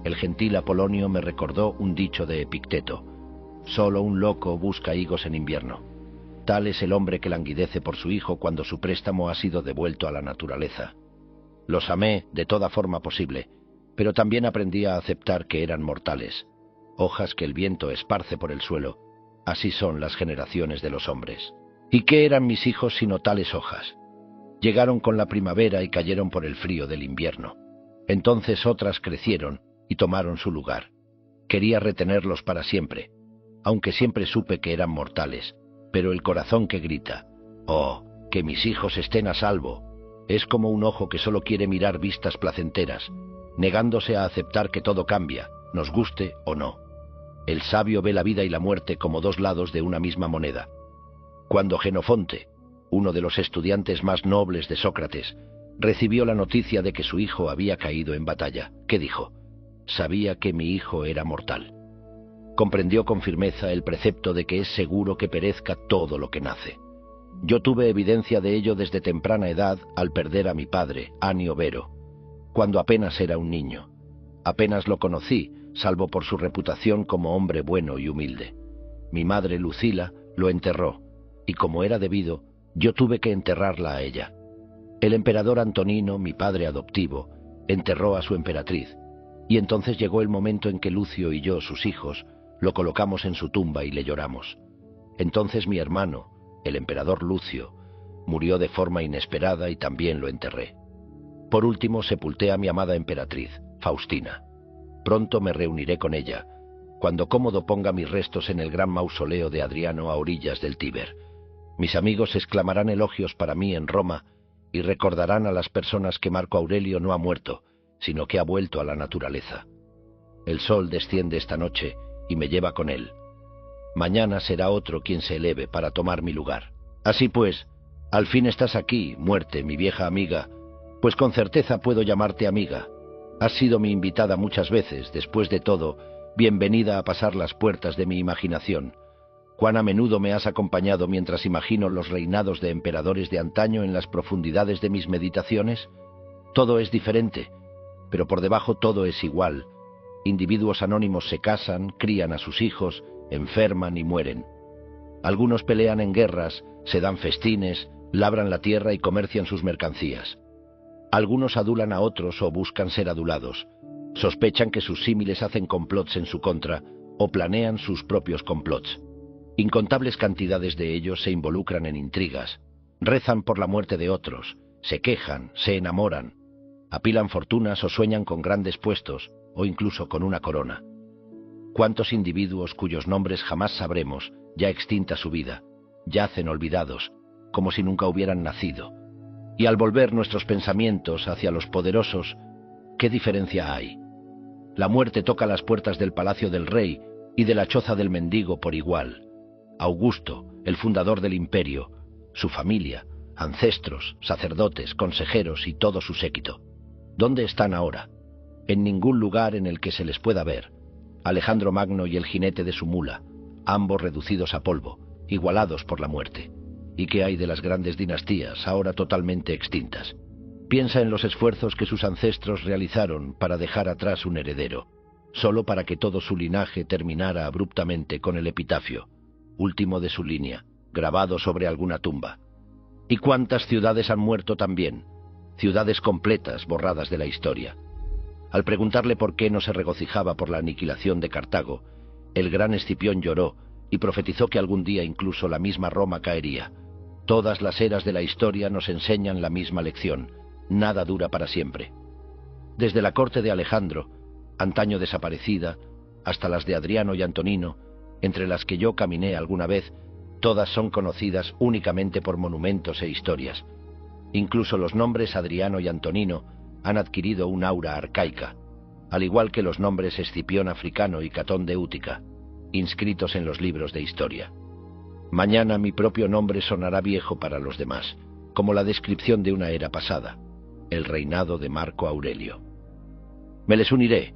el gentil Apolonio me recordó un dicho de Epicteto: solo un loco busca higos en invierno. Tal es el hombre que languidece por su hijo cuando su préstamo ha sido devuelto a la naturaleza. Los amé de toda forma posible, pero también aprendí a aceptar que eran mortales, hojas que el viento esparce por el suelo. Así son las generaciones de los hombres. ¿Y qué eran mis hijos sino tales hojas? Llegaron con la primavera y cayeron por el frío del invierno. Entonces otras crecieron y tomaron su lugar. Quería retenerlos para siempre, aunque siempre supe que eran mortales, pero el corazón que grita, «Oh, que mis hijos estén a salvo», es como un ojo que solo quiere mirar vistas placenteras, negándose a aceptar que todo cambia, nos guste o no. El sabio ve la vida y la muerte como dos lados de una misma moneda. Cuando Jenofonte, uno de los estudiantes más nobles de Sócrates, recibió la noticia de que su hijo había caído en batalla, ¿qué dijo? Sabía que mi hijo era mortal. Comprendió con firmeza el precepto de que es seguro que perezca todo lo que nace. Yo tuve evidencia de ello desde temprana edad al perder a mi padre, Anio Vero, cuando apenas era un niño. Apenas lo conocí, salvo por su reputación como hombre bueno y humilde. Mi madre, Lucila, lo enterró, y como era debido, yo tuve que enterrarla a ella. El emperador Antonino, mi padre adoptivo, enterró a su emperatriz, y entonces llegó el momento en que Lucio y yo, sus hijos, lo colocamos en su tumba y le lloramos. Entonces mi hermano, el emperador Lucio, murió de forma inesperada y también lo enterré. Por último sepulté a mi amada emperatriz, Faustina. Pronto me reuniré con ella, cuando Cómodo ponga mis restos en el gran mausoleo de Adriano a orillas del Tíber. Mis amigos exclamarán elogios para mí en Roma y recordarán a las personas que Marco Aurelio no ha muerto, sino que ha vuelto a la naturaleza. El sol desciende esta noche y me lleva con él. Mañana será otro quien se eleve para tomar mi lugar. Así pues, al fin estás aquí, muerte, mi vieja amiga, pues con certeza puedo llamarte amiga. Has sido mi invitada muchas veces, después de todo, bienvenida a pasar las puertas de mi imaginación. Cuán a menudo me has acompañado mientras imagino los reinados de emperadores de antaño en las profundidades de mis meditaciones. Todo es diferente, pero por debajo todo es igual. Individuos anónimos se casan, crían a sus hijos, enferman y mueren. Algunos pelean en guerras, se dan festines, labran la tierra y comercian sus mercancías. Algunos adulan a otros o buscan ser adulados. Sospechan que sus símiles hacen complots en su contra o planean sus propios complots. Incontables cantidades de ellos se involucran en intrigas, rezan por la muerte de otros, se quejan, se enamoran, apilan fortunas o sueñan con grandes puestos o incluso con una corona. ¿Cuántos individuos cuyos nombres jamás sabremos, ya extinta su vida, yacen olvidados, como si nunca hubieran nacido? Y al volver nuestros pensamientos hacia los poderosos, ¿qué diferencia hay? La muerte toca las puertas del palacio del rey y de la choza del mendigo por igual. Augusto, el fundador del imperio, su familia, ancestros, sacerdotes, consejeros y todo su séquito. ¿Dónde están ahora? En ningún lugar en el que se les pueda ver. Alejandro Magno y el jinete de su mula, ambos reducidos a polvo, igualados por la muerte. ¿Y qué hay de las grandes dinastías, ahora totalmente extintas? Piensa en los esfuerzos que sus ancestros realizaron para dejar atrás un heredero, solo para que todo su linaje terminara abruptamente con el epitafio, último de su línea, grabado sobre alguna tumba. ¿Y cuántas ciudades han muerto también? Ciudades completas borradas de la historia. Al preguntarle por qué no se regocijaba por la aniquilación de Cartago, el gran Escipión lloró y profetizó que algún día incluso la misma Roma caería. Todas las eras de la historia nos enseñan la misma lección: nada dura para siempre. Desde la corte de Alejandro, antaño desaparecida, hasta las de Adriano y Antonino, entre las que yo caminé alguna vez, todas son conocidas únicamente por monumentos e historias. Incluso los nombres Adriano y Antonino han adquirido un aura arcaica, al igual que los nombres Escipión africano y Catón de Útica, inscritos en los libros de historia. Mañana mi propio nombre sonará viejo para los demás, como la descripción de una era pasada, el reinado de Marco Aurelio. Me les uniré,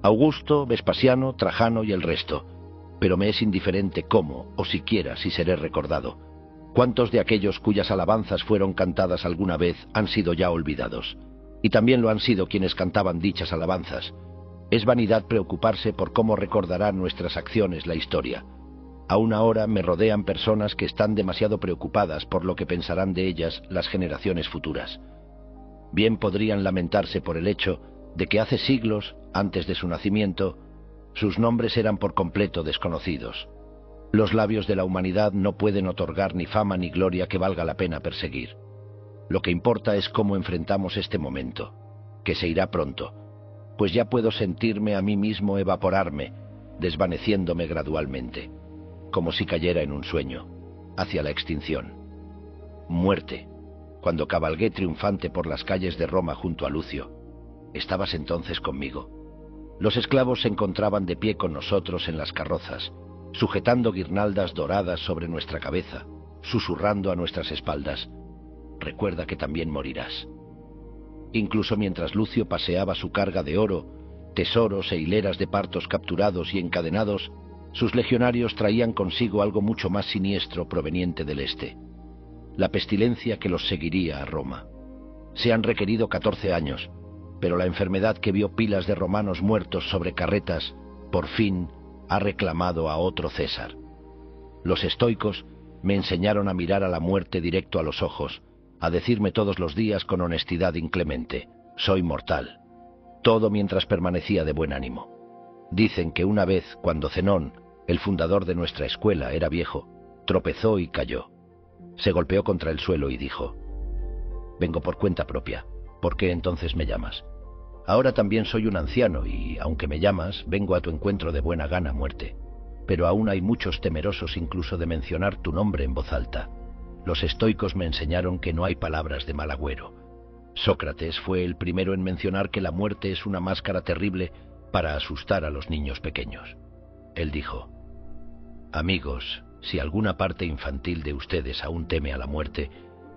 Augusto, Vespasiano, Trajano y el resto, pero me es indiferente cómo o siquiera si seré recordado. ¿Cuántos de aquellos cuyas alabanzas fueron cantadas alguna vez han sido ya olvidados? Y también lo han sido quienes cantaban dichas alabanzas. Es vanidad preocuparse por cómo recordarán nuestras acciones la historia. Aún ahora me rodean personas que están demasiado preocupadas por lo que pensarán de ellas las generaciones futuras. Bien podrían lamentarse por el hecho de que hace siglos, antes de su nacimiento, sus nombres eran por completo desconocidos. Los labios de la humanidad no pueden otorgar ni fama ni gloria que valga la pena perseguir. Lo que importa es cómo enfrentamos este momento, que se irá pronto, pues ya puedo sentirme a mí mismo evaporarme, desvaneciéndome gradualmente, como si cayera en un sueño, hacia la extinción. Muerte, cuando cabalgué triunfante por las calles de Roma junto a Lucio, estabas entonces conmigo. Los esclavos se encontraban de pie con nosotros en las carrozas, sujetando guirnaldas doradas sobre nuestra cabeza, susurrando a nuestras espaldas: recuerda que también morirás. Incluso mientras Lucio paseaba su carga de oro, tesoros e hileras de partos capturados y encadenados, sus legionarios traían consigo algo mucho más siniestro proveniente del este: la pestilencia que los seguiría a Roma. Se han requerido 14 años, pero la enfermedad que vio pilas de romanos muertos sobre carretas, por fin ha reclamado a otro César. Los estoicos me enseñaron a mirar a la muerte directo a los ojos, a decirme todos los días con honestidad inclemente: soy mortal. Todo mientras permanecía de buen ánimo. Dicen que una vez, cuando Zenón, el fundador de nuestra escuela, era viejo, tropezó y cayó. Se golpeó contra el suelo y dijo: vengo por cuenta propia. ¿Por qué entonces me llamas? Ahora también soy un anciano y, aunque me llamas, vengo a tu encuentro de buena gana, muerte. Pero aún hay muchos temerosos incluso de mencionar tu nombre en voz alta. Los estoicos me enseñaron que no hay palabras de mal agüero. Sócrates fue el primero en mencionar que la muerte es una máscara terrible para asustar a los niños pequeños. Él dijo: amigos, si alguna parte infantil de ustedes aún teme a la muerte,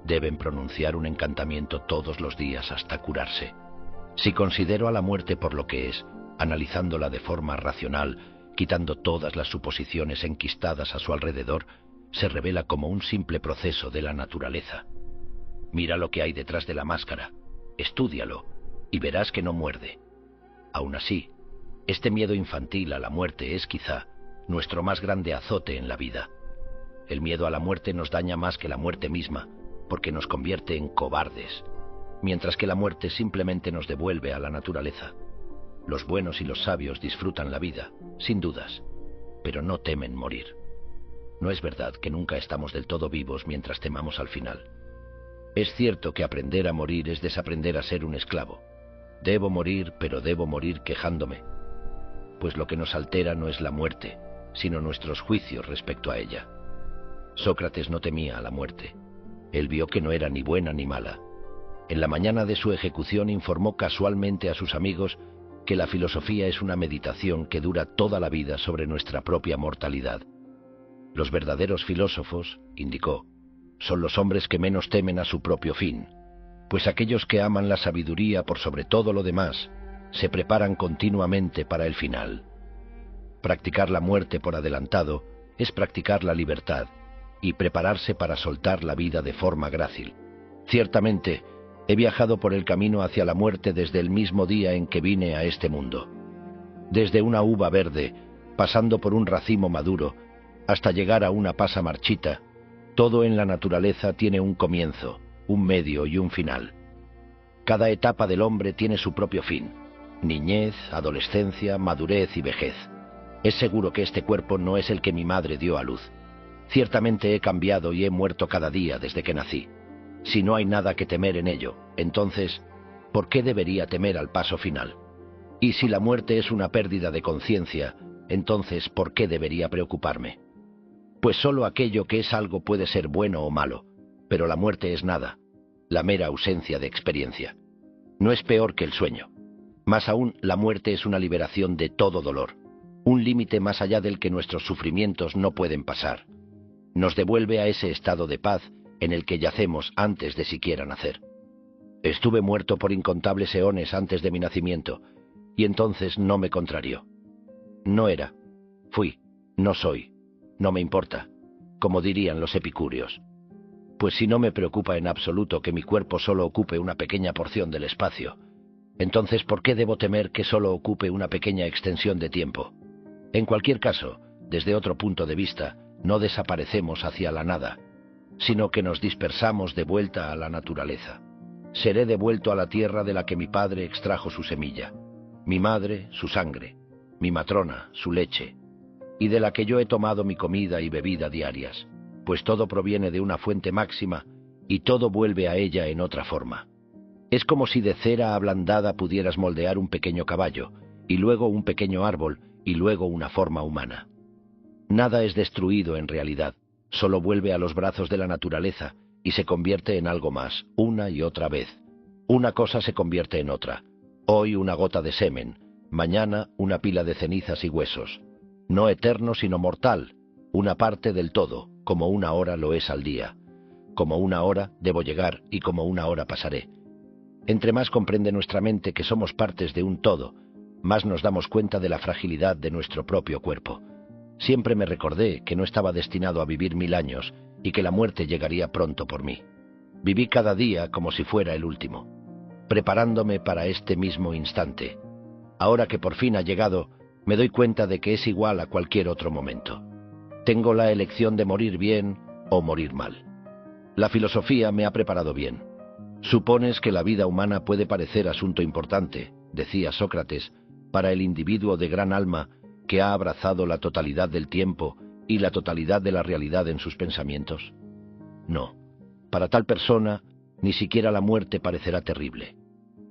deben pronunciar un encantamiento todos los días hasta curarse. Si considero a la muerte por lo que es, analizándola de forma racional, quitando todas las suposiciones enquistadas a su alrededor, se revela como un simple proceso de la naturaleza. Mira lo que hay detrás de la máscara, estúdialo, y verás que no muerde. Aún así, este miedo infantil a la muerte es quizá nuestro más grande azote en la vida. El miedo a la muerte nos daña más que la muerte misma, porque nos convierte en cobardes, mientras que la muerte simplemente nos devuelve a la naturaleza. Los buenos y los sabios disfrutan la vida, sin dudas, pero no temen morir. No es verdad que nunca estamos del todo vivos mientras temamos al final. Es cierto que aprender a morir es desaprender a ser un esclavo. Debo morir, pero debo morir quejándome. Pues lo que nos altera no es la muerte, sino nuestros juicios respecto a ella. Sócrates no temía a la muerte. Él vio que no era ni buena ni mala. En la mañana de su ejecución informó casualmente a sus amigos que la filosofía es una meditación que dura toda la vida sobre nuestra propia mortalidad. Los verdaderos filósofos, indicó, son los hombres que menos temen a su propio fin, pues aquellos que aman la sabiduría por sobre todo lo demás, se preparan continuamente para el final. Practicar la muerte por adelantado es practicar la libertad, y prepararse para soltar la vida de forma grácil. Ciertamente, he viajado por el camino hacia la muerte desde el mismo día en que vine a este mundo. Desde una uva verde, pasando por un racimo maduro, hasta llegar a una pasa marchita, todo en la naturaleza tiene un comienzo, un medio y un final. Cada etapa del hombre tiene su propio fin: niñez, adolescencia, madurez y vejez. Es seguro que este cuerpo no es el que mi madre dio a luz. Ciertamente he cambiado y he muerto cada día desde que nací. Si no hay nada que temer en ello, entonces, ¿por qué debería temer al paso final? Y si la muerte es una pérdida de conciencia, entonces, ¿por qué debería preocuparme? Pues solo aquello que es algo puede ser bueno o malo, pero la muerte es nada, la mera ausencia de experiencia. No es peor que el sueño. Más aún, la muerte es una liberación de todo dolor, un límite más allá del que nuestros sufrimientos no pueden pasar. Nos devuelve a ese estado de paz en el que yacemos antes de siquiera nacer. Estuve muerto por incontables eones antes de mi nacimiento, y entonces no me contrarió. No era, fui, no soy, no me importa, como dirían los epicúreos. Pues si no me preocupa en absoluto que mi cuerpo solo ocupe una pequeña porción del espacio, entonces ¿por qué debo temer que solo ocupe una pequeña extensión de tiempo? En cualquier caso, desde otro punto de vista, no desaparecemos hacia la nada, sino que nos dispersamos de vuelta a la naturaleza. Seré devuelto a la tierra de la que mi padre extrajo su semilla, mi madre su sangre, mi matrona su leche, y de la que yo he tomado mi comida y bebida diarias, pues todo proviene de una fuente máxima y todo vuelve a ella en otra forma. Es como si de cera ablandada pudieras moldear un pequeño caballo, y luego un pequeño árbol, y luego una forma humana. Nada es destruido en realidad, solo vuelve a los brazos de la naturaleza y se convierte en algo más, una y otra vez. Una cosa se convierte en otra. Hoy una gota de semen, Mañana una pila de cenizas y huesos. No eterno sino mortal, una parte del todo, como una hora lo es al día. Como una hora debo llegar y como una hora pasaré. Entre más comprende nuestra mente que somos partes de un todo, más nos damos cuenta de la fragilidad de nuestro propio cuerpo. Siempre me recordé que no estaba destinado a vivir 1000 años y que la muerte llegaría pronto por mí. Viví cada día como si fuera el último, preparándome para este mismo instante. Ahora que por fin ha llegado, me doy cuenta de que es igual a cualquier otro momento. Tengo la elección de morir bien o morir mal. La filosofía me ha preparado bien. Supones que la vida humana puede parecer asunto importante, decía Sócrates, para el individuo de gran alma que ha abrazado la totalidad del tiempo y la totalidad de la realidad en sus pensamientos. No, para tal persona ni siquiera la muerte parecerá terrible.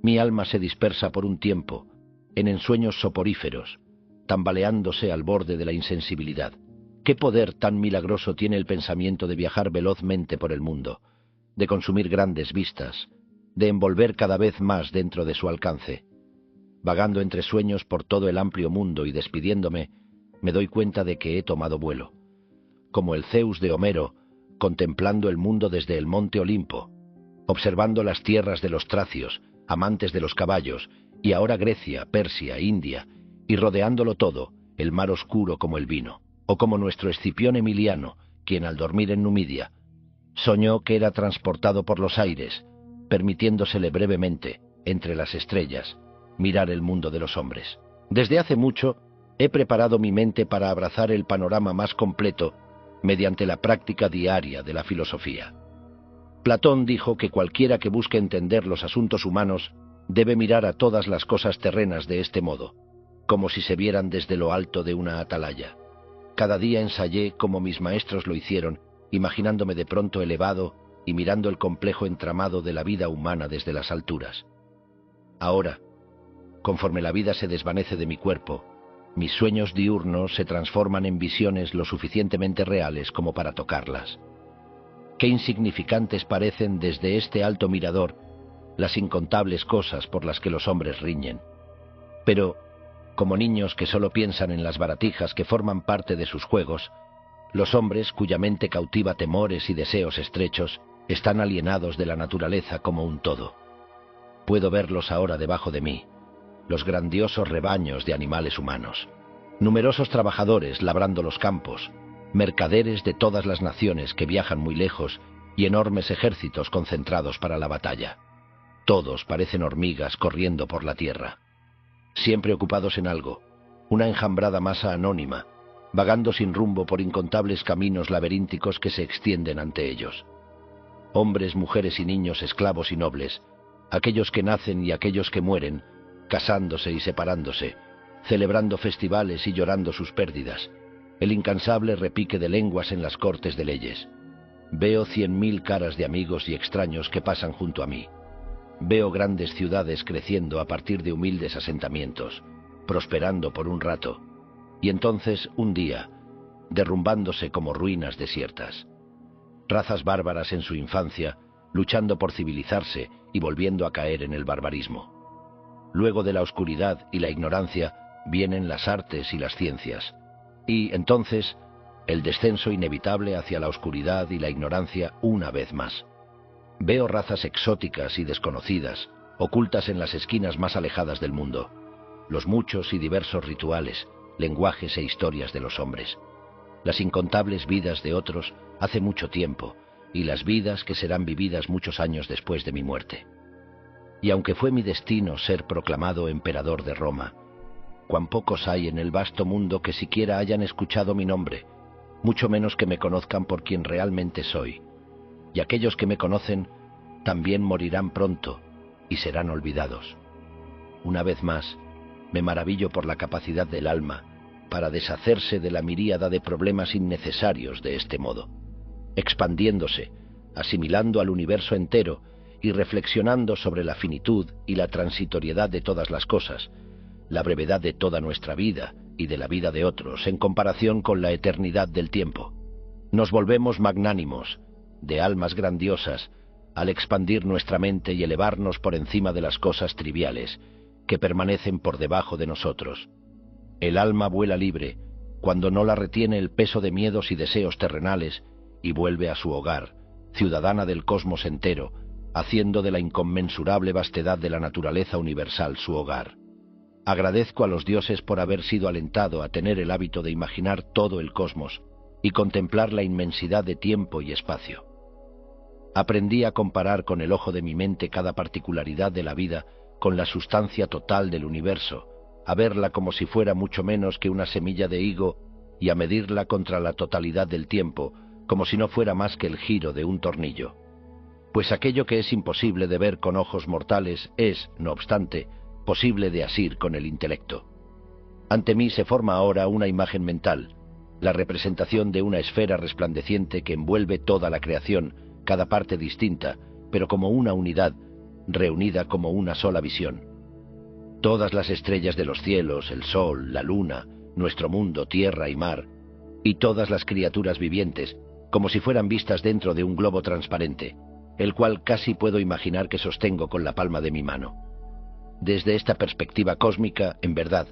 Mi alma se dispersa por un tiempo, en ensueños soporíferos, tambaleándose al borde de la insensibilidad. ¿Qué poder tan milagroso tiene el pensamiento de viajar velozmente por el mundo, de consumir grandes vistas, de envolver cada vez más dentro de su alcance? Vagando entre sueños por todo el amplio mundo y despidiéndome, me doy cuenta de que he tomado vuelo. Como el Zeus de Homero, contemplando el mundo desde el monte Olimpo, observando las tierras de los tracios, amantes de los caballos, y ahora Grecia, Persia, India, y rodeándolo todo, el mar oscuro como el vino, o como nuestro Escipión Emiliano, quien al dormir en Numidia, soñó que era transportado por los aires, permitiéndosele brevemente, entre las estrellas, mirar el mundo de los hombres. Desde hace mucho he preparado mi mente para abrazar el panorama más completo mediante la práctica diaria de la filosofía. Platón dijo que cualquiera que busque entender los asuntos humanos debe mirar a todas las cosas terrenas de este modo, como si se vieran desde lo alto de una atalaya. Cada día ensayé como mis maestros lo hicieron, imaginándome de pronto elevado y mirando el complejo entramado de la vida humana desde las alturas. Ahora, conforme la vida se desvanece de mi cuerpo, mis sueños diurnos se transforman en visiones lo suficientemente reales como para tocarlas. Qué insignificantes parecen desde este alto mirador las incontables cosas por las que los hombres riñen. Pero, como niños que solo piensan en las baratijas que forman parte de sus juegos, los hombres cuya mente cautiva temores y deseos estrechos están alienados de la naturaleza como un todo. Puedo verlos ahora debajo de mí, los grandiosos rebaños de animales humanos, numerosos trabajadores labrando los campos, mercaderes de todas las naciones que viajan muy lejos y enormes ejércitos concentrados para la batalla. Todos parecen hormigas corriendo por la tierra, siempre ocupados en algo, una enjambrada masa anónima, vagando sin rumbo por incontables caminos laberínticos que se extienden ante ellos. Hombres, mujeres y niños, esclavos y nobles, aquellos que nacen y aquellos que mueren, casándose y separándose, celebrando festivales y llorando sus pérdidas, el incansable repique de lenguas en las cortes de leyes. Veo 100.000 caras de amigos y extraños que pasan junto a mí. Veo grandes ciudades creciendo a partir de humildes asentamientos, prosperando por un rato, y entonces, un día, derrumbándose como ruinas desiertas. Razas bárbaras en su infancia, luchando por civilizarse y volviendo a caer en el barbarismo. Luego de la oscuridad y la ignorancia vienen las artes y las ciencias, y entonces el descenso inevitable hacia la oscuridad y la ignorancia una vez más. Veo razas exóticas y desconocidas, ocultas en las esquinas más alejadas del mundo, los muchos y diversos rituales, lenguajes e historias de los hombres, las incontables vidas de otros hace mucho tiempo, y las vidas que serán vividas muchos años después de mi muerte. Y aunque fue mi destino ser proclamado emperador de Roma, cuán pocos hay en el vasto mundo que siquiera hayan escuchado mi nombre, mucho menos que me conozcan por quien realmente soy. Y aquellos que me conocen también morirán pronto y serán olvidados. Una vez más, me maravillo por la capacidad del alma para deshacerse de la miríada de problemas innecesarios de este modo, expandiéndose, asimilando al universo entero y reflexionando sobre la finitud y la transitoriedad de todas las cosas, la brevedad de toda nuestra vida y de la vida de otros en comparación con la eternidad del tiempo. Nos volvemos magnánimos, de almas grandiosas, al expandir nuestra mente y elevarnos por encima de las cosas triviales, que permanecen por debajo de nosotros. El alma vuela libre cuando no la retiene el peso de miedos y deseos terrenales y vuelve a su hogar, ciudadana del cosmos entero, haciendo de la inconmensurable vastedad de la naturaleza universal su hogar. Agradezco a los dioses por haber sido alentado a tener el hábito de imaginar todo el cosmos y contemplar la inmensidad de tiempo y espacio. Aprendí a comparar con el ojo de mi mente cada particularidad de la vida con la sustancia total del universo, a verla como si fuera mucho menos que una semilla de higo y a medirla contra la totalidad del tiempo, como si no fuera más que el giro de un tornillo. Pues aquello que es imposible de ver con ojos mortales es, no obstante, posible de asir con el intelecto. Ante mí se forma ahora una imagen mental, la representación de una esfera resplandeciente que envuelve toda la creación, cada parte distinta, pero como una unidad, reunida como una sola visión. Todas las estrellas de los cielos, el sol, la luna, nuestro mundo, tierra y mar, y todas las criaturas vivientes, como si fueran vistas dentro de un globo transparente, el cual casi puedo imaginar que sostengo con la palma de mi mano. Desde esta perspectiva cósmica, en verdad,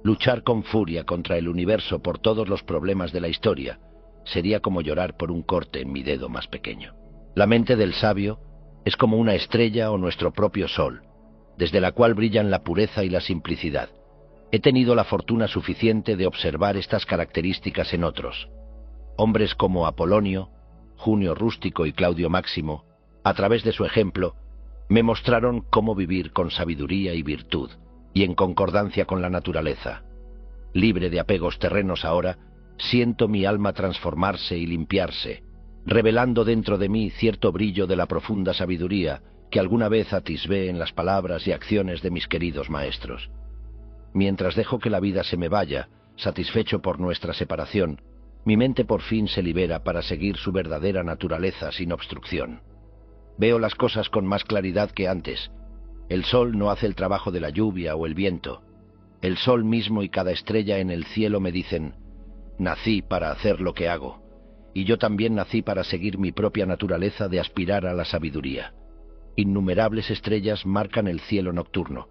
luchar con furia contra el universo por todos los problemas de la historia sería como llorar por un corte en mi dedo más pequeño. La mente del sabio es como una estrella o nuestro propio sol, desde la cual brillan la pureza y la simplicidad. He tenido la fortuna suficiente de observar estas características en otros. Hombres como Apolonio, Junio Rústico y Claudio Máximo, a través de su ejemplo, me mostraron cómo vivir con sabiduría y virtud, y en concordancia con la naturaleza. Libre de apegos terrenos ahora, siento mi alma transformarse y limpiarse, revelando dentro de mí cierto brillo de la profunda sabiduría que alguna vez atisbé en las palabras y acciones de mis queridos maestros. Mientras dejo que la vida se me vaya, satisfecho por nuestra separación, mi mente por fin se libera para seguir su verdadera naturaleza sin obstrucción. Veo las cosas con más claridad que antes. El sol no hace el trabajo de la lluvia o el viento. El sol mismo y cada estrella en el cielo me dicen: nací para hacer lo que hago, y yo también nací para seguir mi propia naturaleza de aspirar a la sabiduría. Innumerables estrellas marcan el cielo nocturno.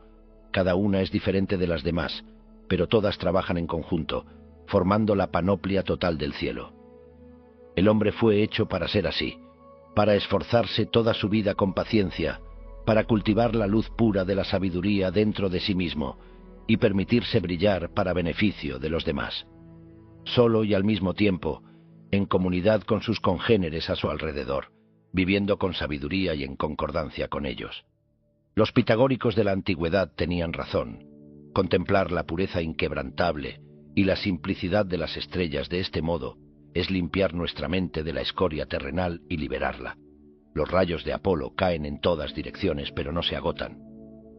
Cada una es diferente de las demás, pero todas trabajan en conjunto, formando la panoplia total del cielo. El hombre fue hecho para ser así, para esforzarse toda su vida con paciencia, para cultivar la luz pura de la sabiduría dentro de sí mismo y permitirse brillar para beneficio de los demás. Solo y al mismo tiempo, en comunidad con sus congéneres a su alrededor, viviendo con sabiduría y en concordancia con ellos. Los pitagóricos de la antigüedad tenían razón. Contemplar la pureza inquebrantable y la simplicidad de las estrellas de este modo es limpiar nuestra mente de la escoria terrenal y liberarla. Los rayos de Apolo caen en todas direcciones, pero no se agotan.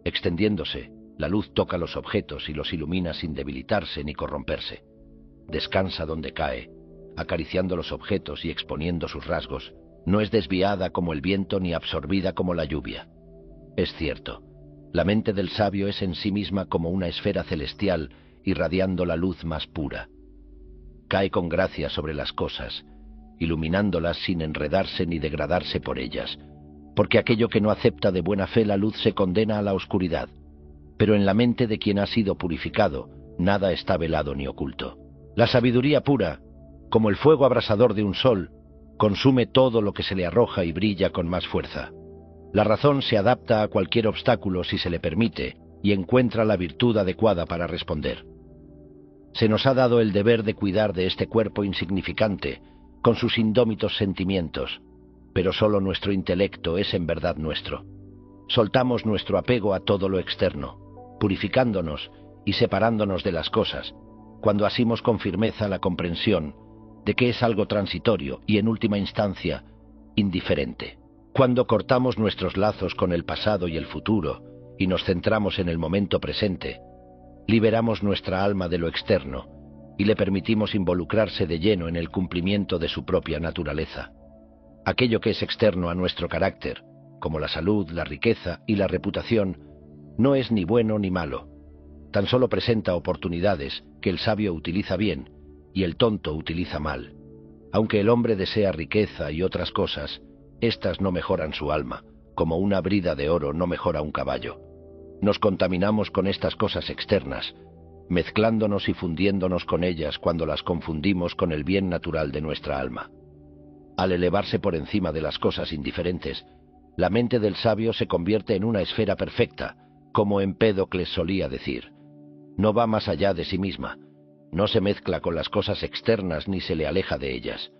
Extendiéndose, la luz toca los objetos y los ilumina sin debilitarse ni corromperse. Descansa donde cae, acariciando los objetos y exponiendo sus rasgos. No es desviada como el viento ni absorbida como la lluvia. Es cierto, la mente del sabio es en sí misma como una esfera celestial irradiando la luz más pura. Cae con gracia sobre las cosas, iluminándolas sin enredarse ni degradarse por ellas, porque aquello que no acepta de buena fe la luz se condena a la oscuridad. Pero en la mente de quien ha sido purificado, nada está velado ni oculto. La sabiduría pura, como el fuego abrasador de un sol, consume todo lo que se le arroja y brilla con más fuerza. La razón se adapta a cualquier obstáculo si se le permite y encuentra la virtud adecuada para responder. Se nos ha dado el deber de cuidar de este cuerpo insignificante, con sus indómitos sentimientos, pero solo nuestro intelecto es en verdad nuestro. Soltamos nuestro apego a todo lo externo, purificándonos y separándonos de las cosas, cuando asimos con firmeza la comprensión de que es algo transitorio y en última instancia indiferente. Cuando cortamos nuestros lazos con el pasado y el futuro y nos centramos en el momento presente, liberamos nuestra alma de lo externo y le permitimos involucrarse de lleno en el cumplimiento de su propia naturaleza. Aquello que es externo a nuestro carácter, como la salud, la riqueza y la reputación, no es ni bueno ni malo. Tan solo presenta oportunidades que el sabio utiliza bien y el tonto utiliza mal. Aunque el hombre desea riqueza y otras cosas, éstas no mejoran su alma, como una brida de oro no mejora un caballo. Nos contaminamos con estas cosas externas, mezclándonos y fundiéndonos con ellas cuando las confundimos con el bien natural de nuestra alma. Al elevarse por encima de las cosas indiferentes, la mente del sabio se convierte en una esfera perfecta, como Empédocles solía decir. No va más allá de sí misma, no se mezcla con las cosas externas ni se le aleja de ellas.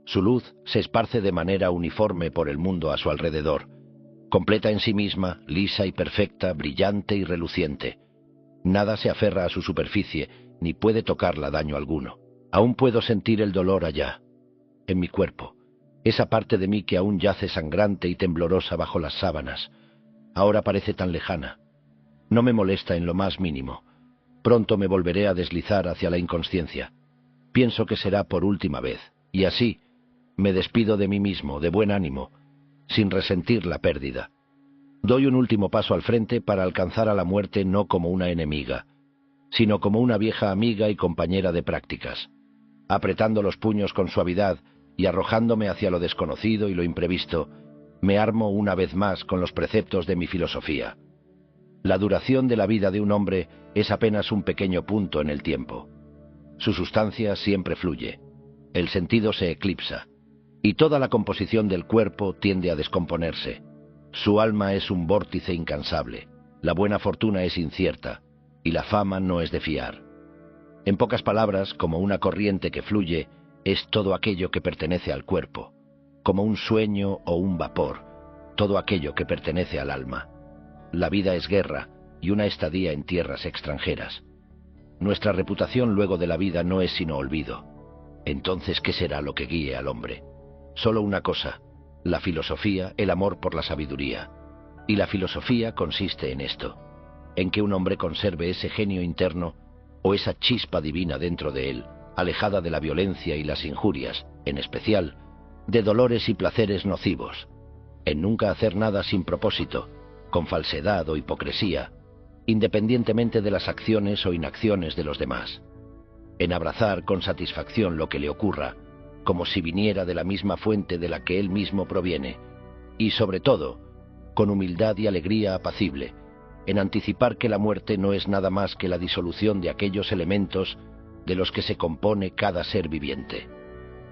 Su luz se esparce de manera uniforme por el mundo a su alrededor, completa en sí misma, lisa y perfecta, brillante y reluciente. Nada se aferra a su superficie, ni puede tocarla daño alguno. Aún puedo sentir el dolor allá, en mi cuerpo, esa parte de mí que aún yace sangrante y temblorosa bajo las sábanas. Ahora parece tan lejana. No me molesta en lo más mínimo. Pronto me volveré a deslizar hacia la inconsciencia. Pienso que será por última vez, y así me despido de mí mismo, de buen ánimo, sin resentir la pérdida. Doy un último paso al frente para alcanzar a la muerte no como una enemiga, sino como una vieja amiga y compañera de prácticas, apretando los puños con suavidad y arrojándome hacia lo desconocido y lo imprevisto. Me armo una vez más con los preceptos de mi filosofía. La duración de la vida de un hombre es apenas un pequeño punto en el tiempo. Su sustancia siempre fluye, el sentido se eclipsa, y toda la composición del cuerpo tiende a descomponerse. Su alma es un vórtice incansable, la buena fortuna es incierta, y la fama no es de fiar. En pocas palabras, como una corriente que fluye, es todo aquello que pertenece al cuerpo, como un sueño o un vapor, todo aquello que pertenece al alma. La vida es guerra y una estadía en tierras extranjeras. Nuestra reputación luego de la vida no es sino olvido. Entonces, ¿qué será lo que guíe al hombre? Solo una cosa, la filosofía, el amor por la sabiduría. Y la filosofía consiste en esto, en que un hombre conserve ese genio interno o esa chispa divina dentro de él, alejada de la violencia y las injurias, en especial, de dolores y placeres nocivos, en nunca hacer nada sin propósito, con falsedad o hipocresía, independientemente de las acciones o inacciones de los demás, en abrazar con satisfacción lo que le ocurra, como si viniera de la misma fuente de la que él mismo proviene, y sobre todo, con humildad y alegría apacible, en anticipar que la muerte no es nada más que la disolución de aquellos elementos de los que se compone cada ser viviente.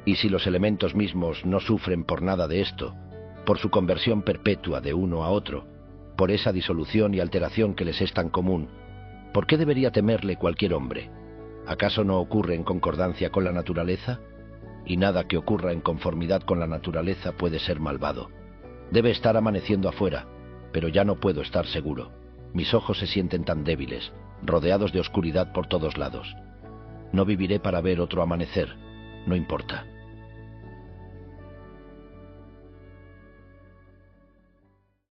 Y si los elementos mismos no sufren por nada de esto, por su conversión perpetua de uno a otro, por esa disolución y alteración que les es tan común, ¿por qué debería temerle cualquier hombre? ¿Acaso no ocurre en concordancia con la naturaleza? Y nada que ocurra en conformidad con la naturaleza puede ser malvado. Debe estar amaneciendo afuera, pero ya no puedo estar seguro. Mis ojos se sienten tan débiles, rodeados de oscuridad por todos lados. No viviré para ver otro amanecer, no importa.